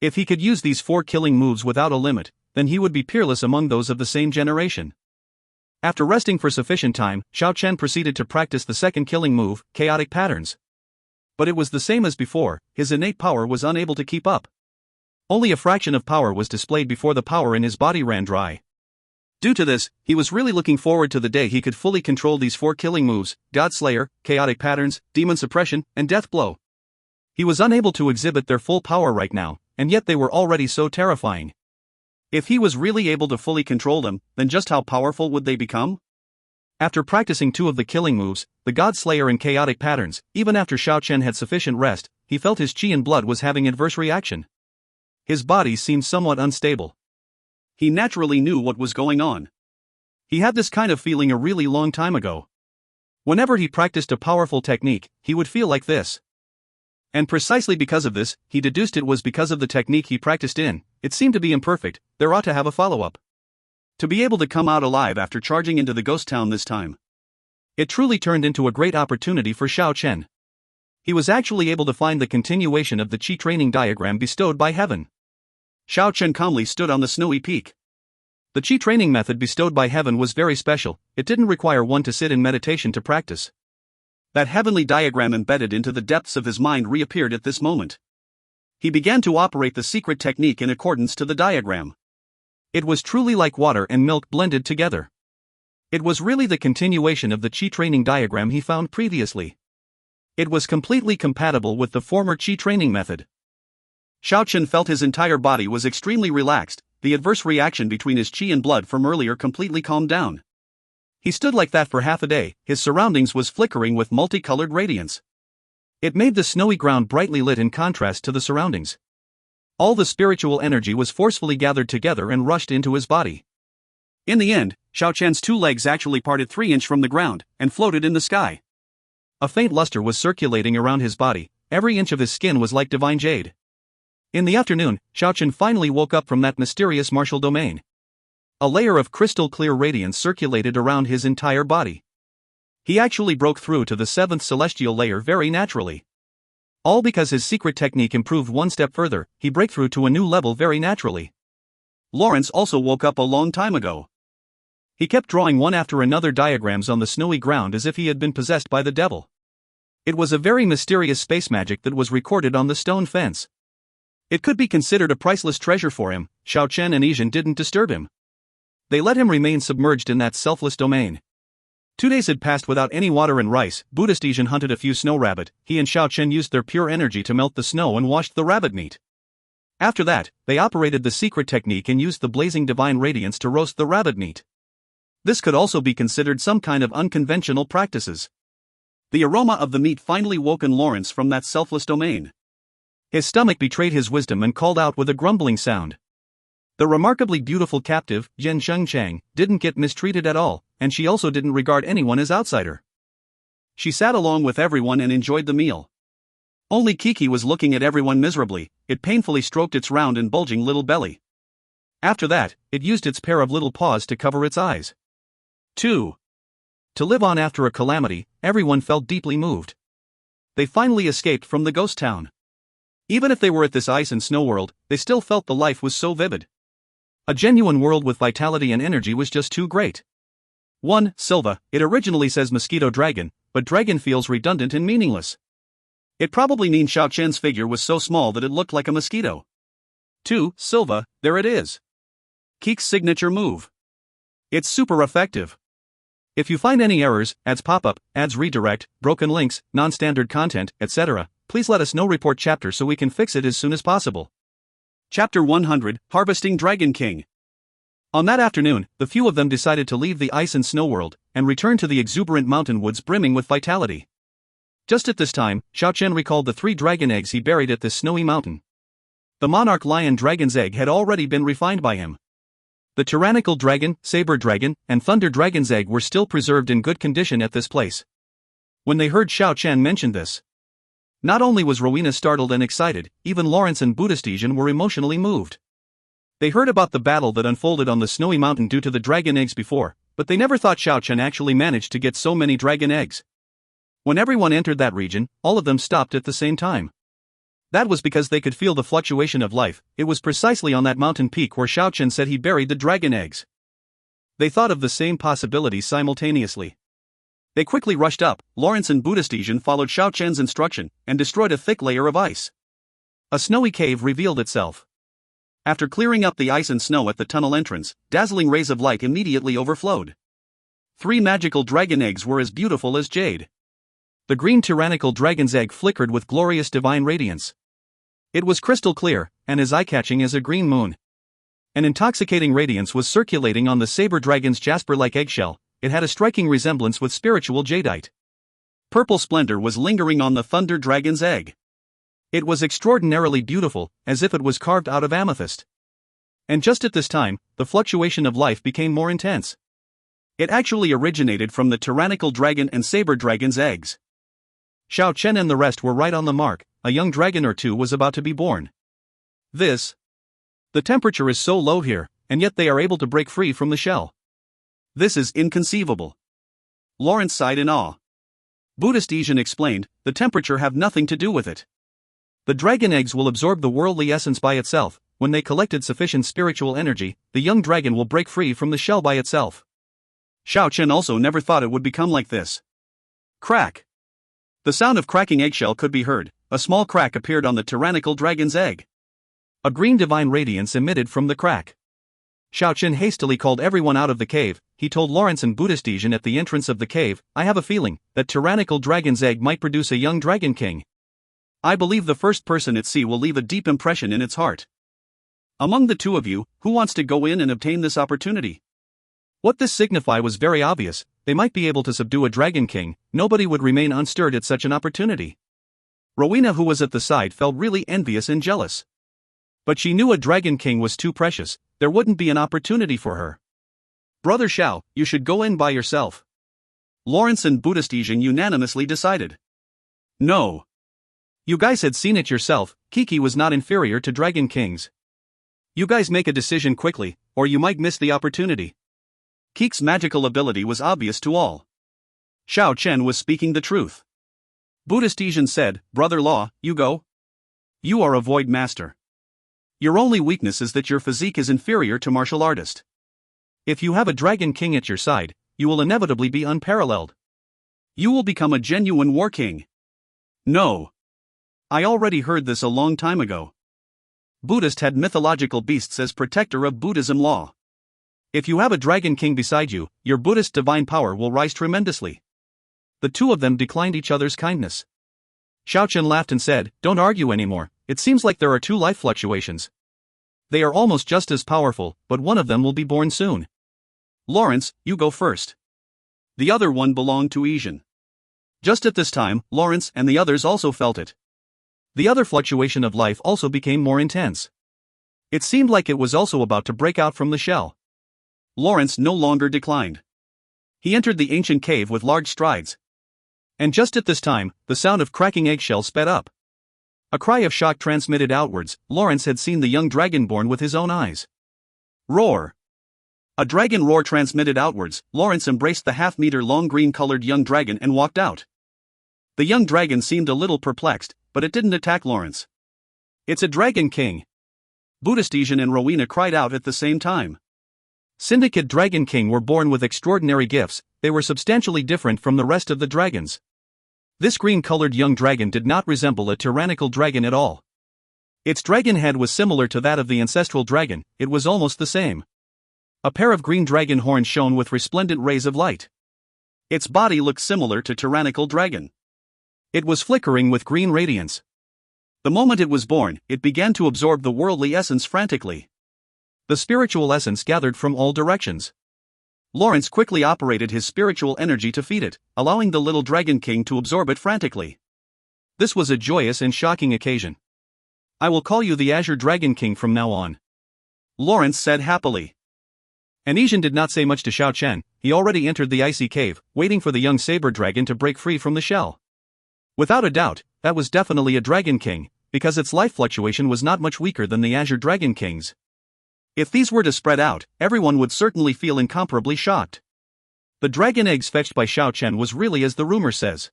If he could use these 4 killing moves without a limit, then he would be peerless among those of the same generation. After resting for sufficient time, Xiao Chen proceeded to practice the second killing move, Chaotic Patterns. But it was the same as before, his innate power was unable to keep up. Only a fraction of power was displayed before the power in his body ran dry. Due to this, he was really looking forward to the day he could fully control these 4 killing moves, God Slayer, Chaotic Patterns, Demon Suppression, and Death Blow. He was unable to exhibit their full power right now, and yet they were already so terrifying. If he was really able to fully control them, then just how powerful would they become? After practicing 2 of the killing moves, the God Slayer and Chaotic Patterns, even after Xiao Chen had sufficient rest, he felt his chi and blood was having adverse reaction. His body seemed somewhat unstable. He naturally knew what was going on. He had this kind of feeling a really long time ago. Whenever he practiced a powerful technique, he would feel like this. And precisely because of this, he deduced it was because of the technique he practiced in. It seemed to be imperfect, there ought to have a follow-up. To be able to come out alive after charging into the ghost town this time. It truly turned into a great opportunity for Xiao Chen. He was actually able to find the continuation of the chi training diagram bestowed by heaven. Xiao Chen calmly stood on the snowy peak. The chi training method bestowed by heaven was very special, it didn't require one to sit in meditation to practice. That heavenly diagram embedded into the depths of his mind reappeared at this moment. He began to operate the secret technique in accordance to the diagram. It was truly like water and milk blended together. It was really the continuation of the chi training diagram he found previously. It was completely compatible with the former chi training method. Xiao Chen felt his entire body was extremely relaxed, the adverse reaction between his chi and blood from earlier completely calmed down. He stood like that for half a day, his surroundings was flickering with multicolored radiance. It made the snowy ground brightly lit in contrast to the surroundings. All the spiritual energy was forcefully gathered together and rushed into his body. In the end, Xiao Chen's 2 legs actually parted 3 inches from the ground, and floated in the sky. A faint luster was circulating around his body, every inch of his skin was like divine jade. In the afternoon, Xiao Chen finally woke up from that mysterious martial domain. A layer of crystal-clear radiance circulated around his entire body. He actually broke through to the 7th celestial layer very naturally. All because his secret technique improved one step further, he broke through to a new level very naturally. Lawrence also woke up a long time ago. He kept drawing one after another diagrams on the snowy ground as if he had been possessed by the devil. It was a very mysterious space magic that was recorded on the stone fence. It could be considered a priceless treasure for him. Xiao Chen and Yijin didn't disturb him. They let him remain submerged in that selfless domain. 2 days had passed without any water and rice. Buddhist Yijin hunted a few snow rabbit. He and Xiao Chen used their pure energy to melt the snow and washed the rabbit meat. After that, they operated the secret technique and used the blazing divine radiance to roast the rabbit meat. This could also be considered some kind of unconventional practices. The aroma of the meat finally woken Lawrence from that selfless domain. His stomach betrayed his wisdom and called out with a grumbling sound. The remarkably beautiful captive, Yen Shengchang, didn't get mistreated at all, and she also didn't regard anyone as outsider. She sat along with everyone and enjoyed the meal. Only Kiki was looking at everyone miserably, it painfully stroked its round and bulging little belly. After that, it used its pair of little paws to cover its eyes. 2. To live on after a calamity, everyone felt deeply moved. They finally escaped from the ghost town. Even if they were at this ice and snow world, they still felt the life was so vivid. A genuine world with vitality and energy was just too great. 1. Silva, it originally says mosquito dragon, but dragon feels redundant and meaningless. It probably means Xiao Chen's figure was so small that it looked like a mosquito. 2. Silva, there it is. Keek's signature move. It's super effective. If you find any errors, ads pop up, ads redirect, broken links, non-standard content, etc., please let us know. Report chapter so we can fix it as soon as possible. Chapter 100, Harvesting Dragon King. On that afternoon, the few of them decided to leave the ice and snow world, and return to the exuberant mountain woods brimming with vitality. Just at this time, Xiao Chen recalled the 3 dragon eggs he buried at this snowy mountain. The monarch lion dragon's egg had already been refined by him. The tyrannical dragon, saber dragon, and thunder dragon's egg were still preserved in good condition at this place. When they heard Xiao Chen mention this, not only was Rowena startled and excited, even Lawrence and Buddhist Yijin were emotionally moved. They heard about the battle that unfolded on the snowy mountain due to the dragon eggs before, but they never thought Xiao Chen actually managed to get so many dragon eggs. When everyone entered that region, all of them stopped at the same time. That was because they could feel the fluctuation of life. It was precisely on that mountain peak where Xiao Chen said he buried the dragon eggs. They thought of the same possibilities simultaneously. They quickly rushed up. Lawrence and Buddhist Yijin followed Xiao Chen's instruction, and destroyed a thick layer of ice. A snowy cave revealed itself. After clearing up the ice and snow at the tunnel entrance, dazzling rays of light immediately overflowed. 3 magical dragon eggs were as beautiful as jade. The green tyrannical dragon's egg flickered with glorious divine radiance. It was crystal clear, and as eye-catching as a green moon. An intoxicating radiance was circulating on the saber dragon's jasper-like eggshell. It had a striking resemblance with spiritual jadeite. Purple splendor was lingering on the thunder dragon's egg. It was extraordinarily beautiful, as if it was carved out of amethyst. And just at this time, the fluctuation of life became more intense. It actually originated from the tyrannical dragon and saber dragon's eggs. Xiao Chen and the rest were right on the mark. a young dragon or two was about to be born. The temperature is so low here, and yet they are able to break free from the shell. This is inconceivable. Lawrence sighed in awe. Buddhist Asian explained, the temperature have nothing to do with it. The dragon eggs will absorb the worldly essence by itself. When they collected sufficient spiritual energy, the young dragon will break free from the shell by itself. Xiao Chen also never thought it would become like this. Crack. The sound of cracking eggshell could be heard. A small crack appeared on the tyrannical dragon's egg. A green divine radiance emitted from the crack. Xiao Chen hastily called everyone out of the cave. He told Lawrence and Buddhist Asian at the entrance of the cave, I have a feeling that tyrannical dragon's egg might produce a young dragon king. I believe the first person it see will leave a deep impression in its heart. Among the two of you, who wants to go in and obtain this opportunity? What this signified was very obvious. They might be able to subdue a dragon king. Nobody would remain unstirred at such an opportunity. Rowena, who was at the side, felt really envious and jealous. But she knew a dragon king was too precious. There wouldn't be an opportunity for her. Brother Xiao, you should go in by yourself. Lawrence and Buddhist Asian unanimously decided. No. You guys had seen it yourself. Kiki was not inferior to dragon kings. You guys make a decision quickly, or you might miss the opportunity. Kiki's magical ability was obvious to all. Xiao Chen was speaking the truth. Buddhist Asian said, Brother-law, you go. You are a void master. Your only weakness is that your physique is inferior to martial artist. If you have a dragon king at your side, you will inevitably be unparalleled. You will become a genuine war king. No. I already heard this a long time ago. Buddhist had mythological beasts as protector of Buddhism law. If you have a dragon king beside you, your Buddhist divine power will rise tremendously. The two of them declined each other's kindness. Xiao Chen laughed and said, Don't argue anymore, it seems like there are two life fluctuations. They are almost just as powerful, but one of them will be born soon. Lawrence, you go first. The other one belonged to Asian. Just at this time, Lawrence and the others also felt it. The other fluctuation of life also became more intense. It seemed like it was also about to break out from the shell. Lawrence no longer declined. He entered the ancient cave with large strides. And just at this time, the sound of cracking eggshell sped up. A cry of shock transmitted outwards. Lawrence had seen the young dragon born with his own eyes. Roar. A dragon roar transmitted outwards. Lawrence embraced the half-meter-long green-colored young dragon and walked out. The young dragon seemed a little perplexed, but it didn't attack Lawrence. It's a dragon king. Buddhist Asian and Rowena cried out at the same time. Syndicate Dragon King were born with extraordinary gifts. They were substantially different from the rest of the dragons. This green-colored young dragon did not resemble a tyrannical dragon at all. Its dragon head was similar to that of the ancestral dragon. It was almost the same. A pair of green dragon horns shone with resplendent rays of light. Its body looked similar to tyrannical dragon. It was flickering with green radiance. The moment it was born, it began to absorb the worldly essence frantically. The spiritual essence gathered from all directions. Lawrence quickly operated his spiritual energy to feed it, allowing the little dragon king to absorb it frantically. This was a joyous and shocking occasion. I will call you the Azure Dragon King from now on. Lawrence said happily. And Asian did not say much to Xiao Chen. He already entered the icy cave, waiting for the young saber dragon to break free from the shell. Without a doubt, that was definitely a dragon king, because its life fluctuation was not much weaker than the Azure Dragon King's. If these were to spread out, everyone would certainly feel incomparably shocked. The dragon eggs fetched by Xiao Chen was really as the rumor says.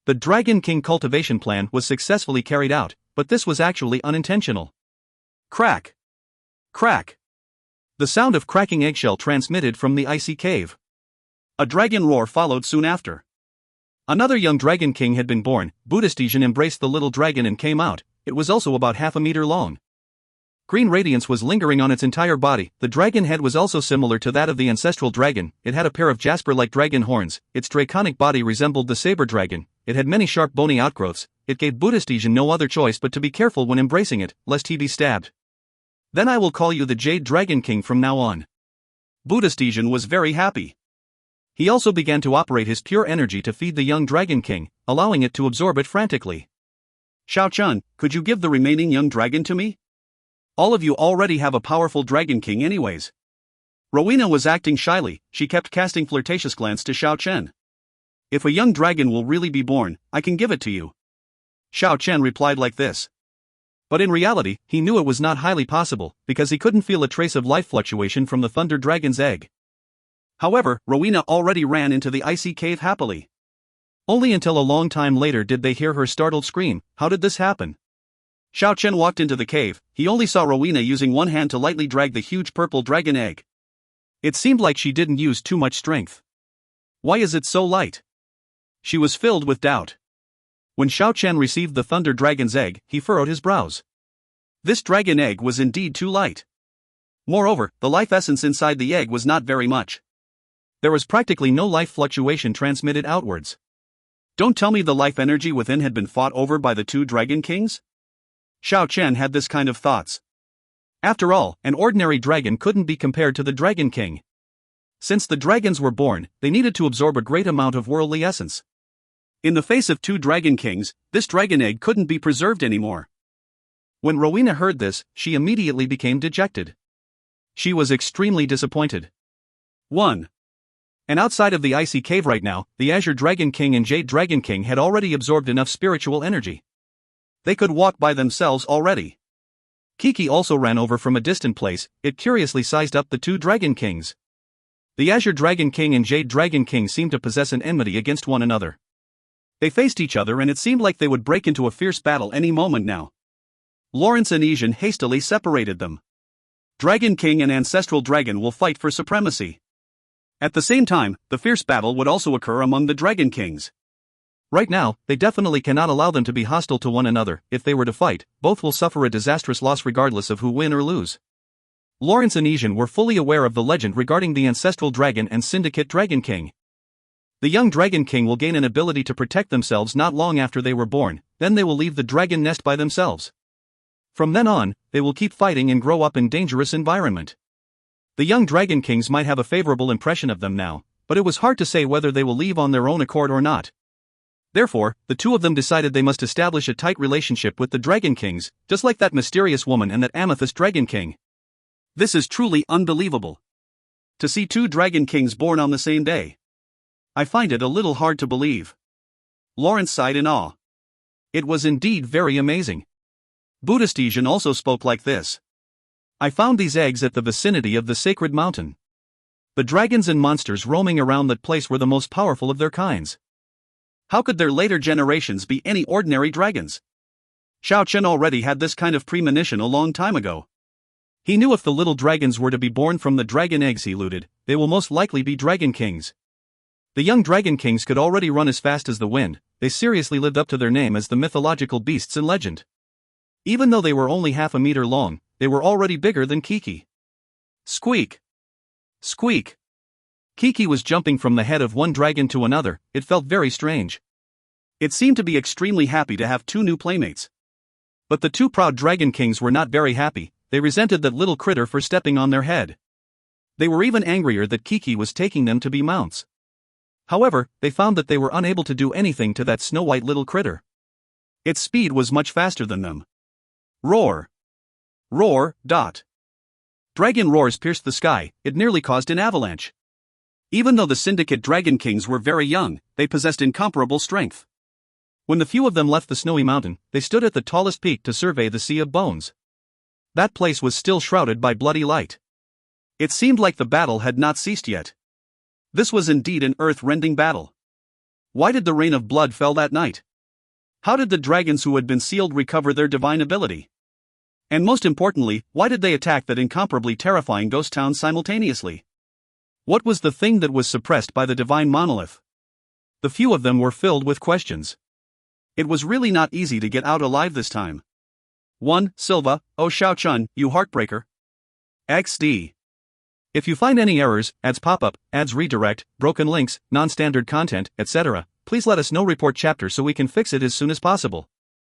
The Dragon King cultivation plan was successfully carried out, but this was actually unintentional. Crack! Crack! The sound of cracking eggshell transmitted from the icy cave. A dragon roar followed soon after. Another young dragon king had been born. Buddhist Asian embraced the little dragon and came out. It was also about half a meter long. Green radiance was lingering on its entire body. The dragon head was also similar to that of the ancestral dragon. It had a pair of jasper-like dragon horns. Its draconic body resembled the saber dragon. It had many sharp bony outgrowths. It gave Buddhist Asian no other choice but to be careful when embracing it, lest he be stabbed. Then I will call you the Jade Dragon King from now on. Buddhist Asian was very happy. He also began to operate his pure energy to feed the young Dragon King, allowing it to absorb it frantically. Xiao Chen, could you give the remaining young dragon to me? All of you already have a powerful Dragon King anyways. Rowena was acting shyly. She kept casting flirtatious glance to Xiao Chen. If a young dragon will really be born, I can give it to you. Xiao Chen replied like this. But in reality, he knew it was not highly possible, because he couldn't feel a trace of life fluctuation from the Thunder Dragon's egg. However, Rowena already ran into the icy cave happily. Only until a long time later did they hear her startled scream. How did this happen? Xiao Chen walked into the cave. He only saw Rowena using one hand to lightly drag the huge purple dragon egg. It seemed like she didn't use too much strength. Why is it so light? She was filled with doubt. When Xiao Chen received the Thunder Dragon's egg, he furrowed his brows. This dragon egg was indeed too light. Moreover, the life essence inside the egg was not very much. There was practically no life fluctuation transmitted outwards. Don't tell me the life energy within had been fought over by the two Dragon Kings? Xiao Chen had this kind of thoughts. After all, an ordinary dragon couldn't be compared to the Dragon King. Since the dragons were born, they needed to absorb a great amount of worldly essence. In the face of two Dragon Kings, this dragon egg couldn't be preserved anymore. When Rowena heard this, she immediately became dejected. She was extremely disappointed. 1. And outside of the icy cave right now, the Azure Dragon King and Jade Dragon King had already absorbed enough spiritual energy. They could walk by themselves already. Kiki also ran over from a distant place. It curiously sized up the two Dragon Kings. The Azure Dragon King and Jade Dragon King seemed to possess an enmity against one another. They faced each other and it seemed like they would break into a fierce battle any moment now. Lawrence and Ixin hastily separated them. Dragon King and Ancestral Dragon will fight for supremacy. At the same time, the fierce battle would also occur among the Dragon Kings. Right now, they definitely cannot allow them to be hostile to one another. If they were to fight, both will suffer a disastrous loss regardless of who win or lose. Lawrence and Ixin were fully aware of the legend regarding the Ancestral Dragon and Syndicate Dragon King. The young Dragon King will gain an ability to protect themselves not long after they were born, then they will leave the dragon nest by themselves. From then on, they will keep fighting and grow up in dangerous environment. The young Dragon Kings might have a favorable impression of them now, but it was hard to say whether they will leave on their own accord or not. Therefore, the two of them decided they must establish a tight relationship with the Dragon Kings, just like that mysterious woman and that Amethyst Dragon King. This is truly unbelievable. To see two Dragon Kings born on the same day. I find it a little hard to believe. Lawrence sighed in awe. It was indeed very amazing. Buddhist Ixin also spoke like this. I found these eggs at the vicinity of the sacred mountain. The dragons and monsters roaming around that place were the most powerful of their kinds. How could their later generations be any ordinary dragons? Xiao Chen already had this kind of premonition a long time ago. He knew if the little dragons were to be born from the dragon eggs he looted, they will most likely be Dragon Kings. The young Dragon Kings could already run as fast as the wind. They seriously lived up to their name as the mythological beasts in legend. Even though they were only half a meter long, they were already bigger than Kiki. Squeak! Squeak! Kiki was jumping from the head of one dragon to another. It felt very strange. It seemed to be extremely happy to have two new playmates. But the two proud Dragon Kings were not very happy. They resented that little critter for stepping on their head. They were even angrier that Kiki was taking them to be mounts. However, they found that they were unable to do anything to that snow-white little critter. Its speed was much faster than them. Roar! Roar! Dragon roars pierced the sky. It nearly caused an avalanche. Even though the Syndicate Dragon Kings were very young, they possessed incomparable strength. When the few of them left the snowy mountain, they stood at the tallest peak to survey the Sea of Bones. That place was still shrouded by bloody light. It seemed like the battle had not ceased yet. This was indeed an earth-rending battle. Why did the rain of blood fell that night? How did the dragons who had been sealed recover their divine ability? And most importantly, why did they attack that incomparably terrifying ghost town simultaneously? What was the thing that was suppressed by the divine monolith? The few of them were filled with questions. It was really not easy to get out alive this time. 1. Silva, oh Xiao Chen, you heartbreaker. XD. If you find any errors, ads pop-up, ads redirect, broken links, non-standard content, etc., please let us know. Report chapter so we can fix it as soon as possible.